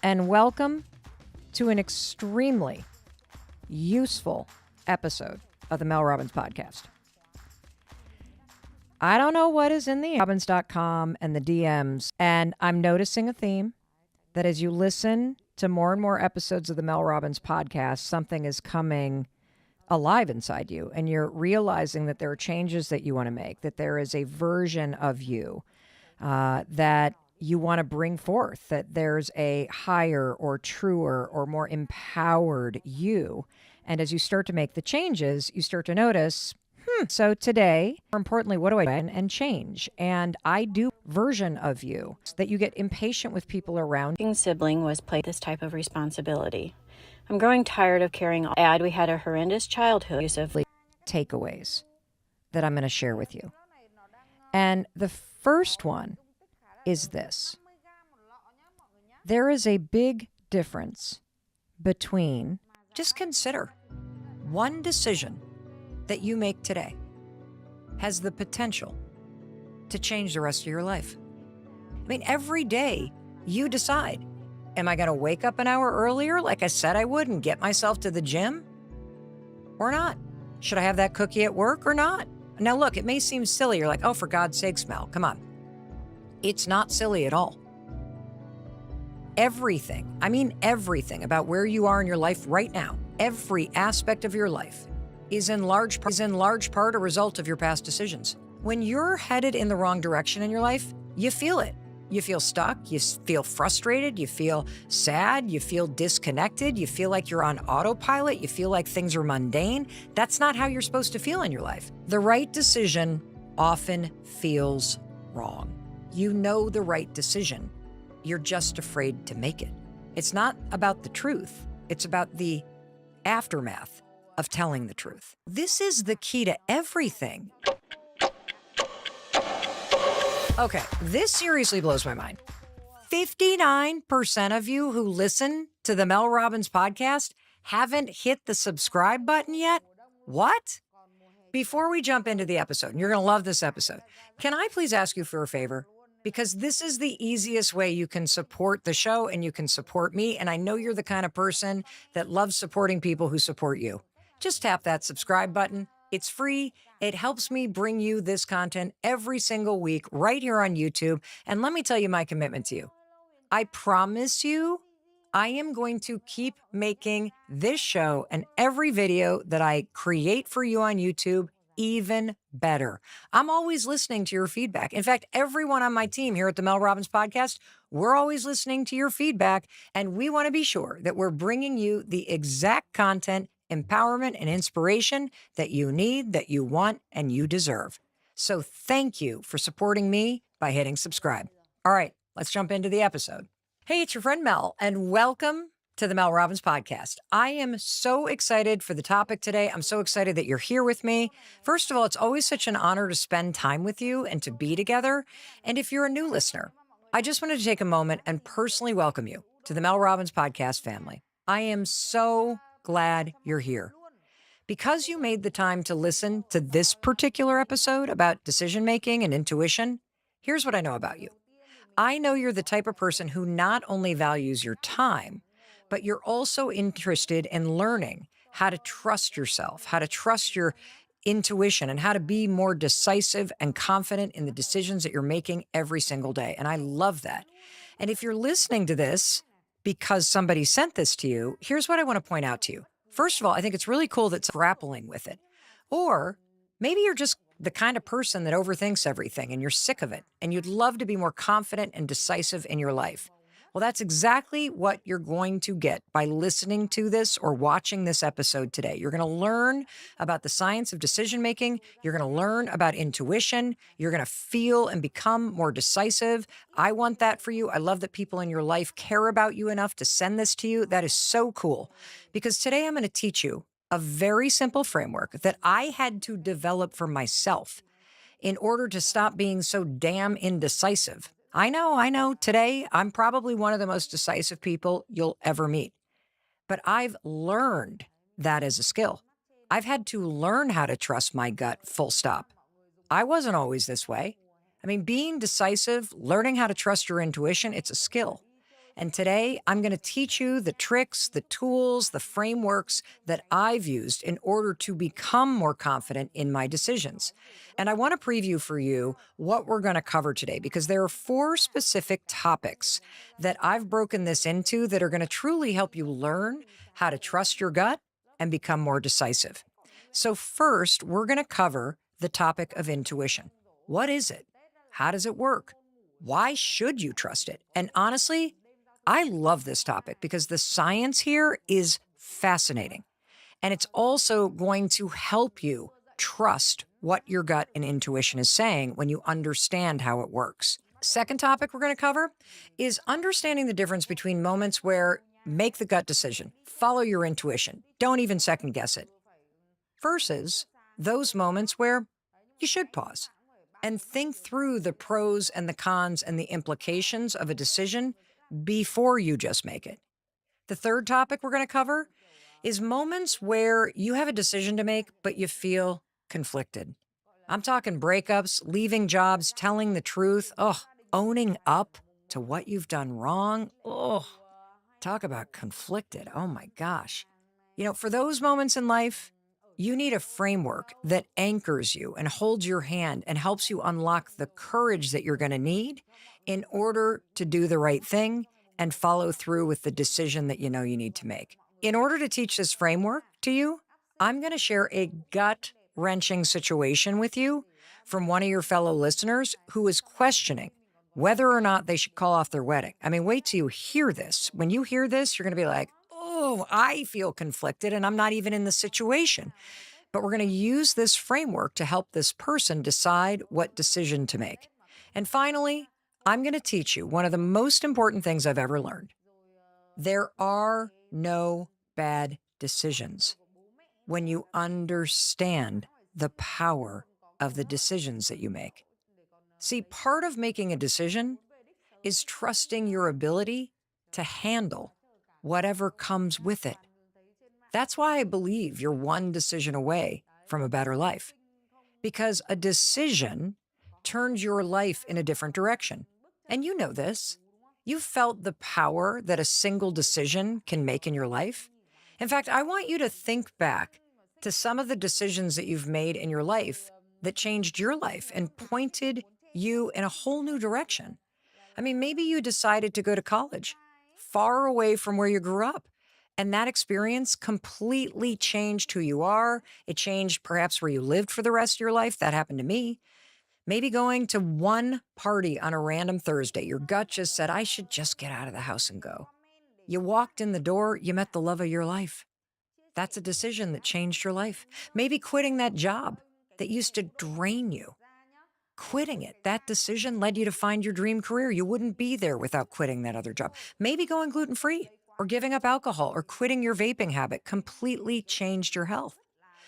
and welcome to an extremely useful episode of the Mel Robbins Podcast. I don't know what is in the Robbins.com and the DMs, and I'm noticing a theme that as you listen to more and more episodes of the Mel Robbins Podcast, something is coming alive inside you, and you're realizing that there are changes that you want to make, that there is a version of you that you want to bring forth, that there's a higher or truer or more empowered you. And as you start to make the changes, you start to notice, so today, more importantly, what do I do and change? And I do version of you that you get impatient with people around. Being sibling was played this type of responsibility. I'm growing tired of carrying all. We had a horrendous childhood. Takeaways that I'm going to share with you. And the first one is this. There is a big difference between, just consider, one decision that you make today has the potential to change the rest of your life. I mean, every day you decide, am I going to wake up an hour earlier like I said I would and get myself to the gym or not? Should I have that cookie at work or not? Now, look, it may seem silly. You're like, oh, for God's sakes, Mel, come on. It's not silly at all. Everything about where you are in your life right now, every aspect of your life is in large part a result of your past decisions. When you're headed in the wrong direction in your life, you feel it. You feel stuck, you feel frustrated, you feel sad, you feel disconnected, you feel like you're on autopilot, you feel like things are mundane. That's not how you're supposed to feel in your life. The right decision often feels wrong. You know the right decision. You're just afraid to make it. It's not about the truth. It's about the aftermath of telling the truth. This is the key to everything. Okay, this seriously blows my mind. 59% of you who listen to the Mel Robbins Podcast haven't hit the subscribe button yet? What? Before we jump into the episode, and you're going to love this episode, can I please ask you for a favor? Because this is the easiest way you can support the show and you can support me. And I know you're the kind of person that loves supporting people who support you. Just tap that subscribe button. It's free. It helps me bring you this content every single week right here on YouTube. And let me tell you my commitment to you. I promise you, I am going to keep making this show and every video that I create for you on YouTube even better. I'm always listening to your feedback. In fact, everyone on my team here at the Mel Robbins Podcast, we're always listening to your feedback, and we want to be sure that we're bringing you the exact content, empowerment, and inspiration that you need, that you want, and you deserve. So thank you for supporting me by hitting subscribe. All right, let's jump into the episode. Hey, it's your friend Mel, and welcome to the Mel Robbins Podcast. I am so excited for the topic today. I'm so excited that you're here with me. First of all, it's always such an honor to spend time with you and to be together. And if you're a new listener, I just wanted to take a moment and personally welcome you to the Mel Robbins Podcast family. I am so glad you're here. Because you made the time to listen to this particular episode about decision-making and intuition, here's what I know about you. I know you're the type of person who not only values your time, but you're also interested in learning how to trust yourself, how to trust your intuition, and how to be more decisive and confident in the decisions that you're making every single day. And I love that. And if you're listening to this because somebody sent this to you, here's what I want to point out to you. First of all, I think it's really cool that's grappling with it. Or maybe you're just the kind of person that overthinks everything and you're sick of it and you'd love to be more confident and decisive in your life. Well, that's exactly what you're going to get by listening to this or watching this episode today. You're going to learn about the science of decision-making. You're going to learn about intuition. You're going to feel and become more decisive. I want that for you. I love that people in your life care about you enough to send this to you. That is so cool. Because today I'm going to teach you a very simple framework that I had to develop for myself in order to stop being so damn indecisive. I know. Today, I'm probably one of the most decisive people you'll ever meet. But I've learned that as a skill. I've had to learn how to trust my gut, full stop. I wasn't always this way. I mean, being decisive, learning how to trust your intuition, it's a skill. And today I'm going to teach you the tricks, the tools, the frameworks that I've used in order to become more confident in my decisions. And I want to preview for you what we're going to cover today because there are 4 specific topics that I've broken this into that are going to truly help you learn how to trust your gut and become more decisive. So, first, we're going to cover the topic of intuition. What is it? How does it work? Why should you trust it? And honestly, I love this topic because the science here is fascinating. And it's also going to help you trust what your gut and intuition is saying when you understand how it works. Second topic we're going to cover is understanding the difference between moments where make the gut decision, follow your intuition, don't even second guess it, versus those moments where you should pause and think through the pros and the cons and the implications of a decision before you just make it. The third topic we're going to cover is moments where you have a decision to make, but you feel conflicted. I'm talking breakups, leaving jobs, telling the truth, owning up to what you've done wrong. Talk about conflicted. Oh my gosh. For those moments in life, you need a framework that anchors you and holds your hand and helps you unlock the courage that you're going to need in order to do the right thing and follow through with the decision that you know you need to make. In order to teach this framework to you, I'm going to share a gut wrenching situation with you from one of your fellow listeners who is questioning whether or not they should call off their wedding. I mean, wait till you hear this. When you hear this, you're going to be like, oh, I feel conflicted and I'm not even in the situation. But we're going to use this framework to help this person decide what decision to make. And finally, I'm going to teach you one of the most important things I've ever learned. There are no bad decisions when you understand the power of the decisions that you make. See, part of making a decision is trusting your ability to handle whatever comes with it. That's why I believe you're one decision away from a better life, because a decision turns your life in a different direction. And you know this. You've felt the power that a single decision can make in your life. In fact, I want you to think back to some of the decisions that you've made in your life that changed your life and pointed you in a whole new direction. I mean, maybe you decided to go to college far away from where you grew up. And that experience completely changed who you are. It changed perhaps where you lived for the rest of your life. That happened to me. Maybe going to one party on a random Thursday, your gut just said, I should just get out of the house and go. You walked in the door, you met the love of your life. That's a decision that changed your life. Maybe quitting that job that used to drain you. Quitting it, that decision led you to find your dream career. You wouldn't be there without quitting that other job. Maybe going gluten-free or giving up alcohol or quitting your vaping habit completely changed your health.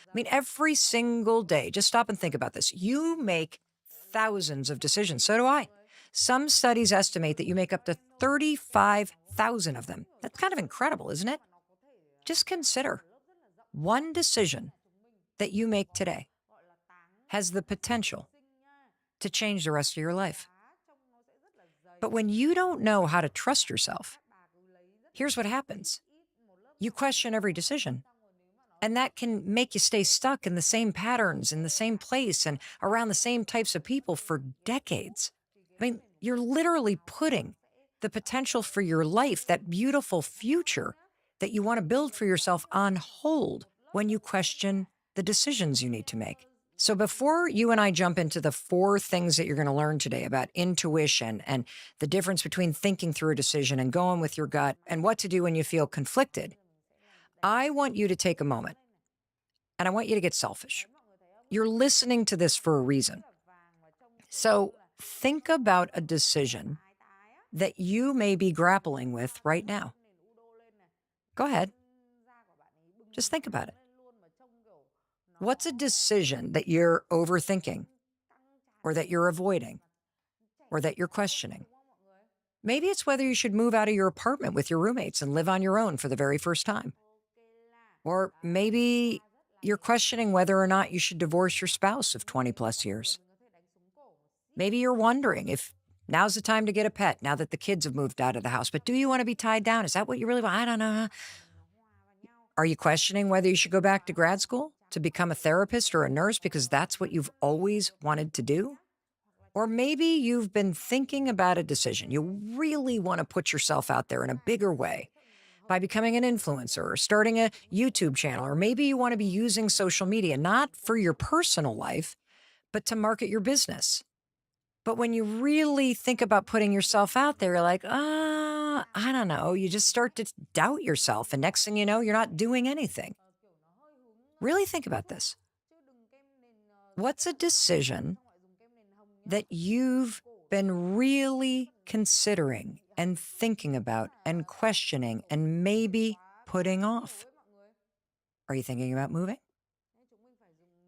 I mean, every single day, just stop and think about this. You make thousands of decisions. So do I. Some studies estimate that you make up to 35,000 of them. That's kind of incredible, isn't it? Just consider one decision that you make today has the potential to change the rest of your life. But when you don't know how to trust yourself, here's what happens. You question every decision. And that can make you stay stuck in the same patterns, in the same place, and around the same types of people for decades. I mean, you're literally putting the potential for your life, that beautiful future that you want to build for yourself, on hold when you question the decisions you need to make. So before you and I jump into the 4 things that you're going to learn today about intuition and the difference between thinking through a decision and going with your gut and what to do when you feel conflicted, I want you to take a moment and I want you to get selfish. You're listening to this for a reason. So think about a decision that you may be grappling with right now. Go ahead. Just think about it. What's a decision that you're overthinking or that you're avoiding or that you're questioning? Maybe it's whether you should move out of your apartment with your roommates and live on your own for the very first time. Or maybe you're questioning whether or not you should divorce your spouse of 20 plus years. Maybe you're wondering if Now's the time to get a pet now that the kids have moved out of the house. But do you want to be tied down? Is that what you really want? I don't know. Are you questioning whether you should go back to grad school to become a therapist or a nurse because that's what you've always wanted to do? Or maybe you've been thinking about a decision. You really want to put yourself out there in a bigger way by becoming an influencer or starting a YouTube channel. Or maybe you want to be using social media, not for your personal life, but to market your business. But when you really think about putting yourself out there, you're like, I don't know. You just start to doubt yourself. And next thing you know, you're not doing anything. Really think about this. What's a decision that you've been really considering and thinking about and questioning and maybe putting off? Are you thinking about moving?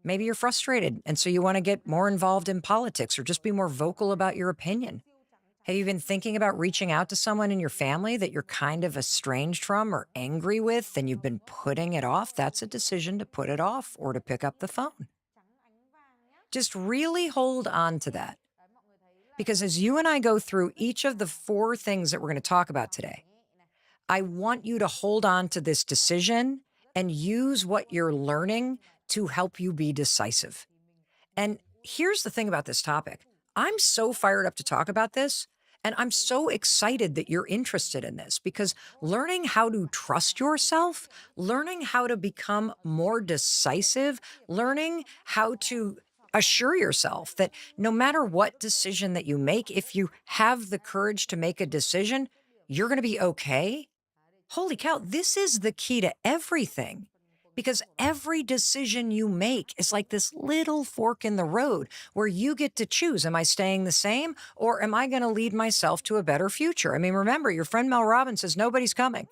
Maybe you're frustrated, and so you want to get more involved in politics or just be more vocal about your opinion. Have you been thinking about reaching out to someone in your family that you're kind of estranged from or angry with and you've been putting it off? That's a decision to put it off or to pick up the phone. Just really hold on to that. Because as you and I go through each of the 4 things that we're going to talk about today, I want you to hold on to this decision and use what you're learning to help you be decisive. And here's the thing about this topic. I'm so fired up to talk about this, and I'm so excited that you're interested in this because learning how to trust yourself, learning how to become more decisive, learning how to assure yourself that no matter what decision that you make, if you have the courage to make a decision, you're going to be okay. Holy cow, this is the key to everything. Because every decision you make is like this little fork in the road where you get to choose. Am I staying the same or am I going to lead myself to a better future? I mean, remember, your friend Mel Robbins says nobody's coming.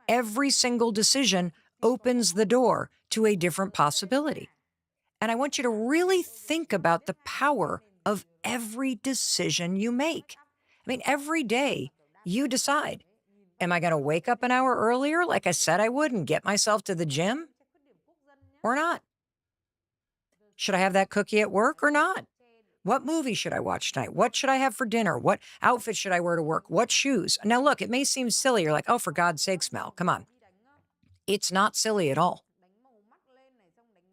Every single decision opens the door to a different possibility. And I want you to really think about the power of every decision you make. I mean, every day you decide. Am I going to wake up an hour earlier, like I said I would, and get myself to the gym or not? Should I have that cookie at work or not? What movie should I watch tonight? What should I have for dinner? What outfit should I wear to work? What shoes? Now, look, it may seem silly. You're like, oh, for God's sakes, Mel, come on. It's not silly at all.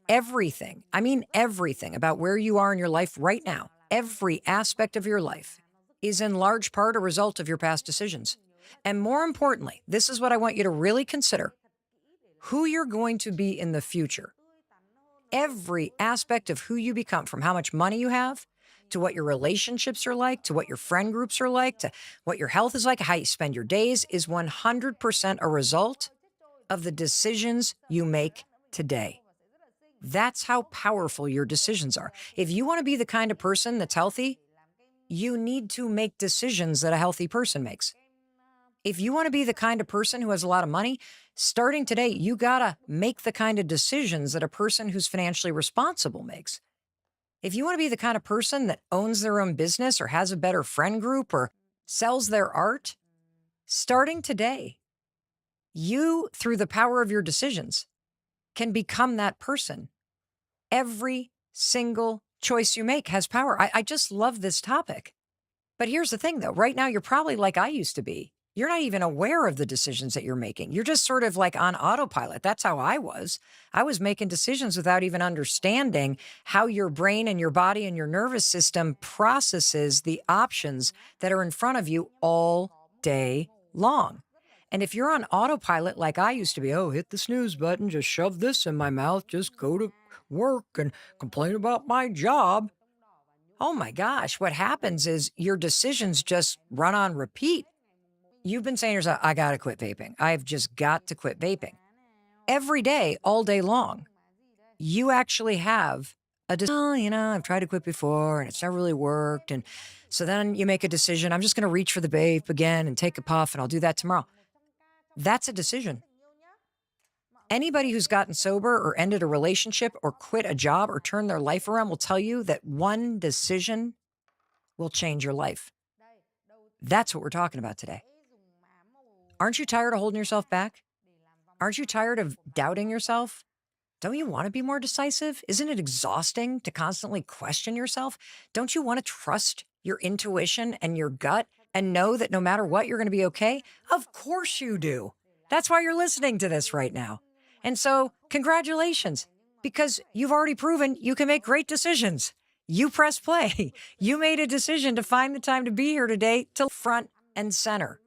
Everything, I mean, everything about where you are in your life right now, every aspect of your life is in large part a result of your past decisions. And more importantly, this is what I want you to really consider who you're going to be in the future. Every aspect of who you become, from how much money you have, to what your relationships are like, to what your friend groups are like, to what your health is like, how you spend your days, is 100% a result of the decisions you make today. That's how powerful your decisions are. If you want to be the kind of person that's healthy, you need to make decisions that a healthy person makes. If you want to be the kind of person who has a lot of money, starting today, you got to make the kind of decisions that a person who's financially responsible makes. If you want to be the kind of person that owns their own business or has a better friend group or sells their art, starting today, you, through the power of your decisions, can become that person. Every single choice you make has power. I just love this topic. But here's the thing, though. Right now, you're probably like I used to be. You're not even aware of the decisions that you're making. You're just sort of like on autopilot. That's how I was. I was making decisions without even understanding how your brain and your body and your nervous system processes the options that are in front of you all day long. And if you're on autopilot like I used to be, oh, hit the snooze button, just shove this in my mouth, just go to work and complain about my job. Oh my gosh, what happens is your decisions just run on repeat. You've been saying to yourself, I got to quit vaping. I've just got to quit vaping. Every day, all day long, you actually have oh, I've tried to quit before and it's never really worked. And so then you make a decision. I'm just going to reach for the vape again and take a puff and I'll do that tomorrow. That's a decision. Anybody who's gotten sober or ended a relationship or quit a job or turned their life around will tell you that one decision will change your life. That's what we're talking about today. Aren't you tired of holding yourself back? Aren't you tired of doubting yourself? Don't you want to be more decisive? Isn't it exhausting to constantly question yourself? Don't you want to trust your intuition and your gut and know that no matter what, you're going to be okay? Of course you do. That's why you're listening to this right now. And so, congratulations, because you've already proven you can make great decisions. You press play. You made a decision to find the time to be here today to front and center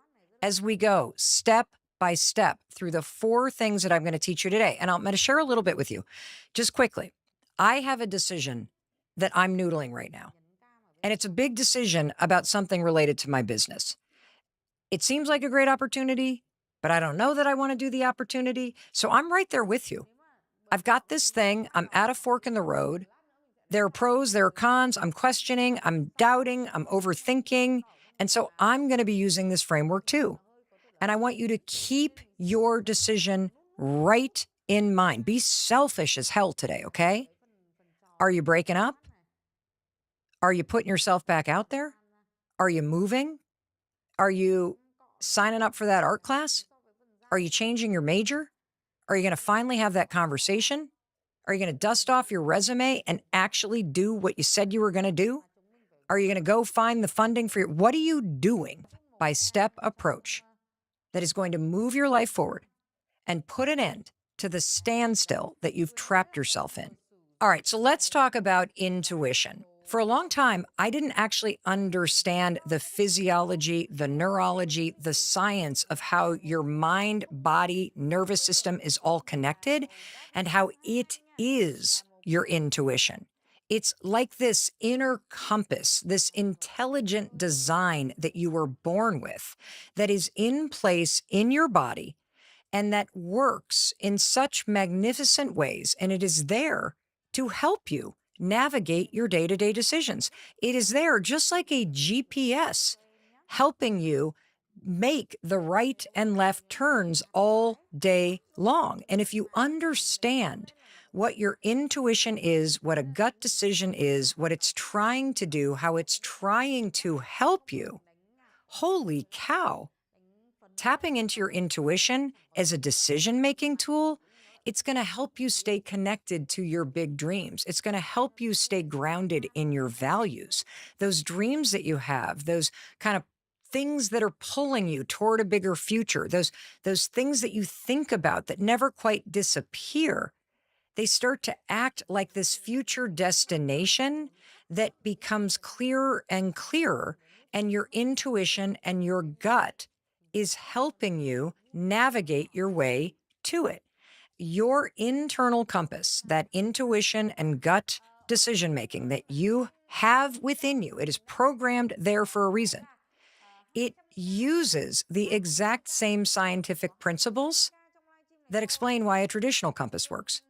as we go step by step through the 4 things that I'm going to teach you today. And I'm going to share a little bit with you just quickly. I have a decision that I'm noodling right now, and it's a big decision about something related to my business. It seems like a great opportunity, but I don't know that I want to do the opportunity. So I'm right there with you. I've got this thing. I'm at a fork in the road. There are pros, there are cons. I'm questioning, I'm doubting, I'm overthinking. And so I'm going to be using this framework too. And I want you to keep your decision right in mind. Be selfish as hell today, okay? Are you breaking up? Are you putting yourself back out there? Are you moving? Are you signing up for that art class? Are you changing your major? Are you going to finally have that conversation? Are you going to dust off your resume and actually do what you said you were going to do? Are you going to go find the funding for your, what are you doing by step approach that is going to move your life forward and put an end to the standstill that you've trapped yourself in? All right, so let's talk about intuition. For a long time, I didn't actually understand the physiology, the neurology, the science of how your mind, body, nervous system is all connected and how it is your intuition. It's like this inner compass, this intelligent design that you were born with that is in place in your body and that works in such magnificent ways. And it is there to help you navigate your day-to-day decisions. It is there just like a GPS helping you make the right and left turns all day long. And if you understand what your intuition is, what a gut decision is, what it's trying to do, how it's trying to help you, holy cow, tapping into your intuition as a decision-making tool, it's going to help you stay connected to your big dreams. It's going to help you stay grounded in your values. Those dreams that you have, those kind of things that are pulling you toward a bigger future, those things that you think about that never quite disappear, they start to act like this future destination that becomes clearer and clearer, and your intuition and your gut is helping you navigate your way to it. Your internal compass, that intuition and gut decision making that you have within you, it is programmed there for a reason. It uses the exact same scientific principles that explain why a traditional compass works.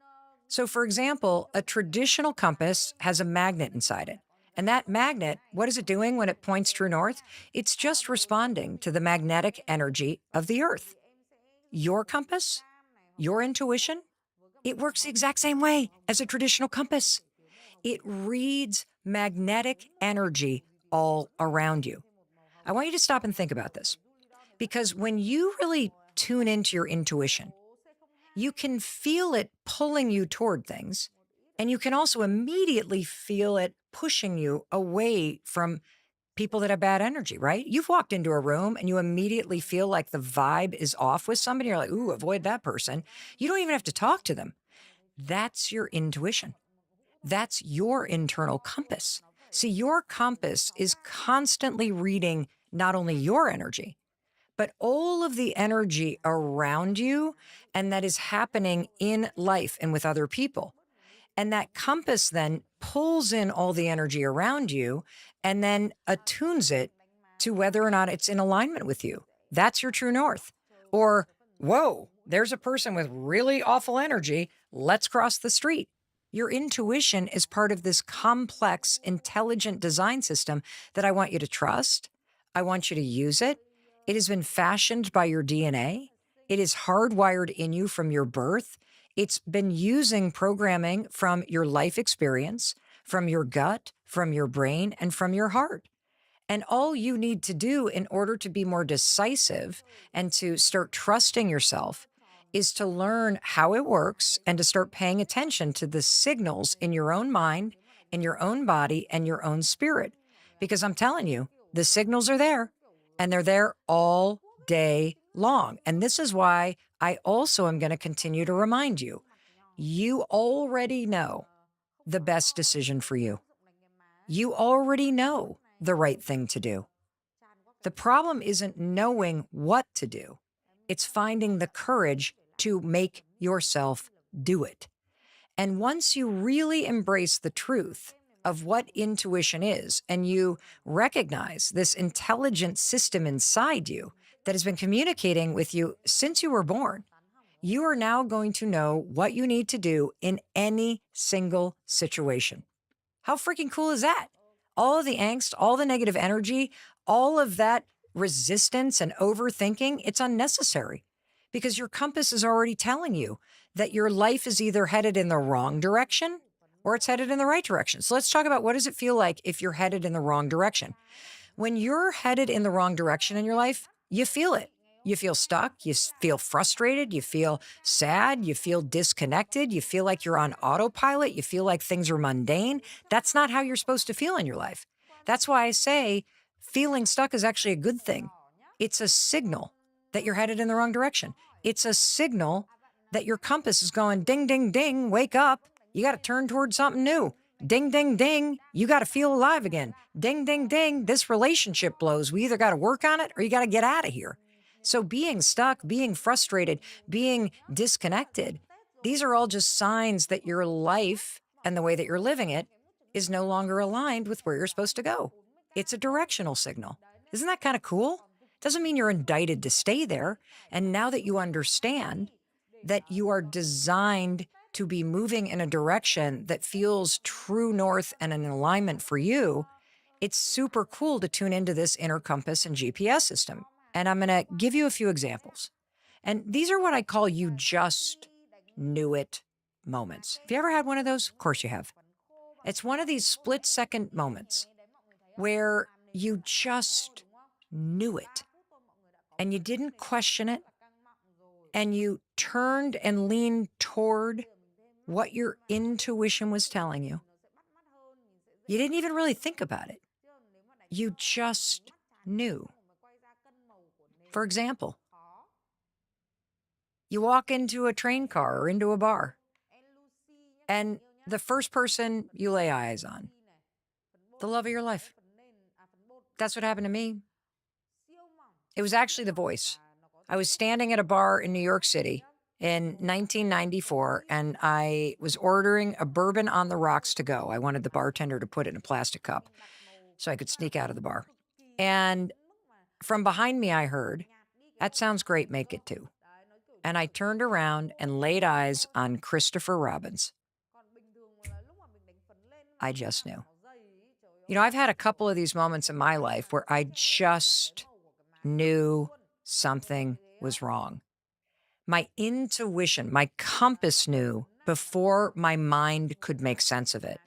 So, for example, a traditional compass has a magnet inside it. And that magnet, what is it doing when it points true north? It's just responding to the magnetic energy of the earth. Your compass, your intuition, it works the exact same way as a traditional compass. It reads magnetic energy all around you. I want you to stop and think about this, because when you really tune into your intuition, you can feel it pulling you toward things, and you can also immediately feel it pushing you away from people that have bad energy, right? You've walked into a room and you immediately feel like the vibe is off with somebody. You're like, ooh, avoid that person. You don't even have to talk to them. That's your intuition. That's your internal compass. See, your compass is constantly reading not only your energy, but all of the energy around you and that is happening in life and with other people. And that compass then pulls in all the energy around you and then attunes it to whether or not it's in alignment with you. That's your true north. Or, whoa, there's a person with really awful energy. Let's cross the street. Your intuition is part of this complex, intelligent design system that I want you to trust. I want you to use it. It has been fashioned by your DNA. It is hardwired in you from your birth. It's been using programming from your life experience, from your gut, from your brain, and from your heart. And all you need to do in order to be more decisive and to start trusting yourself is to learn how it works and to start paying attention to the signals in your own mind, in your own body, and your own spirit. Because I'm telling you, the signals are there and they're there all day long. And this is why I also am going to continue to remind you, you already know the best decision for you. You already know the right thing to do. The problem isn't knowing what to do. It's finding the courage to make yourself do it. And once you really embrace the truth of what intuition is, and you recognize this intelligent system inside you that has been communicating with you since you were born, you are now going to know what you need to do in any single situation. How freaking cool is that? All of the angst, all the negative energy, all of that resistance and overthinking, it's unnecessary because your compass is already telling you that your life is either headed in the wrong direction or it's headed in the right direction. So let's talk about, what does it feel like if you're headed in the wrong direction? When you're headed in the wrong direction in your life, you feel it. You feel stuck. You feel frustrated. You feel sad. You feel disconnected. You feel like you're on autopilot. You feel like things are mundane. That's not how you're supposed to feel in your life. That's why I say feeling stuck is actually a good thing. It's a signal that you're headed in the wrong direction. It's a signal that your compass is going ding, ding, ding, wake up. You got to turn towards something new. Ding, ding, ding. You got to feel alive again. Ding, ding, ding. This relationship blows. We either got to work on it or you got to get out of here. So being stuck, being frustrated, being disconnected, these are all just signs that your life and the way that you're living it is no longer aligned with where you're supposed to go. It's a directional signal. Isn't that kind of cool? Doesn't mean you're indicted to stay there. And now that you understand that you are designed to be moving in a direction that feels true north and an alignment for you, it's super cool to tune into this inner compass and GPS system. And I'm going to give you a few examples. And these are what I call you just knew it moments. Have you ever had one of those? Of course you have. It's one of these split-second moments where you just knew it and you didn't question it and you turned and leaned toward what your intuition was telling you. You didn't even really think about it. You just knew. For example, you walk into a train car or into a bar, and the first person you lay eyes on, the love of your life. That's what happened to me. It was actually the voice. I was standing at a bar in New York City in 1994, and I was ordering a bourbon on the rocks to go. I wanted the bartender to put it in a plastic cup so I could sneak out of the bar. And from behind me, I heard, "That sounds great, make it two." And I turned around and laid eyes on Christopher Robbins. I just knew. You know, I've had a couple of these moments in my life where I just knew something was wrong. My intuition, my compass knew before my mind could make sense of it.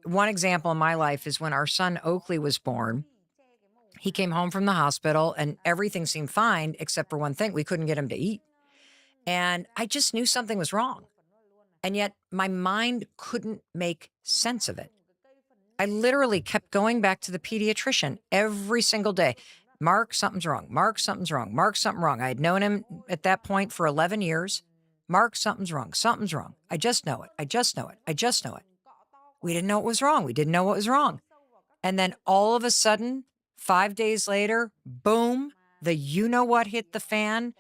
One example in my life is when our son Oakley was born. He came home from the hospital and everything seemed fine except for one thing. We couldn't get him to eat. And I just knew something was wrong. And yet my mind couldn't make sense of it. I literally kept going back to the pediatrician every single day. "Mark, something's wrong. Mark, something's wrong. Mark, something wrong." I had known him at that point for 11 years. "Mark, something's wrong. Something's wrong. I just know it. I just know it. I just know it." We didn't know what was wrong. We didn't know what was wrong. And then all of a sudden, 5 days later, boom, the you-know-what hit the fan,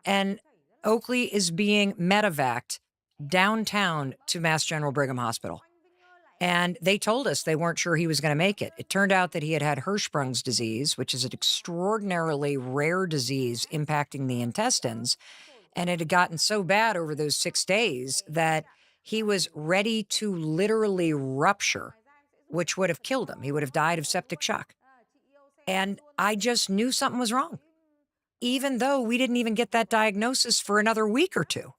and Oakley is being medevaced downtown to Mass General Brigham Hospital. And they told us they weren't sure he was going to make it. It turned out that he had Hirschsprung's disease, which is an extraordinarily rare disease impacting the intestines. And it had gotten so bad over those 6 days that he was ready to literally rupture, which would have killed him. He would have died of septic shock. And I just knew something was wrong, even though we didn't even get that diagnosis for another week or two.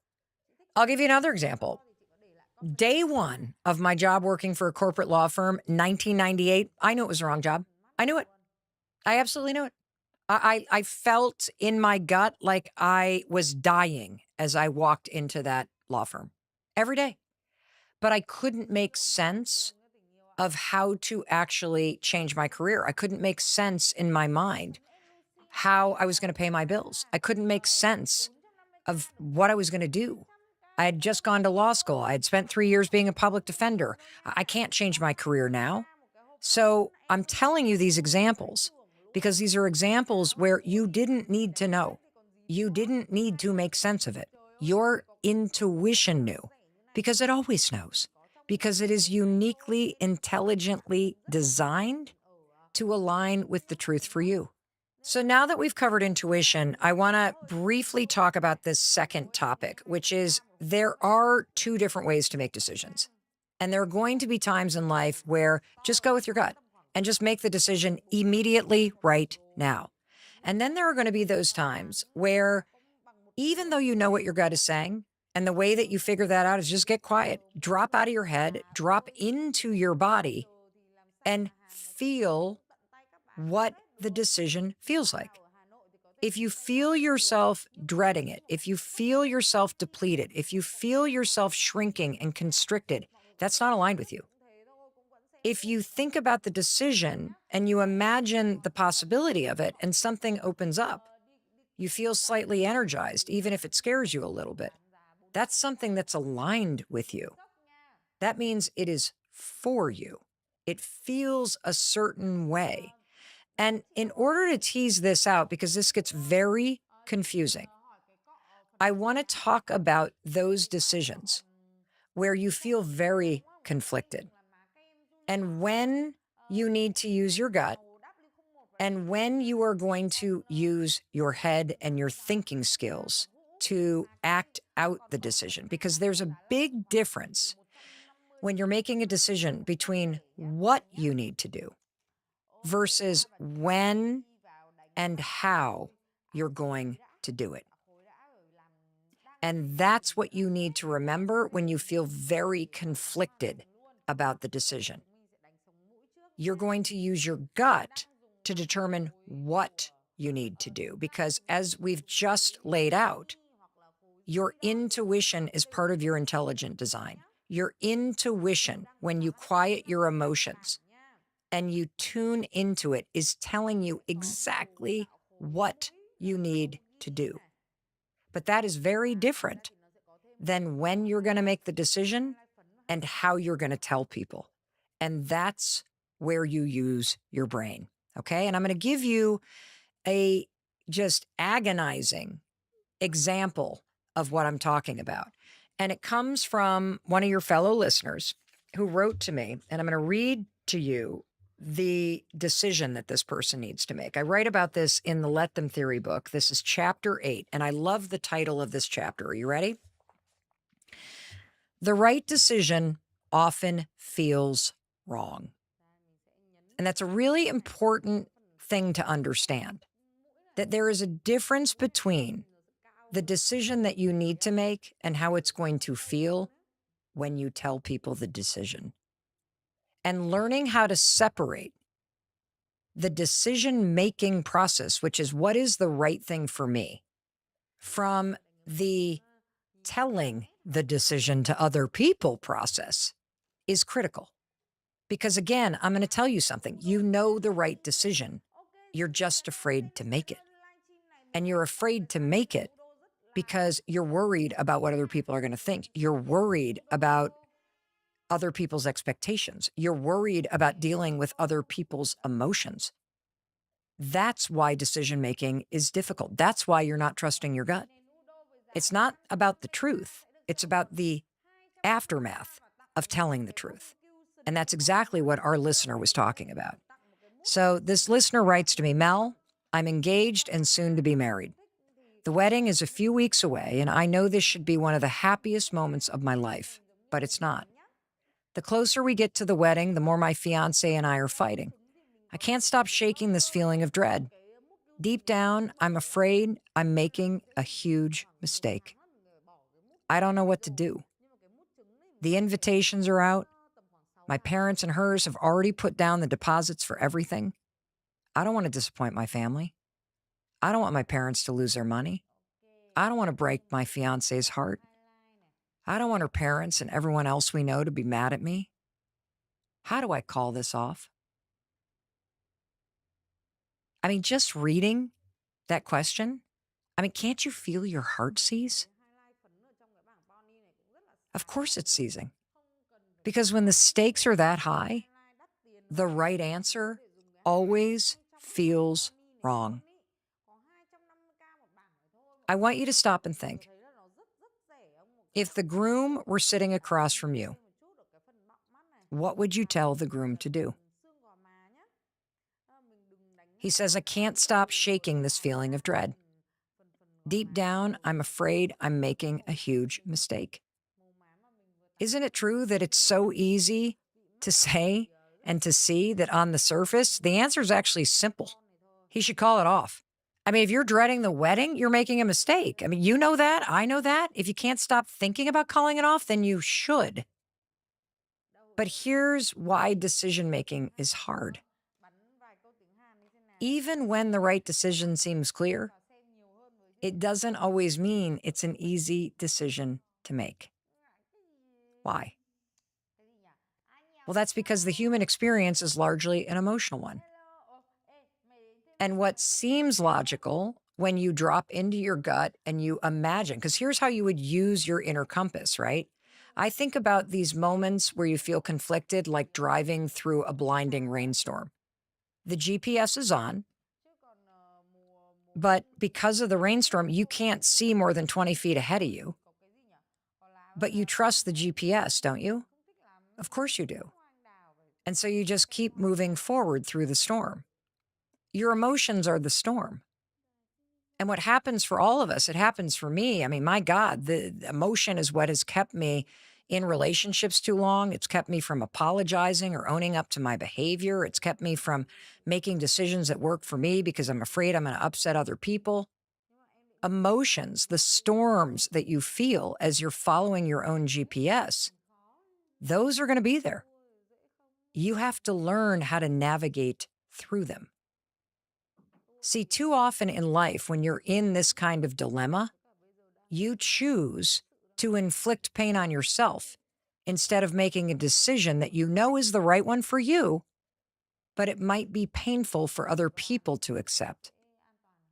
I'll give you another example. Day one of my job working for a corporate law firm, 1998, I knew it was the wrong job. I knew it. I absolutely knew it. I felt in my gut like I was dying as I walked into that law firm every day. But I couldn't make sense of how to actually change my career. I couldn't make sense in my mind how I was going to pay my bills. I couldn't make sense of what I was going to do. I had just gone to law school. I had spent 3 years being a public defender. I can't change my career now. So I'm telling you these examples because these are examples where you didn't need to know. You didn't need to make sense of it. Your intuition knew because it always knows, because it is uniquely, intelligently designed to align with the truth for you. So now that we've covered intuition, I want to briefly talk about this second topic, which is there are two different ways to make decisions. And there are going to be times in life where just go with your gut and just make the decision immediately right now. And then there are going to be those times where even though you know what your gut is saying, and the way that you figure that out is just get quiet, drop out of your head, drop into your body, and feel what the decision feels like. If you feel yourself dreading it, if you feel yourself depleted, if you feel yourself shrinking and constricted, that's not aligned with you. If you think about the decision and you imagine the possibility of it and something opens up, you feel slightly energized, even if it scares you a little bit. That's something that's aligned with you. That means it is for you. It feels a certain way. And in order to tease this out, because this gets very confusing, I want to talk about those decisions where you feel very conflicted and when you need to use your gut and when you are going to use your head and your thinking skills to act out the decision. Because there's a big difference when you're making a decision between what you need to do versus when and how you're going to do it. And that's what you need to remember when you feel very conflicted about the decision. You're going to use your gut to determine what you need to do, because as we've just laid out, your intuition is part of your intelligent design. Your intuition, when you quiet your emotions and you tune into it, is telling you exactly what you need to do. But that is very different than when you're going to make the decision and how you're going to tell people. And that's where you use your brain. Okay. And I'm going to give you a just agonizing example of what I'm talking about. And it comes from one of your fellow listeners who wrote to me, and I'm going to read to you the decision that this person needs to make. I write about this in the Let Them Theory book. This is chapter 8, and I love the title of this chapter. Are you ready? The right decision often feels wrong. And that's a really important thing to understand, that there is a difference between the decision that you need to make and how it's going to feel when you tell people the decision. And learning how to separate the decision-making process, which is what is the right thing for me, from the telling the decision to other people process is critical. Because again, I'm going to tell you something. You know the right decision. You're just afraid to make it. And you're afraid to make it because you're worried about what other people are going to think. You're worried about other people's expectations. You're worried about dealing with other people's emotions. That's why decision-making is difficult. That's why you're not trusting your gut. It's not about the truth. It's about the aftermath of telling the truth. And that's exactly what our listener was talking about. So this listener writes to me, Mel, I'm engaged and soon to be married. The wedding is a few weeks away, and I know this should be one of the happiest moments of my life, but it's not. The closer we get to the wedding, the more my fiance and I are fighting. I can't stop shaking this feeling of dread. Deep down, I'm afraid I'm making a huge mistake. I don't know what to do. The invitations are out. My parents and hers have already put down the deposits for everything. I don't want to disappoint my family. I don't want my parents to lose their money. I don't want to break my fiance's heart. I don't want her parents and everyone else we know to be mad at me. How do I call this off? I mean, just reading that question, I mean, can't you feel your heart seize? Of course it's seizing. Because when the stakes are that high, the right answer always feels wrong. I want you to stop and think. If the groom were sitting across from you, what would you tell the groom to do? He says, I can't stop shaking this feeling of dread. Deep down, I'm afraid I'm making a huge mistake. Isn't it true that it's so easy to say and to see that on the surface, the answer is actually simple? He should call it off. I mean, if you're dreading the wedding, you're making a mistake. I mean, you know that. I know that. If you can't stop thinking about calling it off, then you should. But here's why decision making is hard. Even when the right decision seems clear, it doesn't always mean it's an easy decision to make. Why? Well, that's because the human experience is largely an emotional one. And what seems logical when you drop into your gut and you imagine, because here's how you would use your inner compass, right? I think about these moments where you feel conflicted, like driving through a blinding rainstorm. The GPS is on, but because of the rainstorm, you can't see more than 20 feet ahead of you. But you trust the GPS, don't you? Of course you do. And so you just keep moving forward through the storm. Your emotions are the storm. And what happens for all of us, it happens for me. I mean, my God, the emotion is what has kept me in relationships too long. It's kept me from apologizing or owning up to my behavior. It's kept me from making decisions that work for me because I'm afraid I'm going to upset other people. Emotions, the storms that you feel as you're following your own GPS, those are going to be there. You have to learn how to navigate through them. See, too often in life, when you're in this kind of dilemma, you choose to inflict pain on yourself instead of making a decision that you know is the right one for you, but it might be painful for other people to accept.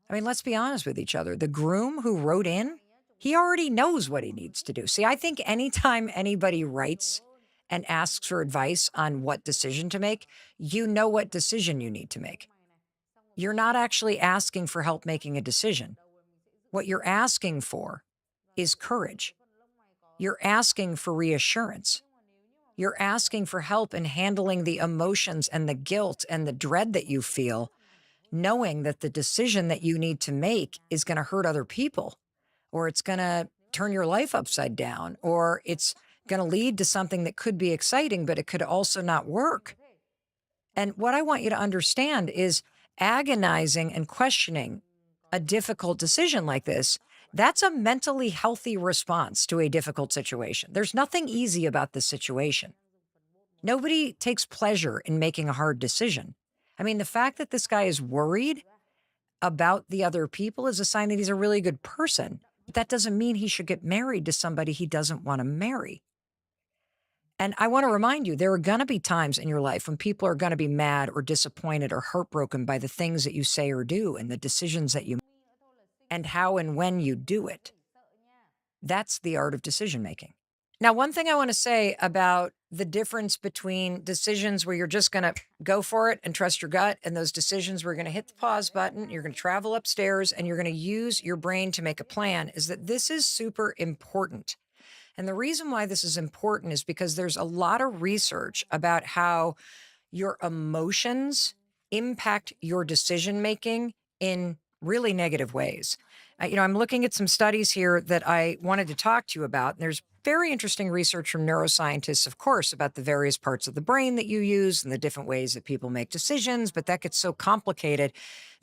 I mean, let's be honest with each other. The groom who wrote in, he already knows what he needs to do. See, I think anytime anybody writes and asks for advice on what decision to make, you know what decision you need to make. You're not actually asking for help making a decision. What you're asking for is courage. You're asking for reassurance. You're asking for help in handling the emotions and the guilt and the dread that you feel, knowing that the decision that you need to make is going to hurt other people, or it's going to turn your life upside down, or it's going to lead to something that could be exciting, but it could also not work. And what I want you to understand is agonizing and questioning a difficult decision like this, that's a mentally healthy response to a difficult situation. There's nothing easy about this situation. Nobody takes pleasure in making a hard decision. I mean, the fact that this guy is worried about the other people is a sign that he's a really good person. But that doesn't mean he should get married to somebody he doesn't want to marry. And I want to remind you, there are going to be times in your life when people are going to be mad or disappointed or heartbroken by the things that you say or do and the decisions that you make and how and when you do it. That's the art of decision making. Now, one thing I want to say about the difference between decisions where you're just going to go for it and trust your gut and those decisions where you're going to hit the pause button, you're going to travel upstairs and you're going to use your brain to make a plan is that this is super important. And the reason why this is important is because there's a lot of research about how your emotions impact your decision making in really negative ways. I'm looking at some studies here that I wanted to talk to you about. There's very interesting research from neuroscientists, of course, about the various parts of the brain that you use and the different ways that people make decisions. But that gets so complicated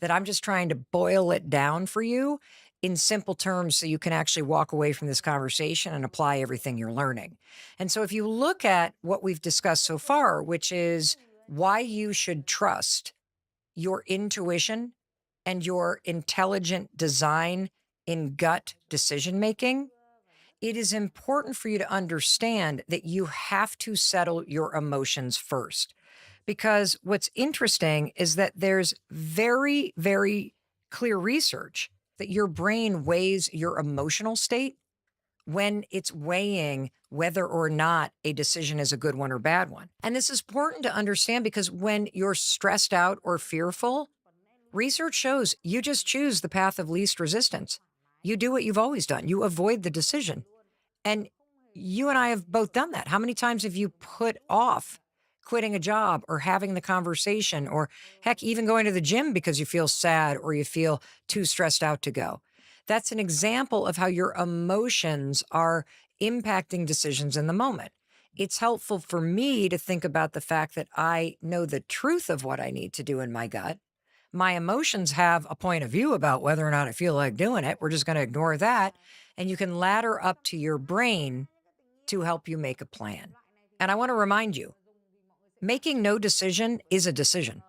that I'm just trying to boil it down for you in simple terms so you can actually walk away from this conversation and apply everything you're learning. And so if you look at what we've discussed so far, which is why you should trust your intuition and your intelligent design in gut decision making, it is important for you to understand that you have to settle your emotions first. Because what's interesting is that there's very, very clear research that your brain weighs your emotional state when it's weighing whether or not a decision is a good one or bad one. And this is important to understand because when you're stressed out or fearful, research shows you just choose the path of least resistance. You do what you've always done, you avoid the decision. And you and I have both done that. How many times have you put off quitting a job or having the conversation or heck, even going to the gym because you feel sad or you feel too stressed out to go? That's an example of how your emotions are impacting decisions in the moment. It's helpful for me to think about the fact that I know the truth of what I need to do in my gut. My emotions have a point of view about whether or not I feel like doing it. We're just going to ignore that. And you can ladder up to your brain to help you make a plan. And I want to remind you, making no decision is a decision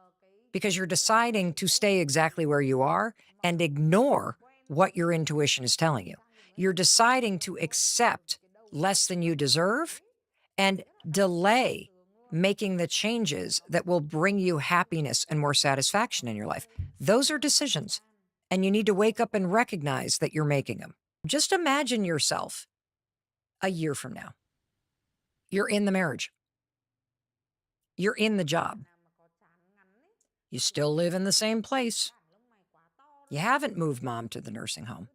because you're deciding to stay exactly where you are and ignore what your intuition is telling you. You're deciding to accept less than you deserve and delay making the changes that will bring you happiness and more satisfaction in your life. Those are decisions, and you need to wake up and recognize that you're making them. Just imagine yourself a year from now. You're in the marriage. You're in the job. You still live in the same place. You haven't moved mom to the nursing home.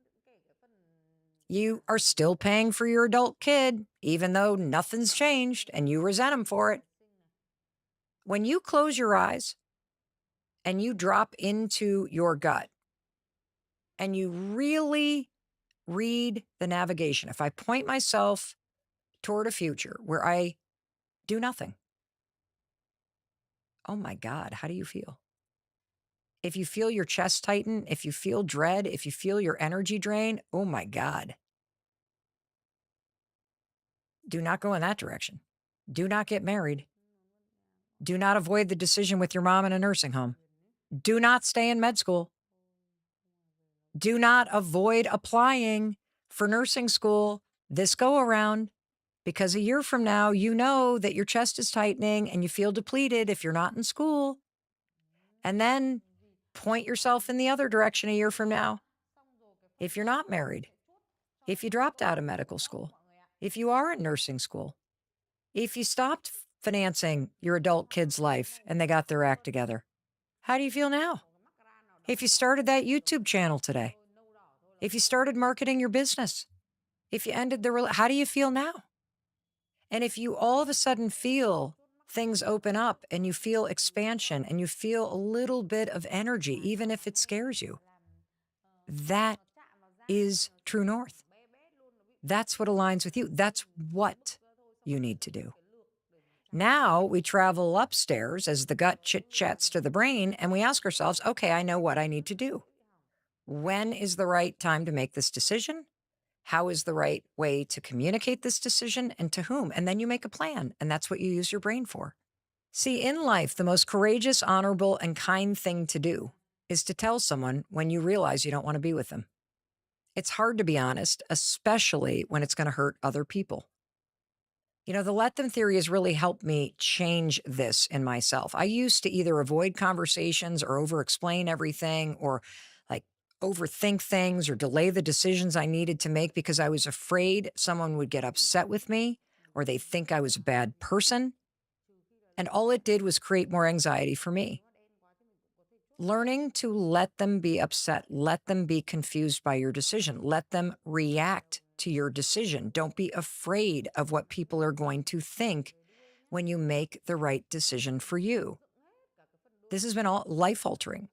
You are still paying for your adult kid, even though nothing's changed and you resent him for it. When you close your eyes and you drop into your gut and you really read the navigation, if I point myself toward a future where I do nothing, oh my God, how do you feel? If you feel your chest tighten, if you feel dread, if you feel your energy drain, oh my God. Do not go in that direction. Do not get married. Do not avoid the decision with your mom in a nursing home. Do not stay in med school. Do not avoid applying for nursing school this go around because a year from now, you know that your chest is tightening and you feel depleted if you're not in school. And then point yourself in the other direction a year from now. If you're not married, if you dropped out of medical school, if you are in nursing school, if you stopped financing your adult kid's life and they got their act together, how do you feel now? If you started that YouTube channel today, if you started marketing your business, if you ended how do you feel now? And if you all of a sudden feel things open up and you feel expansion and you feel a little bit of energy, even if it scares you, that is true north. That's what aligns with you. That's what you need to do. Now we travel upstairs as the gut chit chats to the brain and we ask ourselves, okay, I know what I need to do. When is the right time to make this decision? How is the right way to communicate this decision and to whom? And then you make a plan, and that's what you use your brain for. See, in life, the most courageous, honorable, and kind thing to do is to tell someone when you realize you don't want to be with them. It's hard to be honest, especially when it's going to hurt other people. You know, the let them theory has really helped me change this in myself. I used to either avoid conversations or over explain everything or like overthink things or delay the decisions I needed to make because I was afraid someone would get upset with me or they think I was a bad person. And all it did was create more anxiety for me. Learning to let them be upset, let them be confused by your decision, let them react to your decision. Don't be afraid of what people are going to think when you make the right decision for you. This has been all life altering.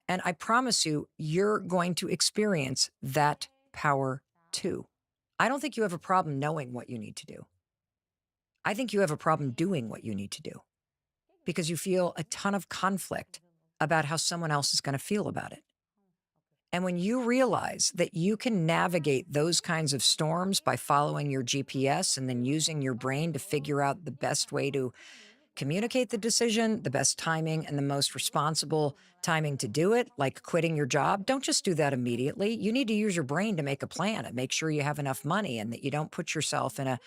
And I promise you, you're going to experience that power too. I don't think you have a problem knowing what you need to do. I think you have a problem doing what you need to do because you feel a ton of conflict about how someone else is going to feel about it. And when you realize that you can navigate those kinds of storms by following your GPS and then using your brain to figure out the best way to communicate the decision, the best timing and the most responsible timing to do it, like quitting your job, don't just do that immediately. You need to use your brain to make a plan and make sure you have enough money and that you don't put yourself in a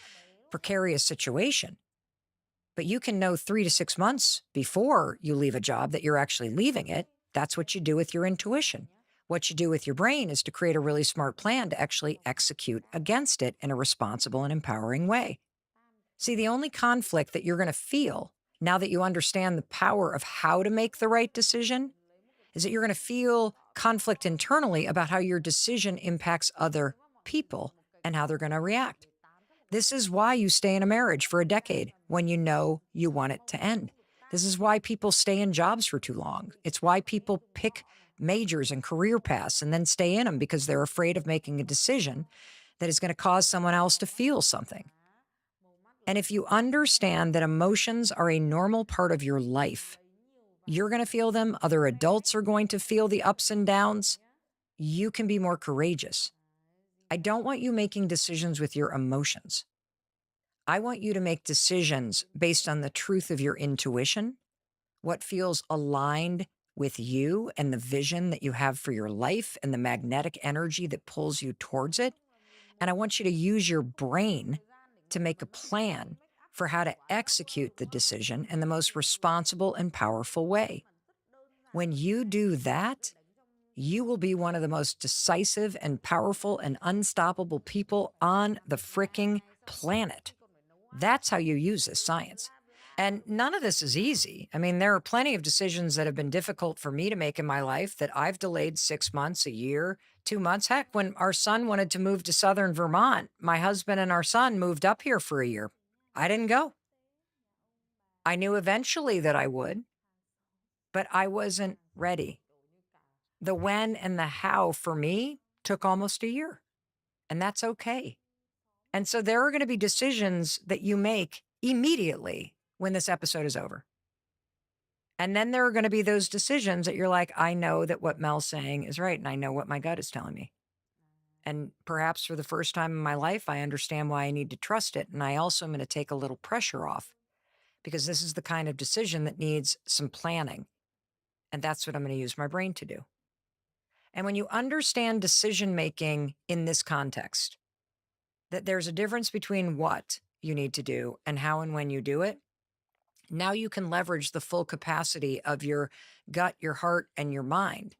precarious situation. But you can know 3 to 6 months before you leave a job that you're actually leaving it. That's what you do with your intuition. What you do with your brain is to create a really smart plan to actually execute against it in a responsible and empowering way. See, the only conflict that you're going to feel now that you understand the power of how to make the right decision is that you're going to feel conflict internally about how your decision impacts other people and how they're going to react. This is why you stay in a marriage for a decade when you know you want it to end. This is why people stay in jobs for too long. It's why people pick majors and career paths and then stay in them because they're afraid of making a decision that is going to cause someone else to feel something. And if you understand that emotions are a normal part of your life, you're going to feel them. Other adults are going to feel the ups and downs. You can be more courageous. I don't want you making decisions with your emotions. I want you to make decisions based on the truth of your intuition, what feels aligned with you and the vision that you have for your life and the magnetic energy that pulls you towards it. And I want you to use your brain to make a plan for how to execute the decision in the most responsible and powerful way. When you do that, you will be one of the most decisive and powerful and unstoppable people on the fricking planet. That's how you use this science. And none of this is easy. I mean, there are plenty of decisions that have been difficult for me to make in my life that I've delayed 6 months, a year, 2 months. Heck, when our son wanted to move to southern Vermont, my husband and our son moved up here for a year. I didn't go. I knew eventually that I would, but I wasn't ready. The when and the how for me took almost a year, and that's okay. And so there are going to be decisions that you make immediately when this episode is over. And then there are going to be those decisions that you're like, I know that what Mel's saying is right. And I know what my gut is telling me. And perhaps for the first time in my life, I understand why I need to trust it. And I also am going to take a little pressure off because this is the kind of decision that needs some planning. And that's what I'm going to use my brain to do. And when you understand decision making in this context, that there's a difference between what you need to do and how and when you do it, now you can leverage the full capacity of your gut, your heart, and your mind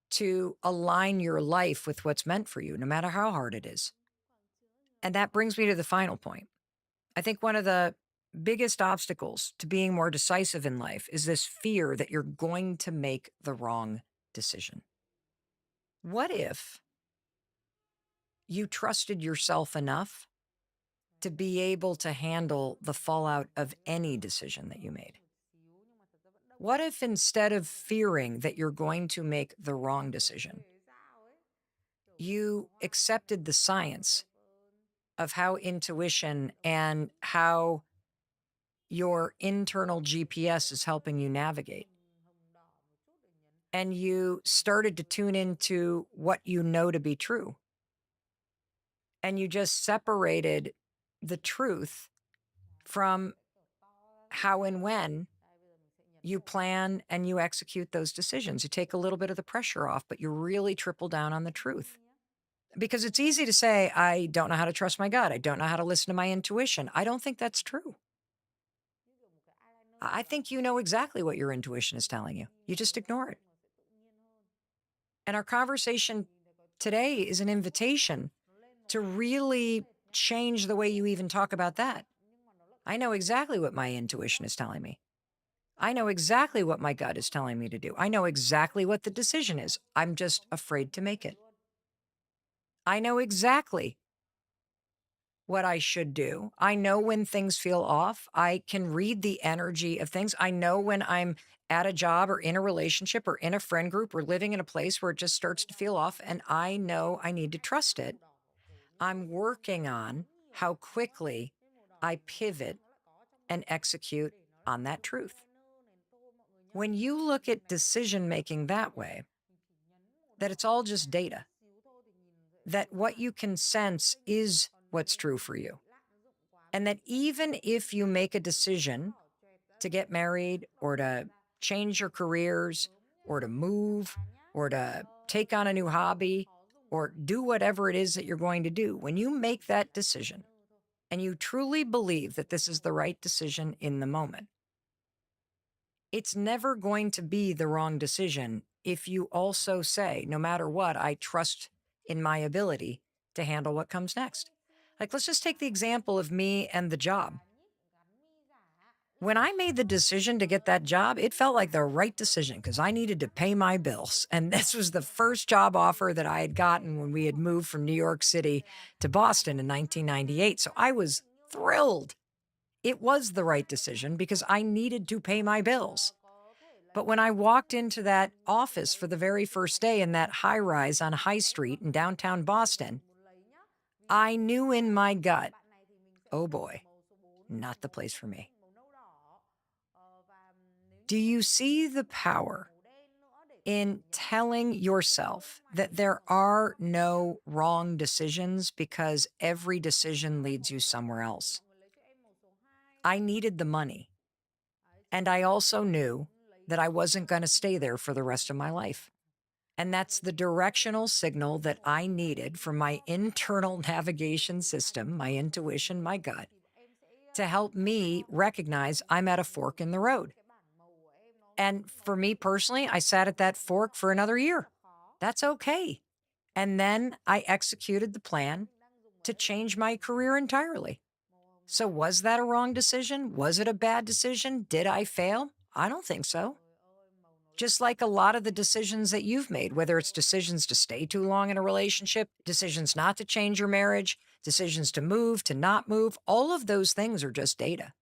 to align your life with what's meant for you, no matter how hard it is. And that brings me to the final point. I think one of the biggest obstacles to being more decisive in life is this fear that you're going to make the wrong decision. What if you trusted yourself enough to be able to handle the fallout of any decision that you made? What if instead of fearing that you're going to make the wrong decision, you accepted the science of how intuition and how your internal GPS is helping you navigate? And you started to tune into what you know to be true. And you just separated the truth from how and when you plan and you execute those decisions. You take a little bit of the pressure off, but you really triple down on the truth. Because it's easy to say, I don't know how to trust my gut. I don't know how to listen to my intuition. I don't think that's true. I think you know exactly what your intuition is telling you. You just ignore it. And our conversation today is an invitation to really change the way you even talk about that. I know exactly what my intuition is telling me. I know exactly what my gut is telling me to do. I know exactly what the decision is. I'm just afraid to make it. I know exactly what I should do. I know when things feel off. I can read the energy of things. I know when I'm at a job or in a relationship or in a friend group or living in a place where it just starts to feel off, and I know I need to trust it. I'm working on how quickly I pivot and execute on that truth. When you look at decision making that way, that it's all just data, that what you can sense is what's true for you. And that even if you make a decision to get married or to change your careers or to move or to take on a new hobby or do whatever it is that you're going to do, when you make that decision and you truly believe that this is the right decision in the moment, it's never going to be the wrong decision if you also say, no matter what, I trust in my ability to handle what comes next. Like, let's just take the example of me and the job. When I made the decision to get that job, it felt like the right decision because I needed to pay my bills. And this was the first job offer that I had gotten when we had moved from New York City to Boston in 1998. So I was thrilled. It was the right decision because I needed to pay my bills. But when I walked into that office for the very first day in that high rise on High Street in downtown Boston, I knew in my gut, oh boy, not the place for me. Do you see the power in telling yourself that there are no wrong decisions because every decision leads you somewhere else? I needed the money, and I also knew that I wasn't going to stay there for the rest of my life. And that's the directional signal that I needed from my internal navigation system, my intuition, my gut, to help me recognize I'm at a fork in the road. And for me personally, I sat at that fork for another year. That's okay. And then I executed the plan to change my career entirely. So, was that a wrong decision? Was it a bad decision? Did I fail? I don't think so. Just like a lot of the decisions that you've made, whether it's decisions to stay too long in a relationship, decisions not to change your marriage, decisions to move, to not move, all of those things are just data.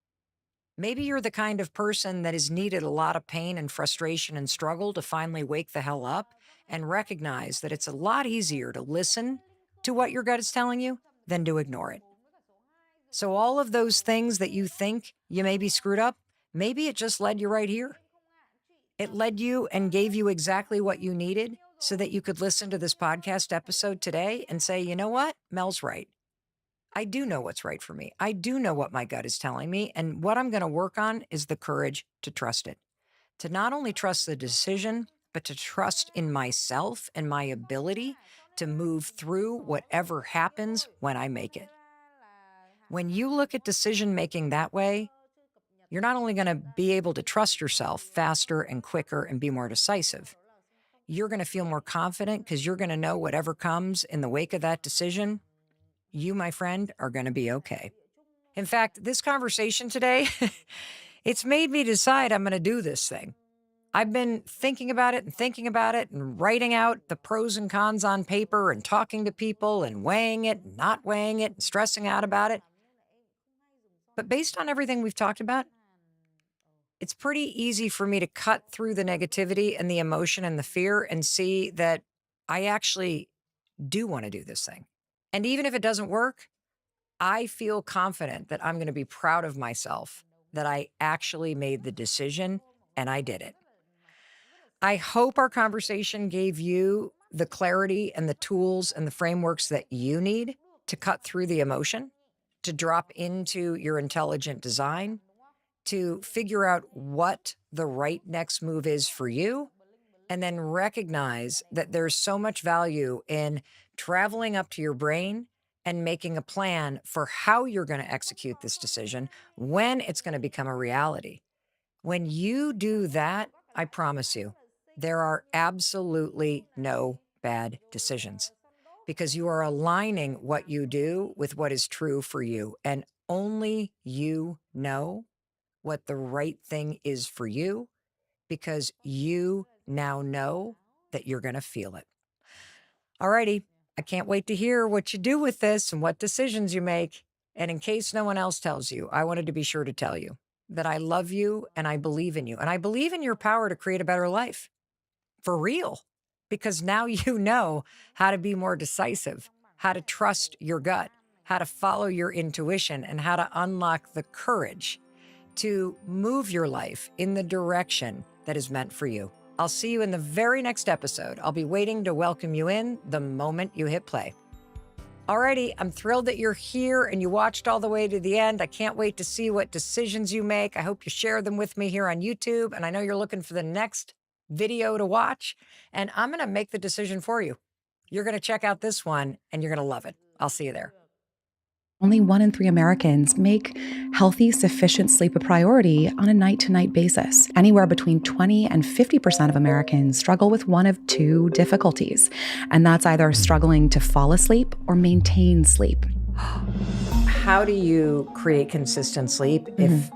Maybe you're the kind of person that has needed a lot of pain and frustration and struggle to finally wake the hell up and recognize that it's a lot easier to listen to what your gut is telling you than to ignore it. So, all of those things that you think you may be screwed up, maybe it just led you right here. It led you and gave you exactly what you needed so that you could listen to this podcast episode today and say, you know what? Mel's right. I do know what's right for me. I do know what my gut is telling me. And what I'm going to work on is the courage to trust it, to not only trust the decision, but to trust in myself and my ability to move through whatever happens when I make it. When you look at decision making that way, you're not only going to be able to trust yourself faster and quicker and be more decisive, you're going to feel more confident because you're going to know whatever comes in the wake of that decision, you, my friend, are going to be okay. In fact, this conversation today, it's made me decide I'm going to do this thing. I've been thinking about it and writing out the pros and cons on paper and talking to people and weighing it, and not weighing it, and stressing out about it. But based on everything we've talked about, it's pretty easy for me to cut through the negativity and the emotion and the fear and see that I actually do want to do this thing. And even if it doesn't work, I feel confident that I'm going to be proud of myself, that I actually made the decision and I did it. I hope our conversation gave you the clarity and the tools and the frameworks that you need to cut through the emotion, to drop into your intelligent design, to figure out what the right next move is for you, and then recognize that there's so much value in traveling up to your brain and making a plan for how you're going to execute this decision when it's going to become a reality. When you do that, I promise you, there are absolutely no bad decisions because you are aligning what you do with what is true for you. And only you know what the right thing is for you because you now know that you're going to feel it. Alrighty, I can't wait to hear what you do with this and what decisions you make. And in case no one else tells you, I wanted to be sure to tell you that I love you and I believe in you. And I believe in your power to create a better life for real, because now you know how to be more decisive, how to trust your gut, how to follow your intuition, and how to unlock the courage to move your life in the direction that is meant for you. I'll see you in the very next episode. I'll be waiting to welcome you in the moment you hit play. Alrighty, I'm thrilled that you're here and you watched all the way to the end. I can't wait to see what decisions you make. I hope you share them with me here on YouTube. And I know you're looking for the next video to watch. And I'm going to make the decision for you. You're going to check out this one and you're going to love it. I'll see you there. Only 1 in 3 Americans make healthy, sufficient sleep a priority on a night-to-night basis. Anywhere between 20 and 50% of Americans struggle with one of 2 difficulties, and that's either struggling to fall asleep or maintain sleep. How do you create consistent sleep if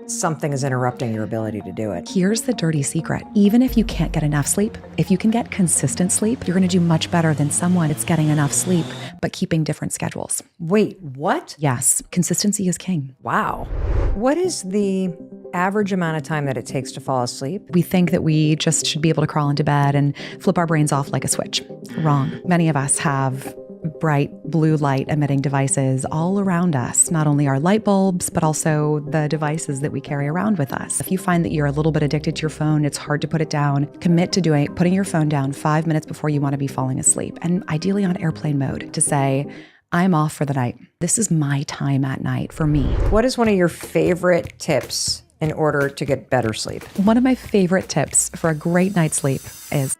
something is interrupting your ability to do it? Here's the dirty secret. Even if you can't get enough sleep, if you can get consistent sleep, you're going to do much better than someone that's getting enough sleep but keeping different schedules. Wait, what? Yes, consistency is king. Wow. What is the average amount of time that it takes to fall asleep? We think that we just should be able to crawl into bed and flip our brains off like a switch. Wrong. Many of us have bright blue light emitting devices all around us, not only our light bulbs, but also the devices that we carry around with us. If you find that you're a little bit addicted to your phone, it's hard to put it down, commit to putting your phone down 5 minutes before you want to be falling asleep, and ideally on airplane mode to say, I'm off for the night. This is my time at night for me. What is one of your favorite tips in order to get better sleep? One of my favorite tips for a great night's sleep is...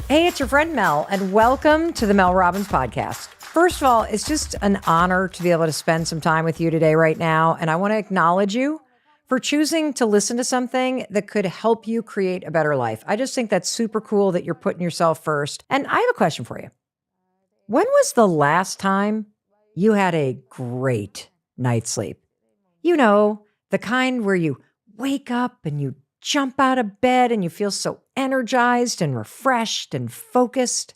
Hey, it's your friend Mel, and welcome to the Mel Robbins Podcast. First of all, it's just an honor to be able to spend some time with you today right now, and I want to acknowledge you for choosing to listen to something that could help you create a better life. I just think that's super cool that you're putting yourself first. And I have a question for you. When was the last time you had a great night's sleep? You know, the kind where you wake up and you jump out of bed and you feel so energized and refreshed and focused.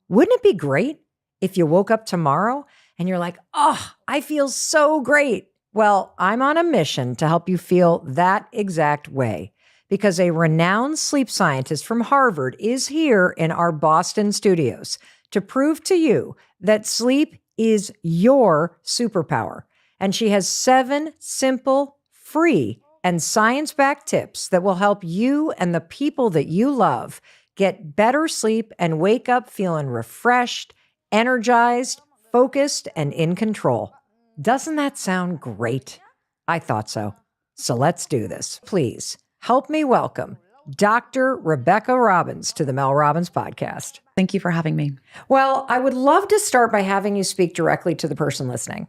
Wouldn't it be great if you woke up tomorrow and you're like, oh, I feel so great? Well, I'm on a mission to help you feel that exact way because a renowned sleep scientist from Harvard is here in our Boston studios to prove to you that sleep is your superpower. And she has 7 simple, free, and science-backed tips that will help you and the people that you love get better sleep and wake up feeling refreshed, energized, focused, and in control. Doesn't that sound great? I thought so. So let's do this. Please help me welcome Dr. Rebecca Robbins to the Mel Robbins Podcast. Thank you for having me. Well, I would love to start by having you speak directly to the person listening.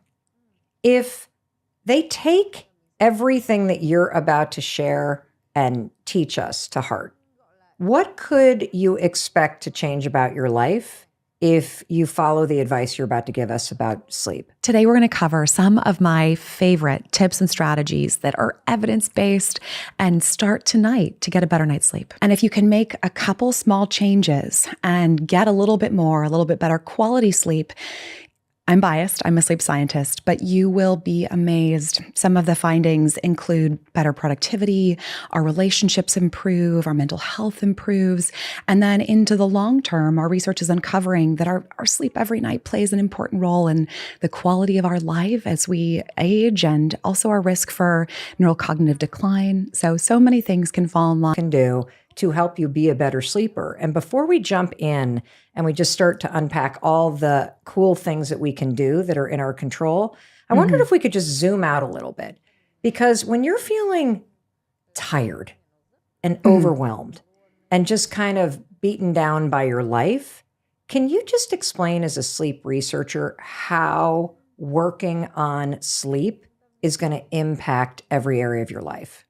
If they take everything that you're about to share and teach us to heart, what could you expect to change about your life if you follow the advice you're about to give us about sleep? Today, we're going to cover some of my favorite tips and strategies that are evidence-based and start tonight to get a better night's sleep. And if you can make a couple small changes and get a little bit better quality sleep, I'm biased, I'm a sleep scientist, but you will be amazed. Some of the findings include better productivity, our relationships improve, our mental health improves, and then into the long term, our research is uncovering that our sleep every night plays an important role in the quality of our life as we age and also our risk for neurocognitive decline. So many things can fall in line. Can do to help you be a better sleeper. And before we jump in and we just start to unpack all the cool things that we can do that are in our control, I wondered if we could just zoom out a little bit. Because when you're feeling tired and overwhelmed and just kind of beaten down by your life, can you just explain as a sleep researcher how working on sleep is going to impact every area of your life?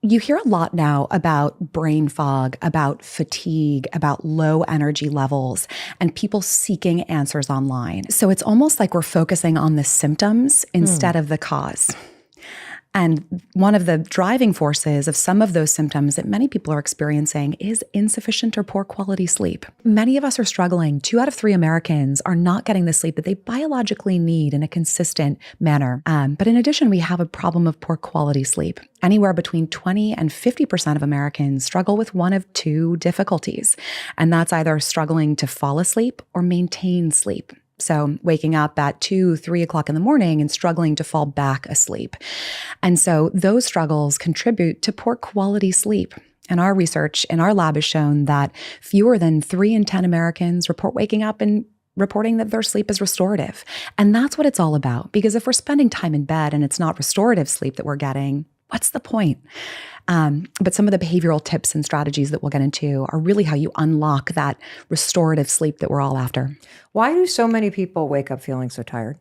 You hear a lot now about brain fog, about fatigue, about low energy levels, and people seeking answers online. So it's almost like we're focusing on the symptoms instead of the cause. And one of the driving forces of some of those symptoms that many people are experiencing is insufficient or poor quality sleep. Many of us are struggling. 2 out of 3 Americans are not getting the sleep that they biologically need in a consistent manner. But in addition, we have a problem of poor quality sleep. Anywhere between 20 and 50% of Americans struggle with one of 2 difficulties. And that's either struggling to fall asleep or maintain sleep. So waking up at 2, 3 o'clock in the morning and struggling to fall back asleep. And so those struggles contribute to poor quality sleep. And our research in our lab has shown that fewer than 3 in 10 Americans report waking up and reporting that their sleep is restorative. And that's what it's all about. Because if we're spending time in bed and it's not restorative sleep that we're getting, what's the point? But some of the behavioral tips and strategies that we'll get into are really how you unlock that restorative sleep that we're all after. Why do so many people wake up feeling so tired?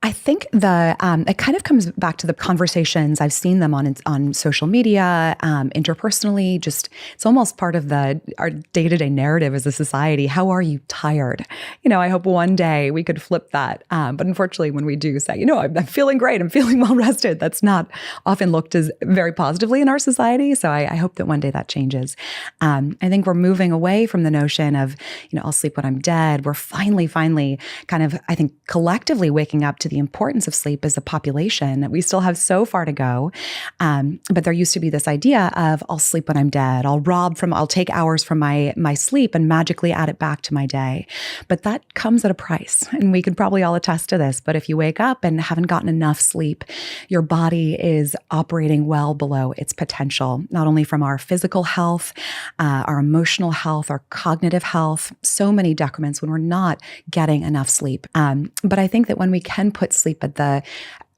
I think it kind of comes back to the conversations. I've seen them on social media, interpersonally. Just it's almost part of our day-to-day narrative as a society. How are you tired? I hope one day we could flip that. But unfortunately, when we do say, I'm feeling great, I'm feeling well rested, that's not often looked as very positively in our society. So I hope that one day that changes. I think we're moving away from the notion of, I'll sleep when I'm dead. We're finally kind of, I think, collectively waking up to the importance of sleep as a population. We still have so far to go. But there used to be this idea of I'll sleep when I'm dead. I'll take hours from my sleep and magically add it back to my day. But that comes at a price. And we could probably all attest to this. But if you wake up and haven't gotten enough sleep, your body is operating well below its potential, not only from our physical health, our emotional health, our cognitive health, so many decrements when we're not getting enough sleep. But I think that when we can put sleep at the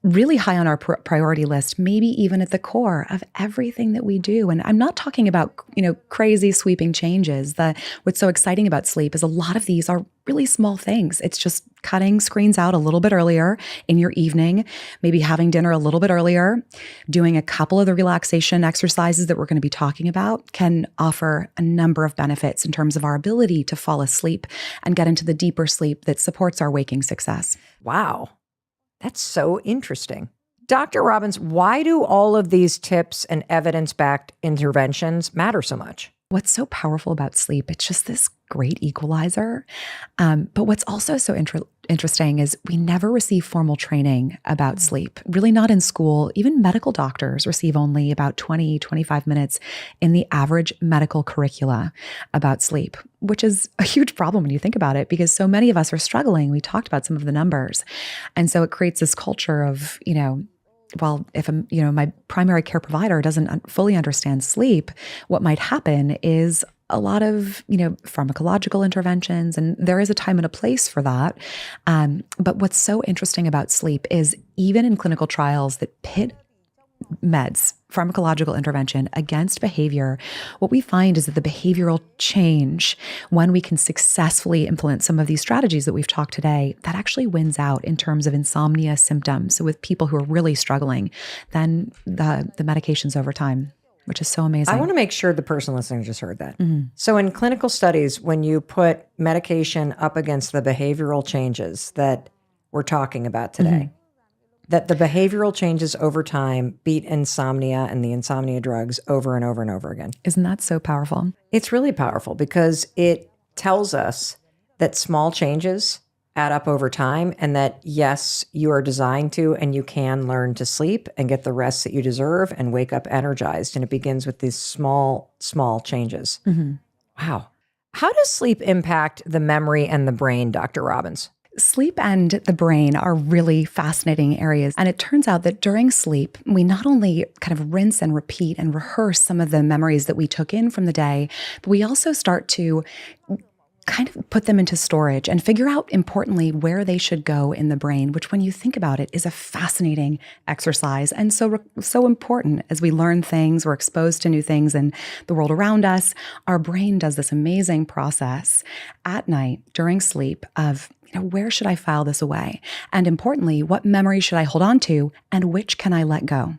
really high on our priority list, maybe even at the core of everything that we do. And I'm not talking about, crazy sweeping changes. What's so exciting about sleep is a lot of these are really small things. It's just cutting screens out a little bit earlier in your evening, maybe having dinner a little bit earlier, doing a couple of the relaxation exercises that we're going to be talking about can offer a number of benefits in terms of our ability to fall asleep and get into the deeper sleep that supports our waking success. Wow. That's so interesting. Dr. Robbins, why do all of these tips and evidence-backed interventions matter so much? What's so powerful about sleep, it's just this great equalizer. But what's also so interesting is we never receive formal training about sleep, really not in school. Even medical doctors receive only about 20, 25 minutes in the average medical curricula about sleep, which is a huge problem when you think about it, because so many of us are struggling. We talked about some of the numbers. And so it creates this culture of, well, if my primary care provider doesn't fully understand sleep, what might happen is a lot of, pharmacological interventions, and there is a time and a place for that. But what's so interesting about sleep is even in clinical trials that pit meds, pharmacological intervention against behavior, what we find is that the behavioral change, when we can successfully implement some of these strategies that we've talked today, that actually wins out in terms of insomnia symptoms. So with people who are really struggling, then the medications over time, which is so amazing. I want to make sure the person listening just heard that. Mm-hmm. So in clinical studies, when you put medication up against the behavioral changes that we're talking about today, mm-hmm. that the behavioral changes over time beat insomnia and the insomnia drugs over and over and over again. Isn't that so powerful? It's really powerful because it tells us that small changes add up over time and that, yes, you are designed to and you can learn to sleep and get the rest that you deserve and wake up energized. And it begins with these small changes. Mm-hmm. Wow. How does sleep impact the memory and the brain, Dr. Robbins? Sleep and the brain are really fascinating areas. And it turns out that during sleep, we not only kind of rinse and repeat and rehearse some of the memories that we took in from the day, but we also start to kind of put them into storage and figure out, importantly, where they should go in the brain, which when you think about it is a fascinating exercise and so important as we learn things, we're exposed to new things in the world around us. Our brain does this amazing process at night during sleep of, where should I file this away? And importantly, what memories should I hold on to and which can I let go?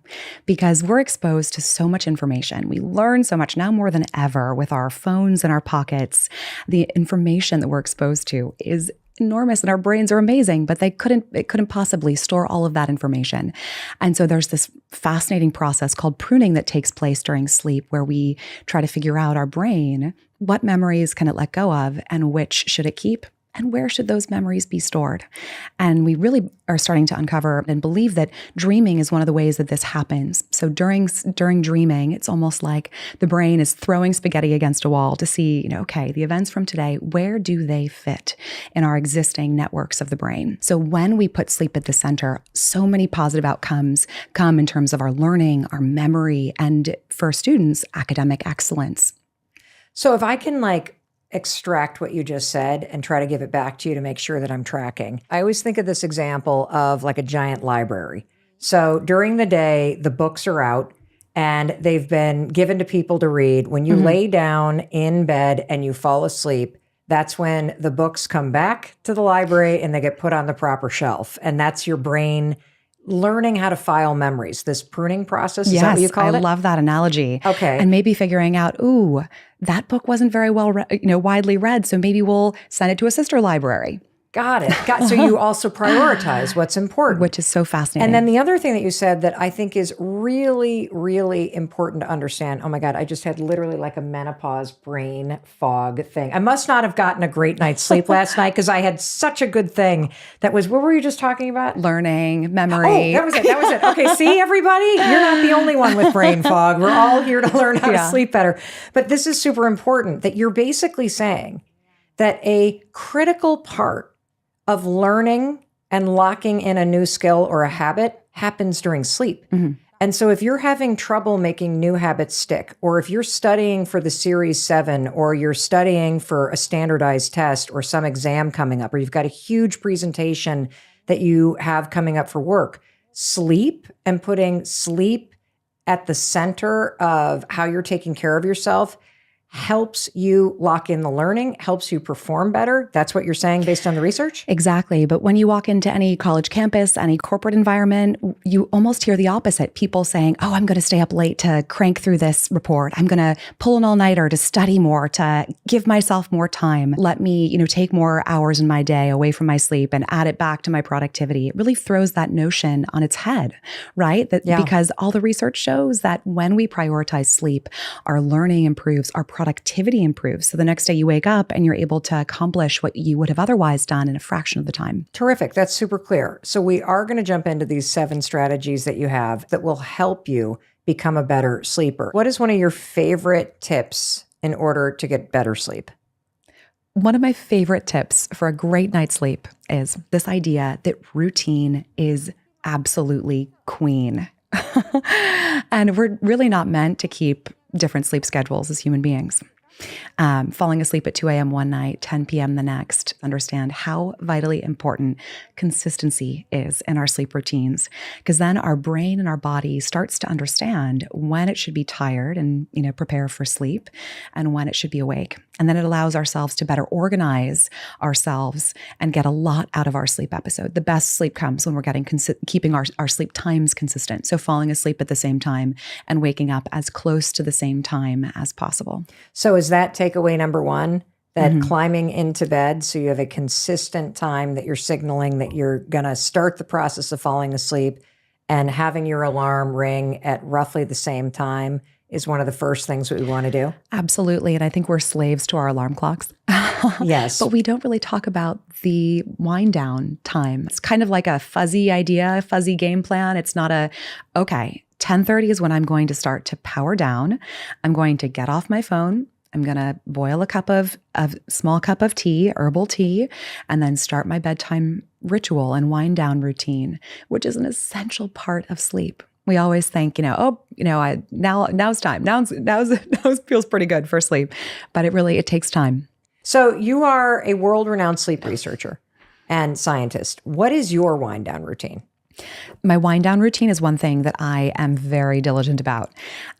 Because we're exposed to so much information. We learn so much now more than ever with our phones in our pockets. The information that we're exposed to is enormous and our brains are amazing, but it couldn't possibly store all of that information. And so there's this fascinating process called pruning that takes place during sleep where we try to figure out our brain, what memories can it let go of and which should it keep? And where should those memories be stored? And we really are starting to uncover and believe that dreaming is one of the ways that this happens. So during dreaming, it's almost like the brain is throwing spaghetti against a wall to see, okay, the events from today, where do they fit in our existing networks of the brain? So when we put sleep at the center, so many positive outcomes come in terms of our learning, our memory, and for students, academic excellence. So if I can extract what you just said and try to give it back to you to make sure that I'm tracking. I always think of this example of like a giant library. So during the day, the books are out and they've been given to people to read. When you lay down in bed and you fall asleep, that's when the books come back to the library and they get put on the proper shelf. And that's your brain learning how to file memories, this pruning process. Is that what you call it? I love that analogy. Okay. And maybe figuring out, that book wasn't very well, widely read. So maybe we'll send it to a sister library. Got it. So you also prioritize what's important. Which is so fascinating. And then the other thing that you said that I think is really, really important to understand. Oh my God, I just had literally like a menopause brain fog thing. I must not have gotten a great night's sleep last night because I had such a good thing. That was, what were you just talking about? Learning, memory. Oh, that was it. Okay, see everybody? You're not the only one with brain fog. We're all here to learn how to sleep better. But this is super important that you're basically saying that a critical part of learning and locking in a new skill or a habit happens during sleep. And so if you're having trouble making new habits stick, or if you're studying for the Series 7, or you're studying for a standardized test or some exam coming up, or you've got a huge presentation that you have coming up for work, sleep and putting sleep at the center of how you're taking care of yourself helps you lock in the learning, helps you perform better. That's what you're saying based on the research? Exactly. But when you walk into any college campus, any corporate environment, you almost hear the opposite. People saying, I'm going to stay up late to crank through this report. I'm going to pull an all-nighter to study more, to give myself more time. Let me, take more hours in my day away from my sleep and add it back to my productivity. It really throws that notion on its head, right? Because all the research shows that when we prioritize sleep, our learning improves, our productivity improves. So the next day you wake up and you're able to accomplish what you would have otherwise done in a fraction of the time. Terrific. That's super clear. So we are going to jump into these 7 strategies that you have that will help you become a better sleeper. What is one of your favorite tips in order to get better sleep? One of my favorite tips for a great night's sleep is this idea that routine is absolutely queen. And we're really not meant to keep different sleep schedules as human beings. Falling asleep at 2 a.m. one night, 10 p.m. the next, understand how vitally important consistency is in our sleep routines, because then our brain and our body starts to understand when it should be tired and, prepare for sleep, and when it should be awake. And then it allows ourselves to better organize ourselves and get a lot out of our sleep episode. The best sleep comes when we're keeping our sleep times consistent. So falling asleep at the same time and waking up as close to the same time as possible. So is that takeaway number 1? That climbing into bed so you have a consistent time that you're signaling that you're going to start the process of falling asleep, and having your alarm ring at roughly the same time is one of the first things that we want to do? Absolutely. And I think we're slaves to our alarm clocks. Yes. But we don't really talk about the wind down time. It's kind of like a fuzzy idea, a fuzzy game plan. It's not 10:30 is when I'm going to start to power down. I'm going to get off my phone. I'm going to boil a small cup of tea, herbal tea, and then start my bedtime ritual and wind down routine, which is an essential part of sleep. We always think, now's time. Now feels pretty good for sleep, but it takes time. So you are a world-renowned sleep researcher and scientist. What is your wind down routine? My wind down routine is one thing that I am very diligent about,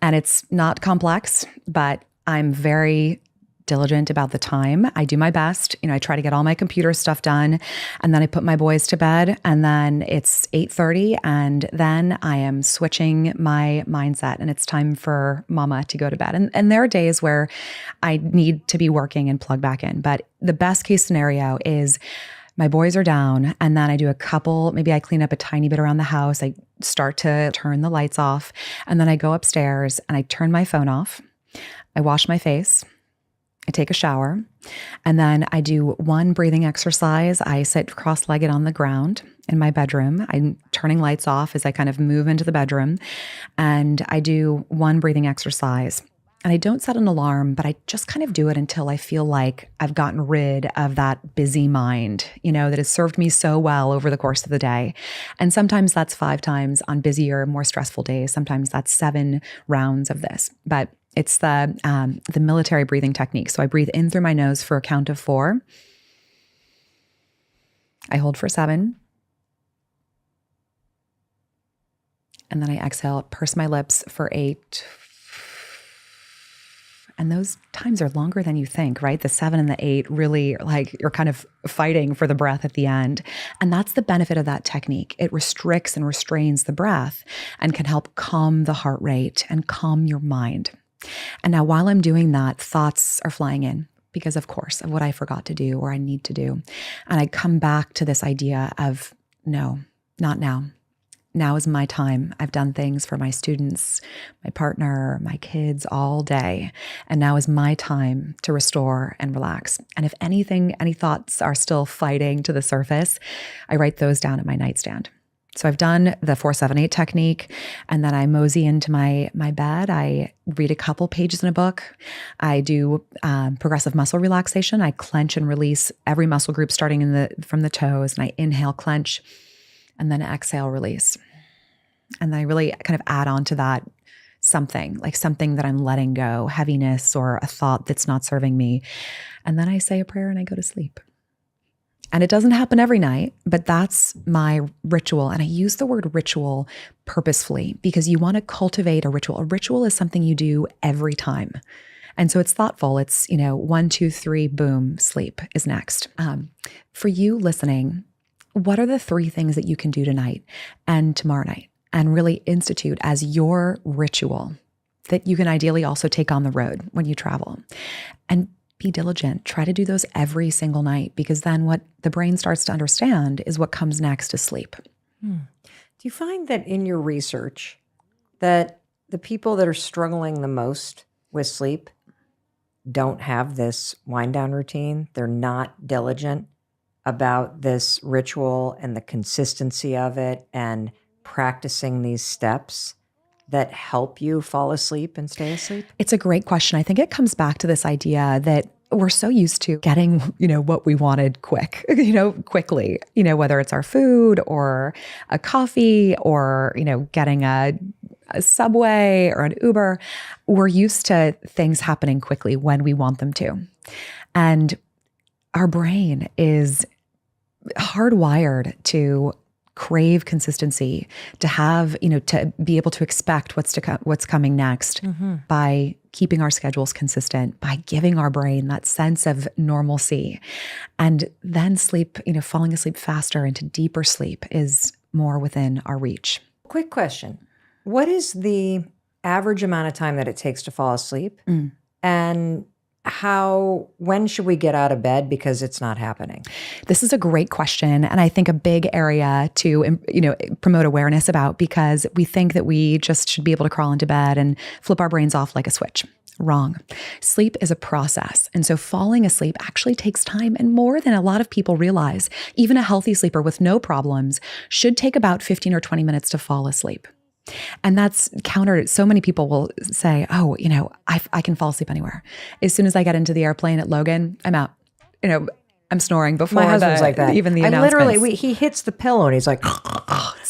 and it's not complex, but I'm very diligent about the time. I do my best. I try to get all my computer stuff done, and then I put my boys to bed, and then it's 8:30, and then I am switching my mindset, and it's time for mama to go to bed. And there are days where I need to be working and plug back in. But the best case scenario is my boys are down, and then I do maybe I clean up a tiny bit around the house. I start to turn the lights off, and then I go upstairs and I turn my phone off. I wash my face. I take a shower, and then I do one breathing exercise. I sit cross-legged on the ground in my bedroom. I'm turning lights off as I kind of move into the bedroom, and I do one breathing exercise. And I don't set an alarm, but I just kind of do it until I feel like I've gotten rid of that busy mind, that has served me so well over the course of the day. And sometimes that's 5 times on busier, more stressful days. Sometimes that's 7 rounds of this. But it's the military breathing technique. So I breathe in through my nose for a count of 4. I hold for 7. And then I exhale, purse my lips for 8. And those times are longer than you think, right? The 7 and the 8 really, like, you're kind of fighting for the breath at the end. And that's the benefit of that technique. It restricts and restrains the breath and can help calm the heart rate and calm your mind. And now while I'm doing that, thoughts are flying in because, of course, of what I forgot to do or I need to do. And I come back to this idea of, no, not now. Now is my time. I've done things for my students, my partner, my kids all day. And now is my time to restore and relax. And if anything, any thoughts are still fighting to the surface, I write those down at my nightstand. So I've done the 4-7-8 technique, and then I mosey into my bed. I read a couple pages in a book. I do progressive muscle relaxation. I clench and release every muscle group starting from the toes, and I inhale, clench, and then exhale, release. And then I really kind of add on to that something that I'm letting go, heaviness or a thought that's not serving me. And then I say a prayer and I go to sleep. And it doesn't happen every night, but that's my ritual. And I use the word ritual purposefully because you want to cultivate a ritual. A ritual is something you do every time. And so it's thoughtful. It's, 1, 2, 3, boom, sleep is next. For you listening, what are the 3 things that you can do tonight and tomorrow night and really institute as your ritual that you can ideally also take on the road when you travel? And be diligent. Try to do those every single night, because then what the brain starts to understand is what comes next is sleep. Do you find that in your research that the people that are struggling the most with sleep don't have this wind down routine? They're not diligent about this ritual and the consistency of it and practicing these steps that help you fall asleep and stay asleep? It's a great question. I think it comes back to this idea that we're so used to getting, what we wanted quickly, whether it's our food or a coffee or, getting a Subway or an Uber. We're used to things happening quickly when we want them to. And our brain is hardwired to crave consistency, to have, to be able to expect what's coming next by keeping our schedules consistent, by giving our brain that sense of normalcy. And then sleep, falling asleep faster into deeper sleep is more within our reach. Quick question. What is the average amount of time that it takes to fall asleep? And when should we get out of bed because it's not happening? This is a great question. And I think a big area to, promote awareness about, because we think that we just should be able to crawl into bed and flip our brains off like a switch. Wrong. Sleep is a process. And so falling asleep actually takes time and more than a lot of people realize. Even a healthy sleeper with no problems should take about 15 or 20 minutes to fall asleep. And that's counter. So many people will say, oh, I can fall asleep anywhere. As soon as I get into the airplane at Logan, I'm out. I'm snoring before my husband's like that. Even the I announcements. literally, he hits the pillow and he's like,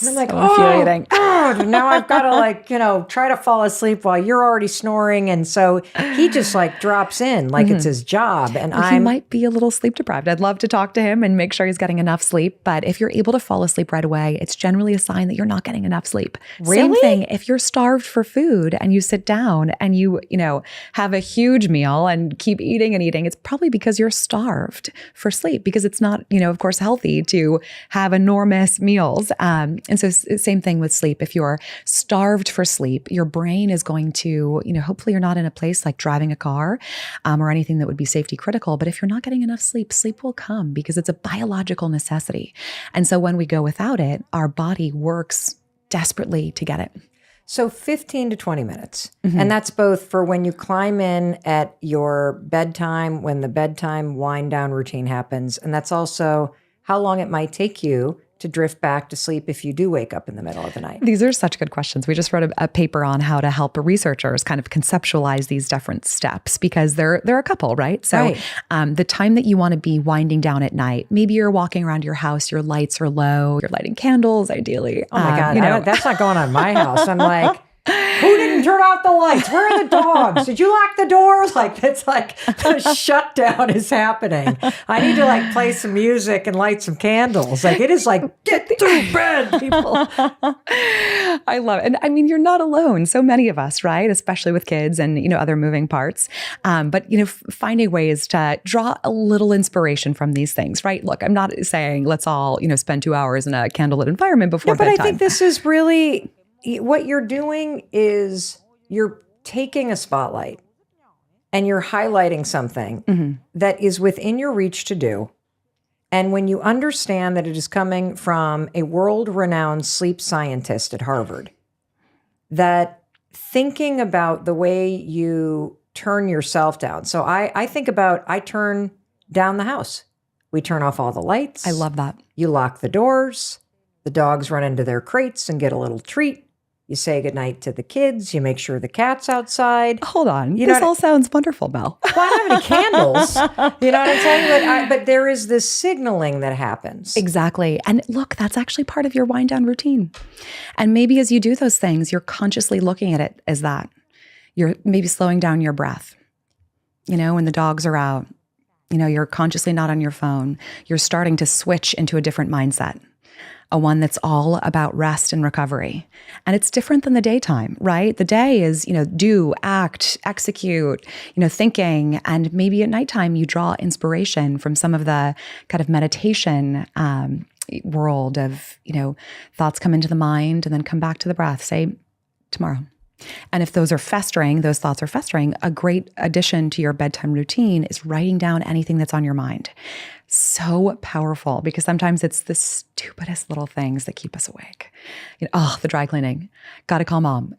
and I'm like, so infuriating. God, now I've got to try to fall asleep while you're already snoring. And so he just drops in like it's his job. And he might be a little sleep deprived. I'd love to talk to him and make sure he's getting enough sleep. But if you're able to fall asleep right away, it's generally a sign that you're not getting enough sleep. Really? Same thing. If you're starved for food and you sit down and you have a huge meal and keep eating and eating, it's probably because you're starved for sleep, because it's not, of course, healthy to have enormous meals. And so same thing with sleep. If you're starved for sleep, your brain is going to, hopefully you're not in a place like driving a car or anything that would be safety critical. But if you're not getting enough sleep, sleep will come because it's a biological necessity. And so when we go without it, our body works desperately to get it. So 15 to 20 minutes. And that's both for when you climb in at your bedtime, when the bedtime wind down routine happens. And that's also how long it might take you to drift back to sleep if you do wake up in the middle of the night. These are such good questions. We just wrote a paper on how to help researchers kind of conceptualize these different steps because there are a couple, right? So the time that you want to be winding down at night, maybe you're walking around your house, your lights are low, you're lighting candles, ideally. Oh my God, that's not going on in my house. I'm like, who didn't turn off the lights? Where are the dogs? Did you lock the doors? Like, it's like the shutdown is happening. I need to like play some music and light some candles. Like, it is like, get to bed, people. I love it. And I mean, you're not alone. So many of us, right? Especially with kids and, other moving parts. But, finding ways to draw a little inspiration from these things, right? Look, I'm not saying let's all, spend 2 hours in a candlelit environment before bedtime. But I think this is really... What you're doing is you're taking a spotlight and you're highlighting something that is within your reach to do. And when you understand that it is coming from a world-renowned sleep scientist at Harvard, that thinking about the way you turn yourself down. So I think about, I turn down the house. We turn off all the lights. I love that. You lock the doors. The dogs run into their crates and get a little treat. You say goodnight to the kids. You make sure the cat's outside. Hold on. This all sounds wonderful, Mel. Well, I don't have any candles. You know what I'm saying? But there is this signaling that happens. Exactly. And look, that's actually part of your wind down routine. And maybe as you do those things, you're consciously looking at it as that. You're maybe slowing down your breath. When the dogs are out, you're consciously not on your phone. You're starting to switch into a different mindset. A one that's all about rest and recovery. And it's different than the daytime, right? The day is, do, act, execute, thinking. And maybe at nighttime, you draw inspiration from some of the kind of meditation world of, thoughts come into the mind and then come back to the breath, say tomorrow. And if those thoughts are festering, a great addition to your bedtime routine is writing down anything that's on your mind. So powerful because sometimes it's the stupidest little things that keep us awake. The dry cleaning, got to call mom,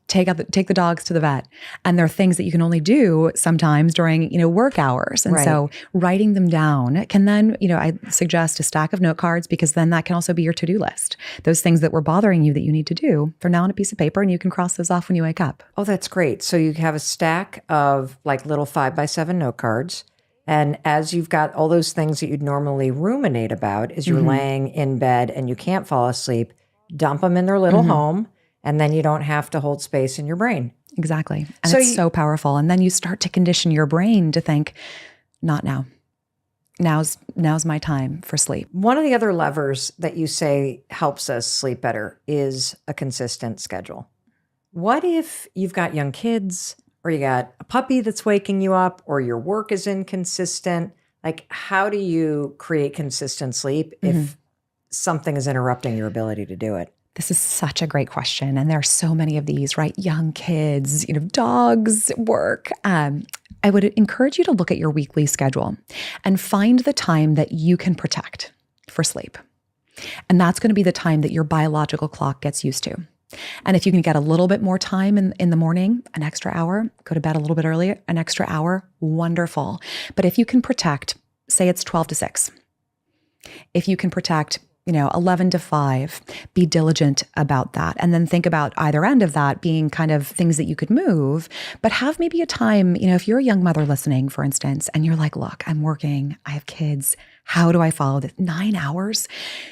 take the dogs to the vet. And there are things that you can only do sometimes during, work hours. And so writing them down can then, I suggest a stack of note cards because then that can also be your to-do list. Those things that were bothering you that you need to do for now on a piece of paper and you can cross those off when you wake up. Oh, that's great. So you have a stack of like little 5x7 note cards. And as you've got all those things that you'd normally ruminate about as you're laying in bed and you can't fall asleep, dump them in their little home, and then you don't have to hold space in your brain. Exactly. And so it's so powerful. And then you start to condition your brain to think, not now. Now's my time for sleep. One of the other levers that you say helps us sleep better is a consistent schedule. What if you've got young kids, or you got a puppy that's waking you up, or your work is inconsistent? Like, how do you create consistent sleep if something is interrupting your ability to do it? This is such a great question. And there are so many of these, right? Young kids, dogs, work. I would encourage you to look at your weekly schedule and find the time that you can protect for sleep. And that's going to be the time that your biological clock gets used to. And if you can get a little bit more time in the morning, an extra hour, go to bed a little bit earlier, an extra hour, wonderful. But if you can protect, say it's 12 to 6, if you can protect 11 to 5, be diligent about that. And then think about either end of that being kind of things that you could move, but have maybe a time, if you're a young mother listening, for instance, and you're like, look, I'm working, I have kids. How do I follow this? 9 hours?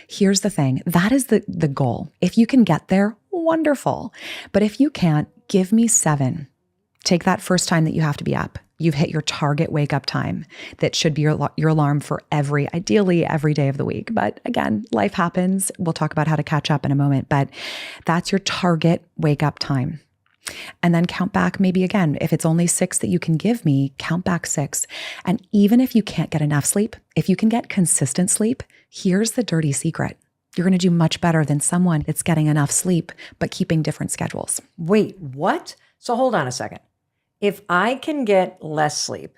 Here's the thing. That is the goal. If you can get there, wonderful. But if you can't, give me 7. Take that first time that you have to be up. You've hit your target wake up time. That should be your alarm for ideally every day of the week. But again, life happens. We'll talk about how to catch up in a moment, but that's your target wake up time. And then count back maybe again, if it's only 6 that you can give me, count back 6. And even if you can't get enough sleep, if you can get consistent sleep, here's the dirty secret. You're going to do much better than someone that's getting enough sleep, but keeping different schedules. Wait, what? So hold on a second. If I can get less sleep,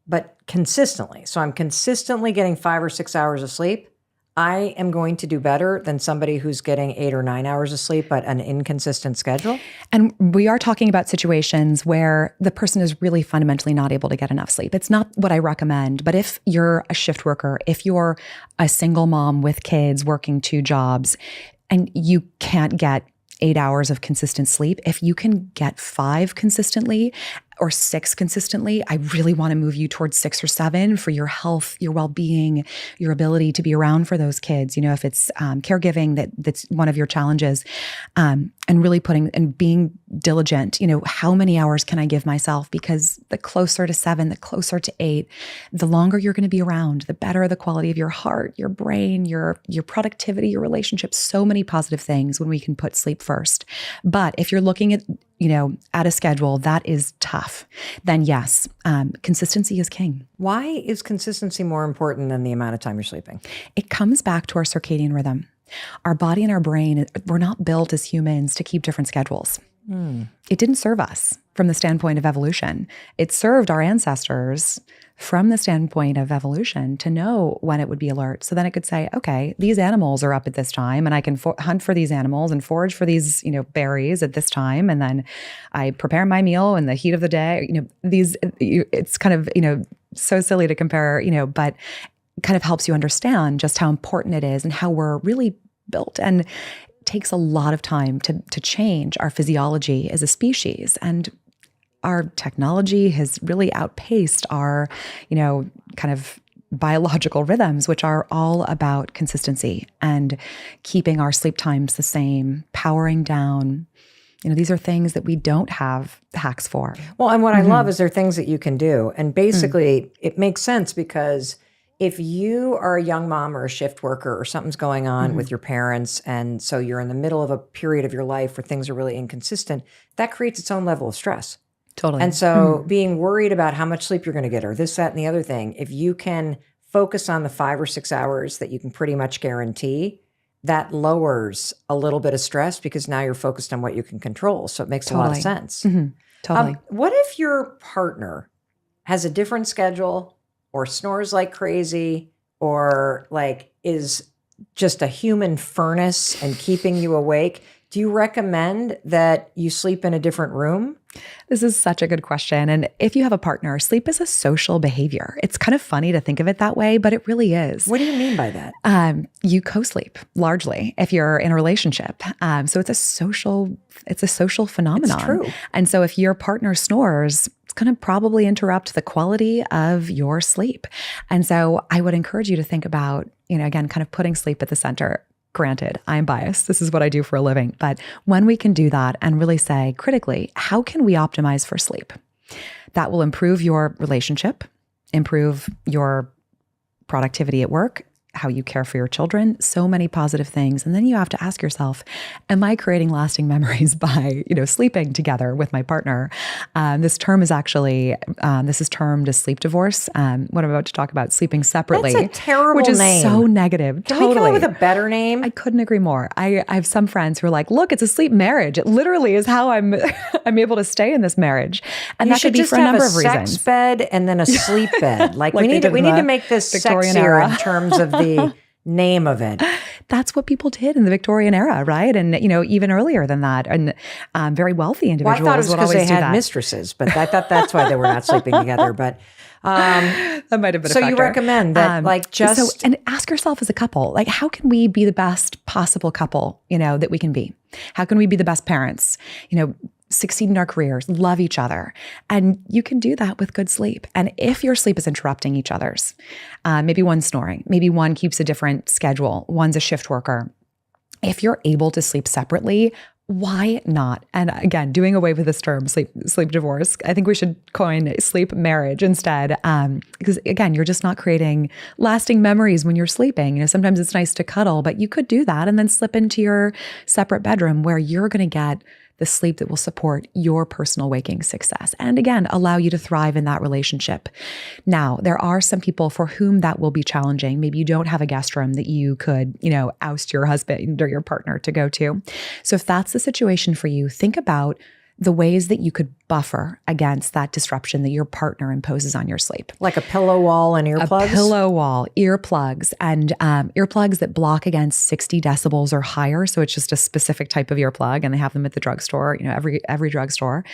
but consistently, so I'm consistently getting 5 or 6 hours of sleep, I am going to do better than somebody who's getting 8 or 9 hours of sleep, but an inconsistent schedule. And we are talking about situations where the person is really fundamentally not able to get enough sleep. It's not what I recommend, but if you're a shift worker, if you're a single mom with kids working 2 jobs and you can't get 8 hours of consistent sleep, if you can get 5 consistently or 6 consistently, I really want to move you towards 6 or 7 for your health, your well-being, your ability to be around for those kids. If it's caregiving that's one of your challenges, and really putting and being diligent, how many hours can I give myself? Because the closer to 7, the closer to 8, the longer you're going to be around, the better the quality of your heart, your brain, your productivity, your relationships, so many positive things when we can put sleep first. But if you're looking at a schedule that is tough, then yes, consistency is king. Why is consistency more important than the amount of time you're sleeping? It comes back to our circadian rhythm. Our body and our brain, we're not built as humans to keep different schedules. It didn't serve us from the standpoint of evolution. It served our ancestors from the standpoint of evolution to know when it would be alert. So then it could say, okay, these animals are up at this time and I can hunt for these animals and forage for these, berries at this time. And then I prepare my meal in the heat of the day. It's kind of, so silly to compare, but kind of helps you understand just how important it is and how we're really built. And it takes a lot of time to change our physiology as a species. And our technology has really outpaced our, kind of biological rhythms, which are all about consistency and keeping our sleep times the same, powering down. These are things that we don't have hacks for. Well, and what I love is there are things that you can do. And basically it makes sense because if you are a young mom or a shift worker or something's going on with your parents, and so you're in the middle of a period of your life where things are really inconsistent, that creates its own level of stress. Totally. And so being worried about how much sleep you're going to get or this, that, and the other thing, if you can focus on the 5 or 6 hours that you can pretty much guarantee, that lowers a little bit of stress because now you're focused on what you can control. So it makes a lot of sense. Totally. What if your partner has a different schedule or snores like crazy or is just a human furnace and keeping you awake? Do you recommend that you sleep in a different room? This is such a good question. And if you have a partner, sleep is a social behavior. It's kind of funny to think of it that way, but it really is. What do you mean by that? You co-sleep largely if you're in a relationship. So it's a social phenomenon. It's true. And so if your partner snores, it's going to probably interrupt the quality of your sleep. And so I would encourage you to think about, again, kind of putting sleep at the center. Granted, I'm biased. This is what I do for a living. But when we can do that and really say critically, how can we optimize for sleep? That will improve your relationship, improve your productivity at work, how you care for your children, so many positive things. And then you have to ask yourself, am I creating lasting memories by, sleeping together with my partner? This term is actually, this is termed as sleep divorce. What I'm about to talk about, sleeping separately. That's a terrible which is name. so negative. Can we come up with a better name? I couldn't agree more. I have some friends who are like, look, it's a sleep marriage. It literally is how I'm able to stay in this marriage. And that could be for a number of reasons. You should just have a sex bed and then a sleep bed. We need to make this Victorian sexier era. in terms of the name of it. That's what people did in the Victorian era, right? And, even earlier than that. And very wealthy individuals Well, I thought it was because they had that. mistresses, but I thought that's why they were not sleeping together. But that might have been a so factor. you recommend that and ask yourself as a couple, how can we be the best possible couple, that we can be? How can we be the best parents? Succeed in our careers, love each other. And you can do that with good sleep. And if your sleep is interrupting each other's, maybe one's snoring, maybe one keeps a different schedule, one's a shift worker. If you're able to sleep separately, why not? And again, doing away with this term, sleep divorce, I think we should coin sleep marriage instead. Because again, you're just not creating lasting memories when you're sleeping. Sometimes it's nice to cuddle, but you could do that and then slip into your separate bedroom where you're going to get the sleep that will support your personal waking success. And again, allow you to thrive in that relationship. Now, there are some people for whom that will be challenging. Maybe you don't have a guest room that you could, oust your husband or your partner to go to. So if that's the situation for you, think about the ways that you could buffer against that disruption that your partner imposes on your sleep. Like a pillow wall and earplugs? A pillow wall, earplugs, and earplugs that block against 60 decibels or higher. So it's just a specific type of earplug, and they have them at the drugstore, every drugstore.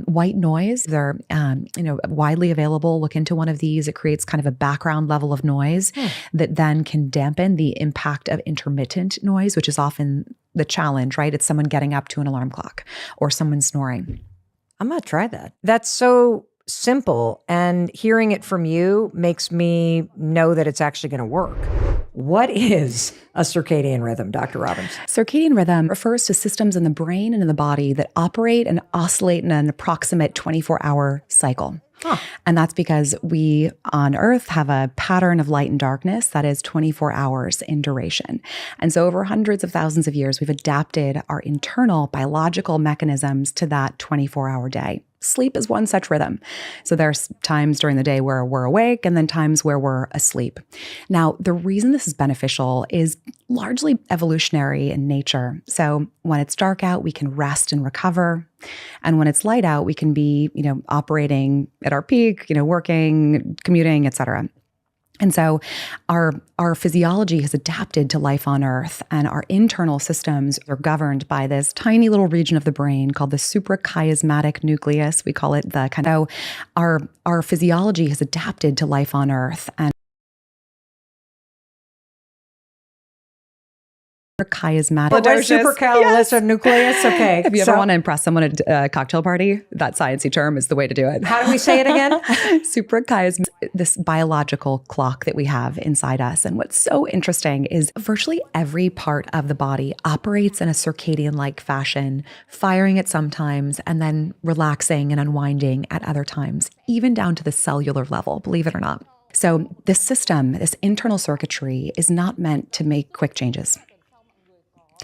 White noise, they're widely available. Look into one of these. It creates kind of a background level of noise that then can dampen the impact of intermittent noise, which is often the challenge, right? It's someone getting up to an alarm clock or someone snoring. I'm going to try that. That's so simple. And hearing it from you makes me know that it's actually going to work. What is a circadian rhythm, Dr. Robbins? Circadian rhythm refers to systems in the brain and in the body that operate and oscillate in an approximate 24-hour cycle. And that's because we on Earth have a pattern of light and darkness that is 24 hours in duration. And so over hundreds of thousands of years, we've adapted our internal biological mechanisms to that 24-hour day. Sleep is one such rhythm. So there's times during the day where we're awake and then times where we're asleep. Now, the reason this is beneficial is largely evolutionary in nature. So when it's dark out, we can rest and recover. And when it's light out, we can be, operating at our peak, working, commuting, et cetera. And so our physiology has adapted to life on Earth, and our internal systems are governed by this tiny little region of the brain called the suprachiasmatic nucleus. We call it the kind of, our physiology has adapted to life on Earth, and chiasmatic. Supracalcifernucleus. Okay. If you ever want to impress someone at a cocktail party, that sciencey term is the way to do it. How do we say it again? Suprachiasmatic, this biological clock that we have inside us. And what's so interesting is virtually every part of the body operates in a circadian-like fashion, firing at some times and then relaxing and unwinding at other times, even down to the cellular level, believe it or not. So this system, this internal circuitry, is not meant to make quick changes.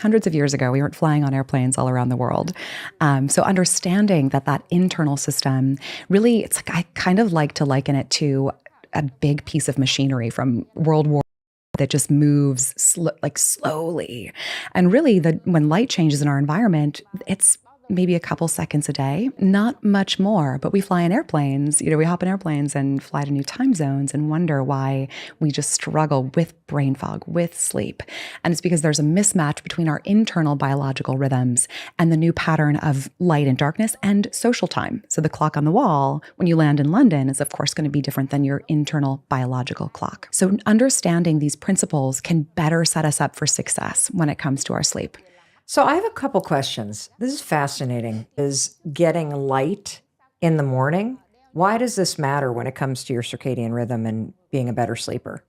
Hundreds of years ago, we weren't flying on airplanes all around the world. So understanding that internal system, really, it's like, I kind of like to liken it to a big piece of machinery from World War that just moves slowly. And really, when light changes in our environment, it's maybe a couple seconds a day, not much more. But we fly in airplanes, we hop in airplanes and fly to new time zones and wonder why we just struggle with brain fog, with sleep. And it's because there's a mismatch between our internal biological rhythms and the new pattern of light and darkness and social time. So the clock on the wall, when you land in London, is of course going to be different than your internal biological clock. So understanding these principles can better set us up for success when it comes to our sleep. So I have a couple questions. This is fascinating. Is getting light in the morning? Why does this matter when it comes to your circadian rhythm and being a better sleeper?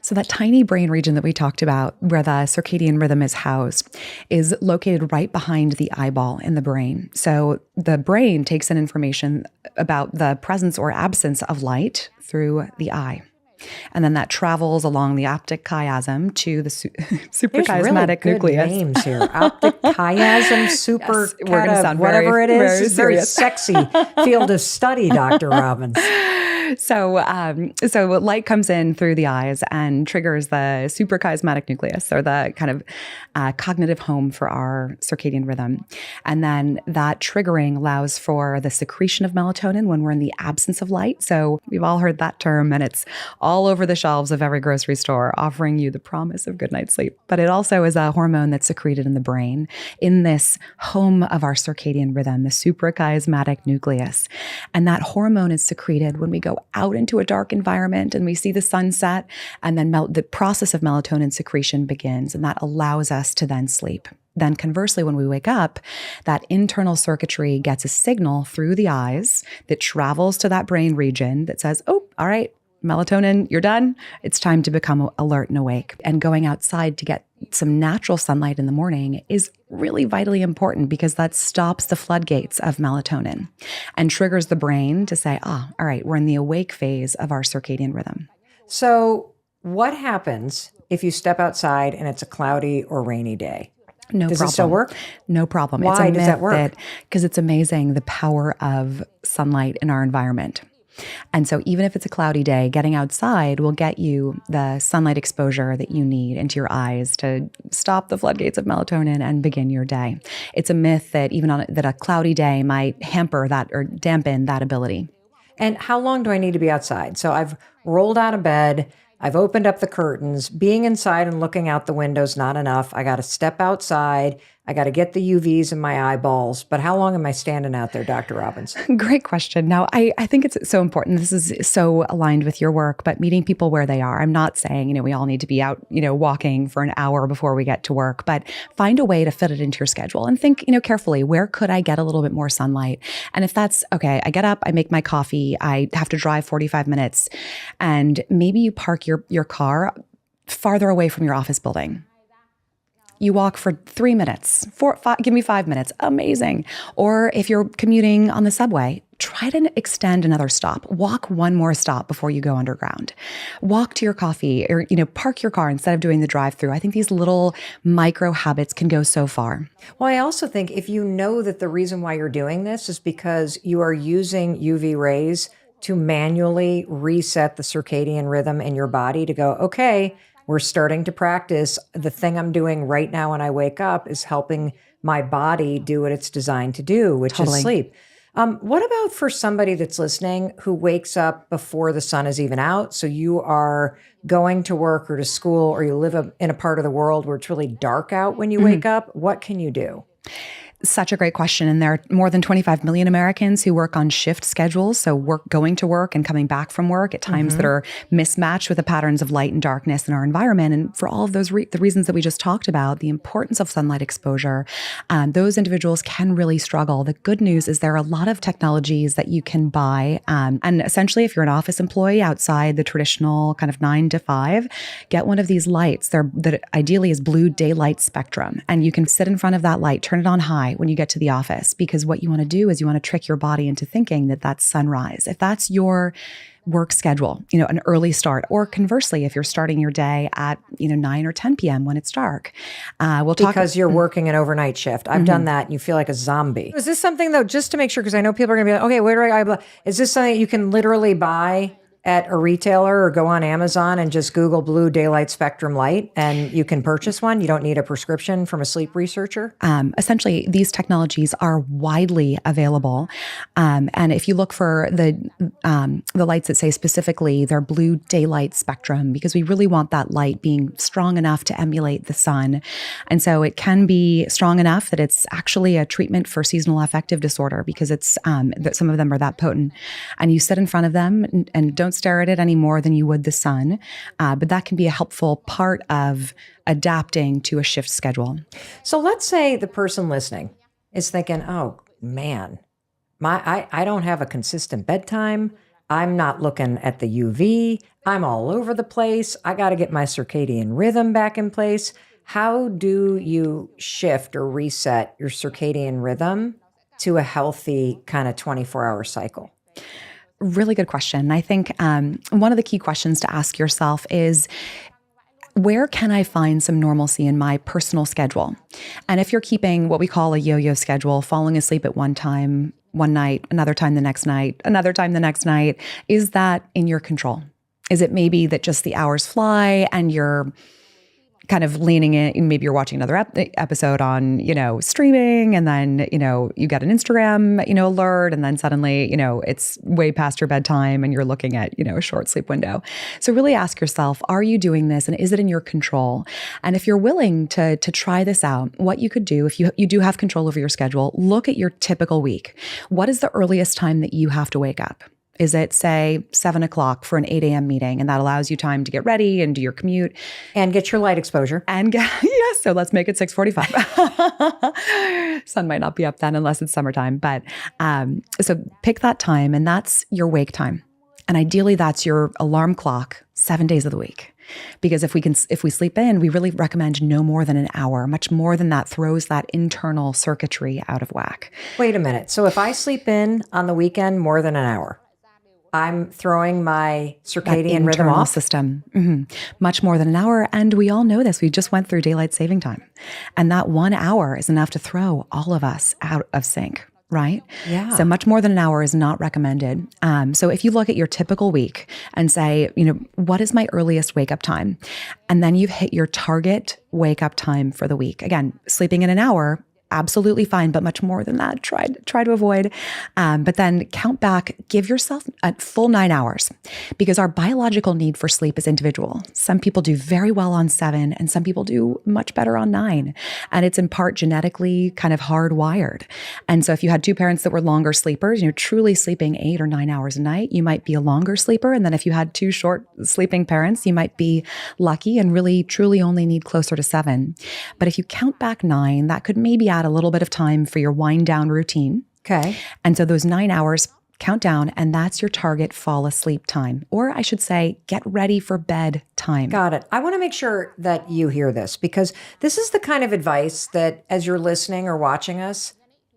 So that tiny brain region that we talked about, where the circadian rhythm is housed, is located right behind the eyeball in the brain. So the brain takes in information about the presence or absence of light through the eye. And then that travels along the optic chiasm to the suprachiasmatic nucleus. There's names here. Optic chiasm, super, yes, we're going to sound whatever very, it is. very It's very serious. sexy field of study, Dr. Robbins. So light comes in through the eyes and triggers the suprachiasmatic nucleus, or the kind of cognitive home for our circadian rhythm. And then that triggering allows for the secretion of melatonin when we're in the absence of light. So we've all heard that term, and it's all over the shelves of every grocery store, offering you the promise of good night's sleep. But it also is a hormone that's secreted in the brain in this home of our circadian rhythm, the suprachiasmatic nucleus. And that hormone is secreted when we go out into a dark environment and we see the sunset, and then the process of melatonin secretion begins, and that allows us to then sleep. Then conversely, when we wake up, that internal circuitry gets a signal through the eyes that travels to that brain region that says, oh, all right, melatonin, you're done. It's time to become alert and awake. And going outside to get some natural sunlight in the morning is really vitally important, because that stops the floodgates of melatonin and triggers the brain to say, all right, we're in the awake phase of our circadian rhythm. So what happens if you step outside and it's a cloudy or rainy day? No Does problem. it still work? No problem. Why does that work? Because it's amazing the power of sunlight in our environment. And so even if it's a cloudy day, getting outside will get you the sunlight exposure that you need into your eyes to stop the floodgates of melatonin and begin your day. It's a myth that that a cloudy day might hamper that or dampen that ability. And how long do I need to be outside? So I've rolled out of bed. I've opened up the curtains. Being inside and looking out the window's not enough. I got to step outside. I got to get the UVs in my eyeballs. But how long am I standing out there, Dr. Robbins? Great question. Now, I think it's so important. This is so aligned with your work, but meeting people where they are. I'm not saying, we all need to be out, walking for an hour before we get to work, but find a way to fit it into your schedule and think, carefully, where could I get a little bit more sunlight? And if that's okay, I get up, I make my coffee, I have to drive 45 minutes, and maybe you park your car farther away from your office building. You walk for 3 minutes, give me 5 minutes. Amazing. Or if you're commuting on the subway, try to extend another stop. Walk one more stop before you go underground. Walk to your coffee or, park your car instead of doing the drive-through. I think these little micro habits can go so far. Well, I also think if you know that the reason why you're doing this is because you are using UV rays to manually reset the circadian rhythm in your body to go, okay, we're starting to practice. The thing I'm doing right now when I wake up is helping my body do what it's designed to do, which is sleep. What about for somebody that's listening who wakes up before the sun is even out? So you are going to work or to school, or you live in a part of the world where it's really dark out when you wake up. What can you do? Such a great question. And there are more than 25 million Americans who work on shift schedules. So going to work and coming back from work at times that are mismatched with the patterns of light and darkness in our environment. And for all of those the reasons that we just talked about, the importance of sunlight exposure, those individuals can really struggle. The good news is there are a lot of technologies that you can buy. And essentially, if you're an office employee outside the traditional kind of 9 to 5, get one of these lights that ideally is blue daylight spectrum. And you can sit in front of that light, turn it on high when you get to the office, because what you want to do is you want to trick your body into thinking that that's sunrise. If that's your work schedule, an early start, or conversely, if you're starting your day at 9 or 10 p.m. when it's dark, we'll talk because you're working an overnight shift. I've done that, and you feel like a zombie. Is this something though, just to make sure, because I know people are going to be like, okay, where do I? Is this something that you can literally buy at a retailer or go on Amazon and just Google blue daylight spectrum light and you can purchase one? You don't need a prescription from a sleep researcher? Essentially, these technologies are widely available. And if you look for the lights that say specifically they're blue daylight spectrum, because we really want that light being strong enough to emulate the sun. And so it can be strong enough that it's actually a treatment for seasonal affective disorder, because it's that some of them are that potent. And you sit in front of them and don't stare at it any more than you would the sun. But that can be a helpful part of adapting to a shift schedule. So let's say the person listening is thinking, oh man, I don't have a consistent bedtime. I'm not looking at the UV. I'm all over the place. I got to get my circadian rhythm back in place. How do you shift or reset your circadian rhythm to a healthy kind of 24-hour cycle? Really good question. I think one of the key questions to ask yourself is, where can I find some normalcy in my personal schedule? And if you're keeping what we call a yo-yo schedule, falling asleep at one time, one night, another time the next night, another time the next night, is that in your control? Is it maybe that just the hours fly and you're kind of leaning in, maybe you're watching another episode on, streaming, and then, you get an Instagram, alert, and then suddenly, it's way past your bedtime and you're looking at, a short sleep window. So really ask yourself, are you doing this, and is it in your control? And if you're willing to try this out, what you could do, if you do have control over your schedule, look at your typical week. What is the earliest time that you have to wake up? Is it, say, 7 o'clock for an 8 a.m. meeting? And that allows you time to get ready and do your commute. And get your light exposure. Yes, so let's make it 6:45. Sun might not be up then unless it's summertime. But so pick that time, and that's your wake time. And ideally, that's your alarm clock 7 days of the week. Because if we sleep in, we really recommend no more than an hour. Much more than that throws that internal circuitry out of whack. Wait a minute. So if I sleep in on the weekend more than an hour, I'm throwing my circadian rhythm off? System. Mm-hmm. Much more than an hour. And we all know this. We just went through daylight saving time. And that 1 hour is enough to throw all of us out of sync. right? Yeah. So much more than an hour is not recommended. So if you look at your typical week and say, what is my earliest wake up time? And then you've hit your target wake up time for the week. Again, sleeping in an hour, absolutely fine, but much more than that, try to avoid. But then count back, give yourself a full 9 hours, because our biological need for sleep is individual. Some people do very well on 7, and some people do much better on 9. And it's in part genetically kind of hardwired. And so if you had two parents that were longer sleepers, truly sleeping 8 or 9 hours a night, you might be a longer sleeper. And then if you had two short sleeping parents, you might be lucky and really truly only need closer to 7. But if you count back 9, that could maybe add a little bit of time for your wind down routine. Okay. And so those 9 hours count down, and that's your target fall asleep time. Or I should say, get ready for bed time. Got it. I want to make sure that you hear this, because this is the kind of advice that as you're listening or watching us,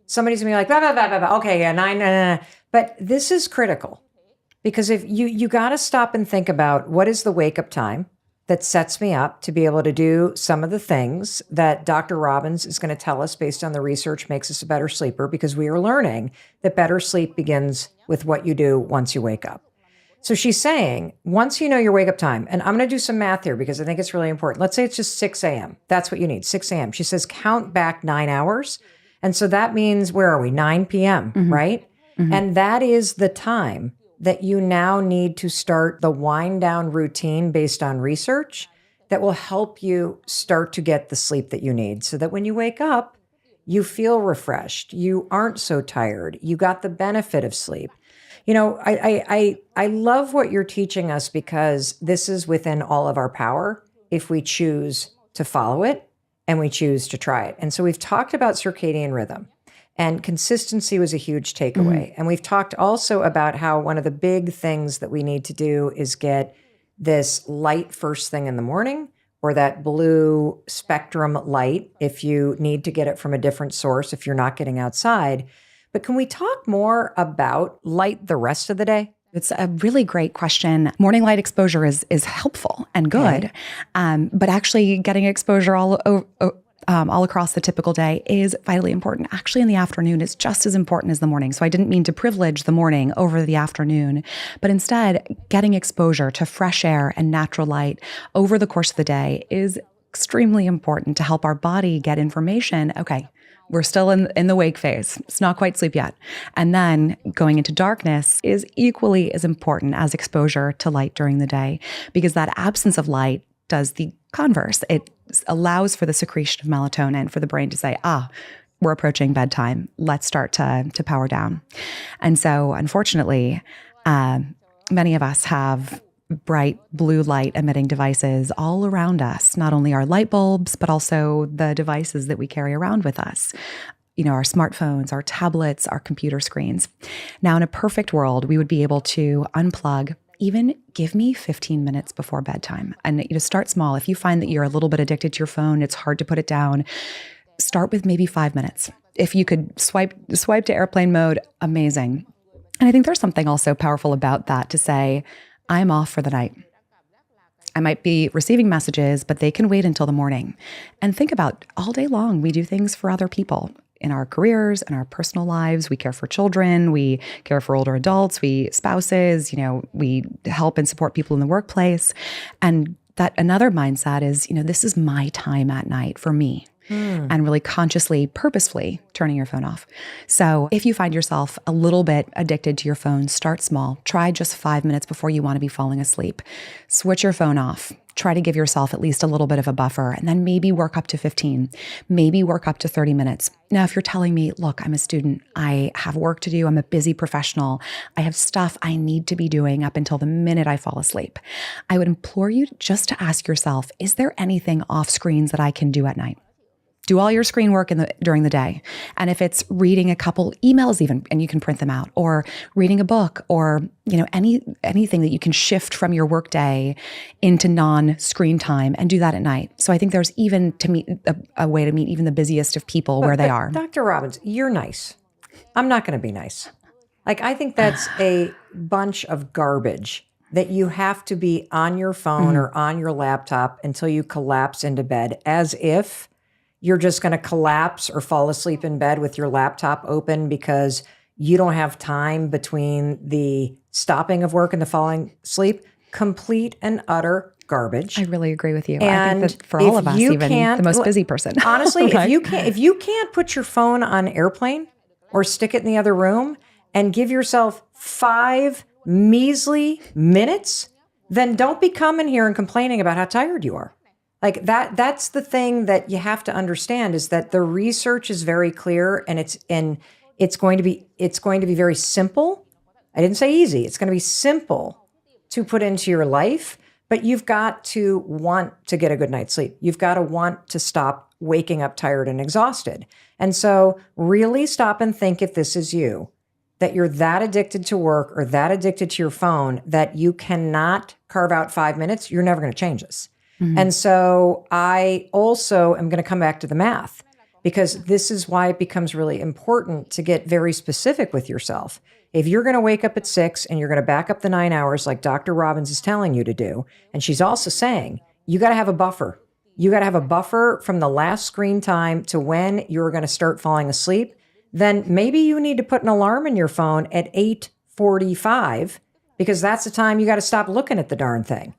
somebody's going to be like, blah, blah, blah, blah, blah. Okay, yeah, 9, nah, nah, nah. But this is critical, because if you got to stop and think about what is the wake up time that sets me up to be able to do some of the things that Dr. Robbins is going to tell us based on the research makes us a better sleeper, because we are learning that better sleep begins with what you do once you wake up. So she's saying, once you know your wake up time, and I'm going to do some math here because I think it's really important. Let's say it's just 6 a.m. That's what you need, 6 a.m. She says, count back 9 hours. And so that means, where are we? 9 p.m., right? And that is the time that you now need to start the wind down routine based on research that will help you start to get the sleep that you need, so that when you wake up, you feel refreshed. You aren't so tired. You got the benefit of sleep. I love what you're teaching us, because this is within all of our power if we choose to follow it and we choose to try it. And so we've talked about circadian rhythm. And consistency was a huge takeaway. And we've talked also about how one of the big things that we need to do is get this light first thing in the morning, or that blue spectrum light if you need to get it from a different source if you're not getting outside. But can we talk more about light the rest of the day? It's a really great question. Morning light exposure is helpful and good, but actually getting exposure all across the typical day is vitally important. Actually, in the afternoon, it's just as important as the morning. So I didn't mean to privilege the morning over the afternoon, but instead, getting exposure to fresh air and natural light over the course of the day is extremely important to help our body get information. Okay, we're still in the wake phase. It's not quite sleep yet. And then going into darkness is equally as important as exposure to light during the day, because that absence of light does the converse. It allows for the secretion of melatonin for the brain to say, we're approaching bedtime. Let's start to power down. And so, unfortunately, many of us have bright blue light emitting devices all around us, not only our light bulbs, but also the devices that we carry around with us. Our smartphones, our tablets, our computer screens. Now, in a perfect world, we would be able to unplug. Even give me 15 minutes before bedtime. And start small. If you find that you're a little bit addicted to your phone, it's hard to put it down, start with maybe 5 minutes. If you could swipe to airplane mode, amazing. And I think there's something also powerful about that, to say, I'm off for the night. I might be receiving messages, but they can wait until the morning. And think about, all day long, we do things for other people. In our careers, in our personal lives, we care for children, we care for older adults, spouses, we help and support people in the workplace. And that another mindset is, this is my time at night for me. And really consciously, purposefully turning your phone off. So if you find yourself a little bit addicted to your phone, start small. Try just 5 minutes before you want to be falling asleep. Switch your phone off. Try to give yourself at least a little bit of a buffer, and then maybe work up to 15, maybe work up to 30 minutes. Now, if you're telling me, look, I'm a student, I have work to do, I'm a busy professional, I have stuff I need to be doing up until the minute I fall asleep, I would implore you just to ask yourself, is there anything off screens that I can do at night? Do all your screen work during the day. And if it's reading a couple emails even, and you can print them out, or reading a book, or anything that you can shift from your workday into non-screen time, and do that at night. So I think there's even a way to meet even the busiest of people where they are. Dr. Robbins, you're nice. I'm not going to be nice. I think that's a bunch of garbage, that you have to be on your phone or on your laptop until you collapse into bed, as if you're just going to collapse or fall asleep in bed with your laptop open because you don't have time between the stopping of work and the falling asleep. Complete and utter garbage. I really agree with you. And I think that for all of us, even the most busy person. Honestly, right? if you can't put your phone on airplane or stick it in the other room and give yourself 5 measly minutes, then don't be coming here and complaining about how tired you are. Like that's the thing that you have to understand is that the research is very clear and it's going to be very simple. I didn't say easy. It's going to be simple to put into your life, but you've got to want to get a good night's sleep. You've got to want to stop waking up tired and exhausted. And so really stop and think, if this is you, that you're that addicted to work or that addicted to your phone that you cannot carve out 5 minutes, you're never going to change this. And so I also am going to come back to the math, because this is why it becomes really important to get very specific with yourself. If you're going to wake up at 6 and you're going to back up the 9 hours like Dr. Robbins is telling you to do, and she's also saying, you got to have a buffer. You got to have a buffer from the last screen time to when you're going to start falling asleep. Then maybe you need to put an alarm in your phone at 8:45, because that's the time you got to stop looking at the darn thing.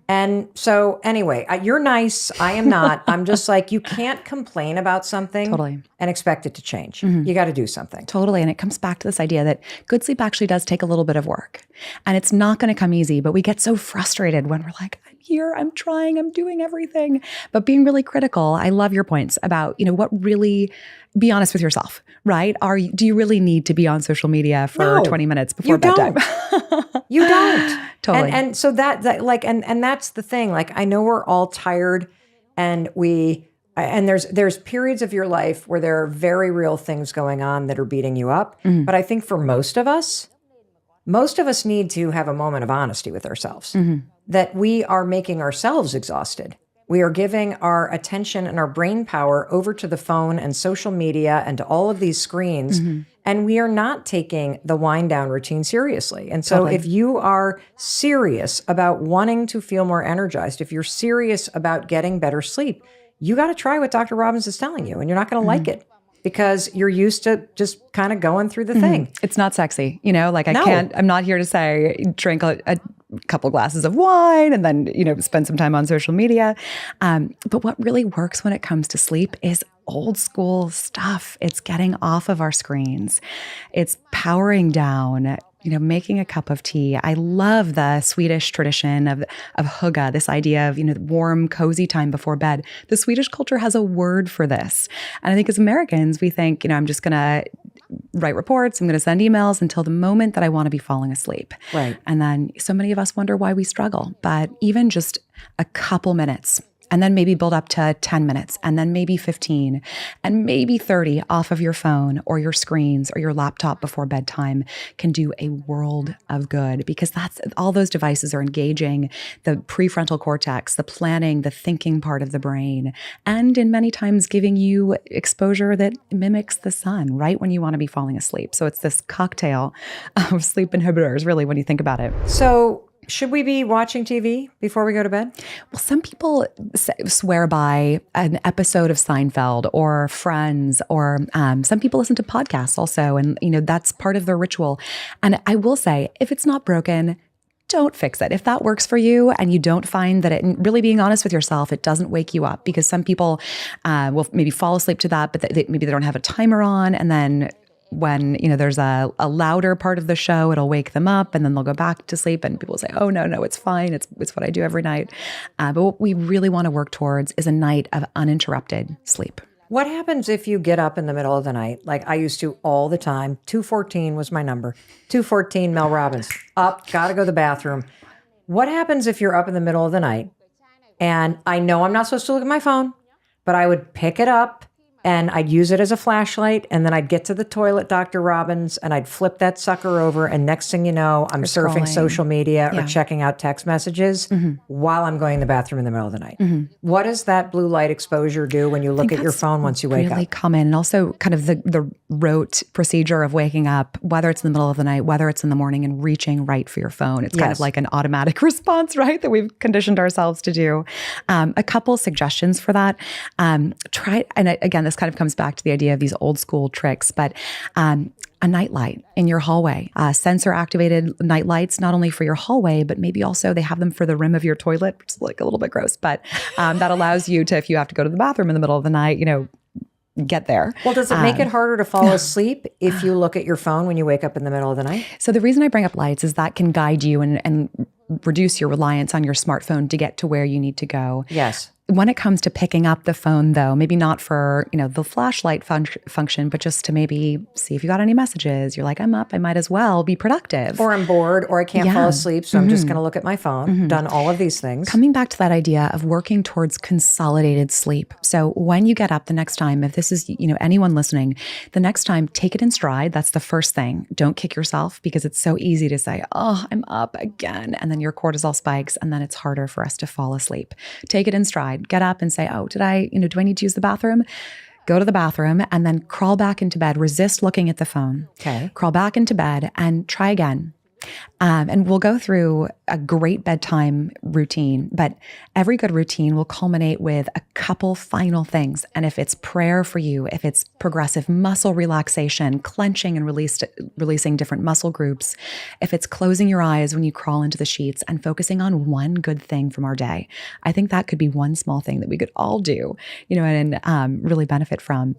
And so anyway, you're nice. I am not. I'm just like, you can't complain about something Totally. and expect it to change. You got to do something. Totally. And it comes back to this idea that good sleep actually does take a little bit of work. And it's not going to come easy, but we get so frustrated when we're like, I'm here, I'm trying, I'm doing everything. But being really critical, I love your points about, what really, be honest with yourself, right? Do you really need to be on social media for No, 20 minutes before you bedtime? You don't. Totally. And so that like, and that's the thing. Like, I know we're all tired and there's periods of your life where there are very real things going on that are beating you up. But I think for most of us need to have a moment of honesty with ourselves, that we are making ourselves exhausted. We are giving our attention and our brain power over to the phone and social media and to all of these screens. And we are not taking the wind down routine seriously. And so if you are serious about wanting to feel more energized, if you're serious about getting better sleep, you got to try what Dr. Robbins is telling you, and you're not going to like it, because you're used to just kind of going through the thing. It's not sexy, I'm not here to say drink a couple glasses of wine and then, spend some time on social media. But what really works when it comes to sleep is old school stuff. It's getting off of our screens. It's powering down, making a cup of tea. I love the Swedish tradition of hygge, this idea of, warm, cozy time before bed. The Swedish culture has a word for this. And I think as Americans, we think, I'm just going to write reports, I'm going to send emails until the moment that I want to be falling asleep. Right. And then so many of us wonder why we struggle. But even just a couple minutes, and then maybe build up to 10 minutes, and then maybe 15, and maybe 30 off of your phone or your screens or your laptop before bedtime can do a world of good, because that's all those devices are engaging the prefrontal cortex, the planning, the thinking part of the brain, and in many times giving you exposure that mimics the sun right when you want to be falling asleep. So it's this cocktail of sleep inhibitors, really, when you think about it. So should we be watching TV before we go to bed? Well, some people swear by an episode of Seinfeld or Friends, or some people listen to podcasts also. And, that's part of their ritual. And I will say, if it's not broken, don't fix it. If that works for you and you don't find that really being honest with yourself, it doesn't wake you up, because some people will maybe fall asleep to that, but maybe they don't have a timer on. And then when, there's a louder part of the show, it'll wake them up and then they'll go back to sleep, and people say, oh, no, it's fine. It's what I do every night. But what we really want to work towards is a night of uninterrupted sleep. What happens if you get up in the middle of the night? Like I used to all the time. 2:14 was my number. 2:14, Mel Robbins. Up, gotta go to the bathroom. What happens if you're up in the middle of the night? And I know I'm not supposed to look at my phone, but I would pick it up and I'd use it as a flashlight, and then I'd get to the toilet, Dr. Robbins, and I'd flip that sucker over, and next thing you know, I'm surfing scrolling. social media or Yeah. checking out text messages while I'm going to the bathroom in the middle of the night. What does that blue light exposure do when you look at your phone once you wake really up? common. And also kind of the rote procedure of waking up, whether it's in the middle of the night, whether it's in the morning, and reaching right for your phone. It's kind of Yes. like an automatic response, right? That we've conditioned ourselves to do. A couple suggestions for that. Try, and again, this kind of comes back to the idea of these old school tricks, but a night light in your hallway, sensor activated night lights, not only for your hallway, but maybe also they have them for the rim of your toilet, which is like a little bit gross, but that allows you to, if you have to go to the bathroom in the middle of the night, get there. Well, does it make it harder to fall asleep if you look at your phone when you wake up in the middle of the night? So the reason I bring up lights is that can guide you and reduce your reliance on your smartphone to get to where you need to go. Yes. When it comes to picking up the phone, though, maybe not for, the flashlight function, but just to maybe see if you got any messages. You're like, I'm up, I might as well be productive. Or I'm bored, or I can't fall asleep, so I'm just going to look at my phone. Done all of these things. Coming back to that idea of working towards consolidated sleep. So when you get up the next time, if this is, anyone listening, the next time, take it in stride. That's the first thing. Don't kick yourself, because it's so easy to say, oh, I'm up again. And then your cortisol spikes, and then it's harder for us to fall asleep. Take it in stride. Get up and say, oh, do I need to use the bathroom? Go to the bathroom and then crawl back into bed. Resist looking at the phone. Okay. Crawl back into bed and try again. And we'll go through a great bedtime routine, but every good routine will culminate with a couple final things. And if it's prayer for you, if it's progressive muscle relaxation, clenching and releasing different muscle groups, if it's closing your eyes when you crawl into the sheets and focusing on one good thing from our day, I think that could be one small thing that we could all do, and really benefit from.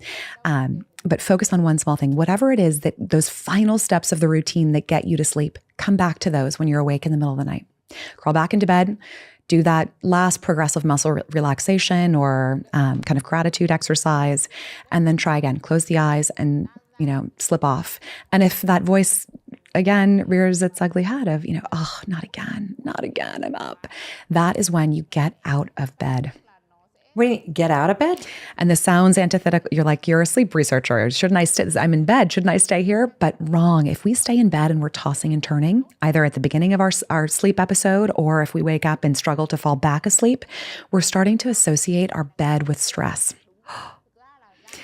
But focus on one small thing, whatever it is, that those final steps of the routine that get you to sleep, come back to those when you're awake in the middle of the night. Crawl back into bed, do that last progressive muscle relaxation or kind of gratitude exercise, and then try again. Close the eyes and, slip off. And if that voice again rears its ugly head of, oh, not again, I'm up, that is when you get out of bed. Wait, get out of bed? And this sounds antithetical. You're like, you're a sleep researcher. Shouldn't I stay? I'm in bed. Shouldn't I stay here? But wrong. If we stay in bed and we're tossing and turning, either at the beginning of our sleep episode, or if we wake up and struggle to fall back asleep, we're starting to associate our bed with stress.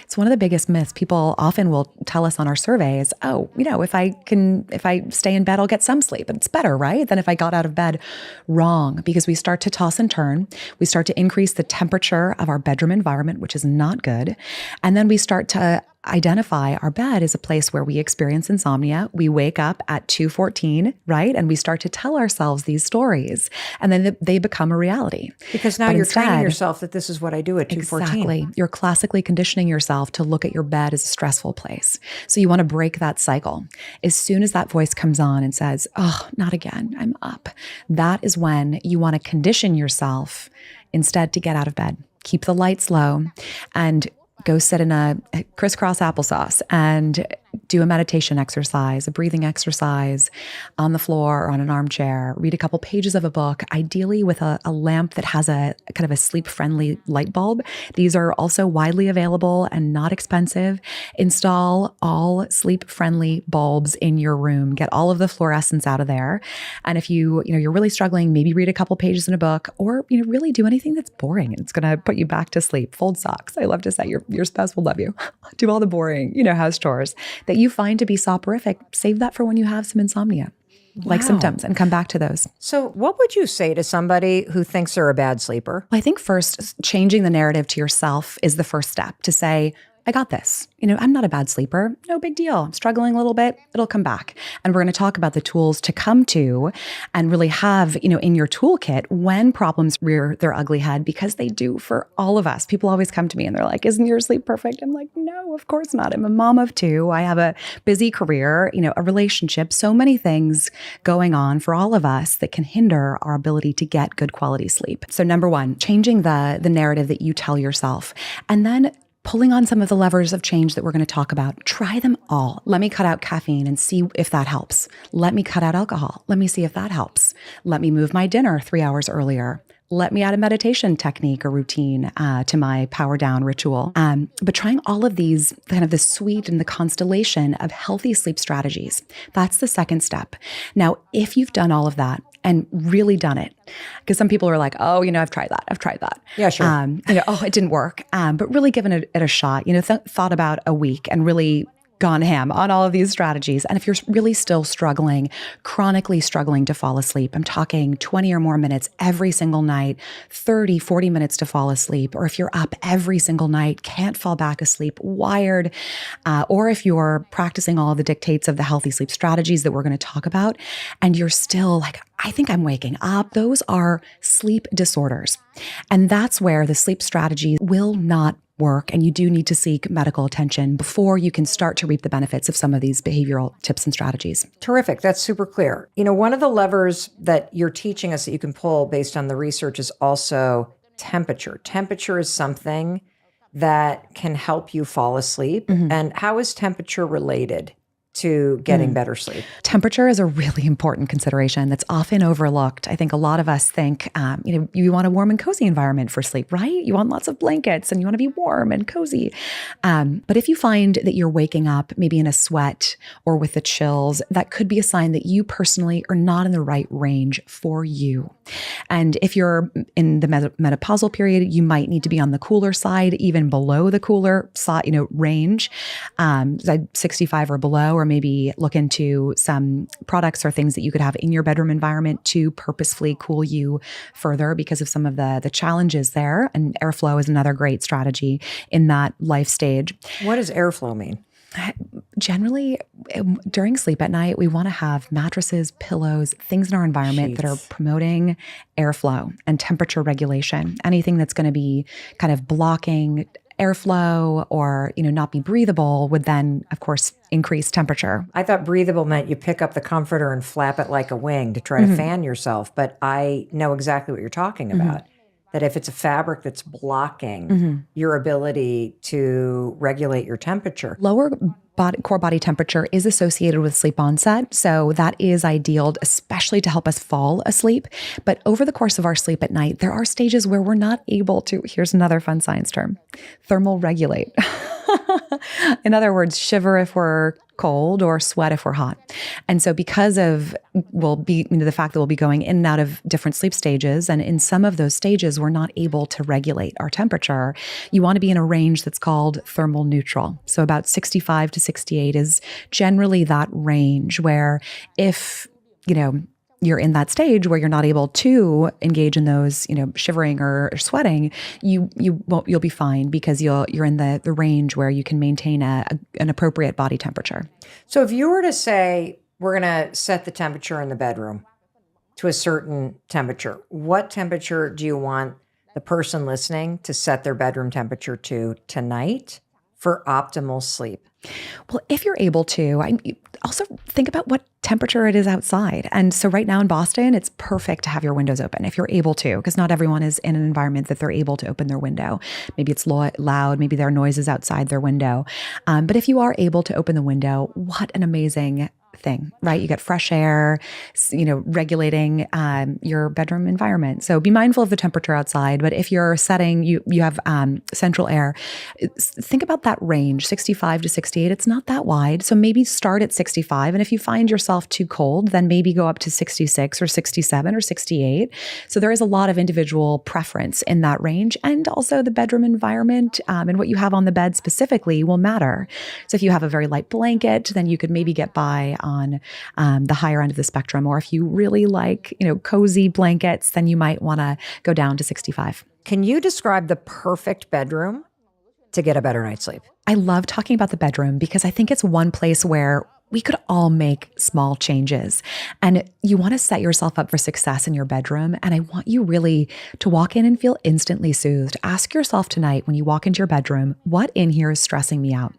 It's one of the biggest myths. People often will tell us on our surveys, oh, if I stay in bed, I'll get some sleep. It's better, right? Than if I got out of bed. Wrong, because we start to toss and turn. We start to increase the temperature of our bedroom environment, which is not good. And then we start to identify our bed as a place where we experience insomnia. We wake up at 2:14, right? And we start to tell ourselves these stories, and then they become a reality. Because now you're training yourself that this is what I do at 2:14. Exactly. You're classically conditioning yourself to look at your bed as a stressful place. So you want to break that cycle. As soon as that voice comes on and says, oh, not again, I'm up, that is when you want to condition yourself instead to get out of bed. Keep the lights low and go sit in a crisscross applesauce and do a meditation exercise, a breathing exercise on the floor or on an armchair. Read a couple pages of a book, ideally with a lamp that has a kind of a sleep-friendly light bulb. These are also widely available and not expensive. Install all sleep-friendly bulbs in your room. Get all of the fluorescence out of there. And if you're really struggling, maybe read a couple pages in a book, or really do anything that's boring. It's going to put you back to sleep. Fold socks. I love to say your spouse will love you. Do all the boring, house chores that you find to be soporific. Save that for when you have some insomnia, like symptoms, and come back to those. So what would you say to somebody who thinks they're a bad sleeper? Well, I think first, changing the narrative to yourself is the first step to say, I got this. I'm not a bad sleeper. No big deal. I'm struggling a little bit. It'll come back. And we're going to talk about the tools to come to and really have, in your toolkit when problems rear their ugly head, because they do for all of us. People always come to me and they're like, isn't your sleep perfect? I'm like, no, of course not. I'm a mom of two. I have a busy career, a relationship, so many things going on for all of us that can hinder our ability to get good quality sleep. So number one, changing the narrative that you tell yourself. And then pulling on some of the levers of change that we're going to talk about. Try them all. Let me cut out caffeine and see if that helps. Let me cut out alcohol. Let me see if that helps. Let me move my dinner 3 hours earlier. let me add a meditation technique or routine to my power down ritual. But trying all of these, kind of the suite and the constellation of healthy sleep strategies, that's the second step. Now, if you've done all of that and really done it, because some people are like, oh, I've tried that. Yeah, sure. Oh, it didn't work. But really given it a shot, thought about a week and really gone ham on all of these strategies. And if you're really still chronically struggling to fall asleep, I'm talking 20 or more minutes every single night, 30, 40 minutes to fall asleep, or if you're up every single night, can't fall back asleep, wired, or if you're practicing all of the dictates of the healthy sleep strategies that we're going to talk about, and you're still like, I think I'm waking up, those are sleep disorders. And that's where the sleep strategies will not work, and you do need to seek medical attention before you can start to reap the benefits of some of these behavioral tips and strategies. Terrific. That's super clear. One of the levers that you're teaching us that you can pull based on the research is also temperature. Temperature is something that can help you fall asleep. Mm-hmm. And how is temperature related to getting better sleep? Temperature is a really important consideration that's often overlooked. I think a lot of us think, you want a warm and cozy environment for sleep, right? You want lots of blankets and you want to be warm and cozy. But if you find that you're waking up maybe in a sweat or with the chills, that could be a sign that you personally are not in the right range for you. And if you're in the menopausal period, you might need to be on the cooler side, even below the cooler side, range, 65 or below, or maybe look into some products or things that you could have in your bedroom environment to purposefully cool you further because of some of the challenges there. And airflow is another great strategy in that life stage. What does airflow mean? Generally, during sleep at night, we want to have mattresses, pillows, things in our environment that are promoting airflow and temperature regulation. Anything that's going to be kind of blocking airflow or, not be breathable would then, of course, increase temperature. I thought breathable meant you pick up the comforter and flap it like a wing to try to fan yourself. But I know exactly what you're talking about. That if it's a fabric that's blocking your ability to regulate your temperature. Lower core body temperature is associated with sleep onset. So that is ideal, especially to help us fall asleep. But over the course of our sleep at night, there are stages where we're not able to, here's another fun science term, thermal regulate. In other words, shiver if we're cold or sweat if we're hot. And so because of the fact that we'll be going in and out of different sleep stages, and in some of those stages, we're not able to regulate our temperature, you want to be in a range that's called thermal neutral. So about 65 to 68 is generally that range where if, you're in that stage where you're not able to engage in those, shivering or sweating, you'll be fine because you're in the range where you can maintain an appropriate body temperature. So if you were to say, we're going to set the temperature in the bedroom to a certain temperature, what temperature do you want the person listening to set their bedroom temperature to tonight for optimal sleep? Well, if you're able to, also think about what temperature it is outside. And so right now in Boston, it's perfect to have your windows open if you're able to, because not everyone is in an environment that they're able to open their window. Maybe it's loud, maybe there are noises outside their window. But if you are able to open the window, what an amazing thing, right? You get fresh air, regulating your bedroom environment. So be mindful of the temperature outside. But if you're setting, you have central air, think about that range, 65 to 68. It's not that wide. So maybe start at 65. And if you find yourself too cold, then maybe go up to 66 or 67 or 68. So there is a lot of individual preference in that range. And also the bedroom environment and what you have on the bed specifically will matter. So if you have a very light blanket, then you could maybe get by on the higher end of the spectrum. Or if you really like, cozy blankets, then you might want to go down to 65. Can you describe the perfect bedroom to get a better night's sleep? I love talking about the bedroom because I think it's one place where we could all make small changes. And you want to set yourself up for success in your bedroom. And I want you really to walk in and feel instantly soothed. Ask yourself tonight when you walk into your bedroom, what in here is stressing me out?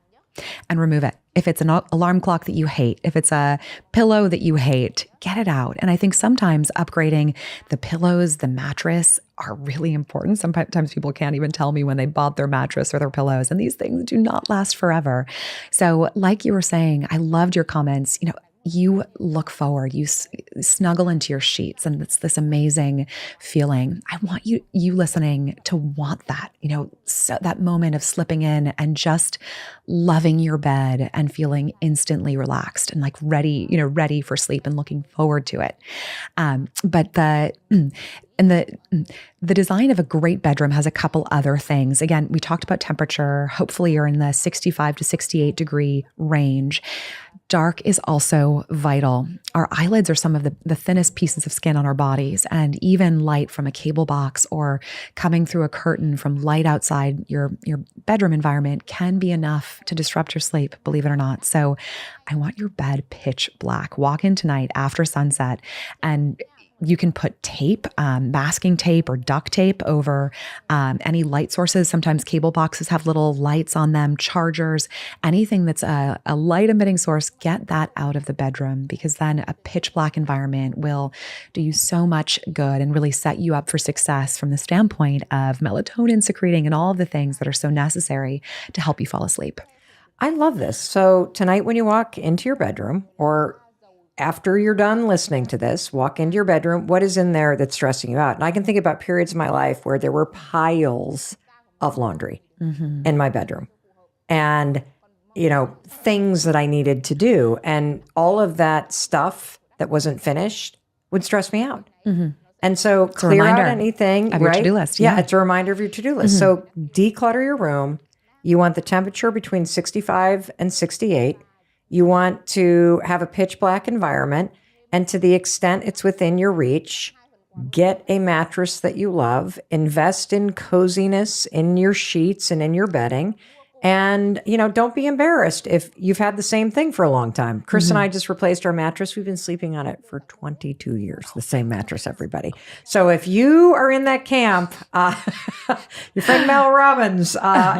And remove it. If it's an alarm clock that you hate, if it's a pillow that you hate, get it out. And I think sometimes upgrading the pillows, the mattress are really important. Sometimes people can't even tell me when they bought their mattress or their pillows, and these things do not last forever. So like you were saying, I loved your comments, you look forward, you snuggle into your sheets, and it's this amazing feeling. I want you listening to want that, so that moment of slipping in and just loving your bed and feeling instantly relaxed and like ready for sleep and looking forward to it. But the design of a great bedroom has a couple other things. Again, we talked about temperature. Hopefully you're in the 65 to 68 degree range. Dark is also vital. Our eyelids are some of the thinnest pieces of skin on our bodies, and even light from a cable box or coming through a curtain from light outside your bedroom environment can be enough to disrupt your sleep, believe it or not. So I want your bed pitch black. Walk in tonight after sunset, and you can put tape, masking tape or duct tape over any light sources. Sometimes cable boxes have little lights on them, chargers, anything that's a light emitting source, get that out of the bedroom, because then a pitch black environment will do you so much good and really set you up for success from the standpoint of melatonin secreting and all of the things that are so necessary to help you fall asleep. I love this. So tonight when you walk into your bedroom, or after you're done listening to this, walk into your bedroom. What is in there that's stressing you out? And I can think about periods in my life where there were piles of laundry in my bedroom and, things that I needed to do. And all of that stuff that wasn't finished would stress me out. And so clear out anything, of your right? to-do list. Yeah, it's a reminder of your to-do list. So declutter your room. You want the temperature between 65 and 68. You want to have a pitch black environment, and to the extent it's within your reach, get a mattress that you love, invest in coziness in your sheets and in your bedding, and, don't be embarrassed if you've had the same thing for a long time. Chris and I just replaced our mattress. We've been sleeping on it for 22 years, the same mattress, everybody. So if you are in that camp, your friend Mel Robbins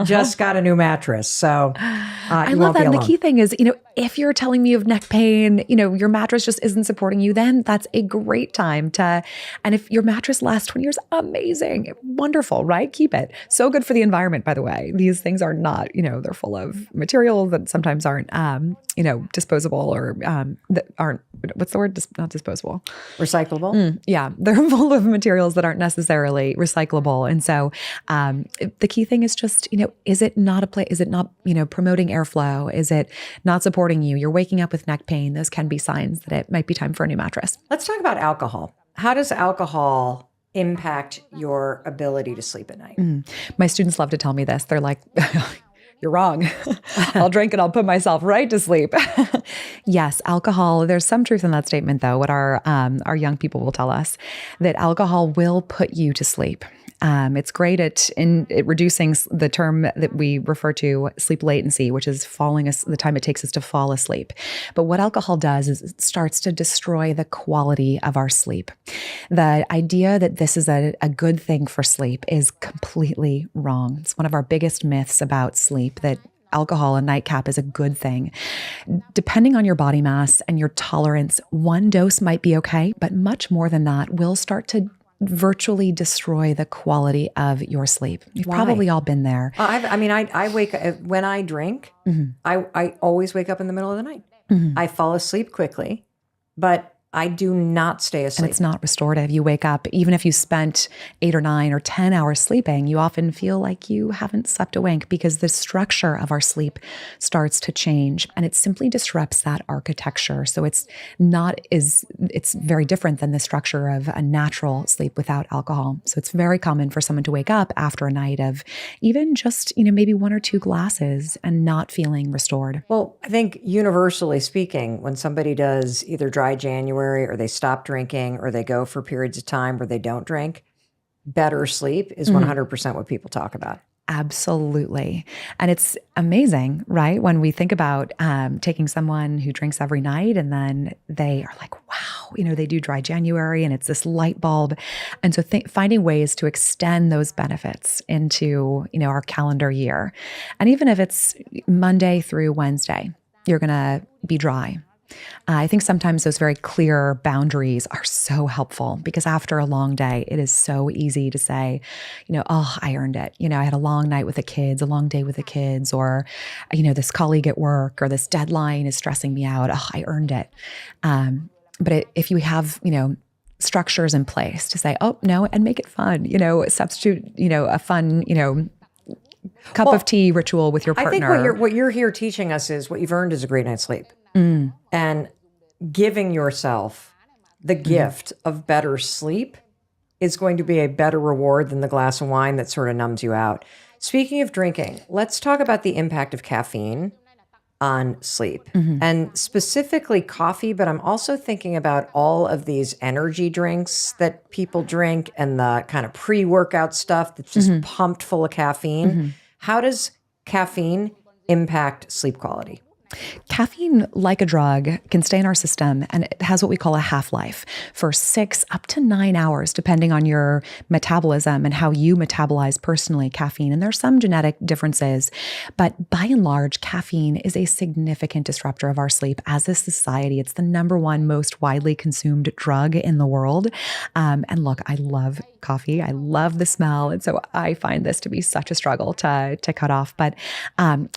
just got a new mattress. So I love that. And the key thing is, if you're telling me of neck pain, your mattress just isn't supporting you, then that's a great time and if your mattress lasts 20 years, amazing, wonderful, right? Keep it. So good for the environment, by the way. These things are not, they're full of materials that sometimes aren't, disposable or that aren't, what's the word? Not disposable. Recyclable? Yeah. They're full of materials that aren't necessarily recyclable. And so the key thing is just, is it not promoting airflow? Is it not supporting you? You're waking up with neck pain. Those can be signs that it might be time for a new mattress. Let's talk about alcohol. How does alcohol impact your ability to sleep at night? My students love to tell me this. They're like, you're wrong. I'll drink and I'll put myself right to sleep. Yes, alcohol, there's some truth in that statement though. What our young people will tell us, that alcohol will put you to sleep. It's great at reducing the term that we refer to sleep latency, which is the time it takes us to fall asleep. But what alcohol does is it starts to destroy the quality of our sleep. The idea that this is a good thing for sleep is completely wrong. It's one of our biggest myths about sleep, that alcohol, a nightcap, is a good thing. Depending on your body mass and your tolerance, one dose might be okay, but much more than that will start to virtually destroy the quality of your sleep. You've probably all been there. I wake up when I drink. I always wake up in the middle of the night. I fall asleep quickly, but I do not stay asleep. And it's not restorative. You wake up, even if you spent 8 or 9 or 10 hours sleeping, you often feel like you haven't slept a wink, because the structure of our sleep starts to change, and it simply disrupts that architecture. So it's very different than the structure of a natural sleep without alcohol. So it's very common for someone to wake up after a night of even just, maybe 1 or 2 glasses and not feeling restored. Well, I think universally speaking, when somebody does either dry January or they stop drinking or they go for periods of time where they don't drink, better sleep is 100% what people talk about. Absolutely. And it's amazing, right? When we think about taking someone who drinks every night and then they are like, wow, they do dry January and it's this light bulb. And so finding ways to extend those benefits into, our calendar year. And even if it's Monday through Wednesday, you're going to be dry. I think sometimes those very clear boundaries are so helpful because after a long day, it is so easy to say, oh, I earned it. I had a long night with the kids, a long day with the kids, or, this colleague at work or this deadline is stressing me out. Oh, I earned it. But if you have, structures in place to say, oh, no, and make it fun, substitute, a fun, cup of tea ritual with your partner. I think what you're here teaching us is what you've earned is a great night's sleep. And giving yourself the gift of better sleep is going to be a better reward than the glass of wine that sort of numbs you out. Speaking of drinking, let's talk about the impact of caffeine on sleep and specifically coffee, but I'm also thinking about all of these energy drinks that people drink and the kind of pre-workout stuff that's just pumped full of caffeine. How does caffeine impact sleep quality? Caffeine, like a drug, can stay in our system, and it has what we call a half-life for 6 up to 9 hours, depending on your metabolism and how you metabolize personally caffeine. And there's some genetic differences, but by and large, caffeine is a significant disruptor of our sleep as a society. It's the number one most widely consumed drug in the world. And look, I love coffee. I love the smell. And so I find this to be such a struggle to cut off. But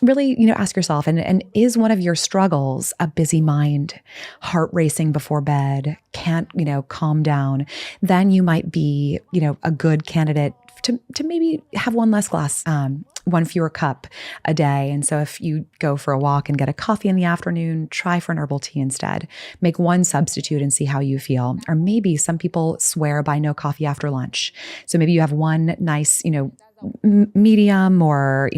really, ask yourself, and is one of your struggles a busy mind, heart racing before bed, can't, calm down? Then you might be, a good candidate to maybe have one less glass, one fewer cup a day. And so if you go for a walk and get a coffee in the afternoon, try for an herbal tea instead. Make one substitute and see how you feel. Or maybe some people swear by no coffee after lunch. So maybe you have one nice, medium, or,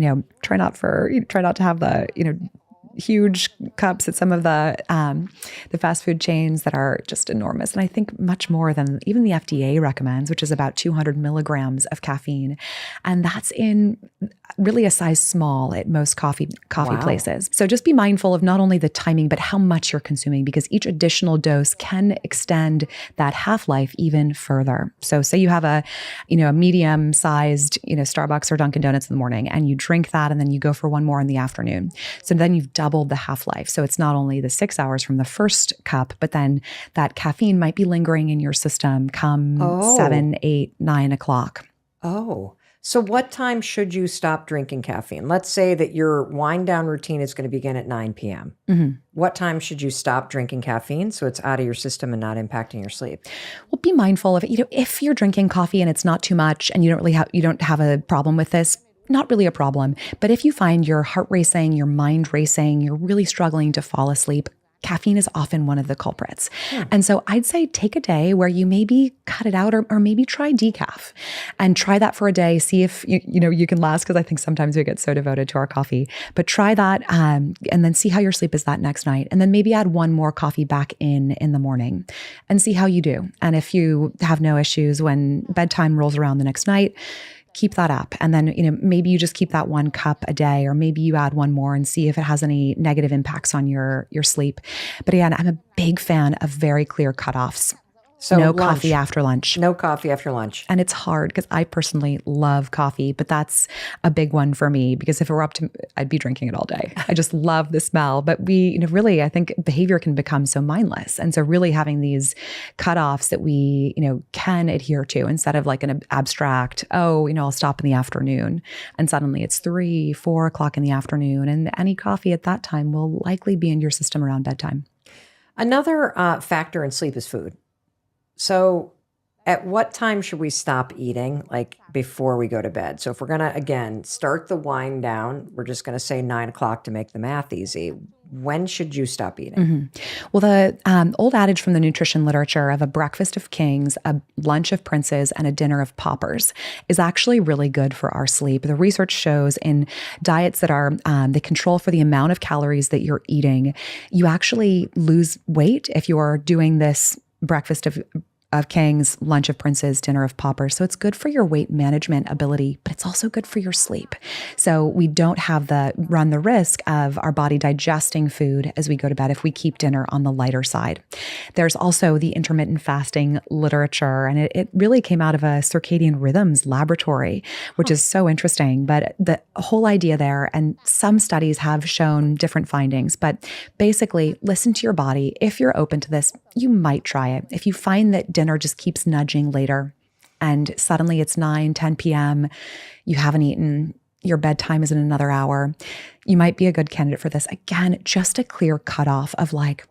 try not to have the, huge cups at some of the fast food chains that are just enormous. And I think much more than even the FDA recommends, which is about 200 milligrams of caffeine. And that's in really a size small at most coffee places. So just be mindful of not only the timing, but how much you're consuming, because each additional dose can extend that half-life even further. So say you have a medium-sized, Starbucks or Dunkin' Donuts in the morning, and you drink that, and then you go for one more in the afternoon. So then you've doubled the half-life. So it's not only the 6 hours from the first cup, but then that caffeine might be lingering in your system come 7, 8, 9 o'clock. Oh, so what time should you stop drinking caffeine? Let's say that your wind down routine is going to begin at 9 p.m. What time should you stop drinking caffeine so it's out of your system and not impacting your sleep? Well, be mindful of it. If you're drinking coffee and it's not too much and you don't have a problem with this, not really a problem. But if you find your heart racing, your mind racing, you're really struggling to fall asleep, caffeine is often one of the culprits. And so I'd say take a day where you maybe cut it out, or maybe try decaf and try that for a day. See if you can last, because I think sometimes we get so devoted to our coffee. But try that and then see how your sleep is that next night. And then maybe add one more coffee back in the morning and see how you do. And if you have no issues when bedtime rolls around the next night, keep that up. And then, maybe you just keep that one cup a day, or maybe you add one more and see if it has any negative impacts on your sleep. But again, I'm a big fan of very clear cutoffs. So no coffee after lunch. No coffee after lunch. And it's hard because I personally love coffee, but that's a big one for me, because if it were up to me, I'd be drinking it all day. I just love the smell. But really, I think behavior can become so mindless. And so really having these cutoffs that we, can adhere to, instead of like an abstract, I'll stop in the afternoon. And suddenly it's 3, 4 o'clock in the afternoon. And any coffee at that time will likely be in your system around bedtime. Another factor in sleep is food. So at what time should we stop eating, like before we go to bed? So if we're going to, again, start the wind down, we're just going to say 9 o'clock to make the math easy. When should you stop eating? Well, the old adage from the nutrition literature of a breakfast of kings, a lunch of princes, and a dinner of paupers is actually really good for our sleep. The research shows in diets that are, they control for the amount of calories that you're eating, you actually lose weight if you are doing this breakfast of of kings, lunch of princes, dinner of paupers. So it's good for your weight management ability, but it's also good for your sleep. So we don't run the risk of our body digesting food as we go to bed if we keep dinner on the lighter side. There's also the intermittent fasting literature, and it really came out of a circadian rhythms laboratory, which is so interesting. But the whole idea there, and some studies have shown different findings, but basically listen to your body. If you're open to this, you might try it. If you find that dinner just keeps nudging later and suddenly it's 9, 10 p.m., you haven't eaten, your bedtime is in another hour, you might be a good candidate for this. Again, just a clear cutoff of like,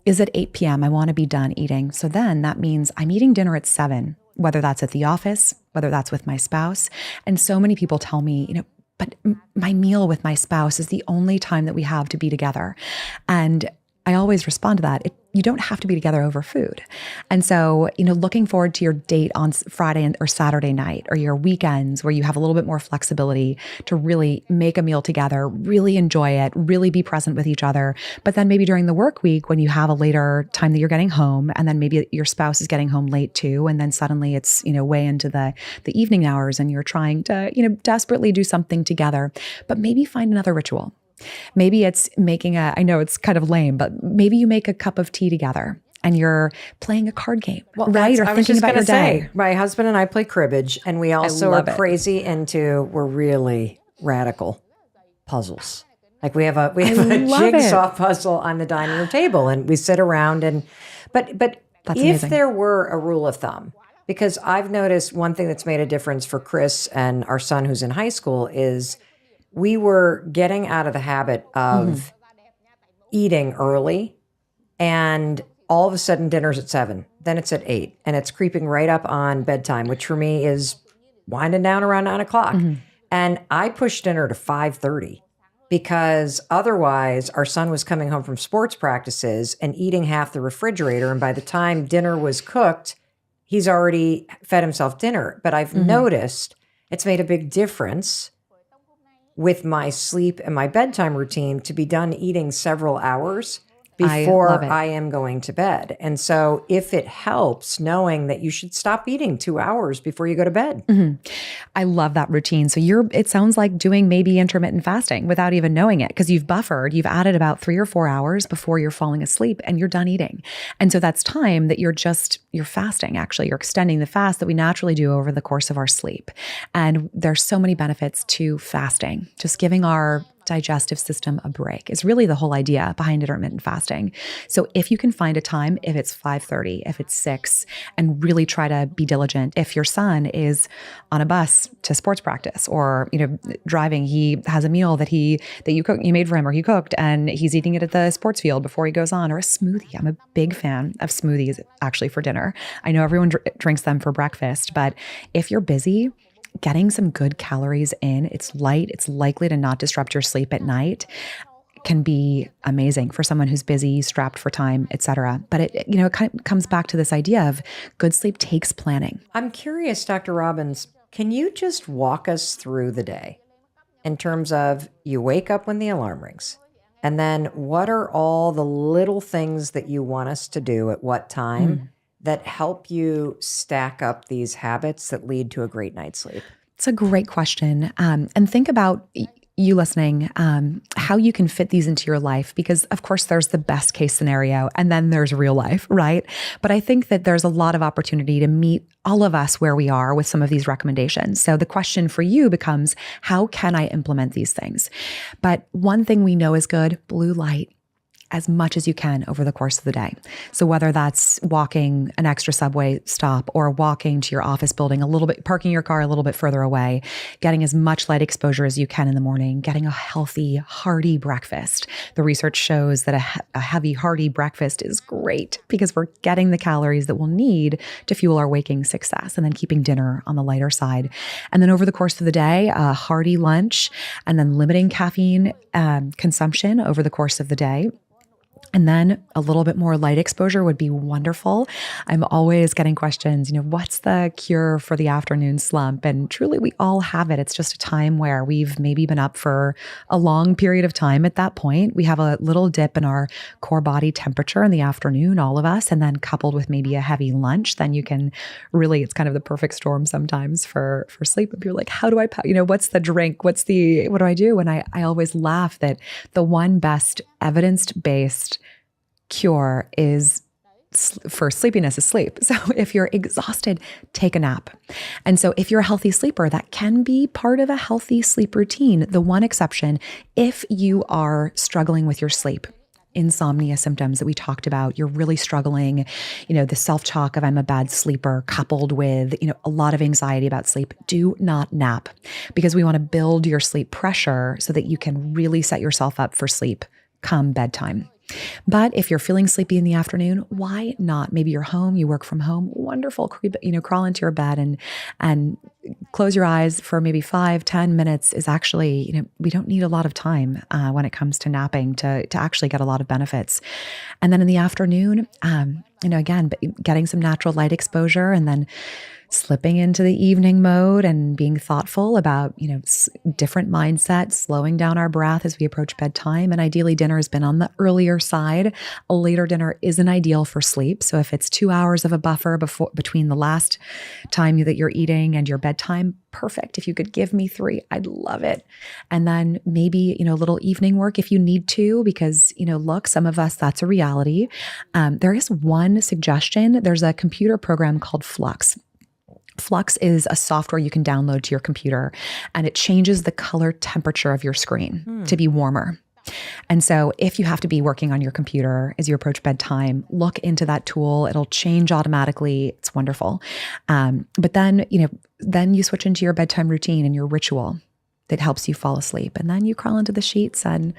is it 8 p.m.? I want to be done eating. So then that means I'm eating dinner at 7, whether that's at the office, whether that's with my spouse. And so many people tell me, but my meal with my spouse is the only time that we have to be together. And I always respond to that. You don't have to be together over food. And so, looking forward to your date on Friday or Saturday night, or your weekends where you have a little bit more flexibility to really make a meal together, really enjoy it, really be present with each other. But then maybe during the work week, when you have a later time that you're getting home, and then maybe your spouse is getting home late too, and then suddenly it's, way into the evening hours and you're trying to, desperately do something together, but maybe find another ritual. Maybe it's making I know it's kind of lame, but maybe you make a cup of tea together and you're playing a card game, right? Or thinking about your day. My husband and I play cribbage, and we also are crazy we're really radical puzzles. Like we have a jigsaw puzzle on the dining room table, and we sit around but That's if amazing. there were a rule of thumb, because I've noticed one thing that's made a difference for Chris and our son who's in high school is we were getting out of the habit of eating early, and all of a sudden dinner's at 7, then it's at 8, and it's creeping right up on bedtime, which for me is winding down around 9 o'clock. And I pushed dinner to 5:30 because otherwise our son was coming home from sports practices and eating half the refrigerator. And by the time dinner was cooked, he's already fed himself dinner. But I've noticed it's made a big difference with my sleep and my bedtime routine to be done eating several hours before I am going to bed. And so if it helps knowing that you should stop eating 2 hours before you go to bed. I love that routine. So it sounds like doing maybe intermittent fasting without even knowing it, because you've added about 3 or 4 hours before you're falling asleep and you're done eating. And so that's time that you're fasting. Actually, you're extending the fast that we naturally do over the course of our sleep. And there's so many benefits to fasting, just giving our digestive system a break is really the whole idea behind intermittent fasting. So if you can find a time, if it's 5:30, if it's 6, and really try to be diligent. If your son is on a bus to sports practice or, driving, he has a meal that you made for him or he cooked, and he's eating it at the sports field before he goes on, or a smoothie. I'm a big fan of smoothies actually for dinner. I know everyone drinks them for breakfast, but if you're busy, getting some good calories in, it's light, it's likely to not disrupt your sleep at night, can be amazing for someone who's busy, strapped for time, etc. But it kind of comes back to this idea of good sleep takes planning. I'm curious, Dr. Robbins, can you just walk us through the day in terms of you wake up when the alarm rings, and then what are all the little things that you want us to do at what time that help you stack up these habits that lead to a great night's sleep? It's a great question. And think about you listening, how you can fit these into your life, because of course there's the best case scenario and then there's real life, right? But I think that there's a lot of opportunity to meet all of us where we are with some of these recommendations. So the question for you becomes, how can I implement these things? But one thing we know is good: blue light. As much as you can over the course of the day. So whether that's walking an extra subway stop or walking to your office building a little bit, parking your car a little bit further away, getting as much light exposure as you can in the morning, getting a healthy, hearty breakfast. The research shows that a heavy, hearty breakfast is great because we're getting the calories that we'll need to fuel our waking success, and then keeping dinner on the lighter side. And then over the course of the day, a hearty lunch, and then limiting caffeine consumption over the course of the day. And then a little bit more light exposure would be wonderful. I'm always getting questions, what's the cure for the afternoon slump? And truly, we all have it. It's just a time where we've maybe been up for a long period of time at that point. We have a little dip in our core body temperature in the afternoon, all of us, and then coupled with maybe a heavy lunch, then you can really, it's kind of the perfect storm sometimes for sleep. If you're like, how do I, what's the drink? What do I do? And I always laugh that the one best evidence-based cure for sleepiness is sleep. So if you're exhausted, take a nap. And so if you're a healthy sleeper, that can be part of a healthy sleep routine. The one exception, if you are struggling with your sleep, insomnia symptoms that we talked about, you're really struggling, the self-talk of I'm a bad sleeper coupled with, a lot of anxiety about sleep, do not nap, because we want to build your sleep pressure so that you can really set yourself up for sleep come bedtime. But if you're feeling sleepy in the afternoon, why not? Maybe you're home, you work from home, wonderful. Crawl into your bed and close your eyes for maybe 5-10 minutes is actually, we don't need a lot of time when it comes to napping to actually get a lot of benefits. And then in the afternoon, again, getting some natural light exposure and then slipping into the evening mode and being thoughtful about, different mindsets, slowing down our breath as we approach bedtime. And ideally dinner has been on the earlier side. A later dinner isn't ideal for sleep. So if it's 2 hours of a buffer between the last time that you're eating and your bedtime, perfect. If you could give me 3, I'd love it. And then maybe, a little evening work if you need to, because, look, some of us, that's a reality. There is one suggestion. There's a computer program called Flux. Flux is a software you can download to your computer, and it changes the color temperature of your screen to be warmer. And so if you have to be working on your computer as you approach bedtime, look into that tool. It'll change automatically. It's wonderful. But then, then you switch into your bedtime routine and your ritual that helps you fall asleep. And then you crawl into the sheets and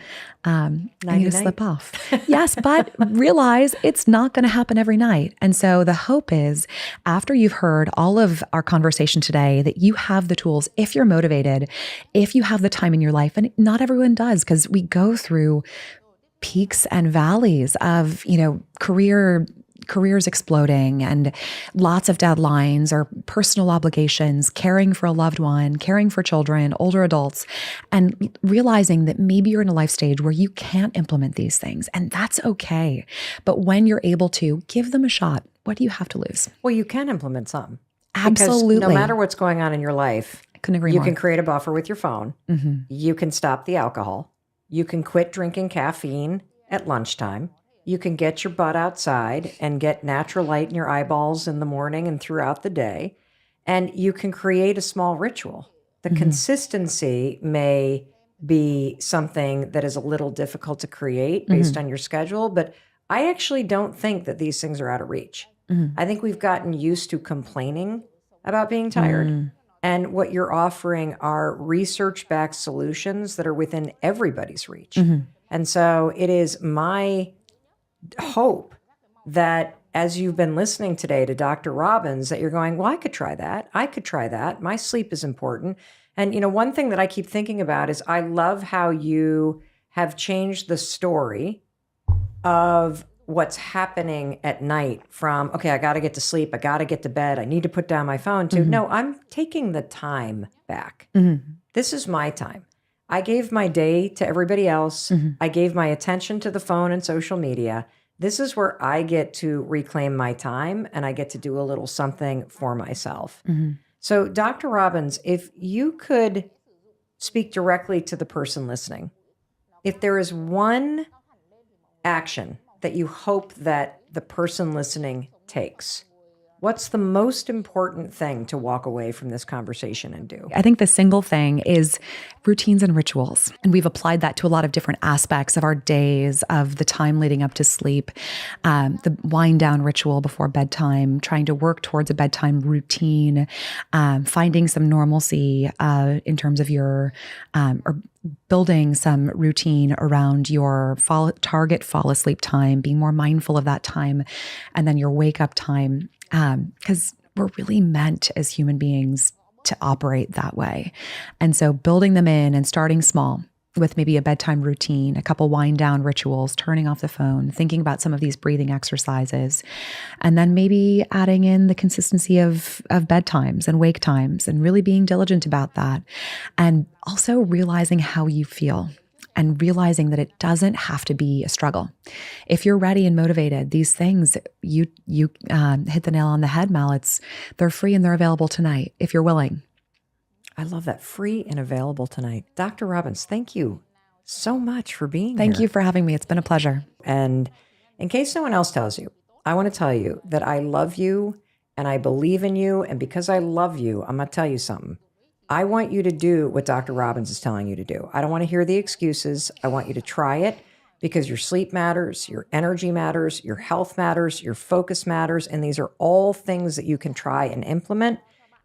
you slip off. Yes, but realize it's not going to happen every night. And so the hope is after you've heard all of our conversation today, that you have the tools, if you're motivated, if you have the time in your life, and not everyone does, because we go through peaks and valleys of, careers exploding and lots of deadlines or personal obligations, caring for a loved one, caring for children, older adults, and realizing that maybe you're in a life stage where you can't implement these things, and that's okay. But when you're able to, give them a shot. What do you have to lose? Well, you can implement some. Absolutely. Because no matter what's going on in your life, I couldn't agree you more. can create a buffer with your phone. You can stop the alcohol. You can quit drinking caffeine at lunchtime. You can get your butt outside and get natural light in your eyeballs in the morning and throughout the day. And you can create a small ritual. The consistency may be something that is a little difficult to create based on your schedule, but I actually don't think that these things are out of reach. I think we've gotten used to complaining about being tired. And what you're offering are research-backed solutions that are within everybody's reach. And so it is my hope that as you've been listening today to Dr. Robbins, that you're going, well, I could try that. I could try that. My sleep is important. And, one thing that I keep thinking about is I love how you have changed the story of what's happening at night from, okay, I got to get to sleep. I got to get to bed. I need to put down my phone to, no, I'm taking the time back. This is my time. I gave my day to everybody else. I gave my attention to the phone and social media. This is where I get to reclaim my time and I get to do a little something for myself. So, Dr. Robbins, if you could speak directly to the person listening, if there is one action that you hope that the person listening takes, what's the most important thing to walk away from this conversation and do? I think the single thing is routines and rituals. And we've applied that to a lot of different aspects of our days, of the time leading up to sleep, the wind down ritual before bedtime, trying to work towards a bedtime routine, finding some normalcy in terms of your, or building some routine around your target fall asleep time, being more mindful of that time, and then your wake up time. Because we're really meant as human beings to operate that way. And so building them in and starting small, with maybe a bedtime routine, a couple wind down rituals, turning off the phone, thinking about some of these breathing exercises, and then maybe adding in the consistency of bedtimes and wake times and really being diligent about that. And also realizing how you feel and realizing that it doesn't have to be a struggle. If you're ready and motivated, these things, you hit the nail on the head, Mel. They're free and they're available tonight if you're willing. I love that. Free and available tonight. Dr. Robbins, thank you so much for being here. Thank you for having me. It's been a pleasure. And in case no one else tells you, I want to tell you that I love you and I believe in you. And because I love you, I'm going to tell you something. I want you to do what Dr. Robbins is telling you to do. I don't want to hear the excuses. I want you to try it because your sleep matters, your energy matters, your health matters, your focus matters. And these are all things that you can try and implement.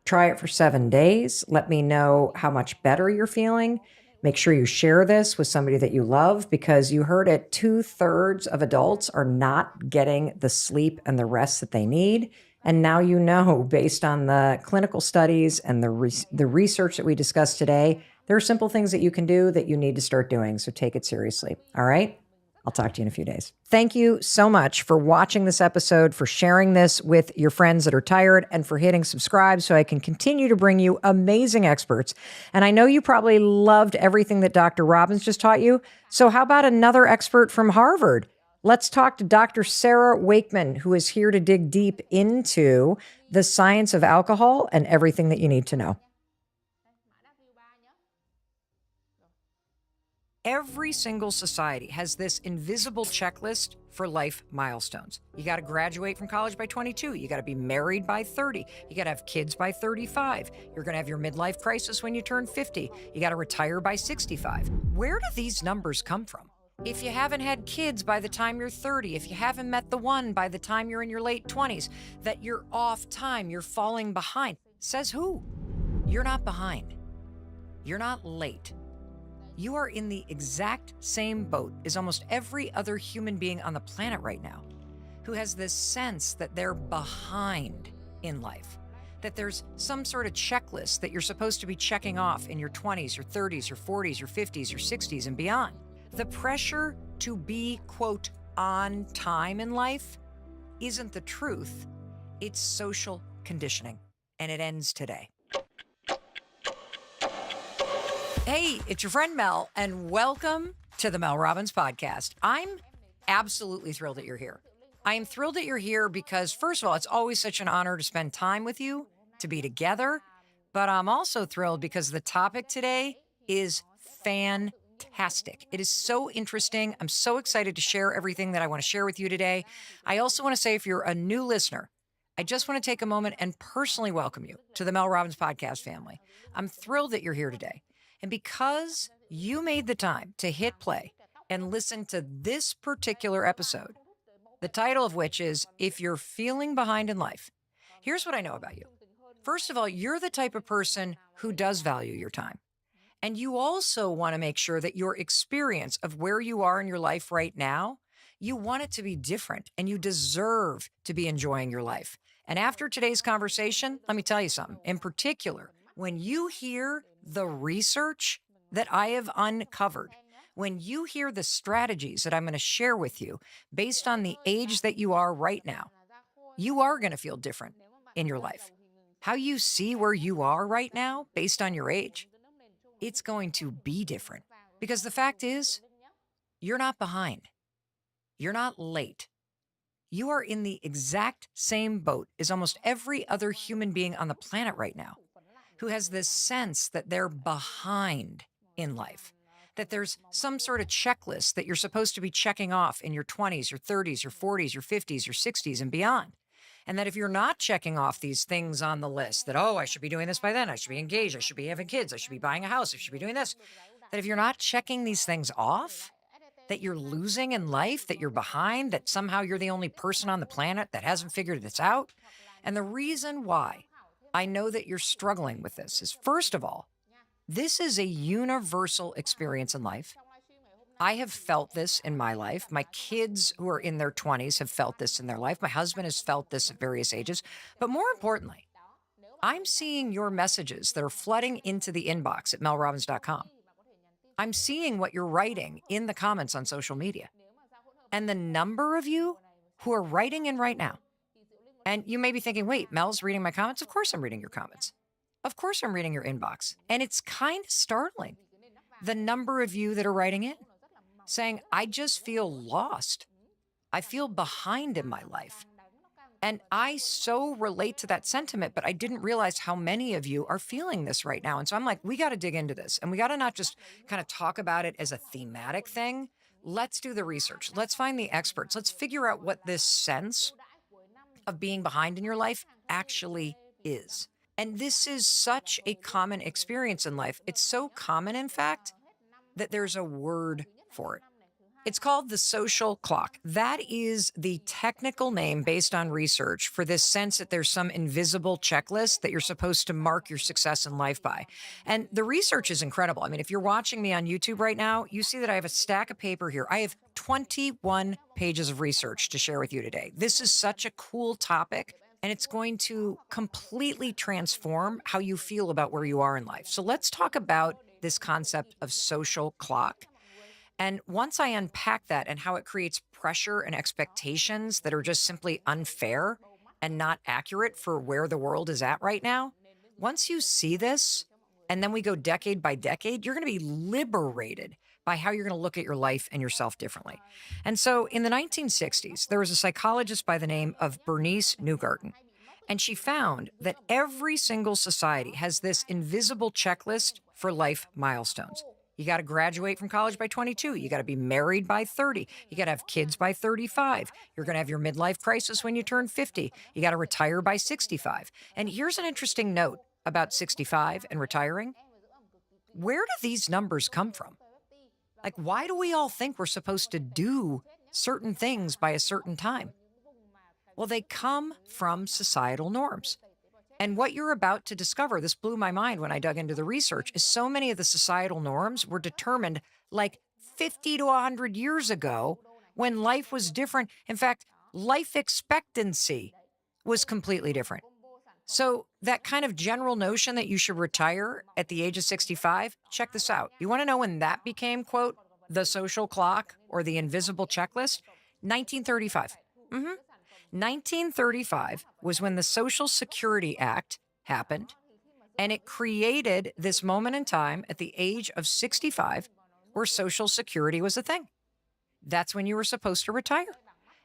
Try it for 7 days. Let me know how much better you're feeling. Make sure you share this with somebody that you love because you heard it, 2/3 of adults are not getting the sleep and the rest that they need. And now you know, based on the clinical studies and the research that we discussed today, there are simple things that you can do that you need to start doing. So take it seriously. All right? I'll talk to you in a few days. Thank you so much for watching this episode, for sharing this with your friends that are tired, and for hitting subscribe so I can continue to bring you amazing experts. And I know you probably loved everything that Dr. Robbins just taught you. So how about another expert from Harvard? Let's talk to Dr. Sarah Wakeman, who is here to dig deep into the science of alcohol and everything that you need to know. Every single society has this invisible checklist for life milestones. You got to graduate from college by 22. You got to be married by 30. You got to have kids by 35. You're going to have your midlife crisis when you turn 50. You got to retire by 65. Where do these numbers come from? If you haven't had kids by the time you're 30, if you haven't met the one by the time you're in your late 20s, that you're off time, you're falling behind. Says who? You're not behind. You're not late. You are in the exact same boat as almost every other human being on the planet right now who has this sense that they're behind in life, that there's some sort of checklist that you're supposed to be checking off in your 20s, your 30s, your 40s, your 50s, your 60s, and beyond. The pressure to be, quote, on time in life isn't the truth. It's social conditioning, and it ends today. Hey, it's your friend Mel, and welcome to the Mel Robbins Podcast. I'm absolutely thrilled that you're here. I am thrilled that you're here because, first of all, it's always such an honor to spend time with you, to be together. But I'm also thrilled because the topic today is fantastic. It is so interesting. I'm so excited to share everything that I want to share with you today. I also want to say, if you're a new listener, I just want to take a moment and personally welcome you to the Mel Robbins Podcast family. I'm thrilled that you're here today. And because you made the time to hit play and listen to this particular episode, the title of which is If You're Feeling Behind in Life, here's what I know about you. First of all, you're the type of person who does value your time. And you also want to make sure that your experience of where you are in your life right now, you want it to be different and you deserve to be enjoying your life. And after today's conversation, let me tell you something. In particular, when you hear the research that I have uncovered, when you hear the strategies that I'm going to share with you based on the age that you are right now, you are going to feel different in your life. How you see where you are right now based on your age, it's going to be different. Because the fact is, you're not behind. You're not late. You are in the exact same boat as almost every other human being on the planet right now who has this sense that they're behind in life, that there's some sort of checklist that you're supposed to be checking off in your 20s, your 30s, your 40s, your 50s, your 60s, and beyond. And that if you're not checking off these things on the list, that, oh, I should be doing this by then, I should be engaged, I should be having kids, I should be buying a house, I should be doing this, that if you're not checking these things off, that you're losing in life, that you're behind, that somehow you're the only person on the planet that hasn't figured this out. And the reason why I know that you're struggling with this is, first of all, this is a universal experience in life. I have felt this in my life. My kids who are in their 20s have felt this in their life. My husband has felt this at various ages. But more importantly, I'm seeing your messages that are flooding into the inbox at melrobbins.com. I'm seeing what you're writing in the comments on social media. And the number of you who are writing in right now, and you may be thinking, wait, Mel's reading my comments? Of course I'm reading your comments. Of course I'm reading your inbox. And it's kind of startling, the number of you that are writing in, saying, I just feel lost. I feel behind in my life. And I so relate to that sentiment, but I didn't realize how many of you are feeling this right now. And so I'm like, we got to dig into this, and we got to not just kind of talk about it as a thematic thing. Let's do the research. Let's find the experts. Let's figure out what this sense of being behind in your life actually is. And this is such a common experience in life. It's so common, in fact, that there's a word for it. It's called the social clock. That is the technical name based on research for this sense that there's some invisible checklist that you're supposed to mark your success in life by. And the research is incredible. I mean, if you're watching me on YouTube right now, you see that I have a stack of paper here. I have 21 pages of research to share with you today. This is such a cool topic, and it's going to completely transform how you feel about where you are in life. So let's talk about this concept of social clock. And once I unpack that and how it creates pressure and expectations that are just simply unfair and not accurate for where the world is at right now, once you see this, and then we go decade by decade, you're going to be liberated by how you're going to look at your life and yourself differently. And so in the 1960s, there was a psychologist by the name of Bernice Newgarden. And she found that every single society has this invisible checklist for life milestones. You got to graduate from college by 22. You got to be married by 30. You got to have kids by 35. You're going to have your midlife crisis when you turn 50. You got to retire by 65. And here's an interesting note about 65 and retiring. Where do these numbers come from? Like, why do we all think we're supposed to do certain things by a certain time? Well, they come from societal norms. And what you're about to discover, this blew my mind when I dug into the research, is so many of the societal norms were determined like 50 to 100 years ago when life was different. In fact, life expectancy was completely different. So that kind of general notion that you should retire at the age of 65, check this out. You want to know when that became, quote, the social clock or the invisible checklist? 1935. 1935 was when the Social Security Act happened, and it created this moment in time at the age of 65 where Social Security was a thing. That's when you were supposed to retire.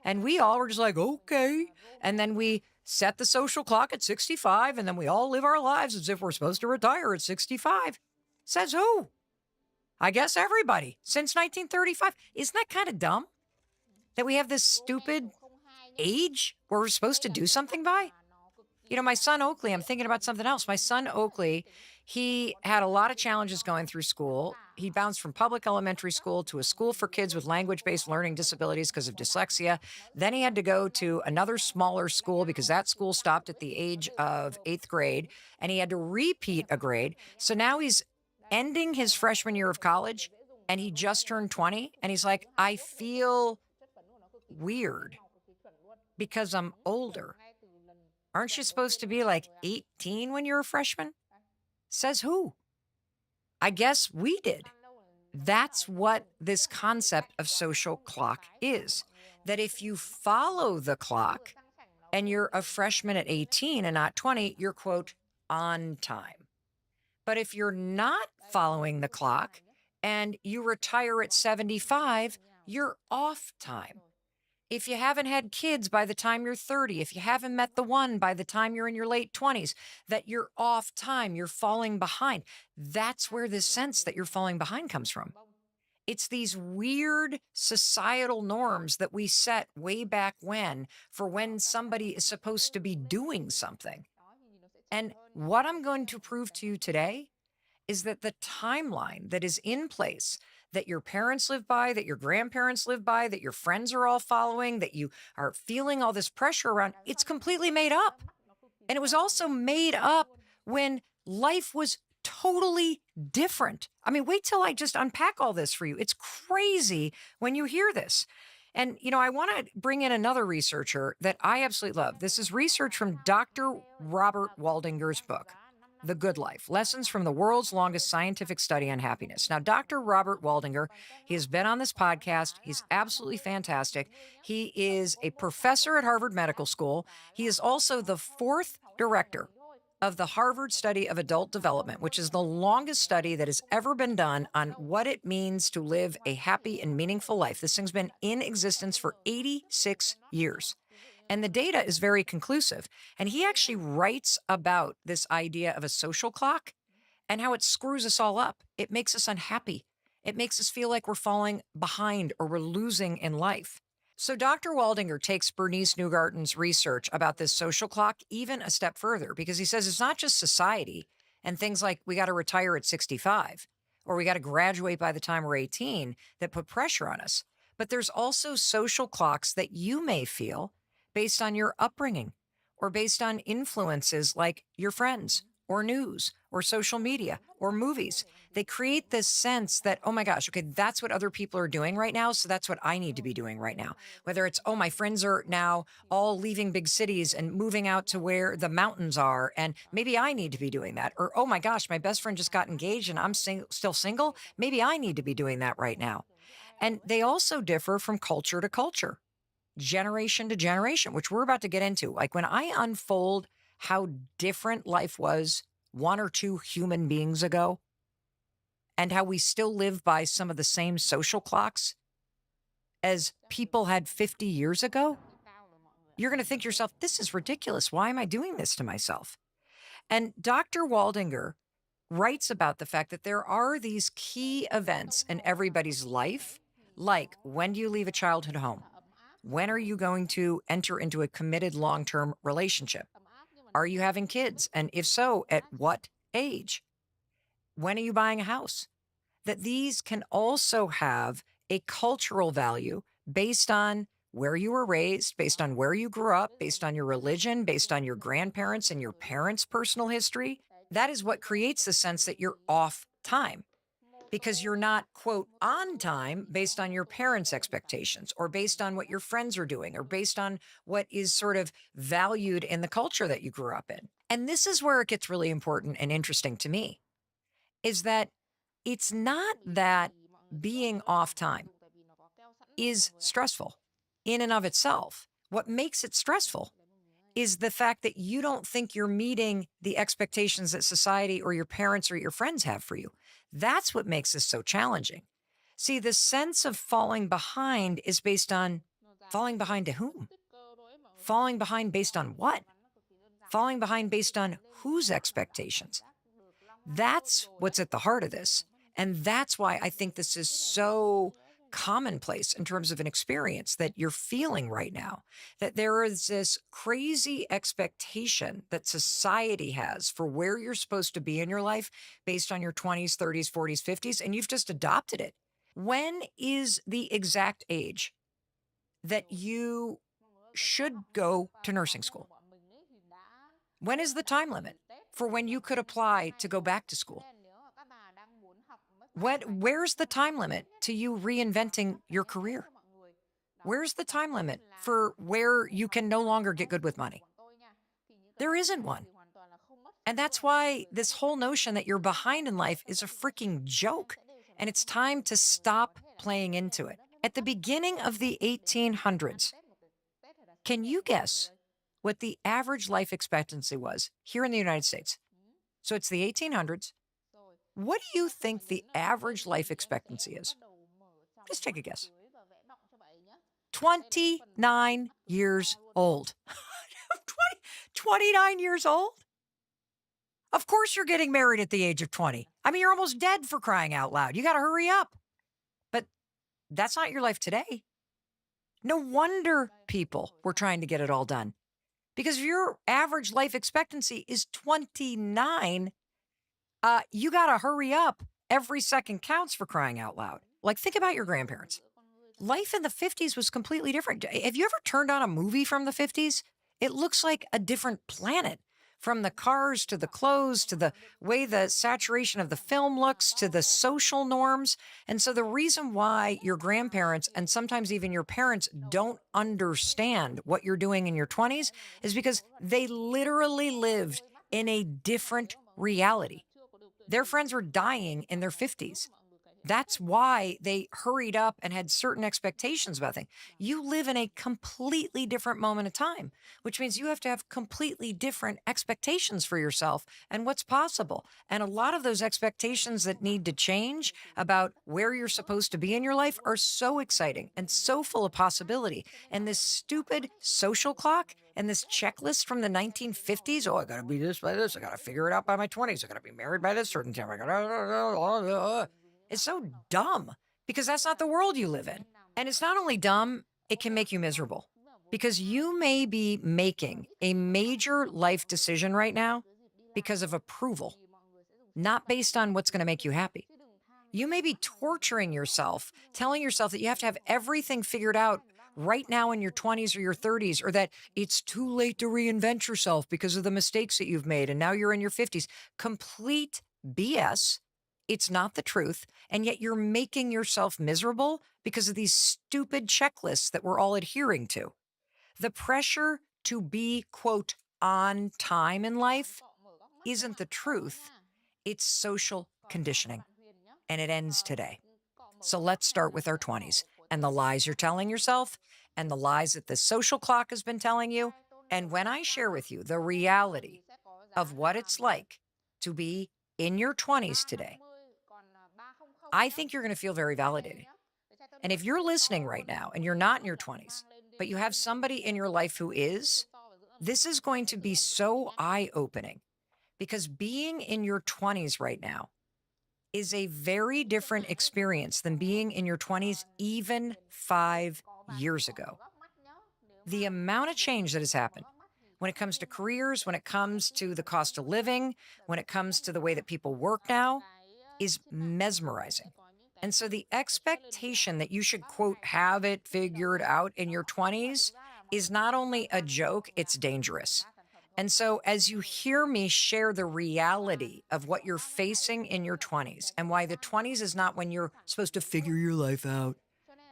And we all were just like, okay. And then we set the social clock at 65, and then we all live our lives as if we're supposed to retire at 65. Says who? I guess everybody since 1935. Isn't that kind of dumb that we have this stupid age where we're supposed to do something by? You know, my son Oakley, I'm thinking about something else. My son Oakley, he had a lot of challenges going through school. He bounced from public elementary school to a school for kids with language-based learning disabilities because of dyslexia. Then he had to go to another smaller school because that school stopped at the age of 8th grade, and he had to repeat a grade. So now he's ending his freshman year of college, and he just turned 20, and he's like, I feel weird because I'm older. Aren't you supposed to be like 18 when you're a freshman? Says who? I guess we did. That's what this concept of social clock is. That if you follow the clock and you're a freshman at 18 and not 20, you're, quote, on time. But if you're not following the clock and you retire at 75, you're off time. If you haven't had kids by the time you're 30, if you haven't met the one by the time you're in your late 20s, that you're off time, you're falling behind. That's where this sense that you're falling behind comes from. It's these weird societal norms that we set way back when for when somebody is supposed to be doing something. And what I'm going to prove to you today is that the timeline that is in place that your parents live by, that your grandparents live by, that your friends are all following, that you are feeling all this pressure around, it's completely made up. And it was also made up when life was totally different. I mean, wait till I just unpack all this for you. It's crazy when you hear this. And, you know, I want to bring in another researcher that I absolutely love. This is research from Dr. Robert Waldinger's book, The Good Life, Lessons from the World's Longest Scientific Study on Happiness. Now, Dr. Robert Waldinger, he has been on this podcast. He's absolutely fantastic. He is a professor at Harvard Medical School. He is also the fourth director of the Harvard Study of Adult Development, which is the longest study that has ever been done on what it means to live a happy and meaningful life. This thing's been in existence for 86 years. And the data is very conclusive. And he actually writes about this idea of a social clock and how it screws us all up. It makes us unhappy. It makes us feel like we're falling behind or we're losing in life. So Dr. Waldinger takes Bernice Neugarten's research about this social clock even a step further, because he says it's not just society and things like we got to retire at 65 or we got to graduate by the time we're 18 that put pressure on us. But there's also social clocks that you may feel based on your upbringing or based on influences like your friends or news or social media or movies. They create this sense that, oh my gosh, okay, that's what other people are doing right now, so that's what I need to be doing right now. Whether it's, oh, my friends are now all leaving big cities and moving out to where the mountains are, and maybe I need to be doing that. Or, oh my gosh, my best friend just got engaged and I'm still single. Maybe I need to be doing that right now. And they also differ from culture to culture, generation to generation, which we're about to get into. Like when I unfold how different life was one or two human beings ago and how we still live by some of the same social clocks as people had 50 years ago, you're going to think to yourself, this is ridiculous. Why am I doing this to myself? And Dr. Waldinger writes about the fact that there are these key events in everybody's life, like when do you leave a childhood home? When are you going to enter into a committed long-term relationship? Are you having kids? And if so, at what age? When are you buying a house? That these can also have a cultural value based on where you were raised, based on where you grew up, based on your religion, based on your grandparents and your parents' personal history. That is what creates the sense that you're off time, because you're not, quote, on time based on your parents' expectations or based on what your friends are doing or based on what is sort of valued in the culture that you grew up in. And this is where it gets really important and interesting to me, is that it's not that being off time is stressful in and of itself. What makes it stressful is the fact that you don't think you're meeting the expectations that society or your parents or your friends have for you. That's what makes this so challenging. See, the sense of falling behind is based on falling behind to whom? Falling behind based on what? Falling behind based on whose expectations? That's what's at the heart of this. And that's why I think this is so commonplace in terms of an experience that you're feeling right now, that there is this crazy expectation that society has for where you're supposed to be in your life based on your 20s, 30s, 40s, 50s, and you've just adopted it. When is the exact age that you should go to nursing school? When is the time limit for when you could apply to go back to school? Where's the time limit to you reinventing your career? Where's the time limit for where you can no longer get good with money? There isn't one. And that's why this whole notion that you're behind in life is a freaking joke. And it's time to stop playing into it. At the beginning of the 1800s, can you guess what the average life expectancy was here in the United States? So it's the 1800s. What do you think the average life expectancy is? Just take a guess. 29 years old. 29 years old? Of course you're getting married at the age of 20. I mean, you're almost dead, for crying out loud. You got to hurry up. But that's not your life today. No wonder people were trying to get it all done. Because if your average life expectancy is 29, you got to hurry up. Every second counts, for crying out loud. Like, think about your grandparents. Life in the 50s was completely different. Have you ever turned on a movie from the 50s? It looks like a different planet. From the cars to the clothes to the way the saturation of the film looks to the social norms. And so the reason why your grandparents and sometimes even your parents don't understand what you're doing in your 20s is because they literally lived in a different reality. Their friends were dying in their 50s. That's why they hurried up and had certain expectations about things. You live in a completely different moment of time, which means you have to have completely different expectations for yourself and what's possible. And a lot of those expectations that need to change about where you're supposed to be in your life are so exciting and so full of possibility. And this stupid social clock and this checklist from the 1950s, oh, I got to be this by this. I got to figure it out by my 20s. I got to be married by this certain time. I got to. It's so dumb because that's not the world you live in. And it's not only dumb, it can make you miserable because you may be making a major life decision right now because of approval, not based on what's going to make you happy. You may be torturing yourself, telling yourself that you have to have everything figured out right now in your 20s or your 30s, or that it's too late to reinvent yourself because of the mistakes that you've made and now you're in your 50s. Complete BS. It's not the truth. And yet you're making yourself miserable because of these stupid checklists that we're all adhering to. The pressure to be, quote, on time in life isn't the truth. It's social conditioning. And it ends today. So let's start with our 20s and the lies you're telling yourself and the lies that the social clock has been telling you. And when I share with you the reality of what it's like to be in your 20s today, I think you're going to feel very validated. And if you're listening right now and you're not in your 20s, but you have somebody in your life who is, this is going to be so eye-opening because being in your 20s right now is a very different experience than being in your 20s even 5 years ago. The amount of change that has happened when it comes to careers, when it comes to the cost of living, when it comes to the way that people work now, is mesmerizing. And so the expectation that you should, quote, have it figured out in your 20s is not only a joke, it's dangerous. And so as you hear me share the reality of what you're facing in your 20s and why the 20s is not when you're supposed to figure your life out.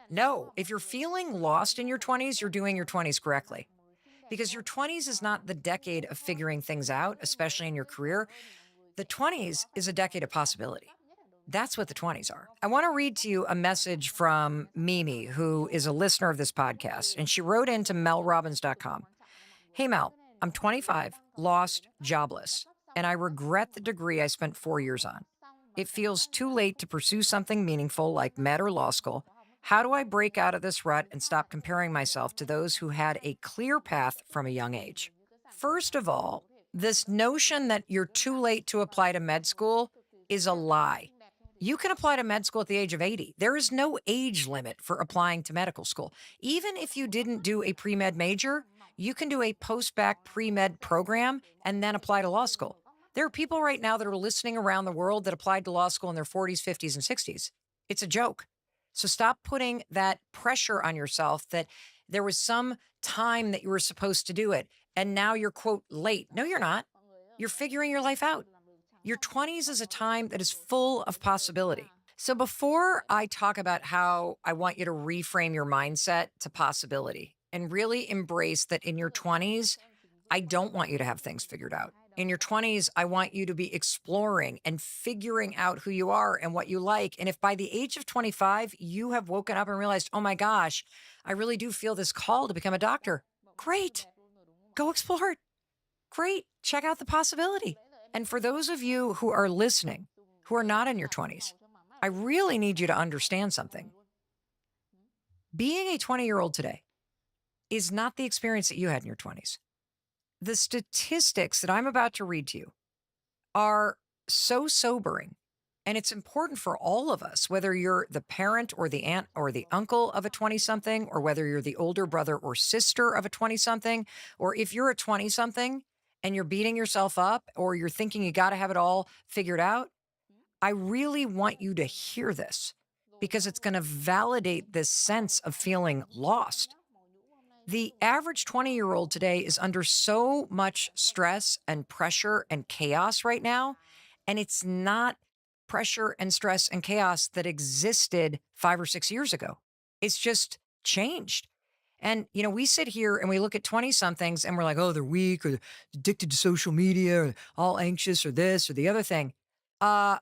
No, if you're feeling lost in your 20s, you're doing your 20s correctly. Because your 20s is not the decade of figuring things out, especially in your career. The 20s is a decade of possibility. That's what the 20s are. I want to read to you a message from Mimi, who is a listener of this podcast, and she wrote into melrobbins.com. Hey, Mel, I'm 25, lost, jobless, and I regret the degree I spent 4 years on. It feels too late to pursue something meaningful like med or law school. How do I break out of this rut and stop comparing myself to those who had a clear path from a young age? First of all, this notion that you're too late to apply to med school is a lie. You can apply to med school at the age of 80. There is no age limit for applying to medical school. Even if you didn't do a pre-med major, you can do a post-bac pre-med program and then apply to law school. There are people right now that are listening around the world that applied to law school in their 40s, 50s, and 60s. It's a joke. So stop putting that pressure on yourself that there was some time that you were supposed to do it, and now you're, quote, late. No, you're not. You're figuring your life out. Your 20s is a time that is full of possibility. So before I talk about how I want you to reframe your mindset to possibility and really embrace that in your 20s, I don't want you to have things figured out. In your 20s, I want you to be exploring and figuring out who you are and what you like. And if by the age of 25, you have woken up and realized, oh my gosh, I really do feel this call to become a doctor. Great. Go explore it. Great. Check out the possibility. And for those of you who are listening, who are not in your 20s, I really need you to understand something. Being a 20-year-old today is not the experience that you had in your 20s. The statistics that I'm about to read to you are so sobering. And it's important for all of us, whether you're the parent or the aunt or the uncle of a 20-something, or whether you're the older brother or sister of a 20-something, or if you're a 20-something and you're beating yourself up or you're thinking you got to have it all figured out. I really want you to hear this because it's going to validate this sense of feeling lost. The average 20-year-old today is under so much stress and pressure and chaos right now, and it's not pressure and stress and chaos that existed 5 or 6 years ago. It's just changed. And, we sit here and we look at 20 somethings and we're like, oh, they're weak or addicted to social media or all anxious or this or the other thing. Uh,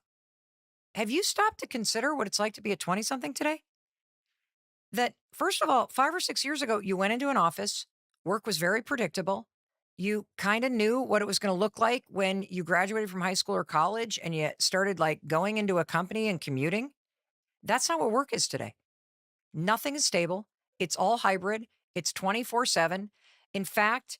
have you stopped to consider what it's like to be a 20 something today? That, first of all, 5 or 6 years ago, you went into an office, work was very predictable. You kind of knew what it was going to look like when you graduated from high school or college and you started like going into a company and commuting. That's not what work is today. Nothing is stable. It's all hybrid. It's 24/7. In fact,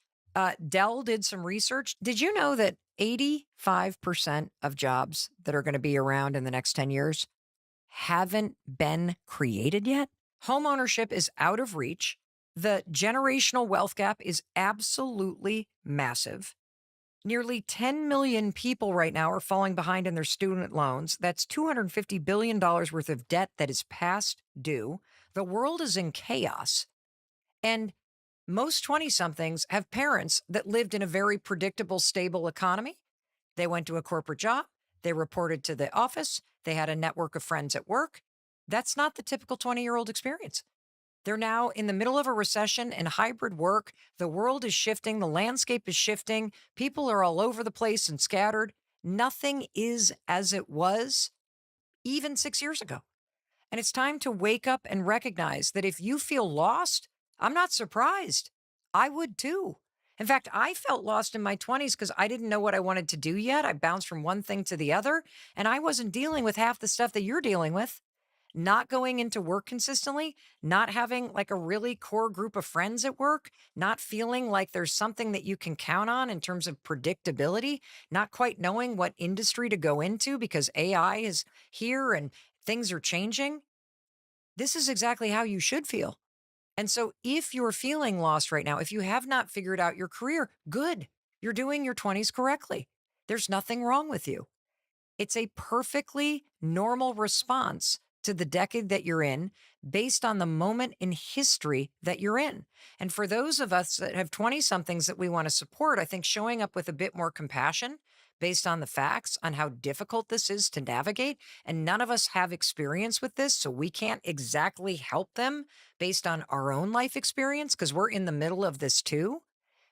Dell did some research. Did you know that 85% of jobs that are going to be around in the next 10 years haven't been created yet? Home ownership is out of reach. The generational wealth gap is absolutely massive. Nearly 10 million people right now are falling behind in their student loans. That's $250 billion worth of debt that is past due. The world is in chaos. And most 20 somethings have parents that lived in a very predictable, stable economy. They went to a corporate job. They reported to the office. They had a network of friends at work. That's not the typical 20-year-old experience. They're now in the middle of a recession and hybrid work. The world is shifting. The landscape is shifting. People are all over the place and scattered. Nothing is as it was even 6 years ago. And it's time to wake up and recognize that if you feel lost, I'm not surprised. I would too. In fact, I felt lost in my 20s because I didn't know what I wanted to do yet. I bounced from one thing to the other, and I wasn't dealing with half the stuff that you're dealing with. Not going into work consistently, not having like a really core group of friends at work, not feeling like there's something that you can count on in terms of predictability, not quite knowing what industry to go into because AI is here and things are changing. This is exactly how you should feel. And so if you're feeling lost right now, if you have not figured out your career, good. You're doing your 20s correctly. There's nothing wrong with you. It's a perfectly normal response to the decade that you're in based on the moment in history that you're in. And for those of us that have 20 somethings that we want to support, I think showing up with a bit more compassion based on the facts on how difficult this is to navigate. And none of us have experience with this, so we can't exactly help them based on our own life experience because we're in the middle of this too.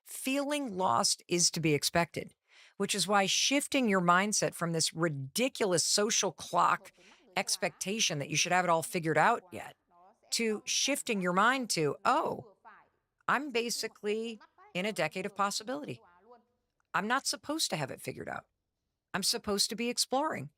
Feeling lost is to be expected, which is why shifting your mindset from this ridiculous social clock expectation that you should have it all figured out yet to shifting your mind to, oh, I'm basically in a decade of possibility. I'm not supposed to have it figured out. I'm supposed to be exploring.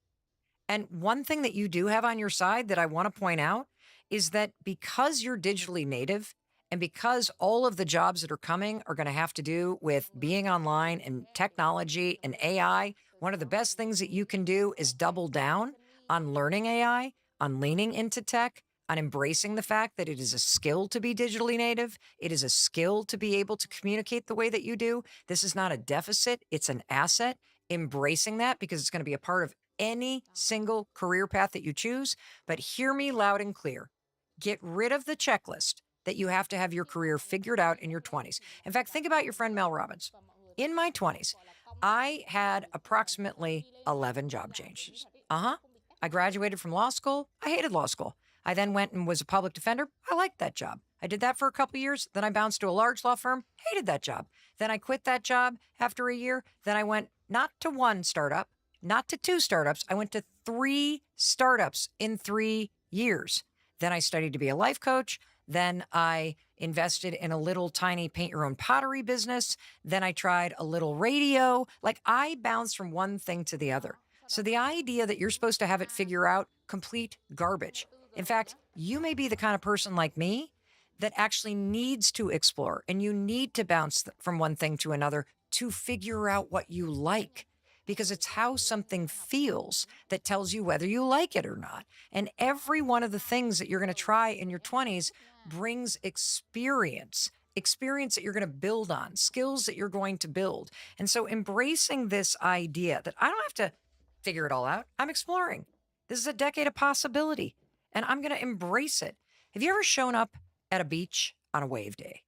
And one thing that you do have on your side that I want to point out is that because you're digitally native and because all of the jobs that are coming are going to have to do with being online and technology and AI, one of the best things that you can do is double down on learning AI, on leaning into tech, on embracing the fact that it is a skill to be digitally native. It is a skill to be able to communicate the way that you do. This is not a deficit, it's an asset. Embracing that because it's going to be a part of any single career path that you choose. But hear me loud and clear. Get rid of the checklist that you have to have your career figured out in your 20s. In fact, think about your friend Mel Robbins. In my 20s, I had approximately 11 job changes. I graduated from law school. I hated law school. I then went and was a public defender. I liked that job. I did that for a couple of years. Then I bounced to a large law firm. Hated that job. Then I quit that job after a year. Then I went not to one startup, not to two startups. I went to 3 startups in 3 years. Then I studied to be a life coach. Then I invested in a little tiny paint your own pottery business. Then I tried a little radio. Like I bounced from one thing to the other. So the idea that you're supposed to have it figure out, complete garbage. In fact, you may be the kind of person like me that actually needs to explore and you need to bounce from one thing to another to figure out what you like because it's how something feels that tells you whether you like it or not. And every one of the things that you're going to try in your 20s brings experience that you're going to build on, skills that you're going to build. And so embracing this idea that I don't have to figure it all out, I'm exploring. This is a decade of possibility and I'm going to embrace it. Have you ever shown up at a beach on a wave day?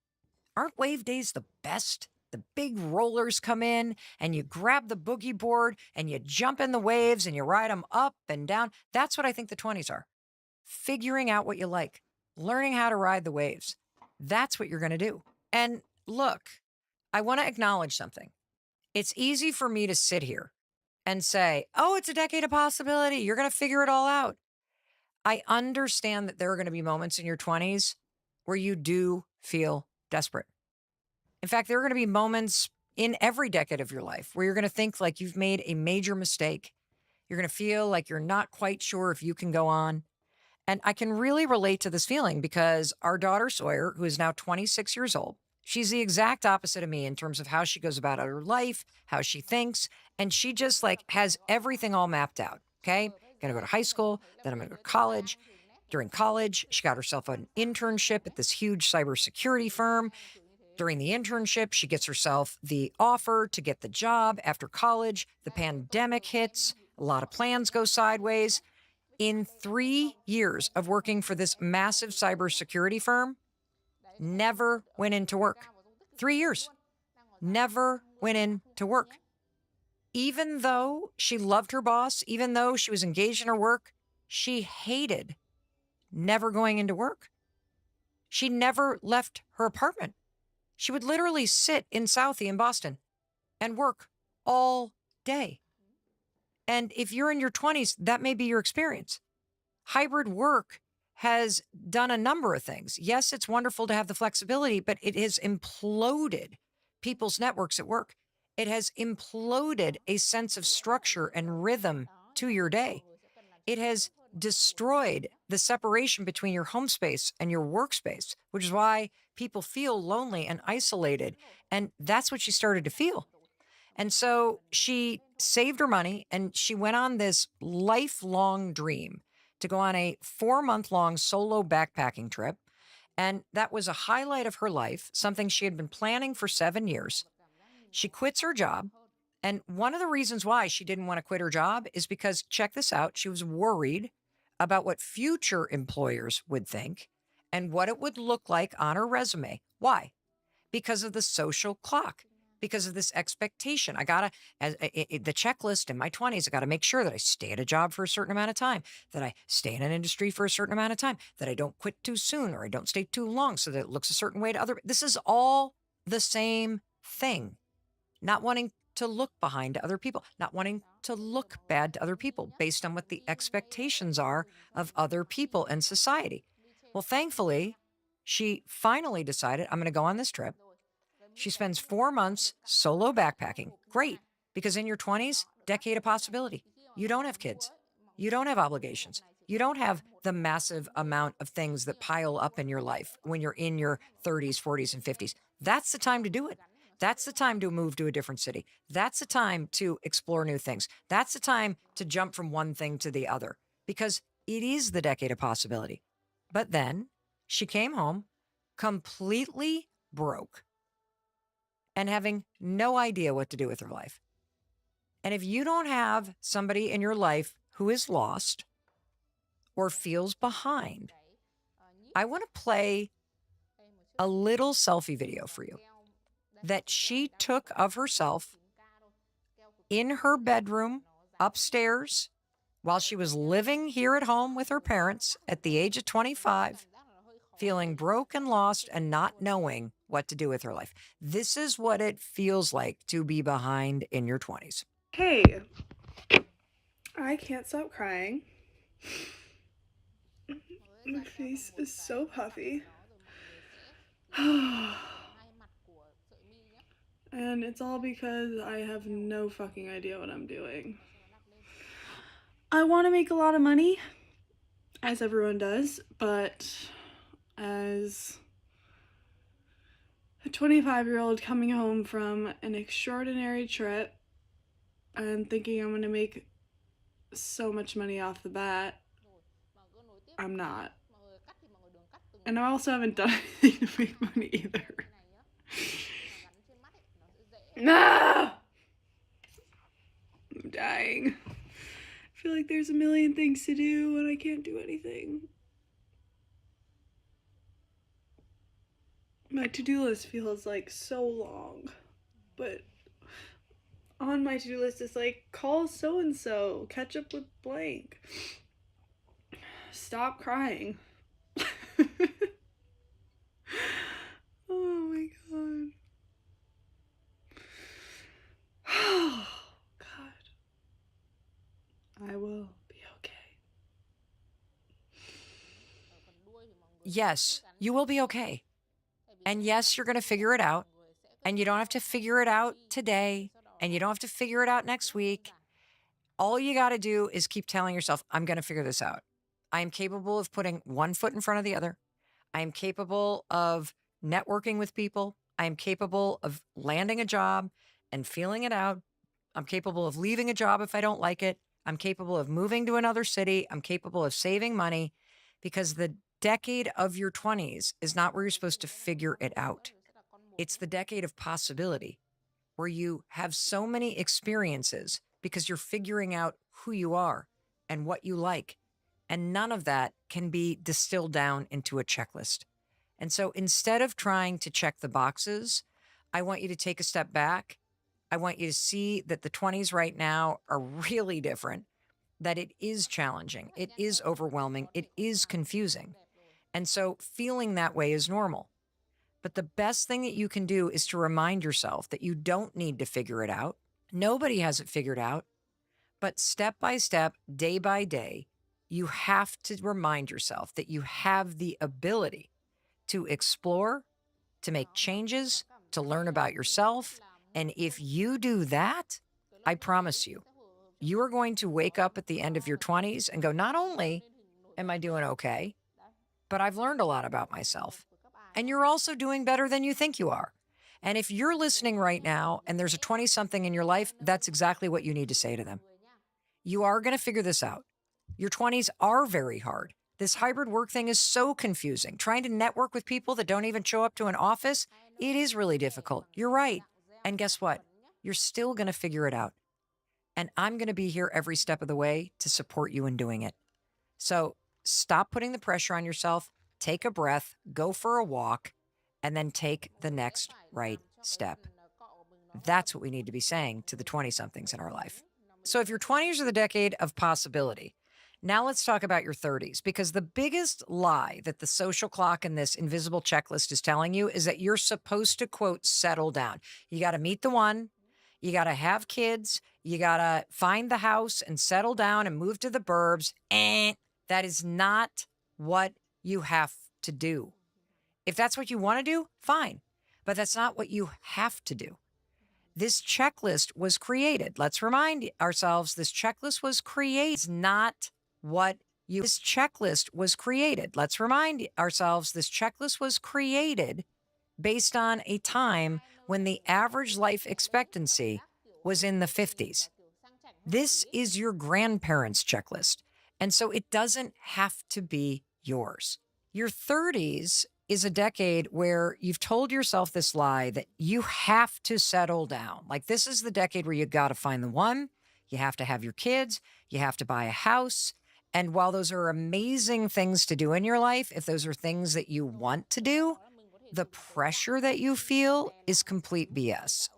Aren't wave days the best? The big rollers come in and you grab the boogie board and you jump in the waves and you ride them up and down. That's what I think the 20s are. Figuring out what you like, learning how to ride the waves. That's what you're going to do. And look, I want to acknowledge something. It's easy for me to sit here and say, oh, it's a decade of possibility. You're going to figure it all out. I understand that there are going to be moments in your 20s where you do feel desperate. In fact, there are going to be moments in every decade of your life where you're going to think like you've made a major mistake. You're going to feel like you're not quite sure if you can go on. And I can really relate to this feeling because our daughter Sawyer, who is now 26 years old, she's the exact opposite of me in terms of how she goes about her life, how she thinks, and she just like has everything all mapped out. Okay. Gonna go to high school, then I'm gonna go to college. During college, she got herself an internship at this huge cybersecurity firm. During the internship, she gets herself the offer to get the job. After college, the pandemic hits. A lot of plans go sideways. In 3 years of working for this massive cybersecurity firm, never went into work. 3 years, never went into work. Even though she loved her boss, even though she was engaged in her work, she hated never going into work. She never left her apartment. She would literally sit in Southie in Boston and work all day. And if you're in your 20s, that may be your experience. Hybrid work has done a number of things. Yes, it's wonderful to have the flexibility, but it has imploded people's networks at work. It has imploded a sense of structure and rhythm to your day. It has destroyed the separation between your home space and your workspace, which is why people feel lonely and isolated. And that's what she started to feel. And so she saved her money and she went on this lifelong dream to go on a 4-month-long solo backpacking trip. And that was a highlight of her life, something she had been planning for 7 years. She quits her job. And one of the reasons why she didn't want to quit her job is because, check this out, she was worried about what future employers would think and what it would look like on her resume. Why? Because of the social clock, because of this expectation. I gotta, the checklist in my 20s, I gotta make sure that I stay at a job for a certain amount of time, that I stay in an industry for a certain amount of time, that I don't quit too soon or I don't stay too long so that it looks a certain way to other. This is all the same thing. Not wanting to look behind to other people, not wanting to look bad to other people based on what the expectations are of other people and society. Well, thankfully, she finally decided, I'm going to go on this trip. She spends 4 months solo backpacking. Great, because in your 20s, decade of possibility. You don't have kids. You don't have obligations. You don't have the massive amount of things that pile up in your life when you're in your 30s, 40s, and 50s. That's the time to do it. That's the time to move to a different city. That's the time to explore new things. That's the time to jump from one thing to the other because it is the decade of possibility. But then she came home completely broke and having no idea what to do with her life. And if you don't have somebody in your life who is lost or feels behind, I want to play a little selfie video for you that she took of herself in her bedroom upstairs while she was living here at home with her parents at the age of 25, feeling broke and lost and not knowing what to do with her life. This is what it feels like to be behind in your 20s. Hey, I can't stop crying. My face is so puffy. And it's all because I have no fucking idea what I'm doing. I want to make a lot of money, as everyone does, but as a 25-year-old coming home from an extraordinary trip and thinking I'm going to make so much money off the bat, I'm not. And I also haven't done anything to make money either. No! I'm dying. I feel like there's a million things to do and I can't do anything. My to-do list feels like so long, but on my to-do list is like, call so-and-so, catch up with blank, stop crying. yes, you will be okay. And yes, you're going to figure it out. And you don't have to figure it out today. And you don't have to figure it out next week. All you got to do is keep telling yourself, I'm going to figure this out. I am capable of putting one foot in front of the other. I am capable of networking with people. I am capable of landing a job and feeling it out. I'm capable of leaving a job if I don't like it. I'm capable of moving to another city. I'm capable of saving money, because the decade of your 20s is not where you're supposed to figure it out. It's the decade of possibility, where you have so many experiences because you're figuring out who you are and what you like. And none of that can be distilled down into a checklist. And so instead of trying to check the boxes, I want you to take a step back. I want you to see that the 20s right now are really different, that it is challenging, it is overwhelming, it is confusing. And so feeling that way is normal. But the best thing that you can do is to remind yourself that you don't need to figure it out. Nobody has it figured out. But step by step, day by day, you have to remind yourself that you have the ability to explore, to make changes, to learn about yourself. And if you do that, I promise you, you are going to wake up at the end of your 20s and go, not only am I doing okay, but I've learned a lot about myself. And you're also doing better than you think you are. And if you're listening right now and there's a 20 something in your life, that's exactly what you need to say to them. You are going to figure this out. Your 20s are very hard. This hybrid work thing is so confusing. Trying to network with people that don't even show up to an office, it is really difficult. You're right. And guess what? You're still going to figure it out. And I'm going to be here every step of the way to support you in doing it. So stop putting the pressure on yourself. Take a breath, go for a walk, and then take the next right step. That's what we need to be saying to the 20-somethings in our life. So if your 20s are the decade of possibility, now let's talk about your 30s, because the biggest lie that the social clock and this invisible checklist is telling you is that you're supposed to, quote, settle down. You got to meet the one, you got to have kids, you got to find the house and settle down and move to the burbs. That is not what you have to do. If that's what you want to do, fine. But that's not what you have to do. This checklist was created. Let's remind ourselves this checklist was created. It's not what you. This checklist was created. Let's remind ourselves this checklist was created based on a time when the average life expectancy was in the 50s. This is your grandparents' checklist. And so it doesn't have to be yours. Your 30s is a decade where you've told yourself this lie that you have to settle down. Like, this is the decade where you got to find the one, you have to have your kids, you have to buy a house. And while those are amazing things to do in your life, if those are things that you want to do, the pressure that you feel is complete BS.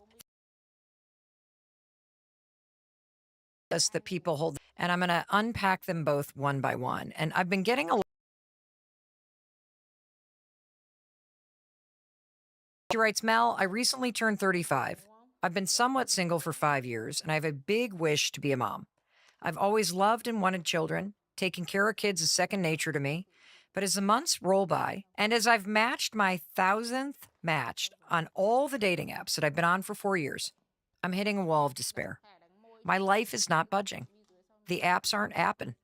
That people hold, and I'm going to unpack them both one by one. And I've been getting a lot. She writes, Mel, I recently turned 35. I've been somewhat single for 5 years, and I have a big wish to be a mom. I've always loved and wanted children. Taking care of kids is second nature to me. But as the months roll by, and as I've matched my 1,000th match on all the dating apps that I've been on for 4 years, I'm hitting a wall of despair. My life is not budging. The apps aren't apping.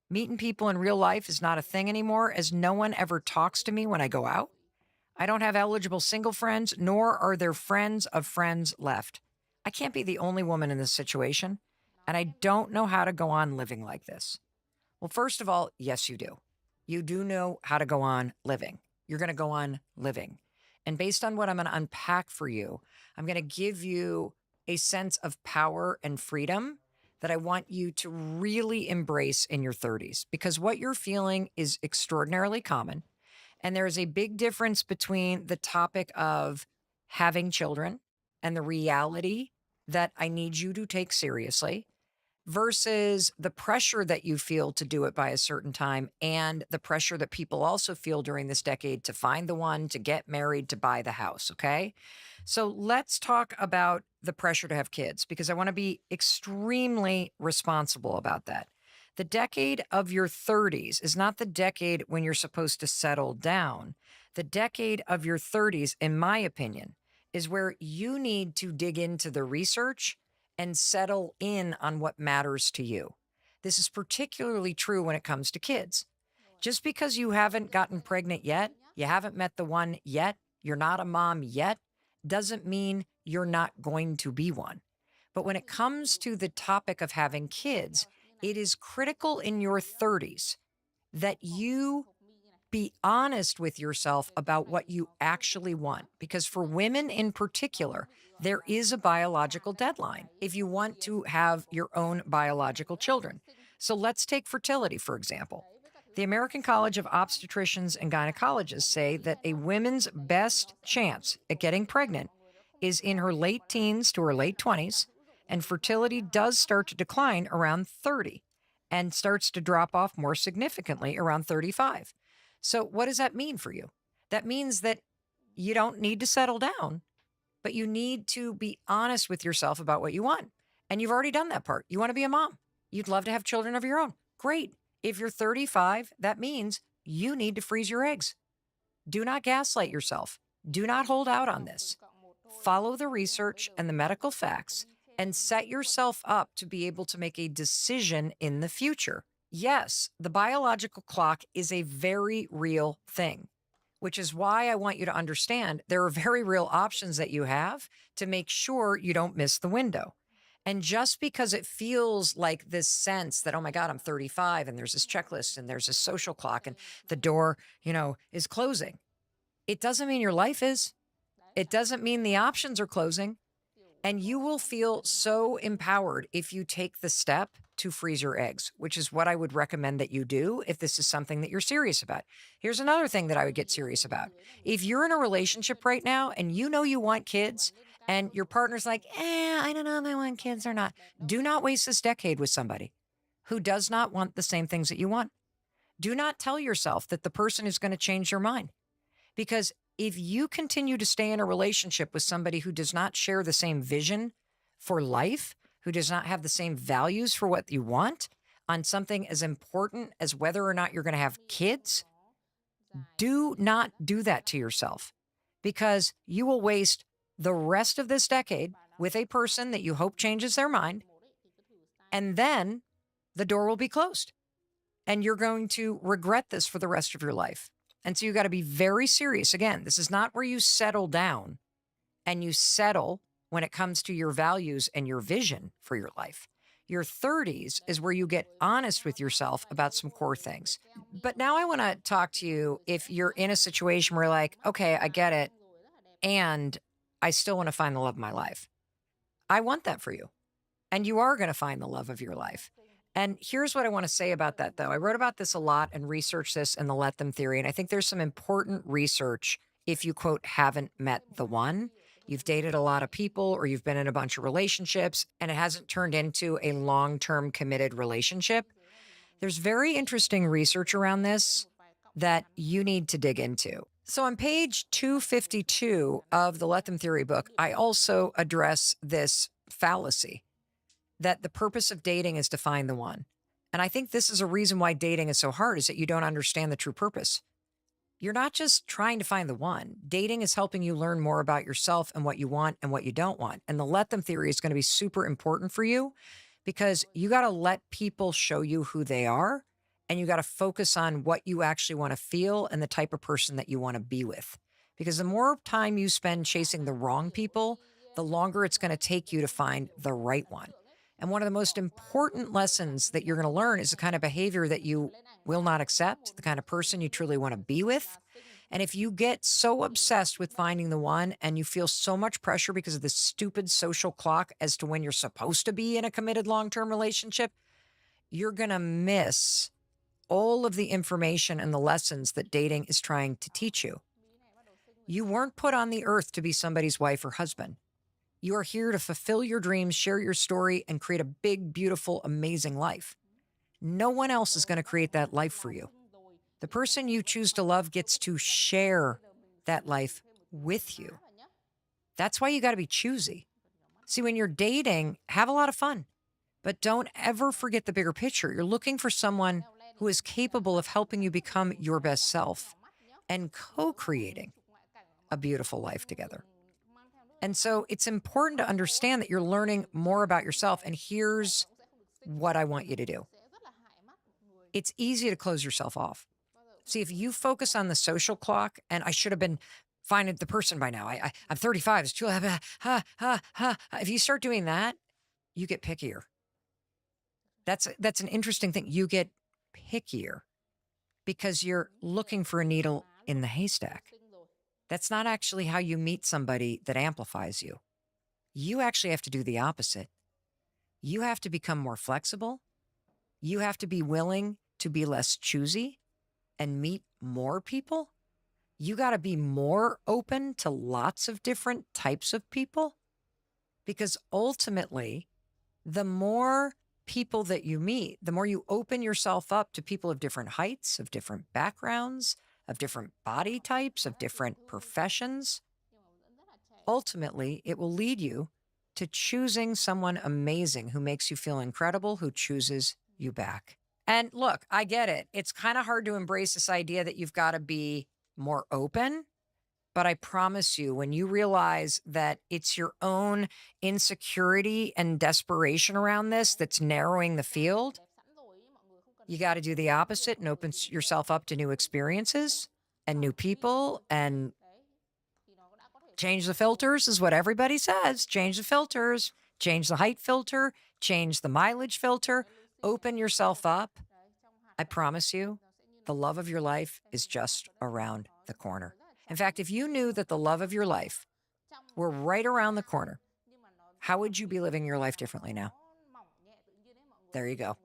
Meeting people in real life is not a thing anymore, as no one ever talks to me when I go out. I don't have eligible single friends, nor are there friends of friends left. I can't be the only woman in this situation, and I don't know how to go on living like this. Well, first of all, yes, you do. You do know how to go on living. You're going to go on living. And based on what I'm going to unpack for you, I'm going to give you a sense of power and freedom that I want you to really embrace in your 30s, because what you're feeling is extraordinarily common. And there is a big difference between the topic of having children and the reality that I need you to take seriously versus the pressure that you feel to do it by a certain time, and the pressure that people also feel during this decade to find the one, to get married, to buy the house. Okay. So let's talk about the pressure to have kids, because I want to be extremely responsible about that. The decade of your 30s is not the decade when you're supposed to settle down. The decade of your 30s, in my opinion, is where you need to dig into the research and settle in on what matters to you. This is particularly true when it comes to kids. Just because you haven't gotten pregnant yet, you haven't met the one yet, you're not a mom yet, doesn't mean you're not going to be one. But when it comes to the topic of having kids, it is critical in your 30s that you be honest with yourself about what you actually want. Because for women in particular, there is a biological deadline if you want to have your own biological children. So let's take fertility, for example. The American College of Obstetricians and Gynecologists say that a woman's best chance at getting pregnant is in her late teens to her late 20s, and fertility does start to decline around 30 and starts to drop off more significantly around 35. So what does that mean for you? That means that you don't need to settle down, but you need to be honest with yourself about what you want. And you've already done that part. You want to be a mom. You'd love to have children of your own. Great. If you're 35, that means you need to freeze your eggs. Do not gaslight yourself. Do not hold out on this. Follow the research and the medical facts and set yourself up to be able to make a decision in the future. Yes, the biological clock is a very real thing, which is why I want you to understand there are very real options that you have to make sure you don't miss the window. And just because it feels like this sense that, oh my God, I'm 35 and there's this checklist and there's a social clock and the door, is closing, it doesn't mean your life is. It doesn't mean the options are closing. And you will feel so empowered if you take the step to freeze your eggs, which is what I would recommend that you do if this is something that you're serious about. Here's another thing that I would get serious about. If you're in a relationship right now and you know you want kids and your partner's like, I don't know if I want kids or not, do not waste this decade with somebody who does not want the same things that you want. Do not tell yourself that the person is going to change your mind, because if you continue to stay in a relationship with somebody who does not share the same vision for life, who does not have the same values for what you want on something as important as whether or not you're going to have kids, do not do that to yourself, because you will waste the rest of this decade with a person that you hope changes their mind, and then the door will be closed and you're going to regret this for the rest of your life. And so you got to be very serious. Again, this is not where you settle down and you settle when it comes to your values and your vision for your life. Your 30s is where you get honest with yourself about some core things. But now I want to talk to you if you're in a situation where you're like, okay, I get it, and I still want to find the love of my life. I want that for you. And you are going to find the love of your life. And here's what I want to say about that, though. I wrote about this a lot and researched this in the Let Them theory. And I think there's some important research if you, quote, haven't met the one. You've dated a lot of people or you've been in a bunch of relationships and it hasn't turned into a long-term committed relationship. There's very interesting research around this that you need to dig into. So on page 252 of the Let Them theory book, I also address this fallacy that the purpose of dating is to find the one. And I think this is a reason why dating is so hard, is that you don't understand the true purpose. You're not just trying to find the one. Dating is helping you learn more about yourself and what you want and what you don't want. And the Let Them theory is going to be super important for you because you got to let people show you who they are, and you got to focus on what you actually want to feel and the type of person that you want to be with. Because the more time you spend chasing the wrong people, the longer it's going to take you to find the right one. And one of the most important lessons that you're going to learn is the kind of behavior that you will not accept, the kind of person you truly want to be with. And if you get so obsessed with finding the one and you feel so much pressure because of this stupid social clock as to when you're supposed to be in a committed long-term relationship, you're going to miss all of the information and the lessons that dating is trying to teach you. You weren't put on the earth to be somebody's wife or husband. You are here to fulfill your dreams, share your story, and create a big, beautiful, amazing life. No one else is going to create that life for you. The person you choose to love gets to share that life with you. That's why you got to be choosy. See, when you're dating, have a lot of fun. But don't ever forget the bigger picture. You're looking for someone who is capable of helping you become your best self and co-creating a beautiful life together. And so it's important to understand that you're learning more about yourself. And here's what I want you to do. It's easy to close yourself off. See, if you focus on the social clock, and I should have been finding the person by now. I'm 35. It's too. If you start doing that, you get pickier. That's an interesting thing. You get pickier because you're looking for a needle in the haystack. That's not actually how you meet somebody that amplifies you. You actually have to do the opposite. You have to become more flexible. You have to be willing to be less choosy and meet more people. You got to be more open to lots of different types of people, because ultimately, the more people that you meet, the more you open yourself up to people of different heights, of different backgrounds, of different body types, of different professions. Ultimately, it will lead you to choosing someone amazing who makes you feel incredible, who chooses you back. And look, I get it. It's kind of hard to embrace this idea that you've got to be more open. But I promise you, when you realize that it's your own insecurity and desperation around this that's narrowing the field, you got to do the opposite and open yourself up to new experiences and new people and change the filters is what everybody says. Change the filters, change the height filter, change the mileage filter, open yourself up. I promise you, the love of your life is just around the corner. In fact, if you knew that the love of your life were right around the corner, how would you be living your life differently now? There you go.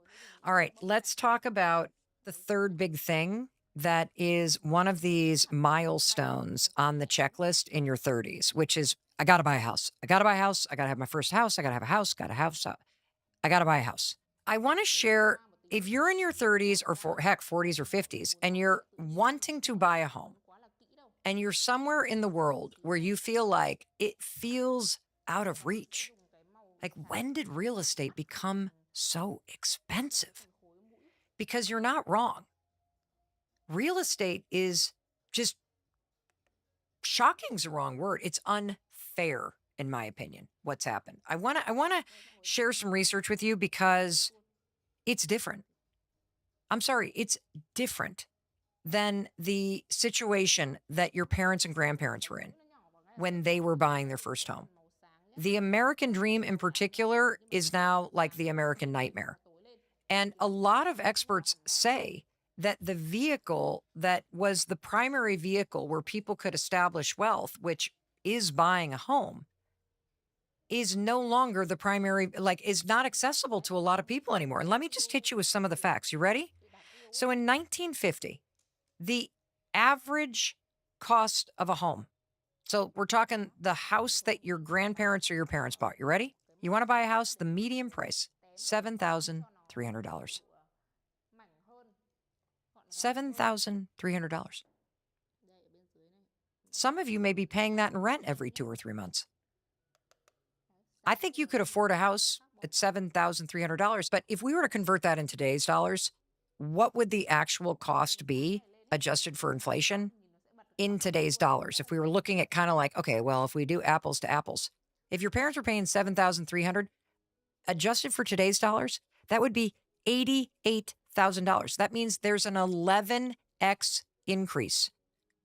All right, let's talk about the third big thing that is one of these milestones on the checklist in your 30s, which is I got to buy a house. I got to buy a house. I got to have my first house. I got to have a house. Got to have I got to buy a house. I want to share, if you're in your 30s or 40s or 50s and you're wanting to buy a home and you're somewhere in the world where you feel like it feels out of reach, like when did real estate become so expensive? Because you're not wrong. Real estate is just shocking is the wrong word. It's unfair, in my opinion, what's happened. I want to share some research with you because it's different. I'm sorry, it's different than the situation that your parents and grandparents were in when they were buying their first home. The American dream in particular is now like the American nightmare. And a lot of experts say that the vehicle that was the primary vehicle where people could establish wealth, which is buying a home, is no longer the primary, is not accessible to a lot of people anymore. And let me just hit you with some of the facts. You ready? So in 1950, the average cost of a home, so we're talking the house that your grandparents or your parents bought. You ready? You want to buy a house? The median price, $7,300. $7,300. Some of you may be paying that in rent every 2 or 3 months. I think you could afford a house at $7,300. But if we were to convert that in today's dollars, what would the actual cost be adjusted for inflation in today's dollars? If we were looking at kind of like, okay, well, if we do apples to apples, if your parents were paying $7,300 adjusted for today's dollars, that would be $88,000. That means there's an 11x increase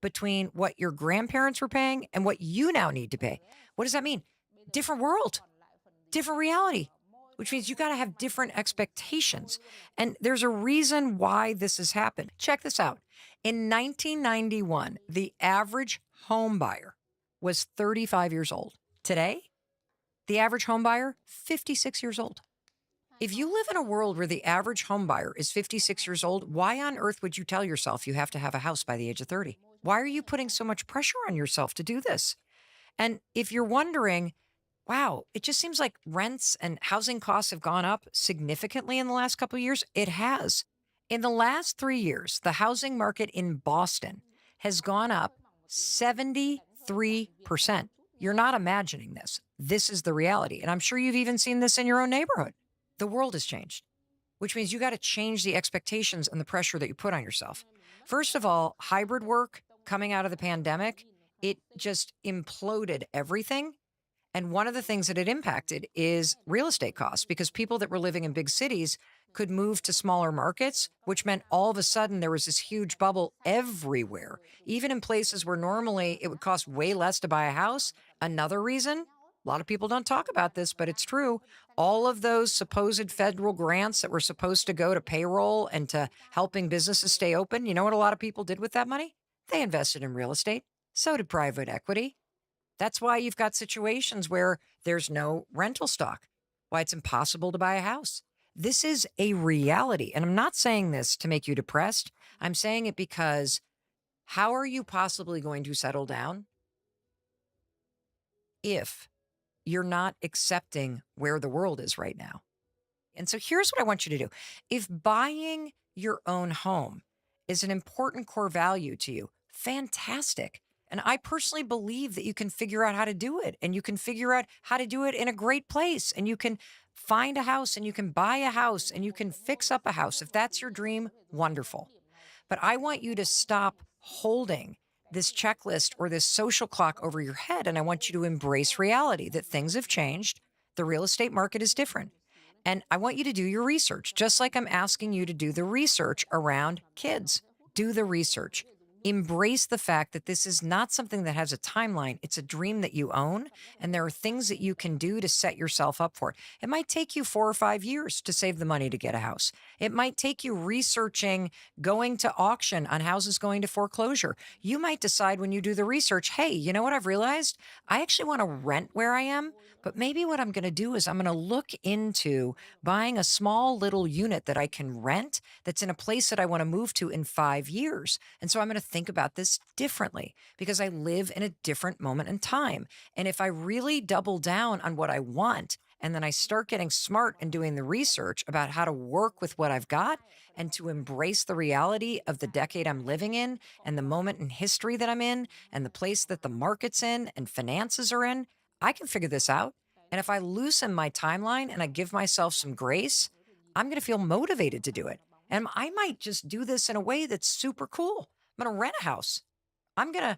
between what your grandparents were paying and what you now need to pay. What does that mean? Different world, different reality, which means you got to have different expectations. And there's a reason why this has happened. Check this out. In 1991, the average home buyer was 35 years old. Today, the average home buyer, 56 years old. If you live in a world where the average home buyer is 56 years old, why on earth would you tell yourself you have to have a house by the age of 30? Why are you putting so much pressure on yourself to do this? And if you're wondering, wow, it just seems like rents and housing costs have gone up significantly in the last couple of years. It has. In the last 3 years, the housing market in Boston has gone up 73%. You're not imagining this. This is the reality. And I'm sure you've even seen this in your own neighborhood. The world has changed, which means you got to change the expectations and the pressure that you put on yourself. First of all, hybrid work coming out of the pandemic, it just imploded everything. And one of the things that it impacted is real estate costs because people that were living in big cities could move to smaller markets, which meant all of a sudden there was this huge bubble everywhere, even in places where normally it would cost way less to buy a house. Another reason, a lot of people don't talk about this, but it's true. All of those supposed federal grants that were supposed to go to payroll and to helping businesses stay open, you know what a lot of people did with that money? They invested in real estate. So did private equity. That's why you've got situations where there's no rental stock, why it's impossible to buy a house. This is a reality. And I'm not saying this to make you depressed. I'm saying it because how are you possibly going to settle down if you're not accepting where the world is right now? And so here's what I want you to do. If buying your own home is an important core value to you, fantastic. And I personally believe that you can figure out how to do it and you can figure out how to do it in a great place and you can find a house and you can buy a house and you can fix up a house. If that's your dream, wonderful. But I want you to stop holding this checklist or this social clock over your head. And I want you to embrace reality that things have changed. The real estate market is different. And I want you to do your research, just like I'm asking you to do the research around kids. Do the research. Embrace the fact that this is not something that has a timeline. It's a dream that you own, and there are things that you can do to set yourself up for it. It might take you 4 or 5 years to save the money to get a house. It might take you researching, going to auction on houses going to foreclosure. You might decide when you do the research, hey, you know what I've realized? I actually want to rent where I am, but maybe what I'm going to do is I'm going to look into buying a small little unit that I can rent that's in a place that I want to move to in 5 years. And so I'm going to think about this differently because I live in a different moment in time. And if I really double down on what I want, and then I start getting smart and doing the research about how to work with what I've got and to embrace the reality of the decade I'm living in and the moment in history that I'm in and the place that the market's in and finances are in, I can figure this out. And if I loosen my timeline and I give myself some grace, I'm going to feel motivated to do it. And I might just do this in a way that's super cool. I'm going to rent a house. I'm going to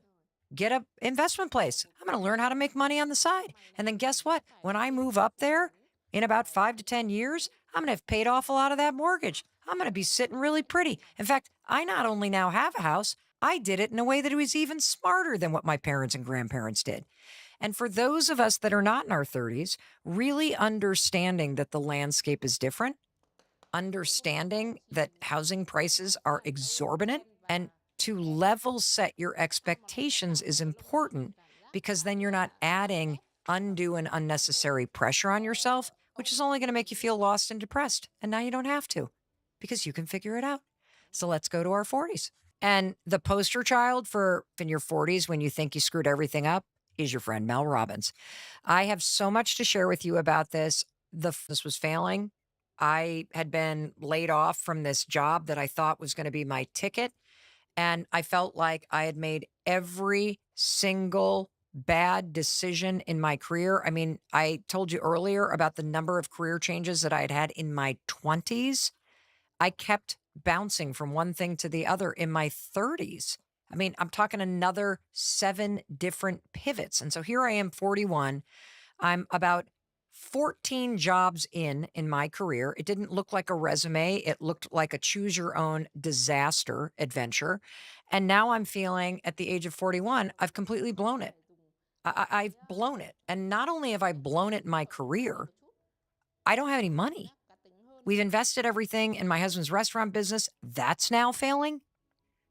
get an investment place. I'm going to learn how to make money on the side. And then guess what? When I move up there in about 5 to 10 years, I'm going to have paid off a lot of that mortgage. I'm going to be sitting really pretty. In fact, I not only now have a house, I did it in a way that was even smarter than what my parents and grandparents did. And for those of us that are not in our 30s, really understanding that the landscape is different, understanding that housing prices are exorbitant, and to level set your expectations is important because then you're not adding undue and unnecessary pressure on yourself, which is only going to make you feel lost and depressed. And now you don't have to because you can figure it out. So let's go to our 40s. And the poster child for in your 40s when you think you screwed everything up is your friend Mel Robbins. I have so much to share with you about this. This was failing. I had been laid off from this job that I thought was going to be my ticket. And I felt like I had made every single bad decision in my career. I mean, I told you earlier about the number of career changes that I had had in my 20s. I kept bouncing from one thing to the other in my 30s. I mean, I'm talking another 7 different pivots. And so here I am, 41. I'm about 14 jobs in my career. It didn't look like a resume. It looked like a choose your own disaster adventure. And now I'm feeling at the age of 41, I've completely blown it. I've blown it. And not only have I blown it in my career, I don't have any money. We've invested everything in my husband's restaurant business. That's now failing.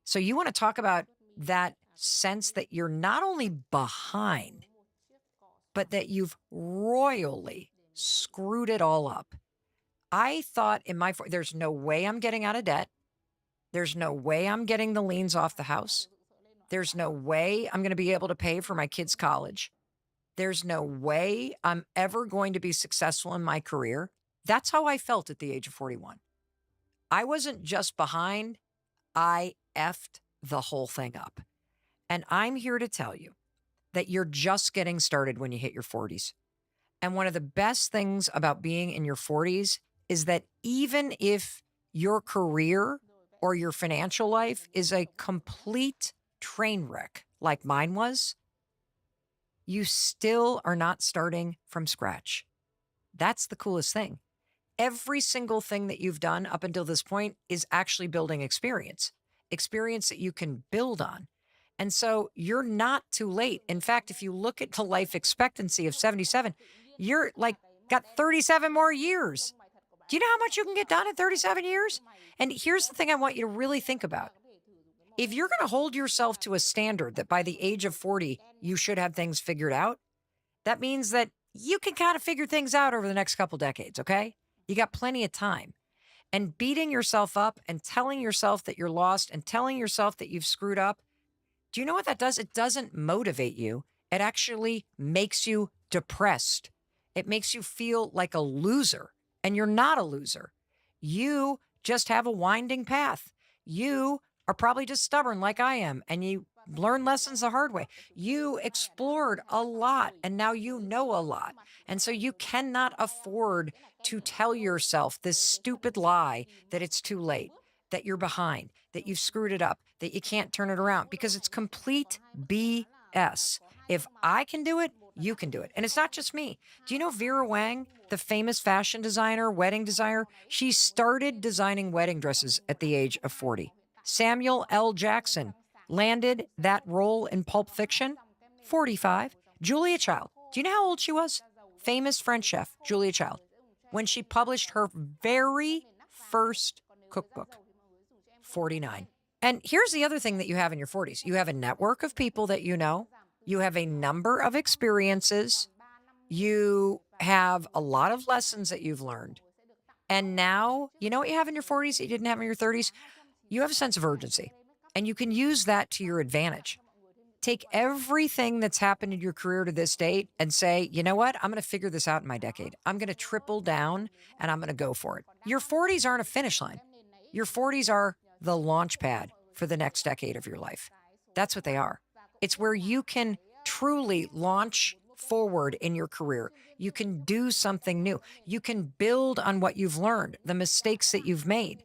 So you want to talk about that sense that you're not only behind, but that you've royally screwed it all up. I thought there's no way I'm getting out of debt. There's no way I'm getting the liens off the house. There's no way I'm going to be able to pay for my kids' college. There's no way I'm ever going to be successful in my career. That's how I felt at the age of 41. I wasn't just behind. I effed the whole thing up. And I'm here to tell you that you're just getting started when you hit your 40s. And one of the best things about being in your 40s is that even if your career or your financial life is a complete train wreck like mine was, you still are not starting from scratch. That's the coolest thing. Every single thing that you've done up until this point is actually building experience that you can build on. And so you're not too late. In fact, if you look at the life expectancy of 77, you're like got 37 more years. Do you know how much you can get done in 37 years? And here's the thing I want you to really think about. If you're going to hold yourself to a standard that by the age of 40, you should have things figured out, that means that you can kind of figure things out over the next couple decades, okay? You got plenty of time. And beating yourself up and telling yourself that you're lost and telling yourself that you've screwed up, do you know what that does? It doesn't motivate you. It actually makes you depressed. It makes you feel like a loser, and you're not a loser. You just have a winding path. You are probably just stubborn like I am, and you learn lessons the hard way. You explored a lot, and now you know a lot. And so you cannot afford to tell yourself this stupid lie that it's too late, that you're behind, that you've screwed it up, that you can't turn it around, because it's complete BS. If I can do it, you can do it. And it's not just me. Do you know Vera Wang, the famous fashion designer, wedding designer? She started designing wedding dresses at the age of 40. Samuel L. Jackson landed that role in Pulp Fiction, 45. Julia Child, do you know how old she was? Famous French chef, Julia Child, when she published her very first cookbook, 49. And here's the other thing that you have in your 40s. You have a network of people that you know. You have a number of experiences. You have a lot of lessons that you've learned. And now, you know what you have in your 40s that you didn't have in your 30s? You have a sense of urgency. And you can use that to your advantage. Take everything that's happened in your career to this date and say, you know what? I'm going to figure this out in my decade. I'm going to triple down and I'm going to go for it. Your 40s aren't a finish line. Your 40s are the launch pad for the next decade of your life. That's what they are. It's where you can truly launch forward in your career. You can do something new. You can build on what you've learned, the mistakes that you've made.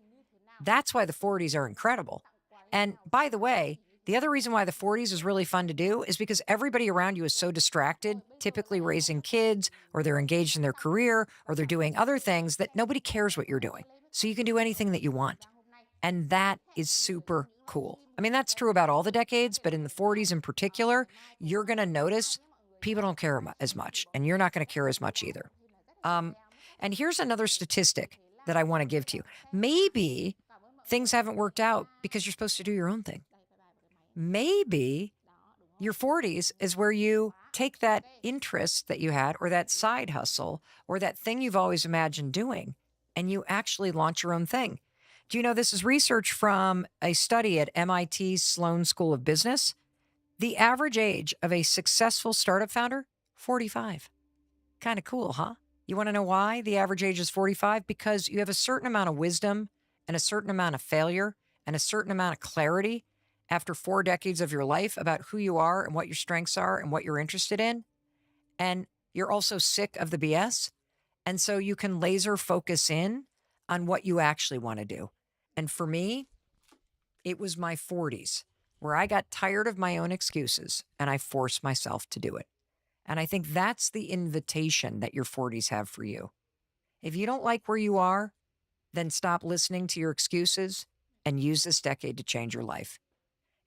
That's why the 40s are incredible. And by the way, the other reason why the 40s is really fun to do is because everybody around you is so distracted, typically raising kids, or they're engaged in their career, or they're doing other things, that nobody cares what you're doing. So you can do anything that you want. And that is super cool. I mean, that's true about all the decades, but in the 40s in particular, you're going to notice people don't care as much, and you're not going to care as much either. And here's another statistic that I want to give to you. Maybe things haven't worked out because you're supposed to do your own thing. Maybe your 40s is where you take that interest that you had, or that side hustle, or that thing you've always imagined doing, and you actually launch your own thing. Do you know this is research from a study at MIT's Sloan School of Business? The average age of a successful startup founder, 45. Kind of cool, huh? You want to know why the average age is 45? Because you have a certain amount of wisdom and a certain amount of failure and a certain amount of clarity after 4 decades of your life about who you are and what your strengths are and what you're interested in. And you're also sick of the BS. And so you can laser focus in on what you actually want to do. And for me, it was my 40s where I got tired of my own excuses and I forced myself to do it. And I think that's the invitation that your 40s have for you. If you don't like where you are, then stop listening to your excuses and use this decade to change your life.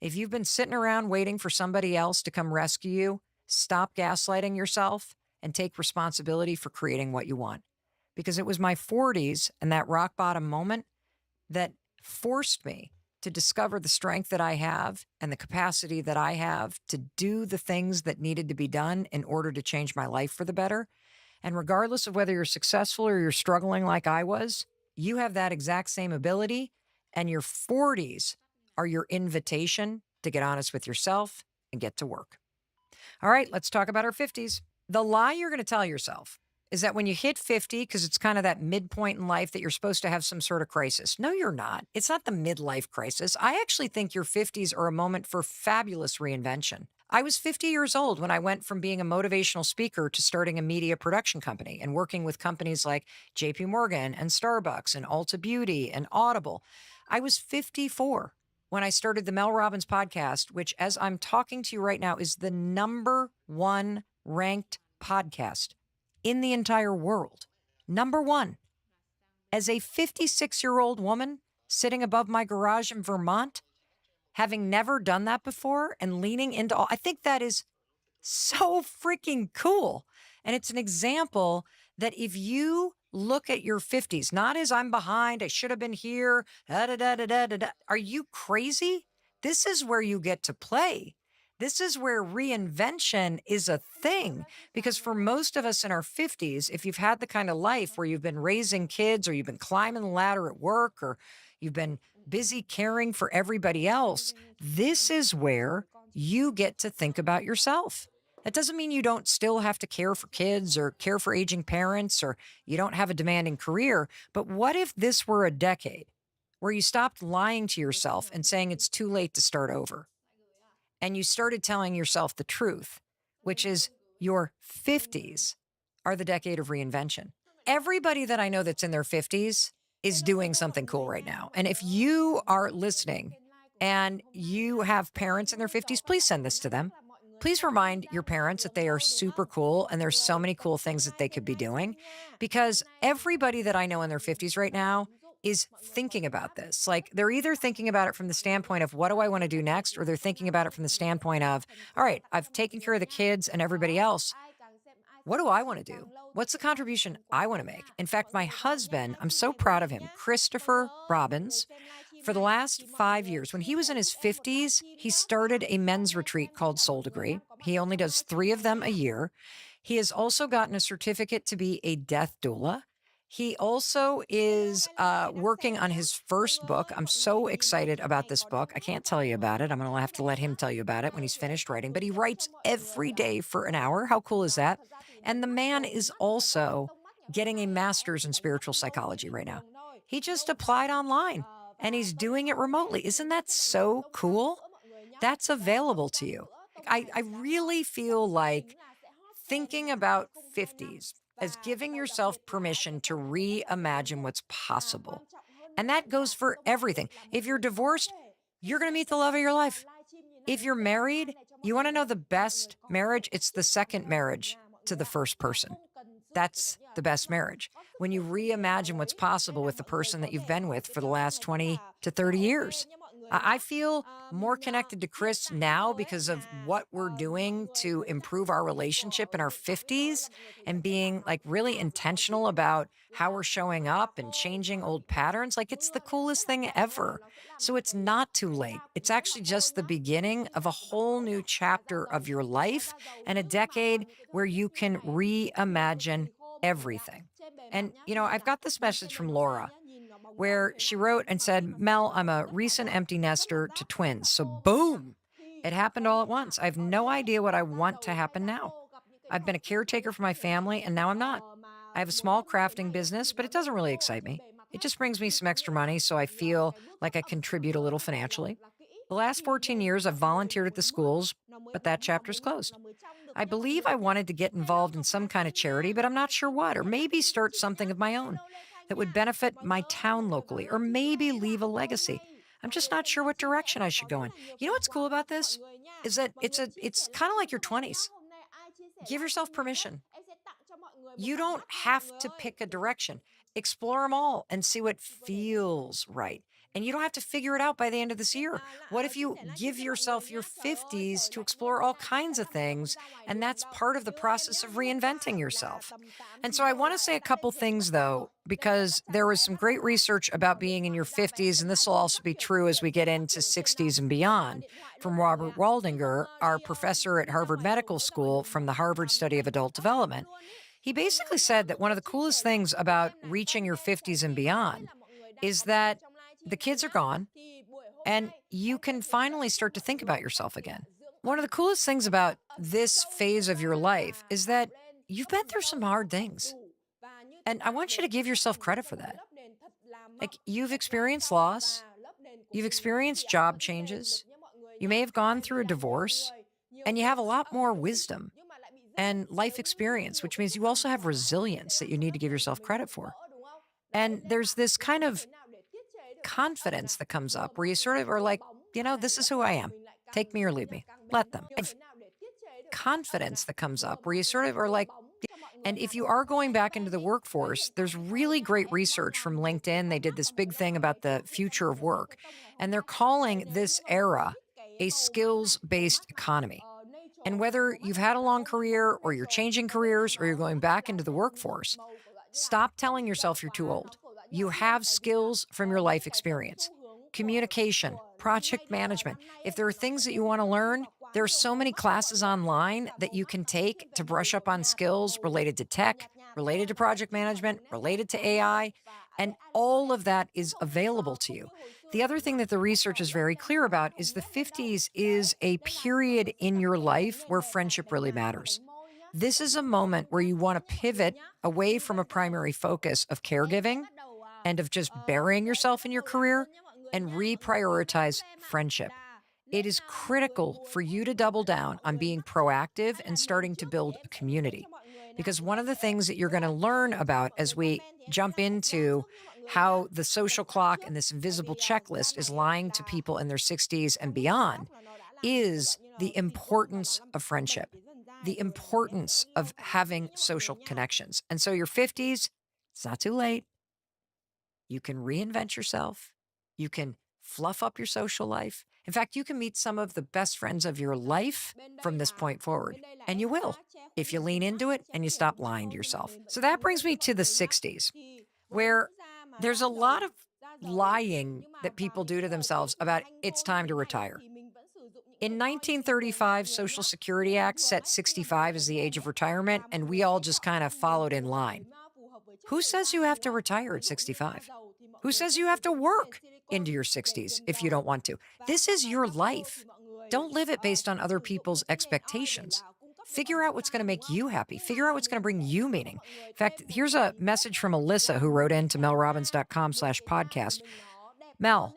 If you've been sitting around waiting for somebody else to come rescue you, stop gaslighting yourself and take responsibility for creating what you want. Because it was my 40s and that rock bottom moment that forced me to discover the strength that I have and the capacity that I have to do the things that needed to be done in order to change my life for the better. And regardless of whether you're successful or you're struggling like I was, you have that exact same ability, and your 40s are your invitation to get honest with yourself and get to work. All right, let's talk about our 50s. The lie you're going to tell yourself is that when you hit 50, because it's kind of that midpoint in life, that you're supposed to have some sort of crisis. No, you're not. It's not the midlife crisis. I actually think your 50s are a moment for fabulous reinvention. I was 50 years old when I went from being a motivational speaker to starting a media production company and working with companies like JP Morgan and Starbucks and Ulta Beauty and Audible. I was 54 when I started the Mel Robbins podcast, which, as I'm talking to you right now, is the number one ranked podcast in the entire world. Number one. As a 56-year-old woman sitting above my garage in Vermont, having never done that before and leaning into all, I think that is so freaking cool. And it's an example that if you look at your 50s, not as I'm behind, I should have been here, da, da, da, da, da, da, da. Are you crazy? This is where you get to play. This is where reinvention is a thing. Because for most of us in our 50s, if you've had the kind of life where you've been raising kids or you've been climbing the ladder at work or you've been busy caring for everybody else, this is where you get to think about yourself. That doesn't mean you don't still have to care for kids or care for aging parents or you don't have a demanding career. But what if this were a decade where you stopped lying to yourself and saying it's too late to start over? And you started telling yourself the truth, which is your 50s are the decade of reinvention. Everybody that I know that's in their 50s is doing something cool right now. And if you are listening and you have parents in their 50s, please send this to them. Please remind your parents that they are super cool and there's so many cool things that they could be doing, because everybody that I know in their 50s right now is thinking about this. Like, they're either thinking about it from the standpoint of what do I want to do next, or they're thinking about it from the standpoint of, all right, I've taken care of the kids and everybody else. What do I want to do? What's the contribution I want to make? In fact, my husband, I'm so proud of him, Christopher Robbins. For the last 5 years, when he was in his 50s, he started a men's retreat called Soul Degree. He only does 3 of them a year. He has also gotten a certificate to be a death doula. He also is working on his first book. I'm so excited about this book. I can't tell you about it. I'm going to have to let him tell you about it when he's finished writing. But he writes every day for an hour. How cool is that? And the man is also getting a master's in spiritual psychology right now. He just applied online and he's doing it remotely. Isn't that so cool? That's available to you. I really feel like thinking about 50s as giving yourself permission to reimagine what's possible. And that goes for everything. If you're divorced, you're going to meet the love of your life. If you're married, you want to know the best marriage? It's the second marriage to the first person. That's the best marriage. When you reimagine what's possible with the person that you've been with for the last 20 to 30 years. I feel more connected to Chris now because of what we're doing to improve our relationship in our 50s and being like really intentional about how we're showing up and changing old patterns. Like, it's the coolest thing ever. So it's not too late. It's actually just the beginning of a whole new chapter of your life and a decade where you can reimagine everything. And, I've got this message from Laura where she wrote and said, Mel, I'm a recent empty nester to twins. So boom, it happened all at once. I have no idea what I want to happen now. I've been a caretaker for my family and now I'm not. I have a small crafting business, but it doesn't really excite me. It just brings me some extra money, so I feel like I contribute a little financially. The last 14 years, I've volunteered at the schools, but that chapter's closed. I believe I wanted to get involved in some kind of charity, but I'm not sure what, or maybe start something of my own that would benefit my town locally, or maybe leave a legacy. I'm just not sure what direction I should go in. You know what's cool about this? Is that it's kind of like your 20s. Give yourself permission. You don't have to pick a direction. Explore them all and see what feels right. And you don't have to figure it out by the end of this year. What if you give yourself your 50s to explore all kinds of things? And that's part of the process of reinventing yourself. And so I want to say a couple things, though, because there was some great research about being in your 50s, and this will also be true as we get into 60s and beyond, from Robert Waldinger, our professor at Harvard Medical School from the Harvard Study of Adult Development. He basically said that one of the coolest things about reaching your 50s and beyond is that the kids are gone and you can finally start to think about yourself again. One of the coolest things about this phase of your life is that you've been through some hard things. And I want you to give yourself credit for that. Like, you've experienced loss, you've experienced job changes, you may have gone through a divorce, And you have a lot more wisdom and life experience, which means you also have resilience that you need to give yourself credit for. And there's this kind of confidence that comes up where you sort of are like, this is who I am. Take me or leave me. Let them. Confidence that comes up where you sort of are like, and if you are going back into the workforce, there's really great research from LinkedIn. They did this big thing about the future of work, and they're calling this era a skills-based economy. And whether you've had a long career or you're changing careers or you're going back into the workforce, stop telling yourself you're too old. You have skills from your life experience. Communication, project management. If there are things that you want to learn, there are so many classes online that you can take to brush up on skills related to tech, related to project management, related to AI, and all of that is available to you. The other thing that the research is very clear about is the 50s is a period in your life where friendship really matters. This is a moment where you want to pivot away from a primary focus of caregiving and of just burying yourself in your career and reprioritize friendship. It is critical for you to double down on being proactive and starting to build a community. Because one of the things that you're going to learn about as we jump into how the social clock and this invisible checklist is lying to people in their 60s and beyond is the importance of friendship, the importance of having social connections. And so your 50s, it's not too late. You can reinvent yourself. You can fluff up your social life. In fact, you can meet some of the best friends of your life from this point forward, and you will if you lean into it and you stop lying to yourself. So that brings me to the 60s, where there's a lot of lying that people do to themselves about it's time to retire. In 1935, Social Security Act set 65 as the age of retirement, and we all just kind of followed in line. Who says you have to retire at 65? Who says you have to work into your 60s if you don't want to? This is your life. Don't live it based on other people's expectations. Figure out what's going to make you happy. Figure out what's going to bring you meaning. In fact, here's a message from Alyssa who wrote in to melrobbins.com/podcast. Mel,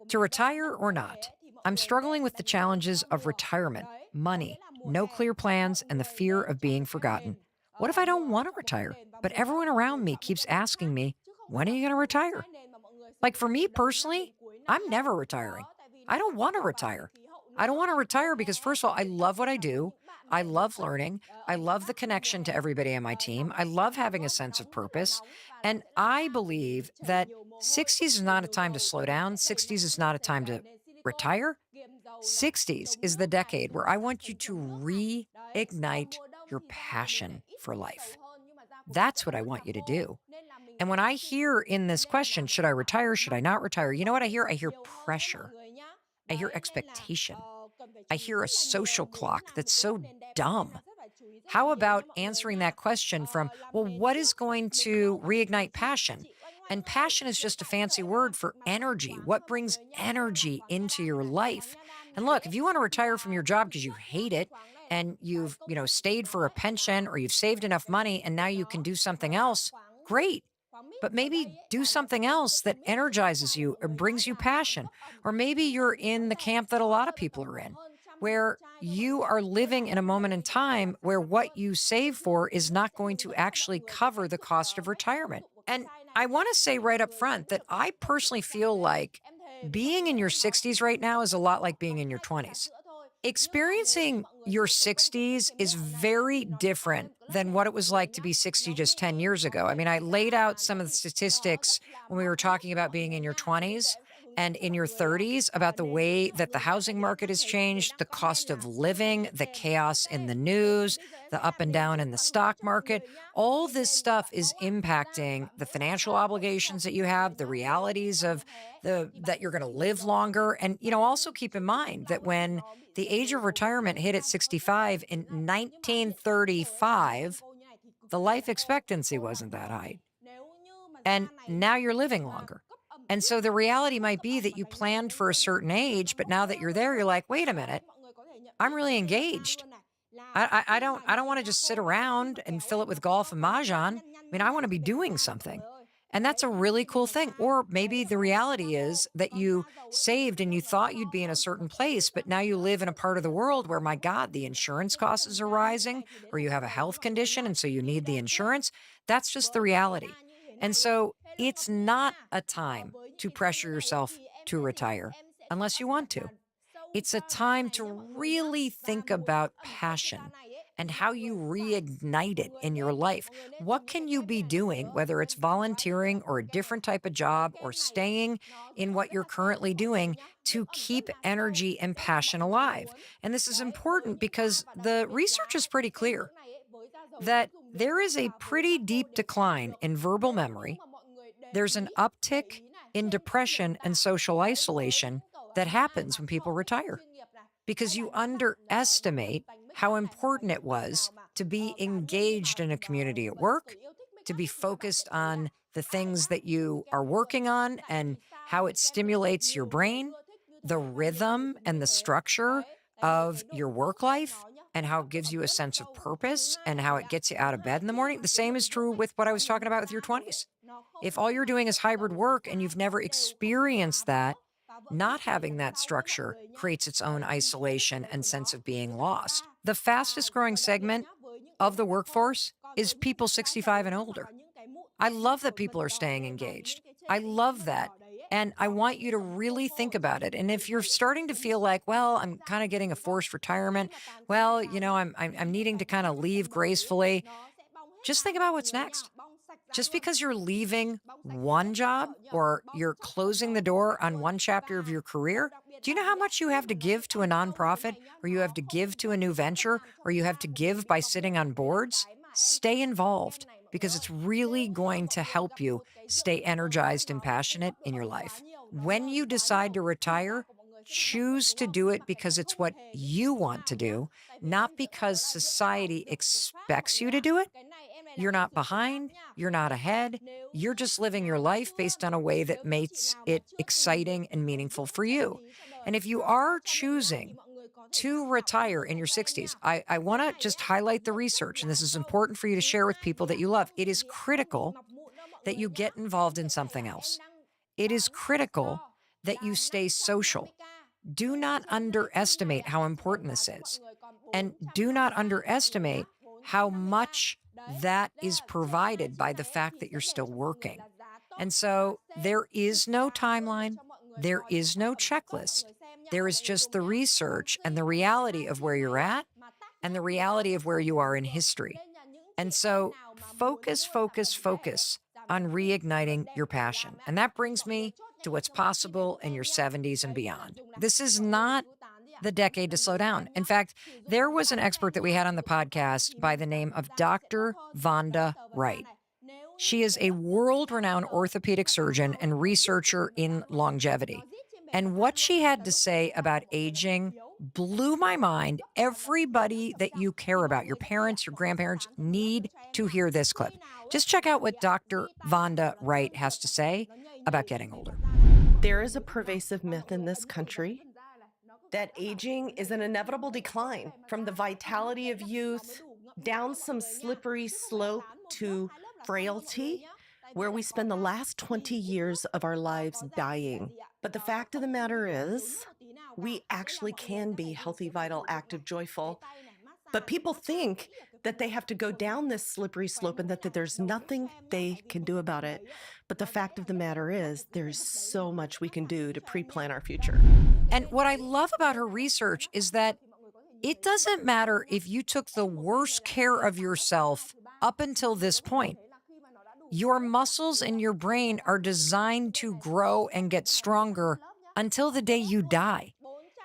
to retire or not, I'm struggling with the challenges of retirement, money, no clear plans, and the fear of being forgotten. What if I don't want to retire, but everyone around me keeps asking me, when are you going to retire? Like for me personally, I'm never retiring. I don't want to retire. I don't want to retire because, first of all, I love what I do. I love learning. I love the connection to everybody on my team. I love having a sense of purpose. And I believe that 60s is not a time to slow down. 60s is not a time to retire. 60s is the decade where I want you to reignite your passion for life. That's what I want you to do. And when I hear in this question, should I retire? Should I not retire? You know what I hear? I hear pressure. I hear expectation. I hear a social clock that's so dumb. How about answering that question from, well, what is going to reignite passion? And passion is just a fancy word for energy. What brings energy into your life? And look, if you want to retire from your job because you hate it and you've, stayed for a pension or you've saved enough money and now you can do something else, great. But maybe do something else that energizes you or brings you passion. Or maybe you're in the camp that a lot of people are in, where you are living in a moment in time where what you save for is not going to actually cover the cost of retirement. And I want to say right up front that I personally feel like being in your 60s right now is a lot like being in your 20s. Experiencing your 60s is very different than what it was like to be 60 just 10 years ago. I mean, I laid out some of the statistics when we were talking about being in your 20s and in your 30s about the way that the housing market has changed, the cost of living, the chaos in the news, the up and down in the stock market. All this stuff is impacting the financial obligations that you have, the realities of that you're going to live longer. And, also keep in mind that when the age of retirement hit at 65 in 1935, the life expectancy wasn't that high. And now you're living longer. And so the reality might be that you planned for a certain age, but now that you're there, you're like, wait a minute, I'm really engaged. I don't want to just sit around and fill it with golf and mahjong. I mean, I want to be doing something. And that's a really cool thing. Or maybe the reality is that you saved and you thought you'd be in a certain place, but now you live in a part of the world where, my God, the insurance costs are rising, or you have a health condition and so you need the insurance. That's just the reality. And so it's not a time to pressure yourself to retire unless you want to. It's a time to really think about passion and how you reignite it in your life. What can you be doing, whether it's volunteering or a different type of job or staying in what you're currently doing, to keep energy and passion alive? And this is important because the research is pretty clear that there is a pretty deep decline in verbal memory. There's an uptick in depression and social isolation that happens when people retire because you underestimate how important it was to be engaged in a community at work, to be focused on the things that you are working on and how it stimulates your brain, the rhythm and the structure of your work life, and how it gives you a sense of purpose and how it gets you out of bed in the morning. The same is true with what I was talking about with your 20s. If all you're doing is hybrid work and you've never experienced that, not having that structure creates its own isolation and sense of being lost. The fastest growing segment of the workforce is people 65 and older. I love that people are staying engaged. I love that. And I want you to really think about it. And if you're starting to feel like, well, I'm kind of getting a forced retirement, well, I'm needing to kind of leave gracefully, just think about what's next. Just because you're leaving one job or you're closing the door on one chapter of your career, do you know how much you have to give to a nonprofit, or you have to give to a new venture, or you have to give by sitting on boards? Stay involved because it's really going to help you stay energized and passionate in your life. When you decide to retire, choose to do it because it's what you want to do, not because society expects you to do it. You're not behind, you're not ahead. You're just living your life based on a way that makes it exciting and meaningful for you. And if you are choosing to retire in your 60s, I want to just highlight the research, and this is important for you to share with people that you love. It is critical that you get involved in something else. It is critical that you stay social. Do not underestimate how important this is. And do not underestimate how much that is provided by the fact that you're still working. And so there is no timeline, there is no checklist. There is just the research and the reality of where you're at and the reality of where you are in history. And so focus on reigniting your passion. And that brings me to what's possible in your 70s and beyond. This is not the decade to slow down. In fact, there was an expert that we had on the podcast by the name of Dr. Vonda Wright. She is a world-renowned orthopedic surgeon and researcher in longevity. And what she had to say about aging blew my mind. Everybody that you care about, your parents, your grandparents, need to hear this clip. Just check out what Dr. Vonda Wright has to say about getting older. There is a pervasive myth in this country that aging is an inevitable decline from the vitality of youth down some slippery slope to frailty, where we spend the last 20 years of our lives dying. But the fact of the matter is, we actually can be healthy, vital, active, joyful. But people think that they have to go down this slippery slope and that there's nothing they can do about it. But the fact of the matter is, there's so much we can do to pre-plan our future. And what I love about her research is that it doesn't matter if you took the worst care of yourself up until this point. Your muscles and your brain are designed to grow and get stronger until the day you die.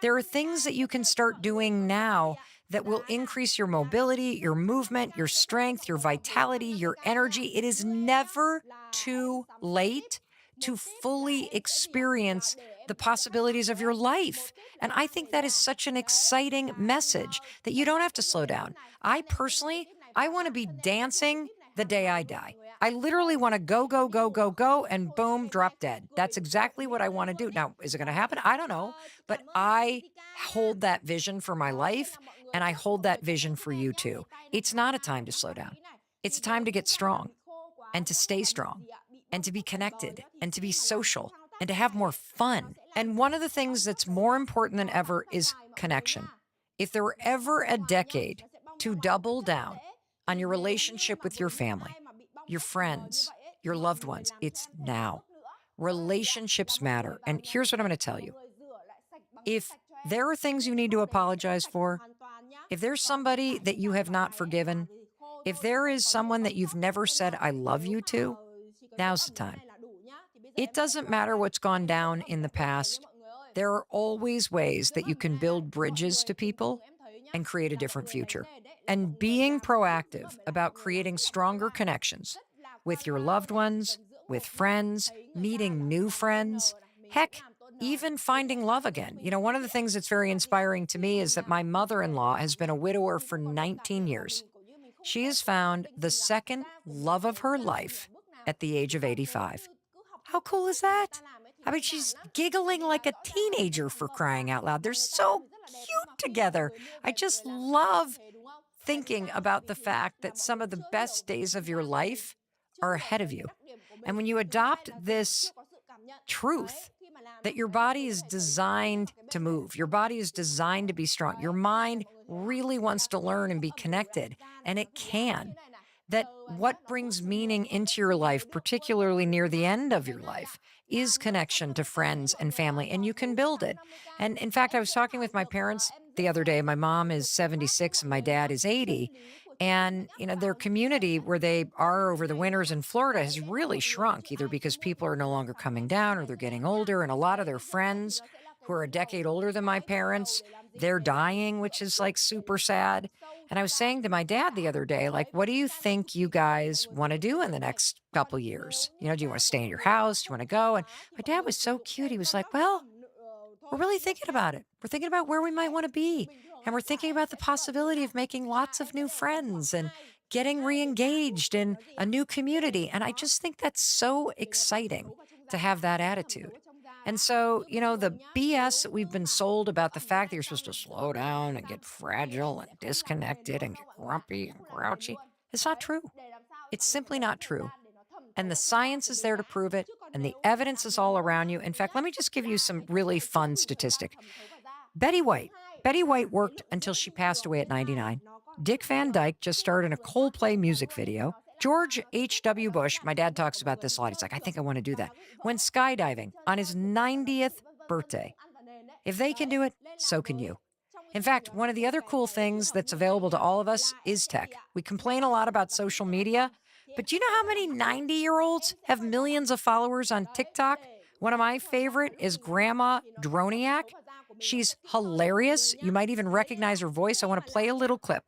There are things that you can start doing now that will increase your mobility, your movement, your strength, your vitality, your energy. It is never too late to fully experience the possibilities of your life. And I think that is such an exciting message that you don't have to slow down. I want to be dancing the day I die. I literally want to go, and boom, drop dead. That's exactly what I want to do. Now, is it going to happen? I don't know, but I hold that vision for my life, and I hold that vision for you too. It's not a time to slow down. It's a time to get strong and to stay strong and to be connected and to be social and to have more fun. And one of the things that's more important than ever is connection. If there were ever a decade to double down on your relationship with your family, your friends, your loved ones, it's now. Relationships matter. And here's what I'm going to tell you. If there are things you need to apologize for, if there's somebody that you have not forgiven, if there is someone that you've never said I love you to, now's the time. It doesn't matter what's gone down in the past. There are always ways that you can build bridges to people and create a different future. And being proactive about creating stronger connections with your loved ones, with friends, meeting new friends, heck, even finding love again. You know, one of the things that's very inspiring to me is that my mother-in-law has been a widower for 19 years. She has found the second love of her life at the age of 85. How cool is that? I mean, she's giggling like a teenager, for crying out loud. They're so cute together. I just love thinking about the fact that some of the best days of your life are ahead of you. And when you adopt this truth that your body is designed to move, your body is designed to be strong, your mind really wants to learn and be connected, and it can. That what brings meaning into your life, particularly near the end of your life, is connection to friends and family, and you can build it. And in fact, I was talking with my parents the other day. My mom is 76 and my dad is 80. And, you know, their community where they are over the winters in Florida has really shrunk, either because people are no longer coming down or they're getting older. And a lot of their friends who are a decade older than my parents, they're dying, which is like super sad. And I was saying to my dad the other day, like, what do you think you guys want to do in the next couple years? You know, do you want to stay in your house? Do you want to go? And my dad was so cute. He was like, well, we're really thinking about it. We're thinking about where we might want to be. And we're thinking about the possibility of making lots of new friends and getting re-engaged in a new community. And I just think that's so exciting to have that attitude. And so, you know, the BS that we've been sold about the fact that you're supposed to slow down and get fragile and disconnected and get grumpy and grouchy, it's not true. It's simply not true. And the science is there to prove it, and the evidence is all around you. In fact, let me just give you some really fun statistic. Betty White. Betty White worked until she passed away at 99. Dick Van Dyke just starred in a Coldplay music video. George H.W. Bush, my dad talks about this a lot. He's like, I think I want to do that. Went skydiving on his 90th birthday. If they can do it, so can you. In fact, one of the other cool things that's available to all of us is tech. We complain a lot about social media, but do you know how many 90-year-olds have millions of followers on TikTok? One of my favorite is Grandma Droniak. She's hilarious. You might even recognize her voice. I want to play a little clip.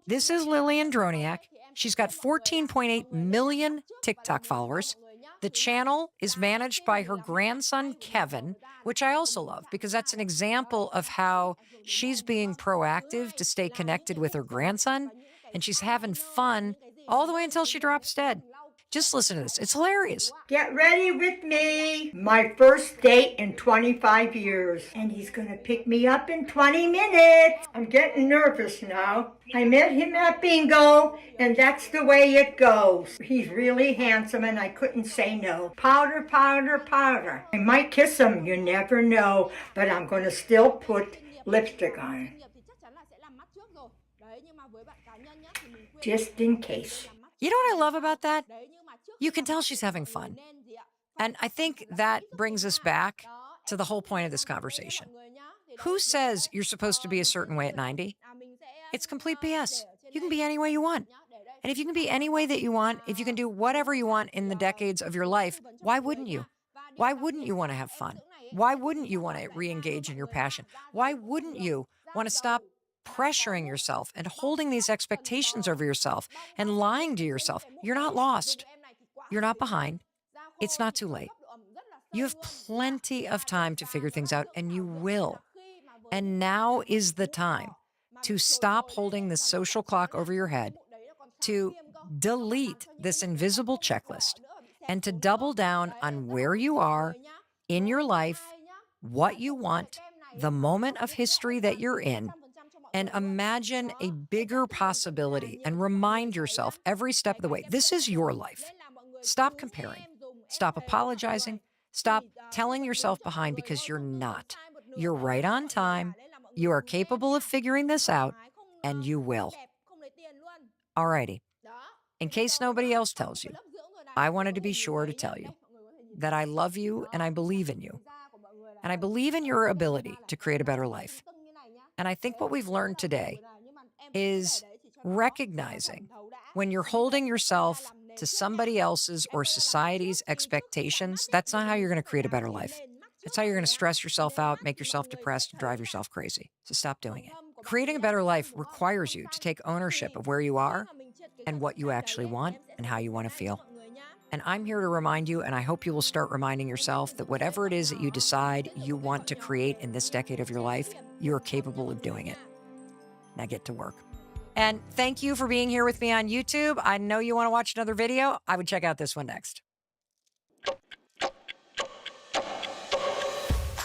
This is Lillian Droniak. She's got 14.8 million TikTok followers. The channel is managed by her grandson, Kevin, which I also love because that's an example of how she's being proactive to stay connected with her grandson, and she's having fun all the way until she drops dead. Just listen to this. It's hilarious. Get ready with me. My first date in 25 years. And he's going to pick me up in 20 minutes. I'm getting nervous now. I met him at bingo, and that's the way it goes. He's really handsome, and I couldn't say no. Powder, powder, powder. I might kiss him, you never know, but I'm going to still put lipstick on. Just in case. You know what I love about that? You can tell she's having fun. And I think that brings us back to the whole point of this conversation. Who says you're supposed to be a certain way at 90? It's complete BS. You can be any way you want. And if you can be any way that you want, if you can do whatever you want in the decades of your life, why wouldn't you? Why wouldn't you want to have fun? Why wouldn't you want to re-engage in your passion? Why wouldn't you want to stop pressuring yourself and holding these expectations over yourself and lying to yourself? You're not lost. You're not behind. It's not too late. You have plenty of time to figure things out, and you will. And now is the time to stop holding the social clock over your head, to delete this invisible checklist, and to double down on where you are in your life, what you want, the moment of history that you're in, and imagine a bigger possibility and remind yourself every step of the way, this is your life. Stop comparing. Stop apologizing. Stop telling yourself behind because you're not. You're right on time. You are capable of figuring this out, and you will. Alrighty. In case nobody else tells you, I wanted to be sure to tell you that I love you and I believe in you. And I believe in your ability to create a better life. And I think what we've learned today is recognizing when you're holding yourself to somebody else's or society's expectations, that's not how you're going to create a better life. That's how you're going to stress yourself out, make yourself depressed, and drive yourself crazy. So stop doing it. Creating a better life requires you to take ownership of where you are and what you actually want and how you want to feel. And I'm here to remind you, and I hope you will start reminding yourself that whatever it is that you decide you want to create in this decade of your life, you are capable of doing it. Now get to work. And thank you for being here with me on YouTube. I know you want to watch another video. I would check out this one next.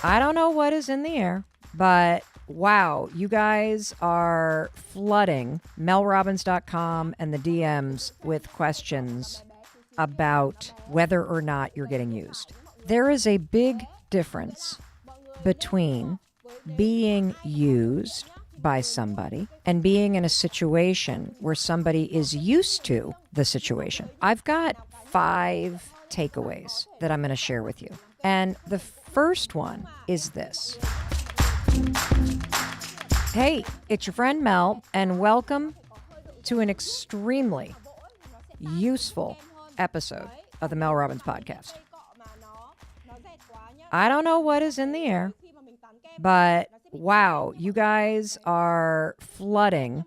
I don't know what is in the air, but wow, you guys are flooding melrobbins.com and the DMs with questions about whether or not you're getting used. There is a big difference between being used by somebody and being in a situation where somebody is used to the situation. I've got 5 takeaways that I'm going to share with you. And the first one is this. Hey, it's your friend Mel, and welcome to an extremely useful episode of the Mel Robbins podcast. I don't know what is in the air, but wow, you guys are flooding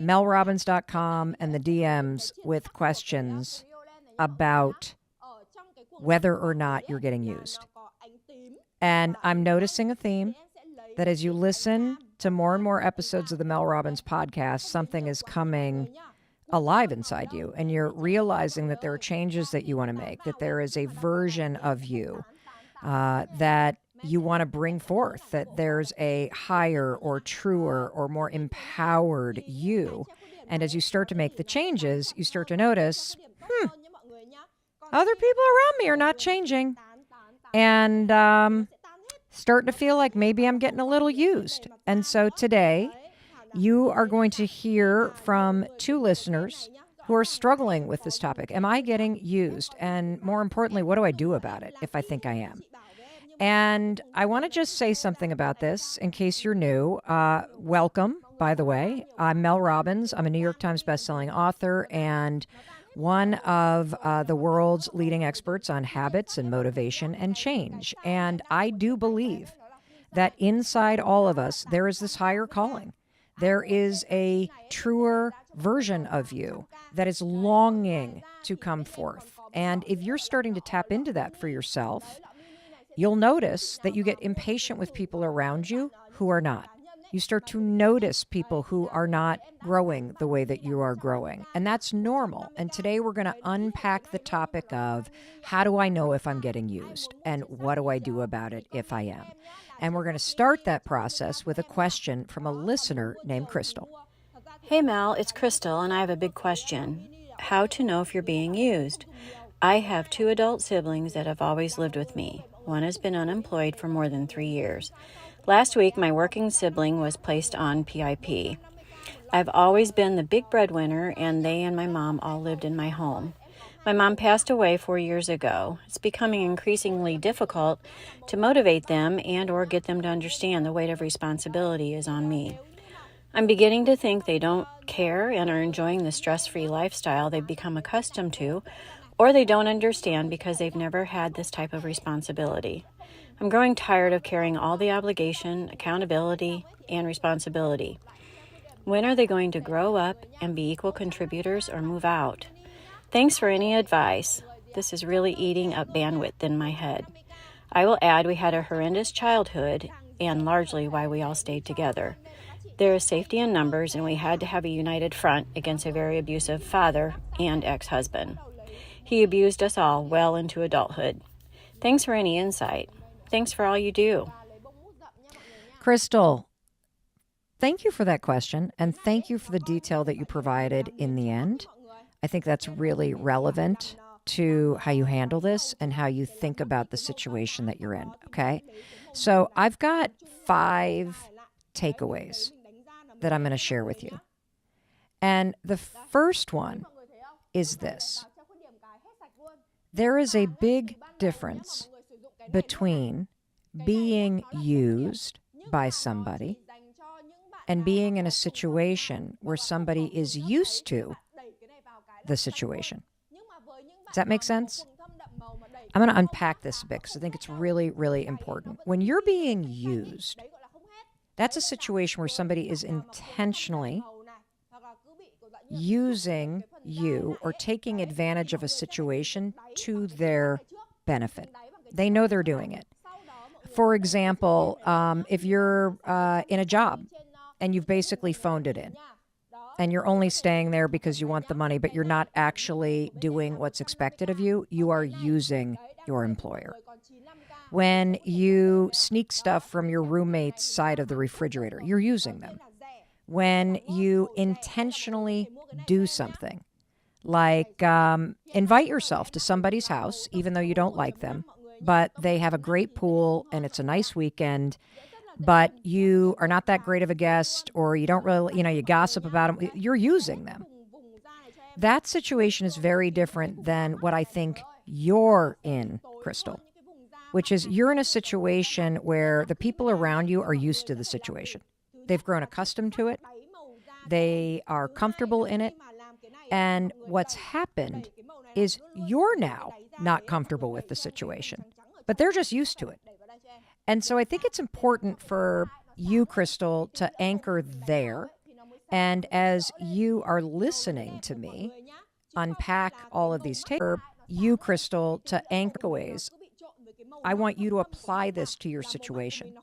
melrobbins.com and the DMs with questions about whether or not you're getting used. And I'm noticing a theme that as you listen to more and more episodes of the Mel Robbins podcast, something is coming alive inside you, and you're realizing that there are changes that you want to make, that there is a version of you that you want to bring forth, that there's a higher or truer or more empowered you. And as you start to make the changes, you start to notice, other people around me are not changing. And starting to feel like maybe I'm getting a little used. And so today, you are going to hear from 2 listeners who are struggling with this topic. Am I getting used? And more importantly, what do I do about it if I think I am? And I want to just say something about this in case you're new. Welcome, by the way. I'm Mel Robbins. I'm a New York Times bestselling author and one of the world's leading experts on habits and motivation and change. And I do believe that inside all of us, there is this higher calling. There is a truer version of you that is longing to come forth. And if you're starting to tap into that for yourself, you'll notice that you get impatient with people around you who are not. You start to notice people who are not growing the way that you are growing. And that's normal. And today we're going to unpack the topic of how do I know if I'm getting used and what do I do about it if I am? And we're going to start that process with a question from a listener named Crystal. Hey Mel, it's Crystal, and I have a big question. How to know if you're being used? I have 2 adult siblings that have always lived with me. One has been unemployed for more than 3 years. Last week, my working sibling was placed on PIP. I've always been the big breadwinner, and they and my mom all lived in my home. My mom passed away 4 years ago. It's becoming increasingly difficult to motivate them and or get them to understand the weight of responsibility is on me. I'm beginning to think they don't care and are enjoying the stress-free lifestyle they've become accustomed to, or they don't understand because they've never had this type of responsibility. I'm growing tired of carrying all the obligation, accountability, and responsibility. When are they going to grow up and be equal contributors or move out? Thanks for any advice. This is really eating up bandwidth in my head. I will add we had a horrendous childhood and largely why we all stayed together. There is safety in numbers, and we had to have a united front against a very abusive father and ex-husband. He abused us all well into adulthood. Thanks for any insight. Thanks for all you do. Crystal, thank you for that question, and thank you for the detail that you provided in the end. I think that's really relevant to how you handle this and how you think about the situation that you're in, okay? So I've got 5 takeaways that I'm going to share with you. And the first one is this. There is a big difference between being used by somebody and being in a situation where somebody is used to the situation. Does that make sense? I'm going to unpack this a bit because I think it's really, really important. When you're being used, that's a situation where somebody is intentionally using you or taking advantage of a situation to their benefit. They know they're doing it. For example, if you're in a job and you've basically phoned it in and you're only staying there because you want the money, but you're not actually doing what's expected of you, you are using your employer. When you sneak stuff from your roommate's side of the refrigerator, you're using them. When you intentionally do something, like invite yourself to somebody's house, even though you don't like them, but they have a great pool and it's a nice weekend, but you are not that great of a guest, or you don't really, you gossip about them, you're using them. That situation is very different than what I think you're in, Crystal, which is you're in a situation where the people around you are used to the situation. They've grown accustomed to it. They are comfortable in it. And what's happened is you're now not comfortable with the situation, but they're just used to it. And so I think it's important for you, Crystal, to anchor there. And as you are listening to me unpack all of these tapes, you, Crystal, to anchor ways, I want you to apply this to your situation.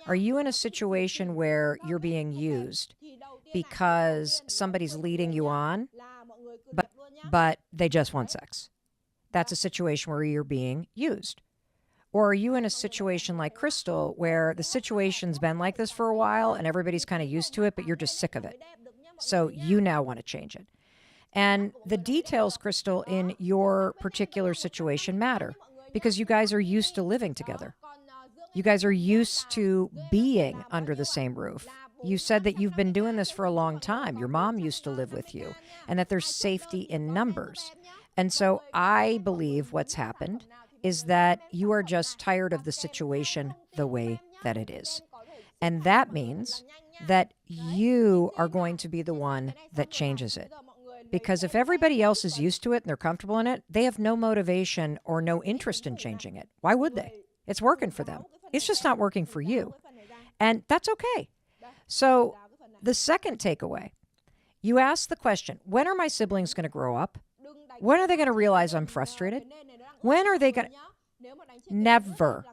Are you in a situation where you're being used because somebody's leading you on, but they just want sex? That's a situation where you're being used. Or are you in a situation like Crystal where the situation's been like this for a while and everybody's kind of used to it, but you're just sick of it? So you now want to change it. And the details, Crystal, in your particular situation matter because you guys are used to living together. You guys are used to being under the same roof. You said that you've been doing this for a long time. Your mom used to live with you, and that there's safety in numbers. And so I believe what's happened is that you are just tired of the situation the way that it is. And that means that you are going to be the one that changes it. Because if everybody else is used to it and they're comfortable in it, they have no motivation or no interest in changing it. Why would they? It's working for them. It's just not working for you. And that's okay. So the second takeaway, you ask the question, when are my siblings going to grow up? When are they going to realize I'm frustrated? When are they going to? Never.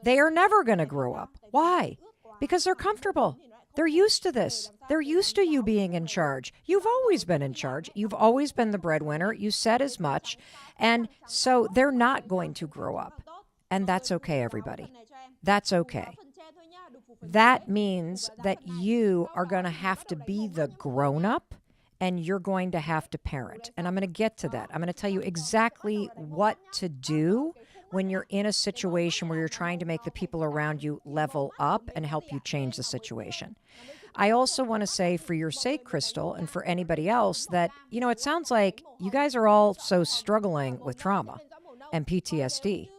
They are never going to grow up. Why? Because they're comfortable. They're used to this. They're used to you being in charge. You've always been in charge. You've always been the breadwinner. You said as much. And so they're not going to grow up. And that's okay, everybody. That's okay. That means that you are going to have to be the grown-up and you're going to have to parent. And I'm going to get to that. I'm going to tell you exactly what to do when you're in a situation where you're trying to make the people around you level up and help you change the situation. I also want to say, for your sake, Crystal, and for anybody else, that, it sounds like you guys are all so struggling with trauma and PTSD.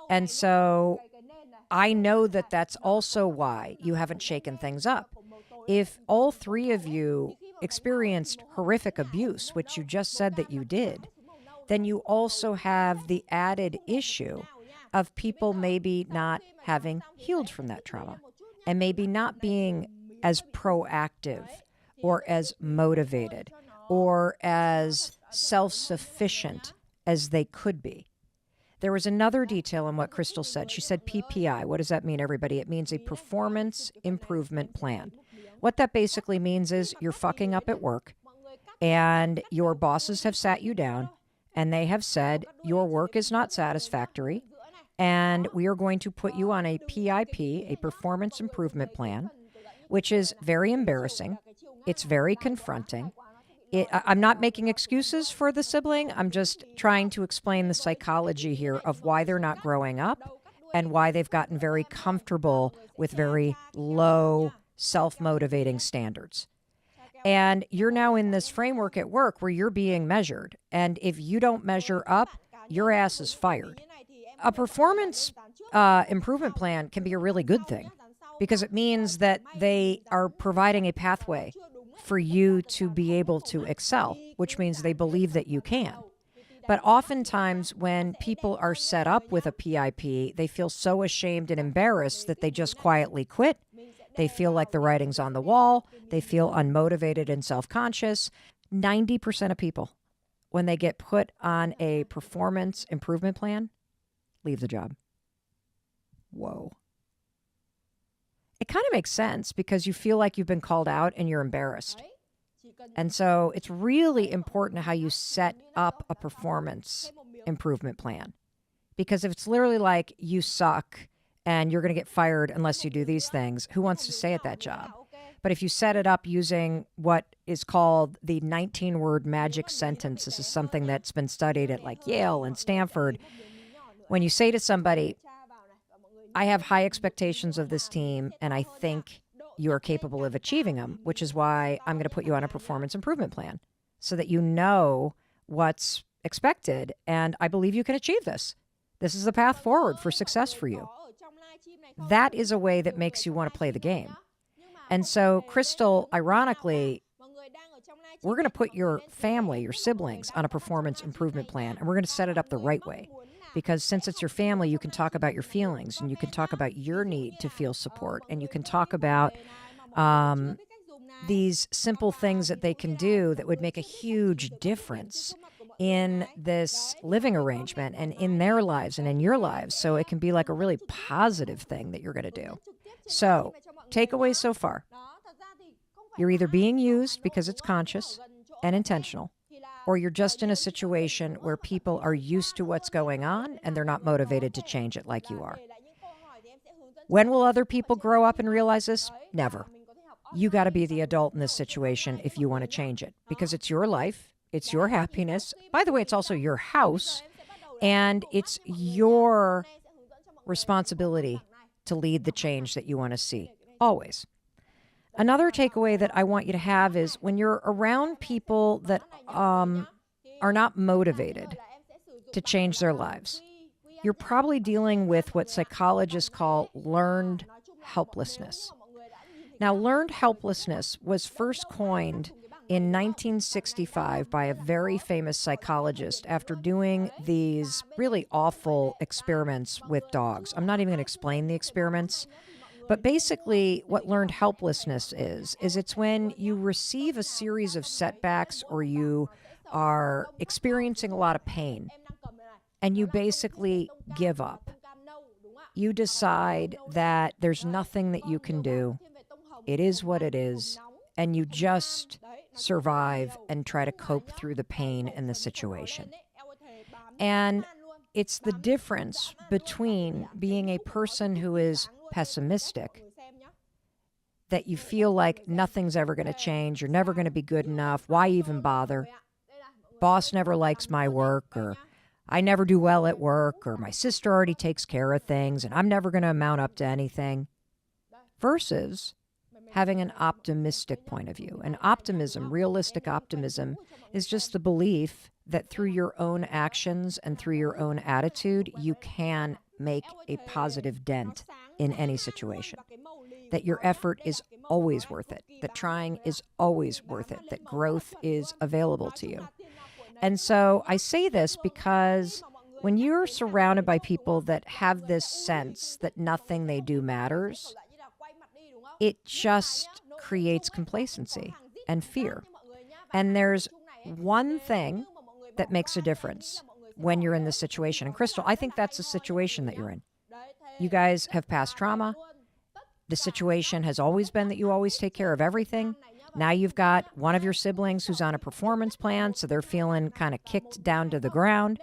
And so I know that that's also why you haven't shaken things up. If all 3 of you experienced horrific abuse, which you just said that you did, then you also have the added issue of people maybe not having healed from that trauma and maybe not being as proactive or as motivated or as self-sufficient as they could be. There was another detail on what Crystal said. She said PPI. What does that mean, everybody? It means a performance improvement plan. What that basically means is you're fucking up at work and your bosses have sat you down and they have said your work is not satisfactory and we are going to put you on a PIP, a performance improvement plan, which is very embarrassing. It's very confronting. I'm not making excuses for the sibling. I'm just trying to explain the psychology here of why they're not growing up and why they've gotten very comfortable with very low self-motivating standards. And you're now in this framework at work where you're being measured. And if you don't measure up, your ass is fired. A performance improvement plan can be a really good thing because it means that they are providing a pathway for you to be able to excel, which means they believe that you can. But oftentimes when people are set up with a PIP, they feel so ashamed and embarrassed that they just quietly quit. They feel like the writing's on the wall. They feel unmotivated and self-conscious. 90% of people, when they get put on a performance improvement plan, leave the job. Whoa. It kind of makes sense because you feel like you've been called out and you're embarrassed. And so it's really important how you set up a performance improvement plan. Because if it's literally like you suck and you're going to get fired unless you do these things, who wants to stay at that job? But if you set it up using what is called the 19-word magic sentence, this is something that's been studied at like Yale and Stanford. When you say to somebody, I have high expectations of this team, and I think you are capable of achieving them, which is why I'm going to put you on a performance improvement plan so that you know what's expected. And I believe you can achieve this. This is the path forward for success for you. That is a way that makes you want to play the game. And so, Crystal, ironically, we're going to put your family, your siblings, on a performance improvement plan, and we're going to set it up the right way. Because since it's your family, you can talk about your feelings and you can talk about your need to feel support and you can talk about these simple things that they can do that would make a huge difference in this living arrangement and in their lives and in your lives. So it can be like a really positive thing that you're going to do. So takeaways so far. You're either being used because it's conscious and intentional, or you're just in a situation where people are used to what's going on and they're not motivated to change it like you are. When will other people grow up and realize this? Never. You got to be the adult in this situation if you want to change it, because it's your life, it's your happiness. By the way, it's also your house, and it's your responsibility to lead the change that you want to see, always. Another takeaway that I want you to have is when you're around people that are not motivated to change their lives, you're probably dealing with what psychologists call learned helplessness. Now, learned helplessness was first coined in 1965 by a very famous psychologist after doing these really awful experiments with dogs. I'm not even going to explain the experiments. But basically, what learned helplessness is it's when you receive a series of setbacks or you are experiencing a lot of pain and you basically give up. You decide that there's nothing that you can do. It is what it is. And you just survive and try to cope through the pain and the situation. And it's the difference between being a person who is pessimistic, that you feel like nothing's ever going to change, you're never going to be good enough, why even bother? Boss never likes my work, or I never do well at work, or my sister already takes care of things, and I'm never going to amount up to anything. Versus having an optimistic point of view. And optimism, realistic optimism, is just the belief that through your own actions and through your own attitude, you can make a positive dent in any situation. That your effort is always worth it. That trying is always worth it. That growth is available to you. And so I say this because when you're surrounded by people that have this sense that nothing they do matters, it just creates complacency and fear. And there's one thing that makes a difference when you're in this situation. And Crystal, I think that's the situation that you're in. You guys have past trauma. The situation has always been that you always take care of everything. Now you've got one of your siblings who's on a performance plan, so they're feeling kind of kicked down to the ground.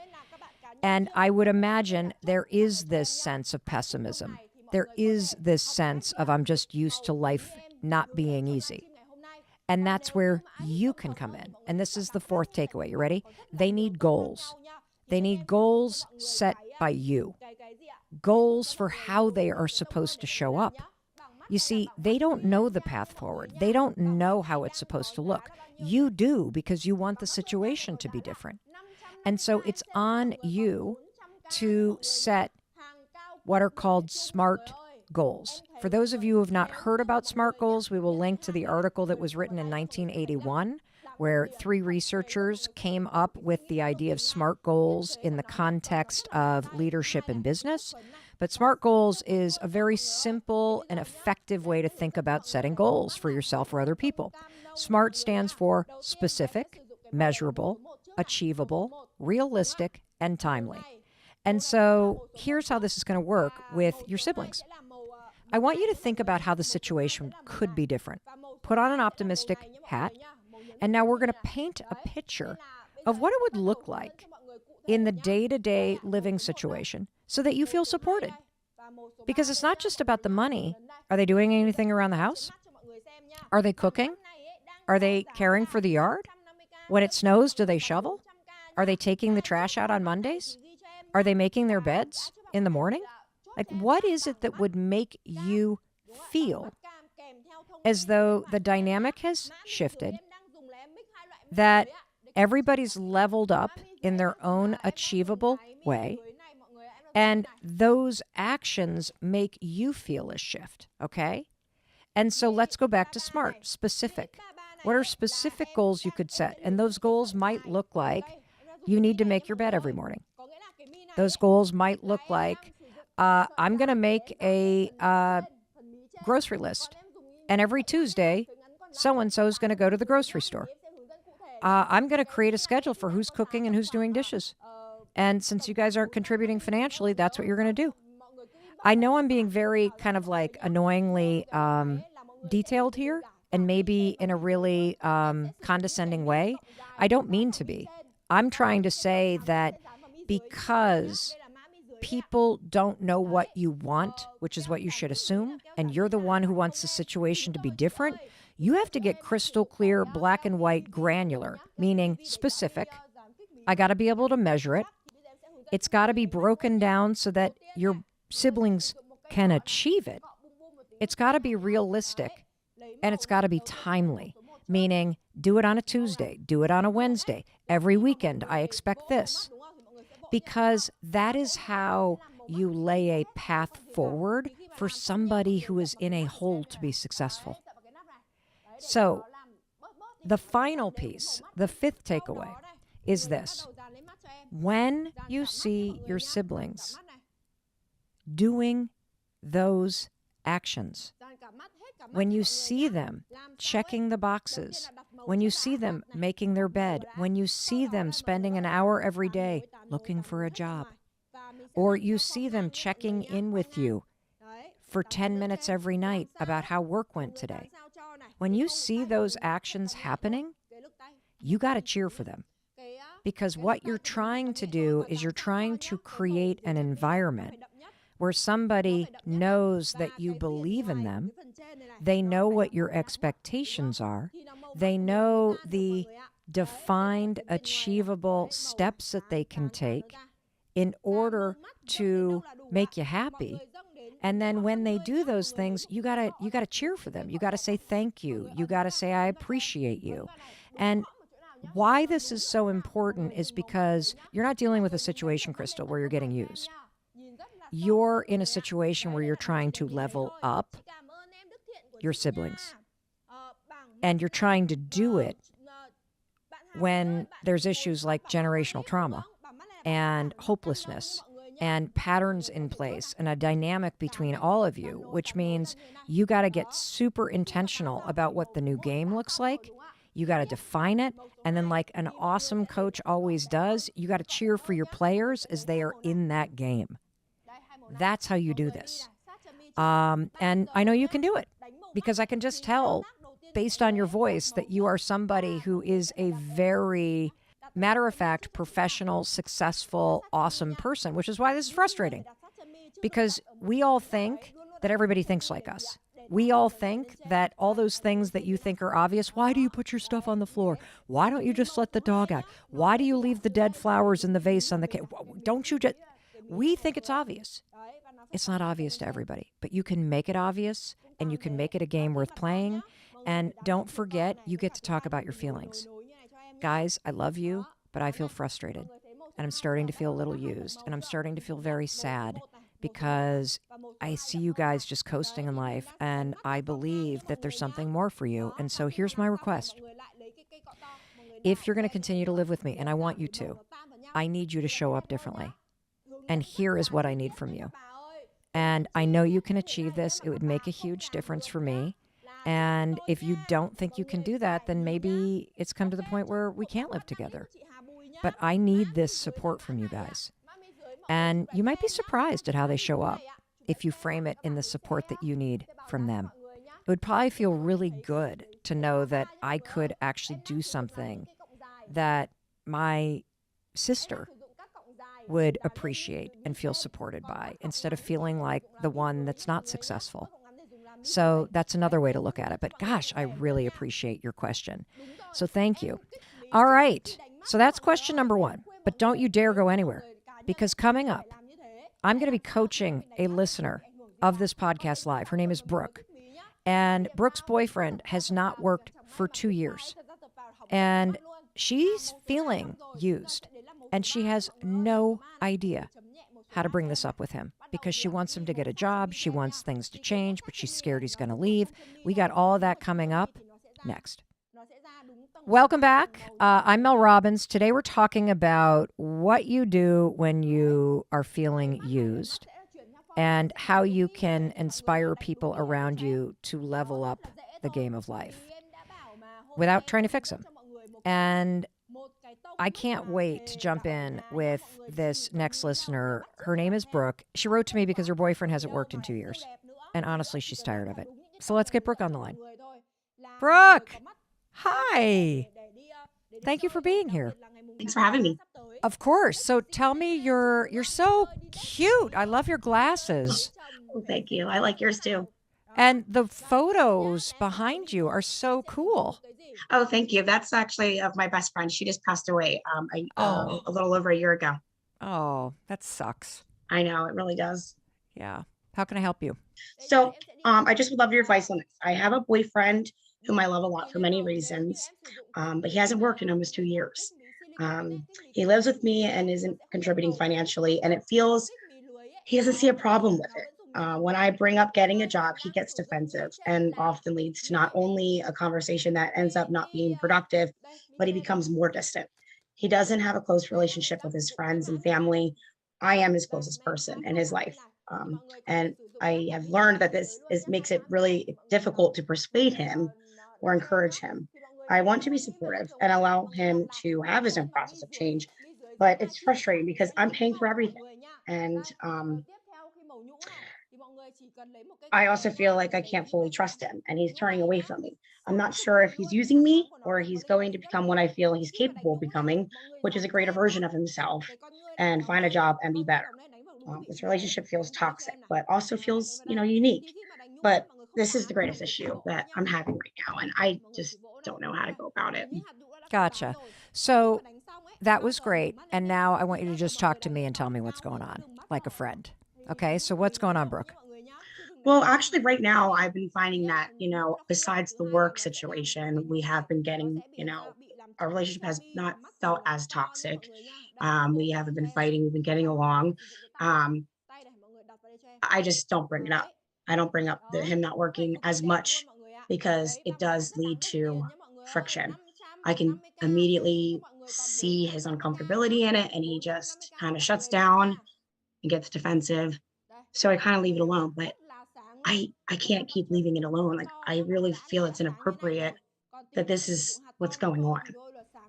And I would imagine there is this sense of pessimism. There is this sense of I'm just used to life not being easy. And that's where you can come in. And this is the fourth takeaway. You ready? They need goals. They need goals set by you, goals for how they are supposed to show up. You see, they don't know the path forward. They don't know how it's supposed to look. You do, because you want the situation to be different. And so it's on you to set what are called SMART goals. For those of you who have not heard about SMART goals, we will link to the article that was written in 1981, where 3 researchers came up with the idea of SMART goals in the context of leadership and business. But SMART goals is a very simple and effective way to think about setting goals for yourself or other people. SMART stands for specific, measurable, achievable, realistic, and timely. And so here's how this is going to work with your siblings. I want you to think about how the situation could be different. Put on an optimistic hat. And now we're going to paint a picture of what it would look like in the day-to-day living situation so that you feel supported. Because it's not just about the money. Are they doing anything around the house? Are they cooking? Are they caring for the yard? When it snows, do they shovel? Are they taking the trash out on Mondays? Are they making their beds in the morning? Like, what is it that would make you feel as though the dynamic has shifted, that everybody's leveled up in their own achievable way, and those actions make you feel a shift, okay? And so let's go back to SMART, specific. What are specific goals you could set? And those goals might look like you need to make your bed every morning. Those goals might look like I'm going to make a grocery list. And every Tuesday, so-and-so is going to go to the grocery store. I'm going to create a schedule for who's cooking and who's doing dishes. And since you guys aren't contributing financially, that's what you're going to do. I know I'm being very kind of like annoyingly detailed here, and maybe in a really condescending way. I don't mean to be. I'm trying to say that because people don't know what you want, which is what you should assume, and you're the one who wants the situation to be different, you have to get crystal clear, black and white, granular, meaning specific. I got to be able to measure it. It's got to be broken down so that your siblings can achieve it. It's got to be realistic, and it's got to be timely, meaning do it on a Tuesday, do it on a Wednesday. Every weekend, I expect this. Because that is how you lay a path forward for somebody who is in a hole to be successful. So the final piece, the fifth takeaway, is this. When you see your siblings doing those actions, when you see them checking the boxes, when you see them making their bed, when you see them spending an hour every day looking for a job, or you see them checking in with you for 10 minutes every night about how work went today, when you see those actions happening, you got to cheer for them. Because what you're trying to do is you're trying to create an environment where somebody knows that you believe in them. They know what your expectations are. They know the defined, achievable steps that they can take in order to make you happy. And then when they do those things, you gotta cheer for them. You gotta say thank you. You gotta say I appreciate you. And why this is so important is because you're not dealing with a situation, Crystal, where you're getting used. You're in a situation where you're trying to level up your siblings. And you're trying to do it when there's issues like generational trauma and hopelessness and patterns in place and a dynamic between all of you, which means you got to get super intentional about what the new game looks like. You got to define it. And then like an awesome coach always does, you got to cheer for your players as they are in that game. That's how you do this. And I know you can do it because I can just tell based on your voice that you are somebody who is a very matter-of-fact, professional, successful, awesome person, which is why this is frustrating. Because we all think that everybody thinks like us. We all think that all those things that you think are obvious, why do you put your stuff on the floor? Why don't you just let the dog out? Why do you leave the dead flowers in the vase on the don't you just we think it's obvious. It's not obvious to everybody, but you can make it obvious and you can make it a game worth playing. And don't forget, you get to talk about your feelings. Guys, I love you, but I feel frustrated. And I'm starting to feel a little used. And I'm starting to feel very sad because I see you guys just coasting in life. And I believe that there's something more for you. And so here's my request. If you're going to continue to live with me, and I want you to, I need you to show up differently. And here is what I need from you. And I know you can achieve this. It would make a huge difference for me. And if you don't think you can do that, then maybe it's come to the point where we can't live together. But I need this support from you guys. And you might be surprised at how they show up if you frame it in the support that you need from them. It would probably feel really good to know that I could actually do something that my sister would appreciate and feel supported by instead of feeling like the one that's not successful. So that's another way to look at it. But gosh, I really appreciate your question. So thank you. All right. So that's question number one. But don't you dare go anywhere, because coming up, I'm going to be coaching a listener of this podcast live. Her name is Brooke. And Brooke's boyfriend has not worked for 2 years. And she's feeling used. And she has no idea how to bring this up with him because she wants him to get a job. She wants things to change, but she's scared he's going to leave. We got all of that coming up next. Welcome back. I'm Mel Robbins. Today we're talking about what you do when you are feeling used and how you can inspire people around you to level up the game of life without trying to fix them. And I can't wait to jump in with this next listener. Her name is Brooke. She wrote to me because her boyfriend hasn't worked in 2 years. And honestly, she's tired of it. So let's get Brooke on the line. Brooke, hi. Thank you for being here. Thanks for having me. Of course. So tell me, you're so cute. I love your glasses. Oh, thank you. I like yours too. And the photos behind you are so cool. Oh, thank you. That's actually of my best friend. She just passed away a little over a year ago. Oh, that sucks. I know, it really does. Yeah. How can I help you? So I just would love your advice on this. I have a boyfriend whom I love a lot for many reasons, but he hasn't worked in almost 2 years. He lives with me and isn't contributing financially, and it feels he doesn't see a problem with it. When I bring up getting a job, he gets defensive and often leads to not only a conversation that ends up not being productive, but he becomes more distant. He doesn't have a close relationship with his friends and family. I am his closest person in his life. And I have learned that makes it really difficult to persuade him or encourage him. I want to be supportive and allow him to have his own process of change, but it's frustrating because I'm paying for everything. And I also feel like I can't fully trust him and he's turning away from me. I'm not sure if he's using me or he's going to become what I feel he's capable of becoming, which is a greater version of himself and find a job and be better. This relationship feels toxic, but also feels, unique. But this is the greatest issue that I'm having right now. And I just don't know how to go about it. Gotcha. So that was great. And now I want you to just talk to me and tell me what's going on, like a friend. Okay. So what's going on, Brooke? Well, actually, right now, I've been finding that, besides the work situation, we have been getting, our relationship has not felt as toxic. We haven't been fighting, we've been getting along. Um, I just don't bring it up. I don't bring up him not working as much because it does lead to friction. I can immediately see his uncomfortability in it, and he just kind of shuts down and gets defensive. So I kind of leave it alone. But I can't keep leaving it alone. Like I really feel it's inappropriate that this is what's going on.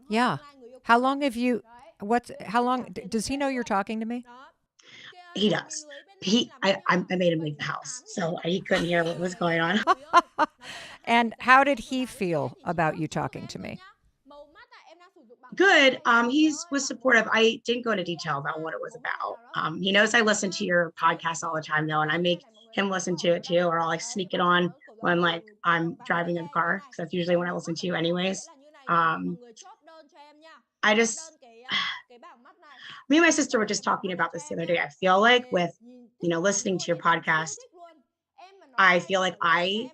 Yeah. How long have you, how long, does he know you're talking to me? He does. I made him leave the house, so he couldn't hear what was going on. And how did he feel about you talking to me? Good. He was supportive. I didn't go into detail about what it was about. He knows I listen to your podcast all the time though, and I make him listen to it too, or I'll like sneak it on when like I'm driving in the car, because that's usually when I listen to you anyways. Um, I just me and my sister were just talking about this the other day. I feel like with, listening to your podcast, I feel like I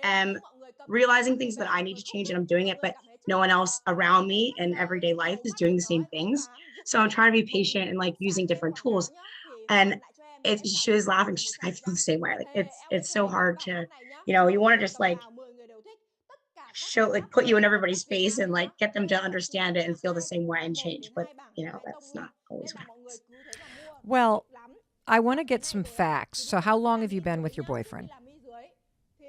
am realizing things that I need to change and I'm doing it, but no one else around me in everyday life is doing the same things. So I'm trying to be patient and like using different tools. And she was laughing. She's like, I feel the same way. Like it's so hard to, you want to just like show, like put you in everybody's face and like get them to understand it and feel the same way and change. But that's not always what happens. Well, I want to get some facts. So, how long have you been with your boyfriend?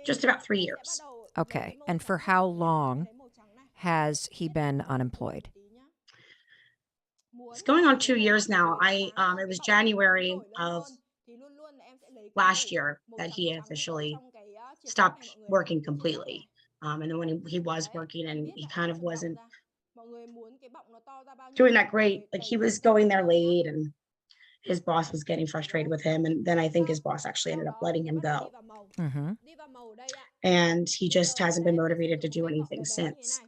Just about 3 years. Okay. And for how long has he been unemployed? It's going on 2 years now. It was January of last year that he officially stopped working completely. And then when he was working and he kind of wasn't doing that great, like he was going there late and his boss was getting frustrated with him. And then I think his boss actually ended up letting him go. Mm-hmm. And he just hasn't been motivated to do anything since.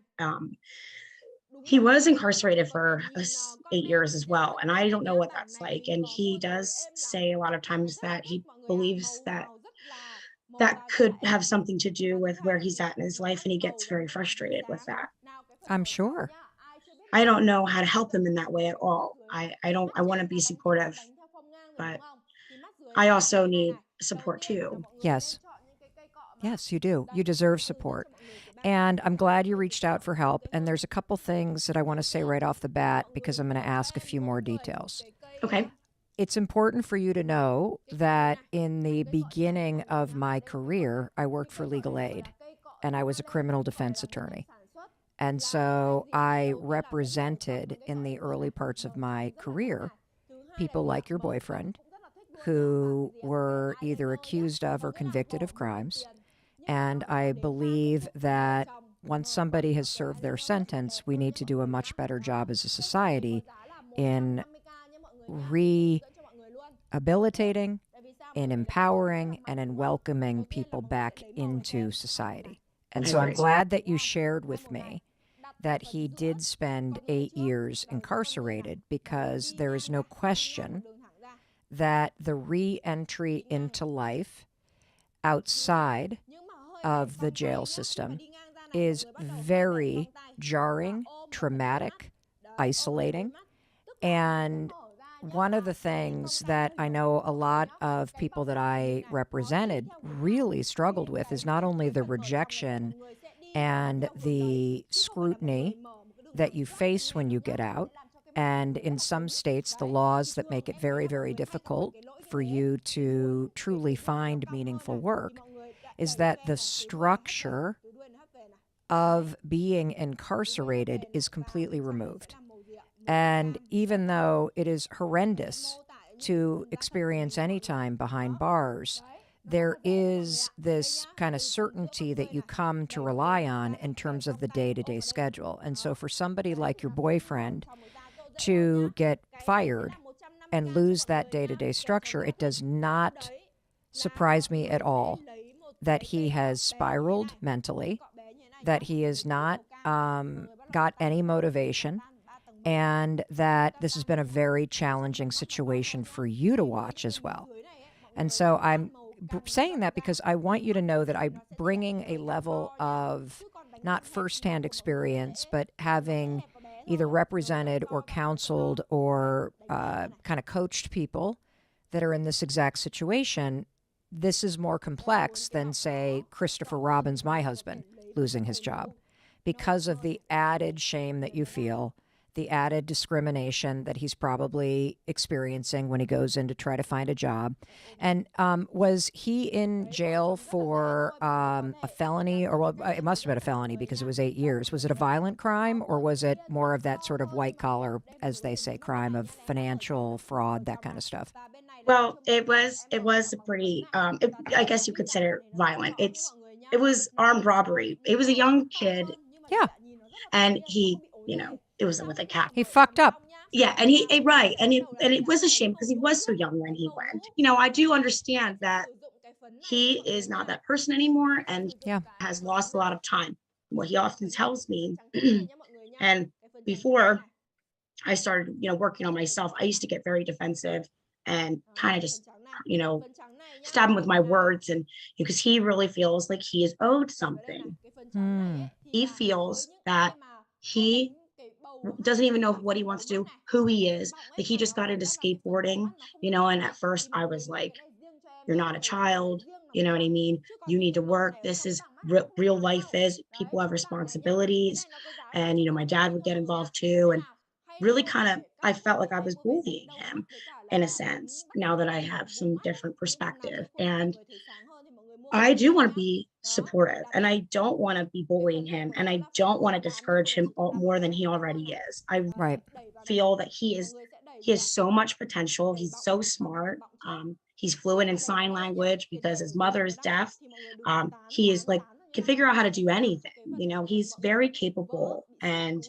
He was incarcerated for 8 years as well. And I don't know what that's like. And he does say a lot of times that he believes that that could have something to do with where he's at in his life. And he gets very frustrated with that. I'm sure. I don't know how to help him in that way at all. I want to be supportive, but I also need support too. Yes. Yes, you do. You deserve support. And I'm glad you reached out for help. And there's a couple things that I want to say right off the bat because I'm going to ask a few more details. Okay. It's important for you to know that in the beginning of my career, I worked for legal aid and I was a criminal defense attorney. And so I represented in the early parts of my career people like your boyfriend who were either accused of or convicted of crimes. And I believe that once somebody has served their sentence, we need to do a much better job as a society in rehabilitating, in empowering, and in welcoming people back into society. And so I'm glad that you shared with me that he did spend 8 years incarcerated because there is no question that the re-entry into life outside of the jail system is very jarring, traumatic, isolating. And one of the things that I know a lot of people that I represented really struggled with is not only the rejection and the scrutiny that you face when you get out, and in some states, the laws that make it very, very difficult for you to truly find meaningful work, is that the structure of being incarcerated is completely removed. And even though it is horrendous to experience any time behind bars, there is this kind of certainty that you come to rely on in terms of the day-to-day schedule. And so for somebody like your boyfriend to get fired and lose that day-to-day structure, it does not surprise me at all that he has spiraled mentally, that he has not got any motivation, and that this has been a very challenging situation for you to watch as well. And so I'm saying that because I want you to know that I'm bringing a level of not firsthand experience, but having either represented or counseled or kind of coached people that are in this exact situation. This is more complex than, say, Christopher Robbins, my husband, losing his job because of the added shame that you feel, the added discrimination that he's probably experiencing when he goes in to try to find a job. And was he in jail for a felony? Or, well, it must have been a felony because it was 8 years. Was it a violent crime, or was it more of that sort of white collar, as they say, crime of financial fraud, that kind of stuff? Well, it was a pretty I guess you could consider it violent. It was armed robbery. It was a young kid. Yeah. And he, it was with a cat. He fucked up. Yeah, and right, and it was a shame because he was so young when he went. I do understand that he is not that person anymore and Yeah. has lost a lot of time. What he often tells me, and before I started, working on myself, I used to get very defensive and kind of just, you know, stab him with my words. And because he really feels like he is owed something, Hmm. he feels that he doesn't even know what he wants to do, who he is. Like he just got into skateboarding, and at first I was like, you're not a child. You know what I mean? You need to work. This is real life is people have responsibilities. And, my dad would get involved too. And really kind of, I felt like I was bullying him in a sense now that I have some different perspective. And I do want to be supportive and I don't want to be bullying him and I don't want to discourage him more than he already is. I Right. feel that he has so much potential. He's so smart. He's fluent in sign language because his mother is deaf. He is like can figure out how to do anything. He's very capable and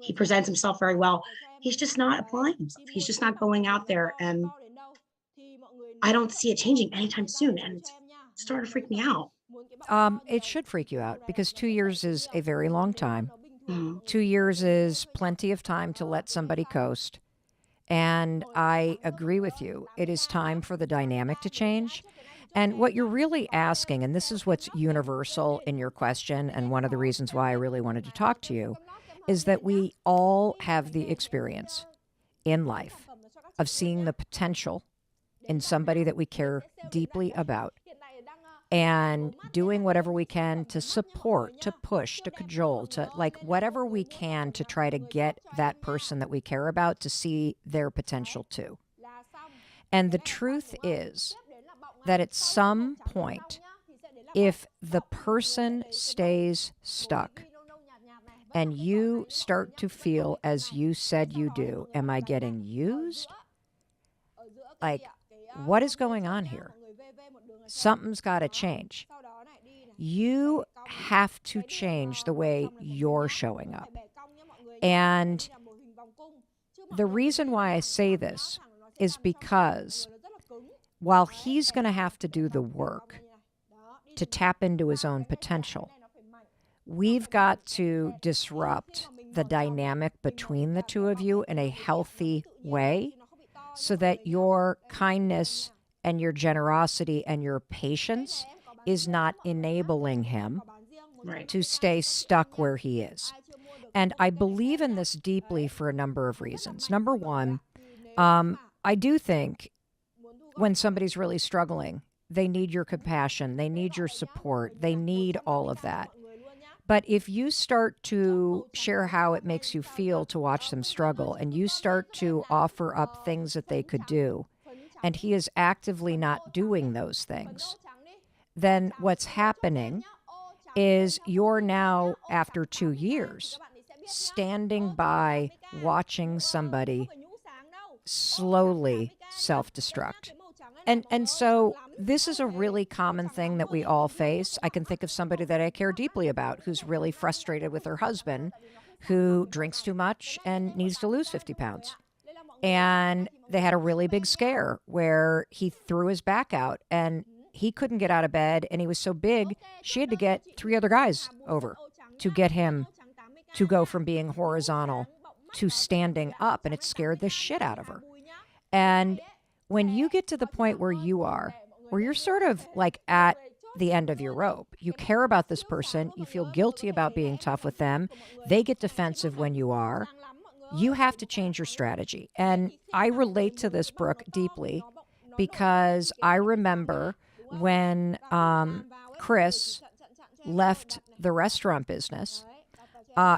he presents himself very well. He's just not applying himself. He's just not going out there, and I don't see it changing anytime soon. And it's starting to freak me out. It should freak you out because 2 years is a very long time. Mhm. 2 years is plenty of time to let somebody coast. And I agree with you. It is time for the dynamic to change. And what you're really asking, and this is what's universal in your question, and one of the reasons why I really wanted to talk to you, is that we all have the experience in life of seeing the potential in somebody that we care deeply about and doing whatever we can to support, to push, to cajole, to like whatever we can to try to get that person that we care about to see their potential too. And the truth is that at some point, if the person stays stuck and you start to feel, as you said you do, am I getting used? Like, what is going on here? Something's got to change. You have to change the way you're showing up. And the reason why I say this is because while he's going to have to do the work to tap into his own potential, we've got to disrupt the dynamic between the two of you in a healthy way so that your kindness and your generosity and your patience is not enabling him Right. to stay stuck where he is. And I believe in this deeply for a number of reasons. Number one, I do think when somebody's really struggling, they need your compassion, they need your support, they need all of that. But if you start to share how it makes you feel to watch them struggle and you start to offer up things that they could do, and he is actively not doing those things, then what's happening is you're now, after 2 years, standing by watching somebody slowly self-destruct. And so this is a really common thing that we all face. I can think of somebody that I care deeply about who's really frustrated with her husband who drinks too much and needs to lose 50 pounds. And they had a really big scare where he threw his back out and he couldn't get out of bed. And he was so big, she had to get 3 other guys over to get him to go from being horizontal to standing up. And it scared the shit out of her. And when you get to the point where you are, where you're sort of like at the end of your rope, you care about this person, you feel guilty about being tough with them, they get defensive when you are, you have to change your strategy. And I relate to this, Brooke, deeply because I remember when Chris left the restaurant business,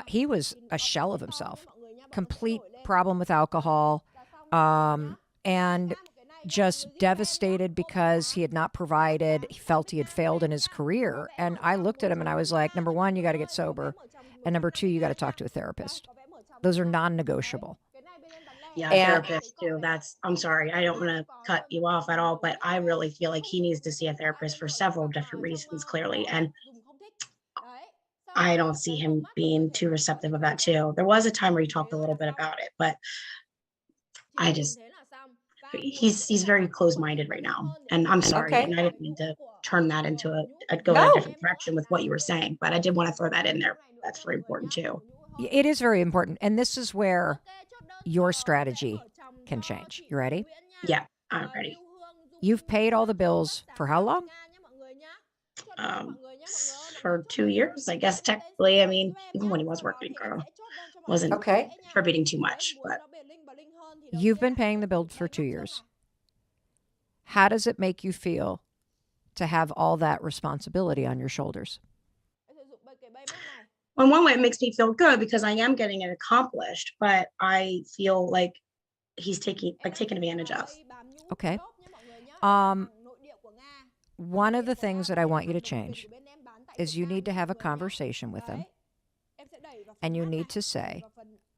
he was a shell of himself, complete problem with alcohol, and just devastated because he had not provided. He felt he had failed in his career. And I looked at him and I was like, number one, you got to get sober. And number two, you got to talk to a therapist. Those are non-negotiable. Yeah, And therapist too. I'm sorry, I don't want to cut you off at all, but I really feel like he needs to see a therapist for several different reasons, clearly. And I don't see him being too receptive of that too. There was a time where he talked a little bit about it, but I just he's very closed-minded right now, and I'm sorry, Okay. and I didn't mean to turn that into go in a No, different direction with what you were saying, but I did want to throw that in there. That's very important too. it is very important. And this is where your strategy can change. You ready? Yeah, I'm ready. You've paid all the bills for how long? For 2 years, I guess technically. I mean, even when he was working, girl, wasn't Okay. contributing too much, but You've been paying the bill for 2 years. How does it make you feel to have all that responsibility on your shoulders? in one way, it makes me feel good because I am getting it accomplished, but I feel like he's taken advantage of. Okay. Um, One of the things that I want you to change is you need to have a conversation with him and you need to say,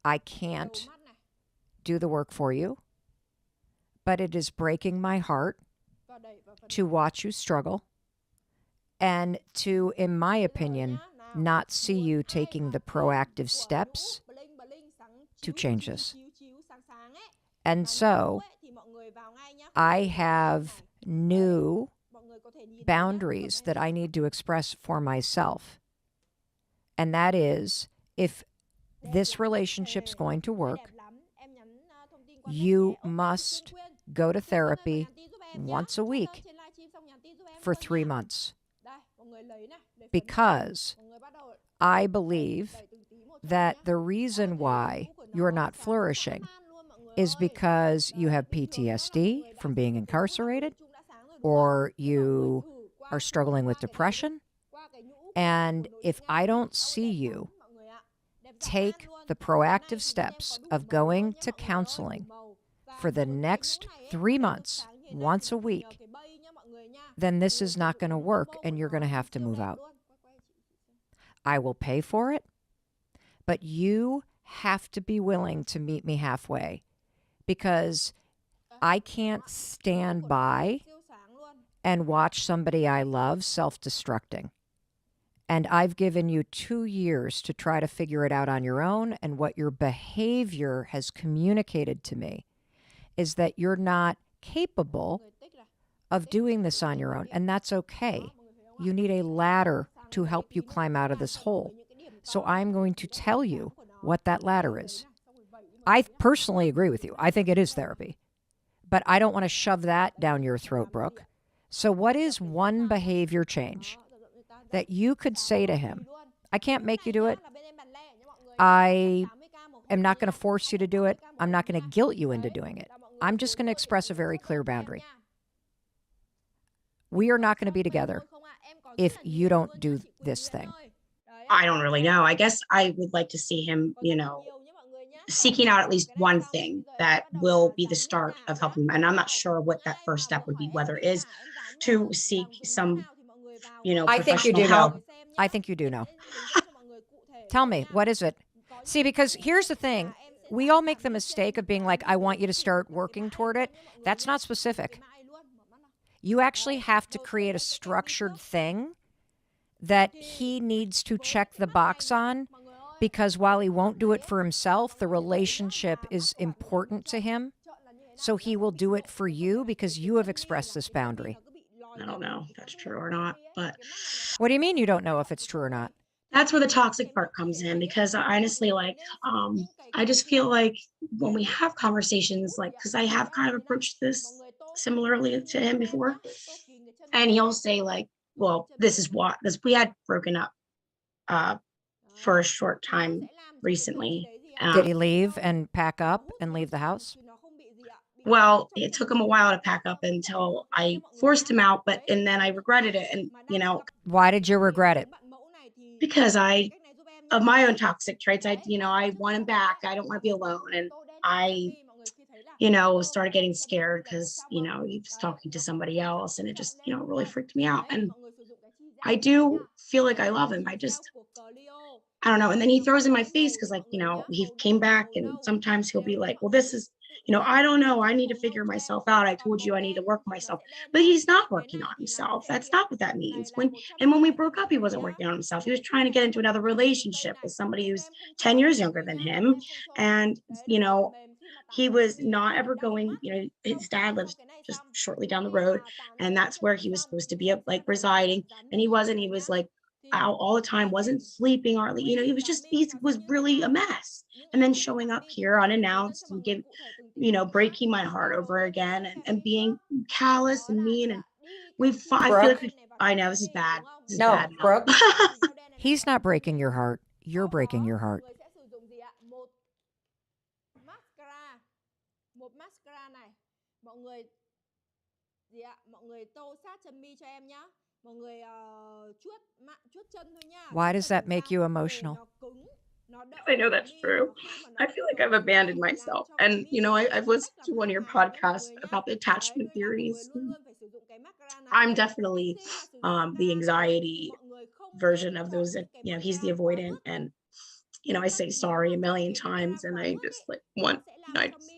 I can't do the work for you, but it is breaking my heart to watch you struggle and to, in my opinion, not see you taking the proactive steps to change this. And so I have new boundaries that I need to express for myself. And that is, if this relationship's going to work, you must go to therapy once a week for 3 months. Because I believe that the reason why you're not flourishing is because you have PTSD from being incarcerated, or you are struggling with depression. And if I don't see you take the proactive steps of going to counseling for the next 3 months, once a week, then this is not going to work and you're going to have to move out. I will pay for it, but you have to be willing to meet me halfway, because I can't stand by and watch somebody I love self-destructing. And I've given you 2 years to try to figure it out on your own. And what your behavior has communicated to me is that you're not capable of doing this on your own. And that's okay. You need a ladder to help you climb out of this hole. So I'm going to tell you what that ladder is. I personally agree with you. I think it is therapy. But I don't want to shove that down your throat, Brooke. So what is one behavior change that you could say to him? I can't make you do it. I am not going to force you to do it. I'm not going to guilt you into doing it. I'm just going to express a very clear boundary. We are not going to be together if you don't do this thing. I don't really know. I guess I would like to see him, seeking out at least one thing that will be the start of helping him. And I'm not sure what that first step would be, whether it is to seek some, I think you professional do help. know. I think you do know. Tell me, what is it? See, because here's the thing. We all make the mistake of being like, I want you to start working toward it. That's not specific. You actually have to create a structured thing that he needs to check the box on, because while he won't do it for himself, the relationship is important to him. So he will do it for you because you have expressed this boundary. I don't know if that's true or not, but What do you mean you don't know if it's true or not? that's where the toxic part comes in, because I honestly, I just feel like when we have conversations, because I have kind of approached this similarly to him before, and he'll say well, this is what this we had broken up uh, for a short time recently. Did he leave and pack up and leave the house? Well, it took him a while to pack up until I forced him out, and then I regretted it, and Why did you regret it? because of my own toxic traits, I want him back. I don't want to be alone, and I started getting scared because he was talking to somebody else, and it just really freaked me out. And I do feel like I love him. I don't know. And then he throws in my face because, he came back, and sometimes he'll be like, well, this is, I don't know. I need to figure myself out. I told you I need to work on myself. But he's not working on himself. That's not what that means. When we broke up, he wasn't working on himself. He was trying to get into another relationship with somebody who's 10 years younger than him. And, he was not ever going, his dad lives just shortly down the road, and that's where he was supposed to be up, like residing. And he wasn't, he was like out all the time, wasn't sleeping hardly, he was just, he was really a mess. And then showing up here unannounced and breaking my heart over again and being callous and mean. And I feel like Brooke? I know this is bad. This is No, bad now. Brooke. He's not breaking your heart. You're breaking your heart. Why does that make you emotional? I know that's true. I feel like I've abandoned myself. And, I've listened to one of your podcasts about the attachment theories. I'm definitely the anxiety version of those that, he's the avoidant. And, I say sorry a million times. And I just like I just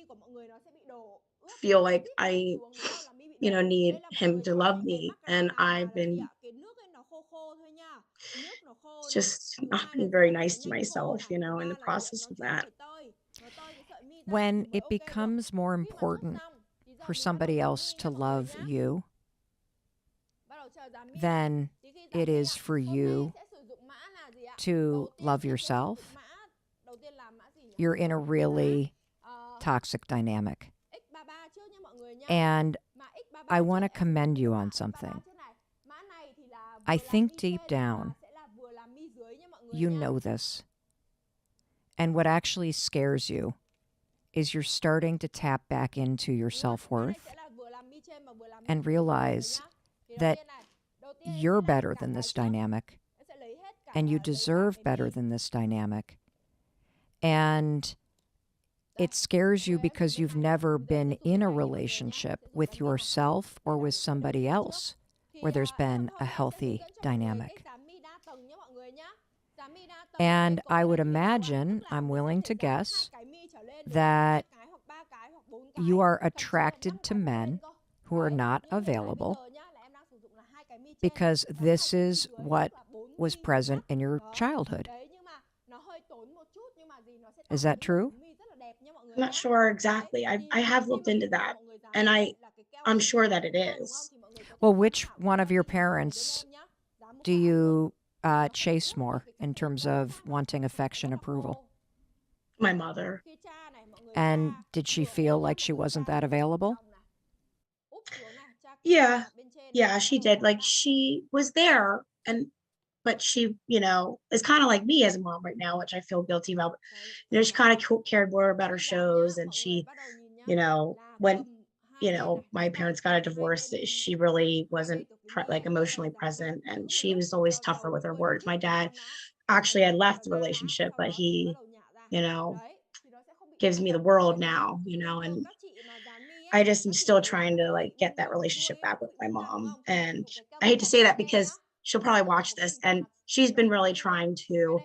feel like I, need him to love me. And I've been just not being very nice to myself, in the process of that. When it becomes more important for somebody else to love you than it is for you to love yourself, you're in a really toxic dynamic. And I want to commend you on something. I think deep down, you know this. And what actually scares you is you're starting to tap back into your self-worth and realize that you're better than this dynamic and you deserve better than this dynamic. And it scares you because you've never been in a relationship with yourself or with somebody else where there's been a healthy dynamic. And I would imagine, I'm willing to guess, that you are attracted to men who are not available because this is what was present in your childhood. Is that true? I'm not sure exactly. I have looked into that, and I'm sure that it is. Well, which one of your parents do you chase more in terms of wanting affection, approval? My mother. And did she feel like she wasn't that available? Yeah. Yeah, she did. Like she was there, but she, is kind of like me as a mom right now, which I feel guilty about. But, she kind of cared more about her shows, and she, when my parents got a divorce, she really wasn't like emotionally present, and she was always tougher with her words. My dad actually had left the relationship, but he, you know, gives me the world now, and I just am still trying to like get that relationship back with my mom. And I hate to say that because she'll probably watch this, and she's been really trying to,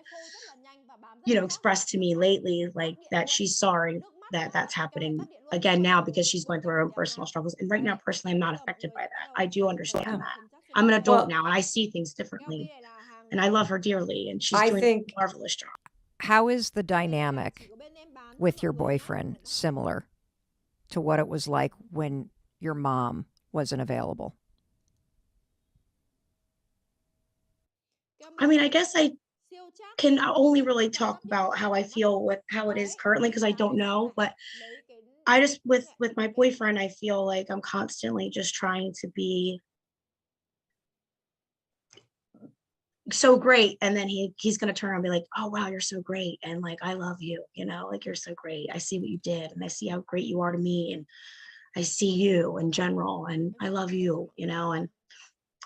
express to me lately like that she's sorry that that's happening again now because she's going through her own personal struggles. And right now, personally, I'm not affected by that. I do understand that. I'm an adult now and I see things differently. And I love her dearly, and she's I doing think- a marvelous job. How is the dynamic with your boyfriend similar to what it was like when your mom wasn't available? I mean, I guess I can only really talk about how I feel with how it is currently because I don't know. But I just with my boyfriend, I feel like I'm constantly just trying to be so great, and then he's gonna turn around and be like, oh wow, you're so great, and like I love you, like you're so great. I see what you did, and I see how great you are to me, and I see you in general, and I love you, and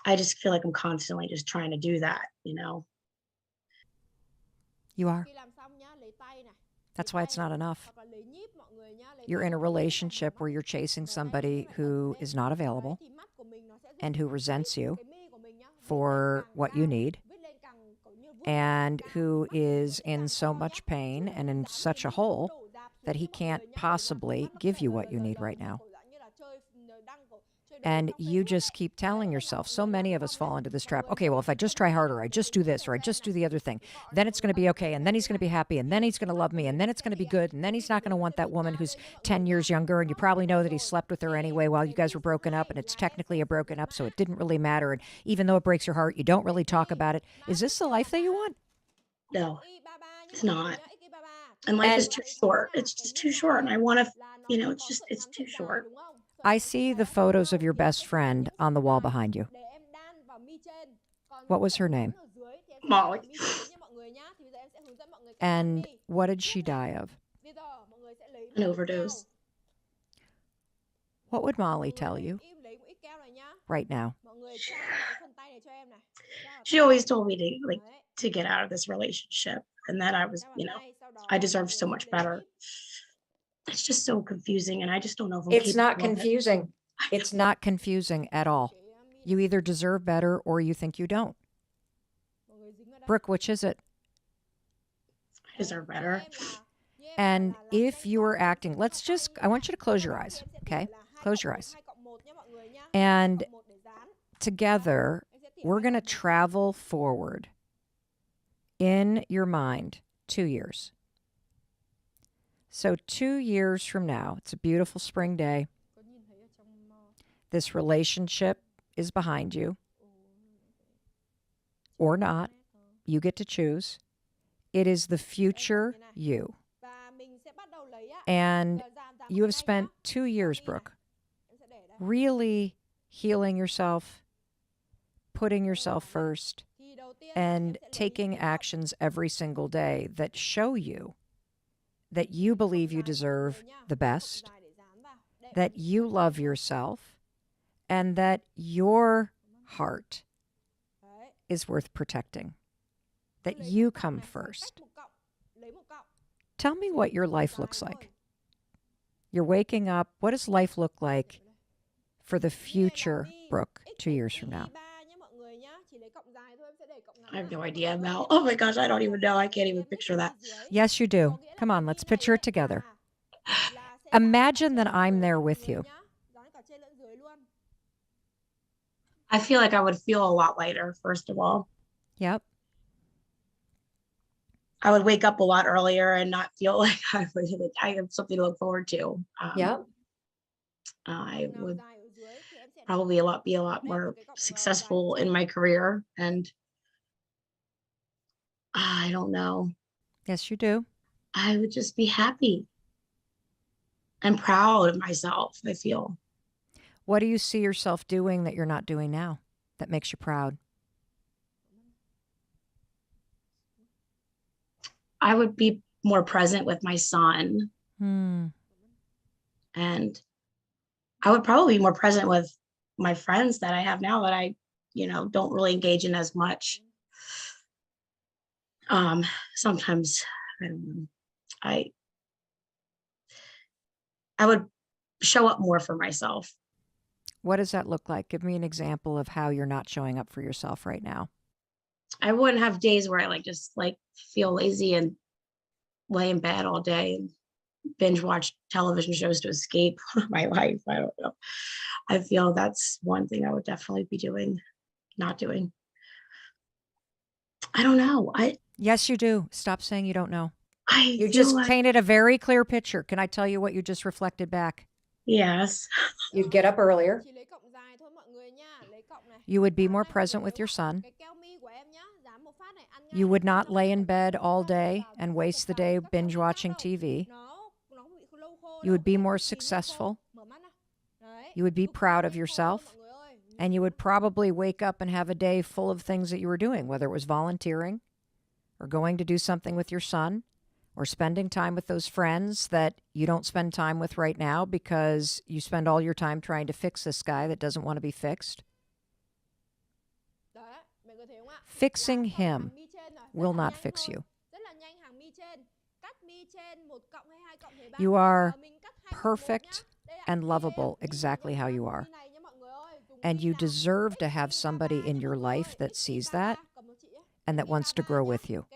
I just feel like I'm constantly just trying to do that. You are. That's why it's not enough. You're in a relationship where you're chasing somebody who is not available and who resents you for what you need and who is in so much pain and in such a hole that he can't possibly give you what you need right now. And you just keep telling yourself, so many of us fall into this trap. Okay, well, if I just try harder, I just do this, or I just do the other thing, then it's going to be okay. And then he's going to be happy. And then he's going to love me. And then it's going to be good. And then he's not going to want that woman who's 10 years younger. And you probably know that he slept with her anyway while you guys were broken up. And it's technically a broken up, so it didn't really matter. And even though it breaks your heart, you don't really talk about it. Is this the life that you want? No, it's not. And life is too short. It's just too short. And I want to, it's too short. I see the photos of your best friend on the wall behind you. What was her name? Molly. And what did she die of? An overdose. What would Molly tell you right now? She always told me to get out of this relationship and that I deserve so much better. It's just so confusing, and I just don't know if I'm It's not capable of it. confusing. It's not confusing at all. You either deserve better or you think you don't. Brooke, which is it? I deserve better. And if you are acting, I want you to close your eyes, okay? Close your eyes. And together, we're going to travel forward in your mind 2 years. So 2 years from now, it's a beautiful spring day. This relationship is behind you. Or not. You get to choose. It is the future you. And you have spent 2 years, Brooke, really healing yourself, putting yourself first, and taking actions every single day that show you that you believe you deserve the best, that you love yourself, and that your heart is worth protecting, that you come first. Tell me what your life looks like. You're waking up. What does life look like for the future Brooke 2 years from now? I have no idea about. Oh my gosh, I don't even know. I can't even picture that. Yes, you do. Come on, let's picture it together. Imagine that I'm there with you. I feel like I would feel a lot lighter, first of all. Yep. I would wake up a lot earlier and not feel like I have something to look forward to. Yep. I would probably be a lot more successful in my career, and I don't know. Yes, you do. I would just be happy and proud of myself, I feel. What do you see yourself doing that you're not doing now that makes you proud? I would be more present with my son. Hmm. And I would probably be more present with my friends that I have now that I, don't really engage in as much. Sometimes, I don't know, I would show up more for myself. What does that look like? Give me an example of how you're not showing up for yourself right now. I wouldn't have days where I just feel lazy and lay in bed all day and binge watch television shows to escape my life. I don't know. I feel that's one thing I would definitely be not doing. I don't know. Yes, you do. Stop saying you don't know. You feel just like, painted a very clear picture. Can I tell you what you just reflected back? yes. You'd get up earlier. You would be more present with your son. You would not lay in bed all day and waste the day binge watching TV. You would be more successful. You would be proud of yourself. And you would probably wake up and have a day full of things that you were doing, whether it was volunteering or going to do something with your son or spending time with those friends that you don't spend time with right now because you spend all your time trying to fix this guy that doesn't want to be fixed. Fixing him will not fix you. You are perfect and lovable exactly how you are. And you deserve to have somebody in your life that sees that and that wants to grow with you.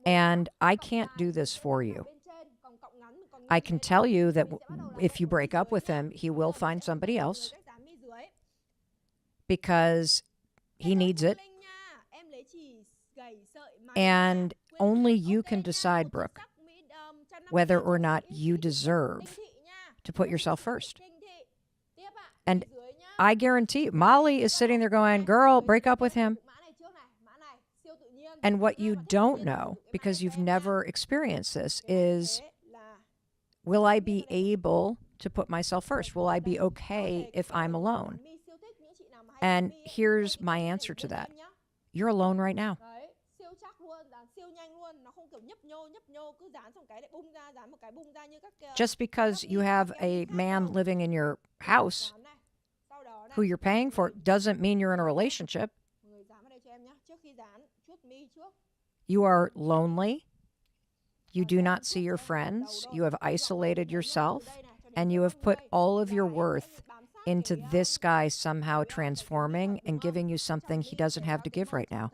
And I can't do this for you. I can tell you that if you break up with him, he will find somebody else because he needs it. And only you can decide, Brooke, whether or not you deserve to put yourself first. And I guarantee you, Molly is sitting there going, girl, break up with him. And what you don't know, because you've never experienced this, is will I be able to put myself first? Will I be okay if I'm alone? And here's my answer to that. You're alone right now. Just because you have a man living in your house who you're paying for doesn't mean you're in a relationship. You are lonely. You do not see your friends. You have isolated yourself, and you have put all of your worth into this guy somehow transforming and giving you something he doesn't have to give right now.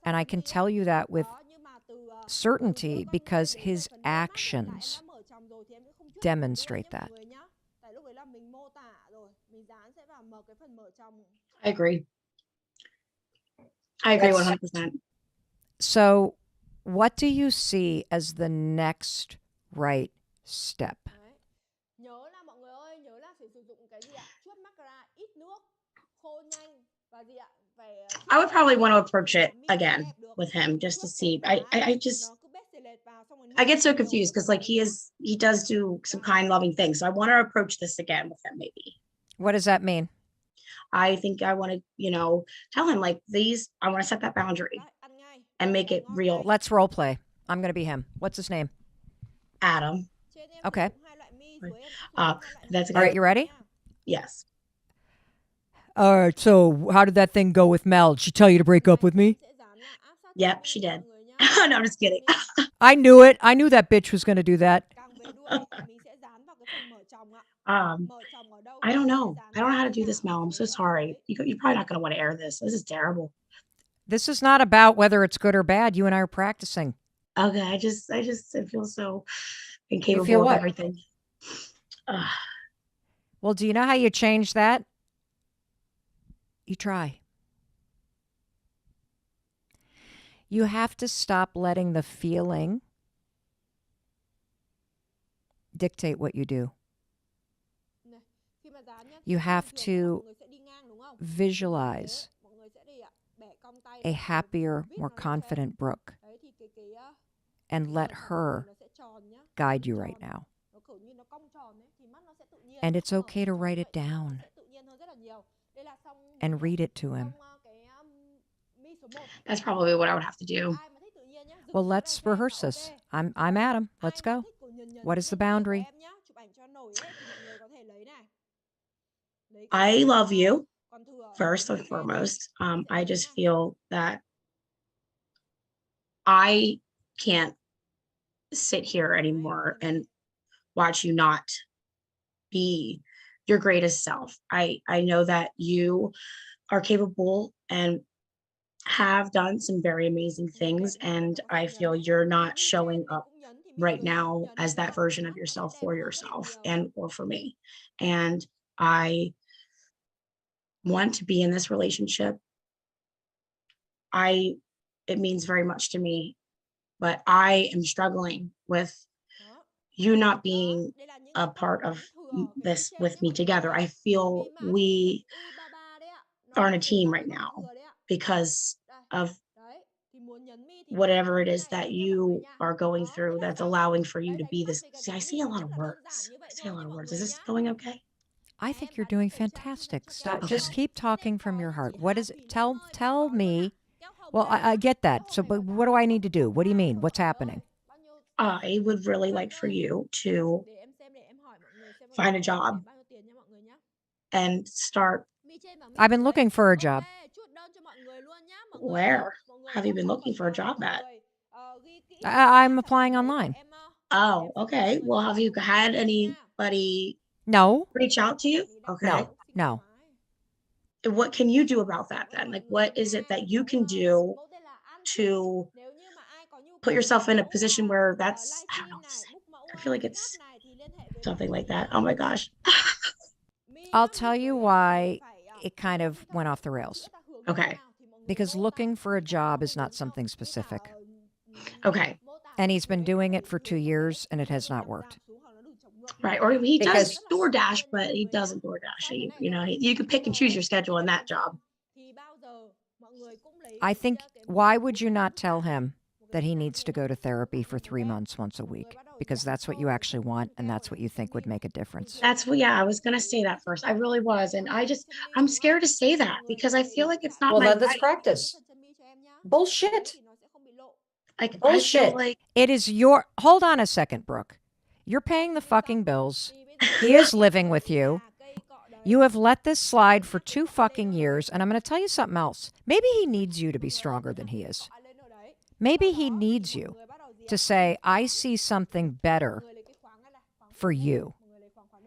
And I can tell you that with certainty because his actions demonstrate that. I agree. I agree 100%. So, what do you see as the next right step? I would probably want to approach it again with him just to see. I get so confused because like he does do some kind, loving things. So I want to approach this again with him, maybe. What does that mean? I think I want to, tell him like I want to set that boundary and make it real. Let's role play. I'm going to be him. What's his name? Adam. Okay. That's All right, you ready? Yes. All right, so how did that thing go with Mel? Did she tell you to break up with me? Yep, she did. No, I'm just kidding. I knew it. I knew that bitch was going to do that. I don't know. I don't know how to do this, Mel. I'm so sorry. You're probably not going to want to air this. This is terrible. This is not about whether it's good or bad. You and I are practicing. Okay, I feel so incapable feel of what? everything. Well, do you know how you change that? You try. You have to stop letting the feeling dictate what you do. You have to visualize a happier, more confident Brooke and let her guide you right now. And it's okay to write it down and read it to him. That's probably what I would have to do. Well, let's rehearse this. I'm Adam. Let's go. What is the boundary? I love you first and foremost. I just feel that I can't sit here anymore and watch you not be your greatest self. I know that you are capable and have done some very amazing things, and I feel you're not showing up right now as that version of yourself for yourself and or for me. And I want to be in this relationship. It means very much to me, but I am struggling with you not being a part of this with me together. I feel we are on a team right now because of whatever it is that you are going through that's allowing for you to be this. See, I see a lot of words. Is this going okay? I think you're doing fantastic. Stop. Okay. Just keep talking from your heart. What is it? Tell me. Well, I get that. So, but what do I need to do? What do you mean? What's happening? I would really like for you to find a job and start. I've been looking for a job. Where have you been looking for a job at? I'm applying online. Oh, okay. Well, have you had anybody No, reach out to you? Okay. no. What can you do about that then? Like, what is it that you can do to put yourself in a position where I don't know, I feel like it's something like that. Oh my gosh. I'll tell you why it kind of went off the rails. Okay. Because looking for a job is not something specific. Okay. And he's been doing it for 2 years and it has not worked. Right. Or he Because- does DoorDash, but he doesn't DoorDash. You can pick and choose your schedule in that job. I think, why would you not tell him that he needs to go to therapy for 3 months once a week? Because that's what you actually want and that's what you think would make a difference. That's what, yeah, I was going to say that first. I really was. And I'm scared to say that because I feel like it's not Well, my then let's right. practice. Bullshit. Like, I Bullshit. feel like, It is your, hold on a second, Brooke. You're paying the fucking bills. He is living with you. You have let this slide for 2 fucking years. And I'm going to tell you something else. Maybe he needs you to be stronger than he is. Maybe he needs you to say, I see something better for you.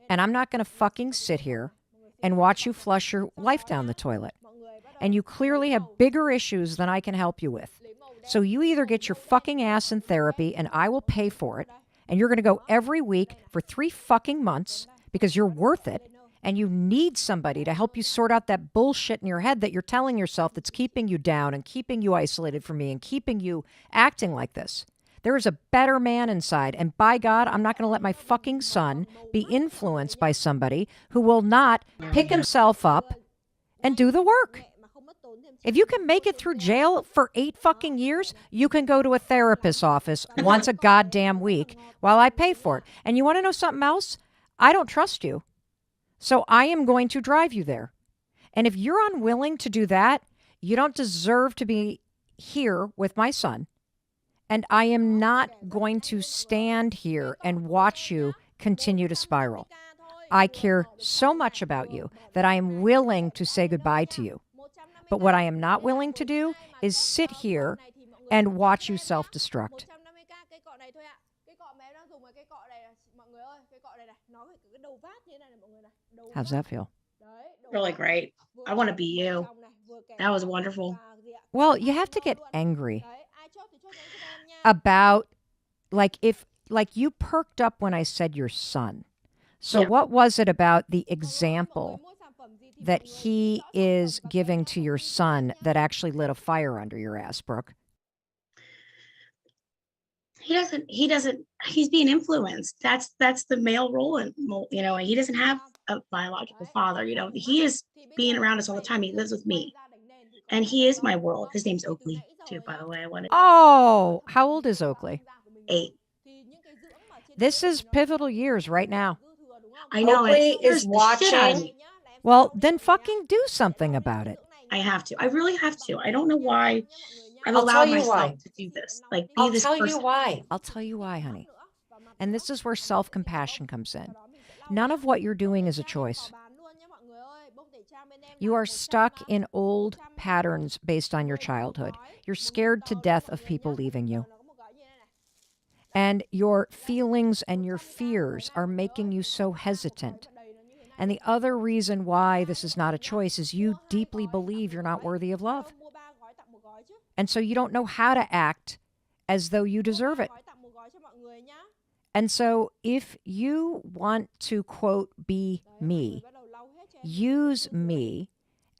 And I'm not going to fucking sit here and watch you flush your life down the toilet. And you clearly have bigger issues than I can help you with. So you either get your fucking ass in therapy and I will pay for it. And you're going to go every week for 3 fucking months because you're worth it. And you need somebody to help you sort out that bullshit in your head that you're telling yourself that's keeping you down and keeping you isolated from me and keeping you acting like this. There is a better man inside. And by God, I'm not going to let my fucking son be influenced by somebody who will not pick himself up and do the work. If you can make it through jail for 8 fucking years, you can go to a therapist's office once a goddamn week while I pay for it. And you want to know something else? I don't trust you. So I am going to drive you there. And if you're unwilling to do that, you don't deserve to be here with my son. And I am not going to stand here and watch you continue to spiral. I care so much about you that I am willing to say goodbye to you. But what I am not willing to do is sit here and watch you self-destruct. How's that feel? really great. I want to be you. That was wonderful. Well, you have to get angry about, if you perked up when I said your son. So Yeah. what was it about the example that he is giving to your son that actually lit a fire under your ass, Brooke? He's being influenced. That's the male role. And, he doesn't have a biological father. He is being around us all the time. He lives with me. And he is my world. His name's Oakley, too, by the way. I wanted Oh, how old is Oakley? 8. This is pivotal years right now. I know Oakley it scares is the shit out of watching. me. Well, then fucking do something about it. I have to. I really have to. I don't know why I've I'll tell allowed you myself why. to do this. Be I'll this tell you person. why. I'll tell you why, honey. And this is where self-compassion comes in. None of what you're doing is a choice. You are stuck in old patterns based on your childhood. You're scared to death of people leaving you. And your feelings and your fears are making you so hesitant. And the other reason why this is not a choice is you deeply believe you're not worthy of love. And so you don't know how to act as though you deserve it. And so if you want to, quote, be me, use me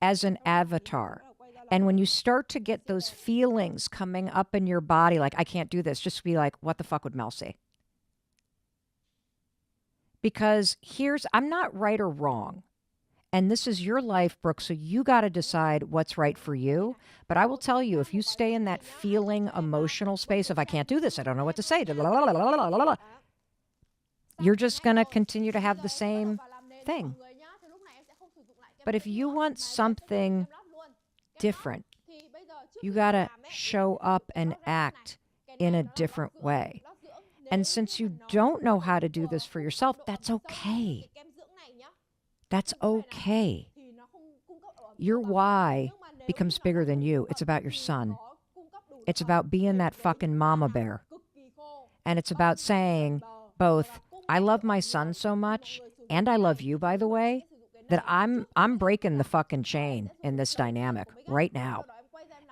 as an avatar. And when you start to get those feelings coming up in your body, like, I can't do this, just be like, what the fuck would Mel say? Because I'm not right or wrong. And this is your life, Brooke, so you got to decide what's right for you. But I will tell you, if you stay in that feeling, emotional space of, I can't do this, I don't know what to say, you're just going to continue to have the same thing. But if you want something different, you got to show up and act in a different way. And since you don't know how to do this for yourself, that's okay. That's okay. Your why becomes bigger than you. It's about your son. It's about being that fucking mama bear. And it's about saying both, I love my son so much, and I love you, by the way, that I'm breaking the fucking chain in this dynamic right now.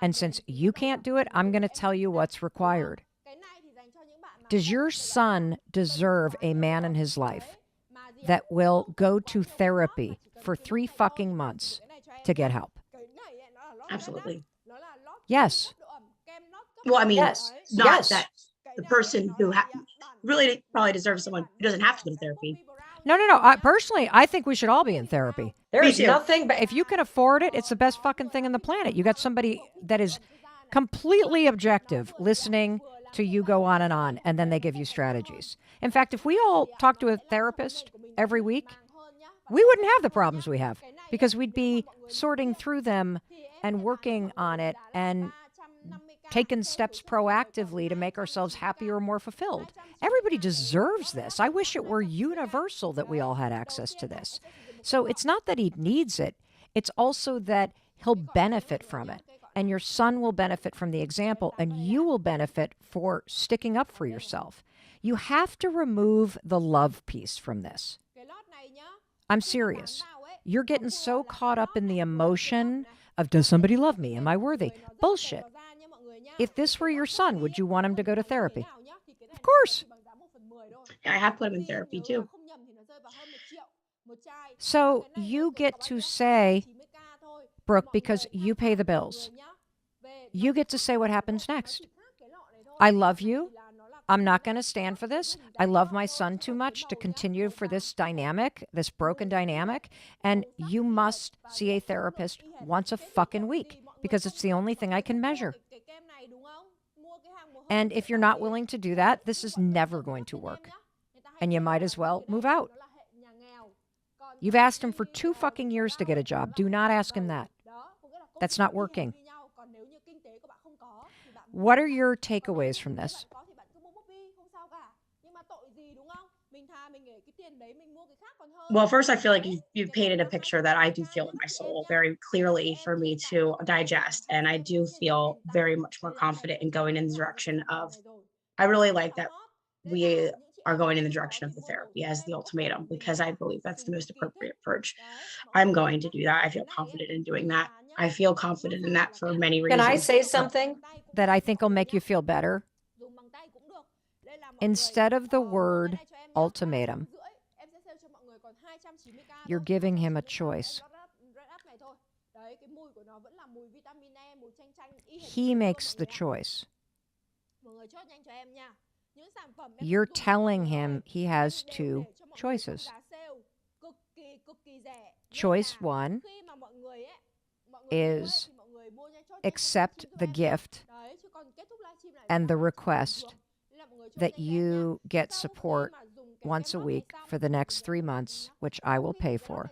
And since you can't do it, I'm going to tell you what's required. Does your son deserve a man in his life that will go to therapy for 3 fucking months to get help? Absolutely. Yes. Well, I mean, Yes. not Yes. that the person who really probably deserves someone who doesn't have to go to therapy. No. Personally, I think we should all be in therapy. There's too. nothing, but if you can afford it, it's the best fucking thing on the planet. You got somebody that is completely objective listening to you go on, and then they give you strategies. In fact, if we all talk to a therapist every week, we wouldn't have the problems we have because we'd be sorting through them and working on it and taking steps proactively to make ourselves happier or more fulfilled. Everybody deserves this. I wish it were universal that we all had access to this. So it's not that he needs it. It's also that he'll benefit from it. And your son will benefit from the example, and you will benefit for sticking up for yourself. You have to remove the love piece from this. I'm serious. You're getting so caught up in the emotion of, does somebody love me? Am I worthy? Bullshit. If this were your son, would you want him to go to therapy? Of course. I have put him in therapy too. So you get to say, Brooke, because you pay the bills, you get to say what happens next. I love you. I'm not going to stand for this. I love my son too much to continue for this dynamic, this broken dynamic. And you must see a therapist once a fucking week because it's the only thing I can measure. And if you're not willing to do that, this is never going to work. And you might as well move out. You've asked him for 2 fucking years to get a job. Do not ask him that. That's not working. What are your takeaways from this? Well, first, I feel like you've painted a picture that I do feel in my soul very clearly for me to digest. And I do feel very much more confident in going in the direction of, I really like that we are going in the direction of the therapy as the ultimatum, because I believe that's the most appropriate approach. I'm going to do that. I feel confident in doing that. I feel confident in that for many reasons. Can I say something that I think will make you feel better? Instead of the word ultimatum, you're giving him a choice. He makes the choice. You're telling him he has 2 choices. Choice 1 is accept the gift and the request that you get support once a week for the next 3 months, which I will pay for.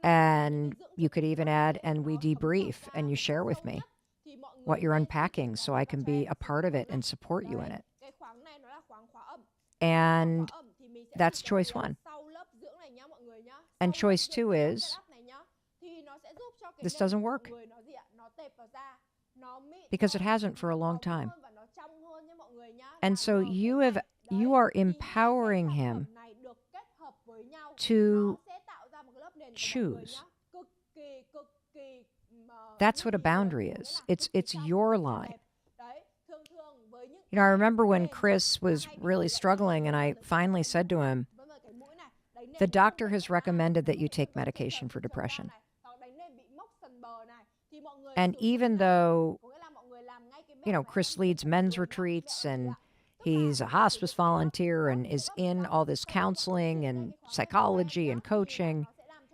And you could even add, and we debrief and you share with me what you're unpacking so I can be a part of it and support you in it. And that's choice 1. And choice 2 is, this doesn't work. Because it hasn't for a long time. And so you are empowering him to choose. That's what a boundary is. It's your line. You know, I remember when Chris was really struggling and I finally said to him, the doctor has recommended that you take medication for depression. And even though, you know, Chris leads men's retreats and he's a hospice volunteer and is in all this counseling and psychology and coaching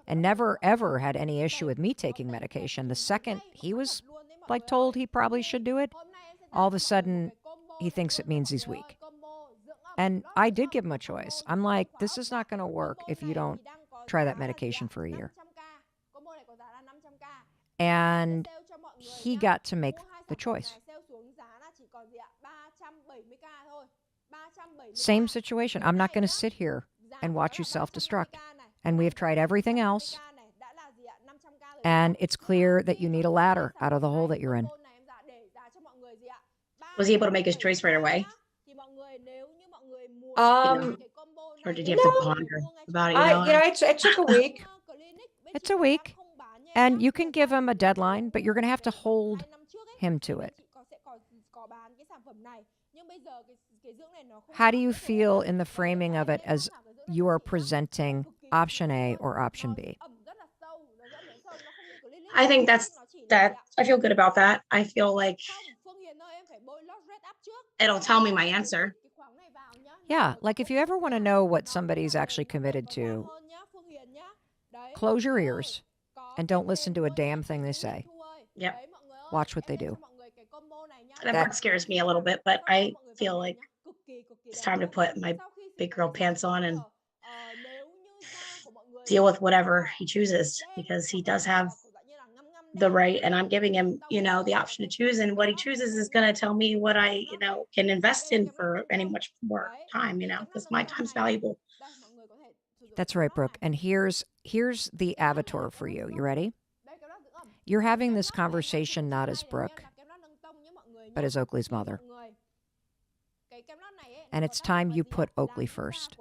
and never, ever had any issue with me taking medication. The second he was like told he probably should do it, all of a sudden he thinks it means he's weak. And I did give him a choice. I'm like, this is not going to work if you don't try that medication for a year. And he got to make the choice. Same situation. I'm not going to sit here and watch you self-destruct. And we have tried everything else. And it's clear that you need a ladder out of the hole that you're in. Was he able to make his choice right away? Or did he have to ponder about it? It took a week. It's a week. And you can give him a deadline, but you're going to have to hold him to it. How do you feel in the framing of it as you are presenting option A or option B? I think that I feel good about that. I feel like it'll tell me my answer. Yeah, like if you ever want to know what somebody's actually committed to, close your ears and don't listen to a damn thing they say. Yep. Watch what they do. That That part scares me a little bit, but I feel like it's time to put my big girl pants on and deal with whatever he chooses because he does have the right and I'm giving him, the option to choose and what he chooses is going to tell me what I, can invest in for any much more time, because my time's valuable. That's right, Brooke. And here's the avatar for you. You ready? You're having this conversation not as Brooke, but as Oakley's mother. And it's time you put Oakley first.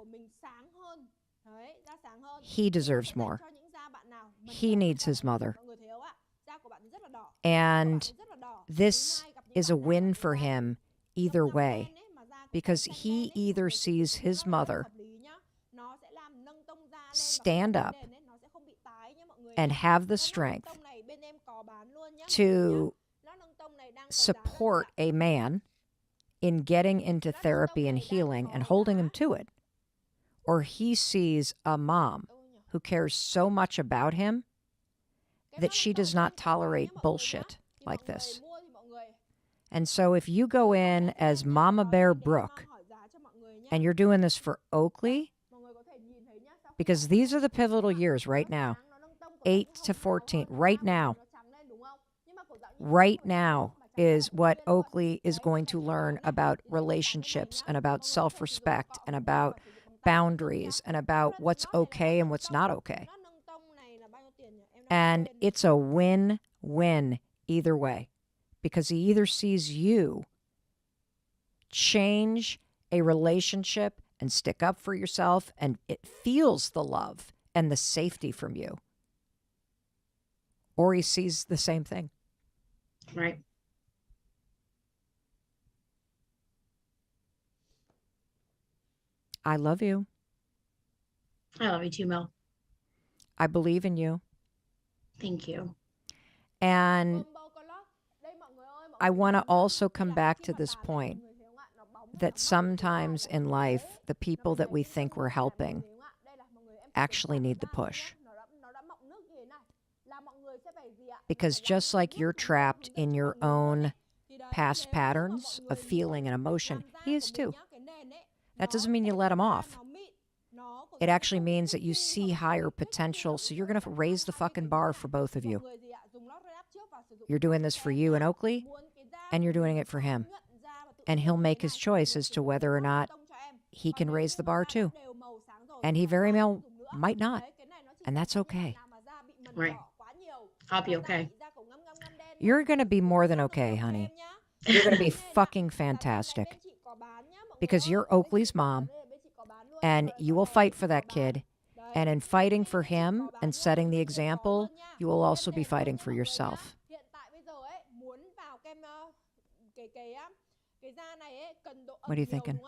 He deserves more. He needs his mother. And this is a win for him either way, because he either sees his mother stand up and have the strength to support a man in getting into therapy and healing and holding him to it, or he sees a mom who cares so much about him that she does not tolerate bullshit like this. And so if you go in as Mama Bear Brooke and you're doing this for Oakley, because these are the pivotal years right now, 8 to 14, right now is what Oakley is going to learn about relationships and about self-respect and about boundaries and about what's okay and what's not okay. And it's a win-win either way, because he either sees you change a relationship and stick up for yourself and it feels the love and the safety from you, or he sees the same thing. Right. I love you. I love you too, Mel. I believe in you. Thank you. And I want to also come back to this point that sometimes in life, the people that we think we're helping actually need the push. Because just like you're trapped in your own past patterns of feeling and emotion, he is too. That doesn't mean you let him off. It actually means that you see higher potential, so you're going to raise the fucking bar for both of you. You're doing this for you and Oakley, and you're doing it for him. And he'll make his choice as to whether or not he can raise the bar too. And he very well might not, and that's okay. Right. I'll be okay. You're going to be more than okay, honey. You're going to be fucking fantastic. Because you're Oakley's mom, and you will fight for that kid. And in fighting for him and setting the example, you will also be fighting for yourself. What are you thinking?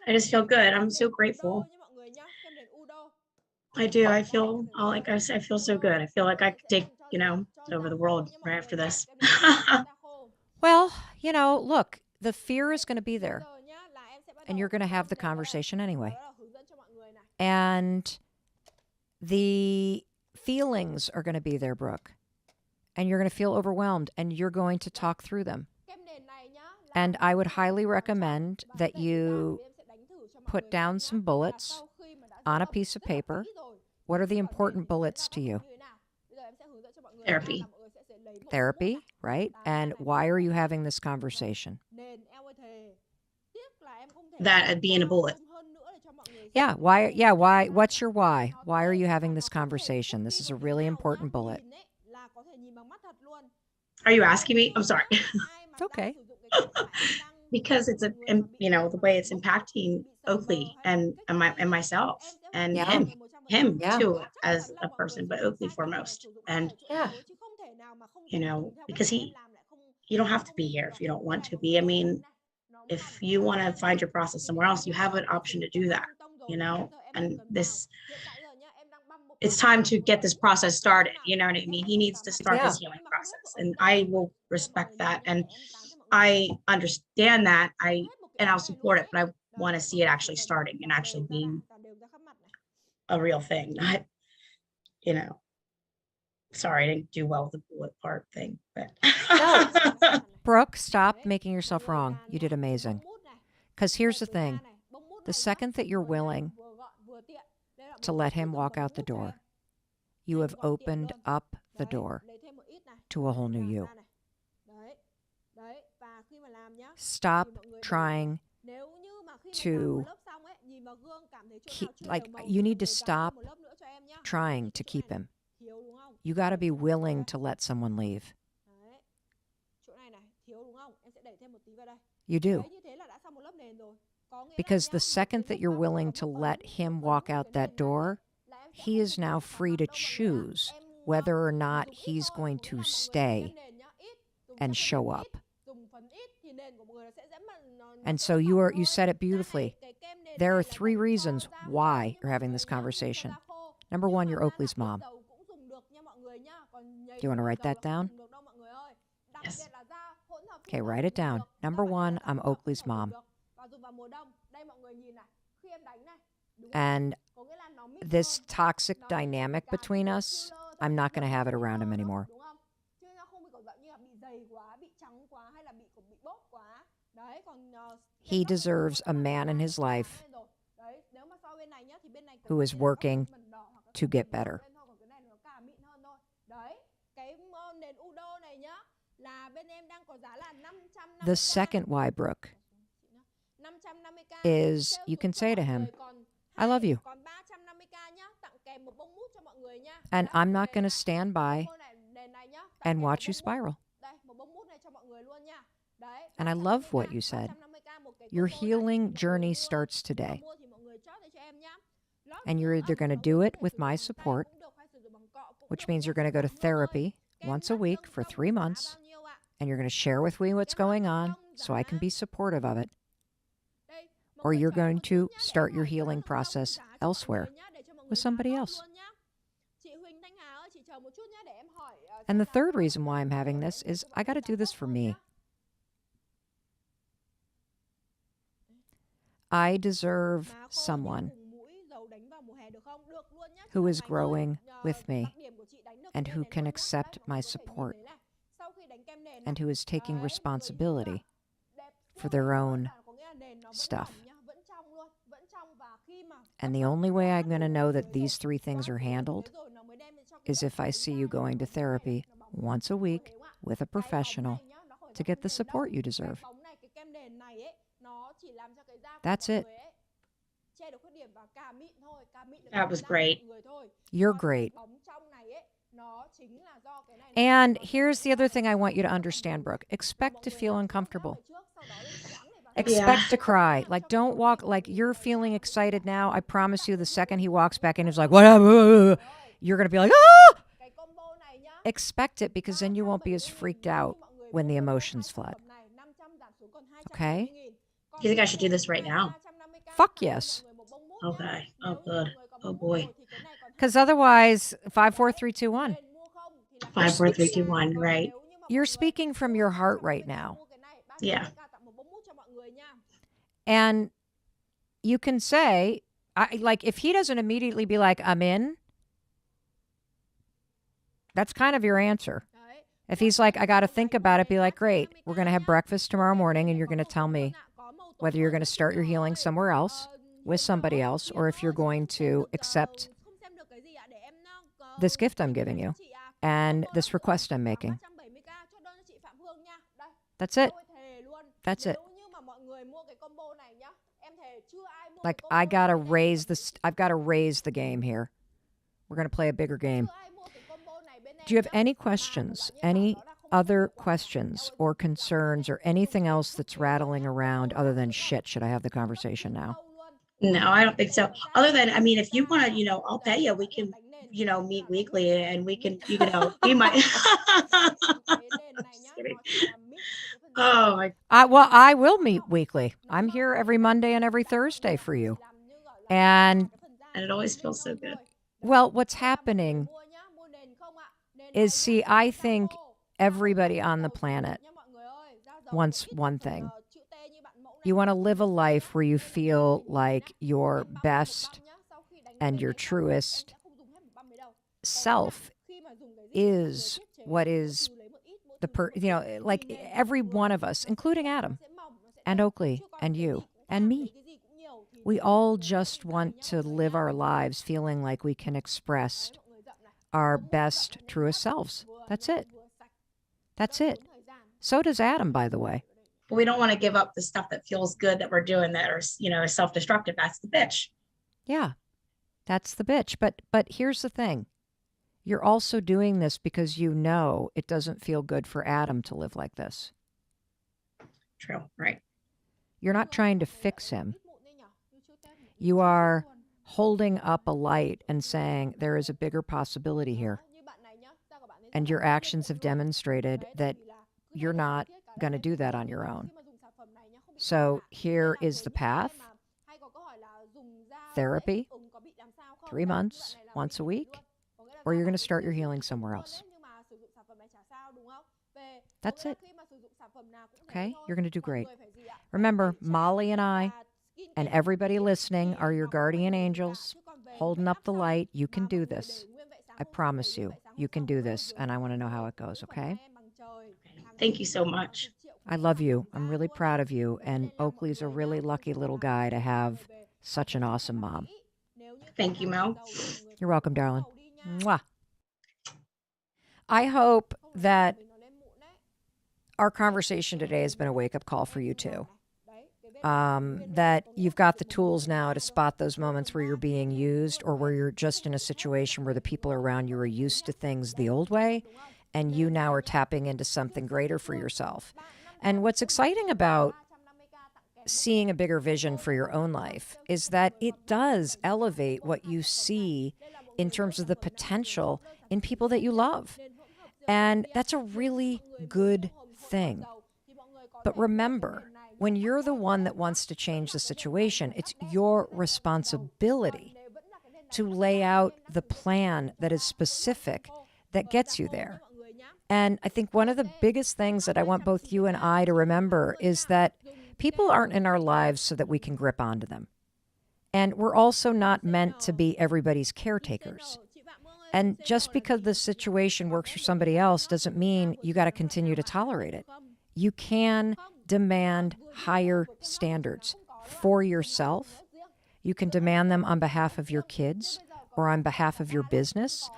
I just feel good. I'm so grateful. I do. I feel like I said, I feel so good. I feel like I could take, over the world right after this. Well, look, the fear is going to be there. And you're going to have the conversation anyway. And the feelings are going to be there, Brooke. And you're going to feel overwhelmed, and you're going to talk through them. And I would highly recommend that you put down some bullets on a piece of paper. What are the important bullets to you? Therapy. Therapy, right? And why are you having this conversation? That being a bullet. Yeah, why? Yeah, why? What's your why? Why are you having this conversation? This is a really important bullet. Are you asking me? I'm sorry. It's okay. Because it's the way it's impacting Oakley and myself and him too as a person, but Oakley foremost. And because he you don't have to be here if you don't want to be. I mean, if you want to find your process somewhere else, you have an option to do that, you know? And this, it's time to get this process started. You know what I mean? He needs to start Yeah. his healing process. And I will respect that. And I understand that. And I'll support it, but I want to see it actually starting and actually being a real thing, not, you know, sorry, I didn't do well with the bullet part thing, but No. Brooke, stop making yourself wrong. You did amazing. Because here's the thing. The second that you're willing to let him walk out the door, you have opened up the door to a whole new you. Stop trying to you need to stop trying to keep him. You got to be willing to let someone leave. You do. Because the second that you're willing to let him walk out that door, he is now free to choose whether or not he's going to stay and show up. And so you said it beautifully. There are 3 reasons why you're having this conversation. Number 1, you're Oakley's mom. Do you want to write that down? yes. Okay, write it down. Number 1, I'm Oakley's mom. And this toxic dynamic between us, I'm not going to have it around him anymore. He deserves a man in his life who is working to get better. The second why, Brooke, is you can say to him, I love you. And I'm not going to stand by and watch you spiral. And I love what you said. Your healing journey starts today. And you're either going to do it with my support, which means you're going to go to therapy once a week for 3 months, and you're going to share with me what's going on so I can be supportive of it, or you're going to start your healing process elsewhere with somebody else. And the third reason why I'm having this is I got to do this for me. I deserve someone who is growing with me and who can accept my support and who is taking responsibility for their own stuff. And the only way I'm going to know that these 3 things are handled is if I see you going to therapy once a week with a professional to get the support you deserve. That's it. That was great. You're great. And here's the other thing I want you to understand, Brooke. Expect to feel uncomfortable. Expect to cry. Like, don't walk, like you're feeling excited now. I promise you, the second he walks back in, he's like, whatever. You're going to be like, ah! Expect it, because then you won't be as freaked out when the emotions flood. Okay? You think I should do this right now? Fuck yes. Okay. Oh, good. Oh, boy. Because otherwise, 5, 4, 3, 2, 1. 5, 4, 3, 2, 1. Right. You're speaking from your heart right now. Yeah. And you can say, like, if he doesn't immediately be like, I'm in, that's kind of your answer. If he's like, I got to think about it, be like, great, we're going to have breakfast tomorrow morning and you're going to tell me whether you're going to start your healing somewhere else with somebody else, or if you're going to accept this gift I'm giving you and this request I'm making. That's it. That's it. Like, I've got to raise the game here. We're going to play a bigger game. Do you have any questions, any other questions or concerns or anything else that's rattling around other than shit? Should I have the conversation now? No, I don't think so. Other than, I mean, if you want to, I'll pay you. We can, meet weekly and we can, be my. Just kidding. Oh, my. I will meet weekly. I'm here every Monday and every Thursday for you. And And it always feels so good. well, what's happening is, see, I think everybody on the planet wants one thing. You want to live a life where you feel like your best and your truest self is what is like every one of us, including Adam and Oakley and you and me. We all just want to live our lives feeling like we can express our best, truest selves. That's it. That's it. So does Adam, by the way. But we don't want to give up the stuff that feels good that we're doing that are, self-destructive. That's the bitch. Yeah, that's the bitch. But here's the thing. You're also doing this because you know it doesn't feel good for Adam to live like this. True, right. You're not trying to fix him. You are holding up a light and saying there is a bigger possibility here. And your actions have demonstrated that you're not going to do that on your own. So here is the path. Therapy, 3 months, once a week, or you're going to start your healing somewhere else. That's it. Okay? You're going to do great. Remember, Molly and I and everybody listening are your guardian angels holding up the light. You can do this. I promise you, you can do this. And I want to know how it goes, okay? Thank you so much. I love you. I'm really proud of you. And Oakley's a really lucky little guy to have such an awesome mom. Thank you, Mel. You're welcome, darling. Mwah. I hope that our conversation today has been a wake-up call for you too. That you've got the tools now to spot those moments where you're being used or where you're just in a situation where the people around you are used to things the old way and you now are tapping into something greater for yourself. And what's exciting about seeing a bigger vision for your own life is that it does elevate what you see in terms of the potential in people that you love. And that's a really good thing. But remember, when you're the one that wants to change the situation, it's your responsibility to lay out the plan that is specific that gets you there. And I think one of the biggest things that I want both you and I to remember is that people aren't in our lives so that we can grip onto them. And we're also not meant to be everybody's caretakers. And just because the situation works for somebody else doesn't mean you got to continue to tolerate it. You can demand higher standards for yourself. You can demand them on behalf of your kids or on behalf of your business.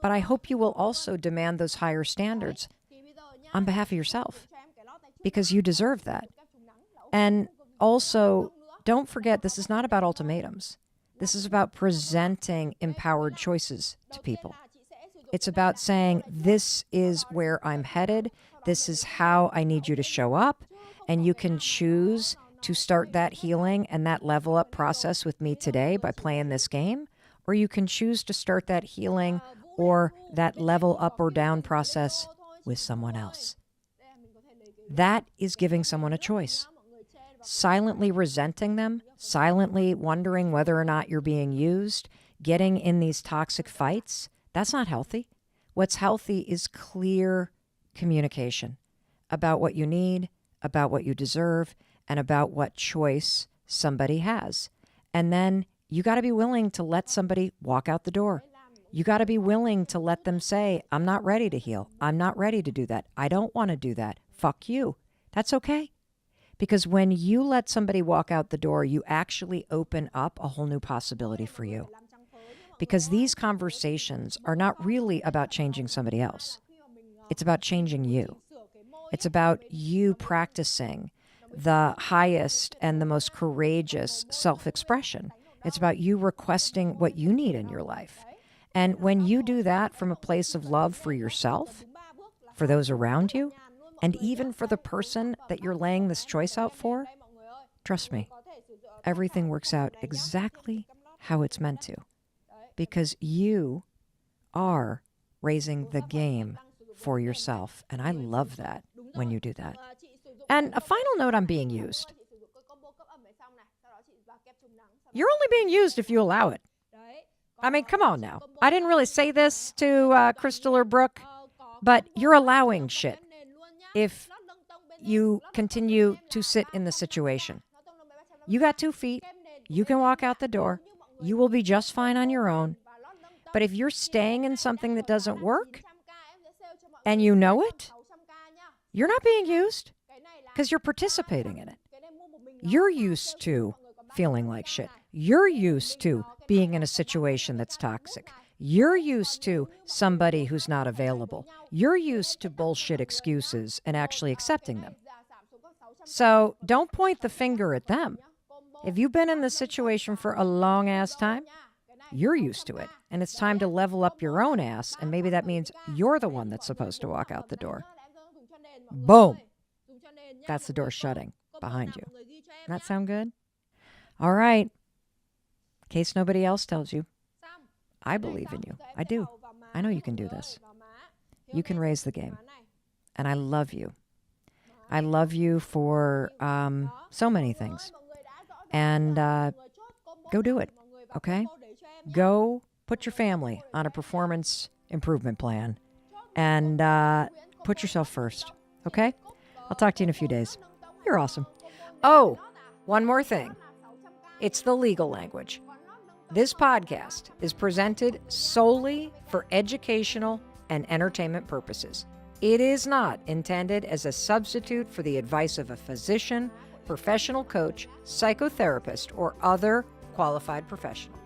But I hope you will also demand those higher standards on behalf of yourself because you deserve that. And also, don't forget, this is not about ultimatums. This is about presenting empowered choices to people. It's about saying, this is where I'm headed. This is how I need you to show up. And you can choose to start that healing and that level up process with me today by playing this game. Or you can choose to start that healing or that level up or down process with someone else. That is giving someone a choice. Silently resenting them, silently wondering whether or not you're being used, getting in these toxic fights, that's not healthy. What's healthy is clear communication about what you need, about what you deserve, and about what choice somebody has. And then you got to be willing to let somebody walk out the door. You got to be willing to let them say, I'm not ready to heal. I'm not ready to do that. I don't want to do that. Fuck you. That's okay. Because when you let somebody walk out the door, you actually open up a whole new possibility for you. Because these conversations are not really about changing somebody else. It's about changing you. It's about you practicing the highest and the most courageous self-expression. It's about you requesting what you need in your life. And when you do that from a place of love for yourself, for those around you, and even for the person that you're laying this choice out for, trust me, everything works out exactly how it's meant to. Because you are raising the game for yourself. And I love that when you do that. And a final note on being used. You're only being used if you allow it. I mean, come on now. I didn't really say this to Crystal or Brooke, but you're allowing shit if you continue to sit in the situation. You got 2 feet. You can walk out the door. You will be just fine on your own. But if you're staying in something that doesn't work and you know it, you're not being used because you're participating in it. You're used to feeling like shit. You're used to being in a situation that's toxic. You're used to somebody who's not available. You're used to bullshit excuses and actually accepting them. So don't point the finger at them. If you've been in this situation for a long ass time, you're used to it. And it's time to level up your own ass. And maybe that means you're the one that's supposed to walk out the door. Boom. That's the door shutting behind you. Doesn't that sound good? All right. In case nobody else tells you, I believe in you. I do. I know you can do this. You can raise the game. And I love you. I love you for so many things. And go do it, okay? Go put your family on a performance improvement plan and put yourself first, okay? I'll talk to you in a few days. You're awesome. Oh, one more thing. It's the legal language. This podcast is presented solely for educational and entertainment purposes. It is not intended as a substitute for the advice of a physician, professional coach, psychotherapist, or other qualified professional.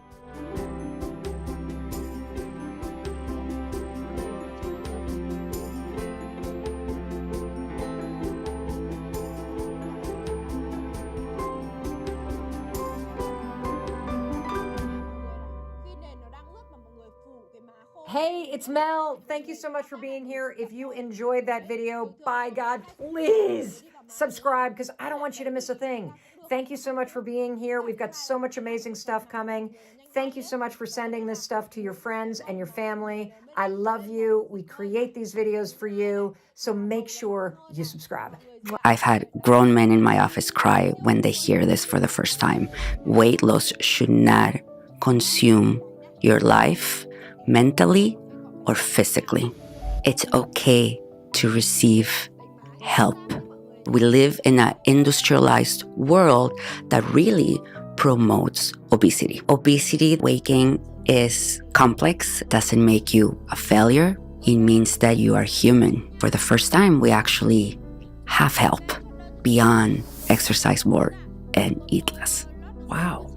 Hey, it's Mel. Thank you so much for being here. If you enjoyed that video, by God, please subscribe because I don't want you to miss a thing. Thank you so much for being here. We've got so much amazing stuff coming. Thank you so much for sending this stuff to your friends and your family. I love you. We create these videos for you, so make sure you subscribe. I've had grown men in my office cry when they hear this for the first time. Weight loss should not consume your life mentally or physically. It's okay to receive help. We live in an industrialized world that really promotes obesity. Obesity, weighing is complex, doesn't make you a failure. It means that you are human. For the first time, we actually have help beyond exercise more and eat less. Wow.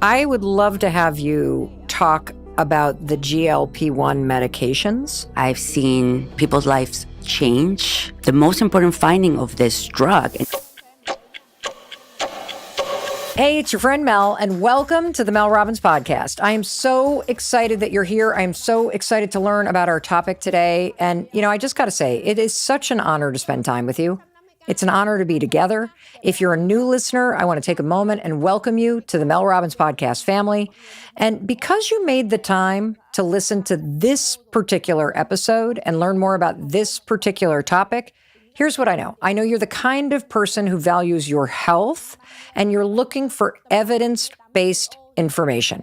I would love to have you talk about the GLP-1 medications. I've seen people's lives change. The most important finding of this drug. Hey, it's your friend Mel, and welcome to the Mel Robbins Podcast. I am so excited that you're here. I am so excited to learn about our topic today. And, I just got to say, it is such an honor to spend time with you. It's an honor to be together. If you're a new listener, I want to take a moment and welcome you to the Mel Robbins Podcast family. And because you made the time to listen to this particular episode and learn more about this particular topic, here's what I know. I know you're the kind of person who values your health and you're looking for evidence-based information.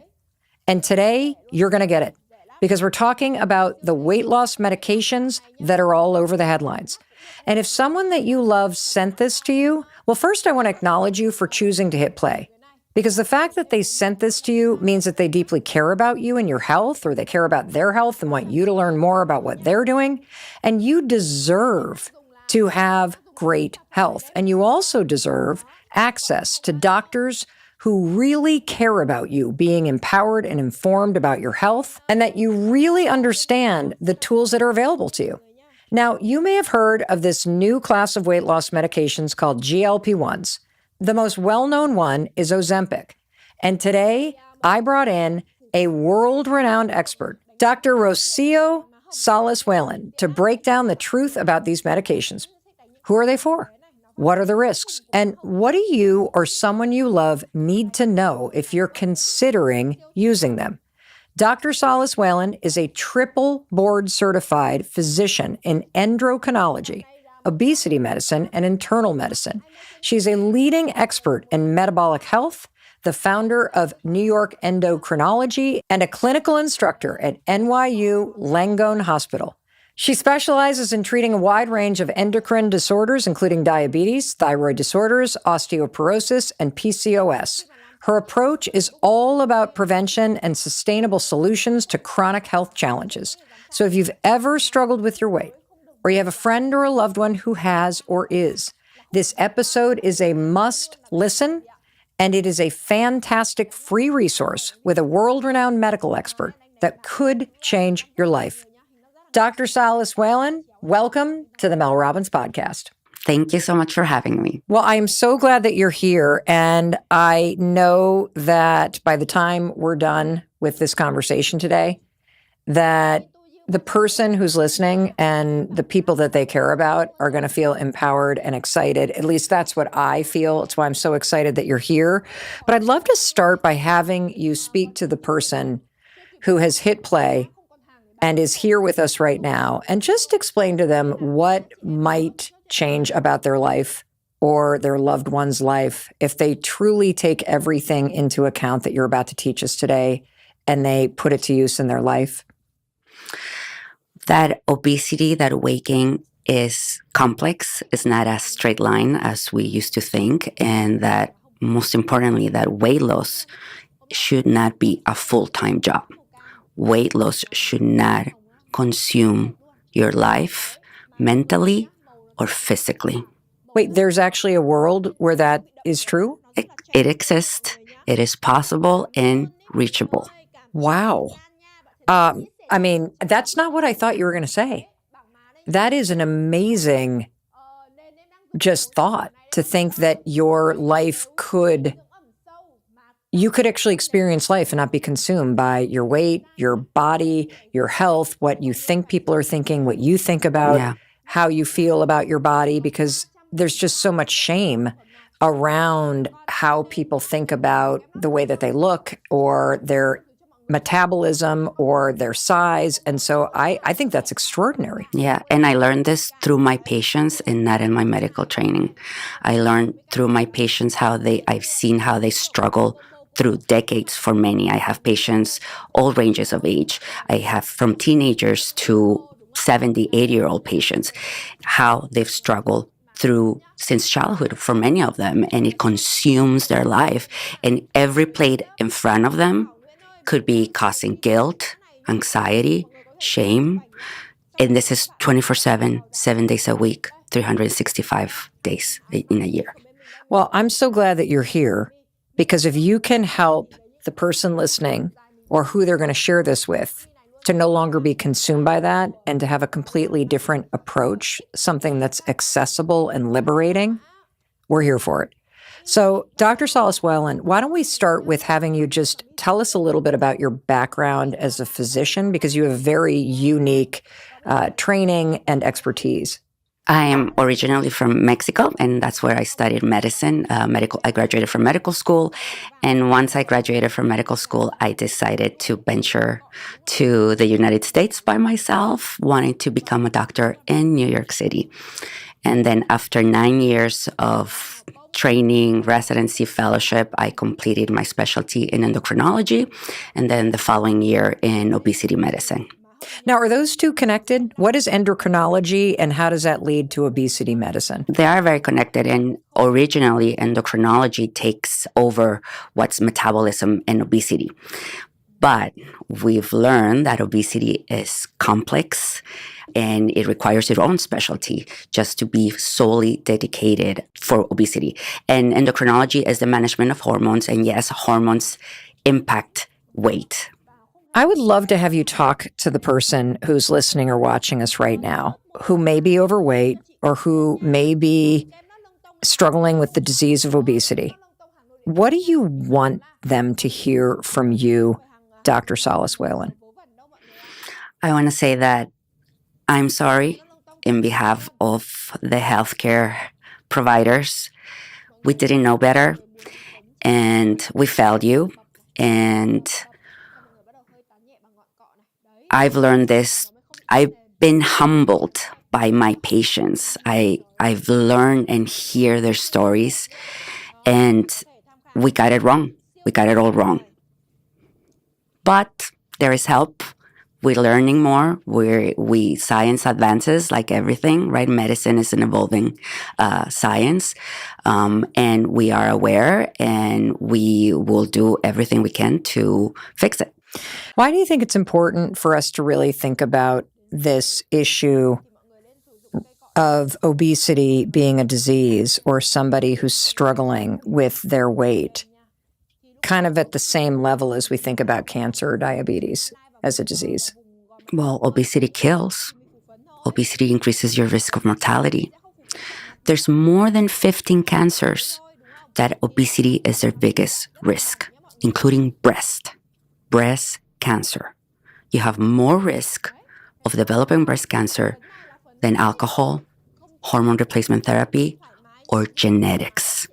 And today, you're going to get it because we're talking about the weight loss medications that are all over the headlines. And if someone that you love sent this to you, well, first I want to acknowledge you for choosing to hit play. Because the fact that they sent this to you means that they deeply care about you and your health, or they care about their health and want you to learn more about what they're doing. And you deserve to have great health. And you also deserve access to doctors who really care about you being empowered and informed about your health, and that you really understand the tools that are available to you. Now, you may have heard of this new class of weight loss medications called GLP-1s. The most well-known one is Ozempic. And today, I brought in a world-renowned expert, Dr. Rocio Salas Whalen, to break down the truth about these medications. Who are they for? What are the risks? And what do you or someone you love need to know if you're considering using them? Dr. Salas Whalen is a triple board certified physician in endocrinology, obesity medicine and internal medicine. She's a leading expert in metabolic health, the founder of New York Endocrinology, and a clinical instructor at NYU Langone Hospital. She specializes in treating a wide range of endocrine disorders, including diabetes, thyroid disorders, osteoporosis, and PCOS. Her approach is all about prevention and sustainable solutions to chronic health challenges. So if you've ever struggled with your weight, or you have a friend or a loved one who has or is, this episode is a must listen, and it is a fantastic free resource with a world-renowned medical expert that could change your life. Dr. Salas Whalen, welcome to the Mel Robbins Podcast. Thank you so much for having me. Well, I am so glad that you're here. And I know that by the time we're done with this conversation today, that the person who's listening and the people that they care about are going to feel empowered and excited. At least that's what I feel. It's why I'm so excited that you're here. But I'd love to start by having you speak to the person who has hit play and is here with us right now, and just explain to them what might change about their life or their loved one's life if they truly take everything into account that you're about to teach us today and they put it to use in their life. That obesity, that weight gain is complex. It's not a straight line as we used to think. And that most importantly, that weight loss should not be a full-time job. Weight loss should not consume your life mentally or physically. Wait, there's actually a world where that is true? It exists. It is possible and reachable. Wow. I mean, that's not what I thought you were going to say. That is an amazing just thought, to think that your life you could actually experience life and not be consumed by your weight, your body, your health, what you think people are thinking, what you think about, how you feel about your body, because there's just so much shame around how people think about the way that they look or their metabolism or their size. And so I think that's extraordinary. Yeah, and I learned this through my patients and not in my medical training. I learned through my patients I've seen how they struggle through decades for many. I have patients, all ranges of age. I have from teenagers to 70, 80-year-old patients, how they've struggled through since childhood for many of them, and it consumes their life. And every plate in front of them could be causing guilt, anxiety, shame. And this is 24/7, 7 days a week, 365 days in a year. Well, I'm so glad that you're here, because if you can help the person listening or who they're going to share this with to no longer be consumed by that and to have a completely different approach, something that's accessible and liberating, we're here for it. So, Dr. Salas Whalen, why don't we start with having you just tell us a little bit about your background as a physician, because you have very unique training and expertise. I am originally from Mexico, and that's where I studied medicine. I graduated from medical school, and once I graduated from medical school, I decided to venture to the United States by myself, wanting to become a doctor in New York City. And then after 9 years of training, residency, fellowship, I completed my specialty in endocrinology, and then the following year in obesity medicine. Now, are those two connected? What is endocrinology and how does that lead to obesity medicine? They are very connected, and originally endocrinology takes over what's metabolism and obesity. But we've learned that obesity is complex and it requires your own specialty just to be solely dedicated for obesity. And endocrinology is the management of hormones, and yes, hormones impact weight. I would love to have you talk to the person who's listening or watching us right now, who may be overweight or who may be struggling with the disease of obesity. What do you want them to hear from you, Dr. Salas Whalen? I want to say that I'm sorry in behalf of the healthcare providers. We didn't know better, and we failed you, and I've learned this. I've been humbled by my patients. I've learned and hear their stories, and we got it wrong. We got it all wrong. But there is help. We're learning more. Science advances like everything, right? Medicine is an evolving science, and we are aware, and we will do everything we can to fix it. Why do you think it's important for us to really think about this issue of obesity being a disease or somebody who's struggling with their weight, kind of at the same level as we think about cancer or diabetes as a disease? Well, obesity kills. Obesity increases your risk of mortality. There's more than 15 cancers that obesity is their biggest risk, including breast cancer. You have more risk of developing breast cancer than alcohol, hormone replacement therapy, or genetics.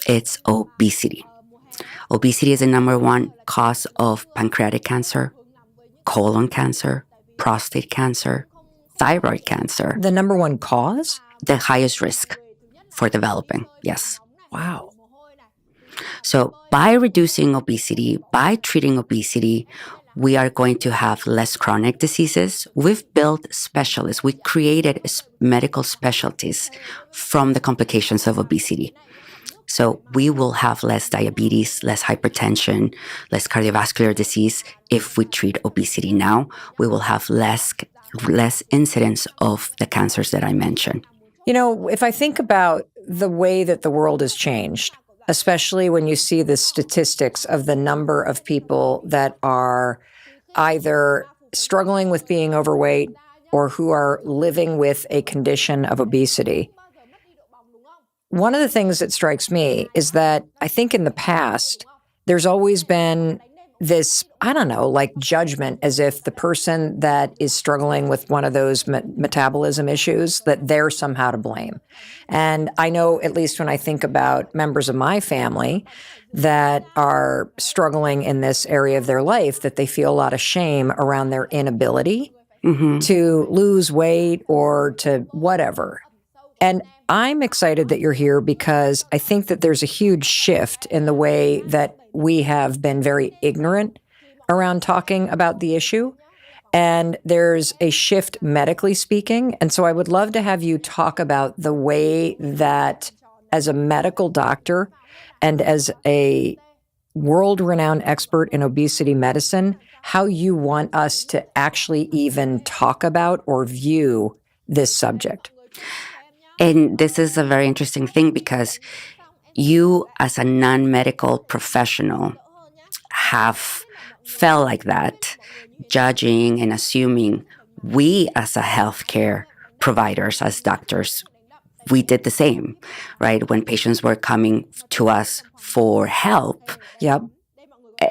It's obesity. Obesity is the number one cause of pancreatic cancer, colon cancer, prostate cancer, thyroid cancer. The number one cause? The highest risk for developing, yes. Wow. So by reducing obesity, by treating obesity, we are going to have less chronic diseases. We've built specialists. We created medical specialties from the complications of obesity. So we will have less diabetes, less hypertension, less cardiovascular disease if we treat obesity now. We will have less incidence of the cancers that I mentioned. You know, if I think about the way that the world has changed, especially when you see the statistics of the number of people that are either struggling with being overweight or who are living with a condition of obesity, one of the things that strikes me is that I think in the past, there's always been this, I don't know, like judgment as if the person that is struggling with one of those metabolism issues, that they're somehow to blame. And I know, at least when I think about members of my family that are struggling in this area of their life, that they feel a lot of shame around their inability to lose weight or to whatever. And I'm excited that you're here because I think that there's a huge shift in the way that we have been very ignorant around talking about the issue. And there's a shift medically speaking. And so I would love to have you talk about the way that as a medical doctor and as a world-renowned expert in obesity medicine, how you want us to actually even talk about or view this subject. And this is a very interesting thing because you, as a non-medical professional, have felt like that, judging and assuming. We, as a healthcare providers, as doctors, we did the same, right? When patients were coming to us for help,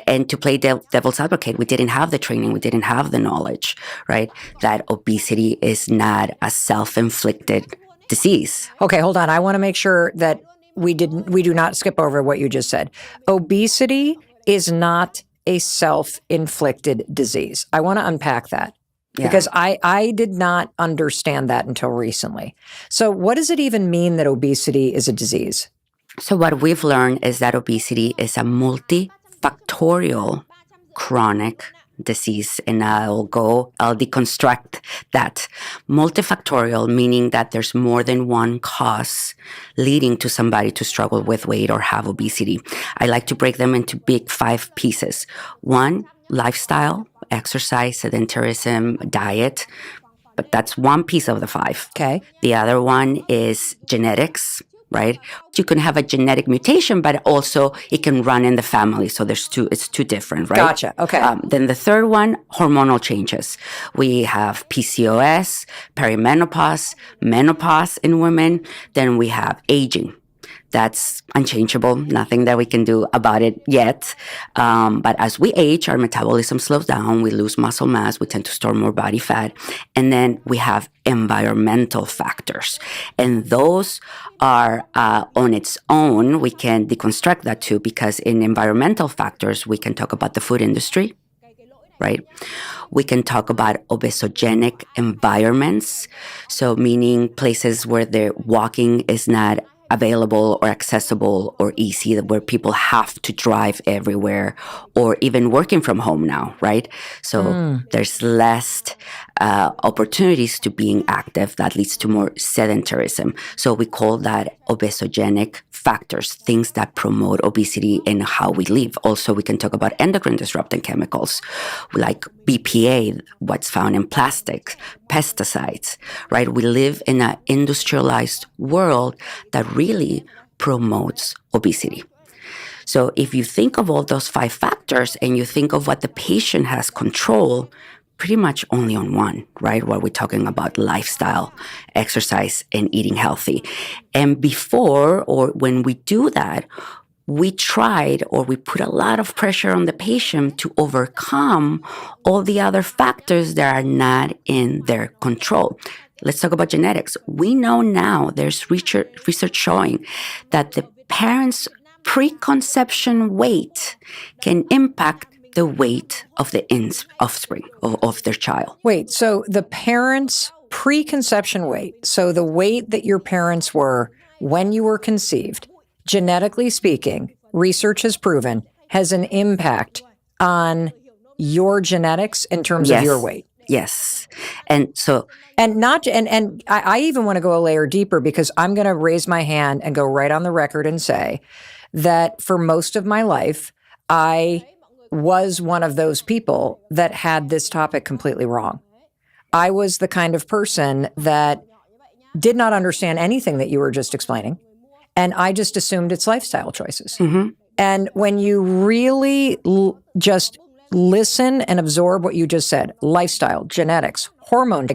and to play devil's advocate, we didn't have the training, we didn't have the knowledge, right? That obesity is not a self-inflicted disease. Okay, hold on. I want to make sure that we do not skip over what you just said. Obesity is not a self-inflicted disease. I want to unpack that because I did not understand that until recently. So what does it even mean that obesity is a disease? So what we've learned is that obesity is a multifactorial chronic disease, and I'll deconstruct that. Multifactorial, meaning that there's more than one cause leading to somebody to struggle with weight or have obesity. I like to break them into big 5 pieces. 1, lifestyle, exercise, sedentarism, diet, but that's one piece of the 5. Okay. The other one is genetics, right? You can have a genetic mutation, but also it can run in the family. So it's two different, right? Gotcha. Okay. Then the third one, hormonal changes. We have PCOS, perimenopause, menopause in women. Then we have aging. That's unchangeable, nothing that we can do about it yet. But as we age, our metabolism slows down, we lose muscle mass, we tend to store more body fat. And then we have environmental factors. And those are on its own, we can deconstruct that too, because in environmental factors, we can talk about the food industry, right? We can talk about obesogenic environments, so meaning places where the walking is not available or accessible or easy, where people have to drive everywhere, or even working from home now, right? So there's less opportunities to being active. That leads to more sedentarism. So we call that obesogenic factors, things that promote obesity and how we live. Also, we can talk about endocrine disrupting chemicals like BPA, what's found in plastics, pesticides, right? We live in an industrialized world that really promotes obesity. So if you think of all those 5 factors and you think of what the patient has control, pretty much only on one, right? Where we're talking about lifestyle, exercise, and eating healthy. And before, or when we do that, we tried, or we put a lot of pressure on the patient to overcome all the other factors that are not in their control. Let's talk about genetics. We know now there's research showing that the parents' preconception weight can impact the weight of the offspring of their child. Wait, so the parents' preconception weight, so the weight that your parents were when you were conceived, genetically speaking, research has proven, has an impact on your genetics in terms of your weight. Yes. And so, and not, and I even want to go a layer deeper, because I'm going to raise my hand and go right on the record and say that for most of my life, I was one of those people that had this topic completely wrong. I was the kind of person that did not understand anything that you were just explaining. And I just assumed it's lifestyle choices. And when you really just listen and absorb what you just said, lifestyle, genetics, hormone,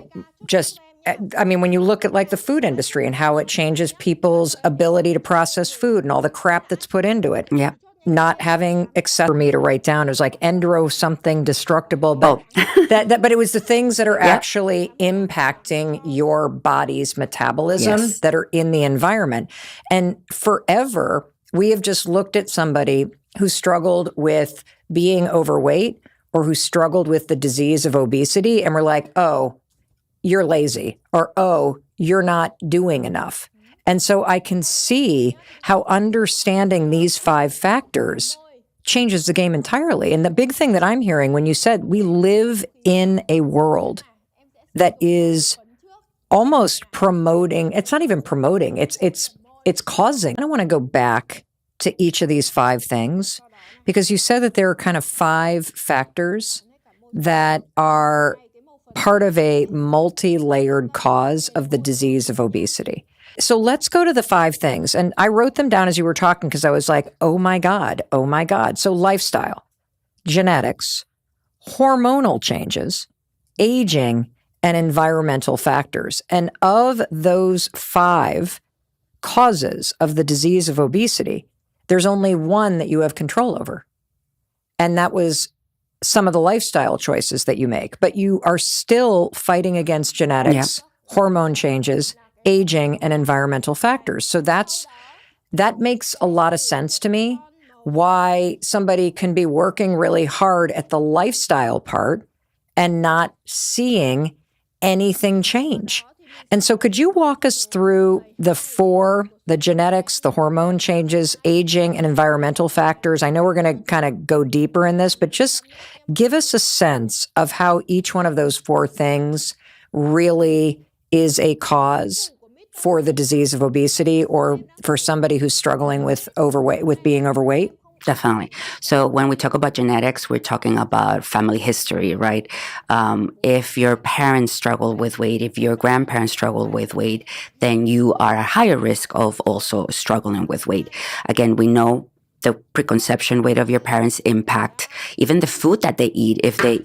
when you look at like the food industry and how it changes people's ability to process food and all the crap that's put into it. Yeah. Not having access for me to write down. It was like endro something destructible, but but it was the things that are actually impacting your body's metabolism that are in the environment. And forever, we have just looked at somebody who struggled with being overweight or who struggled with the disease of obesity, and we're like, oh, you're lazy, or oh, you're not doing enough. And so I can see how understanding these 5 factors changes the game entirely. And the big thing that I'm hearing when you said we live in a world that is almost promoting, it's not even promoting, it's causing. I want to go back to each of these 5 things, because you said that there are kind of 5 factors that are part of a multi-layered cause of the disease of obesity. So let's go to the 5 things. And I wrote them down as you were talking because I was like, oh my God. So lifestyle, genetics, hormonal changes, aging, and environmental factors. And of those 5 causes of the disease of obesity, there's only one that you have control over. And that was some of the lifestyle choices that you make. But you are still fighting against genetics, hormone changes, aging, and environmental factors. So that makes a lot of sense to me, why somebody can be working really hard at the lifestyle part and not seeing anything change. And so could you walk us through the 4, the genetics, the hormone changes, aging, and environmental factors? I know we're going to kind of go deeper in this, but just give us a sense of how each one of those 4 things really is a cause for the disease of obesity, or for somebody who's struggling with being overweight? Definitely. So when we talk about genetics, we're talking about family history, right? If your parents struggle with weight, if your grandparents struggle with weight, then you are at higher risk of also struggling with weight. Again, we know the preconception weight of your parents impact even the food that they eat. If they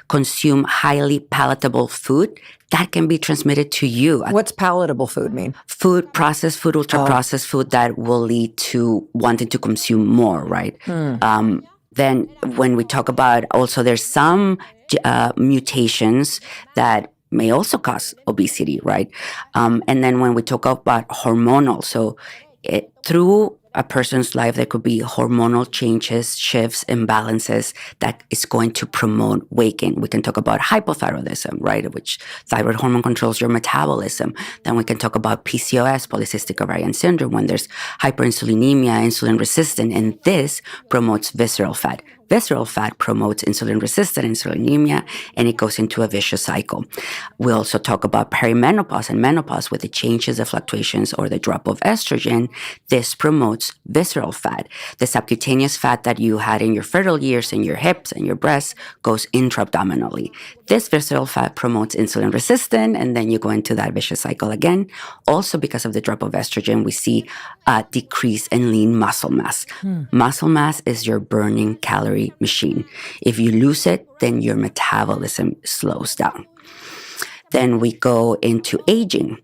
consume highly palatable food, that can be transmitted to you. What's palatable food mean? Processed food, ultra-processed food that will lead to wanting to consume more, right? Then when we talk about also, there's some mutations that may also cause obesity, right? And then when we talk about hormonal, so through a person's life, there could be hormonal changes, shifts, imbalances that is going to promote weight gain. We can talk about hypothyroidism, right, which thyroid hormone controls your metabolism. Then we can talk about PCOS, polycystic ovarian syndrome, when there's hyperinsulinemia, insulin resistant, and this promotes visceral fat. Visceral fat promotes insulin-resistant insulinemia, and it goes into a vicious cycle. We also talk about perimenopause and menopause with the changes, the fluctuations, or the drop of estrogen. This promotes visceral fat. The subcutaneous fat that you had in your fertile years, in your hips and your breasts, goes intra-abdominally. This visceral fat promotes insulin resistance, and then you go into that vicious cycle again. Also, because of the drop of estrogen, we see a decrease in lean muscle mass. Muscle mass is your burning calorie machine. If you lose it, then your metabolism slows down. Then we go into aging.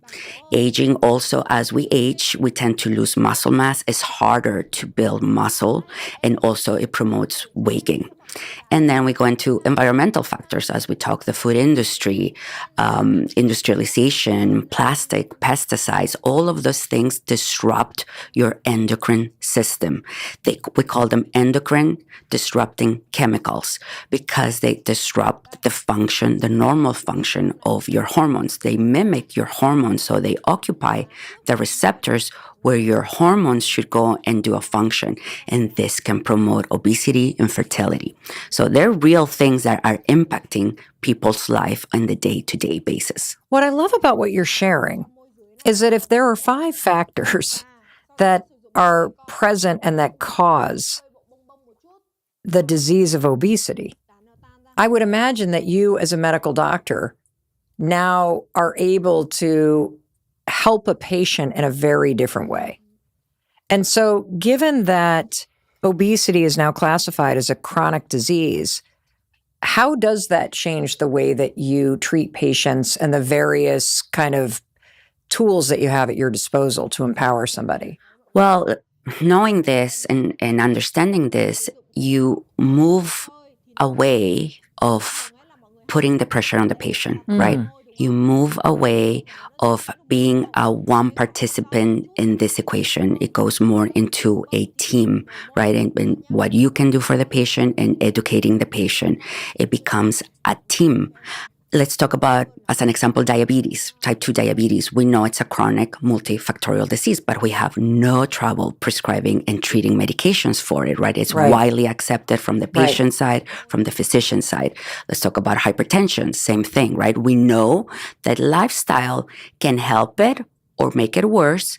Aging also, as we age, we tend to lose muscle mass. It's harder to build muscle, and also it promotes weight gain. And then we go into environmental factors as we talk the food industry, industrialization, plastic, pesticides, all of those things disrupt your endocrine system. We call them endocrine disrupting chemicals because they disrupt the function, the normal function of your hormones. They mimic your hormones, so they occupy the receptors where your hormones should go and do a function. And this can promote obesity and fertility. So they're real things that are impacting people's life on the day-to-day basis. What I love about what you're sharing is that if there are 5 factors that are present and that cause the disease of obesity, I would imagine that you as a medical doctor now are able to help a patient in a very different way. And so given that obesity is now classified as a chronic disease, how does that change the way that you treat patients and the various kind of tools that you have at your disposal to empower somebody? Well, knowing this and understanding this, you move away of putting the pressure on the patient, right? You move away of being a one participant in this equation. It goes more into a team, right? And what you can do for the patient and educating the patient. It becomes a team. Let's talk about, as an example, diabetes, type 2 diabetes. We know it's a chronic multifactorial disease, but we have no trouble prescribing and treating medications for it, right? It's widely accepted from the patient side, from the physician side. Let's talk about hypertension, same thing, right? We know that lifestyle can help it or make it worse,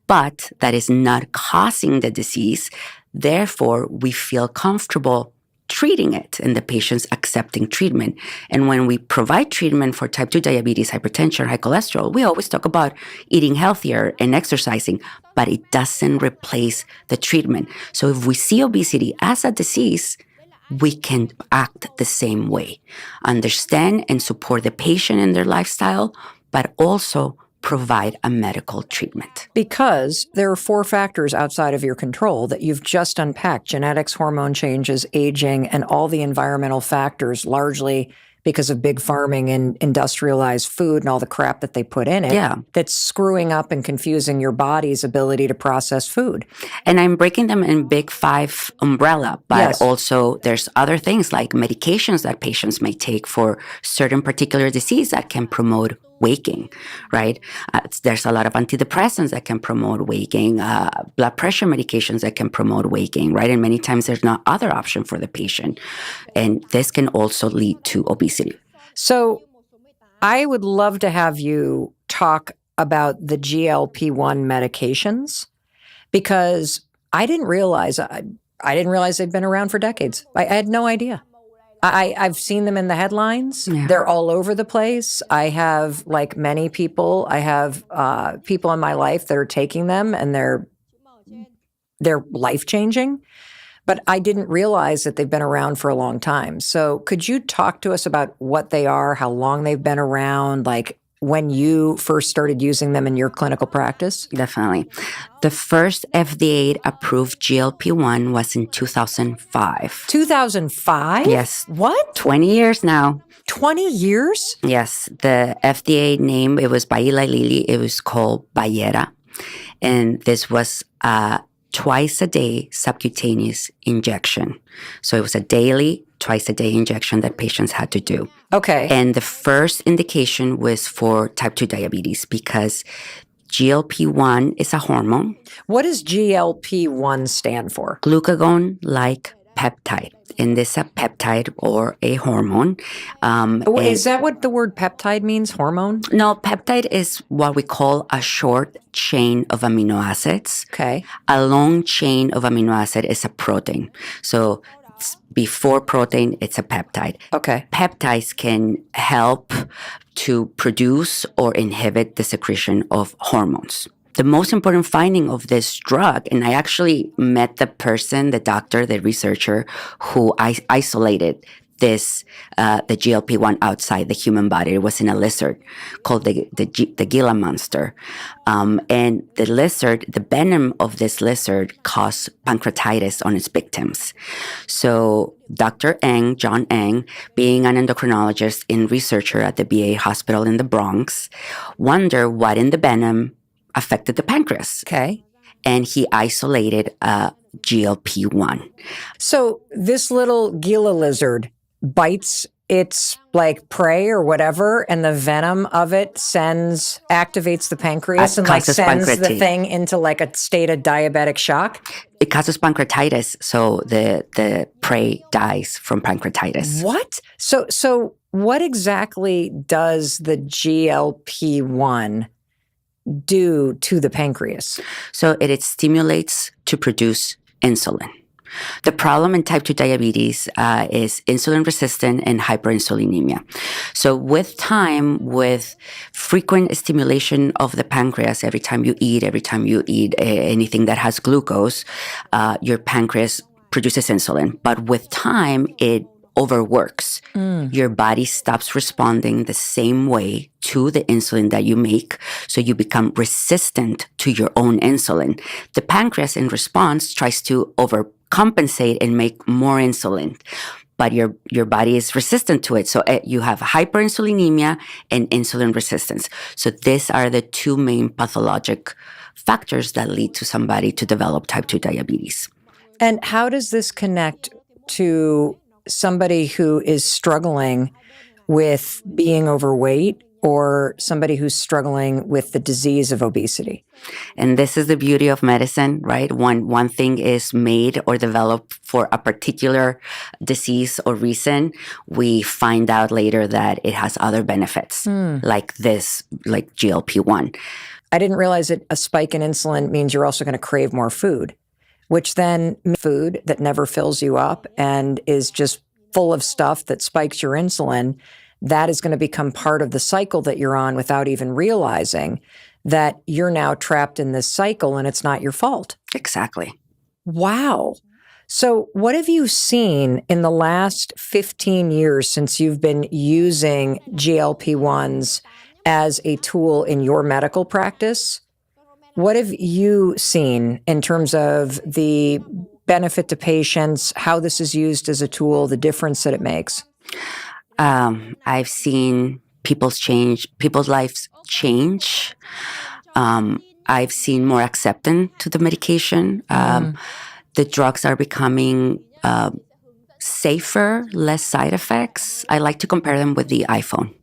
but that is not causing the disease. Therefore, we feel comfortable treating it and the patient's accepting treatment. And when we provide treatment for type 2 diabetes, hypertension, high cholesterol, we always talk about eating healthier and exercising, but it doesn't replace the treatment. So if we see obesity as a disease, we can act the same way. Understand and support the patient in their lifestyle, but also provide a medical treatment. Because there are 4 factors outside of your control that you've just unpacked: genetics, hormone changes, aging, and all the environmental factors, largely because of big farming and industrialized food and all the crap that they put in it, that's screwing up and confusing your body's ability to process food. And I'm breaking them in big 5 umbrella, but also there's other things like medications that patients may take for certain particular disease that can promote weight gain, right? There's a lot of antidepressants that can promote weight gain, blood pressure medications that can promote weight gain, right? And many times there's no other option for the patient. And this can also lead to obesity. So I would love to have you talk about the GLP-1 medications, because I didn't realize they'd been around for decades. I had no idea. I've seen them in the headlines. Yeah. They're all over the place. I have, like many people, I have people in my life that are taking them, and they're life-changing. But I didn't realize that they've been around for a long time. So could you talk to us about what they are, how long they've been around, like when you first started using them in your clinical practice? Definitely. The first FDA-approved GLP-1 was in 2005. 2005? Yes. What? 20 years now. 20 years? Yes. The FDA name, it was by Eli Lilly. It was called Bayera. And this was a twice-a-day subcutaneous injection. So it was a daily, twice-a-day injection that patients had to do. Okay. And the first indication was for type 2 diabetes because GLP-1 is a hormone. What does GLP-1 stand for? Glucagon-like peptide. And this is a peptide or a hormone. Is that what the word peptide means, hormone? No, peptide is what we call a short chain of amino acids. Okay. A long chain of amino acid is a protein. So before protein, it's a peptide. Okay. Peptides can help to produce or inhibit the secretion of hormones. The most important finding of this drug, and I actually met the person, the doctor, the researcher who isolated this, the GLP-1 outside the human body. It was in a lizard called the Gila monster. And the lizard, the venom of this lizard caused pancreatitis on its victims. So Dr. Eng, John Eng, being an endocrinologist and researcher at the VA hospital in the Bronx, wondered what in the venom affected the pancreas. Okay. And he isolated GLP-1. So this little Gila lizard bites its like prey or whatever, and the venom of it activates the pancreas and like sends the thing into like a state of diabetic shock. It causes pancreatitis, so the prey dies from pancreatitis. What? So what exactly does the GLP-1 do to the pancreas? So it stimulates to produce insulin. The problem in type 2 diabetes is insulin resistant and hyperinsulinemia. So with time, with frequent stimulation of the pancreas, every time you eat anything that has glucose, your pancreas produces insulin. But with time, it overworks. Your body stops responding the same way to the insulin that you make, so you become resistant to your own insulin. The pancreas, in response, tries to overcompensate and make more insulin, but your body is resistant to it. So you have hyperinsulinemia and insulin resistance. So these are the two main pathologic factors that lead to somebody to develop type 2 diabetes. And how does this connect to somebody who is struggling with being overweight or somebody who's struggling with the disease of obesity? And this is the beauty of medicine, right? One thing is made or developed for a particular disease or reason. We find out later that it has other benefits, like GLP-1. I didn't realize that a spike in insulin means you're also going to crave more food, which then food that never fills you up and is just full of stuff that spikes your insulin, that is going to become part of the cycle that you're on without even realizing that you're now trapped in this cycle and it's not your fault. Exactly. Wow. So what have you seen in the last 15 years since you've been using GLP-1s as a tool in your medical practice? What have you seen in terms of the benefit to patients, how this is used as a tool, the difference that it makes? I've seen people's lives change. I've seen more acceptance to the medication. The drugs are becoming safer, less side effects. I like to compare them with the iPhone.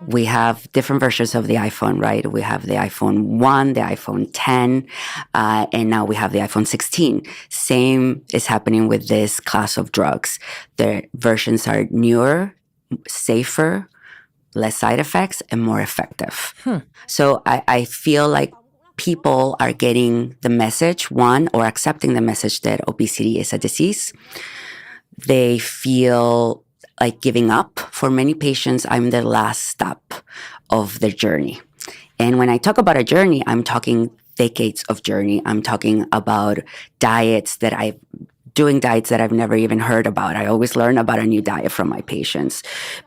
We have different versions of the iPhone, right? We have the iPhone 1, the iPhone 10, and now we have the iPhone 16. Same is happening with this class of drugs. The versions are newer, safer, less side effects, and more effective. So I feel like people are getting the message, or accepting the message that obesity is a disease. They feel like giving up. For many patients, I'm the last stop of their journey. And when I talk about a journey, I'm talking decades of journey. I'm talking about diets that I've never even heard about. I always learn about a new diet from my patients.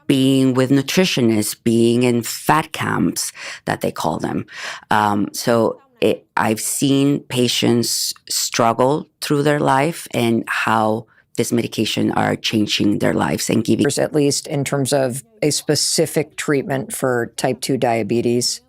Being with nutritionists, being in fat camps, that they call them. I've seen patients struggle through their life and how this medication are changing their lives and giving, at least in terms of a specific treatment for type 2 diabetes.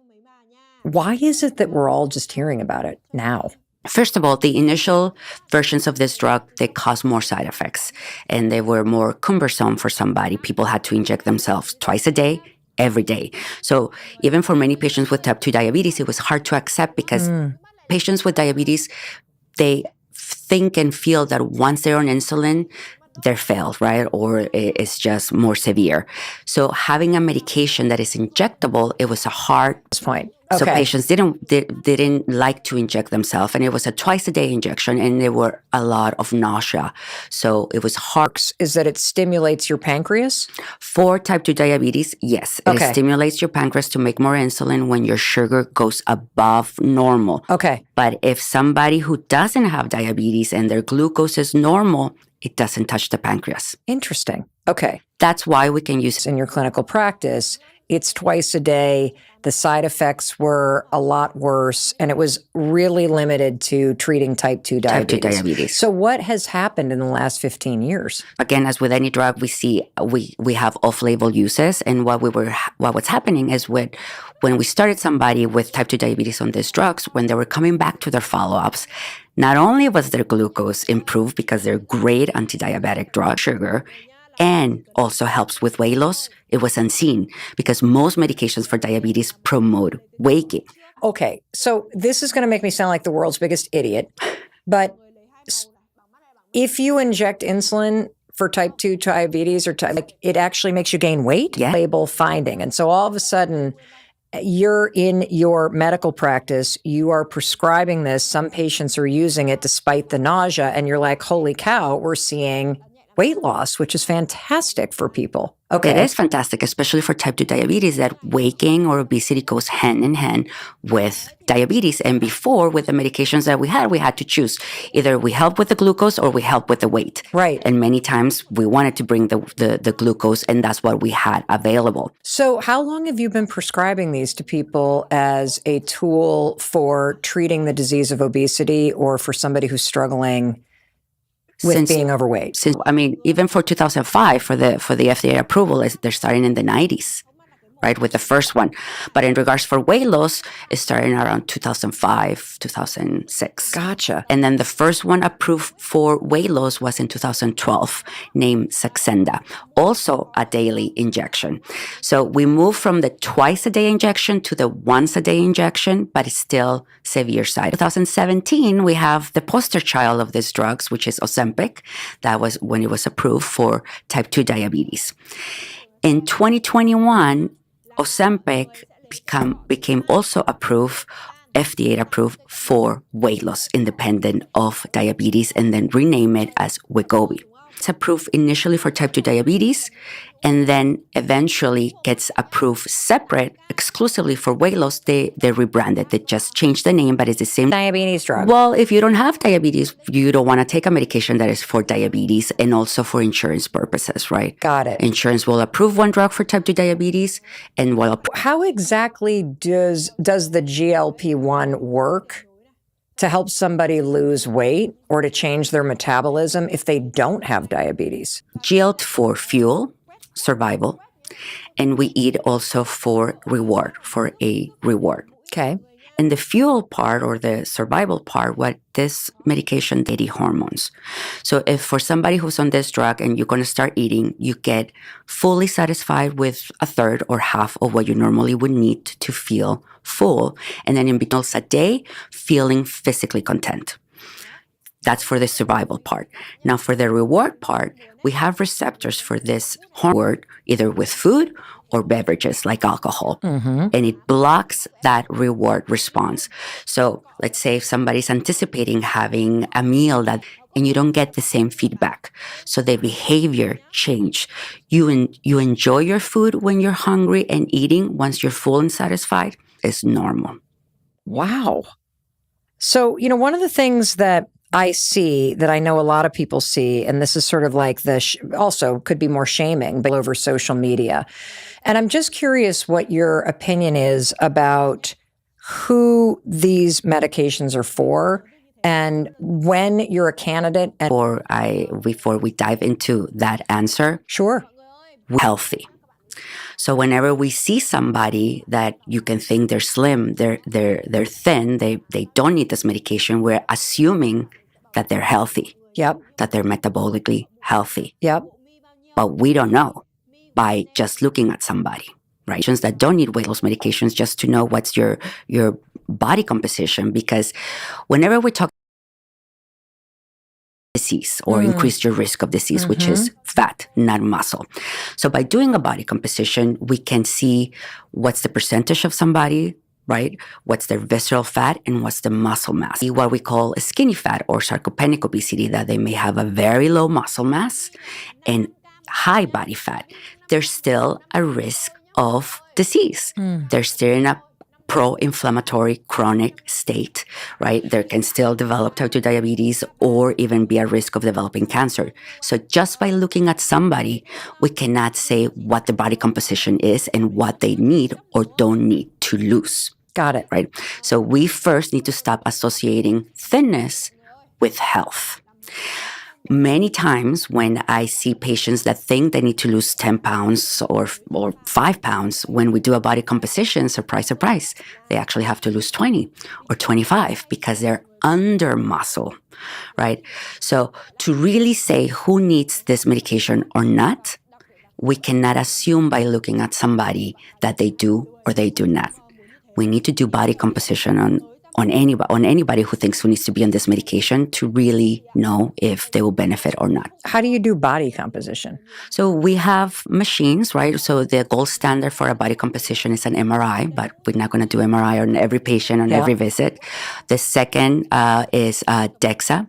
Why is it that we're all just hearing about it now? First of all, the initial versions of this drug, they caused more side effects and they were more cumbersome for somebody. People had to inject themselves twice a day, every day. So even for many patients with type 2 diabetes, it was hard to accept because patients with diabetes, they think and feel that once they're on insulin, they're failed, right? Or it's just more severe. So having a medication that is injectable, it was a hard point. So Okay. patients didn't like to inject themselves, and it was a twice-a-day injection, and there were a lot of nausea. So it was hard. Is that it stimulates your pancreas? For type 2 diabetes, yes. It Okay. stimulates your pancreas to make more insulin when your sugar goes above normal. Okay. But if somebody who doesn't have diabetes and their glucose is normal, it doesn't touch the pancreas. Interesting. Okay. That's why we can use In your clinical practice, it's twice a day. The side effects were a lot worse, and it was really limited to treating type 2 diabetes. Type 2 diabetes. So what has happened in the last 15 years? Again, as with any drug, we see we have off-label uses, and what was happening is when we started somebody with type 2 diabetes on these drugs, when they were coming back to their follow-ups, not only was their glucose improved because they're great anti-diabetic drug, sugar, and also helps with weight loss, it was unseen because most medications for diabetes promote weight gain. Okay, so this is going to make me sound like the world's biggest idiot, but if you inject insulin for type 2 diabetes or it actually makes you gain weight? Yeah. Label finding. And so all of a sudden, you're in your medical practice, you are prescribing this, some patients are using it despite the nausea, and you're like, holy cow, we're seeing weight loss, which is fantastic for people. Okay. It is fantastic, especially for type 2 diabetes, that weight gain or obesity goes hand in hand with diabetes. And before, with the medications that we had to choose. Either we help with the glucose or we help with the weight. Right. And many times we wanted to bring the glucose, and that's what we had available. So how long have you been prescribing these to people as a tool for treating the disease of obesity or for somebody who's struggling with being overweight? Even for 2005, for the FDA approval, they're starting in the 90s, right, with the first one. But in regards for weight loss, it's starting around 2005, 2006. Gotcha. And then the first one approved for weight loss was in 2012, named Saxenda, also a daily injection. So we moved from the twice-a-day injection to the once-a-day injection, but it's still severe side. 2017, we have the poster child of these drugs, which is Ozempic. That was when it was approved for type 2 diabetes. In 2021, Ozempic became also approved, FDA approved for weight loss independent of diabetes, and then rename it as Wegovy. It's approved initially for type 2 diabetes and then eventually gets approved separate exclusively for weight loss. They rebranded. They just changed the name, but it's the same diabetes drug. Well, if you don't have diabetes, you don't want to take a medication that is for diabetes and also for insurance purposes, right? Got it. Insurance will approve one drug for type 2 diabetes and will How exactly does the GLP-1 work to help somebody lose weight or to change their metabolism if they don't have diabetes? GLP for fuel, survival, and we eat also for a reward. Okay. And the fuel part or the survival part, what this medication, 80 hormones. So if for somebody who's on this drug and you're going to start eating, you get fully satisfied with a third or half of what you normally would need to feel full. And then in between a day, feeling physically content. That's for the survival part. Now for the reward part, we have receptors for this hormone, either with food or beverages like alcohol. And it blocks that reward response. So let's say if somebody's anticipating having a meal and you don't get the same feedback. So the behavior change. You enjoy your food when you're hungry, and eating once you're full and satisfied is normal. Wow. So, one of the things that I see, that I know a lot of people see, and this is sort of like also could be more shaming, but over social media. And I'm just curious what your opinion is about who these medications are for and when you're a candidate. And Before we dive into that answer, sure, healthy. So whenever we see somebody that you can think they're slim, they're thin, they don't need this medication, we're assuming that they're healthy, Yep. that they're metabolically healthy. Yep. But we don't know by just looking at somebody, right? Patients that don't need weight loss medications, just to know what's your body composition, because whenever we talk disease or increase your risk of disease, which is fat, not muscle. So by doing a body composition, we can see what's the percentage of somebody, right? What's their visceral fat and what's the muscle mass. What we call a skinny fat or sarcopenic obesity, that they may have a very low muscle mass and high body fat. There's still a risk of disease. They're still in a pro-inflammatory chronic state, right? They can still develop type 2 diabetes or even be at risk of developing cancer. So just by looking at somebody, we cannot say what the body composition is and what they need or don't need to lose. Got it. Right? So we first need to stop associating thinness with health. Many times when I see patients that think they need to lose 10 pounds or 5 pounds, when we do a body composition, surprise, surprise, they actually have to lose 20 or 25 because they're under muscle, right? So to really say who needs this medication or not, we cannot assume by looking at somebody that they do or they do not. We need to do body composition on anybody who thinks who needs to be on this medication to really know if they will benefit or not. How do you do body composition? So we have machines, right? So the gold standard for a body composition is an MRI, but we're not going to do MRI on every patient on every visit. The second is DEXA.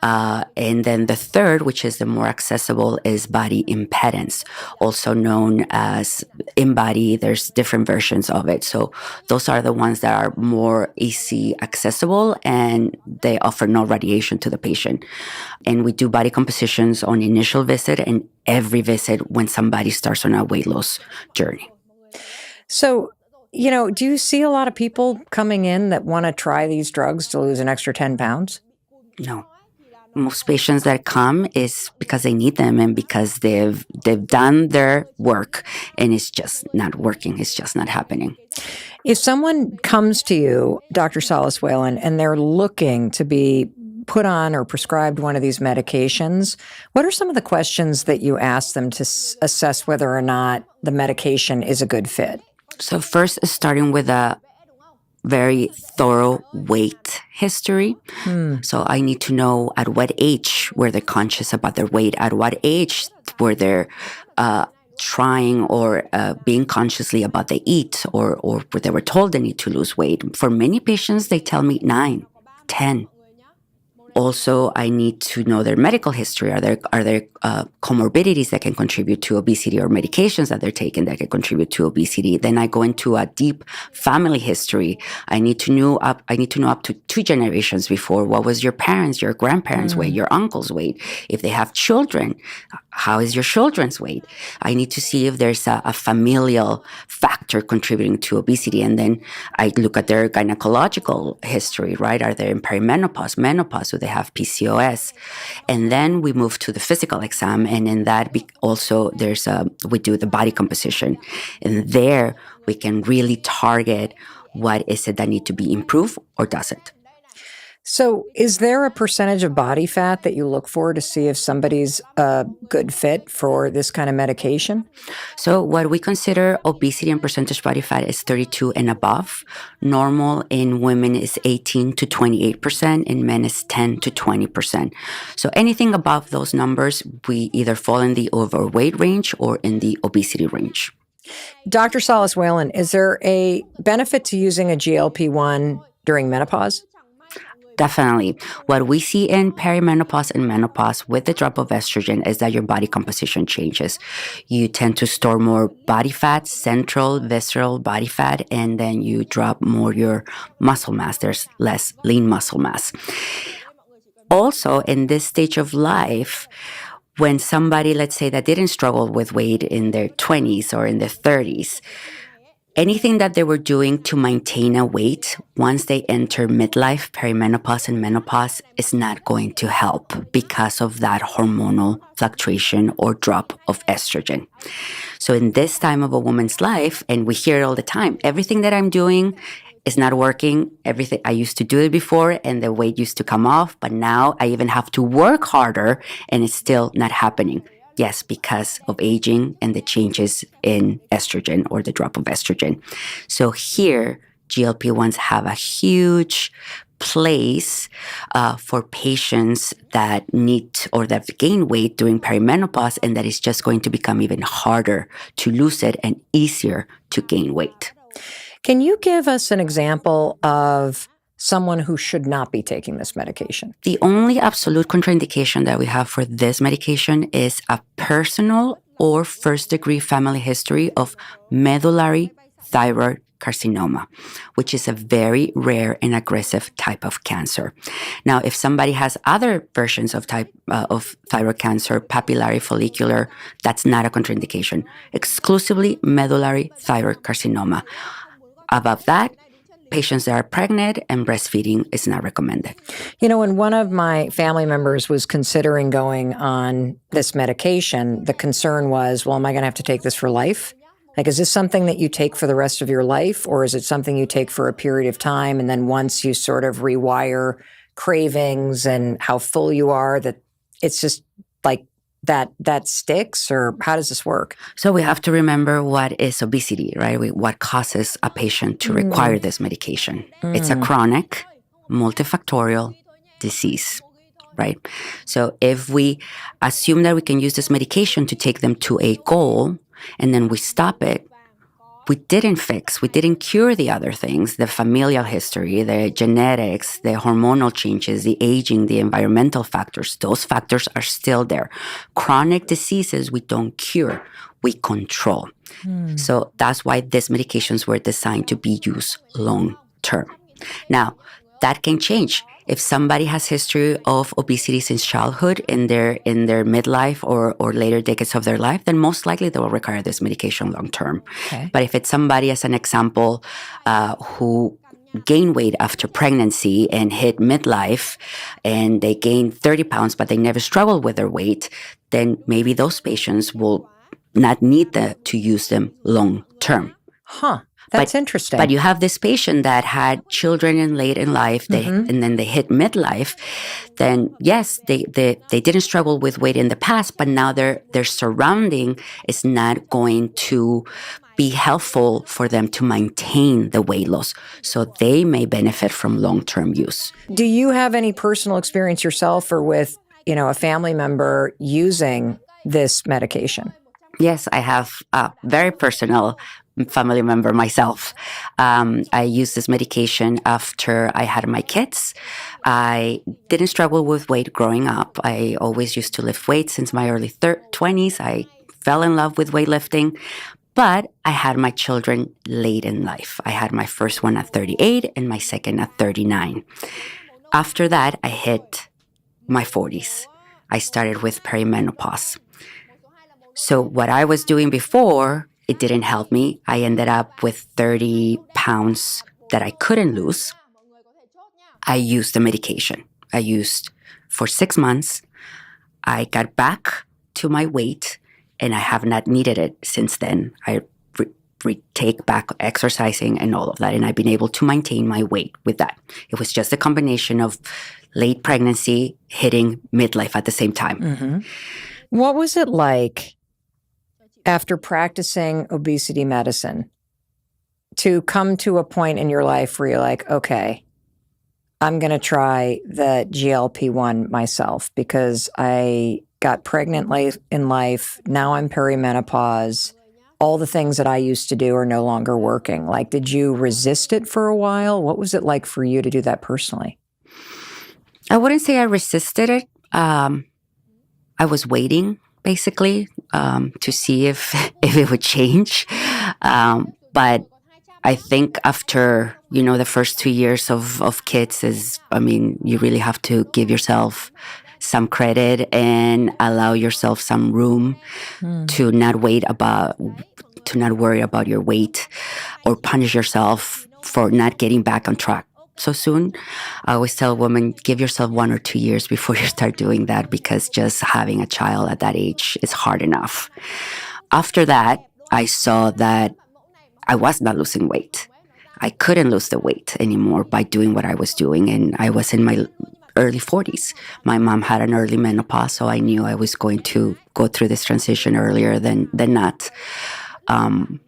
And then the third, which is the more accessible, is body impedance, also known as InBody. There's different versions of it. So those are the ones that are more easy accessible and they offer no radiation to the patient. And we do body compositions on initial visit and every visit when somebody starts on a weight loss journey. So, do you see a lot of people coming in that want to try these drugs to lose an extra 10 pounds? No. Most patients that come is because they need them and because they've done their work and it's just not working. It's just not happening. If someone comes to you, Dr. Salas Whalen, and they're looking to be put on or prescribed one of these medications, what are some of the questions that you ask them to assess whether or not the medication is a good fit? So first, starting with a very thorough weight history. So I need to know at what age were they conscious about their weight, at what age were they trying or being consciously about they eat or they were told they need to lose weight. For many patients, they tell me 9, 10. Also, I need to know their medical history. Are there comorbidities that can contribute to obesity or medications that they're taking that can contribute to obesity? Then I go into a deep family history. I need to know up to 2 generations before. What was your parents, your grandparents' weight, your uncle's weight? If they have children, how is your children's weight? I need to see if there's a familial factor contributing to obesity. And then I look at their gynecological history, right? Are they in perimenopause, menopause? Do they have PCOS? And then we move to the physical exam. And in that also we do the body composition. And there we can really target what is it that need to be improved or doesn't. So is there a percentage of body fat that you look for to see if somebody's a good fit for this kind of medication? So what we consider obesity and percentage body fat is 32 and above. Normal in women is 18 to 28%, in men is 10 to 20%. So anything above those numbers, we either fall in the overweight range or in the obesity range. Dr. Salas Whalen, is there a benefit to using a GLP-1 during menopause? Definitely. What we see in perimenopause and menopause with the drop of estrogen is that your body composition changes. You tend to store more body fat, central, visceral body fat, and then you drop more your muscle mass. There's less lean muscle mass. Also, in this stage of life, when somebody, let's say, that didn't struggle with weight in their 20s or in their 30s, anything that they were doing to maintain a weight once they enter midlife, perimenopause, and menopause is not going to help because of that hormonal fluctuation or drop of estrogen. So in this time of a woman's life, and we hear it all the time, everything that I'm doing is not working. Everything I used to do it before and the weight used to come off, but now I even have to work harder and it's still not happening. Yes, because of aging and the changes in estrogen or the drop of estrogen. So here, GLP-1s have a huge place for patients that need or that gain weight during perimenopause, and that is just going to become even harder to lose it and easier to gain weight. Can you give us an example of someone who should not be taking this medication? The only absolute contraindication that we have for this medication is a personal or first-degree family history of medullary thyroid carcinoma, which is a very rare and aggressive type of cancer. Now, if somebody has other versions of thyroid cancer, papillary, follicular, that's not a contraindication. Exclusively medullary thyroid carcinoma. Above that, patients that are pregnant and breastfeeding is not recommended. You know, when one of my family members was considering going on this medication, the concern was, well, am I going to have to take this for life? Like, is this something that you take for the rest of your life, or is it something you take for a period of time, and then once you sort of rewire cravings and how full you are, that it's just like that sticks, or how does this work? So we have to remember what is obesity, right? What causes a patient to require this medication. It's a chronic, multifactorial disease, right? So if we assume that we can use this medication to take them to a goal, and then we stop it, we didn't cure the other things, the familial history, the genetics, the hormonal changes, the aging, the environmental factors. Those factors are still there. Chronic diseases we don't cure, we control. So that's why these medications were designed to be used long term. Now, that can change. If somebody has history of obesity since childhood in their midlife or later decades of their life, then most likely they will require this medication long term. Okay. But if it's somebody, as an example, who gained weight after pregnancy and hit midlife and they gained 30 pounds, but they never struggled with their weight, then maybe those patients will not need to use them long term. Huh. That's interesting. But you have this patient that had children late in life, and then they hit midlife. Then yes, they didn't struggle with weight in the past, but now their surrounding is not going to be helpful for them to maintain the weight loss. So they may benefit from long-term use. Do you have any personal experience yourself or with, a family member using this medication? Yes, I have a very personal family member myself. I used this medication after I had my kids. I didn't struggle with weight growing up. I always used to lift weights since my early 20s. I fell in love with weightlifting, but I had my children late in life. I had my first one at 38 and my second at 39. After that, I hit my 40s. I started with perimenopause. So what I was doing before, it didn't help me. I ended up with 30 pounds that I couldn't lose. I used the medication. I used for 6 months. I got back to my weight, and I have not needed it since then. I retake back exercising and all of that, and I've been able to maintain my weight with that. It was just a combination of late pregnancy hitting midlife at the same time. Mm-hmm. What was it like after practicing obesity medicine to come to a point in your life where you're like, okay, I'm going to try the GLP-1 myself because I got pregnant late in life. Now I'm perimenopause. All the things that I used to do are no longer working. Like, did you resist it for a while? What was it like for you to do that personally? I wouldn't say I resisted it. I was waiting, basically, to see if it would change. But I think after, the first 2 years of kids you really have to give yourself some credit and allow yourself some room to not wait about to not worry about your weight or punish yourself for not getting back on track so soon. I always tell women, give yourself 1 or 2 years before you start doing that, because just having a child at that age is hard enough. After that, I saw that I was not losing weight. I couldn't lose the weight anymore by doing what I was doing. And I was in my early 40s. My mom had an early menopause, so I knew I was going to go through this transition earlier than not.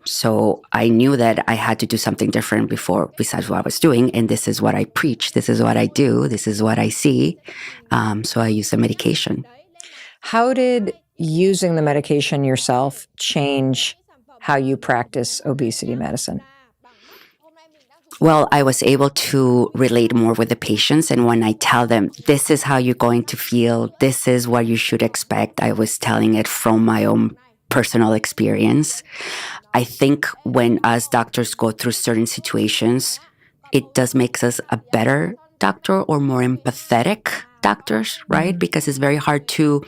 So I knew that I had to do something different besides what I was doing. And this is what I preach. This is what I do. This is what I see. So I use the medication. How did using the medication yourself change how you practice obesity medicine? Well, I was able to relate more with the patients. And when I tell them, this is how you're going to feel, this is what you should expect, I was telling it from my own personal experience. I think when us doctors go through certain situations, it does make us a better doctor or more empathetic doctors, right? Because it's very hard to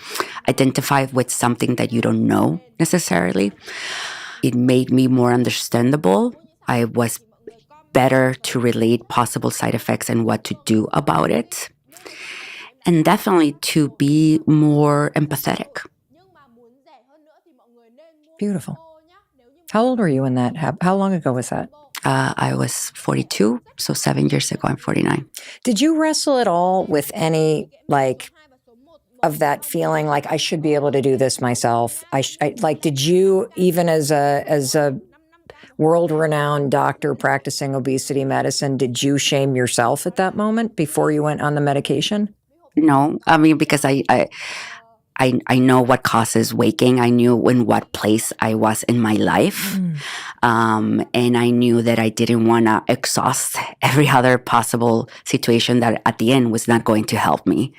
identify with something that you don't know necessarily. It made me more understandable. I was better to relate possible side effects and what to do about it. And definitely to be more empathetic. Beautiful. How old were you when that happened? How long ago was that? I was 42, so 7 years ago, I'm 49. Did you wrestle at all with any, of that feeling like I should be able to do this myself? Did you, even as a world-renowned doctor practicing obesity medicine, did you shame yourself at that moment before you went on the medication? No, I mean, because I know what causes waking. I knew in what place I was in my life. And I knew that I didn't want to exhaust every other possible situation that at the end was not going to help me.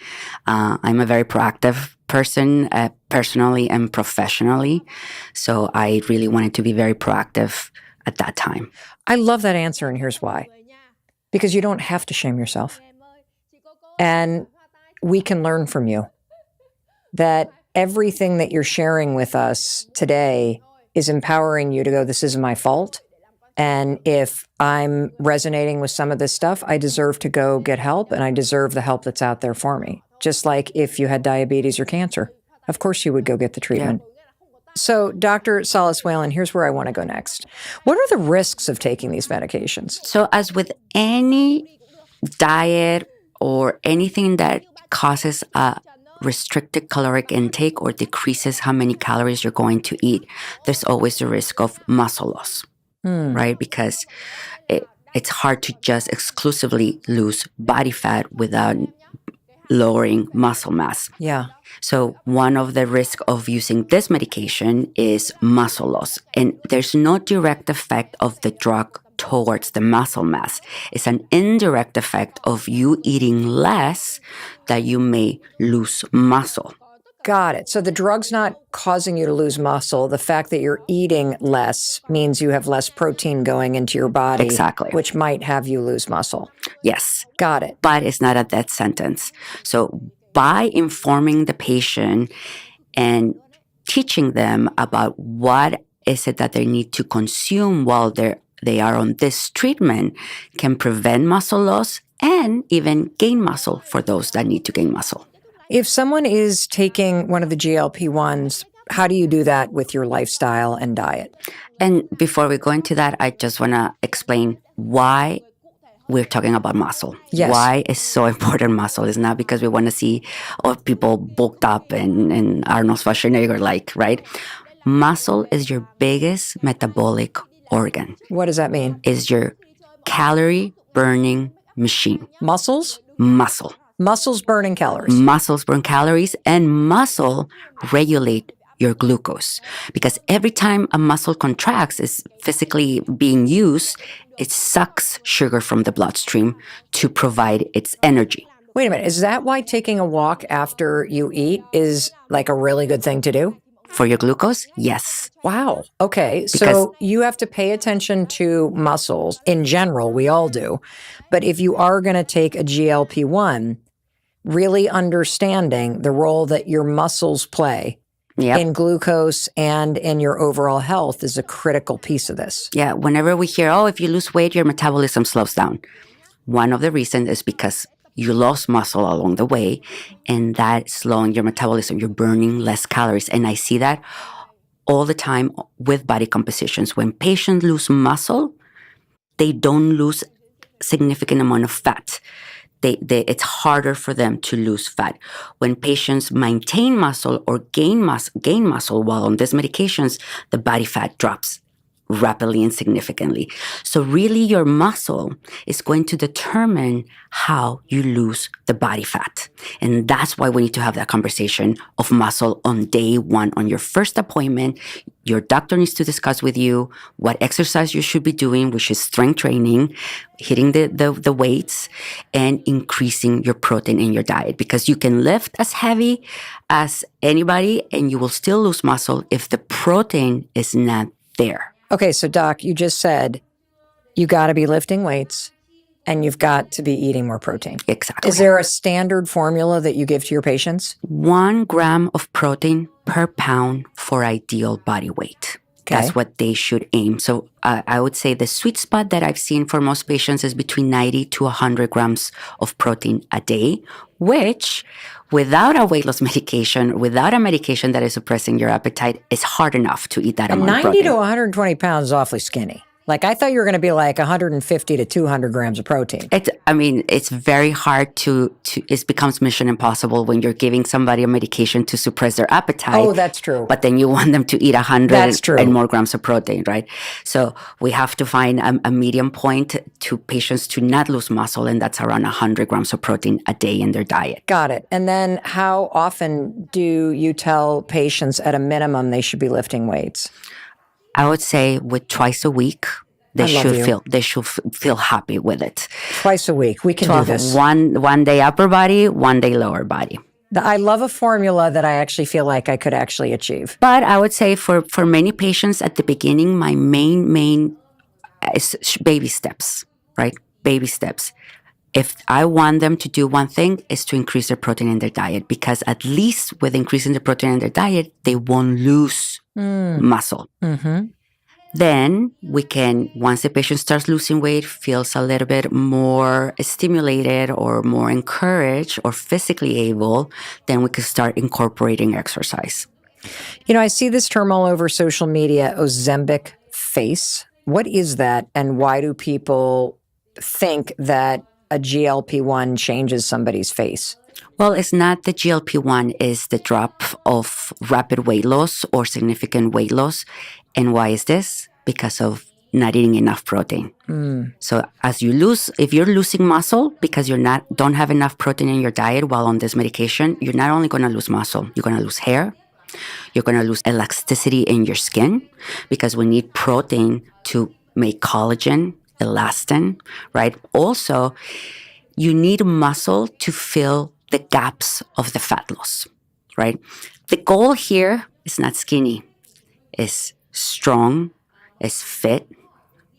I'm a very proactive person, personally and professionally. So I really wanted to be very proactive at that time. I love that answer, and here's why. Because you don't have to shame yourself. And we can learn from you. That everything that you're sharing with us today is empowering you to go, this isn't my fault. And if I'm resonating with some of this stuff, I deserve to go get help, and I deserve the help that's out there for me. Just like if you had diabetes or cancer, of course you would go get the treatment. Yeah. So Dr. Salas Whalen, here's where I want to go next. What are the risks of taking these medications? So as with any diet or anything that causes a restricted caloric intake or decreases how many calories you're going to eat, there's always the risk of muscle loss, right? Because it's hard to just exclusively lose body fat without lowering muscle mass. Yeah. So one of the risks of using this medication is muscle loss. And there's no direct effect of the drug towards the muscle mass. It's an indirect effect of you eating less that you may lose muscle. Got it. So the drug's not causing you to lose muscle. The fact that you're eating less means you have less protein going into your body. Exactly. Which might have you lose muscle. Yes. Got it. But it's not a death sentence. So by informing the patient and teaching them about what is it that they need to consume while they are on this treatment can prevent muscle loss and even gain muscle for those that need to gain muscle. If someone is taking one of the GLP-1s, how do you do that with your lifestyle and diet? And before we go into that, I just want to explain why we're talking about muscle. Yes. Why is so important muscle? It's not because we want to see people bulked up and Arnold Schwarzenegger like, right? Muscle is your biggest metabolic organ. What does that mean? Is your calorie burning machine. Muscles? Muscle. Muscles burning calories. Muscles burn calories, and muscle regulate your glucose. Because every time a muscle contracts, is physically being used, it sucks sugar from the bloodstream to provide its energy. Wait a minute. Is that why taking a walk after you eat is like a really good thing to do? For your glucose? Yes. Wow. Okay. So you have to pay attention to muscles in general. We all do. But if you are going to take a GLP-1, really understanding the role that your muscles play Yep. in glucose and in your overall health is a critical piece of this. Yeah, whenever we hear, oh, if you lose weight, your metabolism slows down. One of the reasons is because you lost muscle along the way, and that's slowing your metabolism. You're burning less calories. And I see that all the time with body compositions. When patients lose muscle, they don't lose significant amount of fat. It's harder for them to lose fat. When patients maintain muscle or gain muscle while on these medications, the body fat drops rapidly and significantly. So really your muscle is going to determine how you lose the body fat. And that's why we need to have that conversation of muscle on day one. On your first appointment, your doctor needs to discuss with you what exercise you should be doing, which is strength training, hitting the weights, and increasing your protein in your diet. Because you can lift as heavy as anybody and you will still lose muscle if the protein is not there. Okay, so Doc, you just said you got to be lifting weights and you've got to be eating more protein. Exactly. Is there a standard formula that you give to your patients? 1 gram of protein per pound for ideal body weight. Okay. That's what they should aim. So I would say the sweet spot that I've seen for most patients is between 90 to 100 grams of protein a day, which without a weight loss medication, without a medication that is suppressing your appetite, is hard enough to eat that And amount of 90 protein. to 120 pounds is awfully skinny. Like I thought you were going to be like 150 to 200 grams of protein. It's very hard to, it becomes mission impossible when you're giving somebody a medication to suppress their appetite. Oh, that's true. But then you want them to eat 100 That's true. and more grams of protein, right? So we have to find a medium point to patients to not lose muscle, and that's around 100 grams of protein a day in their diet. Got it. And then how often do you tell patients at a minimum they should be lifting weights? I would say with twice a week, they should feel happy with it. Twice a week. We can do this. One day upper body, one day lower body. I love a formula that I actually feel like I could actually achieve. But I would say for many patients at the beginning, my main is baby steps, right? Baby steps. If I want them to do one thing, is to increase their protein in their diet, because at least with increasing the protein in their diet, they won't lose muscle. Mm-hmm. Then we can, once the patient starts losing weight, feels a little bit more stimulated or more encouraged or physically able, then we can start incorporating exercise. You know, I see this term all over social media, Ozempic face. What is that? And why do people think that a GLP-1 changes somebody's face? Well, it's not the GLP-1, it's the drop of rapid weight loss or significant weight loss. And why is this? Because of not eating enough protein. So as you lose, if you're losing muscle because don't have enough protein in your diet while on this medication, you're not only going to lose muscle, you're going to lose hair, you're going to lose elasticity in your skin, because we need protein to make collagen, elastin, right? Also, you need muscle to fill the gaps of the fat loss, right? The goal here is not skinny, it's strong, it's fit,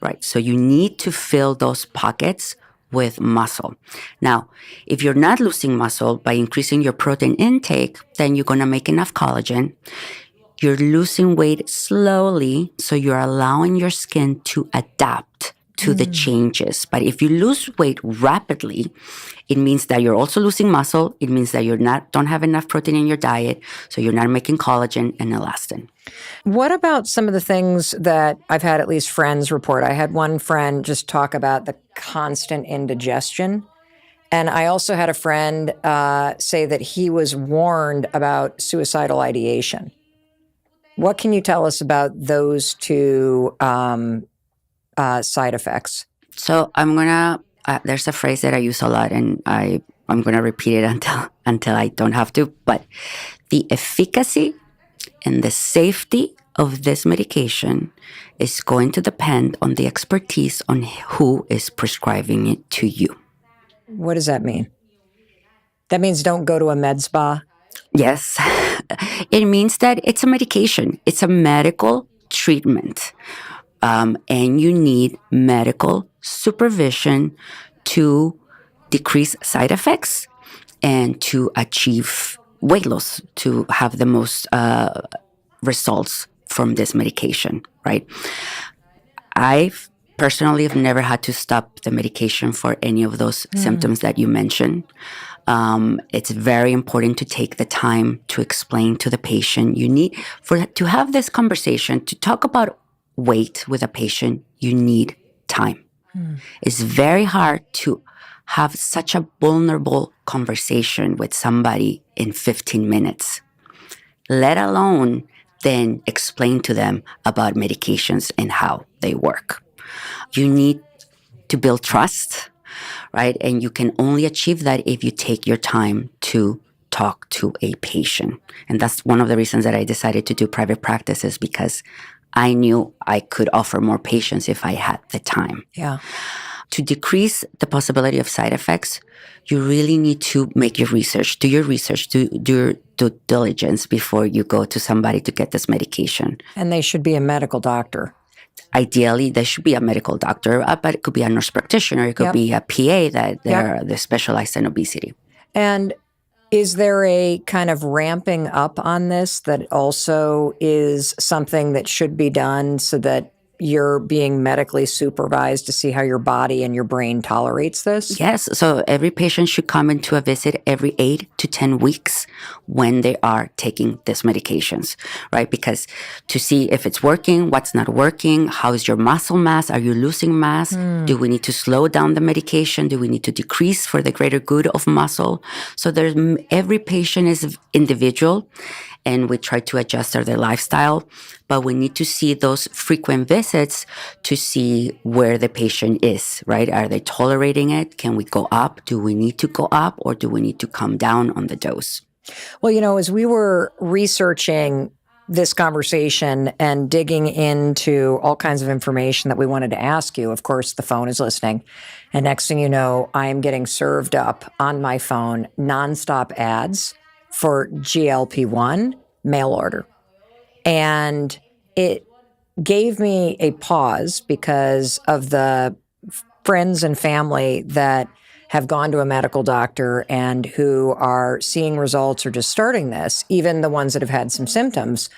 right? So you need to fill those pockets with muscle. Now, if you're not losing muscle by increasing your protein intake, then you're going to make enough collagen. You're losing weight slowly, so you're allowing your skin to adapt to the changes. But if you lose weight rapidly, it means that you're also losing muscle. It means that don't have enough protein in your diet, so you're not making collagen and elastin. What about some of the things that I've had at least friends report? I had one friend just talk about the constant indigestion. And I also had a friend say that he was warned about suicidal ideation. What can you tell us about those two side effects? So I'm gonna. There's a phrase that I use a lot, and I'm gonna repeat it until I don't have to. But the efficacy and the safety of this medication is going to depend on the expertise on who is prescribing it to you. What does that mean? That means don't go to a med spa? Yes. It means that it's a medication. It's a medical treatment. And you need medical supervision to decrease side effects and to achieve weight loss to have the most results from this medication, right? I personally have never had to stop the medication for any of those symptoms that you mentioned. It's very important to take the time to explain to the patient. You need to have this conversation, to talk about weight with a patient, you need time. It's very hard to have such a vulnerable conversation with somebody in 15 minutes, let alone then explain to them about medications and how they work. You need to build trust, right? And you can only achieve that if you take your time to talk to a patient. And that's one of the reasons that I decided to do private practices, because I knew I could offer more patients if I had the time. Yeah. To decrease the possibility of side effects, you really need to make your research, do your research, do your due diligence before you go to somebody to get this medication. And they should be a medical doctor. Ideally, they should be a medical doctor, but it could be a nurse practitioner, it could be a PA that they're specialized in obesity. And is there a kind of ramping up on this that also is something that should be done so that you're being medically supervised to see how your body and your brain tolerates this? Yes. So every patient should come into a visit every 8 to 10 weeks when they are taking these medications, right? Because to see if it's working, what's not working, how is your muscle mass? Are you losing mass? Do we need to slow down the medication? Do we need to decrease for the greater good of muscle? So every patient is individual, and we try to adjust their lifestyle, but we need to see those frequent visits to see where the patient is, right? Are they tolerating it? Can we go up? Do we need to go up, or do we need to come down on the dose? Well, as we were researching this conversation and digging into all kinds of information that we wanted to ask you, of course, the phone is listening. And next thing you know, I am getting served up on my phone nonstop ads for GLP-1 mail order. And it gave me a pause because of the friends and family that have gone to a medical doctor and who are seeing results or just starting this, even the ones that have had some symptoms.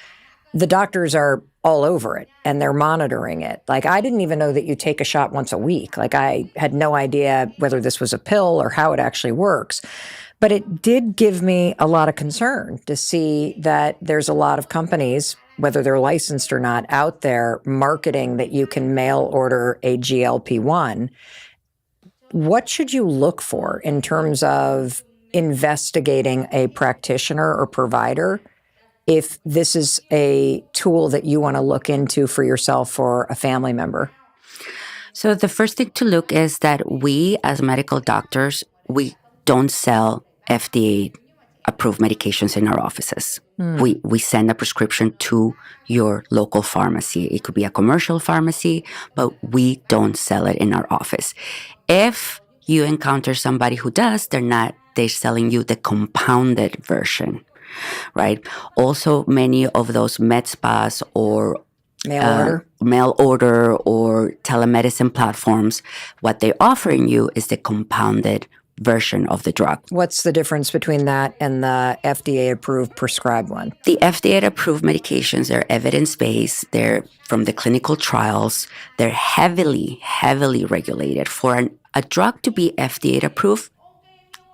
The doctors are all over it and they're monitoring it. Like, I didn't even know that you take a shot once a week. Like, I had no idea whether this was a pill or how it actually works. But it did give me a lot of concern to see that there's a lot of companies, whether they're licensed or not, out there marketing that you can mail order a GLP-1. What should you look for in terms of investigating a practitioner or provider if this is a tool that you want to look into for yourself or a family member? So the first thing to look is that we, as medical doctors, we don't sell FDA-approved medications in our offices. We send a prescription to your local pharmacy. It could be a commercial pharmacy, but we don't sell it in our office. If you encounter somebody who does, they're selling you the compounded version, right? Also, many of those med spas or mail order or telemedicine platforms, what they're offering you is the compounded version of the drug. What's the difference between that and the FDA-approved prescribed one? The FDA-approved medications are evidence-based. They're from the clinical trials. They're heavily, heavily regulated. For a drug to be FDA-approved,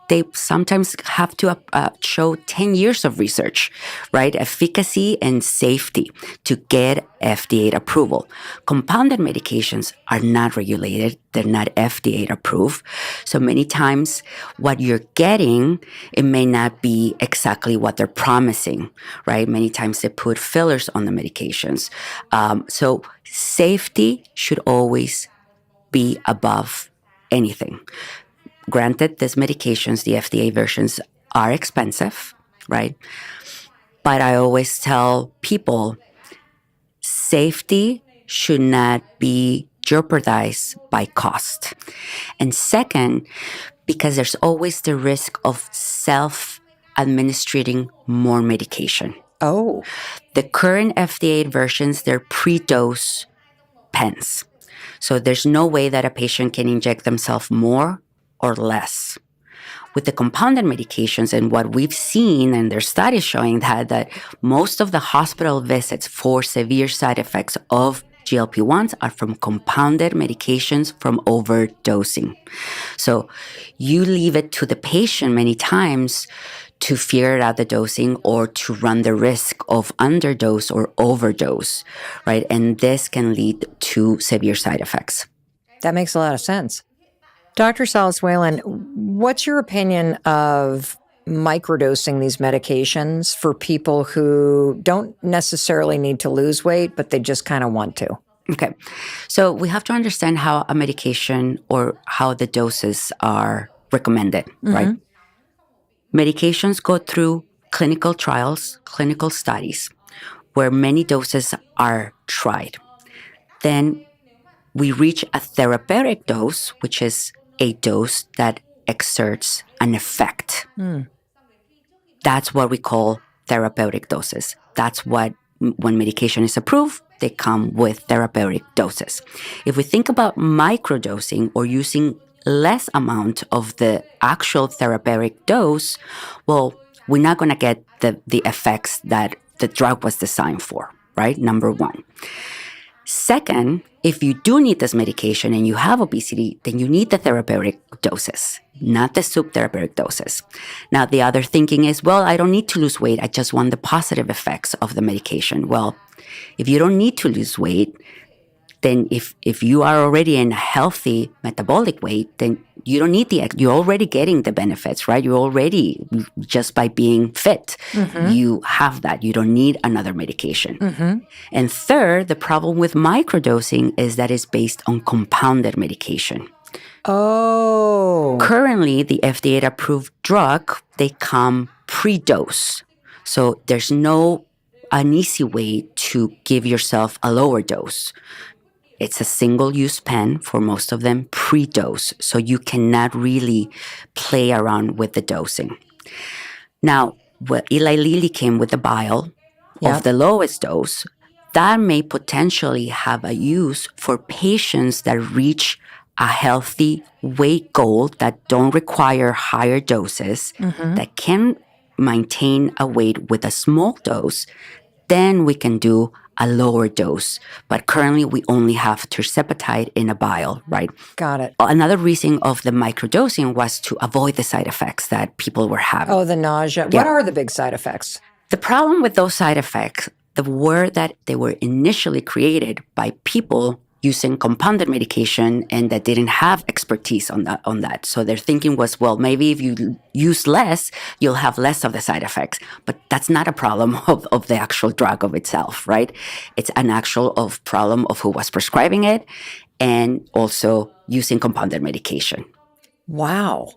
they sometimes have to show 10 years of research, right? Efficacy and safety to get FDA approval. Compounded medications are not regulated. They're not FDA approved. So many times what you're getting, it may not be exactly what they're promising, right? Many times they put fillers on the medications. So safety should always be above anything. Granted, these medications, the FDA versions, are expensive, right? But I always tell people safety should not be jeopardized by cost. And second, because there's always the risk of self-administering more medication. Oh. The current FDA versions, they're pre-dose pens. So there's no way that a patient can inject themselves more or less. With the compounded medications and what we've seen, and there's studies showing that most of the hospital visits for severe side effects of GLP-1s are from compounded medications from overdosing. So you leave it to the patient many times to figure out the dosing or to run the risk of underdose or overdose, right? And this can lead to severe side effects. That makes a lot of sense. Dr. Salas Whalen, what's your opinion of microdosing these medications for people who don't necessarily need to lose weight, but they just kind of want to? Okay. So we have to understand how a medication or how the doses are recommended, right? Medications go through clinical trials, clinical studies, where many doses are tried. Then we reach a therapeutic dose, which is a dose that exerts an effect. That's what we call therapeutic doses. That's what, when medication is approved, they come with therapeutic doses. If we think about microdosing or using less amount of the actual therapeutic dose, well, we're not going to get the effects that the drug was designed for, right? Number one. Second, if you do need this medication and you have obesity, then you need the therapeutic doses, not the subtherapeutic doses. Now, the other thinking is, well, I don't need to lose weight. I just want the positive effects of the medication. Well, if you don't need to lose weight, then if you are already in a healthy metabolic weight, then you don't need you're already getting the benefits, right? You're already, just by being fit, you have that. You don't need another medication. And third, the problem with microdosing is that it's based on compounded medication. Oh. Currently, the FDA-approved drug, they come pre-dose. So there's no an easy way to give yourself a lower dose. It's a single-use pen for most of them, pre-dose, so you cannot really play around with the dosing. Now, Eli Lilly came with the vial of the lowest dose. That may potentially have a use for patients that reach a healthy weight goal that don't require higher doses, that can maintain a weight with a small dose. Then we can do a lower dose. But currently, we only have tirzepatide in a vial, right? Got it. Another reason of the microdosing was to avoid the side effects that people were having. Oh, the nausea. Yeah. What are the big side effects? The problem with those side effects, were that they were initially created by people using compounded medication and that didn't have expertise on that. So their thinking was, well, maybe if you use less, you'll have less of the side effects. But that's not a problem of the actual drug of itself, right? It's an actual problem of who was prescribing it and also using compounded medication. Wow.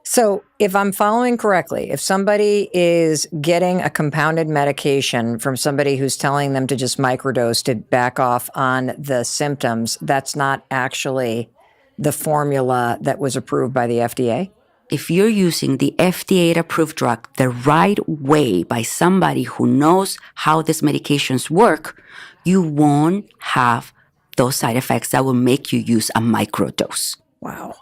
So if I'm following correctly, if somebody is getting a compounded medication from somebody who's telling them to just microdose to back off on the symptoms, that's not actually the formula that was approved by the FDA? If you're using the FDA-approved drug the right way by somebody who knows how these medications work, you won't have those side effects that will make you use a microdose. Wow.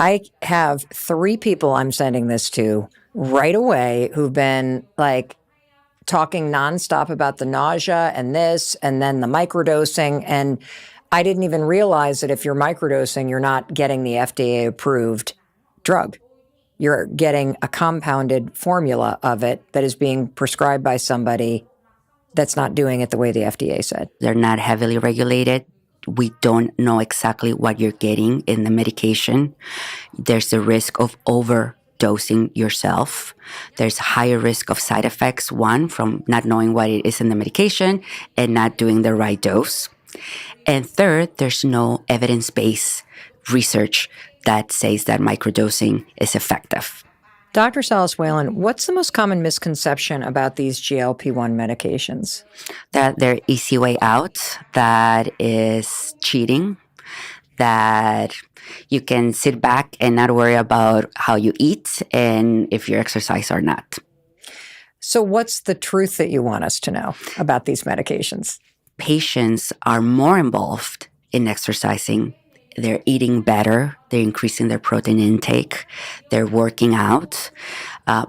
I have 3 people I'm sending this to right away who've been like talking nonstop about the nausea and this and then the microdosing. And I didn't even realize that if you're microdosing, you're not getting the FDA approved drug. You're getting a compounded formula of it that is being prescribed by somebody that's not doing it the way the FDA said. They're not heavily regulated. We don't know exactly what you're getting in the medication. There's the risk of overdosing yourself. There's higher risk of side effects, one, from not knowing what it is in the medication and not doing the right dose. And third, there's no evidence-based research that says that microdosing is effective. Dr. Salas Whalen, what's the most common misconception about these GLP-1 medications? That they're easy way out, that is cheating, that you can sit back and not worry about how you eat and if you exercise or not. So what's the truth that you want us to know about these medications? Patients are more involved in exercising they're eating better, they're increasing their protein intake, they're working out.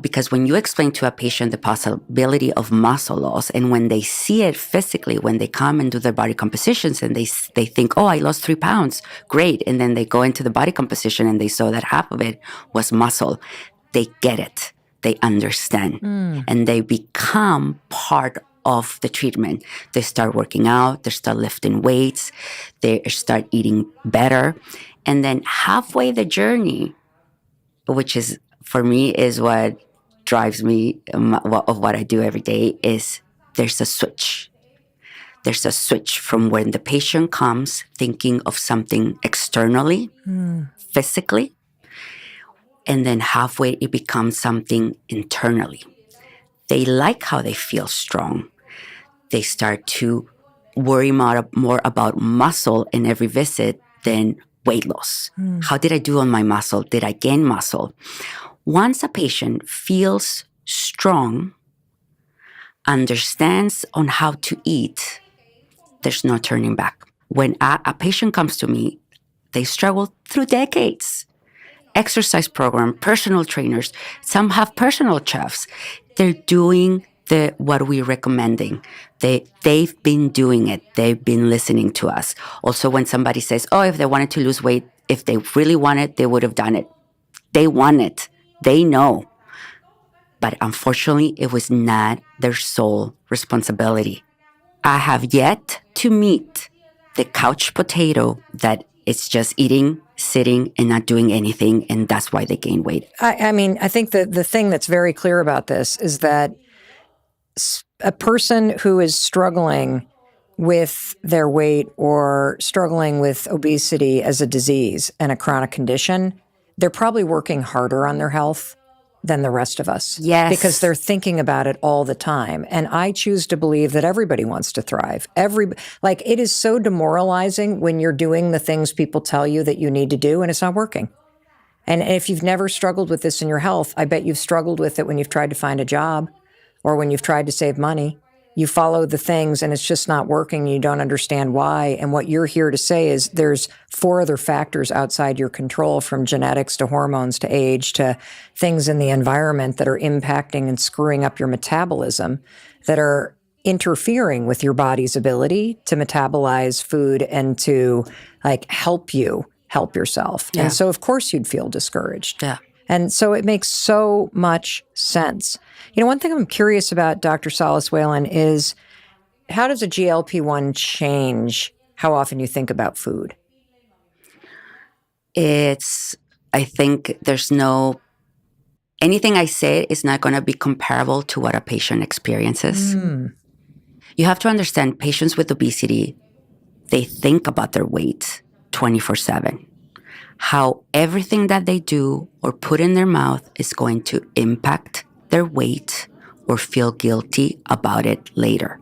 Because when you explain to a patient the possibility of muscle loss, and when they see it physically, when they come and do their body compositions and they think, oh, I lost 3 pounds, great. And then they go into the body composition and they saw that half of it was muscle. They get it. They understand. And they become part of the treatment. They start working out, they start lifting weights, they start eating better. And then halfway the journey, which is for me is what drives me of what I do every day, is there's a switch. There's a switch from when the patient comes thinking of something externally, physically, and then halfway it becomes something internally. They like how they feel strong. They start to worry more about muscle in every visit than weight loss. How did I do on my muscle? Did I gain muscle? Once a patient feels strong, understands on how to eat, there's no turning back. When a patient comes to me, they struggle through decades. Exercise program, personal trainers, some have personal chefs. They're doing what we're recommending. They've been doing it. They've been listening to us. Also, when somebody says, oh, if they wanted to lose weight, if they really want it, they would have done it. They want it. They know. But unfortunately, it was not their sole responsibility. I have yet to meet the couch potato that it's just eating, sitting, and not doing anything, and that's why they gain weight. I mean, I think the thing that's very clear about this is that a person who is struggling with their weight or struggling with obesity as a disease and a chronic condition, they're probably working harder on their health than the rest of us. Yes. Because they're thinking about it all the time. And I choose to believe that everybody wants to thrive. It is so demoralizing when you're doing the things people tell you that you need to do and it's not working. And if you've never struggled with this in your health, I bet you've struggled with it when you've tried to find a job or when you've tried to save money. You follow the things and it's just not working. You don't understand why. And what you're here to say is there's 4 other factors outside your control, from genetics to hormones to age to things in the environment that are impacting and screwing up your metabolism, that are interfering with your body's ability to metabolize food and to help you help yourself. Yeah. And so of course you'd feel discouraged. Yeah. And so it makes so much sense. You know, one thing I'm curious about, Dr. Salas Whalen, is how does a GLP-1 change how often you think about food? I think anything I say is not going to be comparable to what a patient experiences. You have to understand, patients with obesity, they think about their weight 24/7. How everything that they do or put in their mouth is going to impact their weight or feel guilty about it later.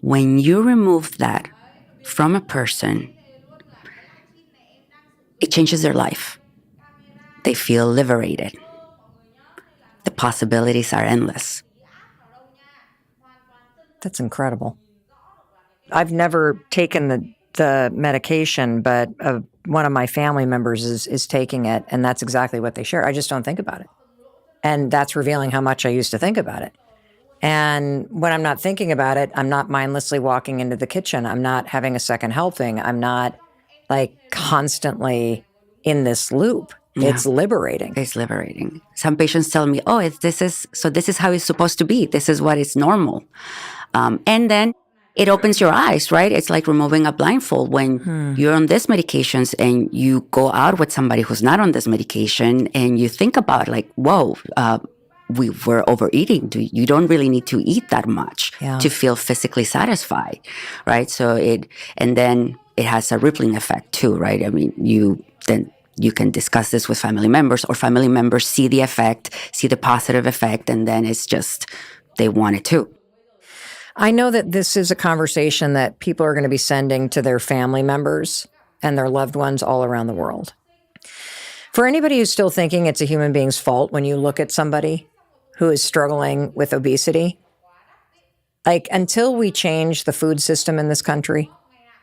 When you remove that from a person, it changes their life. They feel liberated. The possibilities are endless. That's incredible. I've never taken the medication, but one of my family members is taking it, and that's exactly what they share. I just don't think about it. And that's revealing how much I used to think about it. And when I'm not thinking about it, I'm not mindlessly walking into the kitchen. I'm not having a second helping. I'm not constantly in this loop. Yeah. It's liberating. It's liberating. Some patients tell me, oh, this is how it's supposed to be. This is what is normal. And then it opens your eyes, right? It's like removing a blindfold when you're on these medications and you go out with somebody who's not on this medication and you think about whoa, we were overeating. You don't really need to eat that much to feel physically satisfied, right? And then it has a rippling effect too, right? I mean, you can discuss this with family members, or family members see the effect, see the positive effect, and then it's just, they want it too. I know that this is a conversation that people are going to be sending to their family members and their loved ones all around the world. For anybody who's still thinking it's a human being's fault when you look at somebody who is struggling with obesity, until we change the food system in this country,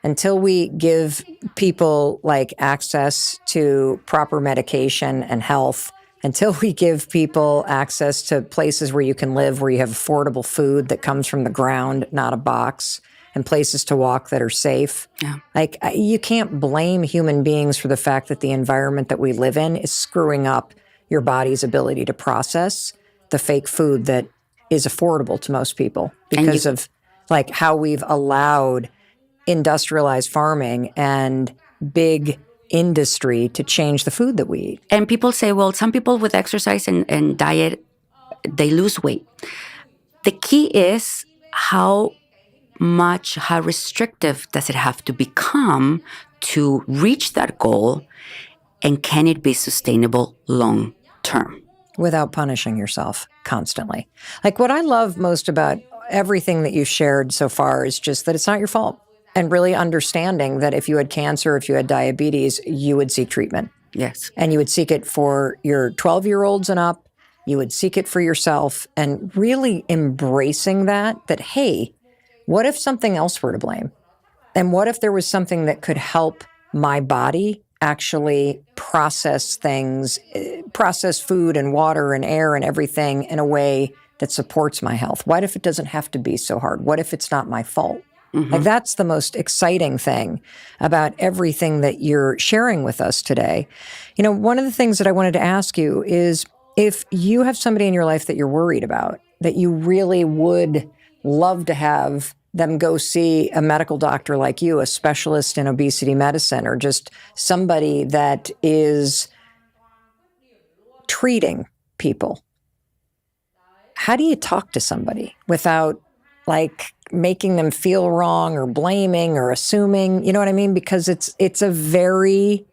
until we give people like access to proper medication and health, until we give people access to places where you can live, where you have affordable food that comes from the ground, not a box, and places to walk that are safe. Yeah. Like, you can't blame human beings for the fact that the environment that we live in is screwing up your body's ability to process the fake food that is affordable to most people because of like how we've allowed industrialized farming and big industry to change the food that we eat. And people say, well, some people with exercise and diet, they lose weight. The key is how restrictive does it have to become to reach that goal? And can it be sustainable long term? Without punishing yourself constantly. Like, what I love most about everything that you've shared so far is just that it's not your fault. And really understanding that if you had cancer, if you had diabetes, you would seek treatment. Yes. And you would seek it for your 12-year-olds and up. You would seek it for yourself, and really embracing that, hey, what if something else were to blame? And what if there was something that could help my body actually process things, process food and water and air and everything in a way that supports my health? What if it doesn't have to be so hard? What if it's not my fault? Mm-hmm. Like, that's the most exciting thing about everything that you're sharing with us today. You know, one of the things that I wanted to ask you is, if you have somebody in your life that you're worried about, that you really would love to have them go see a medical doctor like you, a specialist in obesity medicine, or just somebody that is treating people, how do you talk to somebody without like making them feel wrong or blaming or assuming? You know what I mean? Because it's a very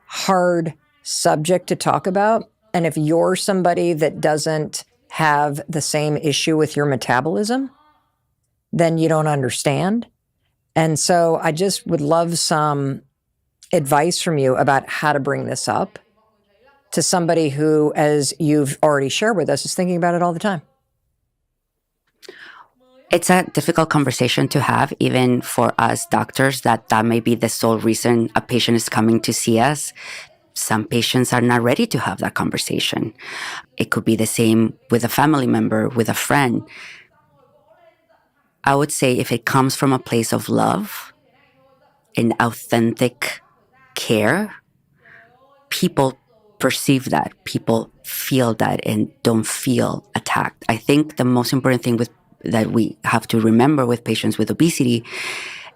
hard subject to talk about. And if you're somebody that doesn't have the same issue with your metabolism, then you don't understand. And so I just would love some advice from you about how to bring this up to somebody who, as you've already shared with us, is thinking about it all the time. It's a difficult conversation to have, even for us doctors, that may be the sole reason a patient is coming to see us. Some patients are not ready to have that conversation. It could be the same with a family member, with a friend. I would say if it comes from a place of love and authentic care, people perceive that, people feel that, and don't feel attacked. I think the most important thing that we have to remember with patients with obesity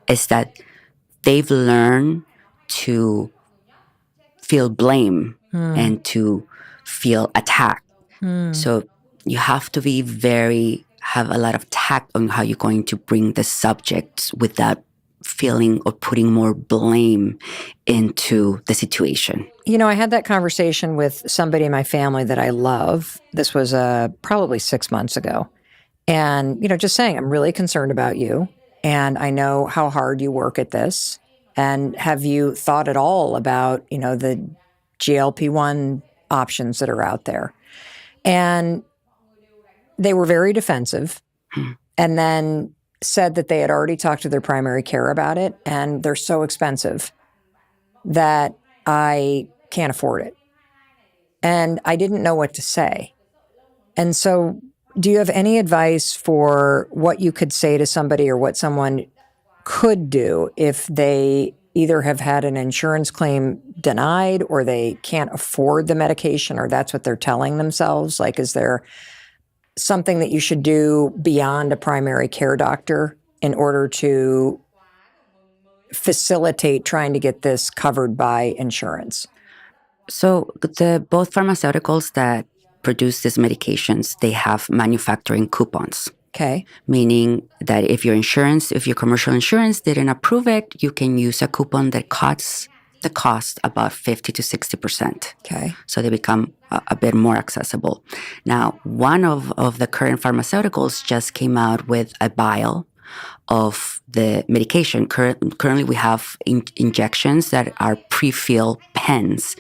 is that they've learned to feel blame and to feel attacked. So you have to have a lot of tact on how you're going to bring the subjects without feeling or putting more blame into the situation. You know, I had that conversation with somebody in my family that I love. This was probably 6 months ago. And, you know, just saying, I'm really concerned about you. And I know how hard you work at this. And have you thought at all about, you know, the GLP-1 options that are out there? And they were very defensive, and then said that they had already talked to their primary care about it, and they're so expensive that I can't afford it. And I didn't know what to say. And so, do you have any advice for what you could say to somebody, or what someone could do if they either have had an insurance claim denied, or they can't afford the medication, or that's what they're telling themselves? Like, is there something that you should do beyond a primary care doctor in order to facilitate trying to get this covered by insurance? So both pharmaceuticals that produce these medications, they have manufacturing coupons. Okay. Meaning that if your commercial insurance didn't approve it, you can use a coupon that cuts the cost about 50 to 60%. Okay. So they become a bit more accessible. Now, one of the current pharmaceuticals just came out with a vial of the medication. Currently, we have injections that are pre-filled pens.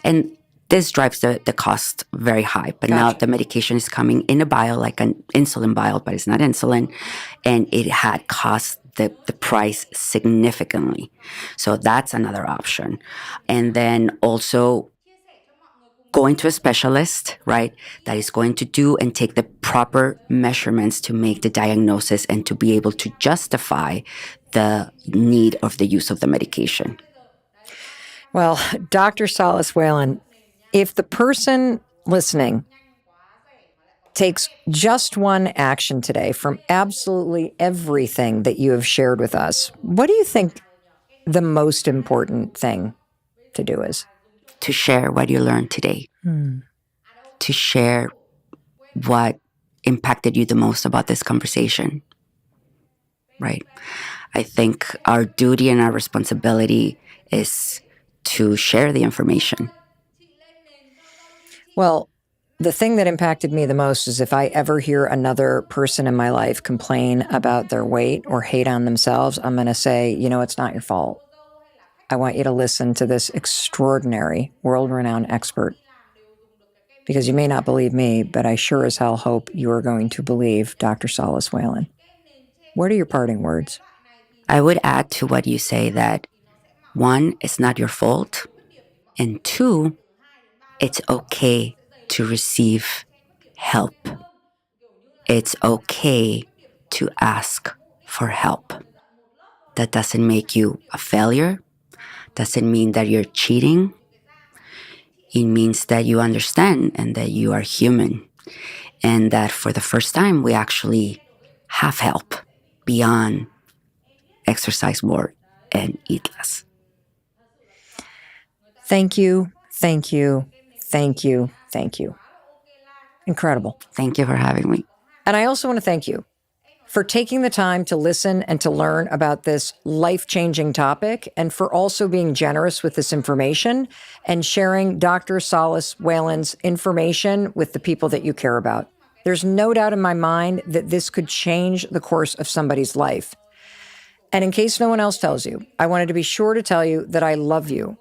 And this drives the cost very high. But now the medication is coming in a vial, like an insulin vial, but it's not insulin. And it had cost the price significantly. So that's another option. And then also going to a specialist, right, that is going to do and take the proper measurements to make the diagnosis and to be able to justify the need of the use of the medication. Well, Dr. Salas Whalen, if the person listening takes just one action today from absolutely everything that you have shared with us, what do you think the most important thing to do is? To share what you learned today. To share what impacted you the most about this conversation. Right? I think our duty and our responsibility is to share the information. Well, the thing that impacted me the most is if I ever hear another person in my life complain about their weight or hate on themselves, I'm going to say, it's not your fault. I want you to listen to this extraordinary, world-renowned expert. Because you may not believe me, but I sure as hell hope you are going to believe Dr. Salas Whalen. What are your parting words? I would add to what you say that 1, it's not your fault. And 2, it's okay to receive help. It's okay to ask for help. That doesn't make you a failure. Doesn't mean that you're cheating. It means that you understand and that you are human. And that for the first time, we actually have help beyond exercise more and eat less. Thank you, thank you, thank you, thank you. Incredible. Thank you for having me. And I also want to thank you for taking the time to listen and to learn about this life-changing topic, and for also being generous with this information and sharing Dr. Salas Whalen's information with the people that you care about. There's no doubt in my mind that this could change the course of somebody's life. And in case no one else tells you, I wanted to be sure to tell you that I love you,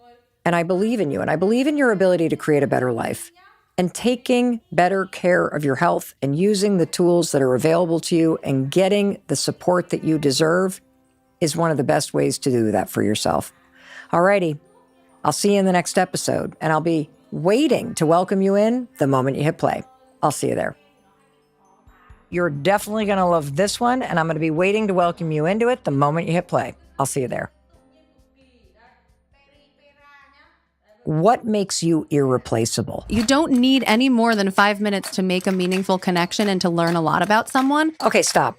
and I believe in you, and I believe in your ability to create a better life. And taking better care of your health and using the tools that are available to you and getting the support that you deserve is one of the best ways to do that for yourself. Alrighty, I'll see you in the next episode, and I'll be waiting to welcome you in the moment you hit play. I'll see you there. You're definitely going to love this one, and I'm going to be waiting to welcome you into it the moment you hit play. I'll see you there. What makes you irreplaceable? You don't need any more than 5 minutes to make a meaningful connection and to learn a lot about someone. Okay, stop.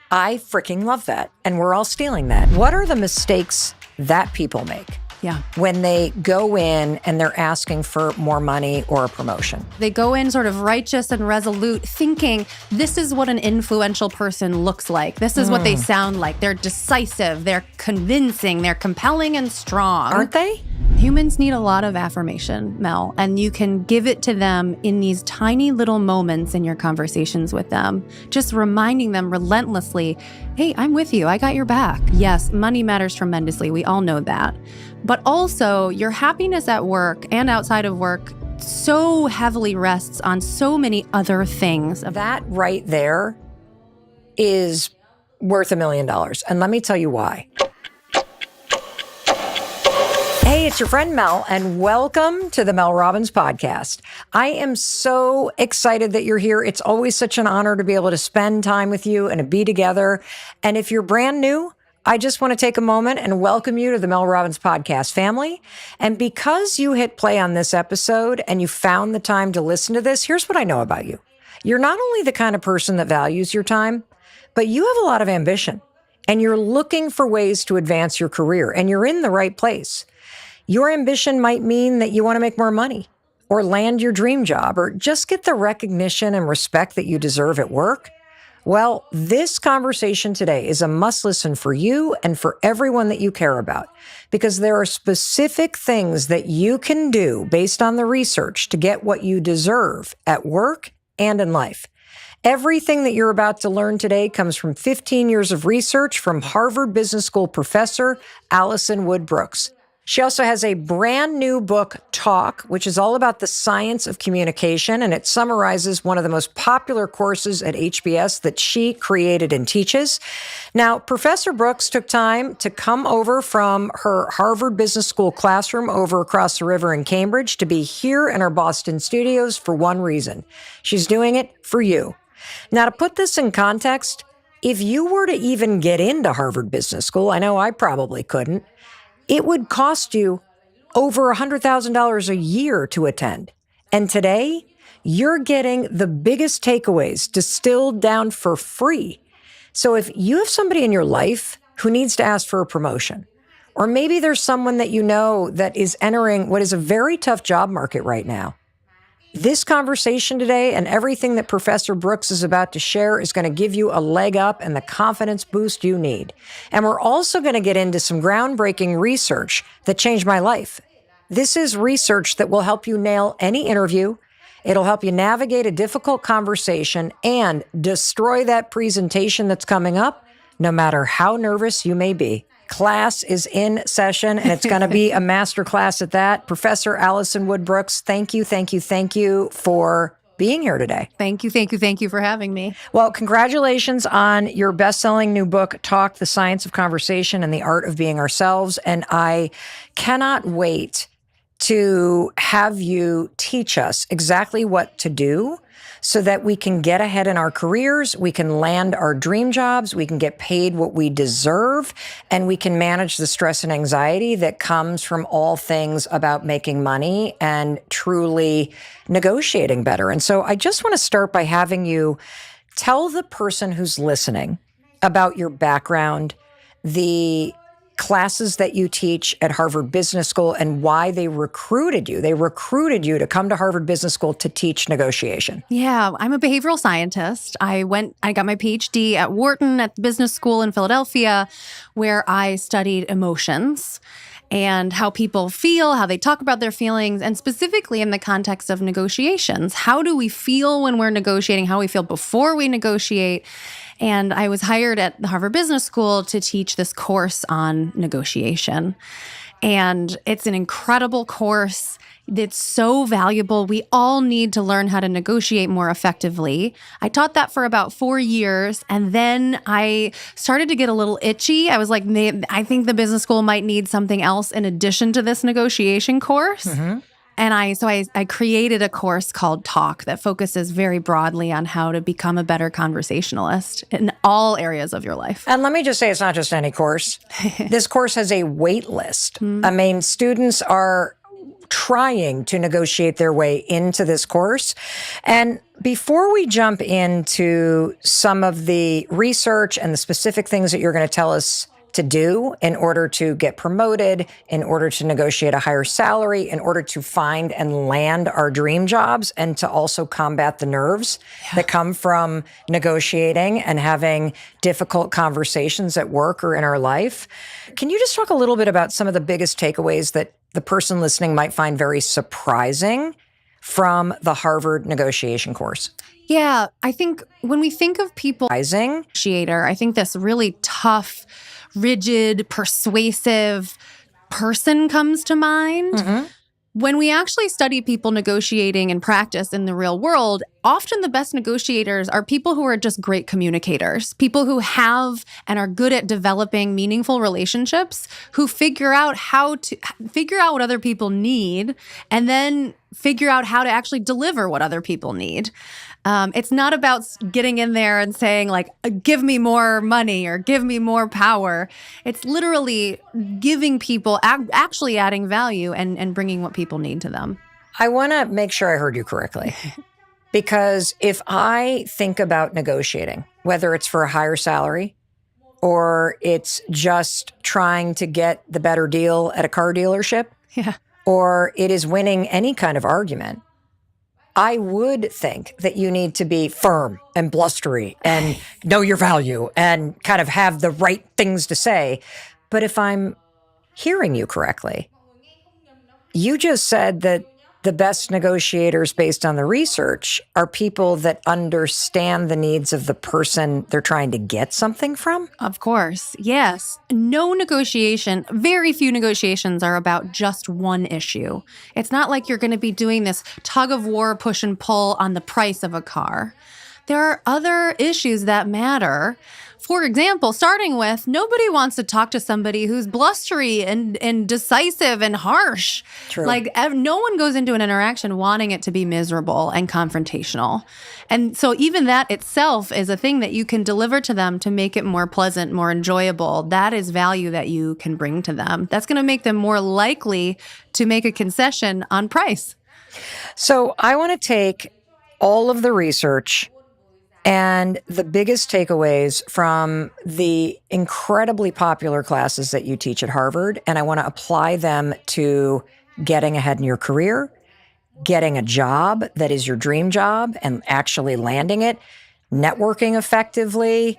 I freaking love that. And we're all stealing that. What are the mistakes that people make? Yeah. When they go in and they're asking for more money or a promotion. They go in sort of righteous and resolute, thinking this is what an influential person looks like. This is what they sound like. They're decisive, they're convincing, they're compelling and strong. Aren't they? Humans need a lot of affirmation, Mel, and you can give it to them in these tiny little moments in your conversations with them, just reminding them relentlessly, hey, I'm with you. I got your back. Yes, money matters tremendously. We all know that. But also, your happiness at work and outside of work so heavily rests on so many other things. That right there is worth $1 million. And let me tell you why. Hey, it's your friend Mel, and welcome to the Mel Robbins Podcast. I am so excited that you're here. It's always such an honor to be able to spend time with you and to be together. And if you're brand new, I just want to take a moment and welcome you to the Mel Robbins Podcast family. And because you hit play on this episode and you found the time to listen to this, here's what I know about you. You're not only the kind of person that values your time, but you have a lot of ambition, and you're looking for ways to advance your career, and you're in the right place. Your ambition might mean that you want to make more money or land your dream job or just get the recognition and respect that you deserve at work. Well, this conversation today is a must listen for you and for everyone that you care about, because there are specific things that you can do based on the research to get what you deserve at work and in life. Everything that you're about to learn today comes from 15 years of research from Harvard Business School professor Allison Wood Brooks. She also has a brand new book, Talk, which is all about the science of communication, and it summarizes one of the most popular courses at HBS that she created and teaches. Now, Professor Brooks took time to come over from her Harvard Business School classroom over across the river in Cambridge to be here in our Boston studios for one reason. She's doing it for you. Now, to put this in context, if you were to even get into Harvard Business School, I know I probably couldn't, it would cost you over $100,000 a year to attend. And today, you're getting the biggest takeaways distilled down for free. So if you have somebody in your life who needs to ask for a promotion, or maybe there's someone that you know that is entering what is a very tough job market right now, this conversation today and everything that Professor Brooks is about to share is going to give you a leg up and the confidence boost you need. And we're also going to get into some groundbreaking research that changed my life. This is research that will help you nail any interview. It'll help you navigate a difficult conversation and destroy that presentation that's coming up, no matter how nervous you may be. Class is in session, and it's going to be a master class at that. Professor Allison Wood Brooks, thank you for being here today. Thank you for having me. Well, congratulations on your best-selling new book, Talk, The Science of Conversation and the Art of Being Ourselves. And I cannot wait to have you teach us exactly what to do so that we can get ahead in our careers, we can land our dream jobs, we can get paid what we deserve, and we can manage the stress and anxiety that comes from all things about making money and truly negotiating better. And so I just want to start by having you tell the person who's listening about your background, the classes that you teach at Harvard Business School, and why they recruited you. They recruited you to come to Harvard Business School to teach negotiation. Yeah, I'm a behavioral scientist. I got my PhD at Wharton at the business school in Philadelphia, where I studied emotions and how people feel, how they talk about their feelings, and specifically in the context of negotiations. How do we feel when we're negotiating? How we feel before we negotiate? And I was hired at the Harvard Business School to teach this course on negotiation. And it's an incredible course. It's so valuable. We all need to learn how to negotiate more effectively. I taught that for about 4 years, and then I started to get a little itchy. I was like, I think the business school might need something else in addition to this negotiation course. Mm-hmm. And I created a course called Talk that focuses very broadly on how to become a better conversationalist in all areas of your life. And let me just say, it's not just any course. This course has a wait list. I mean, students are trying to negotiate their way into this course. And before we jump into some of the research and the specific things that you're going to tell us to do in order to get promoted, in order to negotiate a higher salary, in order to find and land our dream jobs, and to also combat the nerves that come from negotiating and having difficult conversations at work or in our life. Can you just talk a little bit about some of the biggest takeaways that the person listening might find very surprising from the Harvard negotiation course? Yeah, I think when we think of people, I think this really tough, rigid, persuasive person comes to mind. Mm-hmm. When we actually study people negotiating in practice in the real world, often the best negotiators are people who are just great communicators, people who have and are good at developing meaningful relationships, who figure out what other people need, and then figure out how to actually deliver what other people need. It's not about getting in there and saying, like, give me more money or give me more power. It's literally giving people, actually adding value and bringing what people need to them. I want to make sure I heard you correctly. Because if I think about negotiating, whether it's for a higher salary or it's just trying to get the better deal at a car dealership, or it is winning any kind of argument, I would think that you need to be firm and blustery and know your value and kind of have the right things to say. But if I'm hearing you correctly, you just said that the best negotiators based on the research are people that understand the needs of the person they're trying to get something from? Of course, yes. Very few negotiations are about just one issue. It's not like you're going to be doing this tug of war, push and pull on the price of a car. There are other issues that matter. For example, starting with, nobody wants to talk to somebody who's blustery and decisive and harsh. True. Like, no one goes into an interaction wanting it to be miserable and confrontational. And so even that itself is a thing that you can deliver to them to make it more pleasant, more enjoyable. That is value that you can bring to them. That's going to make them more likely to make a concession on price. So I want to take all of the research and the biggest takeaways from the incredibly popular classes that you teach at Harvard, and I want to apply them to getting ahead in your career, getting a job that is your dream job and actually landing it, networking effectively,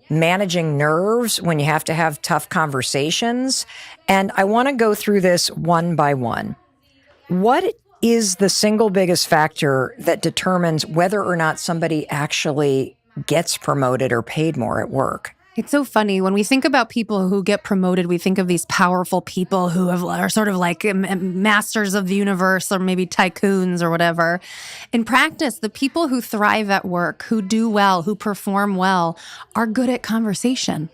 managing nerves when you have to have tough conversations. And I want to go through this one by one. What is the single biggest factor that determines whether or not somebody actually gets promoted or paid more at work? It's so funny. When we think about people who get promoted, we think of these powerful people who are sort of like masters of the universe or maybe tycoons or whatever. In practice, the people who thrive at work, who do well, who perform well, are good at conversation.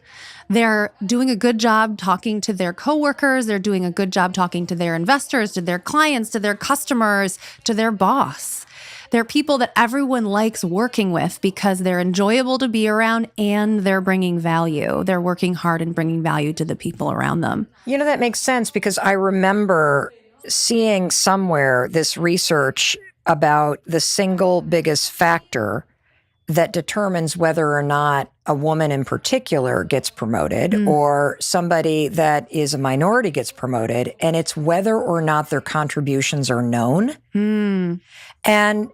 They're doing a good job talking to their coworkers. They're doing a good job talking to their investors, to their clients, to their customers, to their boss. They're people that everyone likes working with because they're enjoyable to be around and they're bringing value. They're working hard and bringing value to the people around them. You know, that makes sense because I remember seeing somewhere this research about the single biggest factor that determines whether or not a woman in particular gets promoted or somebody that is a minority gets promoted, and it's whether or not their contributions are known. And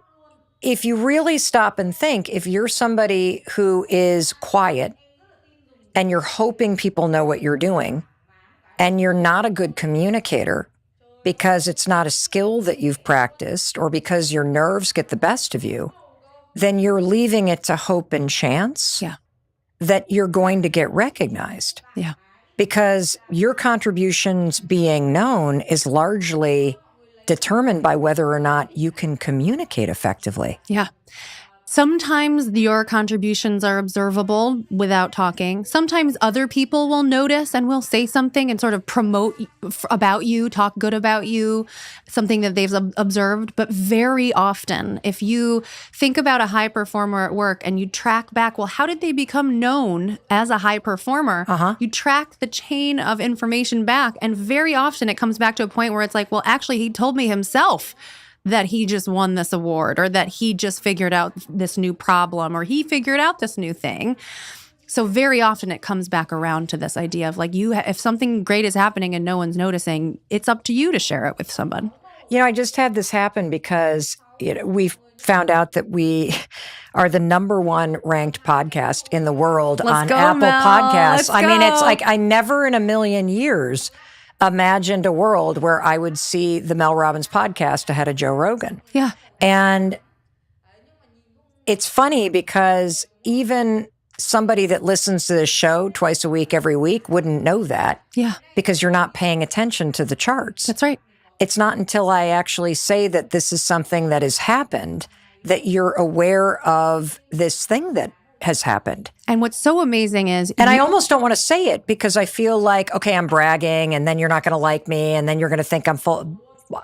if you really stop and think, if you're somebody who is quiet and you're hoping people know what you're doing and you're not a good communicator because it's not a skill that you've practiced or because your nerves get the best of you, then you're leaving it to hope and chance that you're going to get recognized. Yeah. Because your contributions being known is largely determined by whether or not you can communicate effectively. Yeah. Sometimes your contributions are observable without talking. Sometimes other people will notice and will say something and sort of promote about you, talk good about you, something that they've observed. But very often, if you think about a high performer at work and you track back, well, how did they become known as a high performer? You track the chain of information back. And very often it comes back to a point where it's like, well, actually, he told me himself that he just won this award or that he just figured out this new problem or he figured out this new thing. So very often it comes back around to this idea of like if something great is happening and no one's noticing, it's up to you to share it with someone. You know, I just had this happen because we found out that we are the #1 ranked podcast in the world on Apple Podcasts. I mean, it's like I never in a million years imagined a world where I would see the Mel Robbins podcast ahead of Joe Rogan. Yeah. And it's funny because even somebody that listens to this show twice a week, every week wouldn't know that. Yeah. Because you're not paying attention to the charts. That's right. It's not until I actually say that this is something that has happened that you're aware of this thing that has happened. And what's so amazing is... And I almost don't want to say it because I feel like, okay, I'm bragging and then you're not going to like me and then you're going to think I'm full...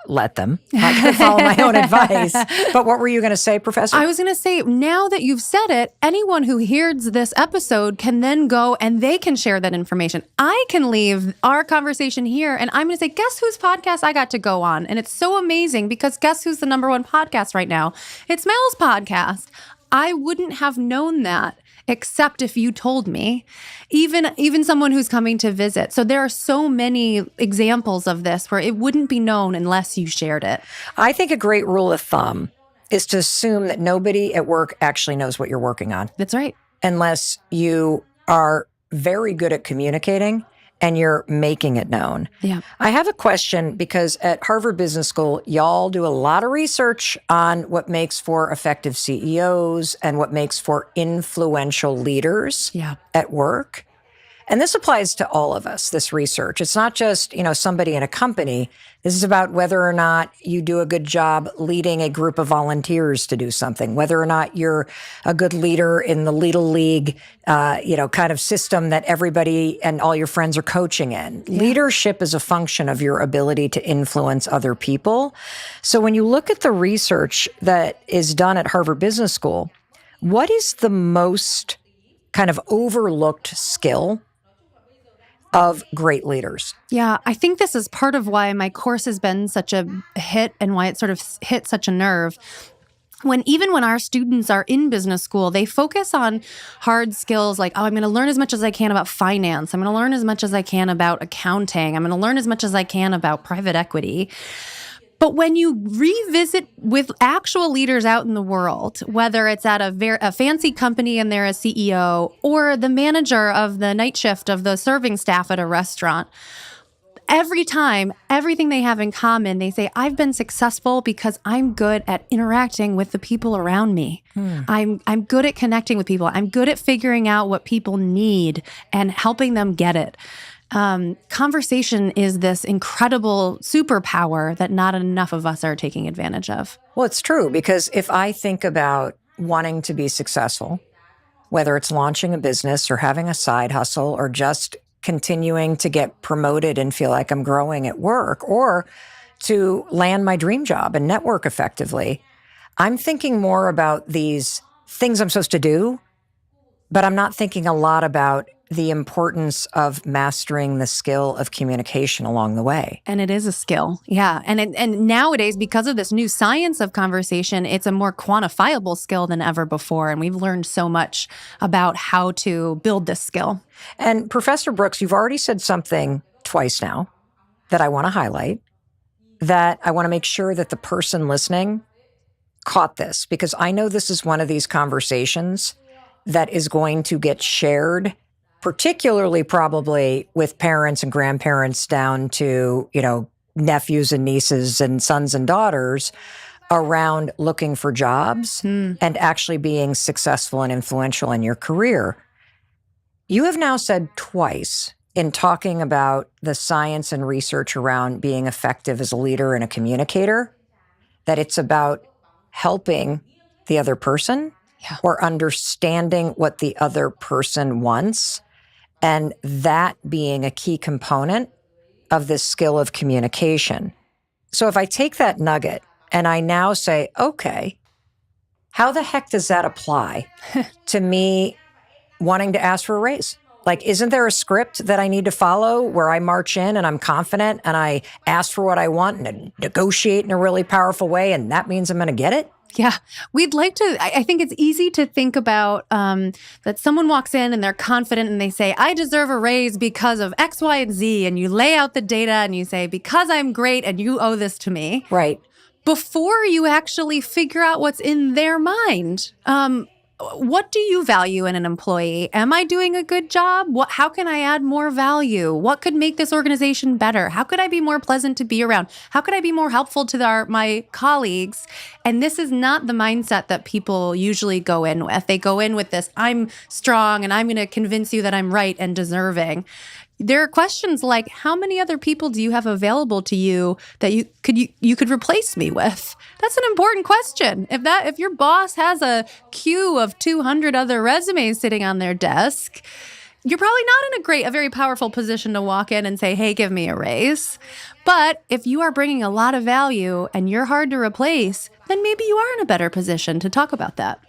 Let them. I can follow my own advice. But what were you going to say, Professor? I was going to say, now that you've said it, anyone who hears this episode can then go and they can share that information. I can leave our conversation here and I'm going to say, guess whose podcast I got to go on? And it's so amazing because guess who's the #1 podcast right now? It's Mel's podcast. I wouldn't have known that except if you told me, even someone who's coming to visit. So there are so many examples of this where it wouldn't be known unless you shared it. I think a great rule of thumb is to assume that nobody at work actually knows what you're working on. That's right. Unless you are very good at communicating and you're making it known. Yeah. I have a question because at Harvard Business School, y'all do a lot of research on what makes for effective CEOs and what makes for influential leaders at work. And this applies to all of us, this research. It's not just, somebody in a company. This is about whether or not you do a good job leading a group of volunteers to do something, whether or not you're a good leader in the Little League, kind of system that everybody and all your friends are coaching in. Yeah. Leadership is a function of your ability to influence other people. So when you look at the research that is done at Harvard Business School, what is the most kind of overlooked skill of great leaders? Yeah, I think this is part of why my course has been such a hit and why it sort of hit such a nerve. Even when our students are in business school, they focus on hard skills like, I'm going to learn as much as I can about finance. I'm going to learn as much as I can about accounting. I'm going to learn as much as I can about private equity. But when you revisit with actual leaders out in the world, whether it's at a fancy company and they're a CEO or the manager of the night shift of the serving staff at a restaurant, every time, everything they have in common, they say, I've been successful because I'm good at interacting with the people around me. I'm good at connecting with people. I'm good at figuring out what people need and helping them get it. Conversation is this incredible superpower that not enough of us are taking advantage of. Well, it's true, because if I think about wanting to be successful, whether it's launching a business or having a side hustle or just continuing to get promoted and feel like I'm growing at work, or to land my dream job and network effectively, I'm thinking more about these things I'm supposed to do, but I'm not thinking a lot about the importance of mastering the skill of communication along the way. And it is a skill. Yeah. And nowadays, because of this new science of conversation, it's a more quantifiable skill than ever before. And we've learned so much about how to build this skill. And Professor Brooks, you've already said something twice now that I want to highlight, that I want to make sure that the person listening caught this, because I know this is one of these conversations that is going to get shared, particularly probably with parents and grandparents down to, nephews and nieces and sons and daughters, around looking for jobs and actually being successful and influential in your career. You have now said twice in talking about the science and research around being effective as a leader and a communicator, that it's about helping the other person or understanding what the other person wants, and that being a key component of this skill of communication. So if I take that nugget and I now say, okay, how the heck does that apply to me wanting to ask for a raise? Like, isn't there a script that I need to follow where I march in and I'm confident and I ask for what I want and negotiate in a really powerful way, and that means I'm going to get it? Yeah, we'd like to. I think it's easy to think about that someone walks in and they're confident and they say, I deserve a raise because of X, Y, and Z. And you lay out the data and you say, because I'm great and you owe this to me. Right. Before you actually figure out what's in their mind. What do you value in an employee? Am I doing a good job? How can I add more value? What could make this organization better? How could I be more pleasant to be around? How could I be more helpful to my colleagues? And this is not the mindset that people usually go in with. They go in with this, I'm strong and I'm going to convince you that I'm right and deserving. There are questions like, how many other people do you have available to you that you could replace me with? That's an important question. If your boss has a queue of 200 other resumes sitting on their desk, you're probably not in a very powerful position to walk in and say, hey, give me a raise. But if you are bringing a lot of value and you're hard to replace, then maybe you are in a better position to talk about that.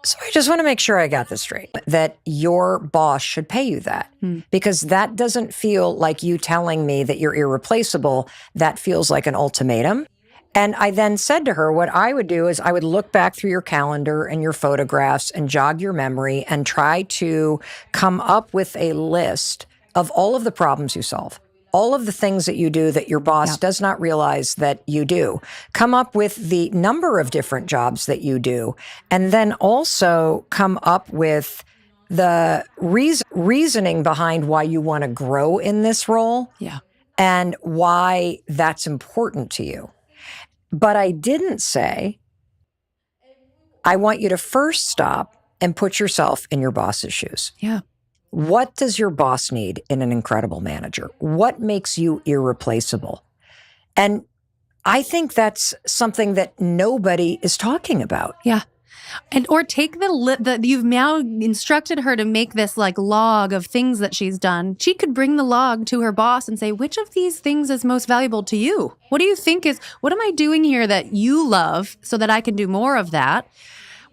So I just want to make sure I got this straight, that your boss should pay you that, because that doesn't feel like you telling me that you're irreplaceable. That feels like an ultimatum. And I then said to her, what I would do is I would look back through your calendar and your photographs and jog your memory and try to come up with a list of all of the problems you solve, all of the things that you do that your boss does not realize that you do. Come up with the number of different jobs that you do, and then also come up with the reasoning behind why you want to grow in this role Yeah. and why that's important to you. But I didn't say, I want you to first stop and put yourself in your boss's shoes. Yeah. What does your boss need in an incredible manager? What makes you irreplaceable? And I think that's something that nobody is talking about. Yeah. And or take you've now instructed her to make this like log of things that she's done. She could bring the log to her boss and say, which of these things is most valuable to you? What do you think what am I doing here that you love so that I can do more of that?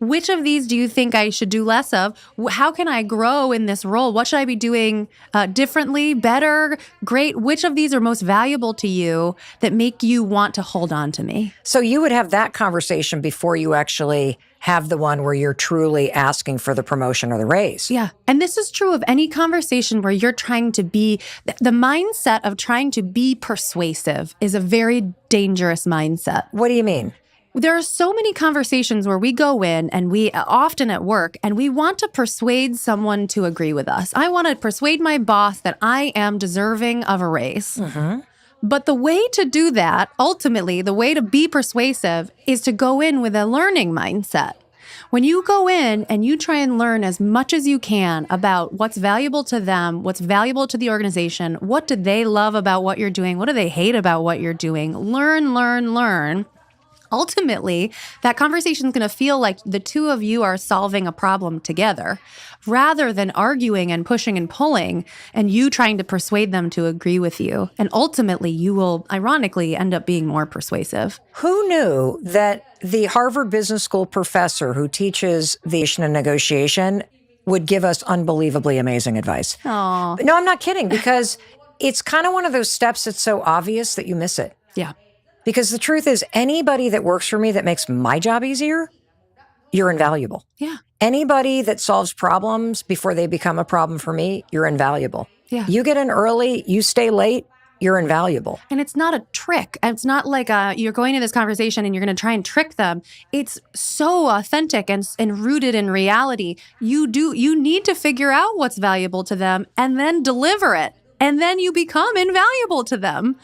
Which of these do you think I should do less of? How can I grow in this role? What should I be doing differently, better, great? Which of these are most valuable to you that make you want to hold on to me? So you would have that conversation before you actually have the one where you're truly asking for the promotion or the raise. Yeah. And this is true of any conversation where you're trying to be, the mindset of trying to be persuasive is a very dangerous mindset. What do you mean? There are so many conversations where we go in and we often at work and we want to persuade someone to agree with us. I want to persuade my boss that I am deserving of a raise. Mm-hmm. But the way to do that, ultimately, the way to be persuasive is to go in with a learning mindset. When you go in and you try and learn as much as you can about what's valuable to them, what's valuable to the organization, what do they love about what you're doing, what do they hate about what you're doing, learn. Ultimately, that conversation is going to feel like the two of you are solving a problem together rather than arguing and pushing and pulling and you trying to persuade them to agree with you. And ultimately, you will ironically end up being more persuasive. Who knew that the Harvard Business School professor who teaches the negotiation would give us unbelievably amazing advice? Aww. No, I'm not kidding, because it's kind of one of those steps that's so obvious that you miss it. Yeah. Because the truth is, anybody that works for me that makes my job easier, you're invaluable. Yeah. Anybody that solves problems before they become a problem for me, you're invaluable. Yeah. You get in early, you stay late, you're invaluable. And it's not a trick. It's not like you're going to this conversation and you're going to try and trick them. It's so authentic and rooted in reality. You need to figure out what's valuable to them and then deliver it. And then you become invaluable to them.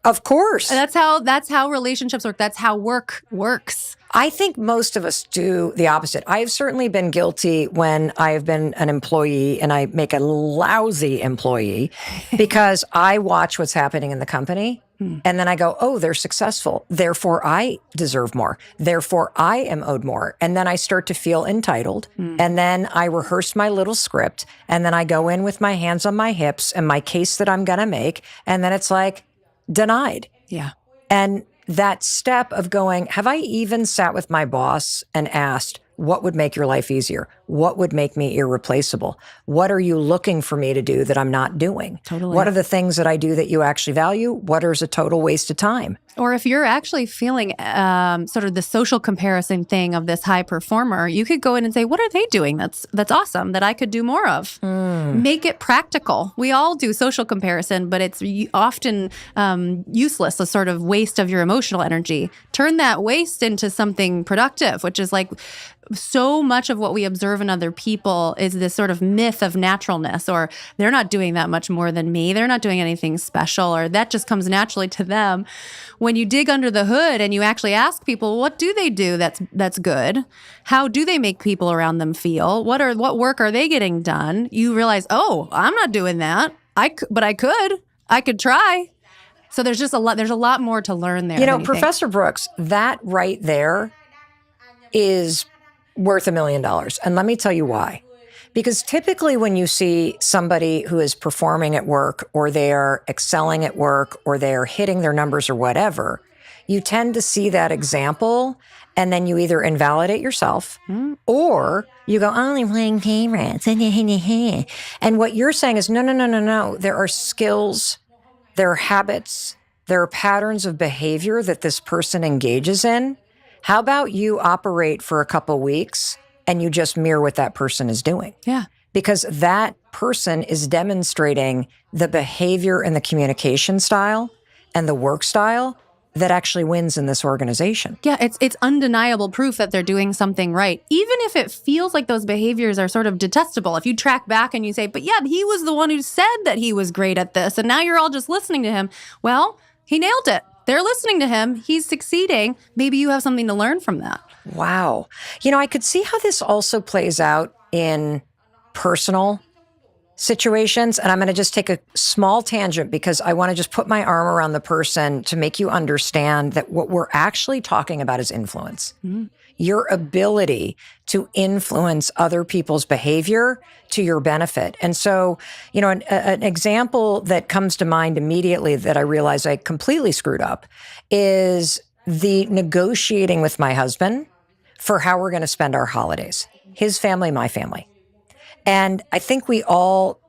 Of course. That's how relationships work. That's how work works. I think most of us do the opposite. I have certainly been guilty when I have been an employee and I make a lousy employee because I watch what's happening in the company and then I go, oh, they're successful. Therefore, I deserve more. Therefore, I am owed more. And then I start to feel entitled. And then I rehearse my little script. And then I go in with my hands on my hips and my case that I'm going to make. And then it's like, denied. Yeah. And that step of going, have I even sat with my boss and asked, what would make your life easier? What would make me irreplaceable? What are you looking for me to do that I'm not doing? Totally. What are the things that I do that you actually value? What is a total waste of time? Or if you're actually feeling sort of the social comparison thing of this high performer, you could go in and say, what are they doing that's awesome that I could do more of? Make it practical. We all do social comparison, but it's often useless, a sort of waste of your emotional energy. Turn that waste into something productive, which is like so much of what we observe in other people is this sort of myth of naturalness, or they're not doing that much more than me. They're not doing anything special, or that just comes naturally to them. When you dig under the hood and you actually ask people, what do they do that's good? How do they make people around them feel? What work are they getting done? You realize, oh, I'm not doing that. But I could try. So there's a lot more to learn there. You know, Professor Brooks, that right there is worth $1 million. And let me tell you why. Because typically when you see somebody who is performing at work or they're excelling at work or they're hitting their numbers or whatever, you tend to see that example and then you either invalidate yourself or you go, oh, they're playing favorites. And what you're saying is, no. There are skills, there are habits, there are patterns of behavior that this person engages in. How about you operate for a couple weeks and you just mirror what that person is doing? Yeah. Because that person is demonstrating the behavior and the communication style and the work style that actually wins in this organization. Yeah, it's undeniable proof that they're doing something right. Even if it feels like those behaviors are sort of detestable. If you track back and you say, but yeah, he was the one who said that he was great at this, and now you're all just listening to him. Well, he nailed it. They're listening to him. He's succeeding. Maybe you have something to learn from that. Wow. I could see how this also plays out in personal situations. And I'm going to just take a small tangent because I want to just put my arm around the person to make you understand that what we're actually talking about is influence. Mm-hmm. Your ability to influence other people's behavior to your benefit. And so, an example that comes to mind immediately that I realize I completely screwed up is the negotiating with my husband for how we're going to spend our holidays. His family, my family. And I think we all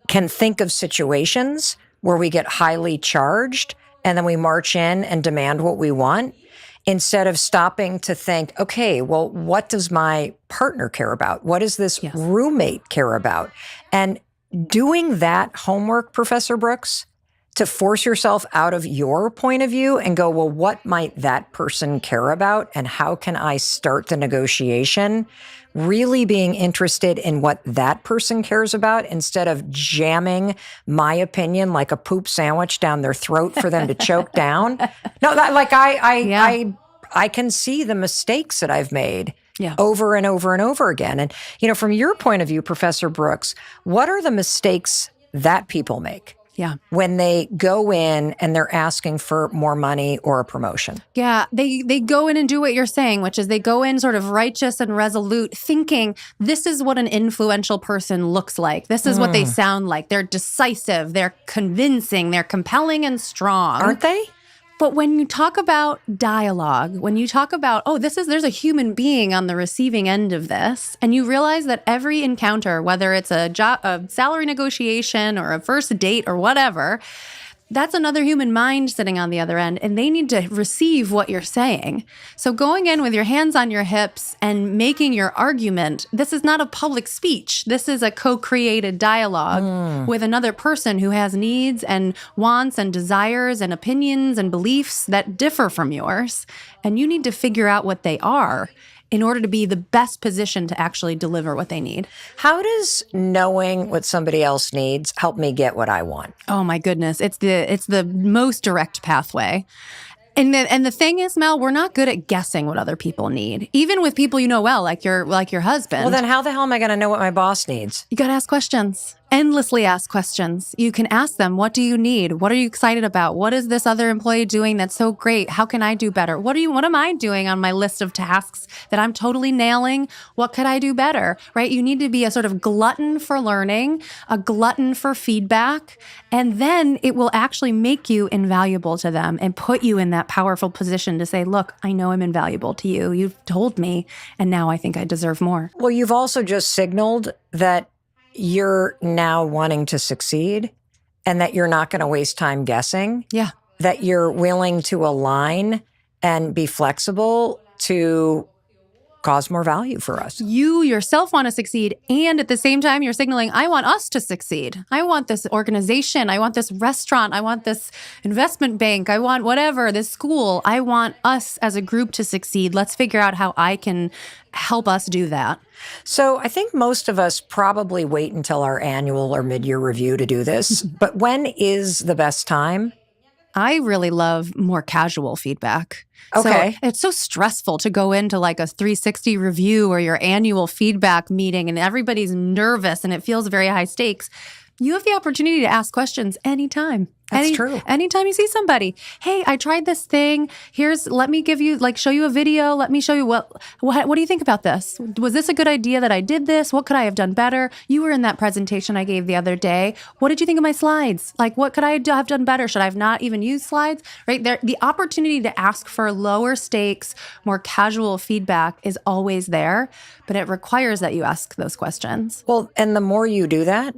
can think of situations where we get highly charged and then we march in and demand what we want instead of stopping to think, okay, well, what does my partner care about? What does this roommate care about? And doing that homework, Professor Brooks, to force yourself out of your point of view and go, well, what might that person care about? And how can I start the negotiation? Really being interested in what that person cares about instead of jamming my opinion like a poop sandwich down their throat for them to choke down. No, I can see the mistakes that I've made over and over and over again. And, from your point of view, Professor Brooks, what are the mistakes that people make? Yeah. When they go in and they're asking for more money or a promotion. Yeah. They go in and do what you're saying, which is they go in sort of righteous and resolute, thinking this is what an influential person looks like. This is what they sound like. They're decisive. They're convincing. They're compelling and strong. Aren't they? But when you talk about dialogue, when you talk about, there's a human being on the receiving end of this, and you realize that every encounter, whether it's a salary negotiation or a first date or whatever, that's another human mind sitting on the other end, and they need to receive what you're saying. So going in with your hands on your hips and making your argument, this is not a public speech. This is a co-created dialogue with another person who has needs and wants and desires and opinions and beliefs that differ from yours. And you need to figure out what they are in order to be the best position to actually deliver what they need. How does knowing what somebody else needs help me get what I want? Oh my goodness, it's the most direct pathway. And the thing is, Mel, we're not good at guessing what other people need, even with people you know well, like your husband. Well, then how the hell am I going to know what my boss needs? You got to ask questions. Endlessly ask questions. You can ask them, what do you need? What are you excited about? What is this other employee doing that's so great? How can I do better? What am I doing on my list of tasks that I'm totally nailing? What could I do better? Right? You need to be a sort of glutton for learning, a glutton for feedback, and then it will actually make you invaluable to them and put you in that powerful position to say, look, I know I'm invaluable to you. You've told me, and now I think I deserve more. Well, you've also just signaled that you're now wanting to succeed and that you're not going to waste time guessing. Yeah. That you're willing to align and be flexible to cause more value for us. You yourself want to succeed, and at the same time, you're signaling, I want us to succeed. I want this organization. I want this restaurant. I want this investment bank. I want whatever, this school. I want us as a group to succeed. Let's figure out how I can help us do that. So I think most of us probably wait until our annual or mid-year review to do this. But when is the best time? I really love more casual feedback. Okay. So it's so stressful to go into like a 360 review or your annual feedback meeting and everybody's nervous and it feels very high stakes. You have the opportunity to ask questions anytime. That's true. Anytime you see somebody, hey, I tried this thing. Let me give you, show you a video. Let me show you what do you think about this? Was this a good idea that I did this? What could I have done better? You were in that presentation I gave the other day. What did you think of my slides? What could I have done better? Should I have not even used slides? Right there, the opportunity to ask for lower stakes, more casual feedback is always there, but it requires that you ask those questions. Well, and the more you do that,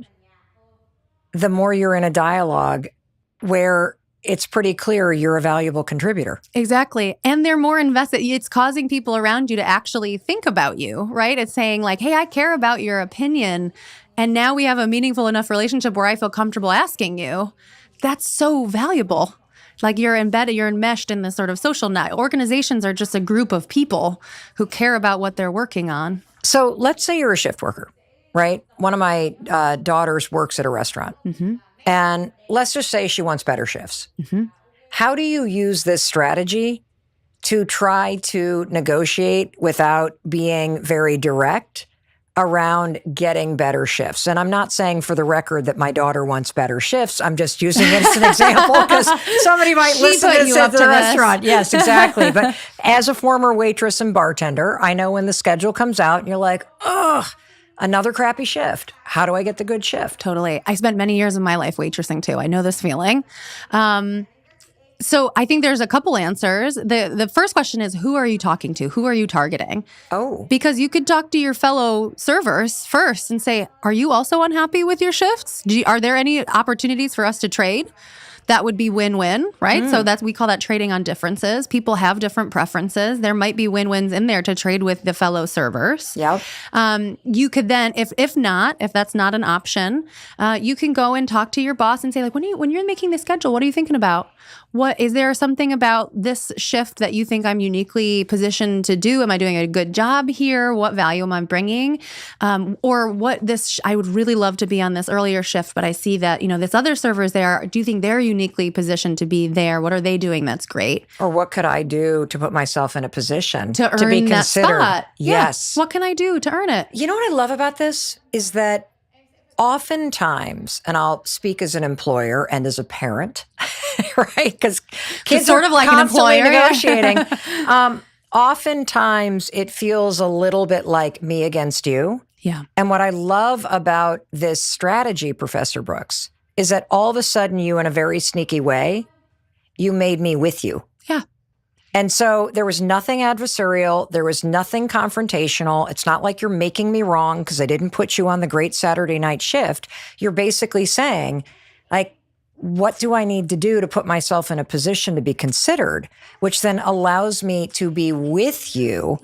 the more you're in a dialogue where it's pretty clear you're a valuable contributor. Exactly. And they're more invested. It's causing people around you to actually think about you, right? It's saying like, hey, I care about your opinion. And now we have a meaningful enough relationship where I feel comfortable asking you. That's so valuable. Like you're embedded, you're enmeshed in this sort of social net. Organizations are just a group of people who care about what they're working on. So let's say you're a shift worker, right? One of my daughters works at a restaurant. And let's just say she wants better shifts. How do you use this strategy to try to negotiate without being very direct around getting better shifts? And I'm not saying for the record that my daughter wants better shifts. I'm just using it as an example because somebody might listen to this at the restaurant. Yes, exactly. But as a former waitress and bartender, I know when the schedule comes out and you're like, ugh, another crappy shift. How do I get the good shift? Totally. I spent many years of my life waitressing too. I know this feeling. So I think there's a couple answers. The first question is, who are you talking to? Who are you targeting? Oh. Because you could talk to your fellow servers first and say, are you also unhappy with your shifts? Are there any opportunities for us to trade? That would be win-win, right? So we call that trading on differences. People have different preferences. There might be win-wins in there to trade with the fellow servers. Yep. You could then, if that's not an option, you can go and talk to your boss and say, like, when you're making the schedule, what are you thinking about? What is there something about this shift that you think I'm uniquely positioned to do? Am I doing a good job here? What value am I bringing? Or what I would really love to be on this earlier shift, but I see that, this other server's there. Do you think they're uniquely positioned to be there? What are they doing that's great? Or what could I do to put myself in a position to earn be that considered? Spot? Yes. Yeah. What can I do to earn it? You know what I love about this is that oftentimes, and I'll speak as an employer and as a parent, right? Because kids sort are of like an constantly employer, negotiating. Oftentimes, it feels a little bit like me against you. Yeah. And what I love about this strategy, Professor Brooks, is that all of a sudden you, in a very sneaky way, you made me with you. Yeah. And so there was nothing adversarial. There was nothing confrontational. It's not like you're making me wrong because I didn't put you on the great Saturday night shift. You're basically saying, like, what do I need to do to put myself in a position to be considered, which then allows me to be with you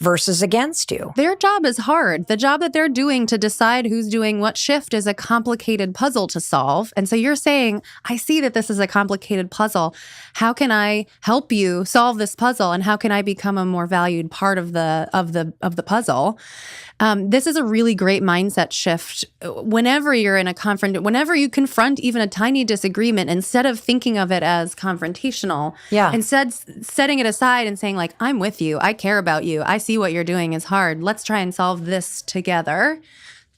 versus against you. Their job is hard. The job that they're doing to decide who's doing what shift is a complicated puzzle to solve. And so you're saying, I see that this is a complicated puzzle. How can I help you solve this puzzle? And how can I become a more valued part of the puzzle? This is a really great mindset shift. Whenever you're in whenever you confront even a tiny disagreement, instead of thinking of it as confrontational, instead setting it aside and saying, like, I'm with you. I care about you. I see what you're doing is hard. Let's try and solve this together.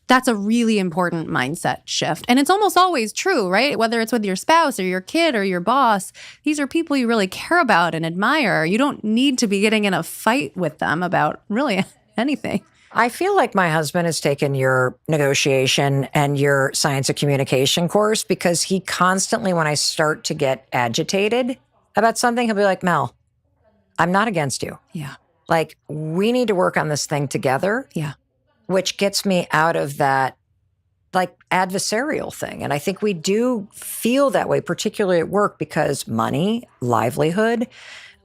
That's a really important mindset shift. And it's almost always true, right? Whether it's with your spouse or your kid or your boss, these are people you really care about and admire. You don't need to be getting in a fight with them about really anything. I feel like my husband has taken your negotiation and your science of communication course because he constantly, when I start to get agitated about something, he'll be like, Mel, I'm not against you. Yeah. Like, we need to work on this thing together. Yeah. Which gets me out of that, like, adversarial thing. And I think we do feel that way, particularly at work, because money, livelihood,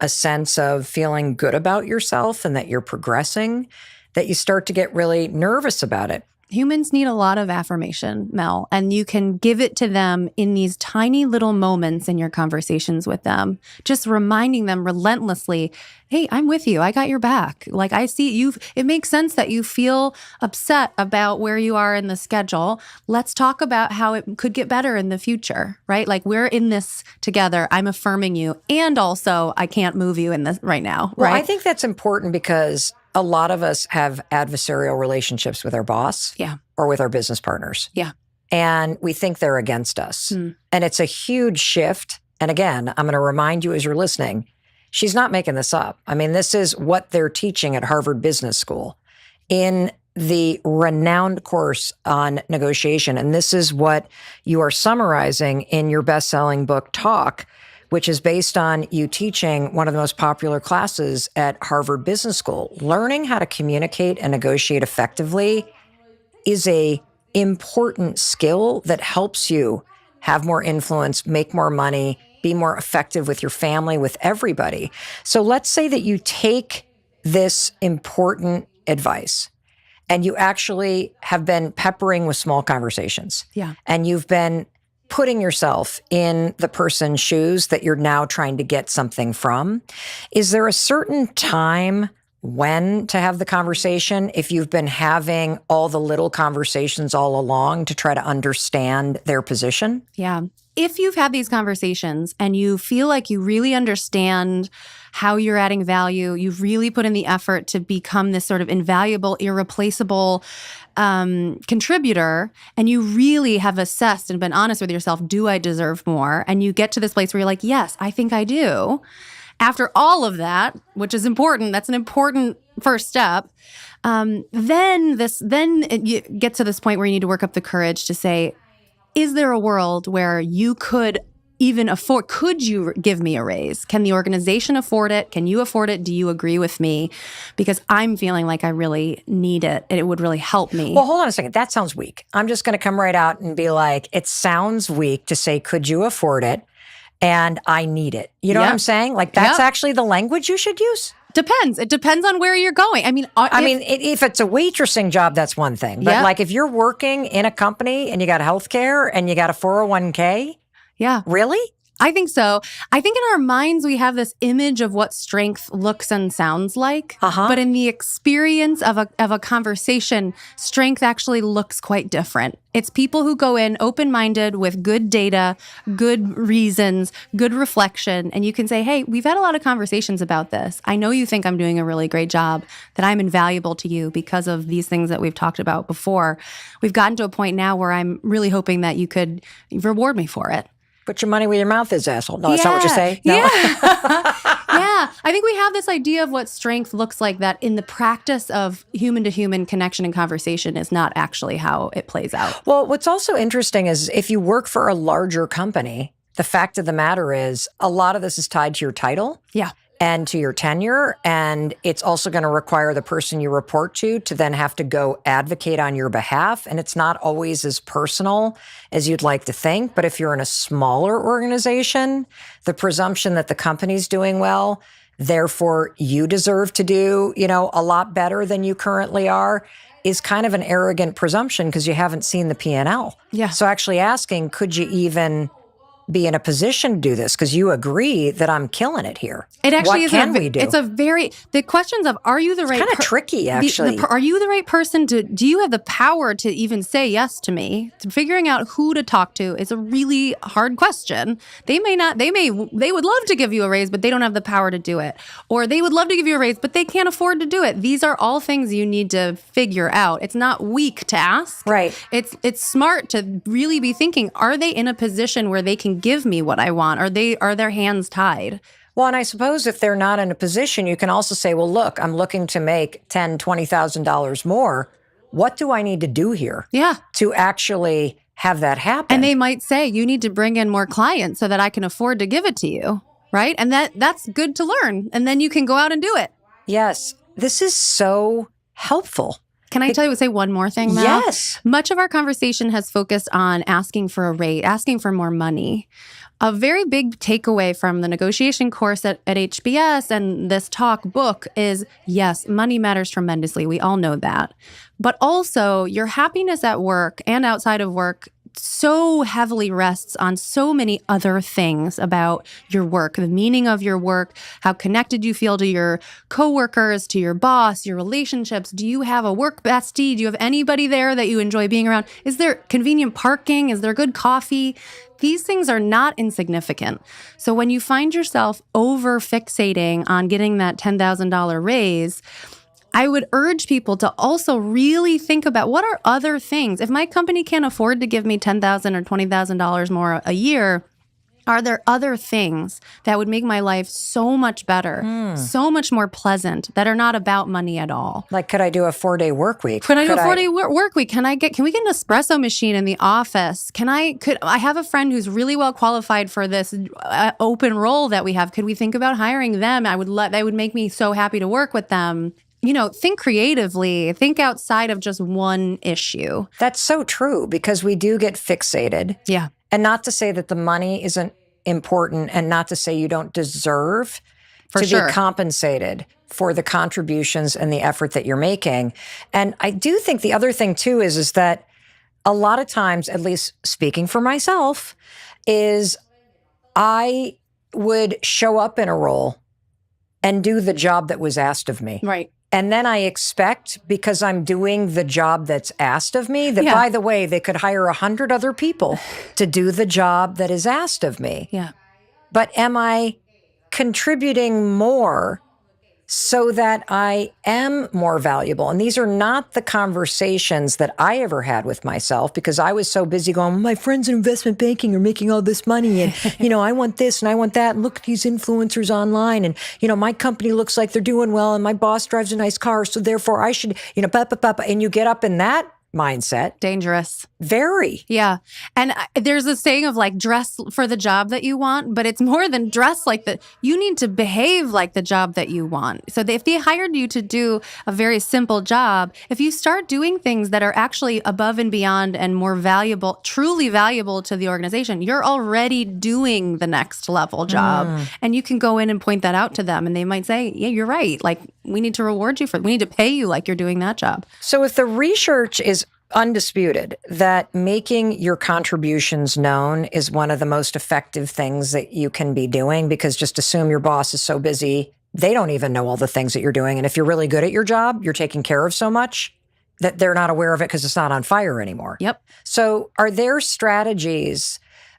a sense of feeling good about yourself and that you're progressing, that you start to get really nervous about it. Humans need a lot of affirmation, Mel, and you can give it to them in these tiny little moments in your conversations with them, just reminding them relentlessly, hey, I'm with you. I got your back. Like, I see you. It makes sense that you feel upset about where you are in the schedule. Let's talk about how it could get better in the future, right? Like, we're in this together. I'm affirming you. And also, I can't move you in this right now, Well, right? I think that's important because a lot of us have adversarial relationships with our boss or with our business partners. Yeah. And we think they're against us. And it's a huge shift. And again, I'm going to remind you as you're listening, she's not making this up. I mean, this is what they're teaching at Harvard Business School in the renowned course on negotiation. And this is what you are summarizing in your best-selling book, Talk, which is based on you teaching one of the most popular classes at Harvard Business School. Learning how to communicate and negotiate effectively is a important skill that helps you have more influence, make more money, be more effective with your family, with everybody. So let's say that you take this important advice and you actually have been peppering with small conversations. Yeah. And you've been putting yourself in the person's shoes that you're now trying to get something from, is there a certain time when to have the conversation if you've been having all the little conversations all along to try to understand their position? Yeah. If you've had these conversations and you feel like you really understand how you're adding value, you've really put in the effort to become this sort of invaluable, irreplaceable contributor, and you really have assessed and been honest with yourself, do I deserve more? And you get to this place where you're like, yes, I think I do. After all of that, which is important, that's an important first step. Then you get to this point where you need to work up the courage to say, is there a world where you could even afford, could you give me a raise? Can the organization afford it? Can you afford it? Do you agree with me? Because I'm feeling like I really need it and it would really help me. Well, hold on a second. That sounds weak. I'm just going to come right out and be like, it sounds weak to say, could you afford it? And I need it. You know what I'm saying? Like, that's actually the language you should use. Depends. It depends on where you're going. I mean, if it's a waitressing job, that's one thing. But like if you're working in a company and you got healthcare and you got a 401k, really? I think so. I think in our minds, we have this image of what strength looks and sounds like. But in the experience of a conversation, strength actually looks quite different. It's people who go in open-minded with good data, good reasons, good reflection. And you can say, hey, we've had a lot of conversations about this. I know you think I'm doing a really great job, that I'm invaluable to you because of these things that we've talked about before. We've gotten to a point now where I'm really hoping that you could reward me for it. Put your money where your mouth is, asshole. No, that's not what you say. No. Yeah. Yeah. I think we have this idea of what strength looks like that in the practice of human-to-human connection and conversation is not actually how it plays out. Well, what's also interesting is if you work for a larger company, the fact of the matter is a lot of this is tied to your title. Yeah. And to your tenure. And it's also going to require the person you report to then have to go advocate on your behalf. And it's not always as personal as you'd like to think. But if you're in a smaller organization, the presumption that the company's doing well, therefore you deserve to do, a lot better than you currently are, is kind of an arrogant presumption because you haven't seen the P&L. Yeah. So actually asking, could you even be in a position to do this because you agree that I'm killing it here. It actually what can we do? It's the questions of, are you the right kind of tricky, actually. Are you the right person do you have the power to even say yes to me? Figuring out who to talk to is a really hard question. They would love to give you a raise, but they don't have the power to do it. Or they would love to give you a raise, but they can't afford to do it. These are all things you need to figure out. It's not weak to ask. Right. It's smart to really be thinking, are they in a position where they can give me what I want? Are their hands tied? Well, and I suppose if they're not in a position, you can also say, well, look, I'm looking to make $10,000, $20,000 more. What do I need to do here to actually have that happen? And they might say, you need to bring in more clients so that I can afford to give it to you, right? And that's good to learn. And then you can go out and do it. Yes. This is so helpful. Can I say one more thing, Mel? Yes. Much of our conversation has focused on asking for a rate, asking for more money. A very big takeaway from the negotiation course at HBS and this talk book is, yes, money matters tremendously. We all know that. But also, your happiness at work and outside of work so heavily rests on so many other things about your work, the meaning of your work, how connected you feel to your coworkers, to your boss, your relationships. Do you have a work bestie? Do you have anybody there that you enjoy being around? Is there convenient parking? Is there good coffee? These things are not insignificant. So when you find yourself over fixating on getting that $10,000 raise, I would urge people to also really think about what are other things. If my company can't afford to give me $10,000 or $20,000 more a year, are there other things that would make my life so much better, so much more pleasant, that are not about money at all? Like, could I do a 4-day work week? Could I do a 4-day work week? Can we get an espresso machine in the office? I have a friend who's really well qualified for this open role that we have. Could we think about hiring them? That would make me so happy to work with them. Think creatively, think outside of just one issue. That's so true because we do get fixated. Yeah. And not to say that the money isn't important and not to say you don't deserve to be compensated for the contributions and the effort that you're making. And I do think the other thing too is that a lot of times, at least speaking for myself, is I would show up in a role and do the job that was asked of me. Right. And then I expect, because I'm doing the job that's asked of me, that, Yeah. by the way, they could hire 100 other people to do the job that is asked of me. Yeah. But am I contributing more so that I am more valuable? And these are not the conversations that I ever had with myself, because I was so busy going, my friends in investment banking are making all this money. And, I want this and I want that. And look at these influencers online. And, my company looks like they're doing well. And my boss drives a nice car. So therefore I should, and you get up in that mindset. Dangerous. Very. Yeah. And there's a saying of like, dress for the job that you want, but it's more than dress like that. You need to behave like the job that you want. So if they hired you to do a very simple job, if you start doing things that are actually above and beyond and more valuable, truly valuable to the organization, you're already doing the next level job. And you can go in and point that out to them. And they might say, yeah, you're right. Like, we need to reward you we need to pay you like you're doing that job. So if the research is undisputed that making your contributions known is one of the most effective things that you can be doing, because just assume your boss is so busy, they don't even know all the things that you're doing. And if you're really good at your job, you're taking care of so much that they're not aware of it because it's not on fire anymore. Yep. So are there strategies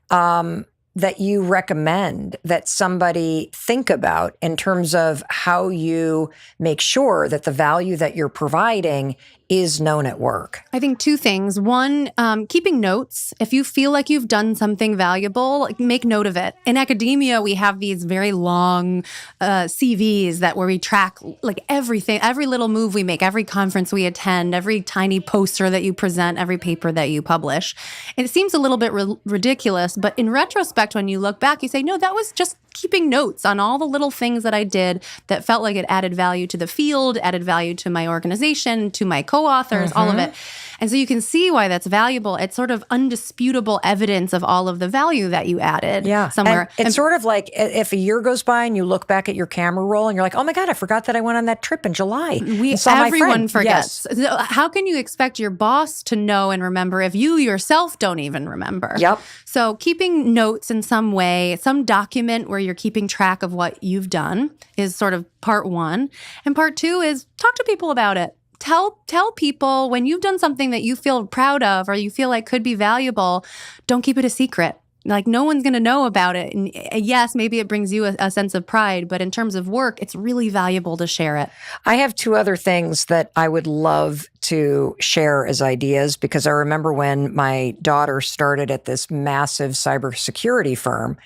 that you recommend that somebody think about in terms of how you make sure that the value that you're providing is known at work? I think two things. One, keeping notes. If you feel like you've done something valuable, make note of it. In academia, we have these very long CVs where we track like everything, every little move we make, every conference we attend, every tiny poster that you present, every paper that you publish. And it seems a little bit ridiculous, but in retrospect, when you look back, you say, no, that was just keeping notes on all the little things that I did that felt like it added value to the field, added value to my organization, to my co-authors, all of it. And so you can see why that's valuable. It's sort of undisputable evidence of all of the value that you added somewhere. And it's sort of like if a year goes by and you look back at your camera roll and you're like, oh my God, I forgot that I went on that trip in July. Everyone forgets. Yes. So how can you expect your boss to know and remember if you yourself don't even remember? Yep. So keeping notes in some way, some document where you're keeping track of what you've done is sort of part one. And part two is talk to people about it. Tell people when you've done something that you feel proud of or you feel like could be valuable, don't keep it a secret. Like, no one's going to know about it. And yes, maybe it brings you a sense of pride, but in terms of work, it's really valuable to share it. I have two other things that I would love to share as ideas, because I remember when my daughter started at this massive cybersecurity firm,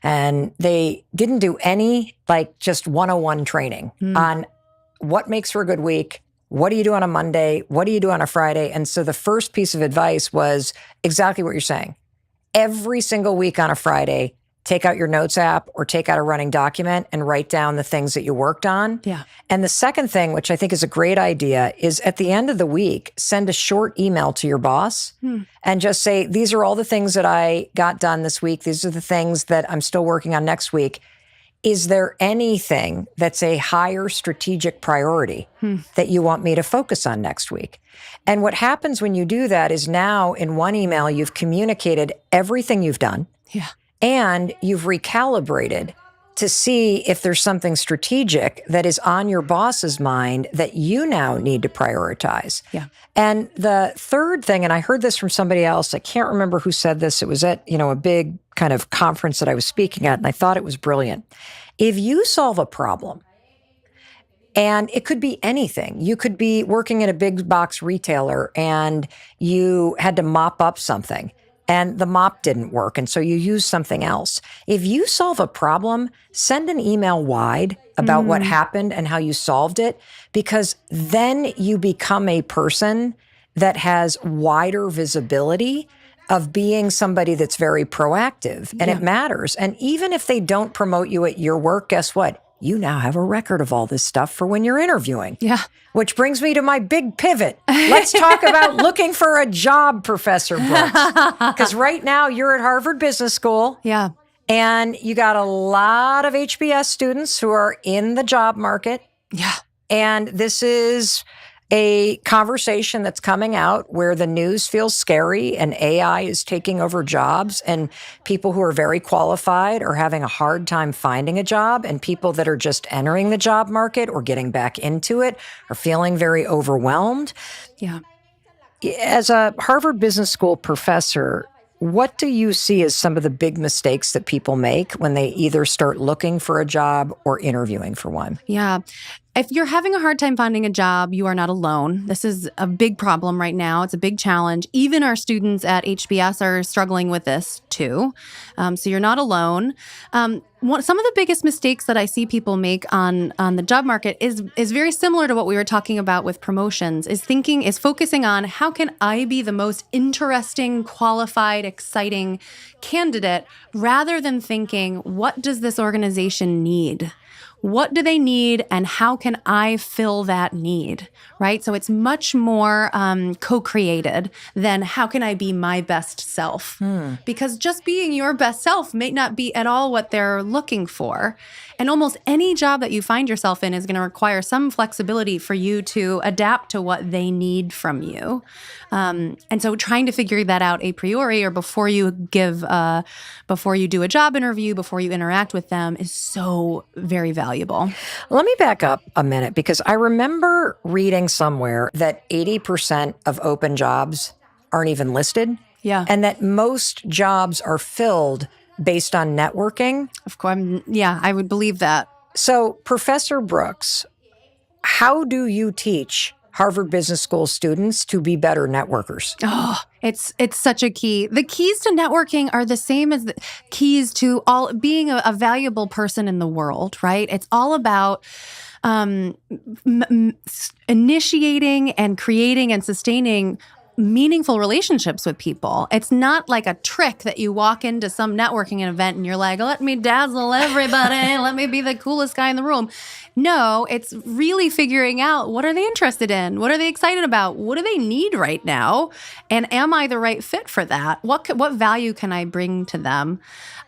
and they didn't do any just 101 training on what makes for a good week. What do you do on a Monday? What do you do on a Friday? And so the first piece of advice was exactly what you're saying. Every single week on a Friday, take out your notes app or take out a running document and write down the things that you worked on. Yeah. And the second thing, which I think is a great idea, is at the end of the week, send a short email to your boss and just say, these are all the things that I got done this week. These are the things that I'm still working on next week. Is there anything that's a higher strategic priority that you want me to focus on next week? And what happens when you do that is now in one email, you've communicated everything you've done. Yeah. And you've recalibrated to see if there's something strategic that is on your boss's mind that you now need to prioritize. Yeah. And the third thing, and I heard this from somebody else, I can't remember who said this. It was at, a big kind of conference that I was speaking at, and I thought it was brilliant. If you solve a problem, and it could be anything. You could be working at a big box retailer and you had to mop up something and the mop didn't work, and so you use something else. If you solve a problem, send an email wide about what happened and how you solved it, because then you become a person that has wider visibility of being somebody that's very proactive, and it matters. And even if they don't promote you at your work, guess what? You now have a record of all this stuff for when you're interviewing. Yeah. Which brings me to my big pivot. Let's talk about looking for a job, Professor Brooks. Because right now you're at Harvard Business School. Yeah. And you got a lot of HBS students who are in the job market. Yeah. And this is a conversation that's coming out where the news feels scary and AI is taking over jobs, and people who are very qualified are having a hard time finding a job, and people that are just entering the job market or getting back into it are feeling very overwhelmed. Yeah. As a Harvard Business School professor, what do you see as some of the big mistakes that people make when they either start looking for a job or interviewing for one? Yeah. If you're having a hard time finding a job, you are not alone. This is a big problem right now. It's a big challenge. Even our students at HBS are struggling with this too. So you're not alone. Some of the biggest mistakes that I see people make on the job market is very similar to what we were talking about with promotions, is focusing on how can I be the most interesting, qualified, exciting candidate, rather than thinking, what does this organization need? What do they need, and how can I fill that need, right? So it's much more co-created than how can I be my best self? Because just being your best self may not be at all what they're looking for. And almost any job that you find yourself in is going to require some flexibility for you to adapt to what they need from you. And so trying to figure that out a priori, or before you do a job interview, before you interact with them, is so very valuable. Let me back up a minute, because I remember reading somewhere that 80% of open jobs aren't even listed. Yeah. And that most jobs are filled based on networking. Of course. Yeah, I would believe that. So, Professor Brooks, how do you teach Harvard Business School students to be better networkers? Oh, it's such a key. The keys to networking are the same as the keys to all being a valuable person in the world, right? It's all about initiating and creating and sustaining meaningful relationships with people. It's not like a trick that you walk into some networking event and you're like, let me dazzle everybody, let me be the coolest guy in the room. No, it's really figuring out, what are they interested in? What are they excited about? What do they need right now? And am I the right fit for that? What value can I bring to them?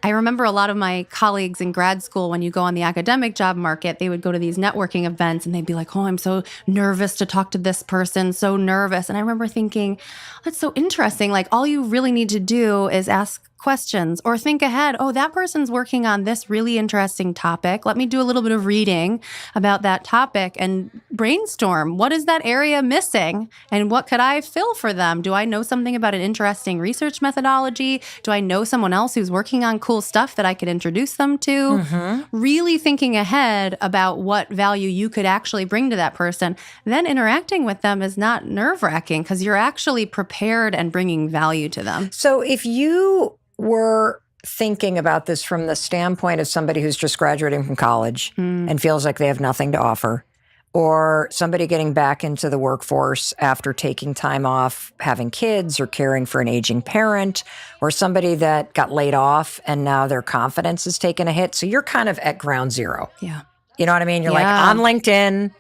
I remember a lot of my colleagues in grad school, when you go on the academic job market, they would go to these networking events and they'd be like, oh, I'm so nervous to talk to this person, so nervous. And I remember thinking, that's so interesting. Like, all you really need to do is ask questions or think ahead. Oh, that person's working on this really interesting topic. Let me do a little bit of reading about that topic and brainstorm. What is that area missing? And what could I fill for them? Do I know something about an interesting research methodology? Do I know someone else who's working on cool stuff that I could introduce them to? Really thinking ahead about what value you could actually bring to that person. Then interacting with them is not nerve-wracking, because you're actually prepared and bringing value to them. So if you were thinking about this from the standpoint of somebody who's just graduating from college and feels like they have nothing to offer, or somebody getting back into the workforce after taking time off, having kids or caring for an aging parent, or somebody that got laid off and now their confidence is taking a hit. So you're kind of at ground zero. Yeah. You know what I mean? You're like on LinkedIn.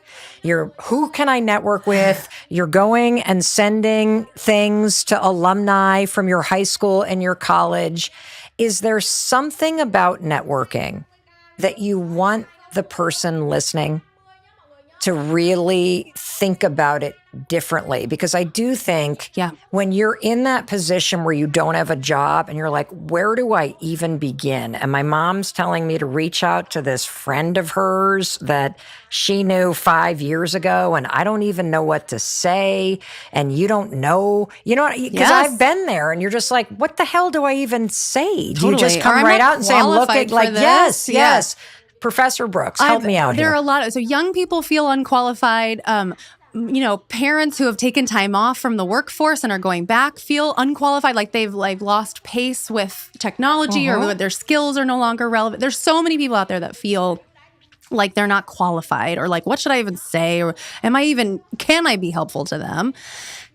Who can I network with? You're going and sending things to alumni from your high school and your college. Is there something about networking that you want the person listening to really think about it differently? Because I do think when you're in that position where you don't have a job and you're like, where do I even begin? And my mom's telling me to reach out to this friend of hers that she knew 5 years ago, and I don't even know what to say. And you don't know, because I've been there, and you're just like, what the hell do I even say? Do you just come right out and say, I'm looking like, yes. Professor Brooks, help me out here. There are a lot of, so young people feel unqualified. Parents who have taken time off from the workforce and are going back feel unqualified, like they've lost pace with technology or their skills are no longer relevant. There's so many people out there that feel like they're not qualified, or like, what should I even say? Or can I be helpful to them?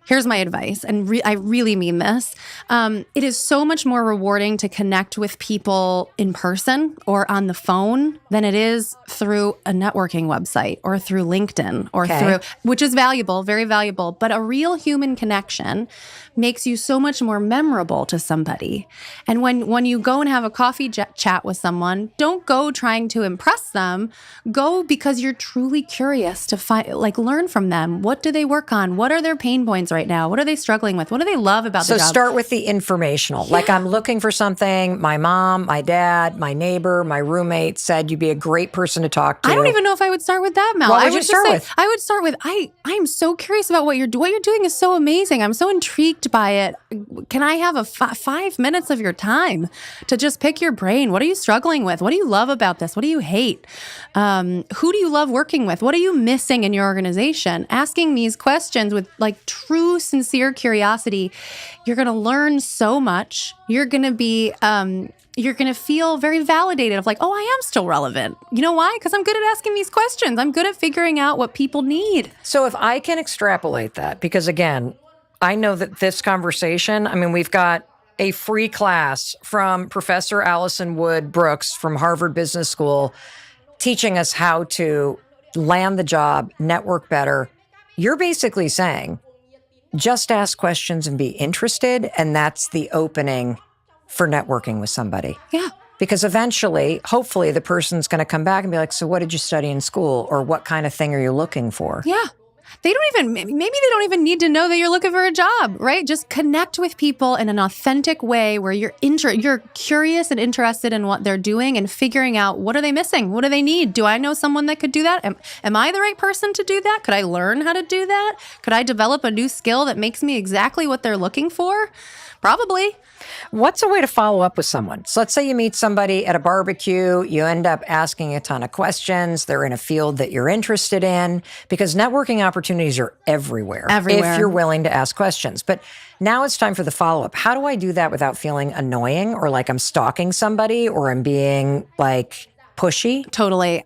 Here's my advice, and I really mean this. It is so much more rewarding to connect with people in person or on the phone than it is through a networking website or through LinkedIn or through, which is valuable, very valuable. But a real human connection makes you so much more memorable to somebody. And when you go and have a coffee chat with someone, don't go trying to impress them. Go because you're truly curious to learn from them. What do they work on? What are their pain points right now? What are they struggling with? What do they love about the job? So start with the informational. Like, I'm looking for something. My mom, my dad, my neighbor, my roommate said you'd be a great person to talk to. I don't even know if I would start with that, Mel. What would you start with? I would start with, I'm so curious about what you're doing. What you're doing is so amazing. I'm so intrigued by it. Can I have 5 minutes of your time to just pick your brain? What are you struggling with? What do you love about this? What do you hate? Who do you love working with? What are you missing in your organization? Asking these questions with like true, sincere curiosity, you're going to learn so much. You're going to be, you're going to feel very validated of like, oh, I am still relevant. You know why? Because I'm good at asking these questions. I'm good at figuring out what people need. So if I can extrapolate that, because again, I know that this conversation, I mean, we've got a free class from Professor Allison Wood Brooks from Harvard Business School teaching us how to land the job, network better. You're basically saying, just ask questions and be interested, and that's the opening for networking with somebody. Yeah. Because eventually, hopefully, the person's going to come back and be like, so what did you study in school? Or what kind of thing are you looking for? Yeah. Maybe they don't even need to know that you're looking for a job, right? Just connect with people in an authentic way where you're curious and interested in what they're doing and figuring out what are they missing? What do they need? Do I know someone that could do that? Am I the right person to do that? Could I learn how to do that? Could I develop a new skill that makes me exactly what they're looking for? Probably. What's a way to follow up with someone? So let's say you meet somebody at a barbecue, you end up asking a ton of questions. They're in a field that you're interested in, because networking opportunities are everywhere. If you're willing to ask questions. But now it's time for the follow-up. How do I do that without feeling annoying or like I'm stalking somebody or I'm being like pushy? Totally.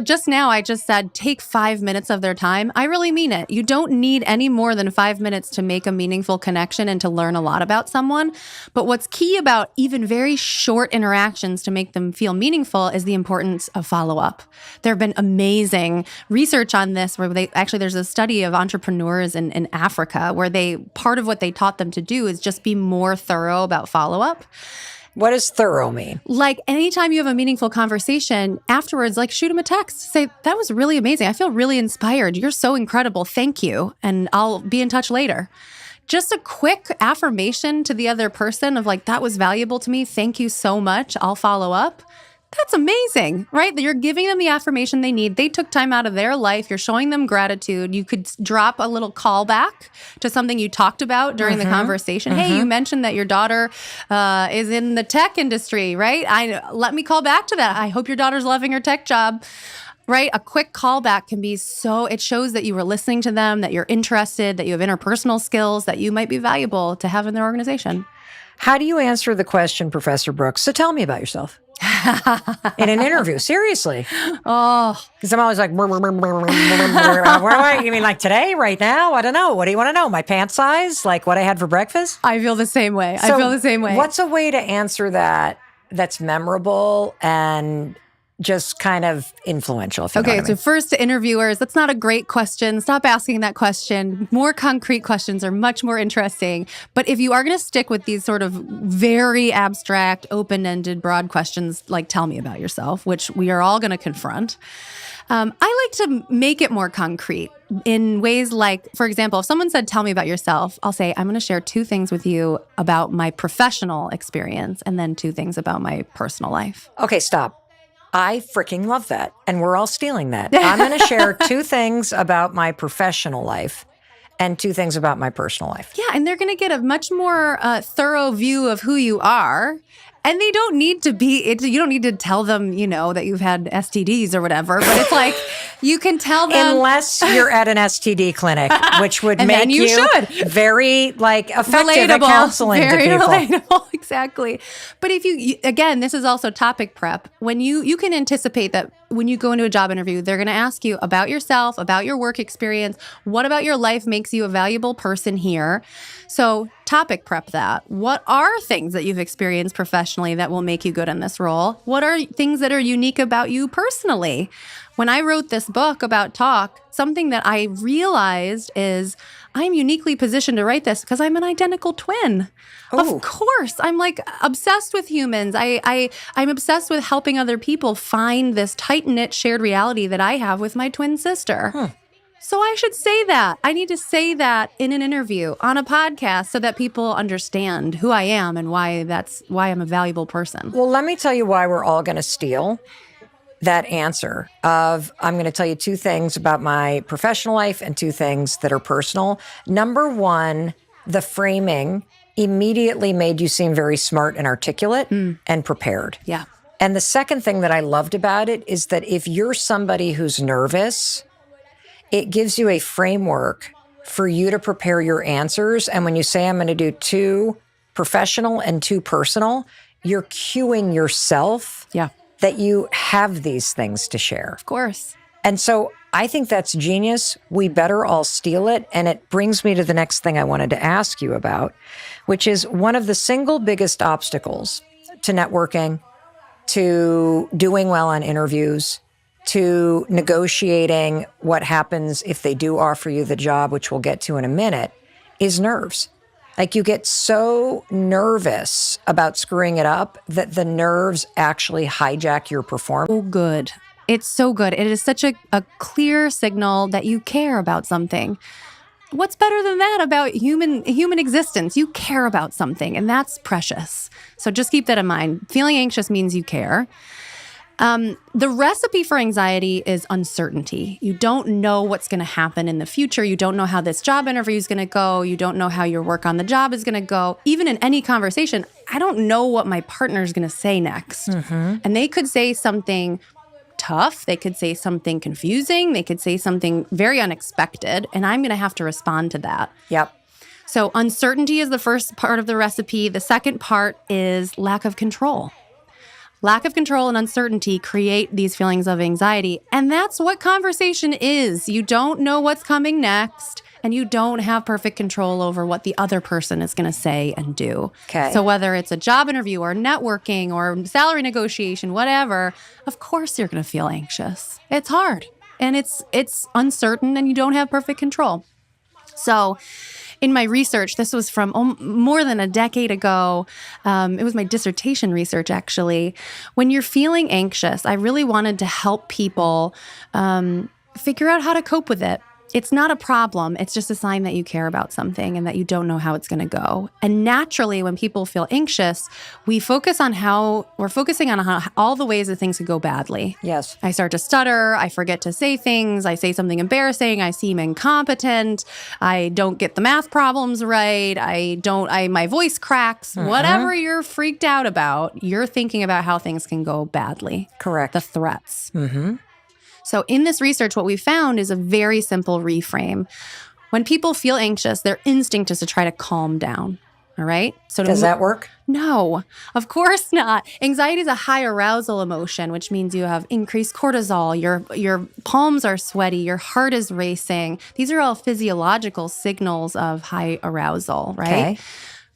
Just now I just said take 5 minutes of their time. I really mean it. You don't need any more than 5 minutes to make a meaningful connection and to learn a lot about someone. But what's key about even very short interactions to make them feel meaningful is the importance of follow-up. There have been amazing research on this where there's a study of entrepreneurs in Africa where part of what they taught them to do is just be more thorough about follow-up. What does thorough mean? Like anytime you have a meaningful conversation, afterwards, like shoot them a text. Say, that was really amazing. I feel really inspired. You're so incredible. Thank you. And I'll be in touch later. Just a quick affirmation to the other person of like, that was valuable to me. Thank you so much. I'll follow up. That's amazing, right? You're giving them the affirmation they need. They took time out of their life. You're showing them gratitude. You could drop a little callback to something you talked about during the conversation. Hey, you mentioned that your daughter is in the tech industry, right? Let me call back to that. I hope your daughter's loving her tech job. Right? A quick callback can be it shows that you were listening to them, that you're interested, that you have interpersonal skills, that you might be valuable to have in their organization. How do you answer the question, Professor Brooks? So tell me about yourself. In an interview, seriously. Oh. Because I'm always like, you mean like today, right now? I don't know. What do you want to know? My pant size? Like what I had for breakfast? I feel the same way. What's a way to answer that's memorable and just kind of influential? If you know what I mean. So first to interviewers, that's not a great question. Stop asking that question. More concrete questions are much more interesting. But if you are going to stick with these sort of very abstract, open-ended, broad questions, like tell me about yourself, which we are all going to confront, I like to make it more concrete in ways like, for example, if someone said, tell me about yourself, I'll say, I'm going to share 2 things with you about my professional experience and then 2 things about my personal life. Okay, stop. I freaking love that. And we're all stealing that. I'm going to share 2 things about my professional life and 2 things about my personal life. Yeah, and they're going to get a much more thorough view of who you are. And they don't need to you don't need to tell them, that you've had STDs or whatever. But it's like, you can tell them. Unless you're at an STD clinic, which would make you very effective relatable, at counseling very to people. Relatable, exactly. But if again, this is also topic prep. When you can anticipate that when you go into a job interview, they're going to ask you about yourself, about your work experience. What about your life makes you a valuable person here? So topic prep that. What are things that you've experienced professionally that will make you good in this role? What are things that are unique about you personally? When I wrote this book about talk, something that I realized is I'm uniquely positioned to write this because I'm an identical twin. Oh. Of course. I'm like obsessed with humans. I'm obsessed with helping other people find this tight-knit shared reality that I have with my twin sister. So I should say that. I need to say that in an interview, on a podcast, so that people understand who I am and why I'm a valuable person. Well, let me tell you why we're all going to steal that answer of, I'm going to tell you 2 things about my professional life and 2 things that are personal. Number 1, the framing immediately made you seem very smart and articulate and prepared. Yeah. And the second thing that I loved about it is that if you're somebody who's nervous, it gives you a framework for you to prepare your answers. And when you say, I'm going to do 2 professional and 2 personal, you're cueing yourself that you have these things to share. Of course. And so I think that's genius. We better all steal it. And it brings me to the next thing I wanted to ask you about, which is one of the single biggest obstacles to networking, to doing well on interviews, to negotiating what happens if they do offer you the job, which we'll get to in a minute, is nerves. Like you get so nervous about screwing it up that the nerves actually hijack your performance. Oh, good. It's so good. It is such a clear signal that you care about something. What's better than that about human existence? You care about something, and that's precious. So just keep that in mind. Feeling anxious means you care. The recipe for anxiety is uncertainty. You don't know what's going to happen in the future. You don't know how this job interview is going to go. You don't know how your work on the job is going to go. Even in any conversation, I don't know what my partner is going to say next. And they could say something tough. They could say something confusing. They could say something very unexpected, and I'm going to have to respond to that. Yep. So uncertainty is the first part of the recipe. The second part is lack of control. Lack of control and uncertainty create these feelings of anxiety. And that's what conversation is. You don't know what's coming next, and you don't have perfect control over what the other person is going to say and do. Okay. So whether it's a job interview or networking or salary negotiation, whatever, of course you're going to feel anxious. It's hard, and it's uncertain, and you don't have perfect control. So in my research, this was from more than a decade ago. It was my dissertation research, actually. When you're feeling anxious, I really wanted to help people figure out how to cope with it. It's not a problem. It's just a sign that you care about something and that you don't know how it's going to go. And naturally, when people feel anxious, we're focusing on how all the ways that things could go badly. Yes. I start to stutter. I forget to say things. I say something embarrassing. I seem incompetent. I don't get the math problems right. My voice cracks. Whatever you're freaked out about, you're thinking about how things can go badly. Correct. The threats. So in this research, what we found is a very simple reframe. When people feel anxious, their instinct is to try to calm down. All right? So Does that work? No, of course not. Anxiety is a high arousal emotion, which means you have increased cortisol, your palms are sweaty, your heart is racing. These are all physiological signals of high arousal, right? Okay.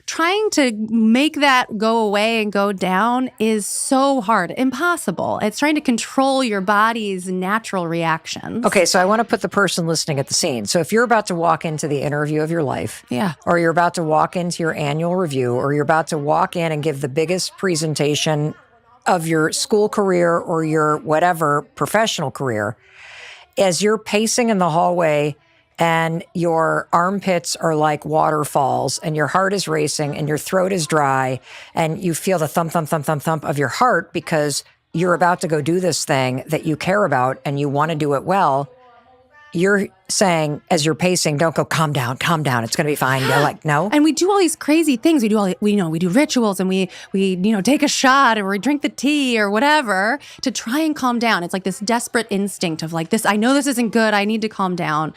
Trying to make that go away and go down is so hard, impossible. It's trying to control your body's natural reactions. Okay, so I want to put the person listening at the scene. So if you're about to walk into the interview of your life, or you're about to walk into your annual review, or you're about to walk in and give the biggest presentation of your school career or your whatever professional career, as you're pacing in the hallway and your armpits are like waterfalls and your heart is racing and your throat is dry and you feel the thump, thump, thump, thump, thump of your heart because you're about to go do this thing that you care about and you want to do it well, you're saying as you're pacing, don't go, calm down, it's going to be fine. You're like, no. And we do all these crazy things. We do rituals and we take a shot or we drink the tea or whatever to try and calm down. It's like this desperate instinct of like this, I know this isn't good. I need to calm down.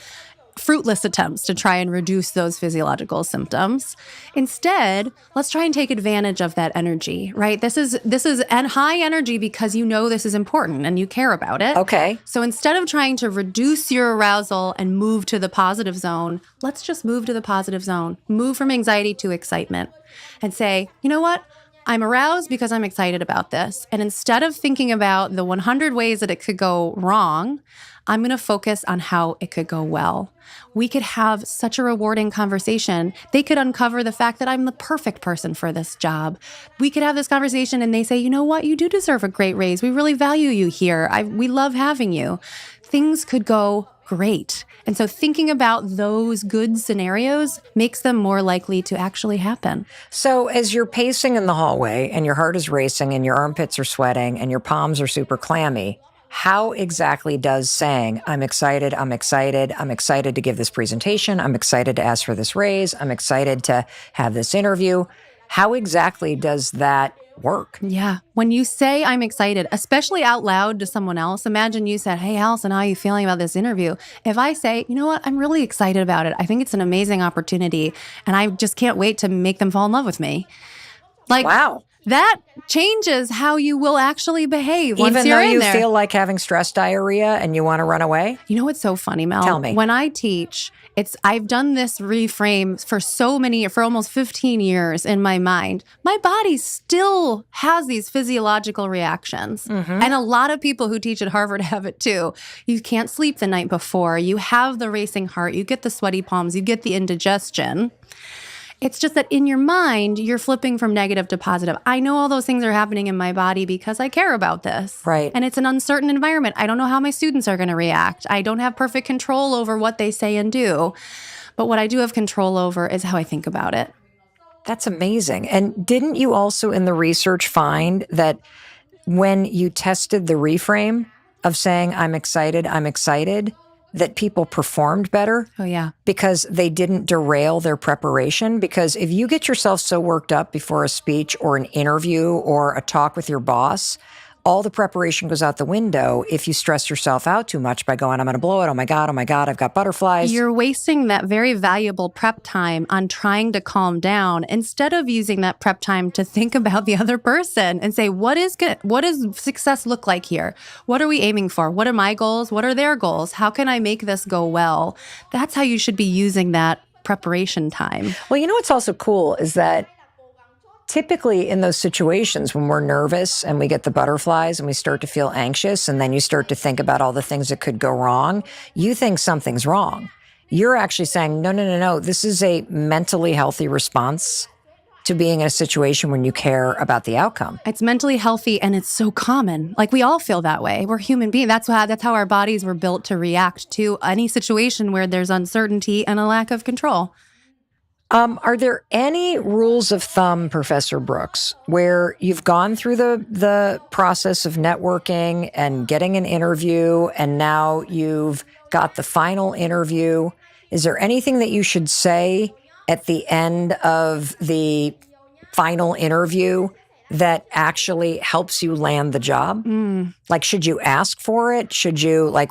fruitless attempts to try and reduce those physiological symptoms. Instead, let's try and take advantage of that energy, right? This is high energy because you know this is important and you care about it. Okay. So instead of trying to reduce your arousal and move to the positive zone, let's just move to the positive zone. Move from anxiety to excitement and say, you know what? I'm aroused because I'm excited about this. And instead of thinking about the 100 ways that it could go wrong, I'm going to focus on how it could go well. We could have such a rewarding conversation. They could uncover the fact that I'm the perfect person for this job. We could have this conversation and they say, you know what? You do deserve a great raise. We really value you here. We love having you. Things could go great. And so thinking about those good scenarios makes them more likely to actually happen. So as you're pacing in the hallway and your heart is racing and your armpits are sweating and your palms are super clammy, how exactly does saying, I'm excited to give this presentation, I'm excited to ask for this raise, I'm excited to have this interview, how exactly does that work? Yeah. When you say I'm excited, especially out loud to someone else, imagine you said, hey, Allison, how are you feeling about this interview? If I say, you know what, I'm really excited about it. I think it's an amazing opportunity and I just can't wait to make them fall in love with me. Wow. That changes how you will actually behave once Even you're though in you there. feel like having stress diarrhea and you want to run away? You know what's so funny, Mel? Tell me. When I teach, I've done this reframe for almost 15 years in my mind. My body still has these physiological reactions. Mm-hmm. And a lot of people who teach at Harvard have it too. You can't sleep the night before. You have the racing heart. You get the sweaty palms. You get the indigestion. It's just that in your mind, you're flipping from negative to positive. I know all those things are happening in my body because I care about this. Right. And it's an uncertain environment. I don't know how my students are going to react. I don't have perfect control over what they say and do. But what I do have control over is how I think about it. That's amazing. And didn't you also in the research find that when you tested the reframe of saying, I'm excited, that people performed better? Oh, yeah. Because they didn't derail their preparation? Because if you get yourself so worked up before a speech or an interview or a talk with your boss, all the preparation goes out the window if you stress yourself out too much by going, I'm going to blow it. Oh my God, I've got butterflies. You're wasting that very valuable prep time on trying to calm down instead of using that prep time to think about the other person and say, what does success look like here? What are we aiming for? What are my goals? What are their goals? How can I make this go well? That's how you should be using that preparation time. Well, you know what's also cool is that typically in those situations when we're nervous and we get the butterflies and we start to feel anxious and then you start to think about all the things that could go wrong, you think something's wrong. You're actually saying, no. This is a mentally healthy response to being in a situation when you care about the outcome. It's mentally healthy and it's so common. Like we all feel that way. We're human beings. That's how our bodies were built to react to any situation where there's uncertainty and a lack of control. Are there any rules of thumb, Professor Brooks, where you've gone through the process of networking and getting an interview, and now you've got the final interview? Is there anything that you should say at the end of the final interview that actually helps you land the job? Like, should you ask for it?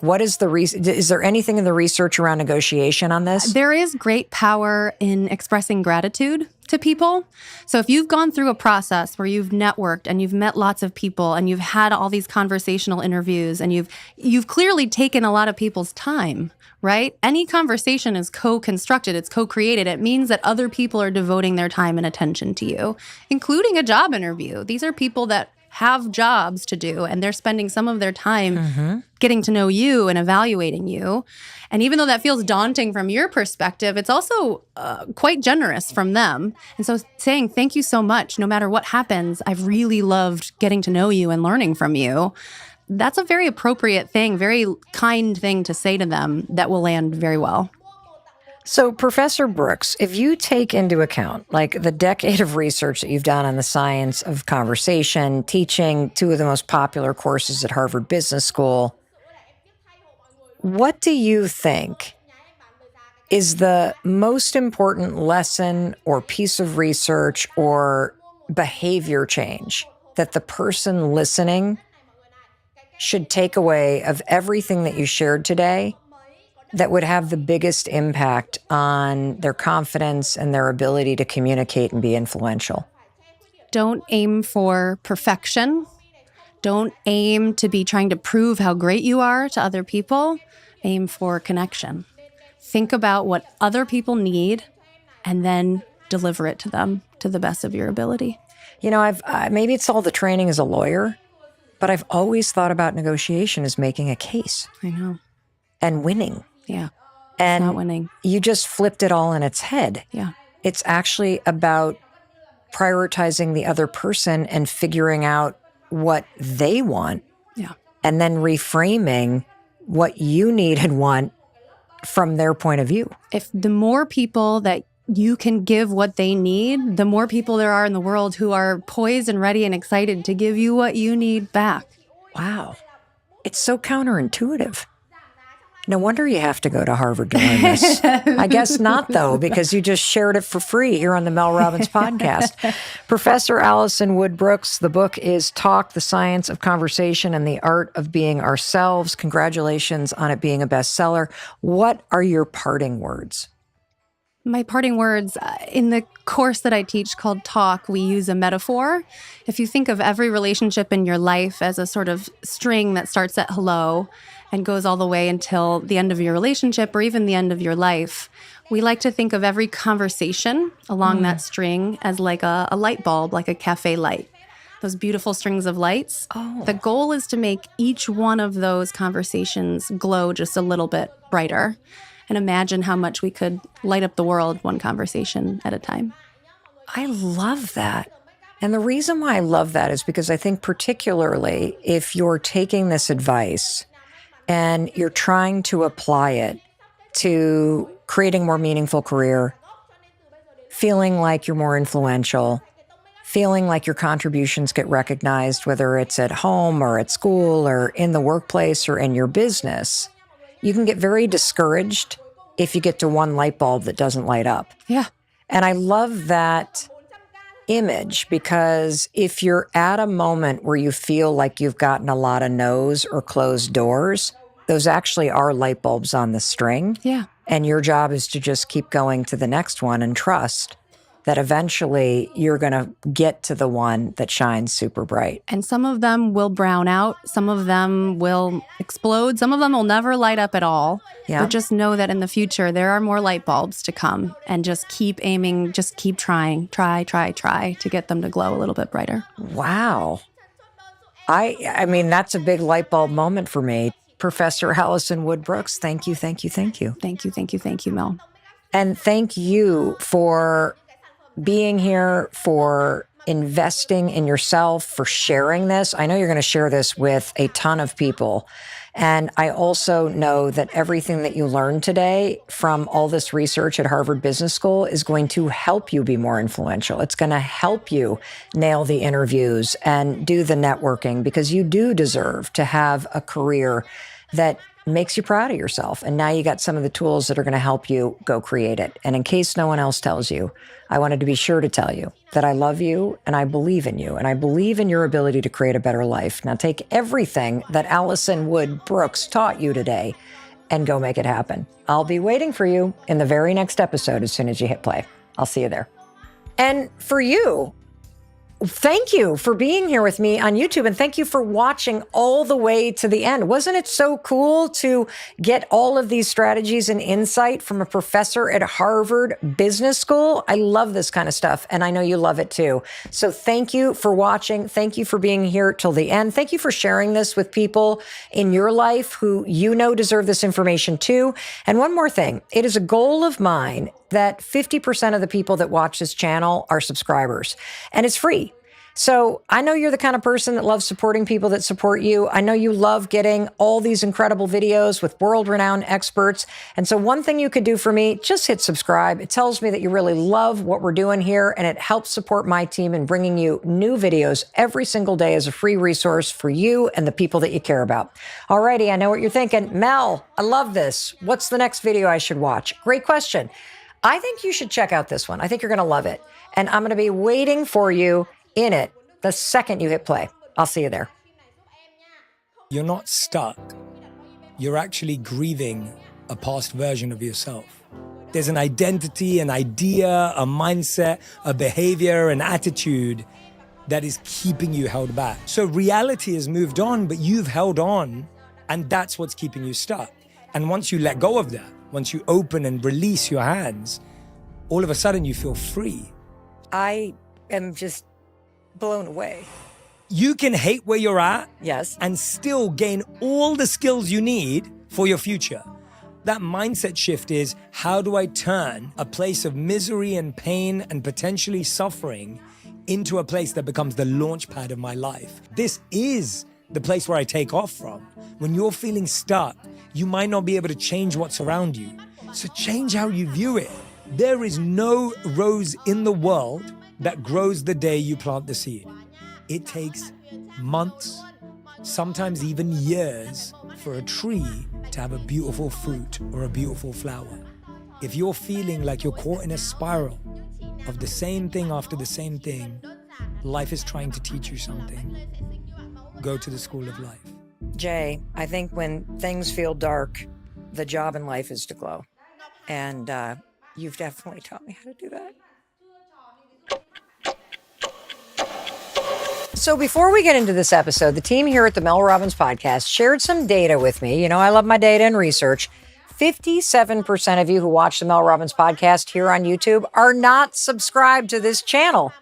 What is is there anything in the research around negotiation on this? There is great power in expressing gratitude to people. So if you've gone through a process where you've networked and you've met lots of people and you've had all these conversational interviews and you've clearly taken a lot of people's time, right? Any conversation is co-constructed, it's co-created. It means that other people are devoting their time and attention to you, including a job interview. These are people that have jobs to do, and they're spending some of their time getting to know you and evaluating you. And even though that feels daunting from your perspective, it's also quite generous from them. And so saying, thank you so much, no matter what happens, I've really loved getting to know you and learning from you. That's a very appropriate thing, very kind thing to say to them that will land very well. So, Professor Brooks, if you take into account like the decade of research that you've done on the science of conversation, teaching two of the most popular courses at Harvard Business School, what do you think is the most important lesson or piece of research or behavior change that the person listening should take away of everything that you shared today that would have the biggest impact on their confidence and their ability to communicate and be influential? Don't aim for perfection. Don't aim to be trying to prove how great you are to other people. Aim for connection. Think about what other people need and then deliver it to them to the best of your ability. You know, maybe it's all the training as a lawyer, but I've always thought about negotiation as making a case I know. and winning. Yeah. And not winning. You just flipped it all on its head. Yeah. It's actually about prioritizing the other person and figuring out what they want. Yeah. And then reframing what you need and want from their point of view. If the more people that you can give what they need, the more people there are in the world who are poised and ready and excited to give you what you need back. Wow. It's so counterintuitive. No wonder you have to go to Harvard to learn this. I guess not, though, because you just shared it for free here on the Mel Robbins podcast. Professor Allison Wood Brooks, the book is Talk, the Science of Conversation and the Art of Being Ourselves. Congratulations on it being a bestseller. What are your parting words? My parting words, in the course that I teach called Talk, we use a metaphor. If you think of every relationship in your life as a sort of string that starts at hello and goes all the way until the end of your relationship or even the end of your life, we like to think of every conversation along that string as like a light bulb, like a cafe light. Those beautiful strings of lights. Oh. The goal is to make each one of those conversations glow just a little bit brighter. And imagine how much we could light up the world one conversation at a time. I love that. And the reason why I love that is because I think particularly if you're taking this advice and you're trying to apply it to creating a more meaningful career, feeling like you're more influential, feeling like your contributions get recognized, whether it's at home or at school or in the workplace or in your business, you can get very discouraged if you get to one light bulb that doesn't light up. Yeah. And I love that image because if you're at a moment where you feel like you've gotten a lot of no's or closed doors, those actually are light bulbs on the string. Yeah. And your job is to just keep going to the next one and trust that eventually you're going to get to the one that shines super bright. And some of them will brown out. Some of them will explode. Some of them will never light up at all. Yeah. But just know that in the future, there are more light bulbs to come. And just keep aiming, just keep trying. Try to get them to glow a little bit brighter. Wow. I mean, that's a big light bulb moment for me. Professor Allison Wood Brooks, thank you. Thank you, Mel. And thank you for being here, for investing in yourself, for sharing this. I know you're going to share this with a ton of people. And I also know that everything that you learned today from all this research at Harvard Business School is going to help you be more influential. It's going to help you nail the interviews and do the networking because you do deserve to have a career that makes you proud of yourself. And now you got some of the tools that are going to help you go create it. And in case no one else tells you, I wanted to be sure to tell you that I love you and I believe in you and I believe in your ability to create a better life. Now take everything that Allison Wood Brooks taught you today and go make it happen. I'll be waiting for you in the very next episode as soon as you hit play. I'll see you there. And for you, thank you for being here with me on YouTube, and thank you for watching all the way to the end. Wasn't it so cool to get all of these strategies and insight from a professor at Harvard Business School? I love this kind of stuff, and I know you love it too. So thank you for watching. Thank you for being here till the end. Thank you for sharing this with people in your life who you know deserve this information too. And one more thing, it is a goal of mine that 50% of the people that watch this channel are subscribers, and it's free. So I know you're the kind of person that loves supporting people that support you. I know you love getting all these incredible videos with world-renowned experts. And so one thing you could do for me, just hit subscribe. It tells me that you really love what we're doing here, and it helps support my team in bringing you new videos every single day as a free resource for you and the people that you care about. Alrighty, I know what you're thinking. Mel, I love this. What's the next video I should watch? Great question. I think you should check out this one. I think you're going to love it. And I'm going to be waiting for you in it the second you hit play. I'll see you there. You're not stuck. You're actually grieving a past version of yourself. There's an identity, an idea, a mindset, a behavior, an attitude that is keeping you held back. So reality has moved on, but you've held on, and that's what's keeping you stuck. And once you let go of that, once you open and release your hands, all of a sudden you feel free. I am just blown away. You can hate where you're at, Yes. and still gain all the skills you need for your future. That mindset shift is, how do I turn a place of misery and pain and potentially suffering into a place that becomes the launch pad of my life? This is the place where I take off from. When you're feeling stuck, you might not be able to change what's around you. So change how you view it. There is no rose in the world that grows the day you plant the seed. It takes months, sometimes even years, for a tree to have a beautiful fruit or a beautiful flower. If you're feeling like you're caught in a spiral of the same thing after the same thing, life is trying to teach you something. Go to the school of life. Jay, I think when things feel dark, the job in life is to glow. And you've definitely taught me how to do that. So before we get into this episode, the team here at the Mel Robbins podcast shared some data with me. You know, I love my data and research. 57% of you who watch the Mel Robbins podcast here on YouTube are not subscribed to this channel.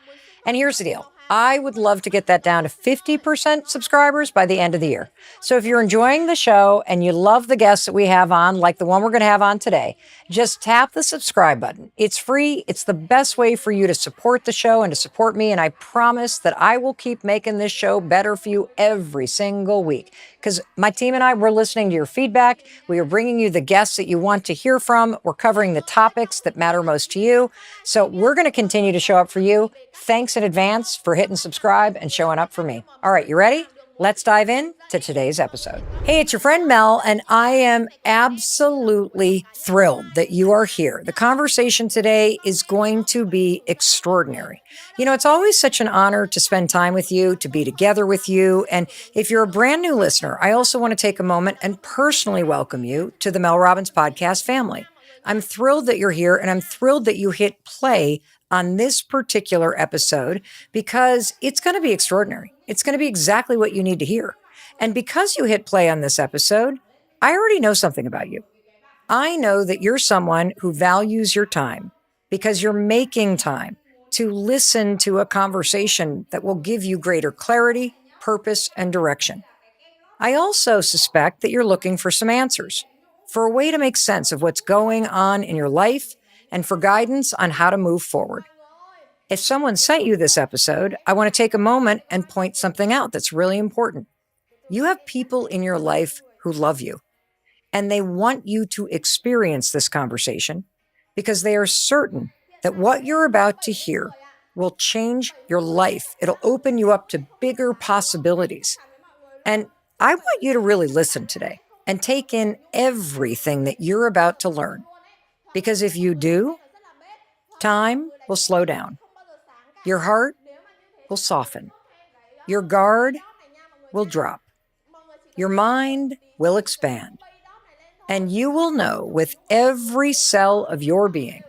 And here's the deal. I would love to get that down to 50% subscribers by the end of the year. So if you're enjoying the show and you love the guests that we have on, like the one we're going to have on today, just tap the subscribe button. It's free. It's the best way for you to support the show and to support me. And I promise that I will keep making this show better for you every single week. Because my team and I, we're listening to your feedback. We are bringing you the guests that you want to hear from. We're covering the topics that matter most to you. So we're going to continue to show up for you. Thanks in advance for hitting subscribe and showing up for me. All right, you ready? Let's dive in to today's episode. Hey, it's your friend Mel, and I am absolutely thrilled that you are here. The conversation today is going to be extraordinary. You know, it's always such an honor to spend time with you, to be together with you. And if you're a brand new listener, I also want to take a moment and personally welcome you to the Mel Robbins podcast family. I'm thrilled that you're here, and I'm thrilled that you hit play on this particular episode because it's going to be extraordinary. It's going to be exactly what you need to hear. And because you hit play on this episode, I already know something about you. I know that you're someone who values your time because you're making time to listen to a conversation that will give you greater clarity, purpose, and direction. I also suspect that you're looking for some answers, for a way to make sense of what's going on in your life and for guidance on how to move forward. If someone sent you this episode, I want to take a moment and point something out that's really important. You have people in your life who love you, and they want you to experience this conversation because they are certain that what you're about to hear will change your life. It'll open you up to bigger possibilities. And I want you to really listen today and take in everything that you're about to learn. Because if you do, time will slow down. Your heart will soften. Your guard will drop. Your mind will expand. And you will know with every cell of your being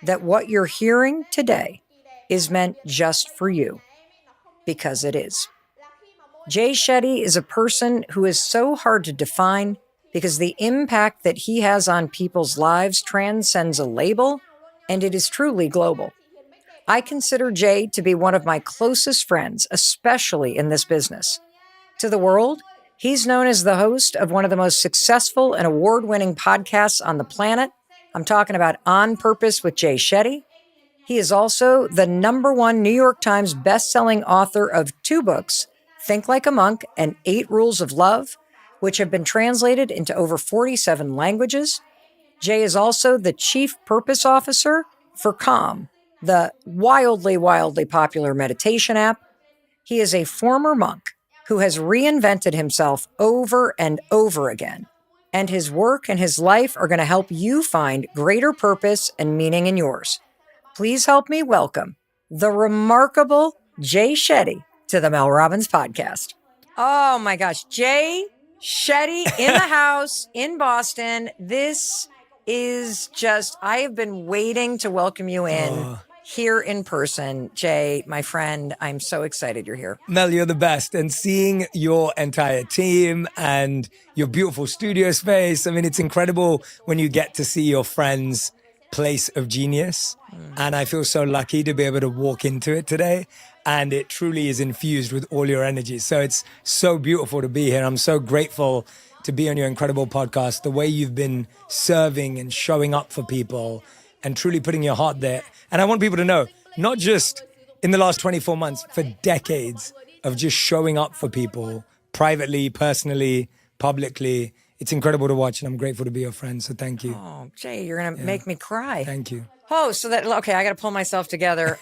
that what you're hearing today is meant just for you, because it is. Jay Shetty is a person who is so hard to define because the impact that he has on people's lives transcends a label, and it is truly global. I consider Jay to be one of my closest friends, especially in this business. To the world, he's known as the host of one of the most successful and award-winning podcasts on the planet. I'm talking about On Purpose with Jay Shetty. He is also the #1 New York Times bestselling author of 2 books, Think Like a Monk and 8 Rules of Love, which have been translated into over 47 languages. Jay is also the Chief Purpose Officer for Calm, the wildly, wildly popular meditation app. He is a former monk who has reinvented himself over and over again. And his work and his life are going to help you find greater purpose and meaning in yours. Please help me welcome the remarkable Jay Shetty to the Mel Robbins podcast. Oh my gosh, Jay Shetty in the house in Boston. This is just, I have been waiting to welcome you in here in person. Jay, my friend, I'm so excited you're here. Mel, you're the best. And seeing your entire team and your beautiful studio space, I mean, it's incredible when you get to see your friends' place of genius. And I feel so lucky to be able to walk into it today. And it truly is infused with all your energy. So it's so beautiful to be here. I'm so grateful to be on your incredible podcast, the way you've been serving and showing up for people and truly putting your heart there. And I want people to know, not just in the last 24 months, for decades of just showing up for people privately, personally, publicly. It's incredible to watch, and I'm grateful to be your friend. So thank you. Oh, Jay, you're going to make me cry. Thank you. Oh, so that, okay, I got to pull myself together.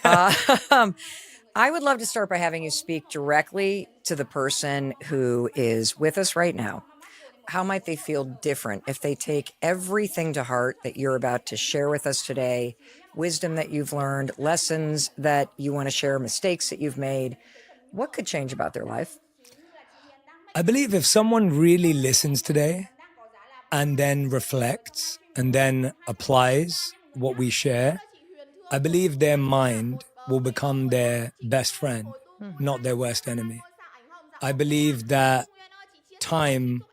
I would love to start by having you speak directly to the person who is with us right now. How might they feel different if they take everything to heart that you're about to share with us today, wisdom that you've learned, lessons that you want to share, mistakes that you've made? What could change about their life? I believe if someone really listens today and then reflects and then applies what we share, I believe their mind will become their best friend, not their worst enemy. I believe that time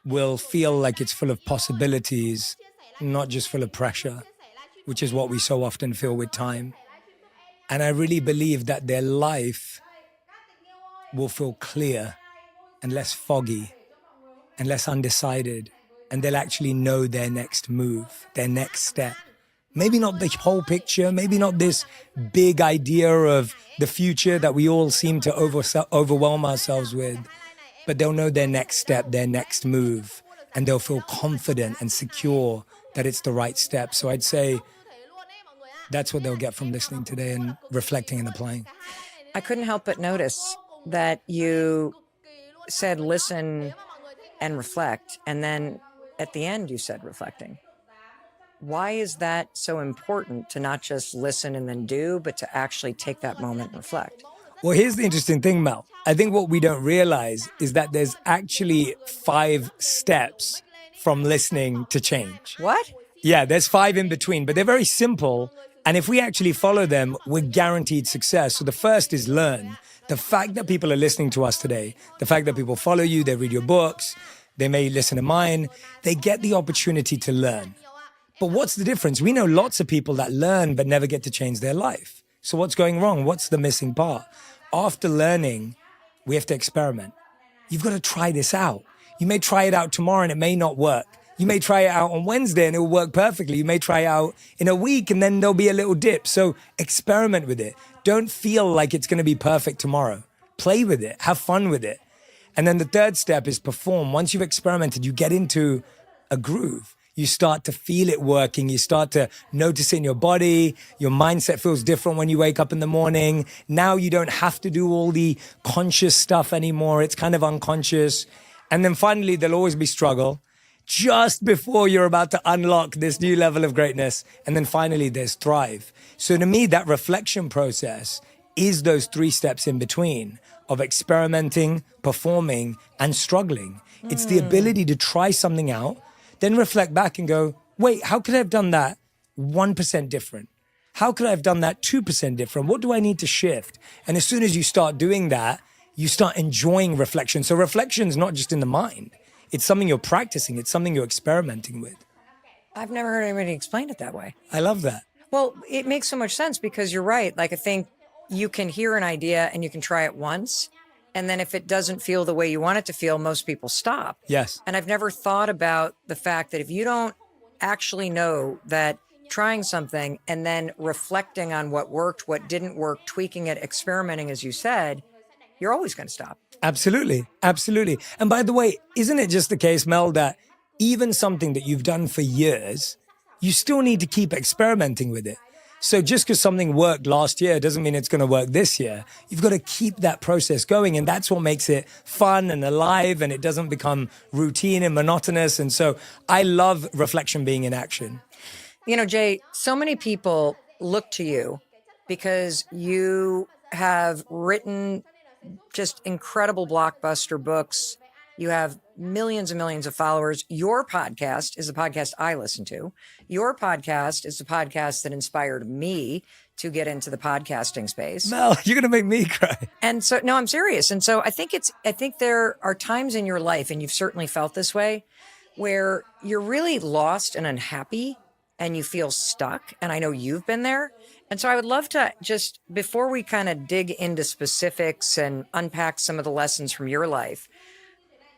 will feel like it's full of possibilities, not just full of pressure, which is what we so often feel with time. And I really believe that their life will feel clear and less foggy and less undecided, and they'll actually know their next move, their next step. Maybe not the whole picture, maybe not this big idea of the future that we all seem to overwhelm ourselves with, but they'll know their next step, their next move, and they'll feel confident and secure that it's the right step. So I'd say that's what they'll get from listening today and reflecting and applying. I couldn't help but notice that you said listen and reflect, and then at the end you said reflecting. Why is that so important to not just listen and then do, but to actually take that moment and reflect? Well, here's the interesting thing, Mel. I think what we don't realize is that there's actually 5 steps from listening to change. What? Yeah, there's 5 in between, but they're very simple. And if we actually follow them, we're guaranteed success. So the first is learn. The fact that people are listening to us today, the fact that people follow you, they read your books, they may listen to mine, they get the opportunity to learn. But what's the difference? We know lots of people that learn but never get to change their life. So what's going wrong? What's the missing part? After learning, we have to experiment. You've got to try this out. You may try it out tomorrow and it may not work. You may try it out on Wednesday and it will work perfectly. You may try it out in a week and then there'll be a little dip. So experiment with it. Don't feel like it's going to be perfect tomorrow. Play with it. Have fun with it. And then the third step is perform. Once you've experimented, you get into a groove. You start to feel it working. You start to notice it in your body. Your mindset feels different when you wake up in the morning. Now you don't have to do all the conscious stuff anymore. It's kind of unconscious. And then finally, there'll always be struggle just before you're about to unlock this new level of greatness. And then finally, there's thrive. So to me, that reflection process is those 3 steps in between of experimenting, performing, and struggling. It's the ability to try something out, then reflect back and go, wait, how could I have done that 1% different? How could I have done that 2% different? What do I need to shift? And as soon as you start doing that, you start enjoying reflection. So reflection is not just in the mind. It's something you're practicing. It's something you're experimenting with. I've never heard anybody explain it that way. I love that. Well, it makes so much sense because you're right. Like, I think you can hear an idea and you can try it once. And then if it doesn't feel the way you want it to feel, most people stop. Yes. And I've never thought about the fact that if you don't actually know that trying something and then reflecting on what worked, what didn't work, tweaking it, experimenting, as you said, you're always going to stop. Absolutely. Absolutely. And by the way, isn't it just the case, Mel, that even something that you've done for years, you still need to keep experimenting with it? So just because something worked last year doesn't mean it's going to work this year. You've got to keep that process going. And that's what makes it fun and alive. And it doesn't become routine and monotonous. And so I love reflection being in action. You know, Jay, so many people look to you because you have written just incredible blockbuster books You have millions and millions of followers. Your podcast is the podcast I listen to. Your podcast is the podcast that inspired me to get into the podcasting space. Mel, you're going to make me cry. And so, no, I'm serious. And so I think there are times in your life, and you've certainly felt this way, where you're really lost and unhappy and you feel stuck. And I know you've been there. And so I would love to just, before we kind of dig into specifics and unpack some of the lessons from your life,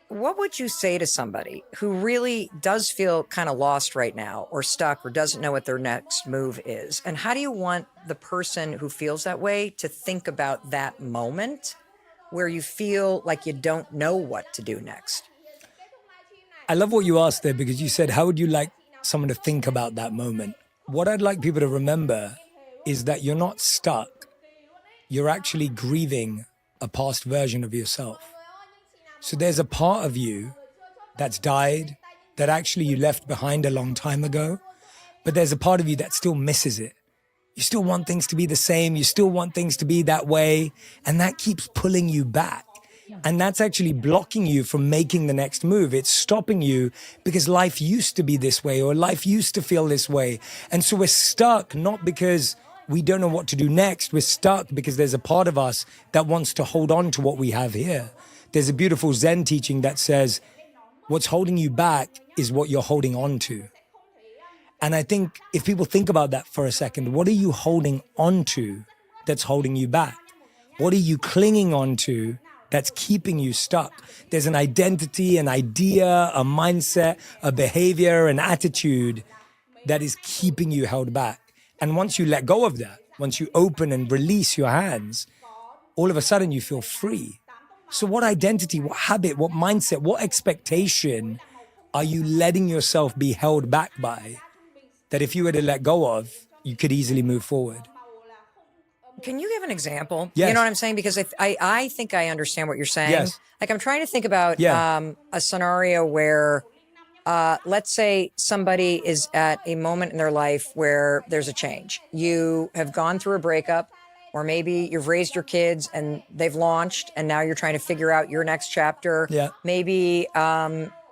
what would you say to somebody who really does feel kind of lost right now or stuck or doesn't know what their next move is? And how do you want the person who feels that way to think about that moment where you feel like you don't know what to do next? I love what you asked there, because you said, how would you like someone to think about that moment? What I'd like people to remember is that you're not stuck. You're actually grieving a past version of yourself. So there's a part of you that's died, that actually you left behind a long time ago, but there's a part of you that still misses it. You still want things to be the same. You still want things to be that way. And that keeps pulling you back. And that's actually blocking you from making the next move. It's stopping you because life used to be this way, or life used to feel this way. And so we're stuck, not because we don't know what to do next. We're stuck because there's a part of us that wants to hold on to what we have here. There's a beautiful Zen teaching that says, what's holding you back is what you're holding on to. And I think if people think about that for a second, what are you holding on to that's holding you back? What are you clinging on to that's keeping you stuck? There's an identity, an idea, a mindset, a behavior, an attitude that is keeping you held back. And once you let go of that, once you open and release your hands, all of a sudden you feel free. So what identity, what habit, what mindset, what expectation are you letting yourself be held back by that if you were to let go of, you could easily move forward? Can you give an example? Yes. You know what I'm saying? Because I think I understand what you're saying. Yes. Like, I'm trying to think about Yeah. a scenario where, let's say somebody is at a moment in their life where there's a change. You have gone through a breakup, or maybe you've raised your kids and they've launched and now you're trying to figure out your next chapter. Yeah. Maybe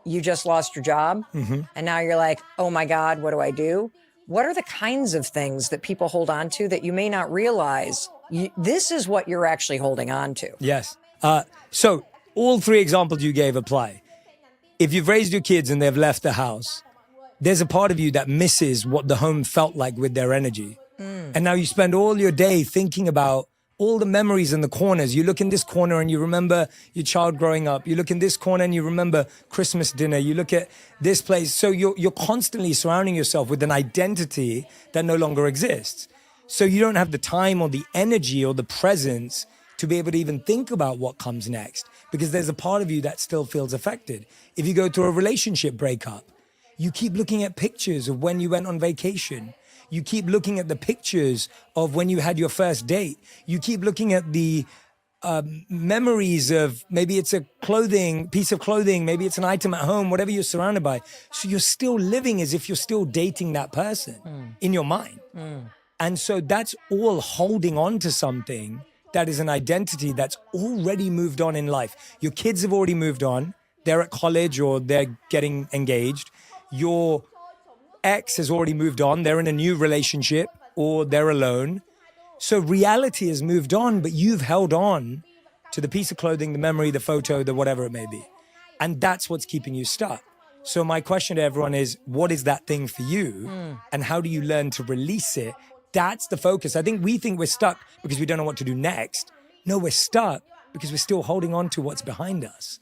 you just lost your job and now you're like, oh my God, what do I do? What are the kinds of things that people hold on to that you may not realize this is what you're actually holding on to? Yes. So all three examples you gave apply. If you've raised your kids and they've left the house, there's a part of you that misses what the home felt like with their energy. And now you spend all your day thinking about all the memories in the corners. You look in this corner and you remember your child growing up. You look in this corner and you remember Christmas dinner. You look at this place. So you're constantly surrounding yourself with an identity that no longer exists. So you don't have the time or the energy or the presence to be able to even think about what comes next, because there's a part of you that still feels affected. If you go through a relationship breakup, you keep looking at pictures of when you went on vacation. You keep looking at the pictures of when you had your first date. You keep looking at the memories of, maybe it's a piece of clothing, maybe it's an item at home, whatever you're surrounded by. So you're still living as if you're still dating that person in your mind. And so that's all holding on to something that is an identity that's already moved on in life. Your kids have already moved on. They're at college or they're getting engaged. Your ex has already moved on. They're in a new relationship or they're alone. So reality has moved on, but you've held on to the piece of clothing, the memory, the photo, the whatever it may be. And that's what's keeping you stuck. So my question to everyone is, what is that thing for you? And how do you learn to release it? That's the focus. I think we think we're stuck because we don't know what to do next. No, we're stuck because we're still holding on to what's behind us.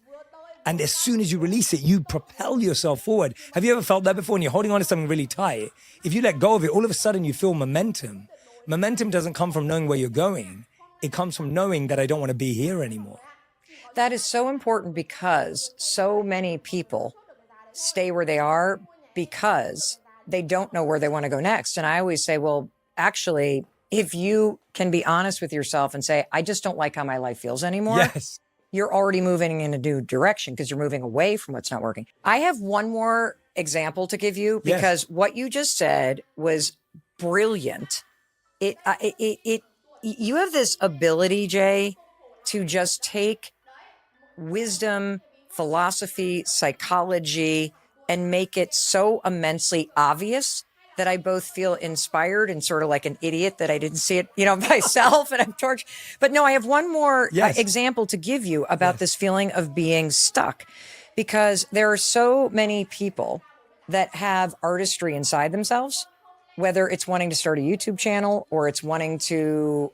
And as soon as you release it, you propel yourself forward. Have you ever felt that before? When you're holding on to something really tight, if you let go of it, all of a sudden you feel momentum. Momentum doesn't come from knowing where you're going. It comes from knowing that I don't want to be here anymore. That is so important, because so many people stay where they are because they don't know where they want to go next. And I always say, well, actually, if you can be honest with yourself and say, I just don't like how my life feels anymore. Yes. You're already moving in a new direction because you're moving away from what's not working. I have one more example to give you, because what you just said was brilliant. You have this ability, Jay, to just take wisdom philosophy, psychology, and make it so immensely obvious that I both feel inspired and sort of like an idiot that I didn't see it, myself and I'm tortured. But no, I have one more Yes. example to give you about this feeling of being stuck, because there are so many people that have artistry inside themselves, whether it's wanting to start a YouTube channel, or it's wanting to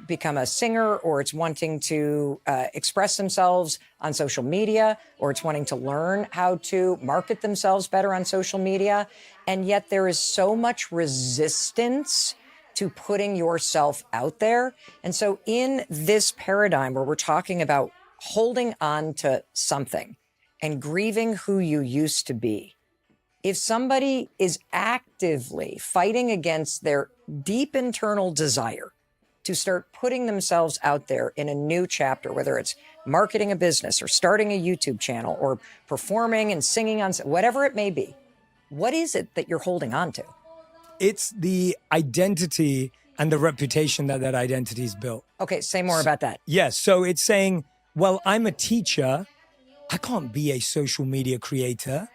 become a singer, or it's wanting to express themselves on social media, or it's wanting to learn how to market themselves better on social media. And yet there is so much resistance to putting yourself out there. And so in this paradigm where we're talking about holding on to something and grieving who you used to be, if somebody is actively fighting against their deep internal desire to start putting themselves out there in a new chapter, whether it's marketing a business or starting a YouTube channel or performing and singing on, whatever it may be, what is it that you're holding on to? It's the identity and the reputation that identity is built. Okay, say more about that. Yes. So it's saying, well, I'm a teacher. I can't be a social media creator.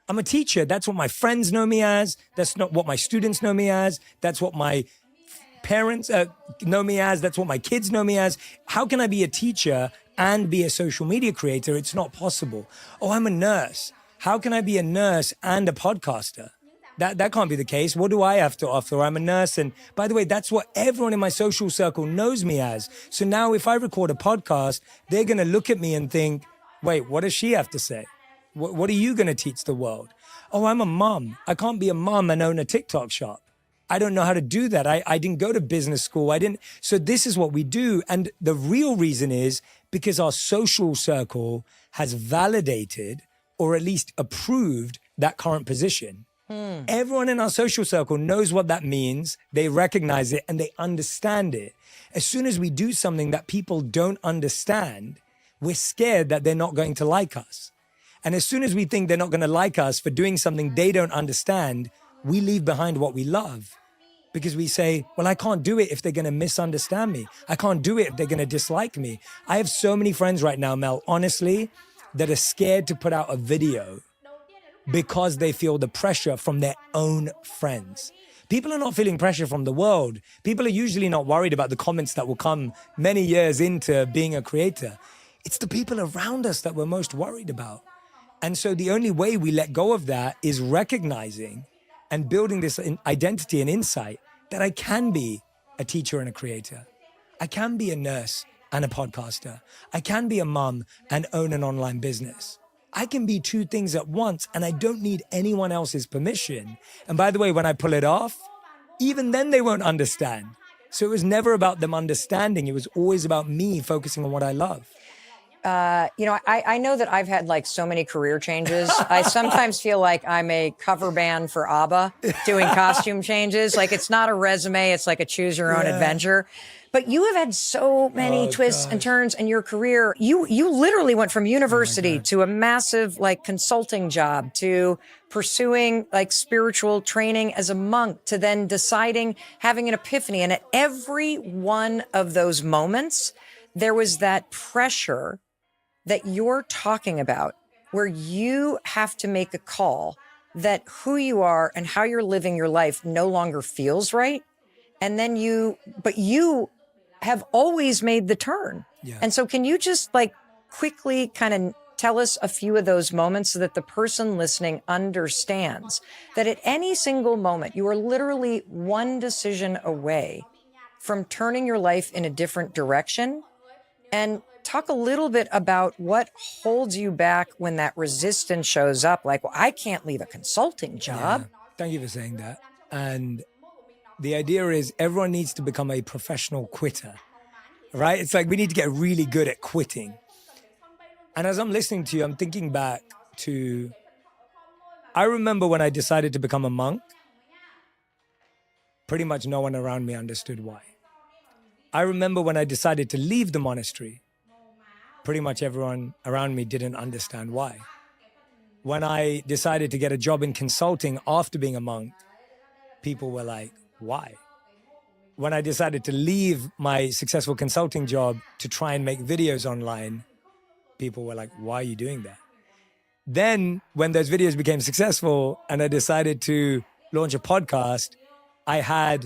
I'm a teacher. That's what my friends know me as. That's not what my students know me as. That's what my parents know me as. That's what my kids know me as. How can I be a teacher and be a social media creator? It's not possible. Oh, I'm a nurse. How can I be a nurse and a podcaster? That can't be the case. What do I have to offer? I'm a nurse. And by the way, that's what everyone in my social circle knows me as. So now if I record a podcast, they're going to look at me and think, wait, what does she have to say? What are you going to teach the world? Oh, I'm a mom. I can't be a mom and own a TikTok shop. I don't know how to do that. I didn't go to business school. So this is what we do. And the real reason is because our social circle has validated or at least approved that current position. Everyone in our social circle knows what that means. They recognize it and they understand it. As soon as we do something that people don't understand, we're scared that they're not going to like us. And as soon as we think they're not going to like us for doing something they don't understand, we leave behind what we love. Because we say, well, I can't do it if they're going to misunderstand me. I can't do it if they're going to dislike me. I have so many friends right now, Mel, honestly, that are scared to put out a video because they feel the pressure from their own friends. People are not feeling pressure from the world. People are usually not worried about the comments that will come many years into being a creator. It's the people around us that we're most worried about. And so the only way we let go of that is recognizing and building this identity and insight that I can be a teacher and a creator. I can be a nurse and a podcaster. I can be a mom and own an online business. I can be two things at once and I don't need anyone else's permission. And by the way, when I pull it off, even then they won't understand. So it was never about them understanding. It was always about me focusing on what I love. I know that I've had like so many career changes. I sometimes feel like I'm a cover band for ABBA doing costume changes. Like it's not a resume. It's like a choose your own adventure. But you have had so many twists and turns in your career. You literally went from university to a massive like consulting job to pursuing like spiritual training as a monk to then deciding, having an epiphany. And at every one of those moments, there was that pressure that you're talking about where you have to make a call that who you are and how you're living your life no longer feels right. And then you have always made the turn. Yeah. And so can you just like quickly kind of tell us a few of those moments so that the person listening understands that at any single moment, you are literally one decision away from turning your life in a different direction? And talk a little bit about what holds you back when that resistance shows up. Like, well, I can't leave a consulting job. Yeah. Thank you for saying that. And the idea is everyone needs to become a professional quitter, right? It's like we need to get really good at quitting. And as I'm listening to you, I'm thinking back to, I remember when I decided to become a monk, pretty much no one around me understood why. I remember when I decided to leave the monastery, pretty much everyone around me didn't understand why. When I decided to get a job in consulting after being a monk, people were like, why? When I decided to leave my successful consulting job to try and make videos online, people were like, why are you doing that? Then when those videos became successful and I decided to launch a podcast, I had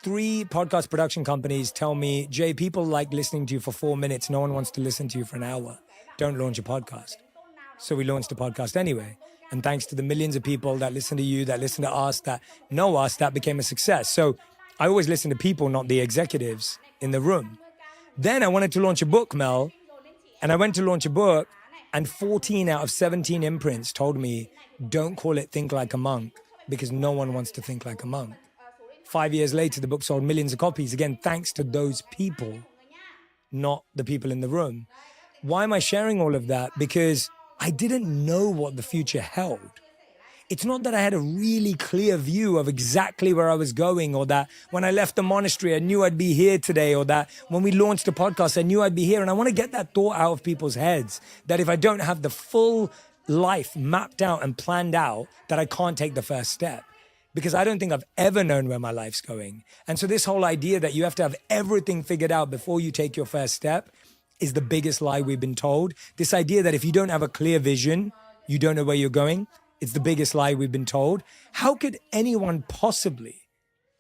3 podcast production companies tell me, Jay, people like listening to you for 4 minutes. No one wants to listen to you for an hour. Don't launch a podcast. So we launched a podcast anyway. And thanks to the millions of people that listen to you, that listen to us, that know us, that became a success. So I always listen to people, not the executives in the room. Then I wanted to launch a book, Mel, and I went to launch a book, and 14 out of 17 imprints told me, don't call it Think Like a Monk, because no one wants to think like a monk. 5 years later, the book sold millions of copies, again, thanks to those people, not the people in the room. Why am I sharing all of that? Because I didn't know what the future held. It's not that I had a really clear view of exactly where I was going, or that when I left the monastery, I knew I'd be here today, or that when we launched the podcast, I knew I'd be here. And I want to get that thought out of people's heads, that if I don't have the full life mapped out and planned out, that I can't take the first step. Because I don't think I've ever known where my life's going. And so this whole idea that you have to have everything figured out before you take your first step is the biggest lie we've been told. This idea that if you don't have a clear vision, you don't know where you're going. It's the biggest lie we've been told. How could anyone possibly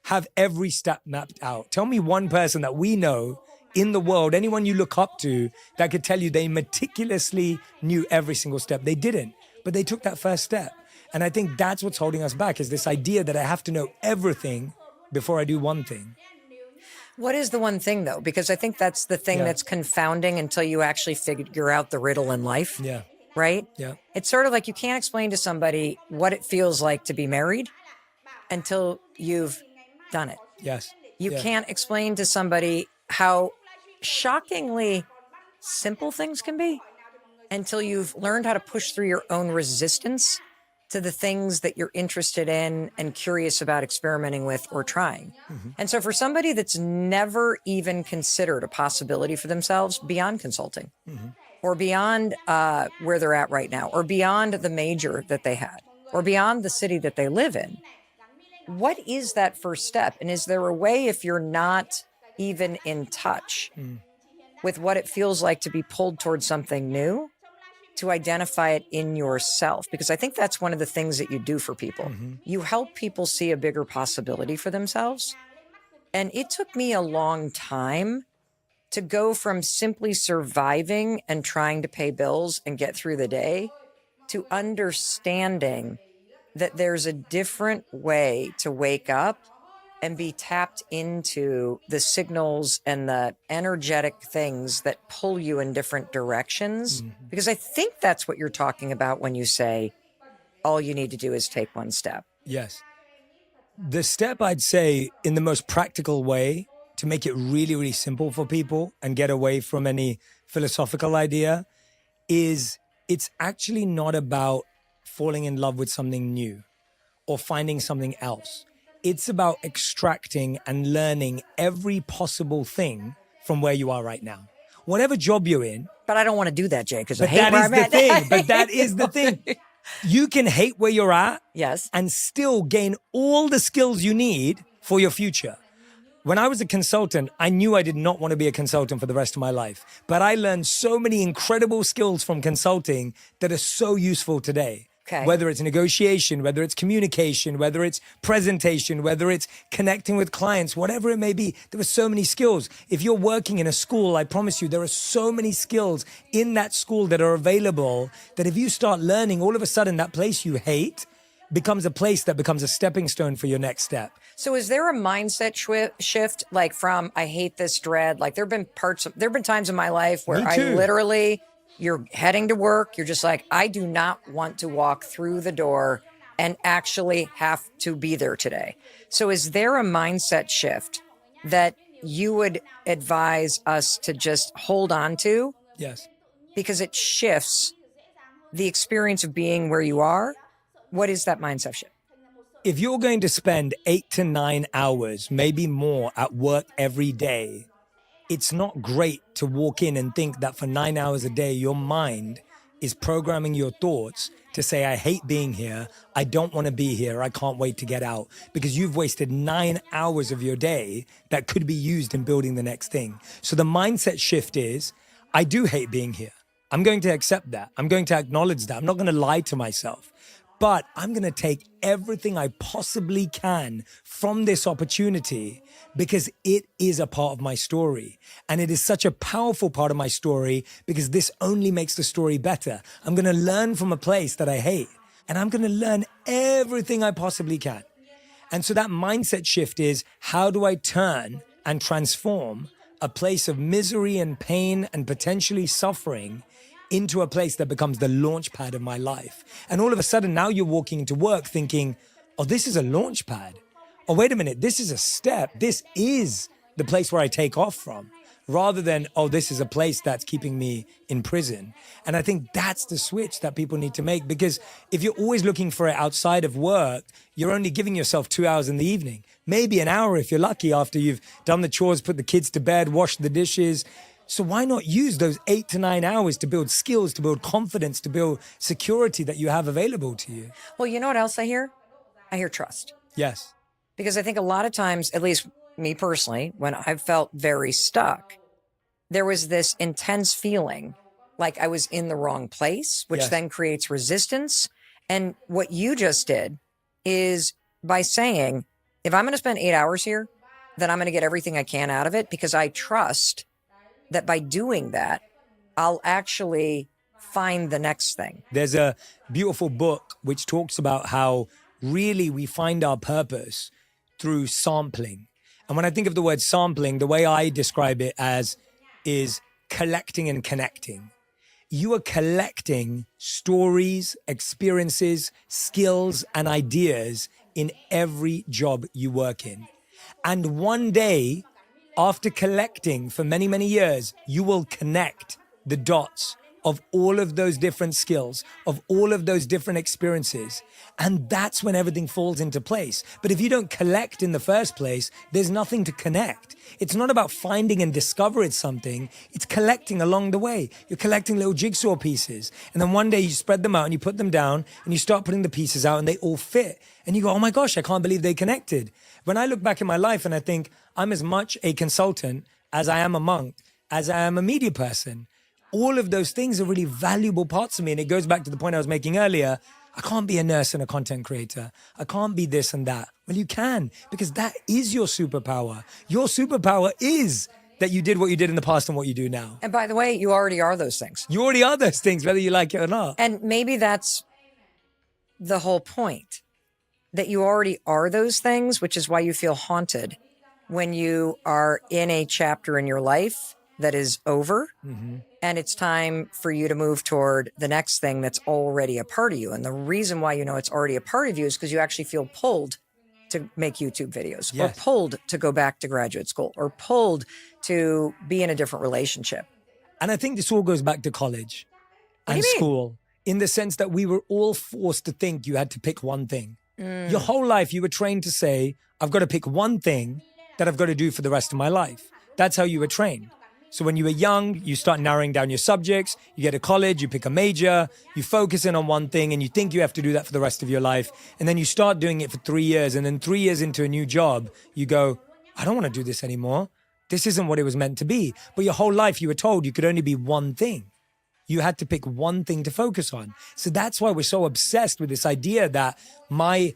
have every step mapped out? Tell me one person that we know in the world, anyone you look up to, that could tell you they meticulously knew every single step. They didn't, but they took that first step. And I think that's what's holding us back, is this idea that I have to know everything before I do one thing. What is the one thing, though? Because I think that's the thing that's confounding until you actually figure out the riddle in life. Yeah. Right? Yeah. It's sort of like you can't explain to somebody what it feels like to be married until you've done it. Yes. You can't explain to somebody how shockingly simple things can be until you've learned how to push through your own resistance to the things that you're interested in and curious about experimenting with or trying. Mm-hmm. And so for somebody that's never even considered a possibility for themselves beyond consulting, or beyond where they're at right now, or beyond the major that they had, or beyond the city that they live in, what is that first step? And is there a way, if you're not even in touch with what it feels like to be pulled towards something new, to identify it in yourself? Because I think that's one of the things that you do for people. You help people see a bigger possibility for themselves. And it took me a long time to go from simply surviving and trying to pay bills and get through the day to understanding that there's a different way to wake up and be tapped into the signals and the energetic things that pull you in different directions. Because I think that's what you're talking about when you say all you need to do is take one step. Yes. The step, I'd say, in the most practical way, to make it really, really simple for people and get away from any philosophical idea, is it's actually not about falling in love with something new or finding something else. It's about extracting and learning every possible thing from where you are right now. Whatever job you're in. But I don't want to do that, Jay, because I But hate that where is I'm the at. thing. But that is the thing. You can hate where you're at, Yes, and still gain all the skills you need for your future. When I was a consultant, I knew I did not want to be a consultant for the rest of my life. But I learned so many incredible skills from consulting that are so useful today. Okay. Whether it's negotiation, whether it's communication, whether it's presentation, whether it's connecting with clients, whatever it may be, there are so many skills. If you're working in a school, I promise you, there are so many skills in that school that are available that if you start learning, all of a sudden that place you hate becomes a place that becomes a stepping stone for your next step. So is there a mindset shift, like from I hate this dread? Like there have been times in my life where I literally, you're heading to work, you're just like, I do not want to walk through the door and actually have to be there today. So is there a mindset shift that you would advise us to just hold on to? Yes. Because it shifts the experience of being where you are. What is that mindset shift? If you're going to spend 8 to 9 hours, maybe more, at work every day, it's not great to walk in and think that for 9 hours a day, your mind is programming your thoughts to say, I hate being here. I don't want to be here. I can't wait to get out, because you've wasted 9 hours of your day that could be used in building the next thing. So the mindset shift is, I do hate being here. I'm going to accept that. I'm going to acknowledge that. I'm not going to lie to myself. But I'm going to take everything I possibly can from this opportunity because it is a part of my story. And it is such a powerful part of my story because this only makes the story better. I'm going to learn from a place that I hate. And I'm going to learn everything I possibly can. And so that mindset shift is, how do I turn and transform a place of misery and pain and potentially suffering into a place that becomes the launch pad of my life? And all of a sudden, now you're walking into work thinking, oh, this is a launch pad. Oh, wait a minute, this is a step. This is the place where I take off from, rather than, oh, this is a place that's keeping me in prison. And I think that's the switch that people need to make, because if you're always looking for it outside of work, you're only giving yourself 2 hours in the evening, maybe an hour if you're lucky after you've done the chores, put the kids to bed, washed the dishes. So why not use those 8 to 9 hours to build skills, to build confidence, to build security that you have available to you? Well, you know what else I hear? I hear trust. Yes. Because I think a lot of times, at least me personally, when I've felt very stuck, there was this intense feeling like I was in the wrong place, which Yes. then creates resistance. And what you just did is by saying, if I'm going to spend 8 hours here, then I'm going to get everything I can out of it, because I trust that by doing that, I'll actually find the next thing. There's a beautiful book which talks about how really we find our purpose through sampling. And when I think of the word sampling, the way I describe it as is collecting and connecting. You are collecting stories, experiences, skills, and ideas in every job you work in. And one day, after collecting for many, many years, you will connect the dots of all of those different skills, of all of those different experiences. And that's when everything falls into place. But if you don't collect in the first place, there's nothing to connect. It's not about finding and discovering something. It's collecting along the way. You're collecting little jigsaw pieces. And then one day you spread them out and you put them down and you start putting the pieces out and they all fit. And you go, oh my gosh, I can't believe they connected. When I look back in my life and I think I'm as much a consultant as I am a monk, as I am a media person, all of those things are really valuable parts of me. And it goes back to the point I was making earlier. I can't be a nurse and a content creator. I can't be this and that. Well, you can, because that is your superpower. Your superpower is that you did what you did in the past and what you do now. And by the way, you already are those things. You already are those things, whether you like it or not. And maybe that's the whole point, that you already are those things, which is why you feel haunted when you are in a chapter in your life that is over. Mm-hmm. And it's time for you to move toward the next thing that's already a part of you. And the reason why you know it's already a part of you is because you actually feel pulled to make YouTube videos, Yes. or pulled to go back to graduate school, or pulled to be in a different relationship. And I think this all goes back to college What do and you mean? school, in the sense that we were all forced to think you had to pick one thing. Your whole life, you were trained to say, I've got to pick one thing that I've got to do for the rest of my life. That's how you were trained. So when you were young, you start narrowing down your subjects, you get to college, you pick a major, you focus in on one thing and you think you have to do that for the rest of your life. And then you start doing it for 3 years. And then 3 years into a new job, you go, I don't want to do this anymore. This isn't what it was meant to be. But your whole life you were told you could only be one thing. You had to pick one thing to focus on. So that's why we're so obsessed with this idea that my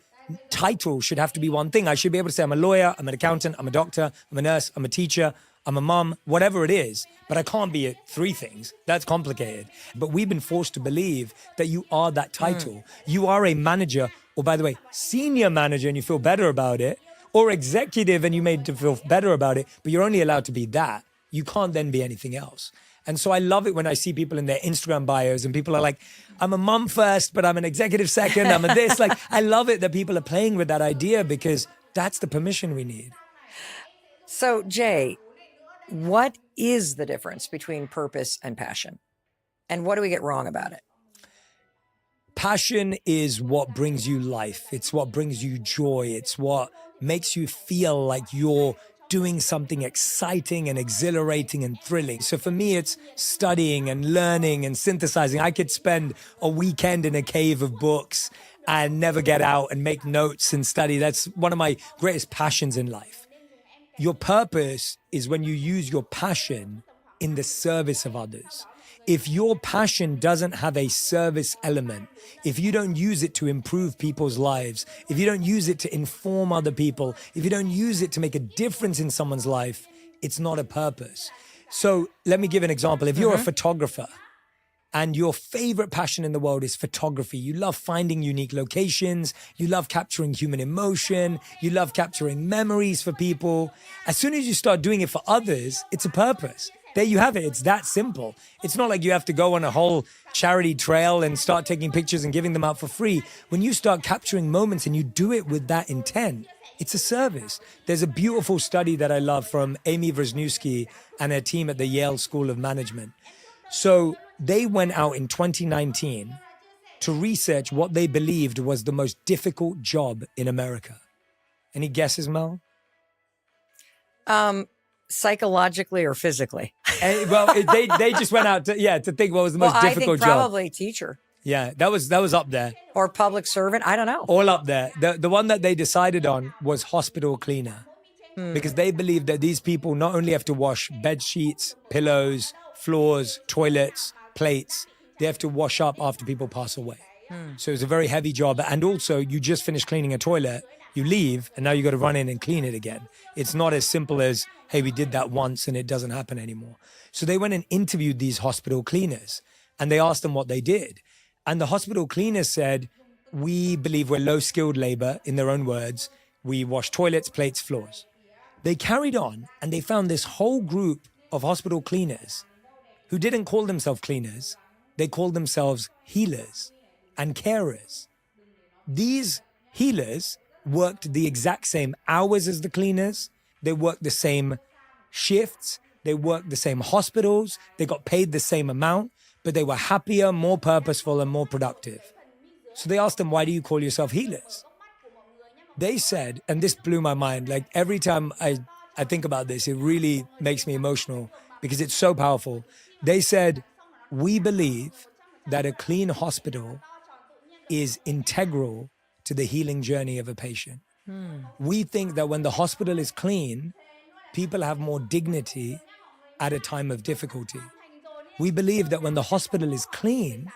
title should have to be one thing. I should be able to say I'm a lawyer, I'm an accountant, I'm a doctor, I'm a nurse, I'm a teacher, I'm a mom, whatever it is, but I can't be 3 things. That's complicated. But we've been forced to believe that you are that title. You are a manager, or by the way, senior manager, and you feel better about it, or executive and you made to feel better about it, but you're only allowed to be that. You can't then be anything else. And so I love it when I see people in their Instagram bios and people are like, I'm a mom first, but I'm an executive second, I'm a this. Like, I love it that people are playing with that idea, because that's the permission we need. So, Jay, what is the difference between purpose and passion? And what do we get wrong about it? Passion is what brings you life. It's what brings you joy. It's what makes you feel like you're doing something exciting and exhilarating and thrilling. So for me, it's studying and learning and synthesizing. I could spend a weekend in a cave of books and never get out and make notes and study. That's one of my greatest passions in life. Your purpose is when you use your passion in the service of others. If your passion doesn't have a service element, if you don't use it to improve people's lives, if you don't use it to inform other people, if you don't use it to make a difference in someone's life, it's not a purpose. So let me give an example. If you're a photographer and your favorite passion in the world is photography, you love finding unique locations, you love capturing human emotion, you love capturing memories for people. As soon as you start doing it for others, it's a purpose. There you have it. It's that simple. It's not like you have to go on a whole charity trail and start taking pictures and giving them out for free. When you start capturing moments and you do it with that intent, it's a service. There's a beautiful study that I love from Amy Wrzniewski and her team at the Yale School of Management. So they went out in 2019 to research what they believed was the most difficult job in America. Any guesses, Mel? Psychologically or physically? They just went out to think what was the most difficult job. Probably teacher. Yeah, that was up there. Or public servant. I don't know. All up there. The one that they decided on was hospital cleaner. Because they believe that these people not only have to wash bed sheets, pillows, floors, toilets, plates, they have to wash up after people pass away. So it's a very heavy job. And also, you just finished cleaning a toilet, you leave, and now you got to run in and clean it again. It's not as simple as, hey, we did that once and it doesn't happen anymore. So they went and interviewed these hospital cleaners and they asked them what they did. And the hospital cleaners said, we believe we're low-skilled labor, in their own words. We wash toilets, plates, floors. They carried on and they found this whole group of hospital cleaners who didn't call themselves cleaners. They called themselves healers and carers. These healers worked the exact same hours as the cleaners. They worked the same shifts. They worked the same hospitals. They got paid the same amount, but they were happier, more purposeful, and more productive. So they asked them, why do you call yourself healers? They said, and this blew my mind, like every time I think about this, it really makes me emotional because it's so powerful. They said, we believe that a clean hospital is integral to the healing journey of a patient. We think that when the hospital is clean, people have more dignity at a time of difficulty. We believe that when the hospital is clean,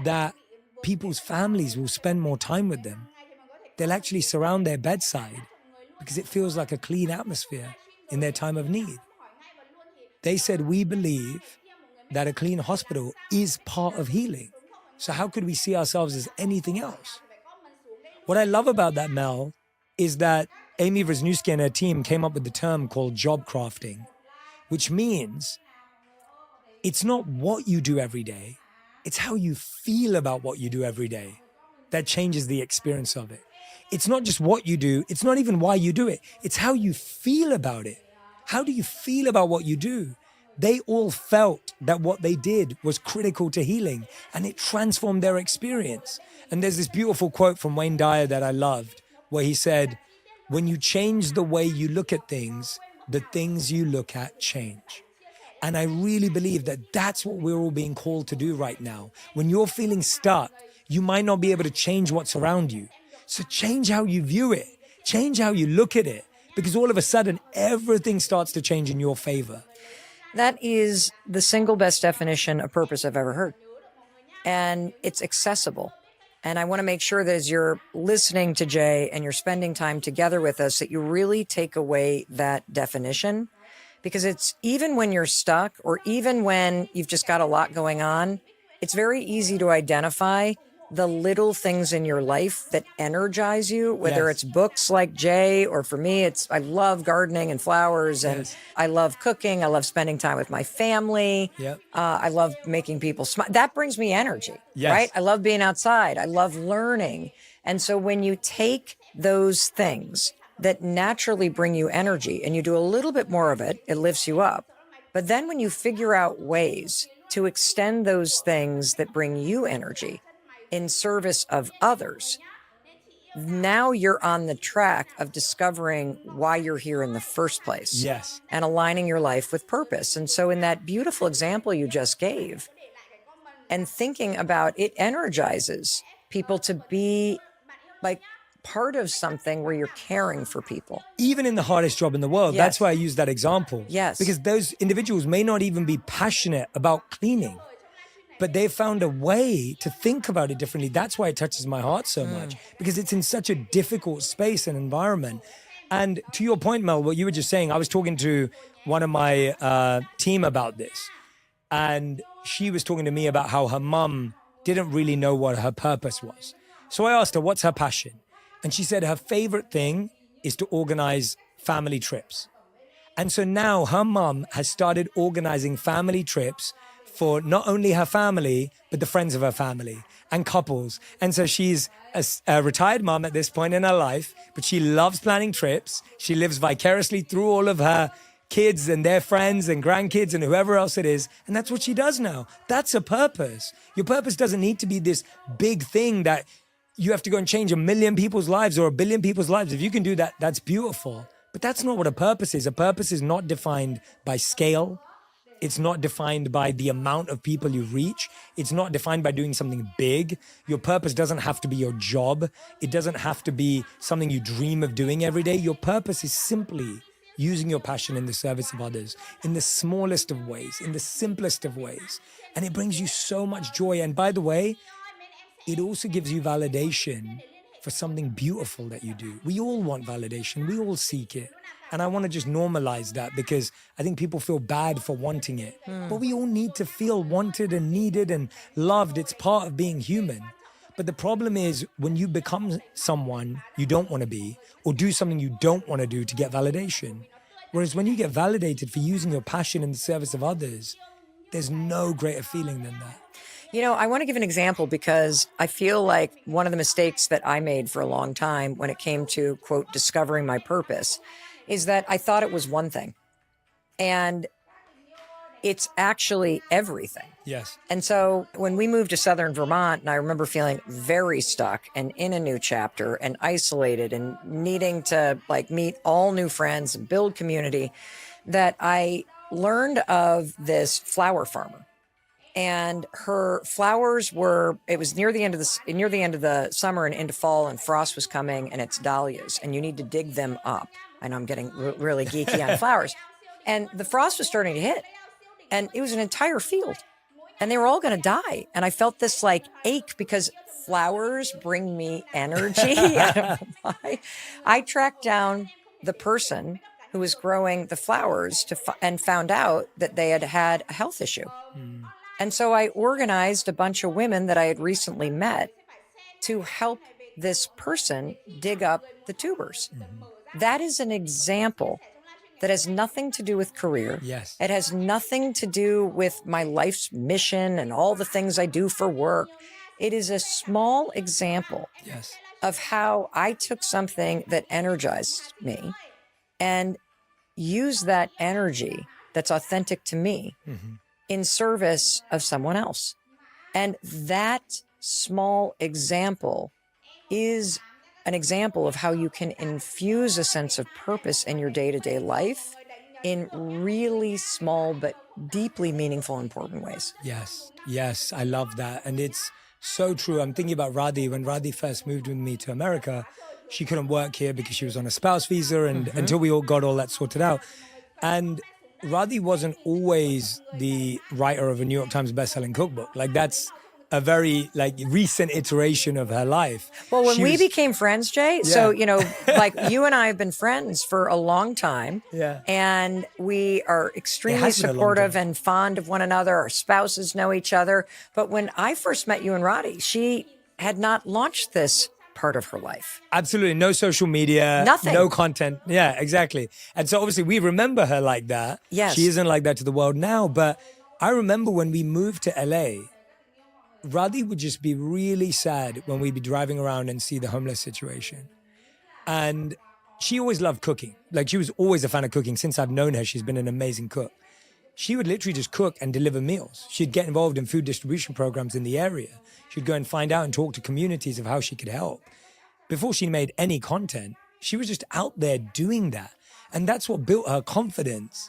that people's families will spend more time with them. They'll actually surround their bedside because it feels like a clean atmosphere in their time of need. They said, we believe that a clean hospital is part of healing. So how could we see ourselves as anything else? What I love about that, Mel, is that Amy Wrzniewski and her team came up with the term called job crafting, which means it's not what you do every day, it's how you feel about what you do every day that changes the experience of it. It's not just what you do, it's not even why you do it, it's how you feel about it. How do you feel about what you do? They all felt that what they did was critical to healing and it transformed their experience. And there's this beautiful quote from Wayne Dyer that I loved, where he said, when you change the way you look at things, the things you look at change. And I really believe that that's what we're all being called to do right now. When you're feeling stuck, you might not be able to change what's around you. So change how you view it, change how you look at it, because all of a sudden, everything starts to change in your favor. That is the single best definition of purpose I've ever heard. And it's accessible. And I want to make sure that as you're listening to Jay and you're spending time together with us, that you really take away that definition. Because it's even when you're stuck or even when you've just got a lot going on, it's very easy to identify the little things in your life that energize you, whether it's books like Jay, or for me, I love gardening and flowers, and I love cooking. I love spending time with my family. I love making people smile. That brings me energy, right? I love being outside. I love learning. And so when you take those things that naturally bring you energy and you do a little bit more of it, it lifts you up. But then when you figure out ways to extend those things that bring you energy in service of others, now you're on the track of discovering why you're here in the first place. And aligning your life with purpose. And so in that beautiful example you just gave, and thinking about it energizes people to be like part of something where you're caring for people. Even in the hardest job in the world. Yes. That's why I use that example. Yes. Because those individuals may not even be passionate about cleaning, but they've found a way to think about it differently. That's why it touches my heart so much, because it's in such a difficult space and environment. And to your point, Mel, what you were just saying, I was talking to one of my team about this, and she was talking to me about how her mum didn't really know what her purpose was. So I asked her, what's her passion? And she said her favorite thing is to organize family trips. And so now her mum has started organizing family trips for not only her family, but the friends of her family and couples. And so she's a retired mom at this point in her life, but she loves planning trips. She lives vicariously through all of her kids and their friends and grandkids and whoever else it is. And that's what she does now. That's a purpose. Your purpose doesn't need to be this big thing that you have to go and change 1 million people's lives or 1 billion people's lives. If you can do that, that's beautiful. But that's not what a purpose is. A purpose is not defined by scale. It's not defined by the amount of people you reach. It's not defined by doing something big. Your purpose doesn't have to be your job. It doesn't have to be something you dream of doing every day. Your purpose is simply using your passion in the service of others, in the smallest of ways, in the simplest of ways. And it brings you so much joy. And by the way, it also gives you validation for something beautiful that you do. We all want validation. We all seek it. And I want to just normalize that, because I think people feel bad for wanting it. But we all need to feel wanted and needed and loved. It's part of being human. But the problem is when you become someone you don't want to be, or do something you don't want to do to get validation. Whereas when you get validated for using your passion in the service of others, there's no greater feeling than that. You know, I want to give an example because I feel like one of the mistakes that I made for a long time when it came to, quote, discovering my purpose is that I thought it was one thing. And it's actually everything. Yes. And so when we moved to Southern Vermont, and I remember feeling very stuck and in a new chapter and isolated and needing to like meet all new friends and build community, that I learned of this flower farmer. And her flowers were, it was near the end of the summer and into fall, and frost was coming, and it's dahlias, and you need to dig them up. I know I'm getting really geeky on flowers. And the frost was starting to hit, and it was an entire field, and they were all going to die. And I felt this like ache because flowers bring me energy. I don't know why. I tracked down the person who was growing the flowers and found out that they had a health issue. And so I organized a bunch of women that I had recently met to help this person dig up the tubers. That is an example that has nothing to do with career. Yes. It has nothing to do with my life's mission and all the things I do for work. It is a small example of how I took something that energized me and used that energy that's authentic to me in service of someone else. And that small example is an example of how you can infuse a sense of purpose in your day-to-day life in really small but deeply meaningful, important ways. Yes, I love that. And it's so true. I'm thinking about Radhi. When Radhi first moved with me to America, she couldn't work here because she was on a spouse visa, and until we all got all that sorted out. And Radhi wasn't always the writer of a New York Times bestselling cookbook. Like that's a very recent iteration of her life. Well, when we became friends, Jay, so, like you and I have been friends for a long time. Yeah. And we are extremely supportive and fond of one another. Our spouses know each other. But when I first met you and Radhi, she had not launched this part of her life. Absolutely. No social media. Nothing. No content. Yeah, exactly. And so obviously we remember her like that. Yes. She isn't like that to the world now. But I remember when we moved to LA, Radhi would just be really sad when we'd be driving around and see the homeless situation. And she always loved cooking. Like she was always a fan of cooking. Since I've known her, she's been an amazing cook. She would literally just cook and deliver meals. She'd get involved in food distribution programs in the area. She'd go and find out and talk to communities of how she could help. Before she made any content, she was just out there doing that. And that's what built her confidence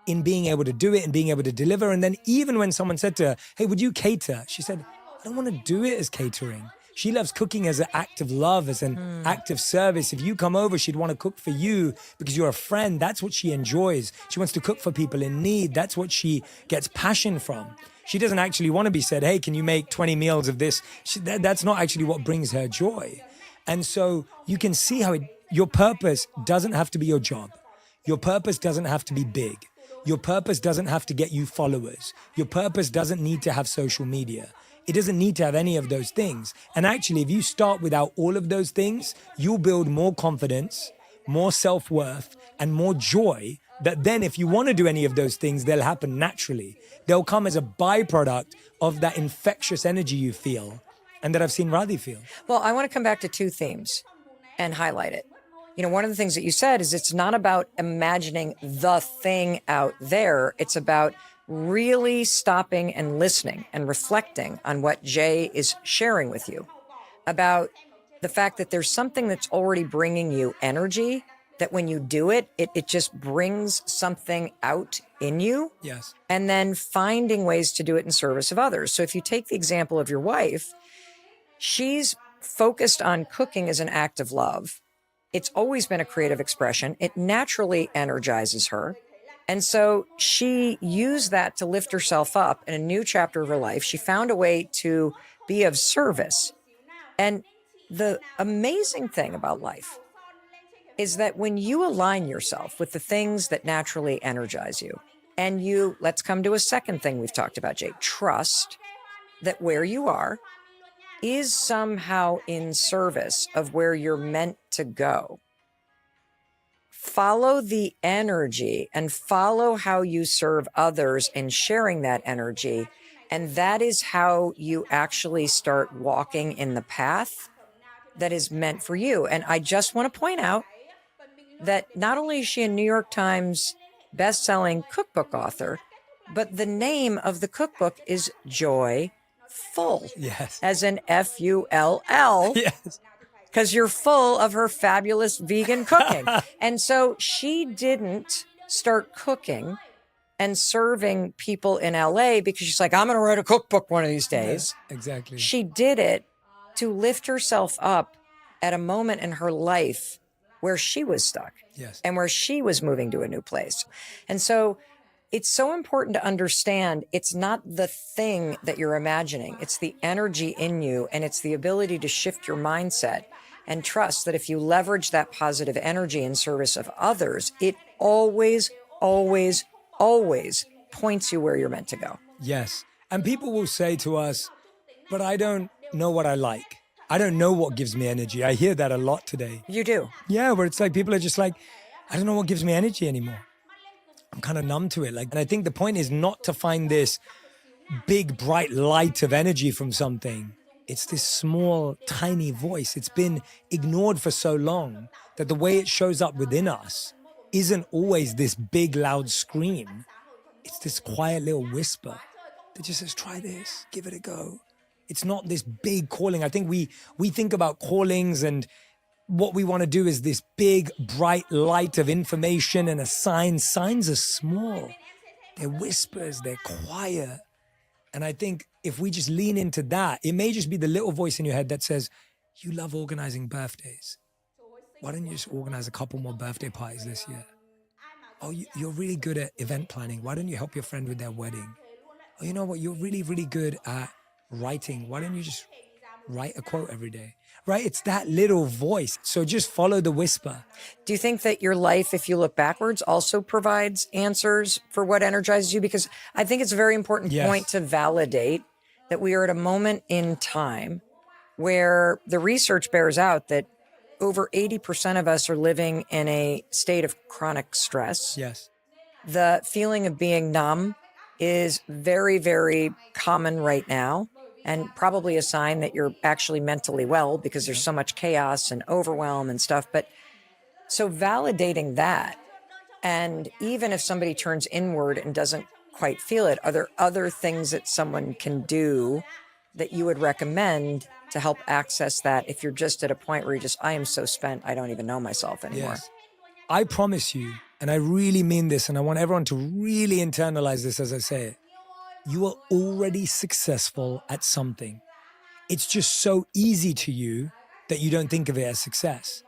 in being able to do it and being able to deliver. And then even when someone said to her, hey, would you cater? She said, I don't want to do it as catering. She loves cooking as an act of love, as an act of service. If you come over, she'd want to cook for you because you're a friend. That's what she enjoys. She wants to cook for people in need. That's what she gets passion from. She doesn't actually want to be said, hey, can you make 20 meals of this? That's not actually what brings her joy. And so you can see how your purpose doesn't have to be your job. Your purpose doesn't have to be big. Your purpose doesn't have to get you followers. Your purpose doesn't need to have social media. It doesn't need to have any of those things. And actually, if you start without all of those things, you'll build more confidence, more self-worth, and more joy that then if you want to do any of those things, they'll happen naturally. They'll come as a byproduct of that infectious energy you feel and that I've seen Radhi feel. Well, I want to come back to two themes and highlight it. You know, one of the things that you said is it's not about imagining the thing out there. It's about really stopping and listening and reflecting on what Jay is sharing with you about the fact that there's something that's already bringing you energy, that when you do it, it just brings something out in you. Yes. And then finding ways to do it in service of others. So if you take the example of your wife, she's focused on cooking as an act of love. It's always been a creative expression. It naturally energizes her. And so she used that to lift herself up in a new chapter of her life. She found a way to be of service. And the amazing thing about life is that when you align yourself with the things that naturally energize you, and let's come to a second thing we've talked about, Jay, trust that where you are is somehow in service of where you're meant to go. Follow the energy and follow how you serve others in sharing that energy. And that is how you actually start walking in the path that is meant for you. And I just want to point out that not only is she a New York Times best-selling cookbook author, but the name of the cookbook is Joy Full. Yes. As in Full. Yes. Because you're full of her fabulous vegan cooking. And so she didn't start cooking and serving people in LA because she's like, I'm going to write a cookbook one of these days. Yeah, exactly. She did it to lift herself up at a moment in her life where she was stuck. Yes. And where she was moving to a new place. And so it's so important to understand it's not the thing that you're imagining. It's the energy in you, and it's the ability to shift your mindset and trust that if you leverage that positive energy in service of others, it always, always, always points you where you're meant to go. Yes. And people will say to us, but I don't know what I like. I don't know what gives me energy. I hear that a lot today. You do? Yeah, where it's like people are just like, I don't know what gives me energy anymore. I'm kind of numb to it. And I think the point is not to find this big, bright light of energy from something. It's this small, tiny voice. It's been ignored for so long that the way it shows up within us isn't always this big, loud scream. It's this quiet little whisper that just says, try this, give it a go. It's not this big calling. I think we think about callings and what we want to do is this big, bright light of information and a sign. Signs are small. They're whispers, they're quiet. And I think if we just lean into that, it may just be the little voice in your head that says, you love organizing birthdays. Why don't you just organize a couple more birthday parties this year? Oh, you're really good at event planning. Why don't you help your friend with their wedding? Oh, you know what? You're really, really good at writing. Why don't you just write a quote every day? Right? It's that little voice. So just follow the whisper. Do you think that your life, if you look backwards, also provides answers for what energizes you? Because I think it's a very important point to validate that we are at a moment in time where the research bears out that over 80% of us are living in a state of chronic stress. Yes. The feeling of being numb is very, very common right now, and probably a sign that you're actually mentally well because there's so much chaos and overwhelm and stuff. But so validating that, and even if somebody turns inward and doesn't quite feel it, are there other things that someone can do that you would recommend to help access that if you're just at a point where you just, I am so spent, I don't even know myself anymore? Yes. I promise you, and I really mean this, and I want everyone to really internalize this as I say it, you are already successful at something. it's just so easy to you that you don't think of it as success.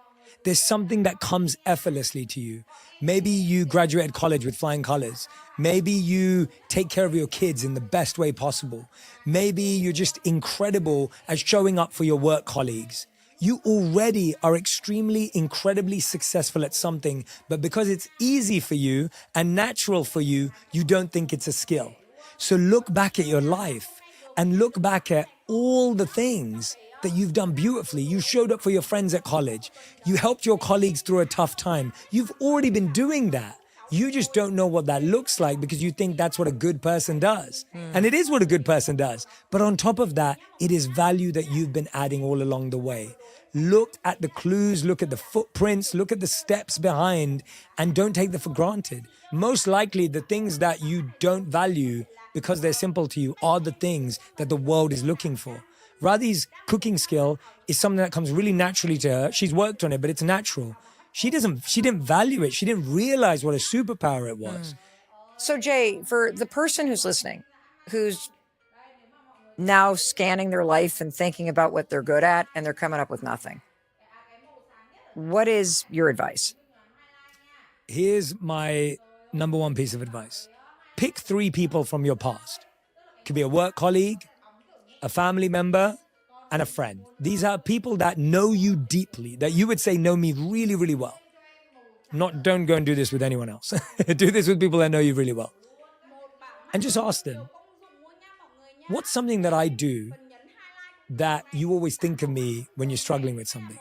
There's something that comes effortlessly to you. Maybe you graduated college with flying colors. Maybe you take care of your kids in the best way possible. Maybe you're just incredible at showing up for your work colleagues. You already are extremely, incredibly successful at something, but because it's easy for you and natural for you, you don't think it's a skill. So look back at your life and look back at all the things that you've done beautifully. You showed up for your friends at college. You helped your colleagues through a tough time. You've already been doing that. You just don't know what that looks like because you think that's what a good person does. And it is what a good person does. But on top of that, it is value that you've been adding all along the way. Look at the clues, look at the footprints, look at the steps behind, and don't take them for granted. Most likely, the things that you don't value because they're simple to you are the things that the world is looking for. Radhi's cooking skill is something that comes really naturally to her. She's worked on it, but it's natural. She didn't value it. She didn't realize what a superpower it was. So, Jay, for the person who's listening, who's now scanning their life and thinking about what they're good at, and they're coming up with nothing, what is your advice? Here's my number one piece of advice. Pick 3 people from your past. It could be a work colleague, a family member, and a friend. These are people that know you deeply, that you would say know me really, really well. Don't go and do this with anyone else. Do this with people that know you really well. And just ask them, what's something that I do that you always think of me when you're struggling with something?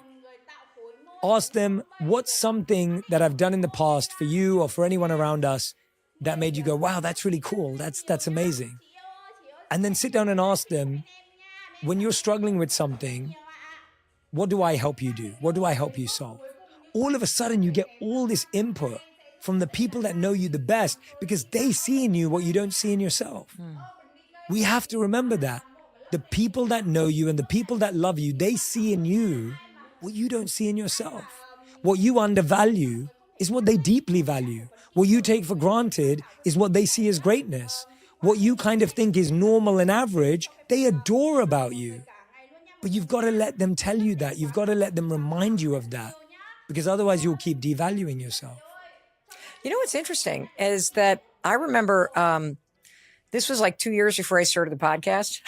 Ask them, what's something that I've done in the past for you or for anyone around us that made you go, wow, that's really cool. That's amazing. And then sit down and ask them, when you're struggling with something, what do I help you do? What do I help you solve? All of a sudden, you get all this input from the people that know you the best because they see in you what you don't see in yourself. We have to remember that. The people that know you and the people that love you, they see in you what you don't see in yourself. What you undervalue is what they deeply value. What you take for granted is what they see as greatness. What you kind of think is normal and average, they adore about you. But you've got to let them tell you that. You've got to let them remind you of that, because otherwise you'll keep devaluing yourself. You know what's interesting is that I remember this was like 2 years before I started the podcast.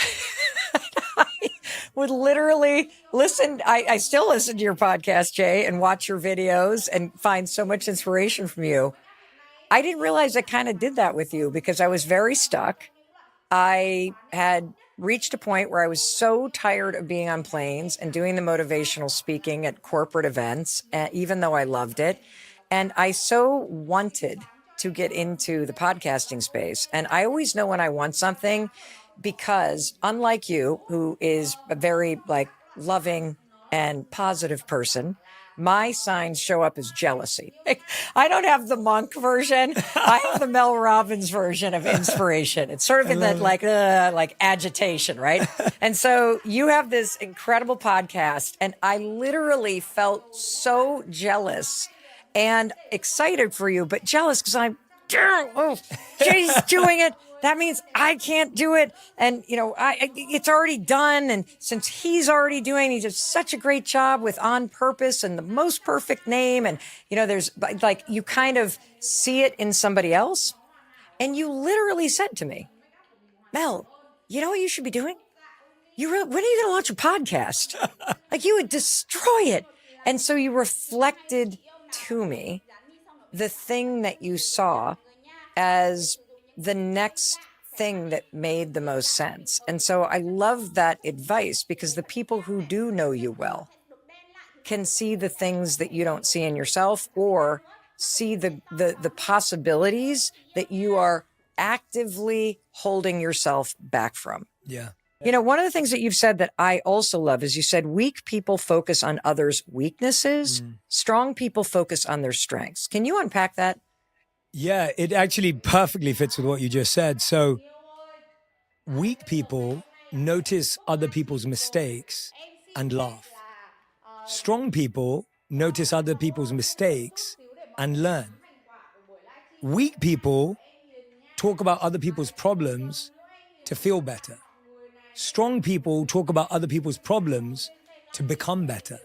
I would literally listen. I still listen to your podcast, Jay, and watch your videos and find so much inspiration from you. I didn't realize I kind of did that with you because I was very stuck. I had reached a point where I was so tired of being on planes and doing the motivational speaking at corporate events, even though I loved it. And I so wanted to get into the podcasting space. And I always know when I want something because unlike you, who is a very loving and positive person, my signs show up as jealousy. I don't have the monk version. I have the Mel Robbins version of inspiration. It's sort of in that agitation, right? And so you have this incredible podcast, and I literally felt so jealous and excited for you, but jealous because I'm, Jay's doing it. That means I can't do it. And, it's already done. And since he's already doing, he does such a great job with On Purpose and the most perfect name. And, there's you kind of see it in somebody else. And you literally said to me, Mel, you know what you should be doing? When are you going to launch a podcast? You would destroy it. And so you reflected to me the thing that you saw as the next thing that made the most sense. And so I love that advice because the people who do know you well can see the things that you don't see in yourself or see the possibilities that you are actively holding yourself back from. Yeah. One of the things that you've said that I also love is you said weak people focus on others' weaknesses. Strong people focus on their strengths. Can you unpack that? Yeah, it actually perfectly fits with what you just said. So weak people notice other people's mistakes and laugh. Strong people notice other people's mistakes and learn. Weak people talk about other people's problems to feel better. Strong people talk about other people's problems to become better.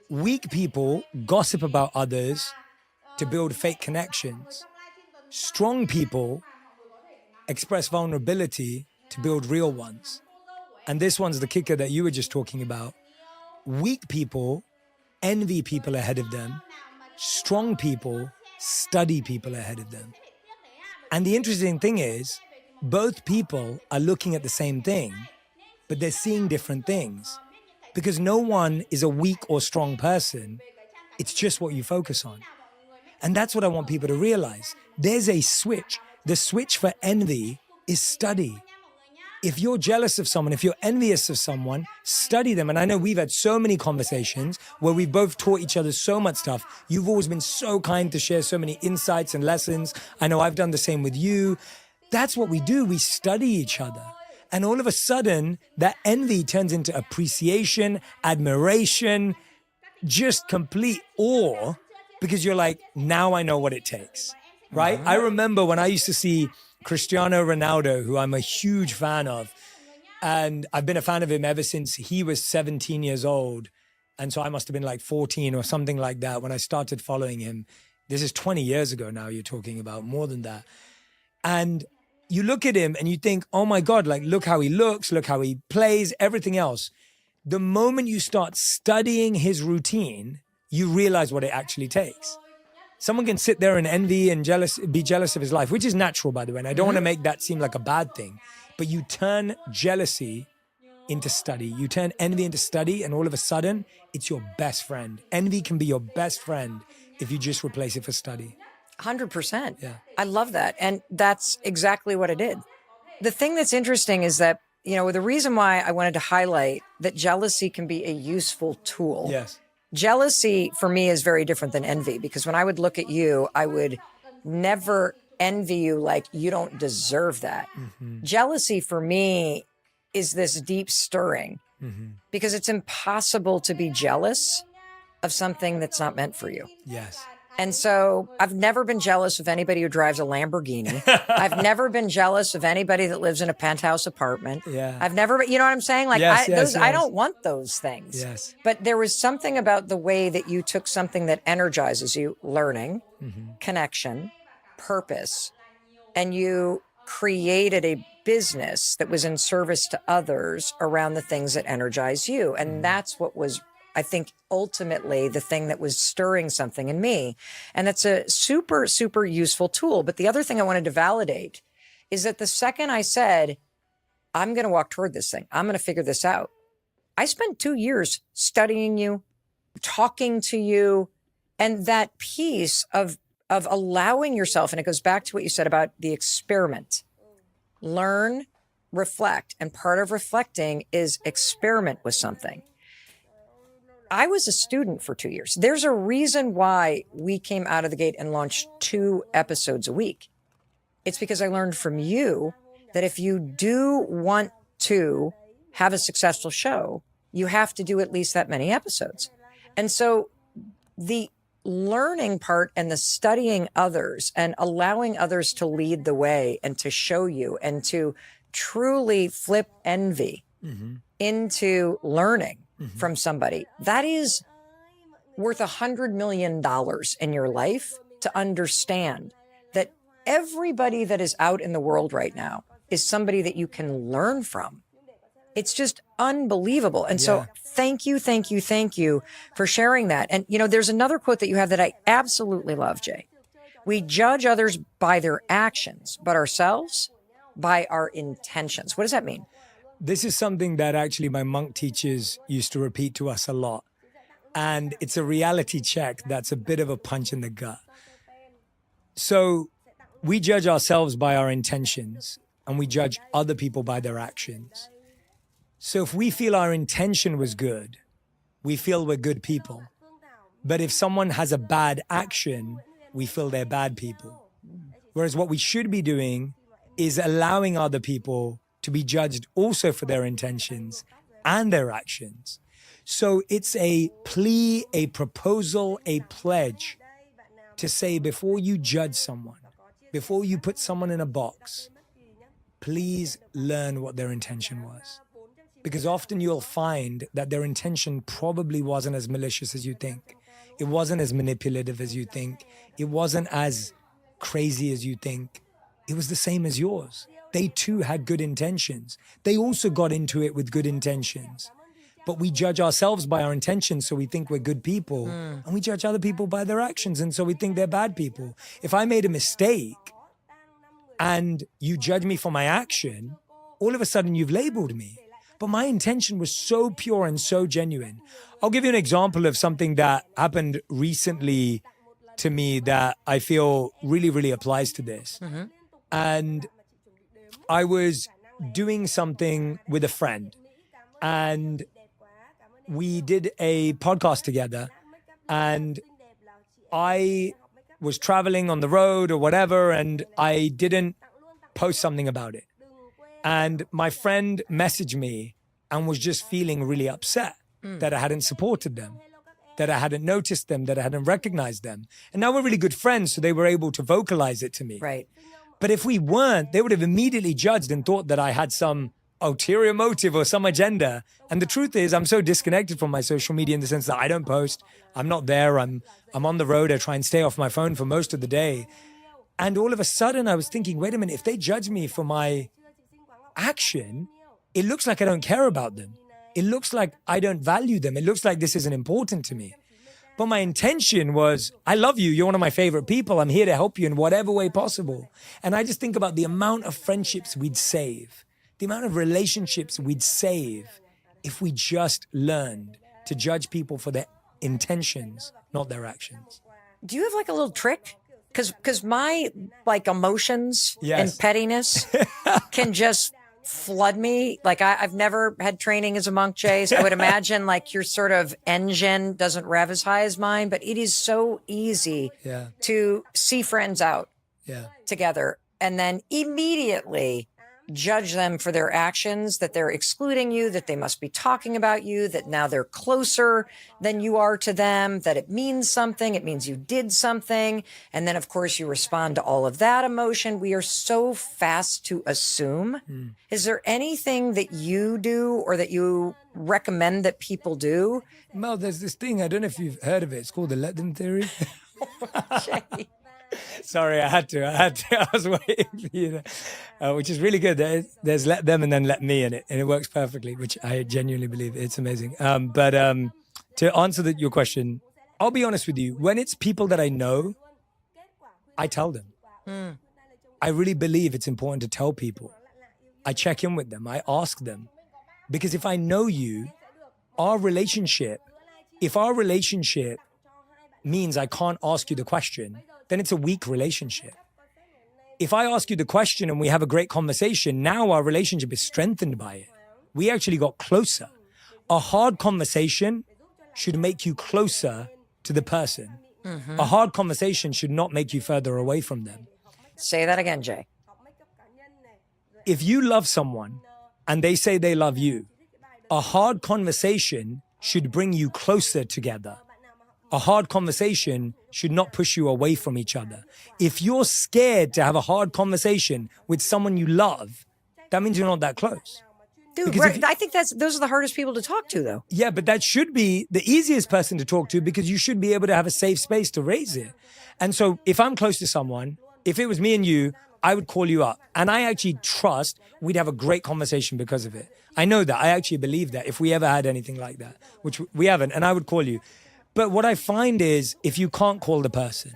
Weak people gossip about others to build fake connections. Strong people express vulnerability to build real ones. And this one's the kicker that you were just talking about. Weak people envy people ahead of them. Strong people study people ahead of them. And the interesting thing is, both people are looking at the same thing, but they're seeing different things. Because no one is a weak or strong person. It's just what you focus on. And that's what I want people to realize. There's a switch. The switch for envy is study. If you're jealous of someone, if you're envious of someone, study them. And I know we've had so many conversations where we've both taught each other so much stuff. You've always been so kind to share so many insights and lessons. I know I've done the same with you. That's what we do. We study each other. And all of a sudden, that envy turns into appreciation, admiration, just complete awe, because you're like, now I know what it takes, right? I remember when I used to see Cristiano Ronaldo, who I'm a huge fan of, and I've been a fan of him ever since he was 17 years old. And so I must have been like 14 or something like that when I started following him. This is 20 years ago now, you're talking about, more than that. And you look at him and you think, oh my God, like, look how he looks, look how he plays, everything else. The moment you start studying his routine, you realize what it actually takes. Someone can sit there and envy and be jealous of his life, which is natural, by the way. And I don't want to make that seem like a bad thing. But you turn jealousy into study. You turn envy into study, and all of a sudden, it's your best friend. Envy can be your best friend if you just replace it for study. 100%. Yeah. I love that. And that's exactly what I did. The thing that's interesting is that, you know, the reason why I wanted to highlight that jealousy can be a useful tool. Yes. Jealousy for me is very different than envy, because when I would look at you, I would never envy you like you don't deserve that. Mm-hmm. Jealousy for me is this deep stirring, because it's impossible to be jealous of something that's not meant for you. Yes. And so I've never been jealous of anybody who drives a Lamborghini. I've never been jealous of anybody that lives in a penthouse apartment. Yeah. I've never, you know what I'm saying? Like, Yes, I don't want those things. Yes. But there was something about the way that you took something that energizes you, learning, connection, purpose, and you created a business that was in service to others around the things that energize you. And that's what was, I think, ultimately the thing that was stirring something in me. And that's a super, super useful tool. But the other thing I wanted to validate is that the second I said, I'm going to walk toward this thing, I'm going to figure this out, I spent 2 years studying you, talking to you, and that piece of allowing yourself, and it goes back to what you said about the experiment, learn, reflect. And part of reflecting is experiment with something. I was a student for 2 years. There's a reason why we came out of the gate and launched 2 episodes a week. It's because I learned from you that if you do want to have a successful show, you have to do at least that many episodes. And so the learning part and the studying others and allowing others to lead the way and to show you and to truly flip envy into learning from somebody, that is worth $100 million in your life, to understand that everybody that is out in the world right now is somebody that you can learn from. It's just unbelievable. And so thank you for sharing that. And, you know, there's another quote that you have that I absolutely love, Jay. We judge others by their actions, but ourselves by our intentions. What does that mean? This is something that actually my monk teachers used to repeat to us a lot. And it's a reality check that's a bit of a punch in the gut. So we judge ourselves by our intentions, and we judge other people by their actions. So if we feel our intention was good, we feel we're good people. But if someone has a bad action, we feel they're bad people. Whereas what we should be doing is allowing other people to be judged also for their intentions and their actions. So it's a plea, a proposal, a pledge to say, before you judge someone, before you put someone in a box, please learn what their intention was. Because often you'll find that their intention probably wasn't as malicious as you think. It wasn't as manipulative as you think. It wasn't as crazy as you think. It was the same as yours. They too had good intentions. They also got into it with good intentions. But we judge ourselves by our intentions, so we think we're good people. And we judge other people by their actions, and so we think they're bad people. If I made a mistake and you judge me for my action, all of a sudden you've labeled me. But my intention was so pure and so genuine. I'll give you an example of something that happened recently to me that I feel really, really applies to this. And I was doing something with a friend, and we did a podcast together, and I was traveling on the road or whatever, and I didn't post something about it. And my friend messaged me and was just feeling really upset that I hadn't supported them, that I hadn't noticed them, that I hadn't recognized them. And now we're really good friends, so they were able to vocalize it to me. Right. But if we weren't, they would have immediately judged and thought that I had some ulterior motive or some agenda. And the truth is, I'm so disconnected from my social media in the sense that I don't post. I'm not there. I'm on the road. I try and stay off my phone for most of the day. And all of a sudden I was thinking, wait a minute, if they judge me for my action, it looks like I don't care about them. It looks like I don't value them. It looks like this isn't important to me. But my intention was, I love you. You're one of my favorite people. I'm here to help you in whatever way possible. And I just think about the amount of friendships we'd save, the amount of relationships we'd save if we just learned to judge people for their intentions, not their actions. Do you have like a little trick? Because my like emotions Yes. and pettiness can just flood me. Like I've never had training as a monk, Jay. So I would imagine like your sort of engine doesn't rev as high as mine, but it is so easy Yeah. to see friends out Yeah. together and then immediately judge them for their actions, that they're excluding you, that they must be talking about you, that now they're closer than you are to them, that it means something, it means you did something. And then, of course, you respond to all of that emotion. We are so fast to assume. Is there anything that you do or that you recommend that people do? Mel, there's this thing, I don't know if you've heard of it. It's called the let them theory. Jay? Sorry, I had to. I was waiting for you to, which is really good. There's let them and then let me in it, and it works perfectly, which I genuinely believe. It's amazing. But to answer your question, I'll be honest with you. When it's people that I know, I tell them. I really believe it's important to tell people. I check in with them. I ask them. Because if I know you, if our relationship means I can't ask you the question, then it's a weak relationship. If I ask you the question and we have a great conversation, now our relationship is strengthened by it. We actually got closer. A hard conversation should make you closer to the person. A hard conversation should not make you further away from them. Say that again, Jay. If you love someone and they say they love you, a hard conversation should bring you closer together. A hard conversation should not push you away from each other. If you're scared to have a hard conversation with someone you love, that means you're not that close. Dude, Because right, if you- I think those are the hardest people to talk to, though. Yeah, but that should be the easiest person to talk to because you should be able to have a safe space to raise it. And so if I'm close to someone, if it was me and you, I would call you up. And I actually trust we'd have a great conversation because of it. I know that. I actually believe that if we ever had anything like that, which we haven't, and I would call you. But what I find is if you can't call the person,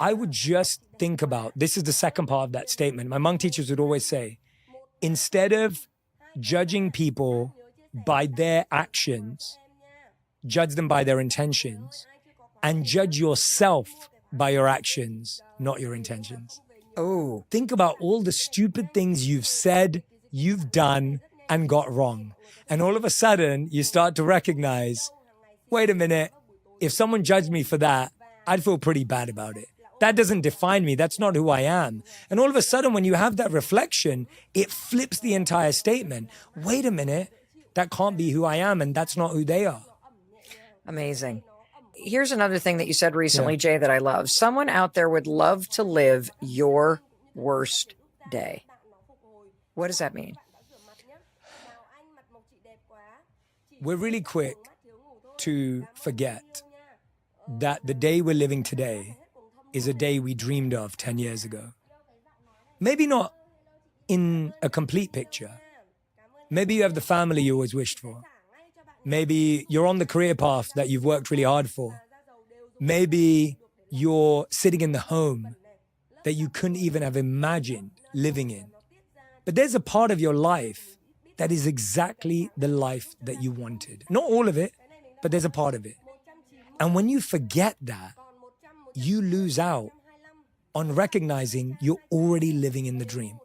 I would just think about, this is the second part of that statement. My monk teachers would always say, instead of judging people by their actions, judge them by their intentions, and judge yourself by your actions, not your intentions. Oh, Think about all the stupid things you've said, you've done, and got wrong. And all of a sudden, you start to recognize, wait a minute, if someone judged me for that, I'd feel pretty bad about it. That doesn't define me. That's not who I am. And all of a sudden, when you have that reflection, it flips the entire statement. Wait a minute, that can't be who I am, and that's not who they are. amazing. Here's another thing that you said recently, Jay, that I love. Someone out there would love to live your worst day. What does that mean? We're really quick to forget that the day we're living today is a day we dreamed of 10 years ago. Maybe not in a complete picture. Maybe you have the family you always wished for. Maybe you're on the career path that you've worked really hard for. Maybe you're sitting in the home that you couldn't even have imagined living in. But there's a part of your life that is exactly the life that you wanted. Not all of it, but there's a part of it. And when you forget that, you lose out on recognizing you're already living in the dream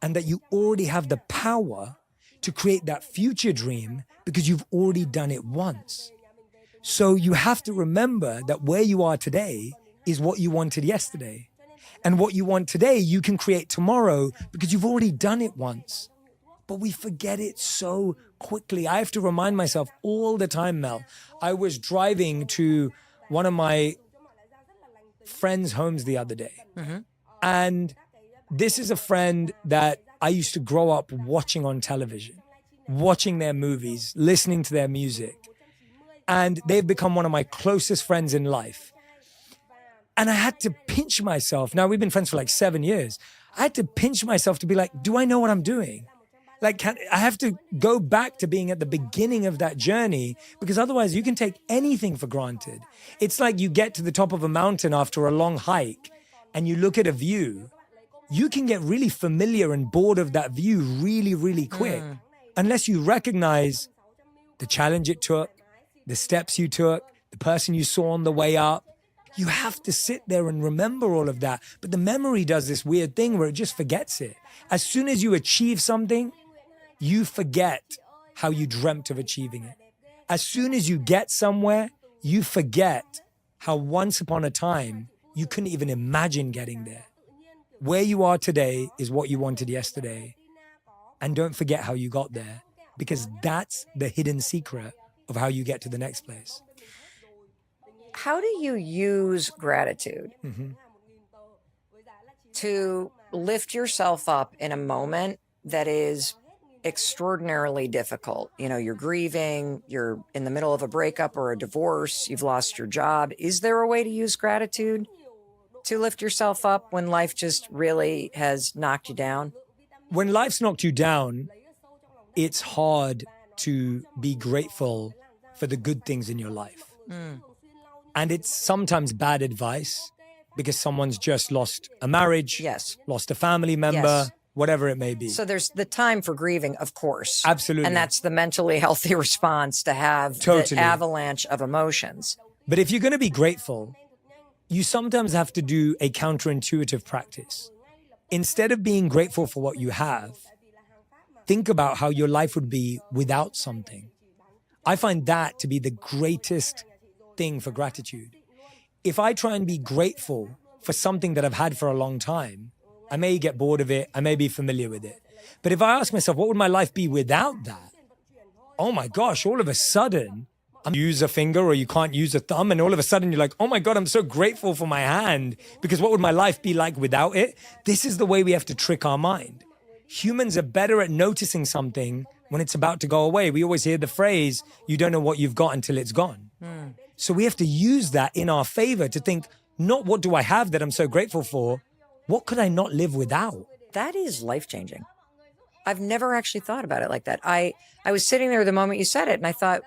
and that you already have the power to create that future dream because you've already done it once. So you have to remember that where you are today is what you wanted yesterday. And what you want today, you can create tomorrow because you've already done it once. But we forget it so quickly. I have to remind myself all the time, Mel. I was driving to one of my friends' homes the other day. And this is a friend that I used to grow up watching on television, watching their movies, listening to their music. And they've become one of my closest friends in life. And I had to pinch myself. Now, we've been friends for like 7 years. I had to pinch myself to be like, do I know what I'm doing? Like, I have to go back to being at the beginning of that journey because otherwise you can take anything for granted. It's like you get to the top of a mountain after a long hike and you look at a view. You can get really familiar and bored of that view really, really quick unless you recognize the challenge it took, the steps you took, the person you saw on the way up. You have to sit there and remember all of that. But the memory does this weird thing where it just forgets it. As soon as you achieve something, you forget how you dreamt of achieving it. As soon as you get somewhere, you forget how once upon a time, you couldn't even imagine getting there. Where you are today is what you wanted yesterday. And don't forget how you got there, because that's the hidden secret of how you get to the next place. How do you use gratitude to lift yourself up in a moment that is extraordinarily difficult? You know, you're grieving, you're in the middle of a breakup or a divorce, you've lost your job. Is there a way to use gratitude to lift yourself up when life just really has knocked you down? When life's knocked you down, it's hard to be grateful for the good things in your life. And it's sometimes bad advice because someone's just lost a marriage, lost a family member, whatever it may be. So there's the time for grieving, of course. Absolutely. And that's the mentally healthy response to have the avalanche of emotions. But if you're going to be grateful, you sometimes have to do a counterintuitive practice. Instead of being grateful for what you have, think about how your life would be without something. I find that to be the greatest thing for gratitude. If I try and be grateful for something that I've had for a long time, I may get bored of it, I may be familiar with it. But if I ask myself, what would my life be without that? Oh my gosh, all of a sudden, I use a finger or you can't use a thumb, and all of a sudden you're like, oh my God, I'm so grateful for my hand, because what would my life be like without it? This is the way we have to trick our mind. Humans are better at noticing something when it's about to go away. We always hear the phrase, you don't know what you've got until it's gone. So we have to use that in our favor to think, not what do I have that I'm so grateful for? What could I not live without? That is life-changing. I've never actually thought about it like that. I was sitting there the moment you said it, and I thought,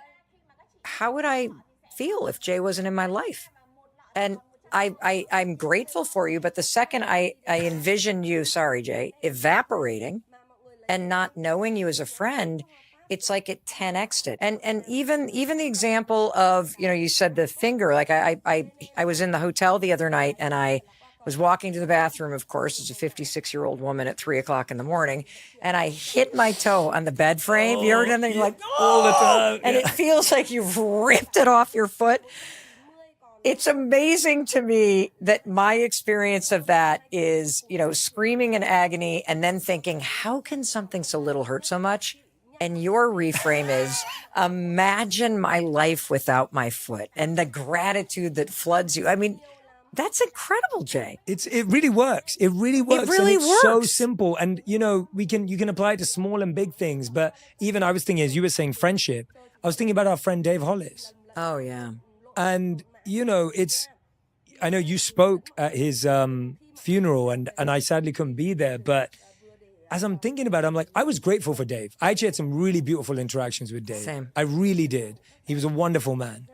how would I feel if Jay wasn't in my life? And I'm grateful for you, but the second I envision you, sorry, Jay, evaporating and not knowing you as a friend, it's like it 10x'd it. And even the example of, you know, you said the finger, like I was in the hotel the other night and I was walking to the bathroom, of course, as a 56-year-old woman at 3:00 in the morning, and I hit my toe on the bed frame. You ever done that? You're like, all the time. And it feels like you've ripped it off your foot. It's amazing to me that my experience of that is, you know, screaming in agony and then thinking, how can something so little hurt so much? And your reframe is, imagine my life without my foot and the gratitude that floods you. I mean, That's incredible, Jay. It really works. It really works. really and it's so works. simple. And you know, you can apply it to small and big things. But even I was thinking, as you were saying, friendship, I was thinking about our friend Dave Hollis. Oh, yeah. And you know, I know you spoke at his funeral, and I sadly couldn't be there. But as I'm thinking about it, I'm like, I was grateful for Dave. I actually had some really beautiful interactions with Dave. Same. I really did. He was a wonderful man.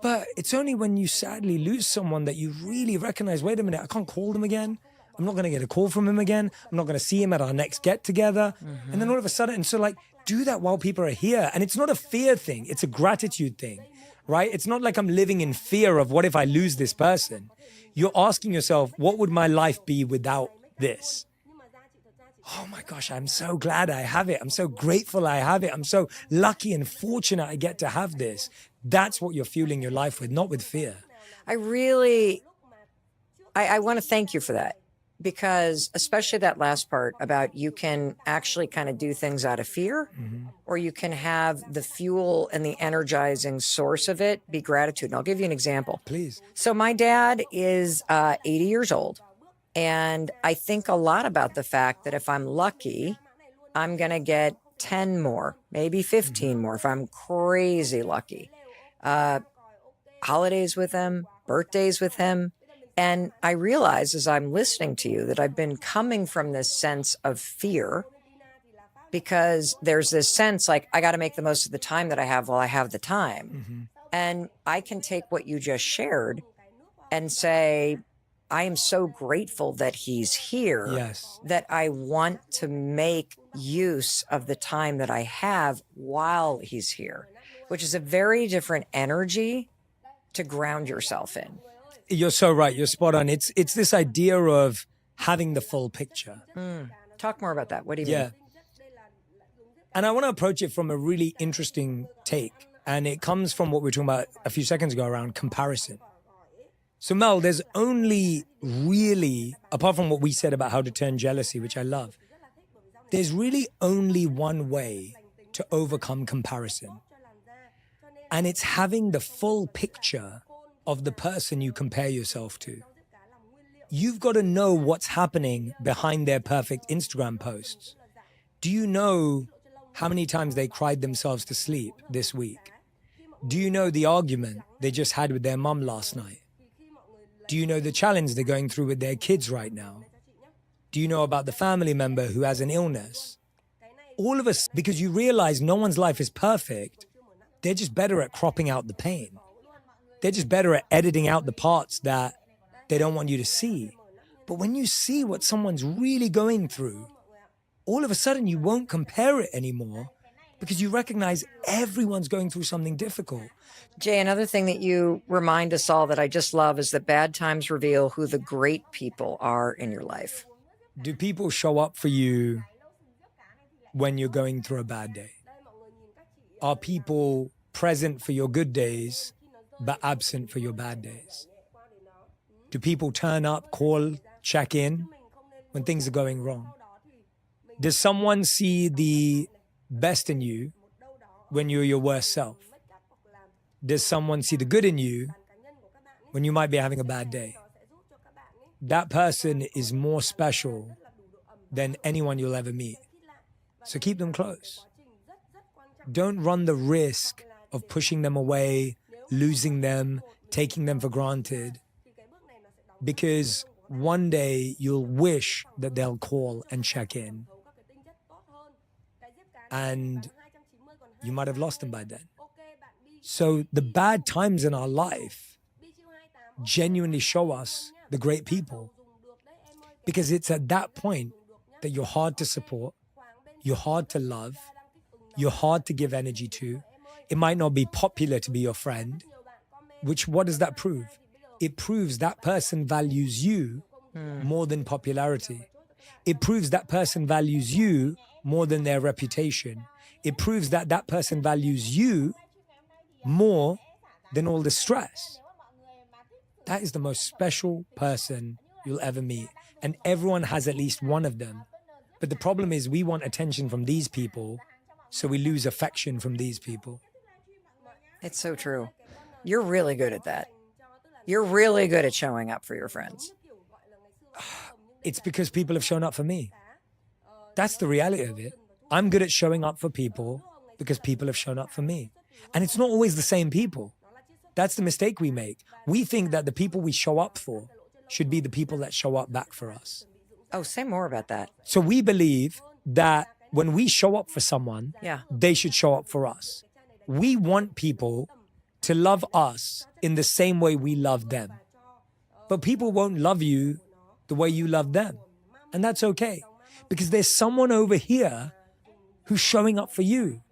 But it's only when you sadly lose someone that you really recognize, wait a minute, I can't call them again. I'm not going to get a call from him again. I'm not going to see him at our next get together. Mm-hmm. And then all of a sudden, and so like, do that while people are here. And it's not a fear thing. It's a gratitude thing, right? It's not like I'm living in fear of what if I lose this person. You're asking yourself, what would my life be without this? Oh my gosh, I'm so glad I have it. I'm so grateful I have it. I'm so lucky and fortunate I get to have this. That's what you're fueling your life with, not with fear. I want to thank you for that, because especially that last part about you can actually kind of do things out of fear, or you can have the fuel and the energizing source of it be gratitude. And I'll give you an example. Please. So my dad is 80 years old. And I think a lot about the fact that if I'm lucky, I'm going to get 10 more, maybe 15 more if I'm crazy lucky. Holidays with him, birthdays with him. And I realize as I'm listening to you that I've been coming from this sense of fear, because there's this sense like, I got to make the most of the time that I have while I have the time. And I can take what you just shared and say, I am so grateful that he's here, Yes. that I want to make use of the time that I have while he's here, which is a very different energy to ground yourself in. You're so right. You're spot on. It's this idea of having the full picture. Talk more about that. What do you Yeah. mean? And I want to approach it from a really interesting take. And it comes from what we were talking about a few seconds ago around comparison. So Mel, there's only really, apart from what we said about how to turn jealousy, which I love, there's really only one way to overcome comparison. And it's having the full picture of the person you compare yourself to. You've got to know what's happening behind their perfect Instagram posts. Do you know how many times they cried themselves to sleep this week? Do you know the argument they just had with their mum last night? Do you know the challenge they're going through with their kids right now? Do you know about the family member who has an illness? All of us, because you realize no one's life is perfect, they're just better at cropping out the pain. They're just better at editing out the parts that they don't want you to see. But when you see what someone's really going through, all of a sudden you won't compare it anymore, because you recognize everyone's going through something difficult. Jay, another thing that you remind us all that I just love is that bad times reveal who the great people are in your life. Do people show up for you when you're going through a bad day? Are people present for your good days, but absent for your bad days? Do people turn up, call, check in when things are going wrong? Does someone see the best in you when you're your worst self? Does someone see the good in you when you might be having a bad day? That person is more special than anyone you'll ever meet. So keep them close. Don't run the risk of pushing them away, losing them, taking them for granted, because one day you'll wish that they'll call and check in. And you might have lost them by then. So the bad times in our life genuinely show us the great people, because it's at that point that you're hard to support, you're hard to love, you're hard to give energy to. It might not be popular to be your friend, what does that prove? It proves that person values you more than popularity. It proves that person values you more than their reputation. It proves that that person values you more than all the stress. That is the most special person you'll ever meet. And everyone has at least one of them. But the problem is we want attention from these people, so we lose affection from these people. It's so true. You're really good at that. You're really good at showing up for your friends. It's because people have shown up for me. That's the reality of it. I'm good at showing up for people because people have shown up for me. And it's not always the same people. That's the mistake we make. We think that the people we show up for should be the people that show up back for us. Oh, say more about that. So we believe that when we show up for someone, they should show up for us. We want people to love us in the same way we love them. But people won't love you the way you love them. And that's okay. Because there's someone over here who's showing up for you.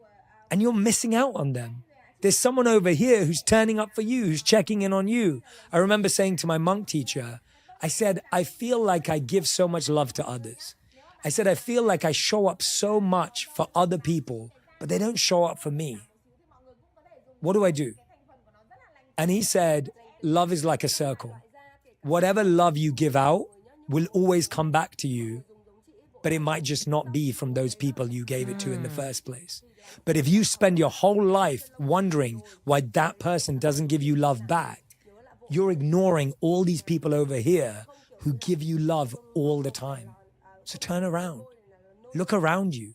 And you're missing out on them. There's someone over here who's turning up for you, who's checking in on you. I remember saying to my monk teacher, I said, I feel like I give so much love to others. I said, I feel like I show up so much for other people, but they don't show up for me. What do I do? And he said, love is like a circle. Whatever love you give out will always come back to you, but it might just not be from those people you gave it to in the first place. But if you spend your whole life wondering why that person doesn't give you love back, you're ignoring all these people over here who give you love all the time. So turn around. Look around you.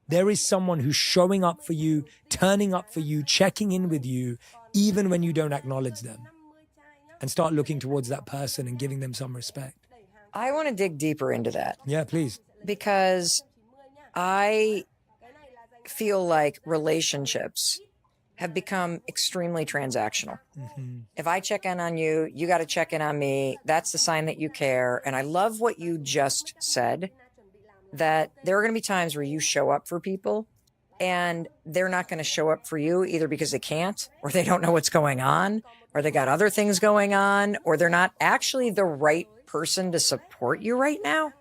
There is someone who's showing up for you, turning up for you, checking in with you, even when you don't acknowledge them. And start looking towards that person and giving them some respect. I want to dig deeper into that. Yeah, please. Because I feel like relationships have become extremely transactional. If I check in on you, you got to check in on me. That's the sign that you care. And I love what you just said, that there are going to be times where you show up for people and they're not going to show up for you either because they can't, or they don't know what's going on, or they got other things going on, or they're not actually the right person to support you right now.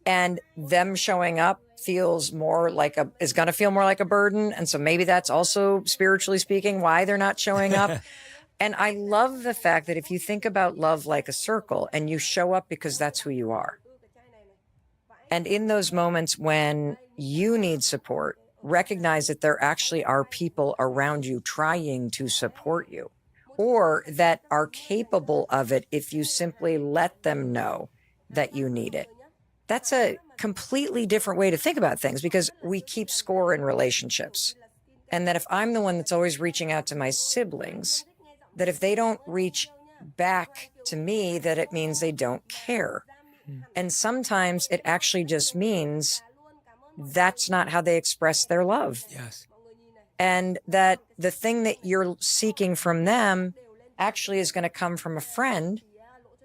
And them showing up is going to feel more like a burden. And so maybe that's also, spiritually speaking, why they're not showing up. And I love the fact that if you think about love like a circle and you show up because that's who you are. And in those moments when you need support, recognize that there actually are people around you trying to support you, or that are capable of it if you simply let them know that you need it. That's a completely different way to think about things, because we keep score in relationships. And that if I'm the one that's always reaching out to my siblings, that if they don't reach back to me, that it means they don't care. And sometimes it actually just means that's not how they express their love. Yes. And that the thing that you're seeking from them actually is going to come from a friend.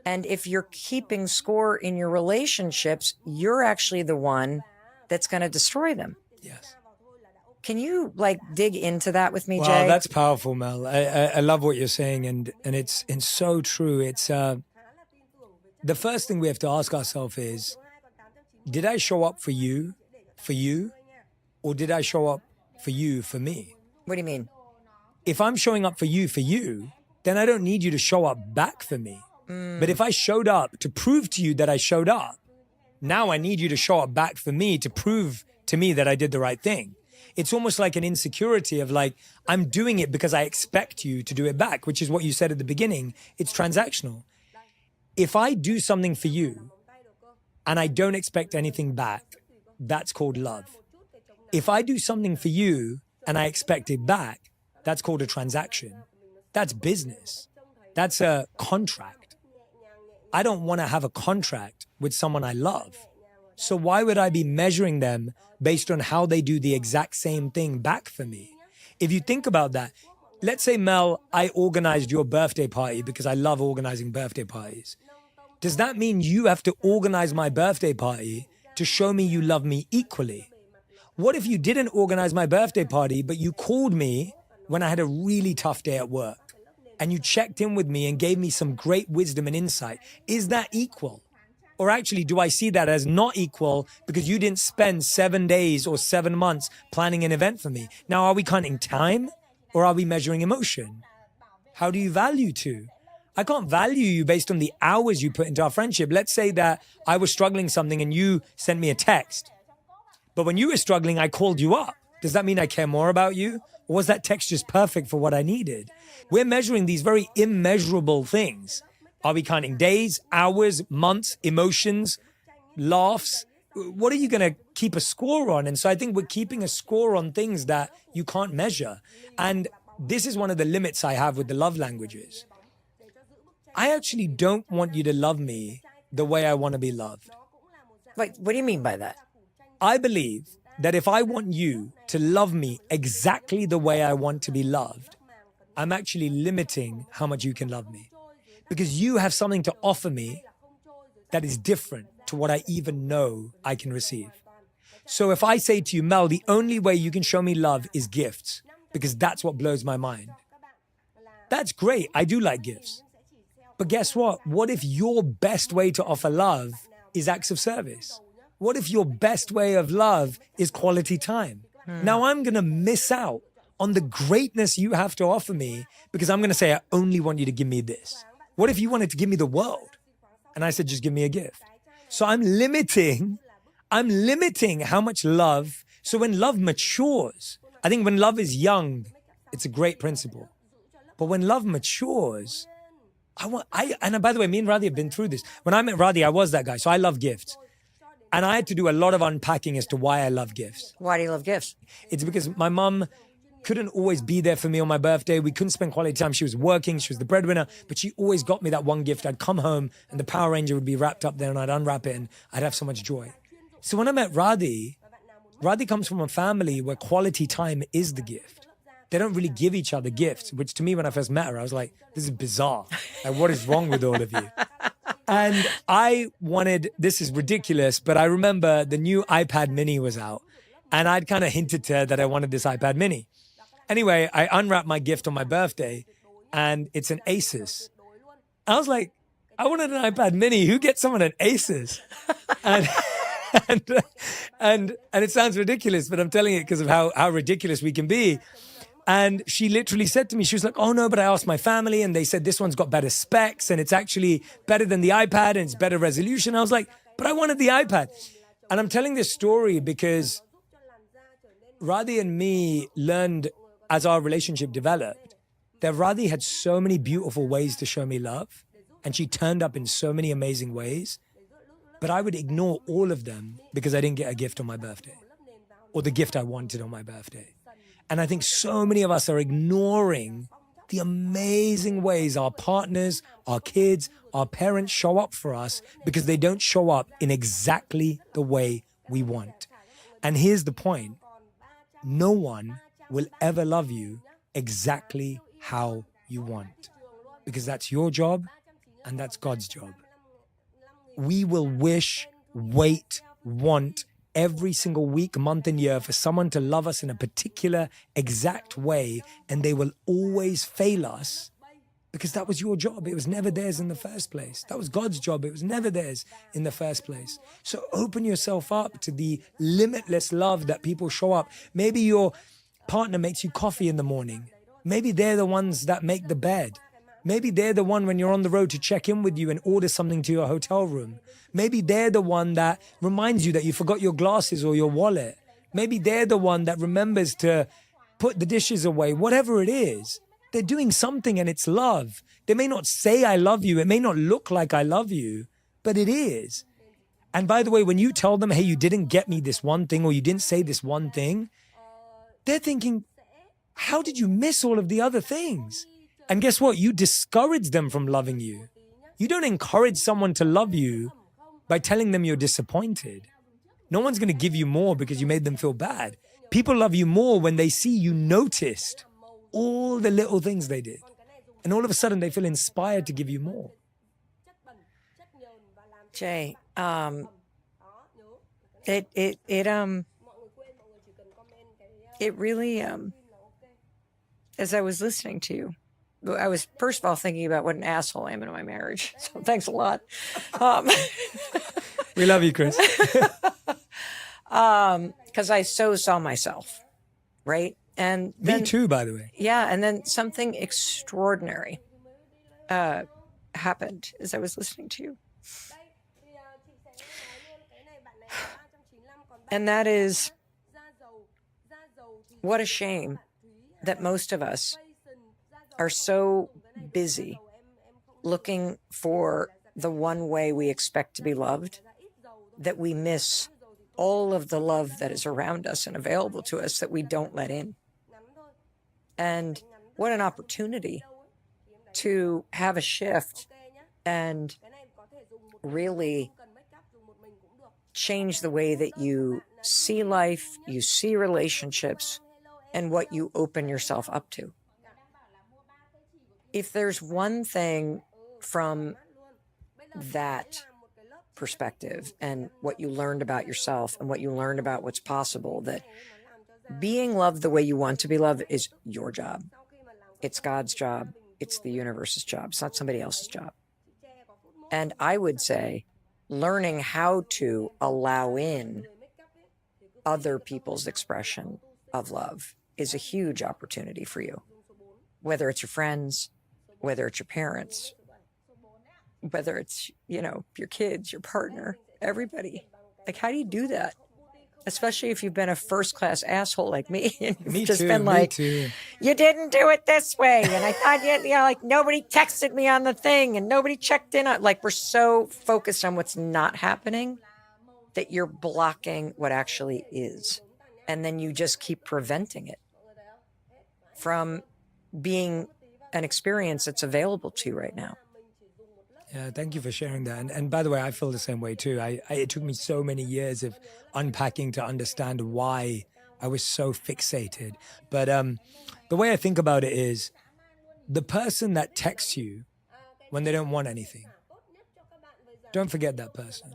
And if you're keeping score in your relationships, you're actually the one that's going to destroy them. Yes. Can you dig into that with me, Wow, Jay? that's powerful, Mel. I love what you're saying, and it's so true. It's the first thing we have to ask ourselves is, did I show up for you, or did I show up for you, for me? What do you mean? If I'm showing up for you, then I don't need you to show up back for me. But if I showed up to prove to you that I showed up, now I need you to show up back for me to prove to me that I did the right thing. It's almost like an insecurity of I'm doing it because I expect you to do it back, which is what you said at the beginning. It's transactional. If I do something for you and I don't expect anything back, that's called love. If I do something for you and I expect it back, that's called a transaction. That's business. That's a contract. I don't want to have a contract with someone I love. So why would I be measuring them based on how they do the exact same thing back for me? If you think about that, let's say, Mel, I organized your birthday party because I love organizing birthday parties. Does that mean you have to organize my birthday party to show me you love me equally? What if you didn't organize my birthday party, but you called me when I had a really tough day at work, and you checked in with me and gave me some great wisdom and insight? Is that equal? Or actually, do I see that as not equal because you didn't spend 7 days or 7 months planning an event for me? Now, are we counting time or are we measuring emotion? How do you value two? I can't value you based on the hours you put into our friendship. Let's say that I was struggling something and you sent me a text. But when you were struggling, I called you up. Does that mean I care more about you? Or was that text just perfect for what I needed? We're measuring these very immeasurable things. Are we counting days, hours, months, emotions, laughs? What are you going to keep a score on? And so I think we're keeping a score on things that you can't measure. And this is one of the limits I have with the love languages. I actually don't want you to love me the way I want to be loved. Wait, what do you mean by that? I believe that if I want you to love me exactly the way I want to be loved, I'm actually limiting how much you can love me. Because you have something to offer me that is different to what I even know I can receive. So if I say to you, Mel, the only way you can show me love is gifts, because that's what blows my mind. That's great. I do like gifts. But guess what? What if your best way to offer love is acts of service? What if your best way of love is quality time? Now I'm going to miss out on the greatness you have to offer me because I'm going to say, I only want you to give me this. What if you wanted to give me the world? And I said, just give me a gift. So I'm limiting how much love. So when love matures, I think when love is young, it's a great principle. But when love matures, and by the way, me and Radhi have been through this. When I met Radhi, I was that guy. So I love gifts. And I had to do a lot of unpacking as to why I love gifts. Why do you love gifts? It's because my mum couldn't always be there for me on my birthday. We couldn't spend quality time. She was working. She was the breadwinner. But she always got me that one gift. I'd come home and the Power Ranger would be wrapped up there and I'd unwrap it and I'd have so much joy. So when I met Radhi comes from a family where quality time is the gift. They don't really give each other gifts, which to me, when I first met her, I was like, this is bizarre. Like, what is wrong with all of you? And this is ridiculous, but I remember the new iPad mini was out and I'd kind of hinted to her that I wanted this iPad mini. Anyway, I unwrapped my gift on my birthday and it's an Asus. I was like, I wanted an iPad mini. Who gets someone an Asus? And it sounds ridiculous, but I'm telling it because of how ridiculous we can be. And she literally said to me, she was like, oh no, but I asked my family and they said this one's got better specs and it's actually better than the iPad and it's better resolution. I was like, but I wanted the iPad. And I'm telling this story because Radhi and me learned as our relationship developed that Radhi had so many beautiful ways to show me love and she turned up in so many amazing ways, but I would ignore all of them because I didn't get a gift on my birthday or the gift I wanted on my birthday. And I think so many of us are ignoring the amazing ways our partners, our kids, our parents show up for us because they don't show up in exactly the way we want. And here's the point. No one will ever love you exactly how you want because that's your job and that's God's job. We will wish, wait, want, every single week, month, and year for someone to love us in a particular exact way, and they will always fail us because that was your job. It was never theirs in the first place. That was God's job. It was never theirs in the first place. So open yourself up to the limitless love that people show up. Maybe your partner makes you coffee in the morning. Maybe they're the ones that make the bed. Maybe they're the one when you're on the road to check in with you and order something to your hotel room. Maybe they're the one that reminds you that you forgot your glasses or your wallet. Maybe they're the one that remembers to put the dishes away. Whatever it is, they're doing something and it's love. They may not say I love you. It may not look like I love you, but it is. And by the way, when you tell them, hey, you didn't get me this one thing or you didn't say this one thing, they're thinking, how did you miss all of the other things? And guess what? You discourage them from loving you. You don't encourage someone to love you by telling them you're disappointed. No one's going to give you more because you made them feel bad. People love you more when they see you noticed all the little things they did. And all of a sudden they feel inspired to give you more. Jay, it really, as I was listening to you, I was first of all thinking about what an asshole I am in my marriage. So thanks a lot. We love you, Chris. Because I so saw myself, right? And then, me too, by the way. Yeah, and then something extraordinary happened as I was listening to you. And that is what a shame that most of us are so busy looking for the one way we expect to be loved that we miss all of the love that is around us and available to us that we don't let in. And what an opportunity to have a shift and really change the way that you see life, you see relationships, and what you open yourself up to. If there's one thing from that perspective and what you learned about yourself and what you learned about what's possible, that being loved the way you want to be loved is your job. It's God's job. It's the universe's job. It's not somebody else's job. And I would say learning how to allow in other people's expression of love is a huge opportunity for you, whether it's your friends, whether it's your parents, whether it's, your kids, your partner, everybody. Like, how do you do that? Especially if you've been a first-class asshole like me. And you've just been like, you didn't do it this way. And I thought, nobody texted me on the thing and nobody checked in on, like, we're so focused on what's not happening that you're blocking what actually is. And then you just keep preventing it from being an experience that's available to you right now. Yeah, thank you for sharing that. And by the way, I feel the same way too. It took me so many years of unpacking to understand why I was so fixated. But the way I think about it is the person that texts you when they don't want anything, don't forget that person.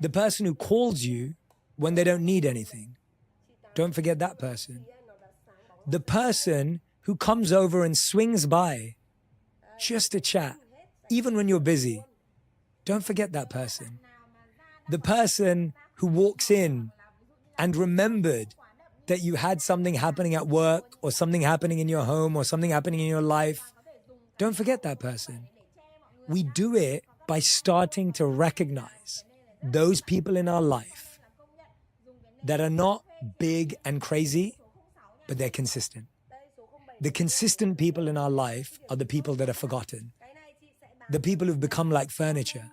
The person who calls you when they don't need anything, don't forget that person. The person who comes over and swings by just to chat, even when you're busy, don't forget that person. The person who walks in and remembered that you had something happening at work or something happening in your home or something happening in your life, don't forget that person. We do it by starting to recognize those people in our life that are not big and crazy, but they're consistent. The consistent people in our life are the people that are forgotten. The people who've become like furniture.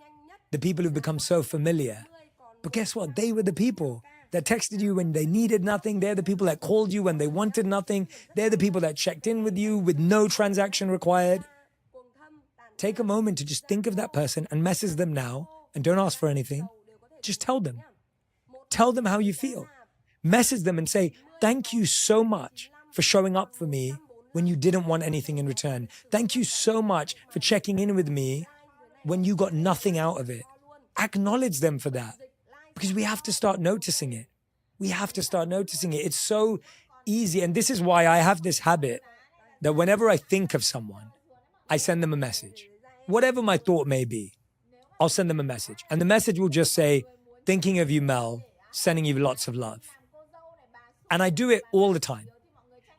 The people who've become so familiar. But guess what? They were the people that texted you when they needed nothing. They're the people that called you when they wanted nothing. They're the people that checked in with you with no transaction required. Take a moment to just think of that person and message them now and don't ask for anything. Just tell them. Tell them how you feel. Message them and say, thank you so much for showing up for me when you didn't want anything in return. Thank you so much for checking in with me when you got nothing out of it. Acknowledge them for that, because we have to start noticing it. We have to start noticing it. It's so easy. And this is why I have this habit that whenever I think of someone, I send them a message. Whatever my thought may be, I'll send them a message. And the message will just say, thinking of you, Mel, sending you lots of love. And I do it all the time.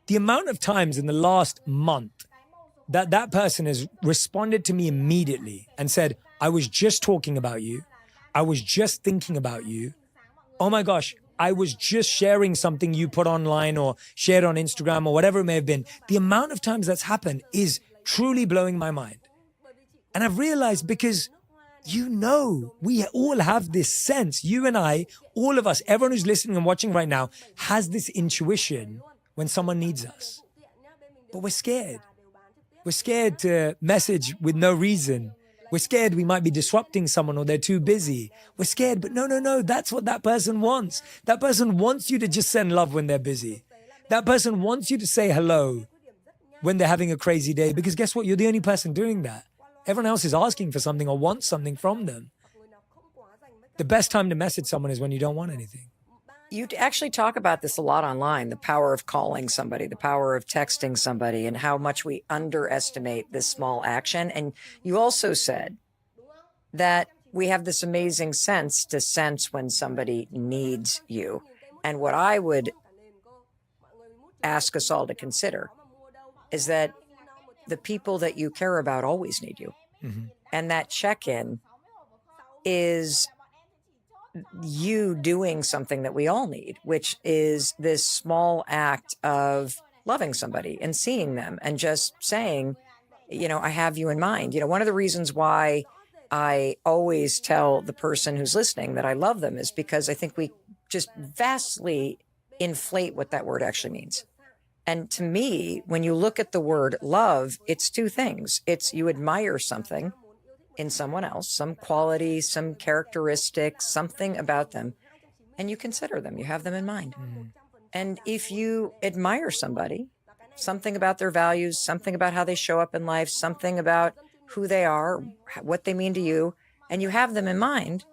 The amount of times in the last month that that person has responded to me immediately and said, I was just talking about you. I was just thinking about you. Oh my gosh, I was just sharing something you put online or shared on Instagram or whatever it may have been. The amount of times that's happened is truly blowing my mind. And I've realized because we all have this sense, you and I, all of us, everyone who's listening and watching right now has this intuition when someone needs us. But we're scared. We're scared to message with no reason. We're scared we might be disrupting someone or they're too busy. We're scared, but no, that's what that person wants. That person wants you to just send love when they're busy. That person wants you to say hello when they're having a crazy day, because guess what? You're the only person doing that. Everyone else is asking for something or wants something from them. The best time to message someone is when you don't want anything. You actually talk about this a lot online, the power of calling somebody, the power of texting somebody, and how much we underestimate this small action. And you also said that we have this amazing sense to sense when somebody needs you. And what I would ask us all to consider is that the people that you care about always need you. Mm-hmm. And that check-in is you doing something that we all need, which is this small act of loving somebody and seeing them and just saying, I have you in mind. One of the reasons why I always tell the person who's listening that I love them is because I think we just vastly inflate what that word actually means. And to me, when you look at the word love, it's two things. It's you admire something in someone else, some quality, some characteristic, something about them, and you consider them, you have them in mind. And if you admire somebody, something about their values, something about how they show up in life, something about who they are, what they mean to you, and you have them in mind,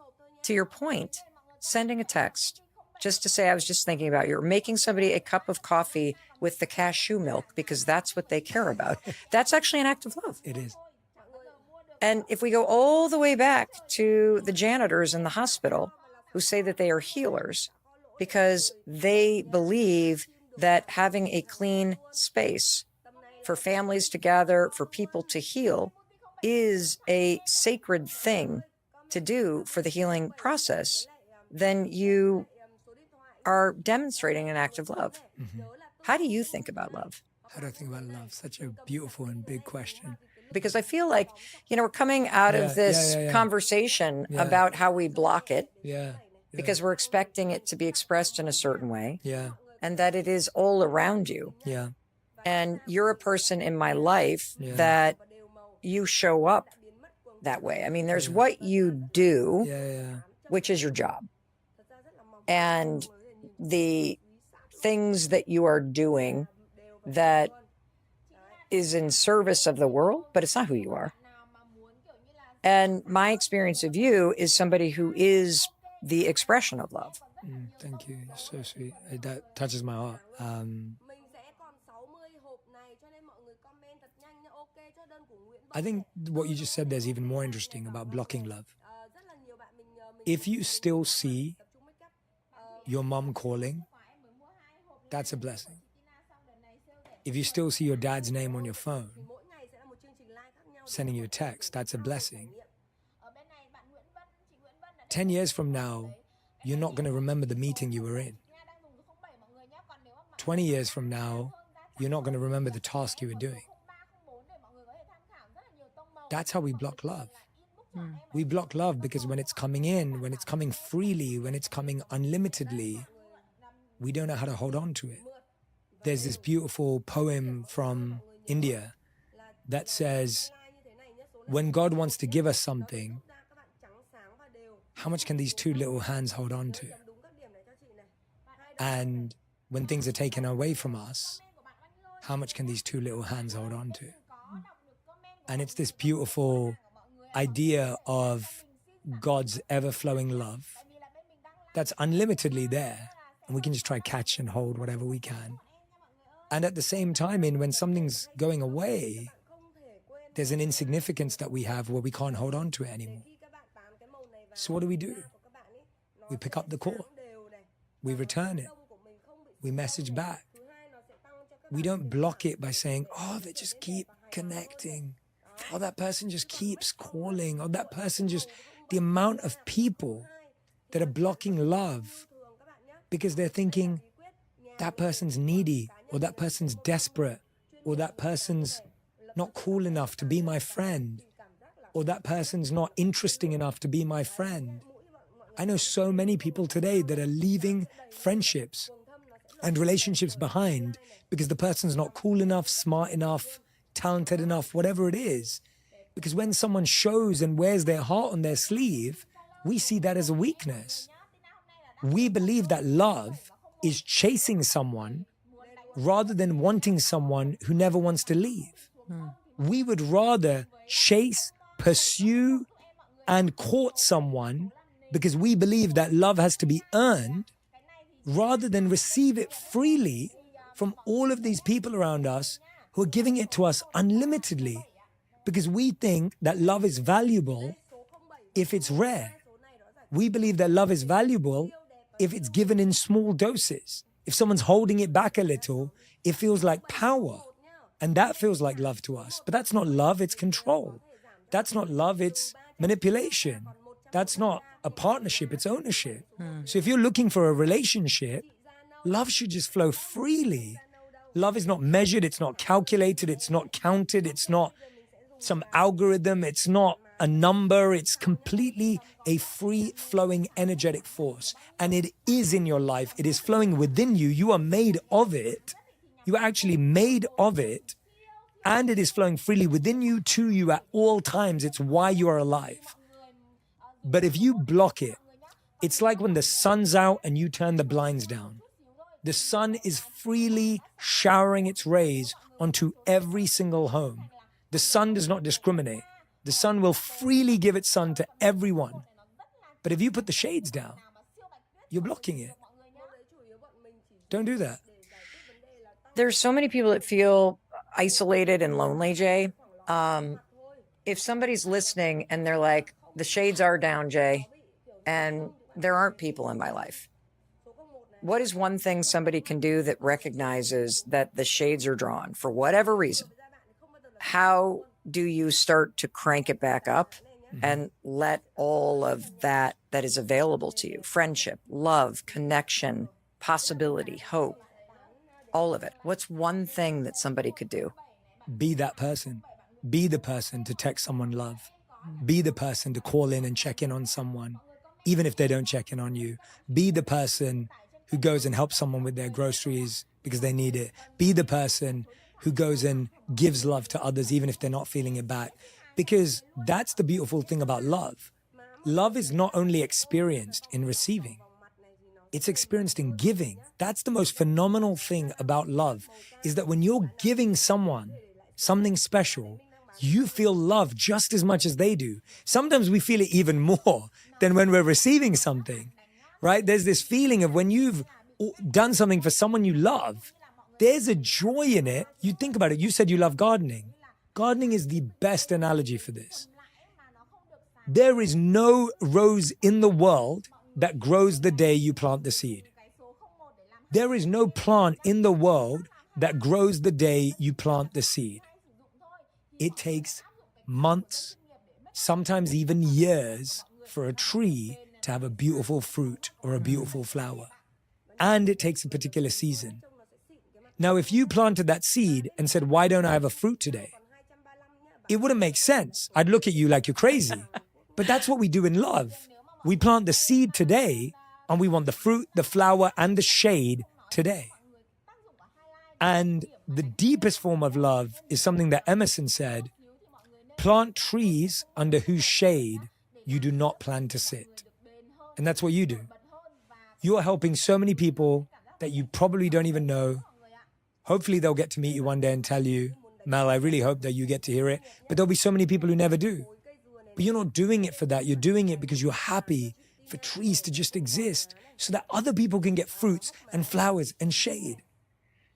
to your point, sending a text just to say, I was just thinking about you, or making somebody a cup of coffee with the cashew milk because that's what they care about. That's actually an act of love. It is. And if we go all the way back to the janitors in the hospital who say that they are healers because they believe that having a clean space for families to gather, for people to heal, is a sacred thing to do for the healing process, then you are demonstrating an act of love. Mm-hmm. How do you think about love? How do I think about love? Such a beautiful and big question. Because I feel like, we're coming out of this conversation about how we block it. Because we're expecting it to be expressed in a certain way. And that it is all around you. And you're a person in my life that you show up that way. I mean, there's what you do, which is your job. And the things that you are doing that is in service of the world, but it's not who you are. And my experience of you is somebody who is the expression of love. Thank you. You're so sweet. That touches my heart. I think what you just said there is even more interesting about blocking love. If you still see your mom calling, that's a blessing. If you still see your dad's name on your phone, sending you a text, that's a blessing. 10 years from now, you're not going to remember the meeting you were in. 20 years from now, you're not going to remember the task you were doing. That's how we block love. We block love because when it's coming in, when it's coming freely, when it's coming unlimitedly, we don't know how to hold on to it. There's this beautiful poem from India that says, when God wants to give us something, how much can these two little hands hold on to? And when things are taken away from us, how much can these two little hands hold on to? And it's this beautiful idea of God's ever-flowing love that's unlimitedly there, and we can just try catch and hold whatever we can. And at the same time, when something's going away, there's an insignificance that we have where we can't hold on to it anymore. So what do? We pick up the call. We return it. We message back. We don't block it by saying, oh, they just keep connecting. Oh, that person just keeps calling. Oh, that person just... The amount of people that are blocking love because they're thinking that person's needy, or that person's desperate, or that person's not cool enough to be my friend, or that person's not interesting enough to be my friend. I know so many people today that are leaving friendships and relationships behind because the person's not cool enough, smart enough, talented enough, whatever it is. Because when someone shows and wears their heart on their sleeve, we see that as a weakness. We believe that love is chasing someone rather than wanting someone who never wants to leave. We would rather chase, pursue, and court someone because we believe that love has to be earned rather than receive it freely from all of these people around us who are giving it to us unlimitedly because we think that love is valuable if it's rare. We believe that love is valuable if it's given in small doses. If someone's holding it back a little, it feels like power. And that feels like love to us. But that's not love, it's control. That's not love, it's manipulation. That's not a partnership, it's ownership. So if you're looking for a relationship, love should just flow freely. Love is not measured, it's not calculated, it's not counted, it's not some algorithm, it's not a number, it's completely a free-flowing energetic force. And it is in your life, it is flowing within you, you are made of it, you are actually made of it, and it is flowing freely within you, to you at all times. It's why you are alive. But if you block it, it's like when the sun's out and you turn the blinds down. The sun is freely showering its rays onto every single home. The sun does not discriminate. The sun will freely give its sun to everyone. But if you put the shades down, you're blocking it. Don't do that. There's so many people that feel isolated and lonely, Jay. If somebody's listening and they're like, the shades are down, Jay, and there aren't people in my life, what is one thing somebody can do that recognizes that the shades are drawn for whatever reason? How do you start to crank it back up and let all of that is available to you, friendship, love, connection, possibility, hope, all of it? What's one thing that somebody could do? Be that person. Be the person to text someone love. Be the person to call in and check in on someone, even if they don't check in on you. Be the person who goes and helps someone with their groceries because they need it. Be the person who goes and gives love to others, even if they're not feeling it back. Because that's the beautiful thing about love. Love is not only experienced in receiving, it's experienced in giving. That's the most phenomenal thing about love, is that when you're giving someone something special, you feel love just as much as they do. Sometimes we feel it even more than when we're receiving something, right? There's this feeling of when you've done something for someone you love, there's a joy in it. You think about it. You said you love gardening. Gardening is the best analogy for this. There is no rose in the world that grows the day you plant the seed. There is no plant in the world that grows the day you plant the seed. It takes months, sometimes even years, for a tree to have a beautiful fruit or a beautiful flower. And it takes a particular season. Now, if you planted that seed and said, why don't I have a fruit today? It wouldn't make sense. I'd look at you like you're crazy. But that's what we do in love. We plant the seed today and we want the fruit, the flower, and the shade today. And the deepest form of love is something that Emerson said, plant trees under whose shade you do not plan to sit. And that's what you do. You're helping so many people that you probably don't even know. Hopefully they'll get to meet you one day and tell you, Mel, I really hope that you get to hear it. But there'll be so many people who never do. But you're not doing it for that. You're doing it because you're happy for trees to just exist so that other people can get fruits and flowers and shade.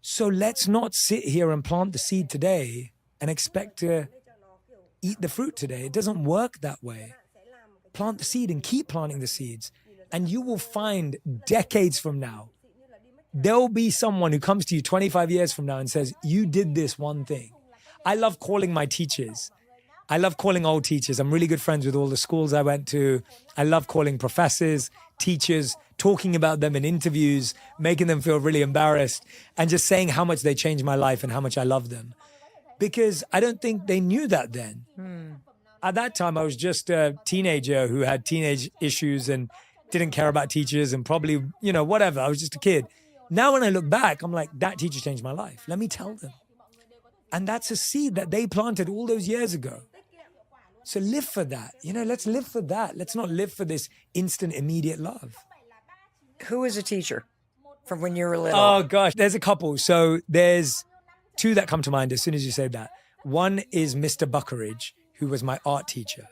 So let's not sit here and plant the seed today and expect to eat the fruit today. It doesn't work that way. Plant the seed and keep planting the seeds. And you will find decades from now, there'll be someone who comes to you 25 years from now and says, you did this one thing. I love calling my teachers. I love calling old teachers. I'm really good friends with all the schools I went to. I love calling professors, teachers, talking about them in interviews, making them feel really embarrassed, and just saying how much they changed my life and how much I love them. Because I don't think they knew that then. At that time, I was just a teenager who had teenage issues and didn't care about teachers and probably, whatever. I was just a kid. Now when I look back, I'm like, that teacher changed my life. Let me tell them. And that's a seed that they planted all those years ago. So live for that. Let's live for that. Let's not live for this instant, immediate love. Who is a teacher from when you were little? Oh, gosh. There's a couple. So there's two that come to mind as soon as you said that. One is Mr. Buckeridge, who was my art teacher.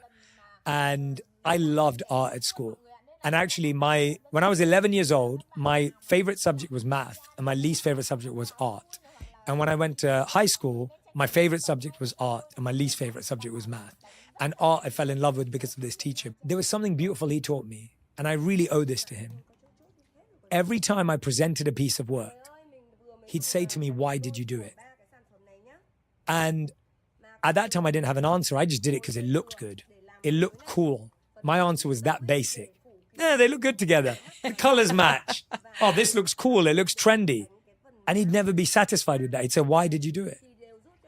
And I loved art at school. And actually, when I was 11 years old, my favorite subject was math and my least favorite subject was art. And when I went to high school, my favorite subject was art and my least favorite subject was math. And art I fell in love with because of this teacher. There was something beautiful he taught me, and I really owe this to him. Every time I presented a piece of work, he'd say to me, why did you do it? And at that time, I didn't have an answer. I just did it because it looked good. It looked cool. My answer was that basic. Yeah, they look good together. The colors match. Oh, this looks cool. It looks trendy. And he'd never be satisfied with that. He'd say, why did you do it?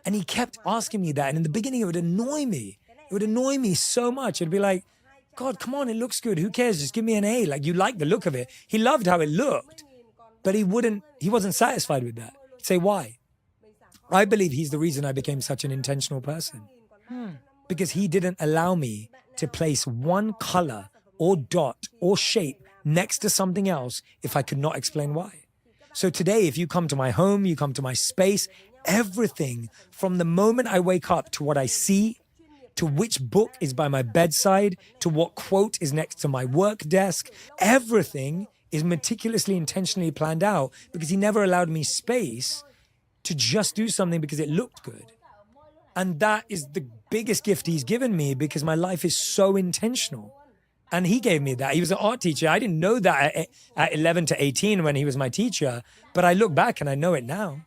And he kept asking me that. And in the beginning, it would annoy me. It would annoy me so much. It'd be like, God, come on, it looks good. Who cares? Just give me an A. Like, you like the look of it. He loved how it looked, but he wasn't satisfied with that. He'd say, why? I believe he's the reason I became such an intentional person. Because he didn't allow me to place one color or dot or shape next to something else if I could not explain why. So today, if you come to my home, you come to my space, everything from the moment I wake up to what I see, to which book is by my bedside, to what quote is next to my work desk, everything is meticulously, intentionally planned out because he never allowed me space to just do something because it looked good. And that is the biggest gift he's given me because my life is so intentional. And he gave me that. He was an art teacher. I didn't know that at 11 to 18 when he was my teacher, but I look back and I know it now.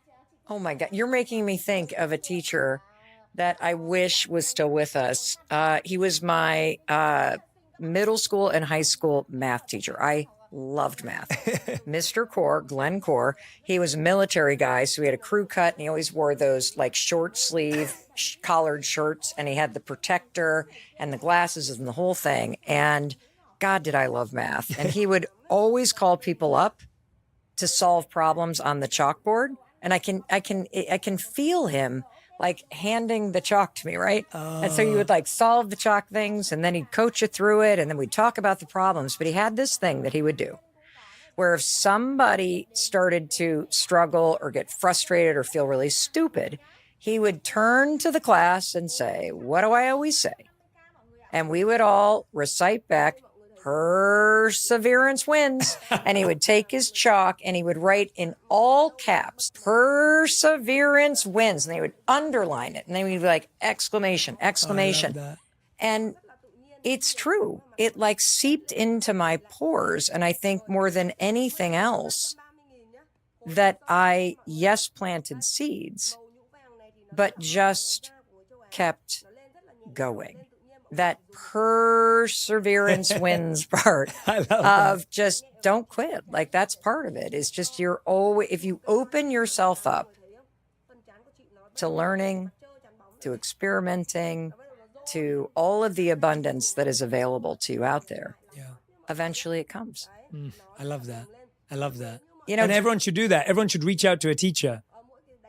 Oh my God. You're making me think of a teacher that I wish was still with us. He was my middle school and high school math teacher. I loved math. Mr. Core, Glenn Core, he was a military guy, so he had a crew cut and he always wore those like short sleeve collared shirts and he had the protector and the glasses and the whole thing. And God, did I love math. And he would always call people up to solve problems on the chalkboard. And I can feel him like handing the chalk to me, right? And so you would like solve the chalk things and then he'd coach you through it and then we'd talk about the problems. But he had this thing that he would do where if somebody started to struggle or get frustrated or feel really stupid, he would turn to the class and say, what do I always say? And we would all recite back, perseverance wins. And he would take his chalk and he would write in all caps, perseverance wins. And they would underline it. And then we'd be like, exclamation, exclamation. I love that. And it's true. It like seeped into my pores. And I think more than anything else that I, yes, planted seeds, but just kept going. That perseverance wins part of just don't quit. Like that's part of it. It's just you're always, if you open yourself up to learning, to experimenting, to all of the abundance that is available to you out there, eventually it comes. I love that. I love that. You know, and everyone should do that. Everyone should reach out to a teacher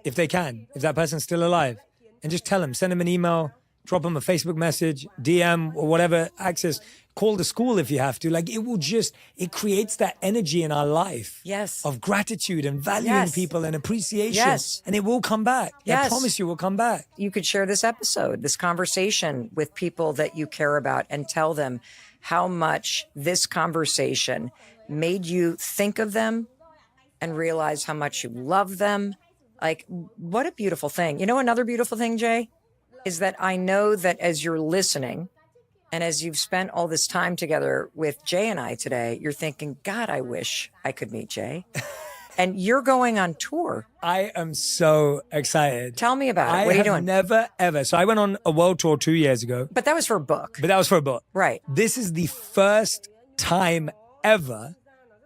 if they can, if that person's still alive, and just tell them, send them an email, drop them a Facebook message, DM or whatever access, call the school if you have to. Like it creates that energy in our life of gratitude and valuing people and appreciation. And it will come back. I promise you it will come back. You could share this episode, this conversation with people that you care about and tell them how much this conversation made you think of them and realize how much you love them. Like, what a beautiful thing. You know, another beautiful thing, Jay, is that I know that as you're listening and as you've spent all this time together with Jay and I today, you're thinking, God, I wish I could meet Jay. And you're going on tour. I am so excited. Tell me about it. What are you doing? Never, ever. So I went on a world tour 2 years ago. But that was for a book. Right. This is the first time ever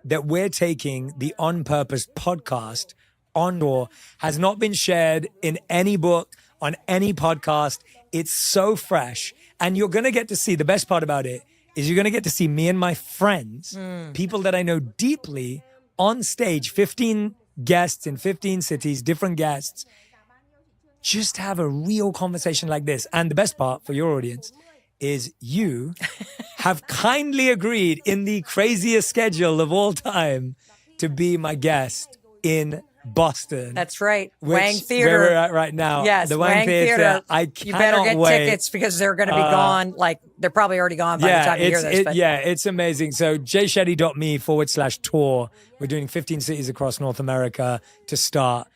that we're taking the On Purpose podcast on tour. Has not been shared in any book, on any podcast. It's so fresh. And you're going to get to see, the best part about it is you're going to get to see me and my friends, people that I know deeply on stage, 15 guests in 15 cities, different guests, just have a real conversation like this. And the best part for your audience is you have kindly agreed in the craziest schedule of all time to be my guest in Boston. That's right. Wang Theater. Where we're at right now. Yes, the Wang Theater. I cannot You better get wait. tickets because they're going to be gone. Like, they're probably already gone by the time you hear this. But it's amazing. So jayshetty.me/tour. We're doing 15 cities across North America to start.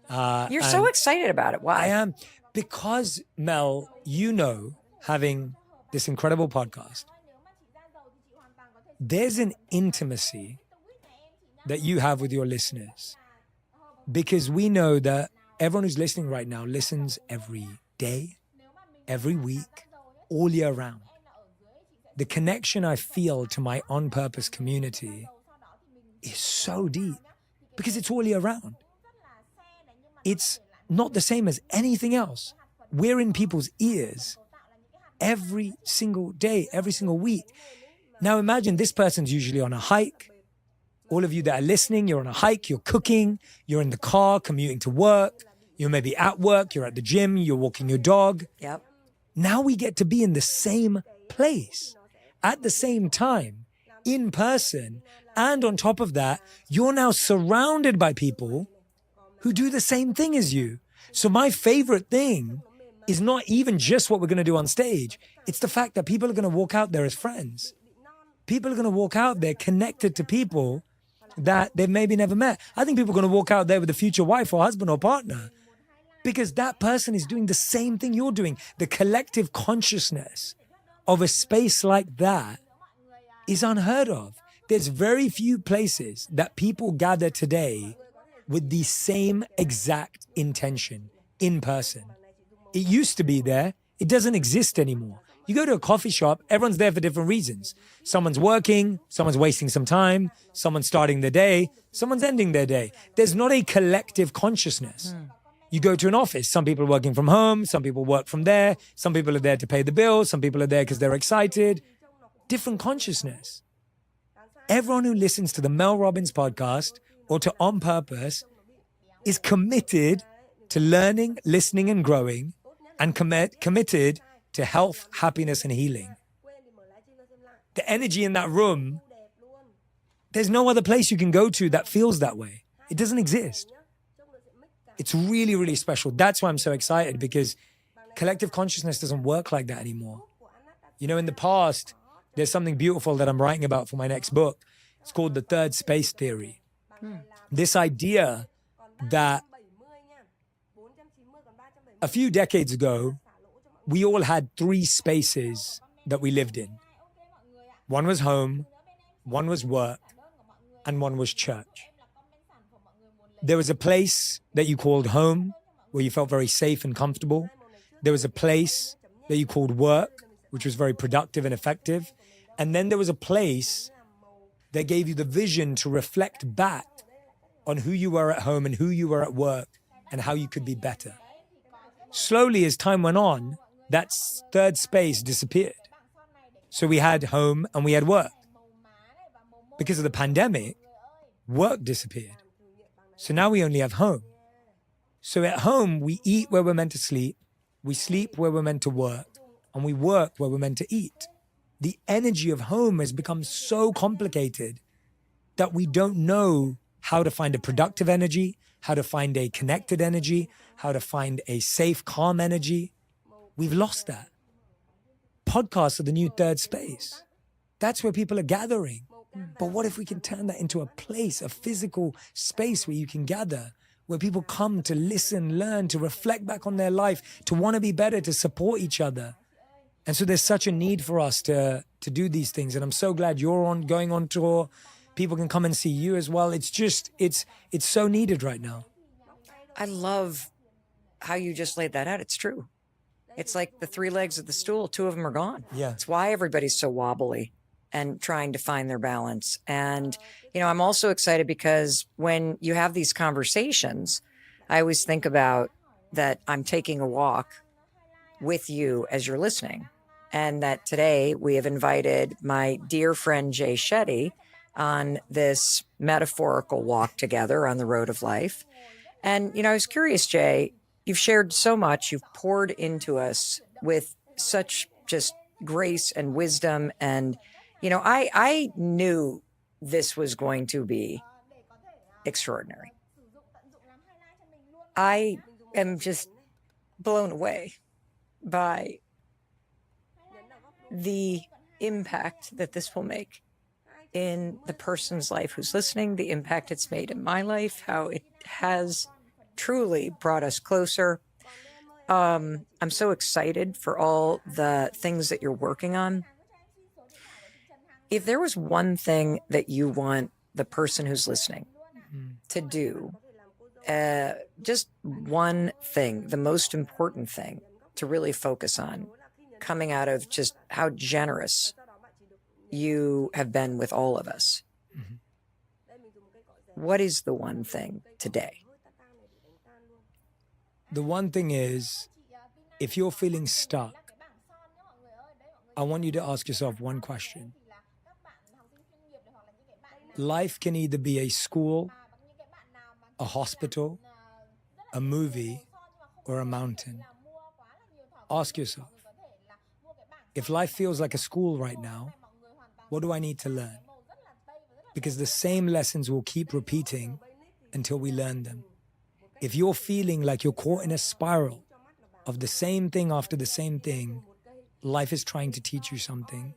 You're so excited about it. Why? I am. Because, Mel, you know, having this incredible podcast, there's an intimacy that you have with your listeners. Because we know that everyone who's listening right now listens every day, every week, all year round. the connection I feel to my on-purpose community is so deep because it's all year round. It's not the same as anything else. We're in people's ears every single day, every single week. Now imagine this person's usually on a hike. All of you that are listening, you're on a hike, you're cooking, you're in the car, commuting to work, you're maybe at work, you're at the gym, you're walking your dog. Yep. Now we get to be in the same place at the same time, in person. And on top of that, you're now surrounded by people who do the same thing as you. So my favorite thing is not even just what we're going to do on stage. It's the fact that people are going to walk out there as friends. People are going to walk out there connected to people that they've maybe never met. I think people are going to walk out there with a future wife or husband or partner because that person is doing the same thing you're doing. The collective consciousness of a space like that is unheard of. There's very few places that people gather today with the same exact intention in person. It used to be there. It doesn't exist anymore. You go to a coffee shop, everyone's there for different reasons. Someone's working, someone's wasting some time, someone's starting their day, someone's ending their day. There's not a collective consciousness. You go to an office, some people are working from home, some people work from there, some people are there to pay the bills, some people are there because they're excited. Different consciousness. Everyone who listens to the Mel Robbins podcast or to On Purpose is committed to learning, listening, and growing, and committed to health, happiness, and healing. The energy in that room, there's no other place you can go to that feels that way. It doesn't exist. It's really, really special. That's why I'm so excited, because collective consciousness doesn't work like that anymore. You know, in the past, there's something beautiful that I'm writing about for my next book. It's called the third space theory. This idea that a few decades ago, we all had three spaces that we lived in. One was home, one was work, and one was church. There was a place that you called home, where you felt very safe and comfortable. There was a place that you called work, which was very productive and effective. And then there was a place that gave you the vision to reflect back on who you were at home and who you were at work and how you could be better. Slowly, as time went on, that third space disappeared. So we had home and we had work. Because of the pandemic, work disappeared. So now we only have home. So at home, we eat where we're meant to sleep, we sleep where we're meant to work, and we work where we're meant to eat. The energy of home has become so complicated that we don't know how to find a productive energy, how to find a connected energy, how to find a safe, calm energy. We've lost that. Podcasts are the new third space. That's where people are gathering. But what if we can turn that into a place, a physical space where you can gather, where people come to listen, learn, to reflect back on their life, to want to be better, to support each other. And so there's such a need for us to do these things. And I'm so glad you're going on tour. People can come and see you as well. It's just, it's so needed right now. I love how you just laid that out. It's true. It's like the three legs of the stool, two of them are gone. Yeah. It's why everybody's so wobbly and trying to find their balance. And, you know, I'm also excited because when you have these conversations, I always think about that I'm taking a walk with you as you're listening. And that today we have invited my dear friend Jay Shetty on this metaphorical walk together on the road of life. And, you know, I was curious, Jay, you've shared so much, you've poured into us with such just grace and wisdom. And, you know, I knew this was going to be extraordinary. I am just blown away by the impact that this will make in the person's life who's listening, the impact it's made in my life, how it has truly brought us closer. I'm so excited for all the things that you're working on. If there was one thing that you want the person who's listening to do, just one thing, the most important thing to really focus on, coming out of just how generous you have been with all of us. What is the one thing today? The one thing is, if you're feeling stuck, I want you to ask yourself one question. Life can either be a school, a hospital, a movie, or a mountain. Ask yourself, if life feels like a school right now, what do I need to learn? Because the same lessons will keep repeating until we learn them. If you're feeling like you're caught in a spiral of the same thing after the same thing, life is trying to teach you something.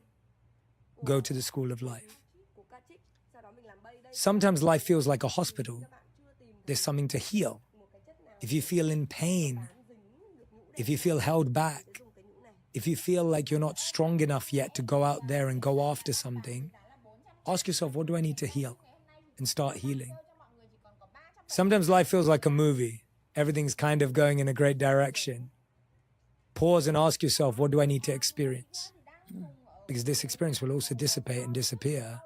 Go to the school of life. Sometimes life feels like a hospital. There's something to heal. If you feel in pain, if you feel held back, if you feel like you're not strong enough yet to go out there and go after something, ask yourself, what do I need to heal? And start healing. Sometimes life feels like a movie. Everything's kind of going in a great direction. Pause and ask yourself, what do I need to experience? Because this experience will also dissipate and disappear.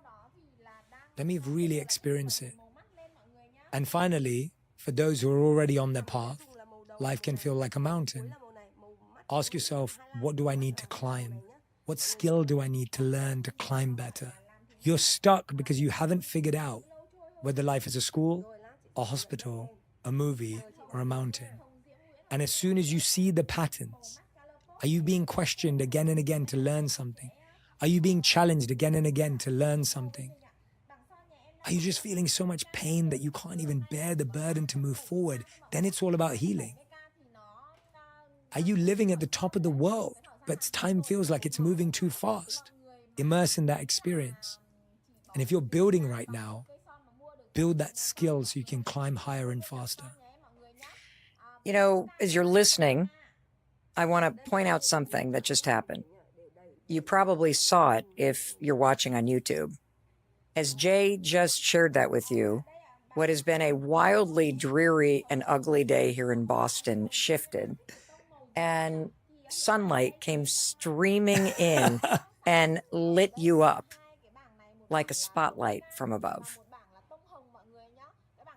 Let me really experience it. And finally, for those who are already on their path, life can feel like a mountain. Ask yourself, what do I need to climb? What skill do I need to learn to climb better? You're stuck because you haven't figured out whether life is a school, a hospital, a movie, or a mountain. And as soon as you see the patterns, are you being questioned again and again to learn something? Are you being challenged again and again to learn something? Are you just feeling so much pain that you can't even bear the burden to move forward? Then it's all about healing. Are you living at the top of the world, but time feels like it's moving too fast? Immerse in that experience. And if you're building right now, build that skill so you can climb higher and faster. You know, as you're listening, I want to point out something that just happened. You probably saw it if you're watching on YouTube. As Jay just shared that with you, what has been a wildly dreary and ugly day here in Boston shifted, and sunlight came streaming in and lit you up like a spotlight from above.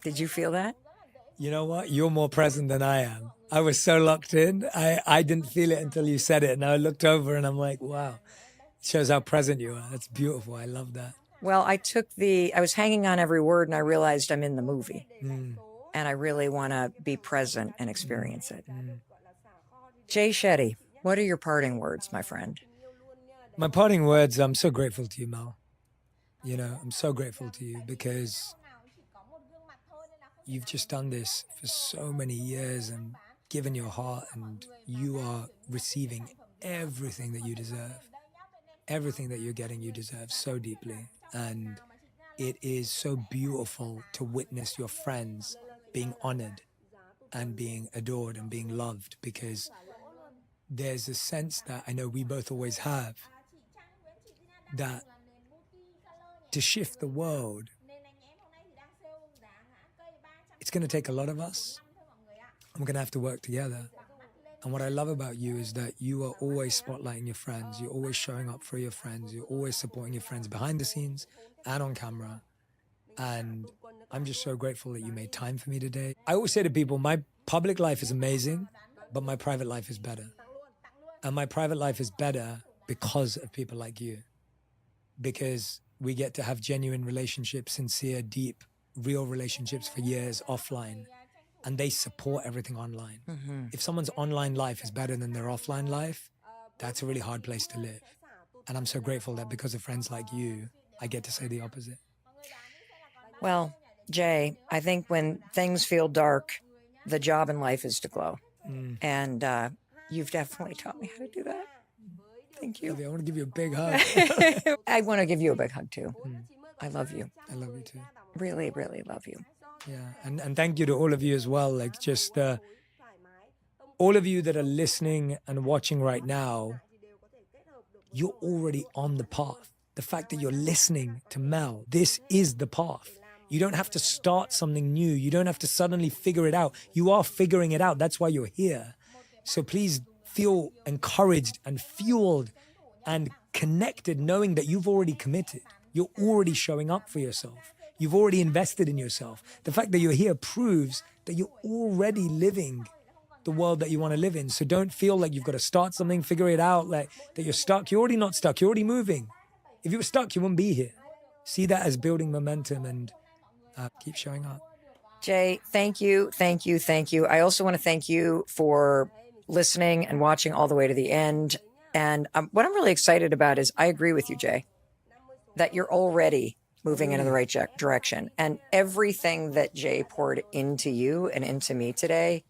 Did you feel that? You know what? You're more present than I am. I was so locked in. I didn't feel it until you said it. And I looked over and I'm like, wow, it shows how present you are. That's beautiful. I love that. Well, I was hanging on every word and I realized I'm in the movie. And I really want to be present and experience it. Jay Shetty, what are your parting words, my friend? My parting words, I'm so grateful to you, Mel. You know, I'm so grateful to you because you've just done this for so many years and given your heart, and you are receiving everything that you deserve. Everything that you're getting, you deserve so deeply. And it is so beautiful to witness your friends being honored and being adored and being loved, because there's a sense that I know we both always have, that to shift the world, it's going to take a lot of us. And we're going to have to work together. And what I love about you is that you are always spotlighting your friends. You're always showing up for your friends. You're always supporting your friends behind the scenes and on camera. And I'm just so grateful that you made time for me today. I always say to people, my public life is amazing, but my private life is better. And my private life is better because of people like you. Because we get to have genuine relationships, sincere, deep, real relationships for years offline. And they support everything online. If someone's online life is better than their offline life, that's a really hard place to live. And I'm so grateful that because of friends like you, I get to say the opposite. Well, Jay, I think when things feel dark, the job in life is to glow. And you've definitely taught me how to do that. Thank you. I want to give you a big hug. I want to give you a big hug too. I love you. I love you too. Really, really love you. Yeah, and thank you to all of you as well. Like just all of you that are listening and watching right now, you're already on the path. The fact that you're listening to Mel, this is the path. You don't have to start something new. You don't have to suddenly figure it out. You are figuring it out. That's why you're here. So please feel encouraged and fueled and connected, knowing that you've already committed. You're already showing up for yourself. You've already invested in yourself. The fact that you're here proves that you're already living the world that you want to live in. So don't feel like you've got to start something, figure it out, like that you're stuck. You're already not stuck. You're already moving. If you were stuck, you wouldn't be here. See that as building momentum and keep showing up. Jay, thank you, thank you, thank you. I also want to thank you for listening and watching all the way to the end. And what I'm really excited about is I agree with you, Jay, that you're already moving into the right direction. And everything that Jay poured into you and into me today,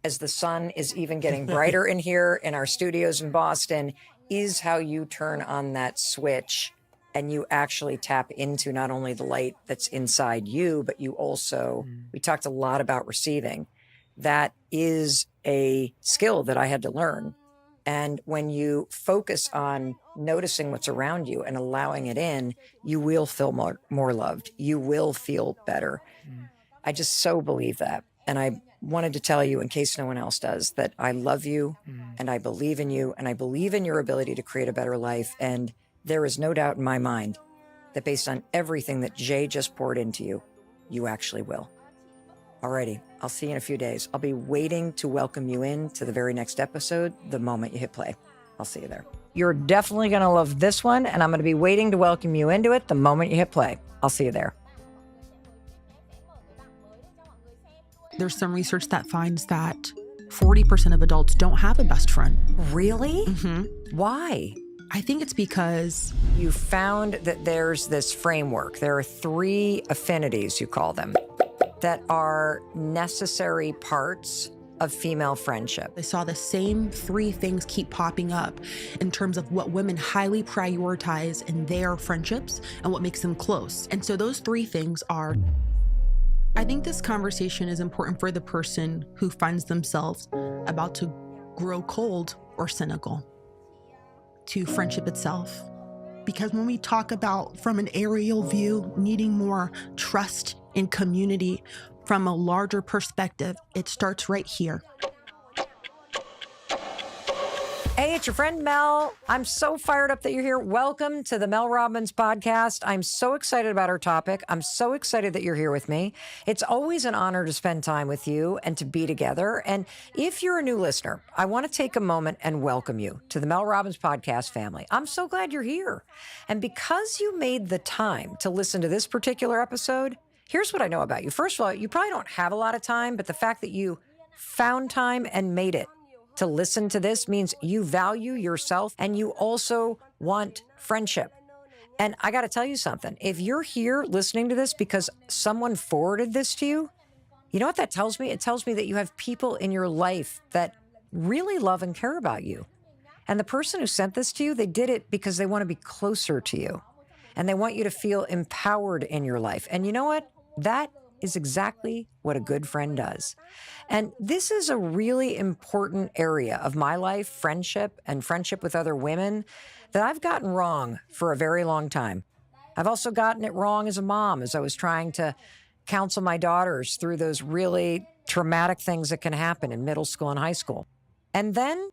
as the sun is even getting brighter in here in our studios in Boston, is how you turn on that switch and you actually tap into not only the light that's inside you, but you also, we talked a lot about receiving. That is a skill that I had to learn. And when you focus on noticing what's around you and allowing it in, you will feel more loved. You will feel better. I just so believe that. And I wanted to tell you, in case no one else does, that I love you and I believe in you and I believe in your ability to create a better life. And there is no doubt in my mind that based on everything that Jay just poured into you, you actually will. Alrighty, I'll see you in a few days. I'll be waiting to welcome you in to the very next episode the moment you hit play. I'll see you there. You're definitely going to love this one, and I'm going to be waiting to welcome you into it the moment you hit play. I'll see you there. There's some research that finds that 40% of adults don't have a best friend. Really? Mm-hmm. Why? I think it's because you found that there's this framework. There are 3 affinities, you call them, that are necessary parts of female friendship. I saw the same 3 things keep popping up in terms of what women highly prioritize in their friendships and what makes them close. And so those 3 things are, I think this conversation is important for the person who finds themselves about to grow cold or cynical to friendship itself. Because when we talk about from an aerial view, needing more trust and community from a larger perspective, it starts right here. Hey, it's your friend Mel. I'm so fired up that you're here. Welcome to the Mel Robbins podcast. I'm so excited about our topic. I'm so excited that you're here with me. It's always an honor to spend time with you and to be together. And if you're a new listener, I want to take a moment and welcome you to the Mel Robbins podcast family. I'm so glad you're here. And because you made the time to listen to this particular episode, here's what I know about you. First of all, you probably don't have a lot of time, but the fact that you found time and made it to listen to this means you value yourself and you also want friendship. And I got to tell you something. If you're here listening to this because someone forwarded this to you, you know what that tells me? It tells me that you have people in your life that really love and care about you. And the person who sent this to you, they did it because they want to be closer to you. And they want you to feel empowered in your life. And you know what? That is exactly what a good friend does. And this is a really important area of my life, friendship and friendship with other women, that I've gotten wrong for a very long time. I've also gotten it wrong as a mom, as I was trying to counsel my daughters through those really traumatic things that can happen in middle school and high school. And then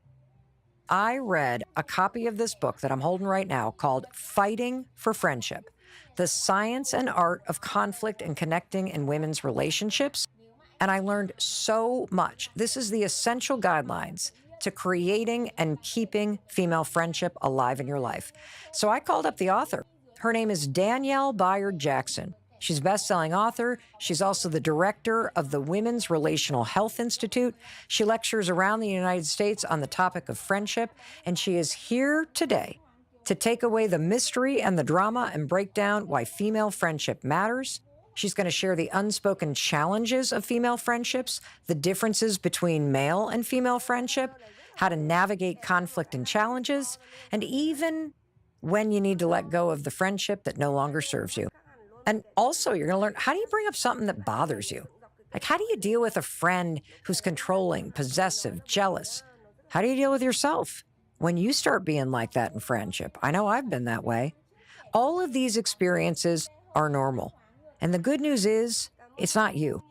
I read a copy of this book that I'm holding right now called Fighting for Friendship: The Science and Art of Conflict and Connecting in Women's Relationships. And I learned so much. This is the essential guidelines to creating and keeping female friendship alive in your life. So I called up the author. Her name is Danielle Bayard Jackson. She's a best-selling author. She's also the director of the Women's Relational Health Institute. She lectures around the United States on the topic of friendship, and she is here today to take away the mystery and the drama and break down why female friendship matters. She's going to share the unspoken challenges of female friendships, the differences between male and female friendship, how to navigate conflict and challenges, and even when you need to let go of the friendship that no longer serves you. And also, you're going to learn, how do you bring up something that bothers you? Like, how do you deal with a friend who's controlling, possessive, jealous? How do you deal with yourself when you start being like that in friendship? I know I've been that way. All of these experiences are normal. And the good news is, it's not you.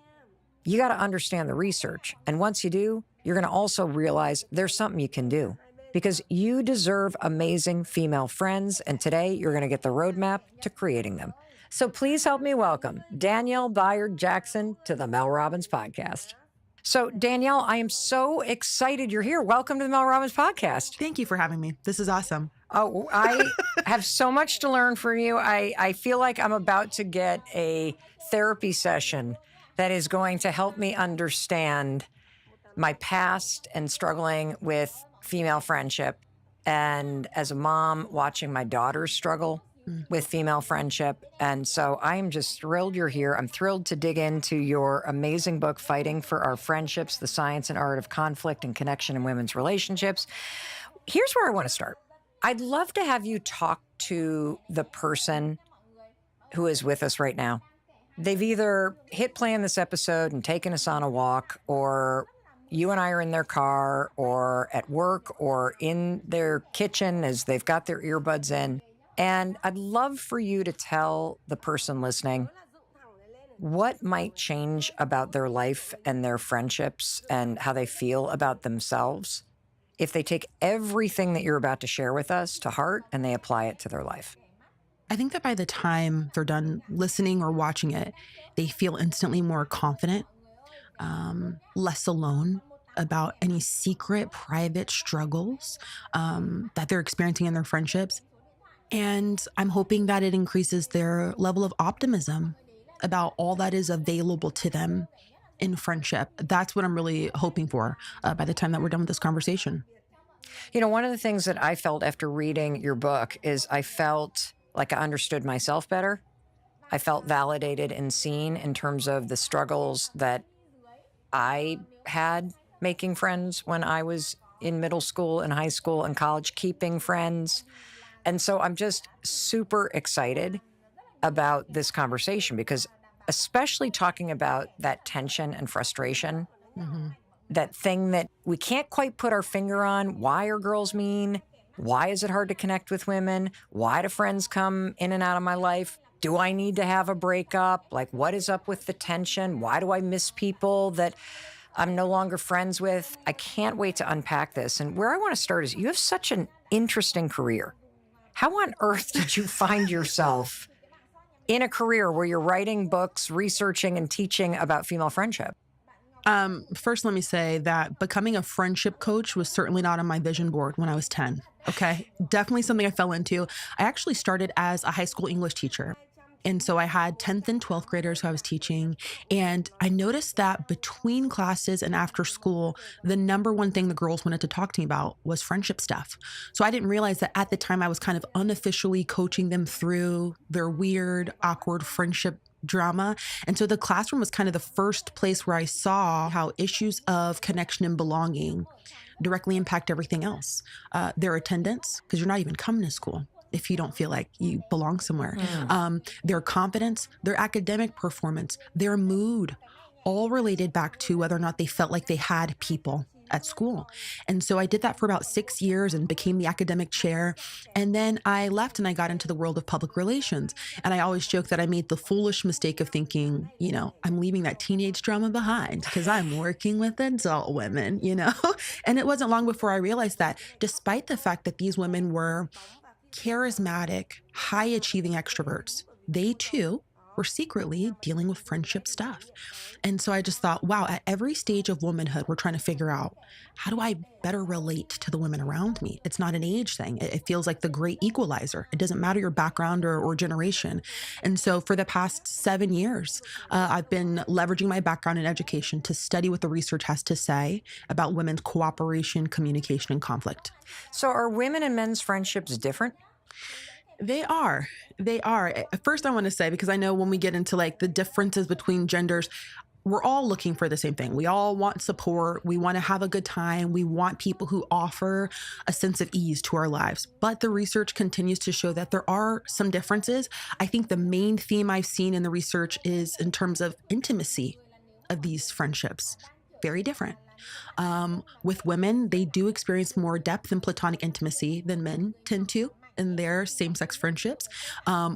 You got to understand the research. And once you do, you're going to also realize there's something you can do. because you deserve amazing female friends. And today you're going to get the roadmap to creating them. So please help me welcome Danielle Bayard Jackson to the Mel Robbins Podcast. So Danielle, I am so excited you're here. Welcome to the Mel Robbins Podcast. Thank you for having me. This is awesome. Oh, I have so much to learn from you. I feel like I'm about to get a therapy session that is going to help me understand my past and struggling with female friendship. And as a mom, watching my daughters struggle with female friendship. And so I am just thrilled you're here. I'm thrilled to dig into your amazing book, Fighting for Our Friendships, The Science and Art of Conflict and Connection in Women's Relationships. Here's where I want to start. I'd love to have you talk to the person who is with us right now. They've either hit play on this episode and taken us on a walk, or you and I are in their car or at work or in their kitchen as they've got their earbuds in. And I'd love for you to tell the person listening what might change about their life and their friendships and how they feel about themselves if they take everything that you're about to share with us to heart and they apply it to their life. I think that by the time they're done listening or watching it, they feel instantly more confident, less alone about any secret, private struggles that they're experiencing in their friendships. And I'm hoping that it increases their level of optimism about all that is available to them in friendship. That's what I'm really hoping for by the time that we're done with this conversation. You know, one of the things that I felt after reading your book is I felt like I understood myself better. I felt validated and seen in terms of the struggles that I had making friends when I was in middle school and high school and college, keeping friends. And so I'm just super excited about this conversation because especially talking about that tension and frustration, that thing that we can't quite put our finger on. Why are girls mean? Why is it hard to connect with women? Why do friends come in and out of my life? Do I need to have a breakup? Like, what is up with the tension? Why do I miss people that I'm no longer friends with? I can't wait to unpack this. And where I want to start is you have such an interesting career. How on earth did you find yourself in a career where you're writing books, researching, and teaching about female friendship? First, let me say that becoming a friendship coach was certainly not on my vision board when I was 10. Okay. Definitely something I fell into. I actually started as a high school English teacher. And so I had 10th and 12th graders who I was teaching. And I noticed that between classes and after school, the number one thing the girls wanted to talk to me about was friendship stuff. So I didn't realize that at the time I was kind of unofficially coaching them through their weird, awkward friendship drama. And so the classroom was kind of the first place where I saw how issues of connection and belonging directly impact everything else. Their attendance, because you're not even coming to school if you don't feel like you belong somewhere. Their confidence, their academic performance, their mood, all related back to whether or not they felt like they had people at school. And so I did that for about 6 years and became the academic chair. And then I left and I got into the world of public relations. And I always joke that I made the foolish mistake of thinking, you know, I'm leaving that teenage drama behind because I'm working with adult women, you know? And it wasn't long before I realized that despite the fact that these women were charismatic, high achieving extroverts, they too were secretly dealing with friendship stuff. And so I just thought, wow, at every stage of womanhood, we're trying to figure out, how do I better relate to the women around me? It's not an age thing. It feels like the great equalizer. It doesn't matter your background or generation. And so for the past 7 years, I've been leveraging my background in education to study what the research has to say about women's cooperation, communication, and conflict. So are women and men's friendships different? They are. They are. First, I want to say, because I know when we get into like the differences between genders, we're all looking for the same thing. We all want support. We want to have a good time. We want people who offer a sense of ease to our lives. But the research continues to show that there are some differences. I think the main theme I've seen in the research is in terms of intimacy of these friendships. Very different. With women, they do experience more depth and platonic intimacy than men tend to. in their same-sex friendships.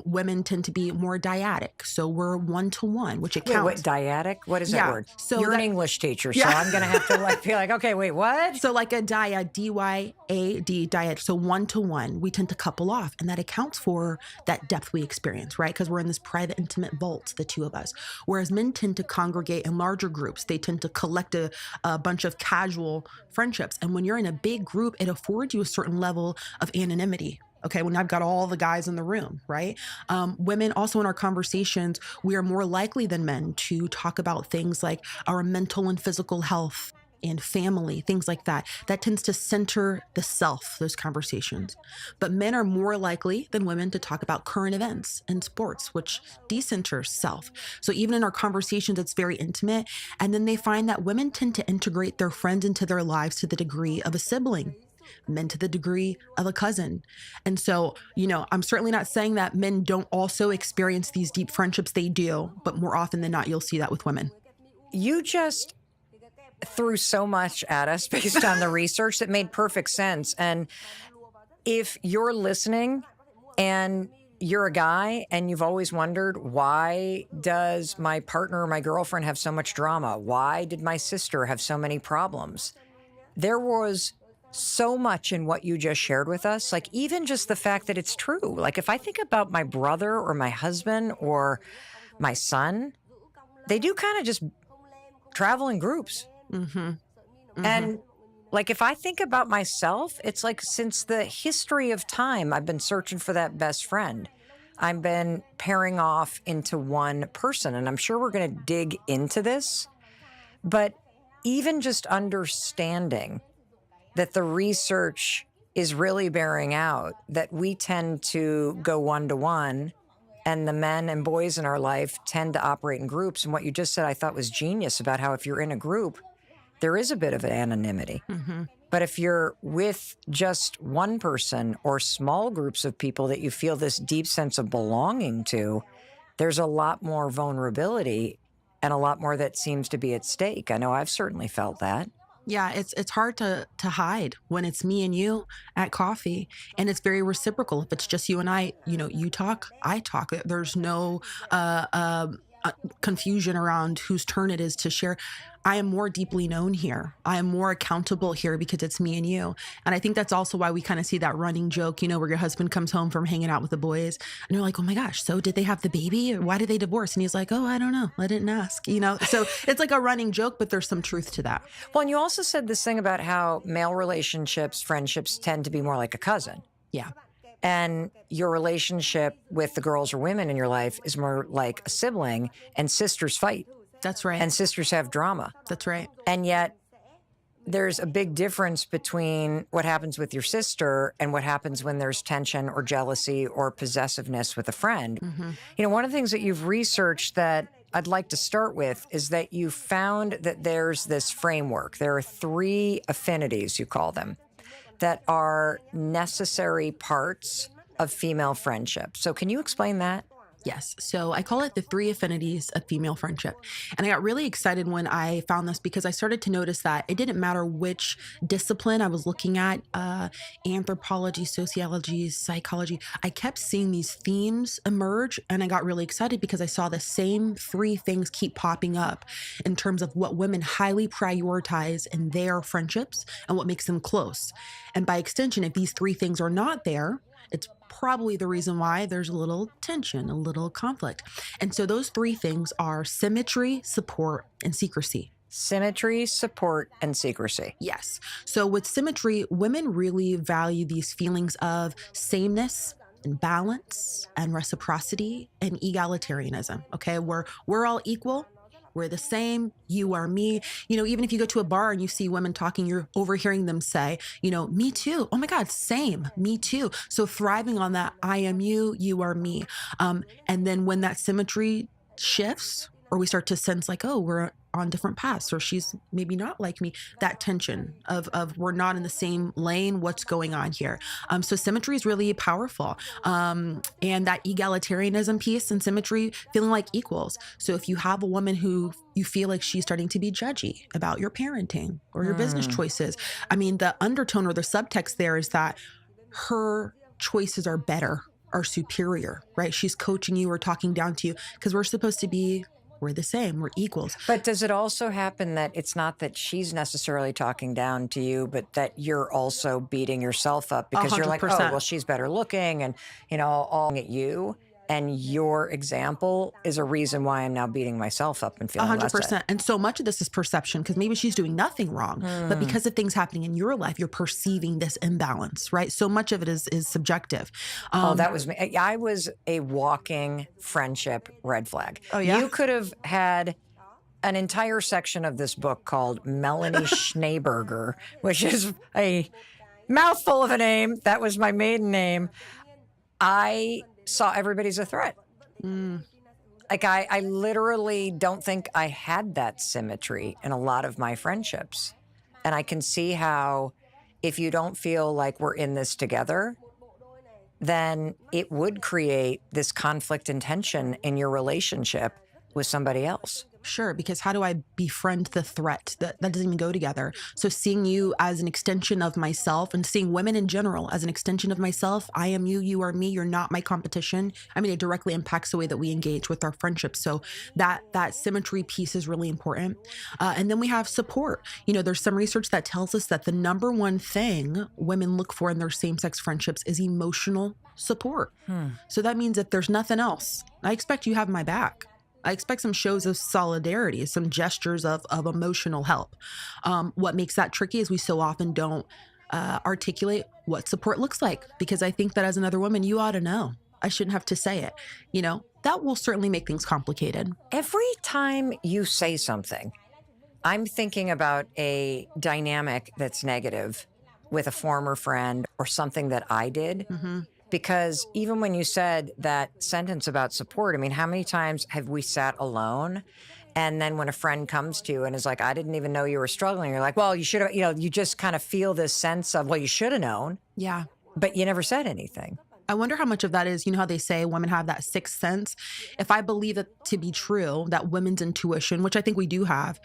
Women tend to be more dyadic, so we're one-to-one, which it Wait, what, counts. dyadic? What is that Yeah, word? so You're an that- English teacher, so Yeah. I'm going to have to like be like, okay, wait, what? So like a dyad, D-Y-A-D, dyad, so one-to-one, we tend to couple off, and that accounts for that depth we experience, right? Because we're in this private, intimate vault, the two of us. Whereas men tend to congregate in larger groups. They tend to collect a bunch of casual friendships. And when you're in a big group, it affords you a certain level of anonymity. Okay, when I've got all the guys in the room, right? Women also in our conversations, we are more likely than men to talk about things like our mental and physical health and family, things like that. That tends to center the self, those conversations. But men are more likely than women to talk about current events and sports, which decenters self. So even in our conversations, it's very intimate. And then they find that women tend to integrate their friends into their lives to the degree of a sibling, men to the degree of a cousin. And so, I'm certainly not saying that men don't also experience these deep friendships. They do, but more often than not, you'll see that with women. You just threw so much at us based on the research that made perfect sense. And if you're listening and you're a guy and you've always wondered, why does my partner or my girlfriend have so much drama? Why did my sister have so many problems? There was so much in what you just shared with us, like even just the fact that it's true. Like if I think about my brother or my husband or my son, they do kind of just travel in groups. Mm-hmm. Mm-hmm. And like if I think about myself, it's like since the history of time, I've been searching for that best friend. I've been pairing off into one person, and I'm sure we're going to dig into this. But even just understanding that the research is really bearing out that we tend to go one-to-one, and the men and boys in our life tend to operate in groups. And what you just said, I thought was genius about how if you're in a group, there is a bit of an anonymity. Mm-hmm. But if you're with just one person or small groups of people that you feel this deep sense of belonging to, there's a lot more vulnerability and a lot more that seems to be at stake. I know I've certainly felt that. Yeah, it's hard to hide when it's me and you at coffee, and it's very reciprocal. If it's just you and I, you talk, I talk. There's no confusion around whose turn it is to share. I am more deeply known here. I am more accountable here because it's me and you. And I think that's also why we kind of see that running joke, where your husband comes home from hanging out with the boys and you're like, oh my gosh, so did they have the baby? Or why did they divorce? And he's like, oh, I don't know. I didn't ask, So it's like a running joke, but there's some truth to that. Well, and you also said this thing about how male relationships, friendships tend to be more like a cousin. Yeah. And your relationship with the girls or women in your life is more like a sibling, and sisters fight. That's right. And sisters have drama. That's right. And yet there's a big difference between what happens with your sister and what happens when there's tension or jealousy or possessiveness with a friend. Mm-hmm. One of the things that you've researched that I'd like to start with is that you found that there's this framework. There are 3 affinities, you call them, that are necessary parts of female friendship. So can you explain that? Yes. So I call it the 3 affinities of female friendship. And I got really excited when I found this because I started to notice that it didn't matter which discipline I was looking at, anthropology, sociology, psychology. I kept seeing these themes emerge, and I got really excited because I saw the same 3 things keep popping up in terms of what women highly prioritize in their friendships and what makes them close. And by extension, if these 3 things are not there, it's probably the reason why there's a little tension, a little conflict. And so those 3 things are symmetry, support, and secrecy. Symmetry, support, and secrecy. Yes. So with symmetry, women really value these feelings of sameness and balance and reciprocity and egalitarianism. Okay, we're all equal. We're the same. You are me. Even if you go to a bar and you see women talking, you're overhearing them say, me too. Oh my God, same. Me too. So thriving on that, I am you, you are me. And then when that symmetry shifts, or we start to sense like, oh, we're on different paths, or she's maybe not like me, that tension of we're not in the same lane, what's going on here? So symmetry is really powerful. And that egalitarianism piece and symmetry, feeling like equals. So if you have a woman who you feel like she's starting to be judgy about your parenting or your business choices, the undertone or the subtext there is that her choices are better, are superior, right? She's coaching you or talking down to you because we're supposed to be, we're the same, we're equals. But does it also happen that it's not that she's necessarily talking down to you, but that you're also beating yourself up because you're like, oh, 100%. well, she's better looking and, all at you. And your example is a reason why I'm now beating myself up and feeling less 100%. And so much of this is perception because maybe she's doing nothing wrong, but because of things happening in your life, you're perceiving this imbalance, right? So much of it is subjective. That was me. I was a walking friendship red flag. Oh, yeah? You could have had an entire section of this book called Melanie Schneeberger, which is a mouthful of a name. That was my maiden name. I saw everybody as a threat. Like I literally don't think I had that symmetry in a lot of my friendships. And I can see how if you don't feel like we're in this together, then it would create this conflict and tension in your relationship with somebody else. Sure, because how do I befriend the threat? That doesn't even go together. So seeing you as an extension of myself and seeing women in general as an extension of myself, I am you, you are me, you're not my competition. I mean, it directly impacts the way that we engage with our friendships. So that symmetry piece is really important. And then we have support. There's some research that tells us that the number one thing women look for in their same-sex friendships is emotional support. So that means if there's nothing else, I expect you have my back. I expect some shows of solidarity, some gestures of emotional help. What makes that tricky is we so often don't articulate what support looks like, because I think that as another woman, you ought to know. I shouldn't have to say it. That will certainly make things complicated. Every time you say something, I'm thinking about a dynamic that's negative with a former friend or something that I did. Because even when you said that sentence about support, I mean, how many times have we sat alone? And then when a friend comes to you and is like, I didn't even know you were struggling. You're like, well, you should have, you just kind of feel this sense of, well, you should have known. Yeah. But you never said anything. I wonder how much of that is, how they say women have that sixth sense. If I believe it to be true, that women's intuition, which I think we do have,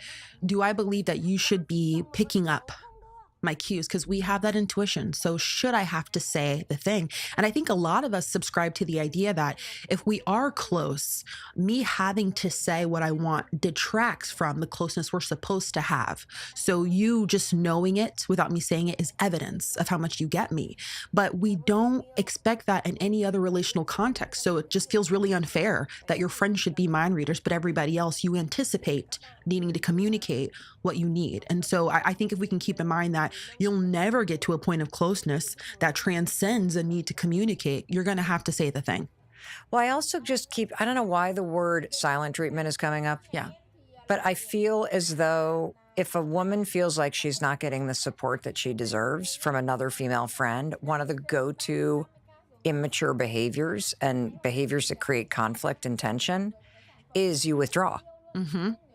do I believe that you should be picking up my cues because we have that intuition? So should I have to say the thing? And I think a lot of us subscribe to the idea that if we are close, me having to say what I want detracts from the closeness we're supposed to have. So you just knowing it without me saying it is evidence of how much you get me. But we don't expect that in any other relational context. So it just feels really unfair that your friends should be mind readers, but everybody else you anticipate needing to communicate what you need. And so I think if we can keep in mind that you'll never get to a point of closeness that transcends a need to communicate, you're going to have to say the thing. Well, I also just I don't know why the word silent treatment is coming up. Yeah. But I feel as though if a woman feels like she's not getting the support that she deserves from another female friend, one of the go-to immature behaviors and behaviors that create conflict and tension is you withdraw.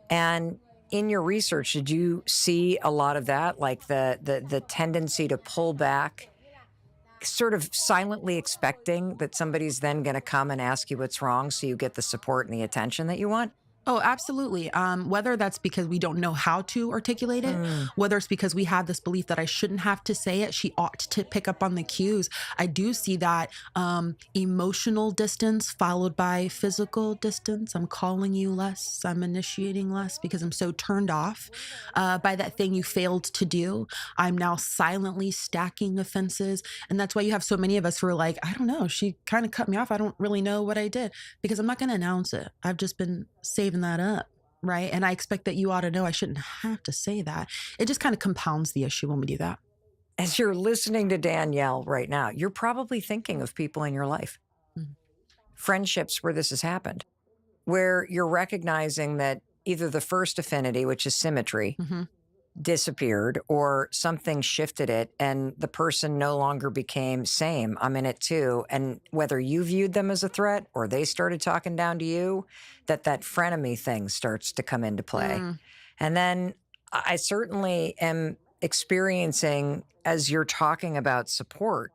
And in your research, did you see a lot of that, like the tendency to pull back, sort of silently expecting that somebody's then going to come and ask you what's wrong so you get the support and the attention that you want? Oh, absolutely. Whether that's because we don't know how to articulate it, whether it's because we have this belief that I shouldn't have to say it, she ought to pick up on the cues. I do see that emotional distance followed by physical distance. I'm calling you less. I'm initiating less because I'm so turned off by that thing you failed to do. I'm now silently stacking offenses. And that's why you have so many of us who are like, I don't know, she kind of cut me off. I don't really know what I did because I'm not going to announce it. I've just been saving that up, right? And I expect that you ought to know I shouldn't have to say that. It just kind of compounds the issue when we do that. As you're listening to Danielle right now, you're probably thinking of people in your life, friendships where this has happened, where you're recognizing that either the first affinity, which is symmetry, disappeared or something shifted it and the person no longer became same. I'm in it too. And whether you viewed them as a threat or they started talking down to you, that frenemy thing starts to come into play. And then I certainly am experiencing, as you're talking about support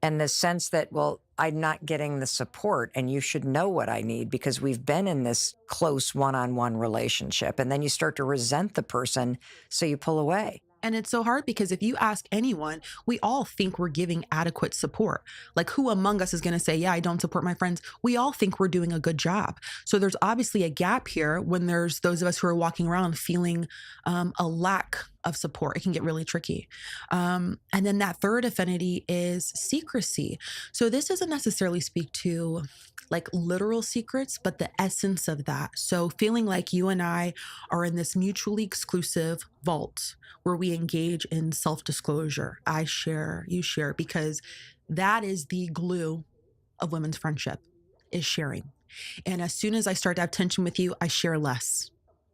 and the sense that, well, I'm not getting the support and you should know what I need because we've been in this close one-on-one relationship. And then you start to resent the person, so you pull away. And it's so hard because if you ask anyone, we all think we're giving adequate support. Like, who among us is going to say, yeah, I don't support my friends? We all think we're doing a good job. So there's obviously a gap here when there's those of us who are walking around feeling a lack of support. It can get really tricky. And then that third affinity is secrecy. So this doesn't necessarily speak to like literal secrets, but the essence of that. So feeling like you and I are in this mutually exclusive vault where we engage in self-disclosure. I share, you share, because that is the glue of women's friendship, is sharing. And as soon as I start to have tension with you, I share less,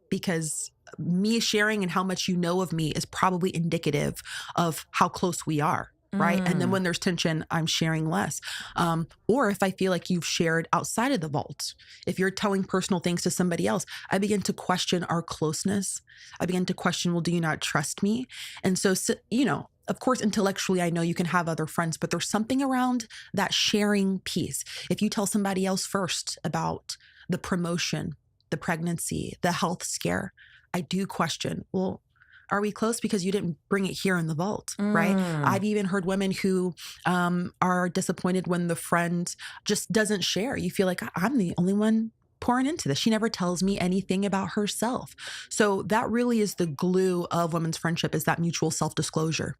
because me sharing and how much you know of me is probably indicative of how close we are. Right. And then when there's tension, I'm sharing less. Or if I feel like you've shared outside of the vault, if you're telling personal things to somebody else, I begin to question our closeness. I begin to question, well, do you not trust me? And so, you know, of course, intellectually, I know you can have other friends, but there's something around that sharing piece. If you tell somebody else first about the promotion, the pregnancy, the health scare, I do question, well, are we close because you didn't bring it here in the vault, right? I've even heard women who are disappointed when the friend just doesn't share. You feel like I'm the only one pouring into this. She never tells me anything about herself. So that really is the glue of women's friendship, is that mutual self-disclosure.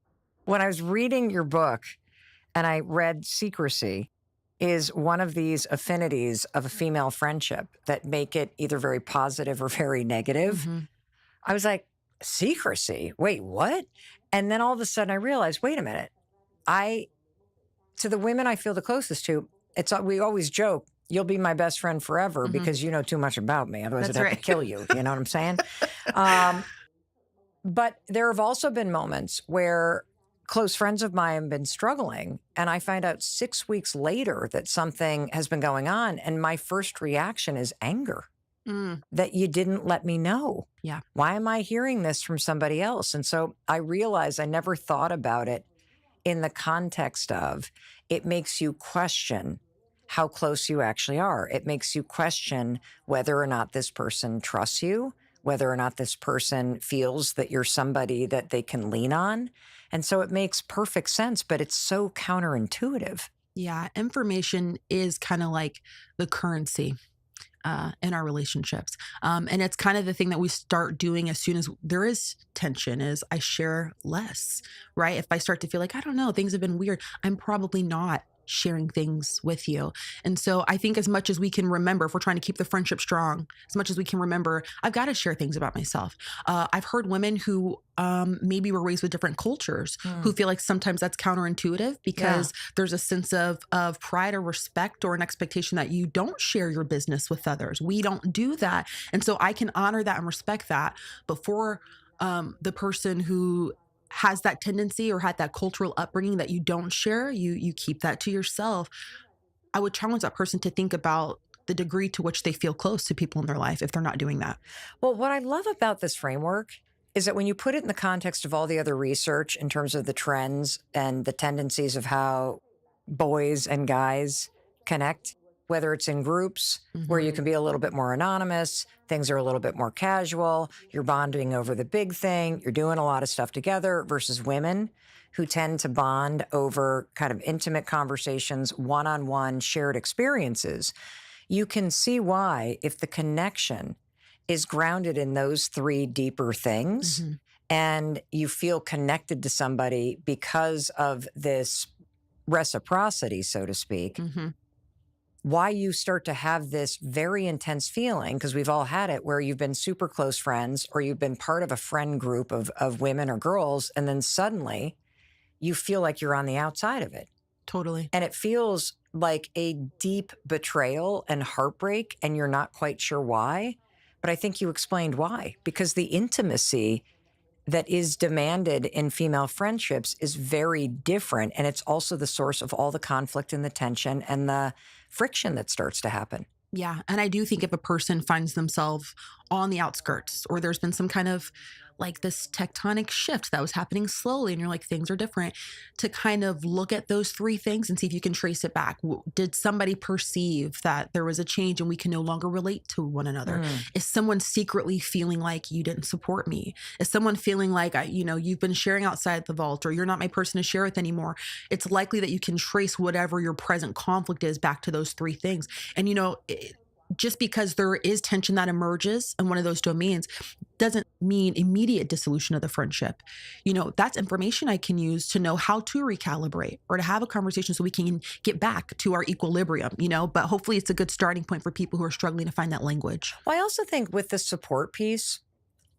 When I was reading your book and I read secrecy is one of these affinities of a female friendship that make it either very positive or very negative. I was like, secrecy? Wait, what? And then all of a sudden I realized, wait a minute. To the women I feel the closest to, we always joke, you'll be my best friend forever because you know too much about me. Otherwise, I'd have to kill you. You know what I'm saying? But there have also been moments where close friends of mine have been struggling, and I find out 6 weeks later that something has been going on, and my first reaction is anger. That you didn't let me know. Yeah. Why am I hearing this from somebody else? And so I realized I never thought about it in the context of it makes you question how close you actually are. It makes you question whether or not this person trusts you, whether or not this person feels that you're somebody that they can lean on. And so it makes perfect sense, but it's so counterintuitive. Yeah. Information is kind of like the currency in our relationships. And it's kind of the thing that we start doing as soon as there is tension is I share less, right? If I start to feel like, I don't know, things have been weird, I'm probably not sharing things with you. And so I think as much as we can remember, if we're trying to keep the friendship strong, as much as we can remember, I've got to share things about myself. I've heard women who maybe were raised with different cultures who feel like sometimes that's counterintuitive because there's a sense of pride or respect or an expectation that you don't share your business with others. We don't do that. And so I can honor that and respect that. But for the person who has that tendency or had that cultural upbringing that you don't share, you keep that to yourself, I would challenge that person to think about the degree to which they feel close to people in their life if they're not doing that. Well, what I love about this framework is that when you put it in the context of all the other research in terms of the trends and the tendencies of how boys and guys connect, whether it's in groups where you can be a little bit more anonymous, things are a little bit more casual, you're bonding over the big thing, you're doing a lot of stuff together, versus women who tend to bond over kind of intimate conversations, one-on-one shared experiences. You can see why, if the connection is grounded in those three deeper things and you feel connected to somebody because of this reciprocity, so to speak, why you start to have this very intense feeling, because we've all had it, where you've been super close friends or you've been part of a friend group of women or girls, and then suddenly you feel like you're on the outside of it. Totally. And it feels like a deep betrayal and heartbreak, and you're not quite sure why. But I think you explained why, because the intimacy that is demanded in female friendships is very different. And it's also the source of all the conflict and the tension and the friction that starts to happen. Yeah. And I do think if a person finds themselves on the outskirts, or there's been some kind of like this tectonic shift that was happening slowly, and you're like, things are different, to kind of look at those three things and see if you can trace it back. Did somebody perceive that there was a change and we can no longer relate to one another? Is someone secretly feeling like you didn't support me? Is someone feeling like, you've been sharing outside the vault, or you're not my person to share with anymore? It's likely that you can trace whatever your present conflict is back to those three things. And, just because there is tension that emerges in one of those domains doesn't mean immediate dissolution of the friendship. That's information I can use to know how to recalibrate or to have a conversation so we can get back to our equilibrium, but hopefully it's a good starting point for people who are struggling to find that language. Well, I also think with the support piece,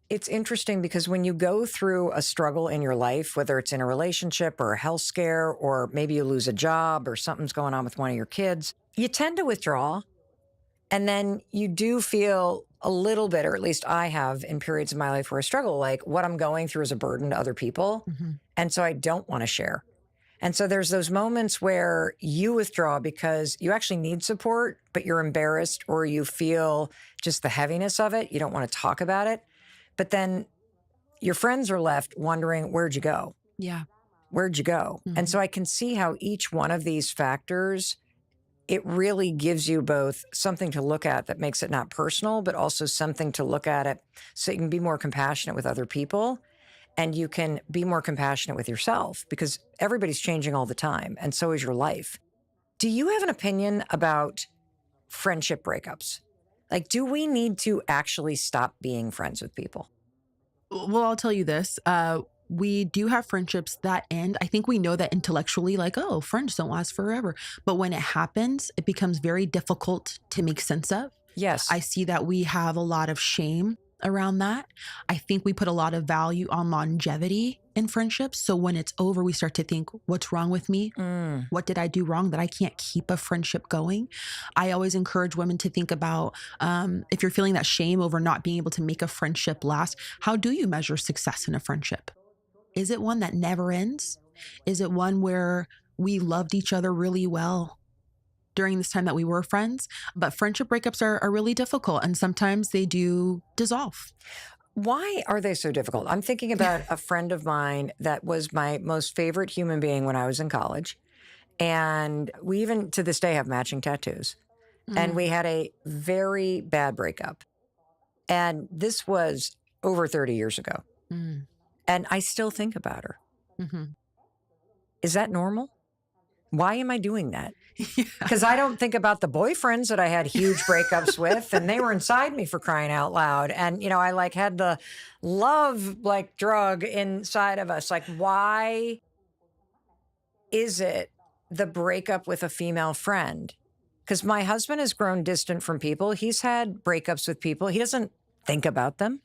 it's interesting because when you go through a struggle in your life, whether it's in a relationship or a health scare, or maybe you lose a job or something's going on with one of your kids, you tend to withdraw. And then you do feel a little bit, or at least I have in periods of my life where I struggle, like what I'm going through is a burden to other people. And so I don't want to share. And so there's those moments where you withdraw because you actually need support, but you're embarrassed or you feel just the heaviness of it. You don't want to talk about it. But then your friends are left wondering, where'd you go? Yeah. Where'd you go? And so I can see how each one of these factors, it really gives you both something to look at that makes it not personal, but also something to look at it so you can be more compassionate with other people and you can be more compassionate with yourself, because everybody's changing all the time and so is your life. Do you have an opinion about friendship breakups? Like, do we need to actually stop being friends with people? Well, I'll tell you this. We do have friendships that end. I think we know that intellectually, like, oh, friends don't last forever. But when it happens, it becomes very difficult to make sense of. Yes. I see that we have a lot of shame around that. I think we put a lot of value on longevity in friendships. So when it's over, we start to think, what's wrong with me? What did I do wrong that I can't keep a friendship going? I always encourage women to think about, if you're feeling that shame over not being able to make a friendship last, how do you measure success in a friendship? Is it one that never ends? Is it one where we loved each other really well during this time that we were friends? But friendship breakups are really difficult, and sometimes they do dissolve. Why are they so difficult? I'm thinking about a friend of mine that was my most favorite human being when I was in college. And we even to this day have matching tattoos. And we had a very bad breakup. And this was over 30 years ago. And I still think about her. Is that normal? Why am I doing that? Because I don't think about the boyfriends that I had huge breakups with, and they were inside me for crying out loud. And, I like had the love like drug inside of us. Like, why is it the breakup with a female friend? Because my husband has grown distant from people. He's had breakups with people. He doesn't think about them.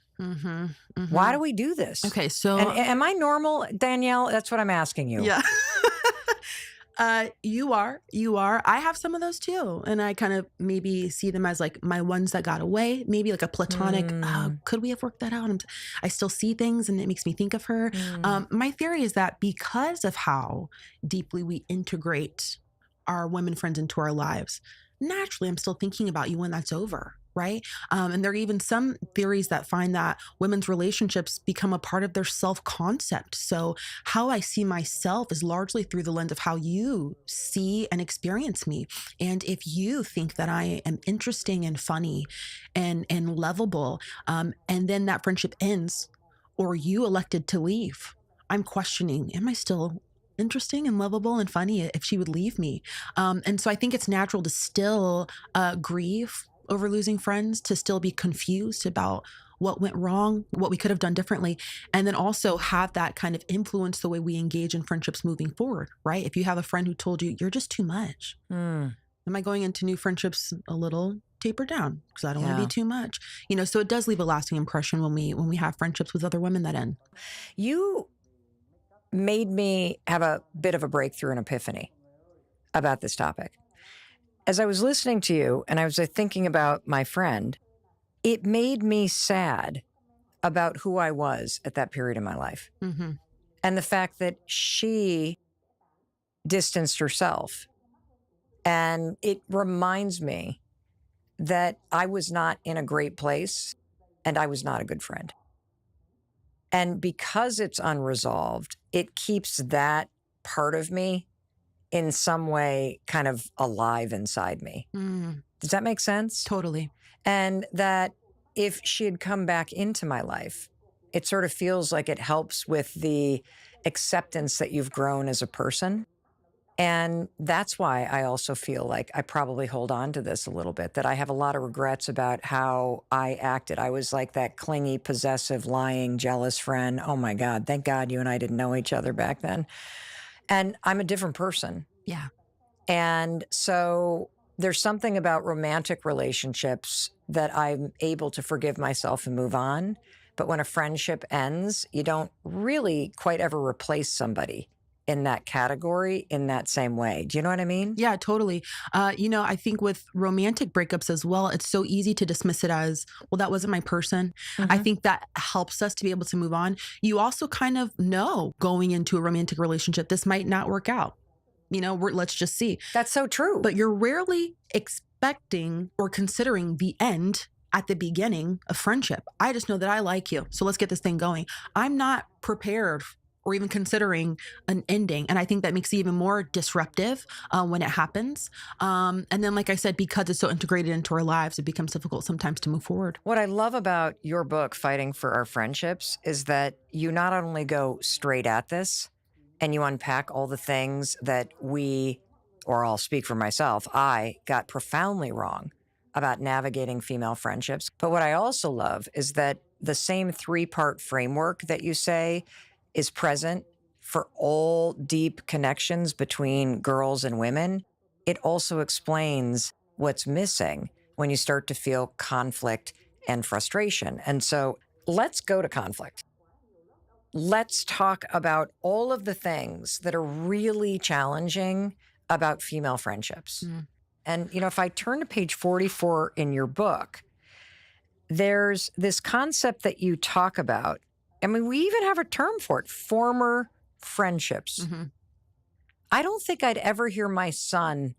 Why do we do this? Okay, so and am I normal, Danielle? That's what I'm asking you. Yeah. You are. I have some of those too. And I kind of maybe see them as like my ones that got away, maybe like a platonic, could we have worked that out? I still see things and it makes me think of her. My theory is that because of how deeply we integrate our women friends into our lives, naturally, I'm still thinking about you when that's over. Right. And there are even some theories that find that women's relationships become a part of their self-concept. So how I see myself is largely through the lens of how you see and experience me. And if you think that I am interesting and funny and lovable, and then that friendship ends or you elected to leave, I'm questioning, am I still interesting and lovable and funny if she would leave me? And so I think it's natural to still grieve over losing friends, to still be confused about what went wrong, what we could have done differently, and then also have that kind of influence the way we engage in friendships moving forward, right? If you have a friend who told you, you're just too much, am I going into new friendships a little tapered down because I don't want to be too much? So it does leave a lasting impression when we have friendships with other women that end. You made me have a bit of a breakthrough and epiphany about this topic. As I was listening to you and I was thinking about my friend, it made me sad about who I was at that period in my life. And the fact that she distanced herself. And it reminds me that I was not in a great place and I was not a good friend. And because it's unresolved, it keeps that part of me in some way kind of alive inside me. Does that make sense? Totally. And that if she had come back into my life, it sort of feels like it helps with the acceptance that you've grown as a person. And that's why I also feel like I probably hold on to this a little bit, that I have a lot of regrets about how I acted. I was like that clingy, possessive, lying, jealous friend. Oh my God, thank God you and I didn't know each other back then. And I'm a different person. Yeah. And so there's something about romantic relationships that I'm able to forgive myself and move on. But when a friendship ends, you don't really quite ever replace somebody in that category in that same way. Do you know what I mean? Yeah, totally. I think with romantic breakups as well, it's so easy to dismiss it as, well, that wasn't my person. I think that helps us to be able to move on. You also kind of know going into a romantic relationship, this might not work out. Let's just see. That's so true. But you're rarely expecting or considering the end at the beginning of friendship. I just know that I like you, so let's get this thing going. I'm not prepared or even considering an ending. And I think that makes it even more disruptive when it happens. And then, like I said, because it's so integrated into our lives, it becomes difficult sometimes to move forward. What I love about your book, Fighting for Our Friendships, is that you not only go straight at this and you unpack all the things that I'll speak for myself, I got profoundly wrong about navigating female friendships. But what I also love is that the same 3-part framework that you say is present for all deep connections between girls and women. It also explains what's missing when you start to feel conflict and frustration. And so let's go to conflict. Let's talk about all of the things that are really challenging about female friendships. And, if I turn to page 44 in your book, there's this concept that you talk about. I mean, we even have a term for it, former friendships. I don't think I'd ever hear my son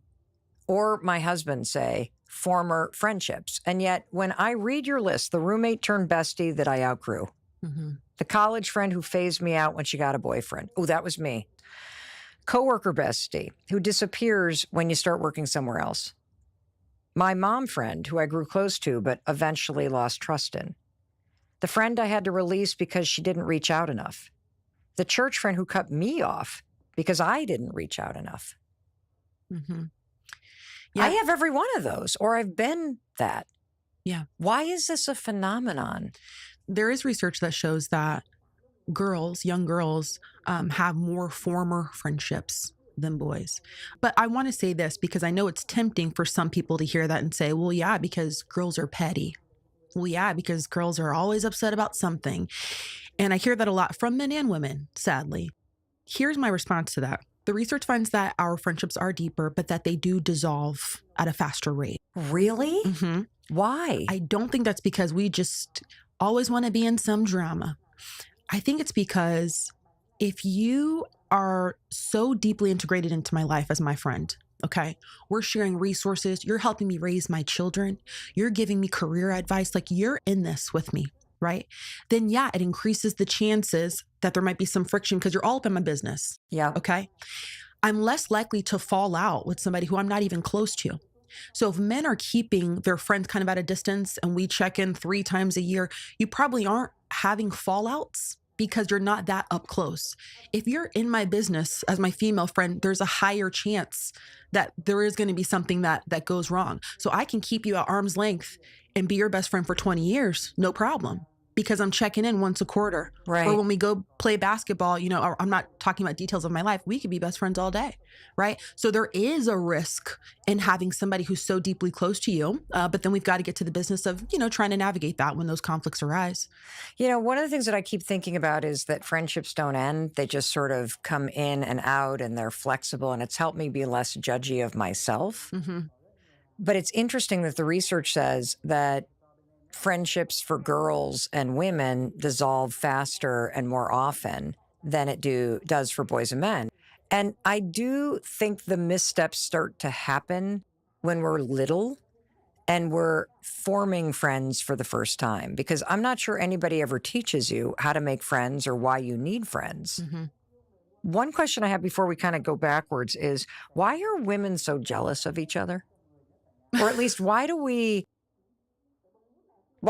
or my husband say former friendships. And yet when I read your list, the roommate turned bestie that I outgrew, the college friend who phased me out when she got a boyfriend. Oh, that was me. Coworker bestie who disappears when you start working somewhere else. My mom friend who I grew close to, but eventually lost trust in. The friend I had to release because she didn't reach out enough. The church friend who cut me off because I didn't reach out enough. Yeah. I have every one of those, or I've been that. Yeah. Why is this a phenomenon? There is research that shows that young girls, have more former friendships than boys. But I want to say this because I know it's tempting for some people to hear that and say, well, yeah, because girls are petty. Well, yeah, because girls are always upset about something. And I hear that a lot from men and women, sadly. Here's my response to that. The research finds that our friendships are deeper, but that they do dissolve at a faster rate. Really? Why? I don't think that's because we just always want to be in some drama. I think it's because if you are so deeply integrated into my life as my friend, okay, we're sharing resources, you're helping me raise my children, you're giving me career advice, like you're in this with me, right? Then yeah, it increases the chances that there might be some friction because you're all up in my business. Yeah. Okay. I'm less likely to fall out with somebody who I'm not even close to. So if men are keeping their friends kind of at a distance and we check in 3 times a year, you probably aren't having fallouts because you're not that up close. If you're in my business as my female friend, there's a higher chance that there is going to be something that goes wrong. So I can keep you at arm's length and be your best friend for 20 years, no problem, because I'm checking in once a quarter. Right. Or when we go play basketball, or I'm not talking about details of my life, we could be best friends all day, right? So there is a risk in having somebody who's so deeply close to you, but then we've got to get to the business of, trying to navigate that when those conflicts arise. One of the things that I keep thinking about is that friendships don't end. They just sort of come in and out and they're flexible, and it's helped me be less judgy of myself. But it's interesting that the research says that friendships for girls and women dissolve faster and more often than it does for boys and men. And I do think the missteps start to happen when we're little. and we're forming friends for the first time, because I'm not sure anybody ever teaches you how to make friends or why you need friends. One question I have before we kind of go backwards is, why are women so jealous of each other? Or at least why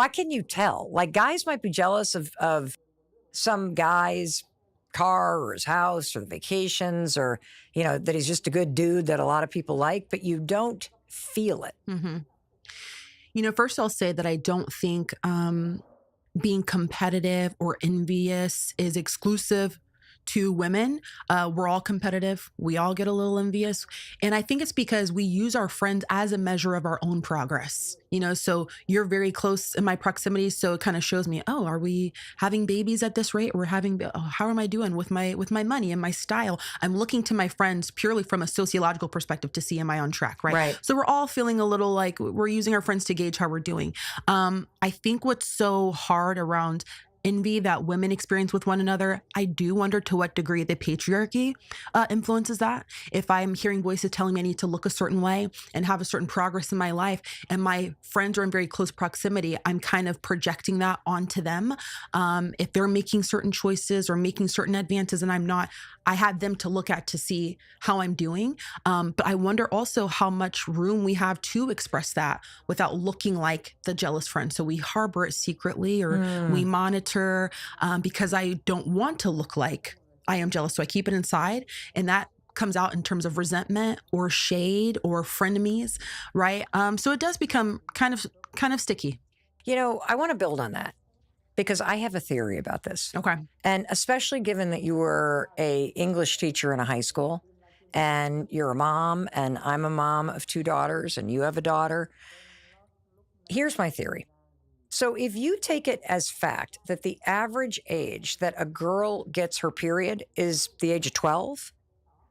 can you tell? Like, guys might be jealous of some guy's car or his house or the vacations, or, that he's just a good dude that a lot of people like, but you don't feel it. First I'll say that I don't think being competitive or envious is exclusive to women. We're all competitive. We all get a little envious. And I think it's because we use our friends as a measure of our own progress. So you're very close in my proximity. So it kind of shows me, oh, are we having babies at this rate? How am I doing with my money and my style? I'm looking to my friends purely from a sociological perspective to see, am I on track? Right. So we're all feeling a little like we're using our friends to gauge how we're doing. I think what's so hard around envy that women experience with one another, I do wonder to what degree the patriarchy influences that. If I'm hearing voices telling me I need to look a certain way and have a certain progress in my life, and my friends are in very close proximity, I'm kind of projecting that onto them. If they're making certain choices or making certain advances and I'm not, I have them to look at to see how I'm doing. But I wonder also how much room we have to express that without looking like the jealous friend. So we harbor it secretly, or we monitor because I don't want to look like I am jealous. So I keep it inside, and that comes out in terms of resentment or shade or frenemies, right? So it does become kind of sticky. I want to build on that, because I have a theory about this. Okay. And especially given that you were a English teacher in a high school, and you're a mom, and I'm a mom of 2 daughters, and you have a daughter. Here's my theory. So if you take it as fact that the average age that a girl gets her period is the age of 12,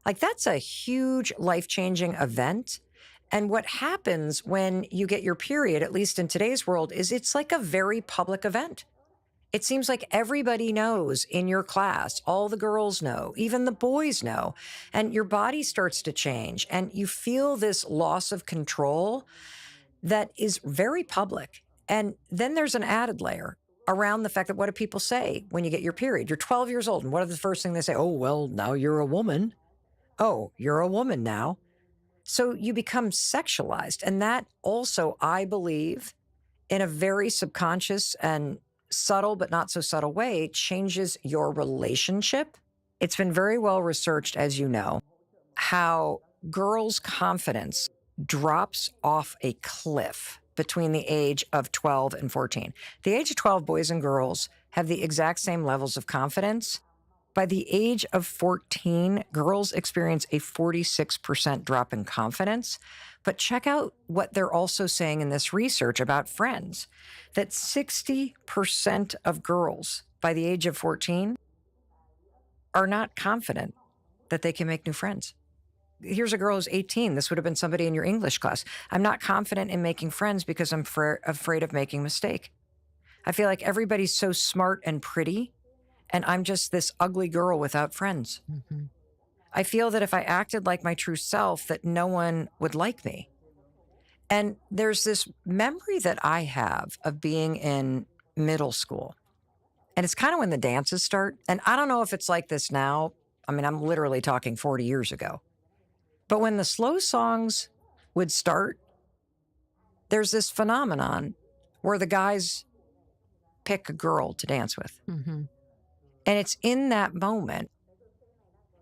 like, that's a huge life-changing event. And what happens when you get your period, at least in today's world, is it's like a very public event. It seems like everybody knows in your class, all the girls know, even the boys know, and your body starts to change, and you feel this loss of control that is very public. And then there's an added layer around the fact that, what do people say when you get your period? You're 12 years old, and what are the first thing they say? Oh, well, now you're a woman. Oh, you're a woman now. So you become sexualized. And that also, I believe, in a very subconscious and subtle but not so subtle way, changes your relationship. It's been very well researched, as you know, how girls' confidence drops off a cliff between the age of 12 and 14. The age of 12, boys and girls have the exact same levels of confidence. By the age of 14, girls experience a 46% drop in confidence. But check out what they're also saying in this research about friends, that 60% of girls by the age of 14 are not confident that they can make new friends. Here's a girl who's 18. This would have been somebody in your English class. I'm not confident in making friends because I'm afraid of making a mistake. I feel like everybody's so smart and pretty, and I'm just this ugly girl without friends. I feel that if I acted like my true self, that no one would like me. And there's this memory that I have of being in middle school. And it's kind of when the dances start. And I don't know if it's like this now. I mean, I'm literally talking 40 years ago. But when the slow songs would start, there's this phenomenon where the guys pick a girl to dance with. And it's in that moment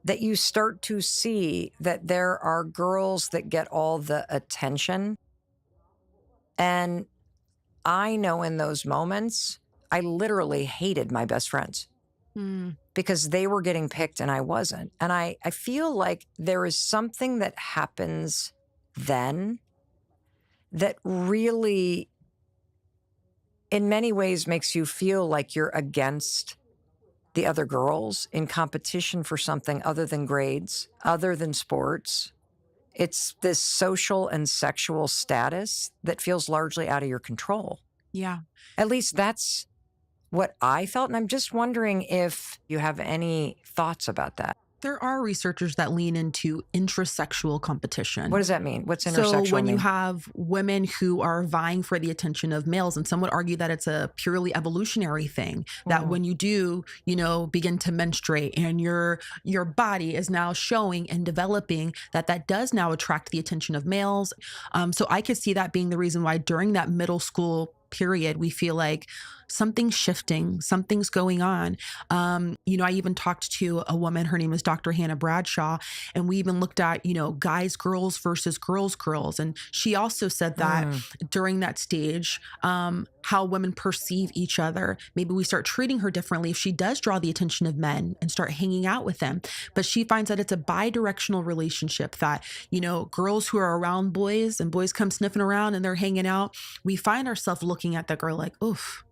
that you start to see that there are girls that get all the attention. And I know in those moments, I literally hated my best friends because they were getting picked and I wasn't. And I feel like there is something that happens then that really, in many ways, makes you feel like you're against the other girls in competition for something other than grades, other than sports. It's this social and sexual status that feels largely out of your control. Yeah. At least that's what I felt. And I'm just wondering if you have any thoughts about that. There are researchers that lean into intrasexual competition. What does that mean? What's So intersexual when you mean? have women who are vying for the attention of males, and some would argue that it's a purely evolutionary thing, that when you do, begin to menstruate and your body is now showing and developing that does now attract the attention of males. So I could see that being the reason why during that middle school period, we feel like something's shifting, something's going on. I even talked to a woman, her name is Dr. Hannah Bradshaw, and we even looked at, guys, girls versus girls, girls. And she also said that during that stage, how women perceive each other, maybe we start treating her differently if she does draw the attention of men and start hanging out with them. But she finds that it's a bi-directional relationship, that, girls who are around boys and boys come sniffing around and they're hanging out, we find ourselves looking at the girl like, oof,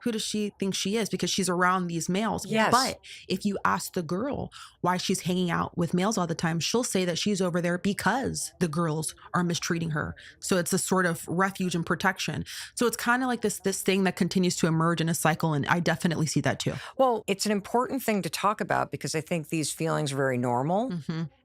who does she think she is? Because she's around these males. Yes. But if you ask the girl why she's hanging out with males all the time, she'll say that she's over there because the girls are mistreating her. So it's a sort of refuge and protection. So it's kind of like this thing that continues to emerge in a cycle. And I definitely see that too. Well, it's an important thing to talk about because I think these feelings are very normal.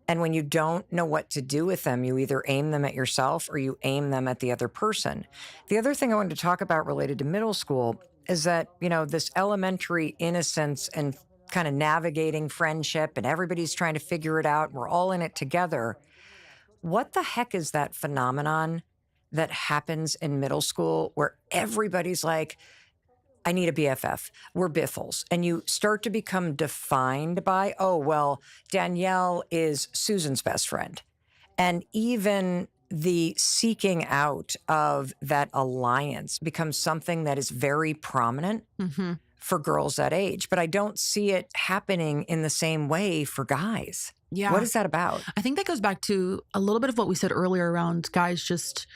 And when you don't know what to do with them, you either aim them at yourself or you aim them at the other person. The other thing I wanted to talk about related to middle school is that, this elementary innocence and kind of navigating friendship and everybody's trying to figure it out and we're all in it together. What the heck is that phenomenon that happens in middle school where everybody's like, I need a BFF. We're biffles. And you start to become defined by, oh, well, Danielle is Susan's best friend. And even the seeking out of that alliance becomes something that is very prominent for girls that age. But I don't see it happening in the same way for guys. Yeah. What is that about? I think that goes back to a little bit of what we said earlier around guys just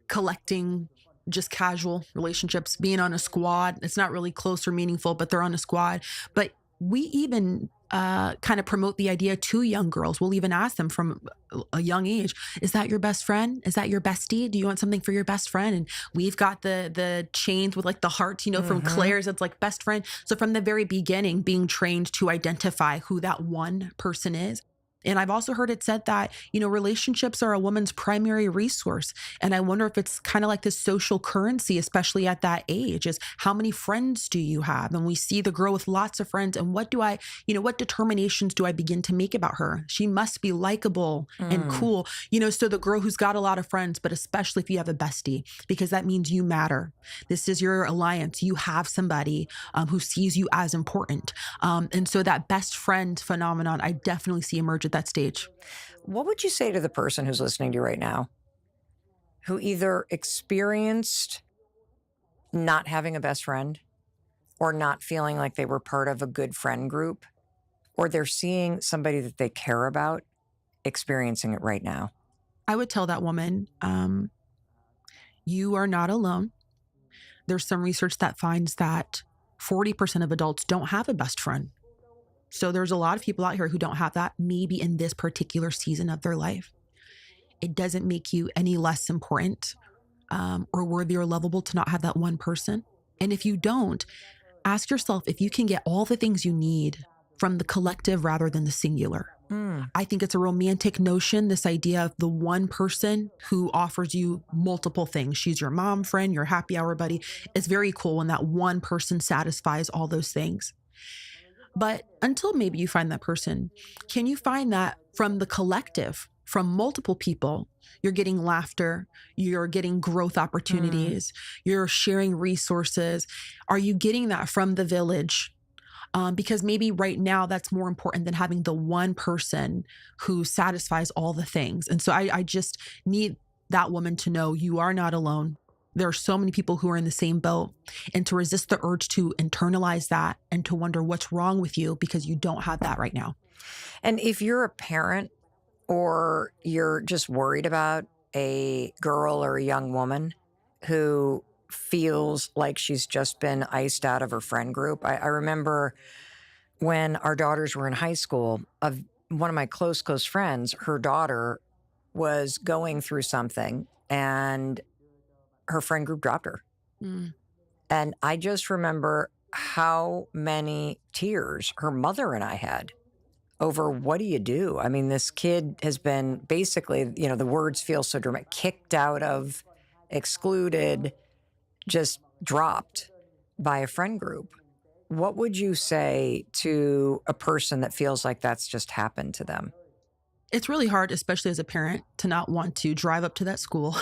collecting just casual relationships, being on a squad. It's not really close or meaningful, but they're on a squad. But we even kind of promote the idea to young girls. We'll even ask them from a young age, is that your best friend? Is that your bestie? Do you want something for your best friend? And we've got the chains with like the hearts, from Claire's, it's like best friend. So from the very beginning, being trained to identify who that one person is. And I've also heard it said that, relationships are a woman's primary resource. And I wonder if it's kind of like this social currency, especially at that age, is how many friends do you have? And we see the girl with lots of friends. And what determinations do I begin to make about her? She must be likable and cool. So the girl who's got a lot of friends, but especially if you have a bestie, because that means you matter. This is your alliance. You have somebody who sees you as important. And so that best friend phenomenon, I definitely see emerge at that stage. What would you say to the person who's listening to you right now who either experienced not having a best friend or not feeling like they were part of a good friend group, or they're seeing somebody that they care about experiencing it right now? I would tell that woman, you are not alone. There's some research that finds that 40% of adults don't have a best friend. So there's a lot of people out here who don't have that, maybe in this particular season of their life. It doesn't make you any less important or worthy or lovable to not have that one person. And if you don't, ask yourself if you can get all the things you need from the collective rather than the singular. I think it's a romantic notion, this idea of the one person who offers you multiple things. She's your mom friend, your happy hour buddy. It's very cool when that one person satisfies all those things. But until maybe you find that person, can you find that from the collective, from multiple people, you're getting laughter, you're getting growth opportunities, you're sharing resources? Are you getting that from the village? Because maybe right now that's more important than having the one person who satisfies all the things. And so I just need that woman to know you are not alone. There are so many people who are in the same boat, and to resist the urge to internalize that and to wonder what's wrong with you because you don't have that right now. And if you're a parent or you're just worried about a girl or a young woman who feels like she's just been iced out of her friend group, I remember when our daughters were in high school, one of my close friends, her daughter was going through something and her friend group dropped her. And I just remember how many tears her mother and I had over what do you do? I mean, this kid has been basically, you know, the words feel so dramatic, kicked out of, excluded, just dropped by a friend group. What would you say to a person that feels like that's just happened to them? It's really hard, especially as a parent, to not want to drive up to that school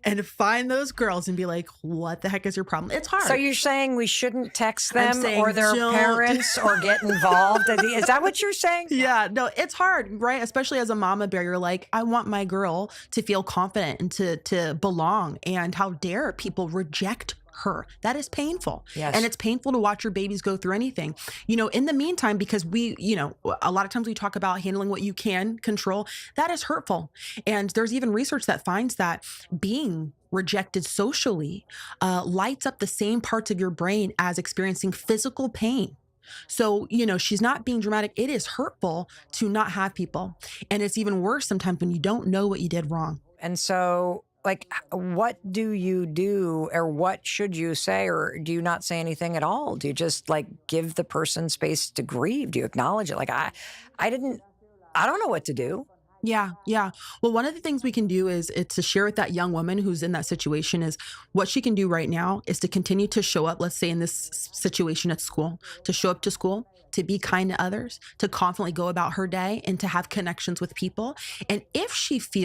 and find those girls and be like, what the heck is your problem? It's hard. So you're saying we shouldn't text I'm them saying or their don't. parents or get involved? Is that what you're saying? Yeah, no, it's hard, right? Especially as a mama bear, you're like, I want my girl to feel confident and to belong. And how dare people reject her? That is painful. Yes. And it's painful to watch your babies go through anything. You know, in the meantime, because we, you know, a lot of times we talk about handling what you can control, that is hurtful. And there's even research that finds that being rejected socially lights up the same parts of your brain as experiencing physical pain. So, you know, she's not being dramatic. It is hurtful to not have people. And it's even worse sometimes when you don't know what you did wrong. And so, like, what do you do or what should you say? Or do you not say anything at all? Do you just like give the person space to grieve? Do you acknowledge it? Like, I don't know what to do. Yeah, yeah. Well, one of the things we can do is to share with that young woman who's in that situation is what she can do right now is to continue to show up, let's say in this situation at school, to show up to school, to be kind to others, to confidently go about her day and to have connections with people. And if she feels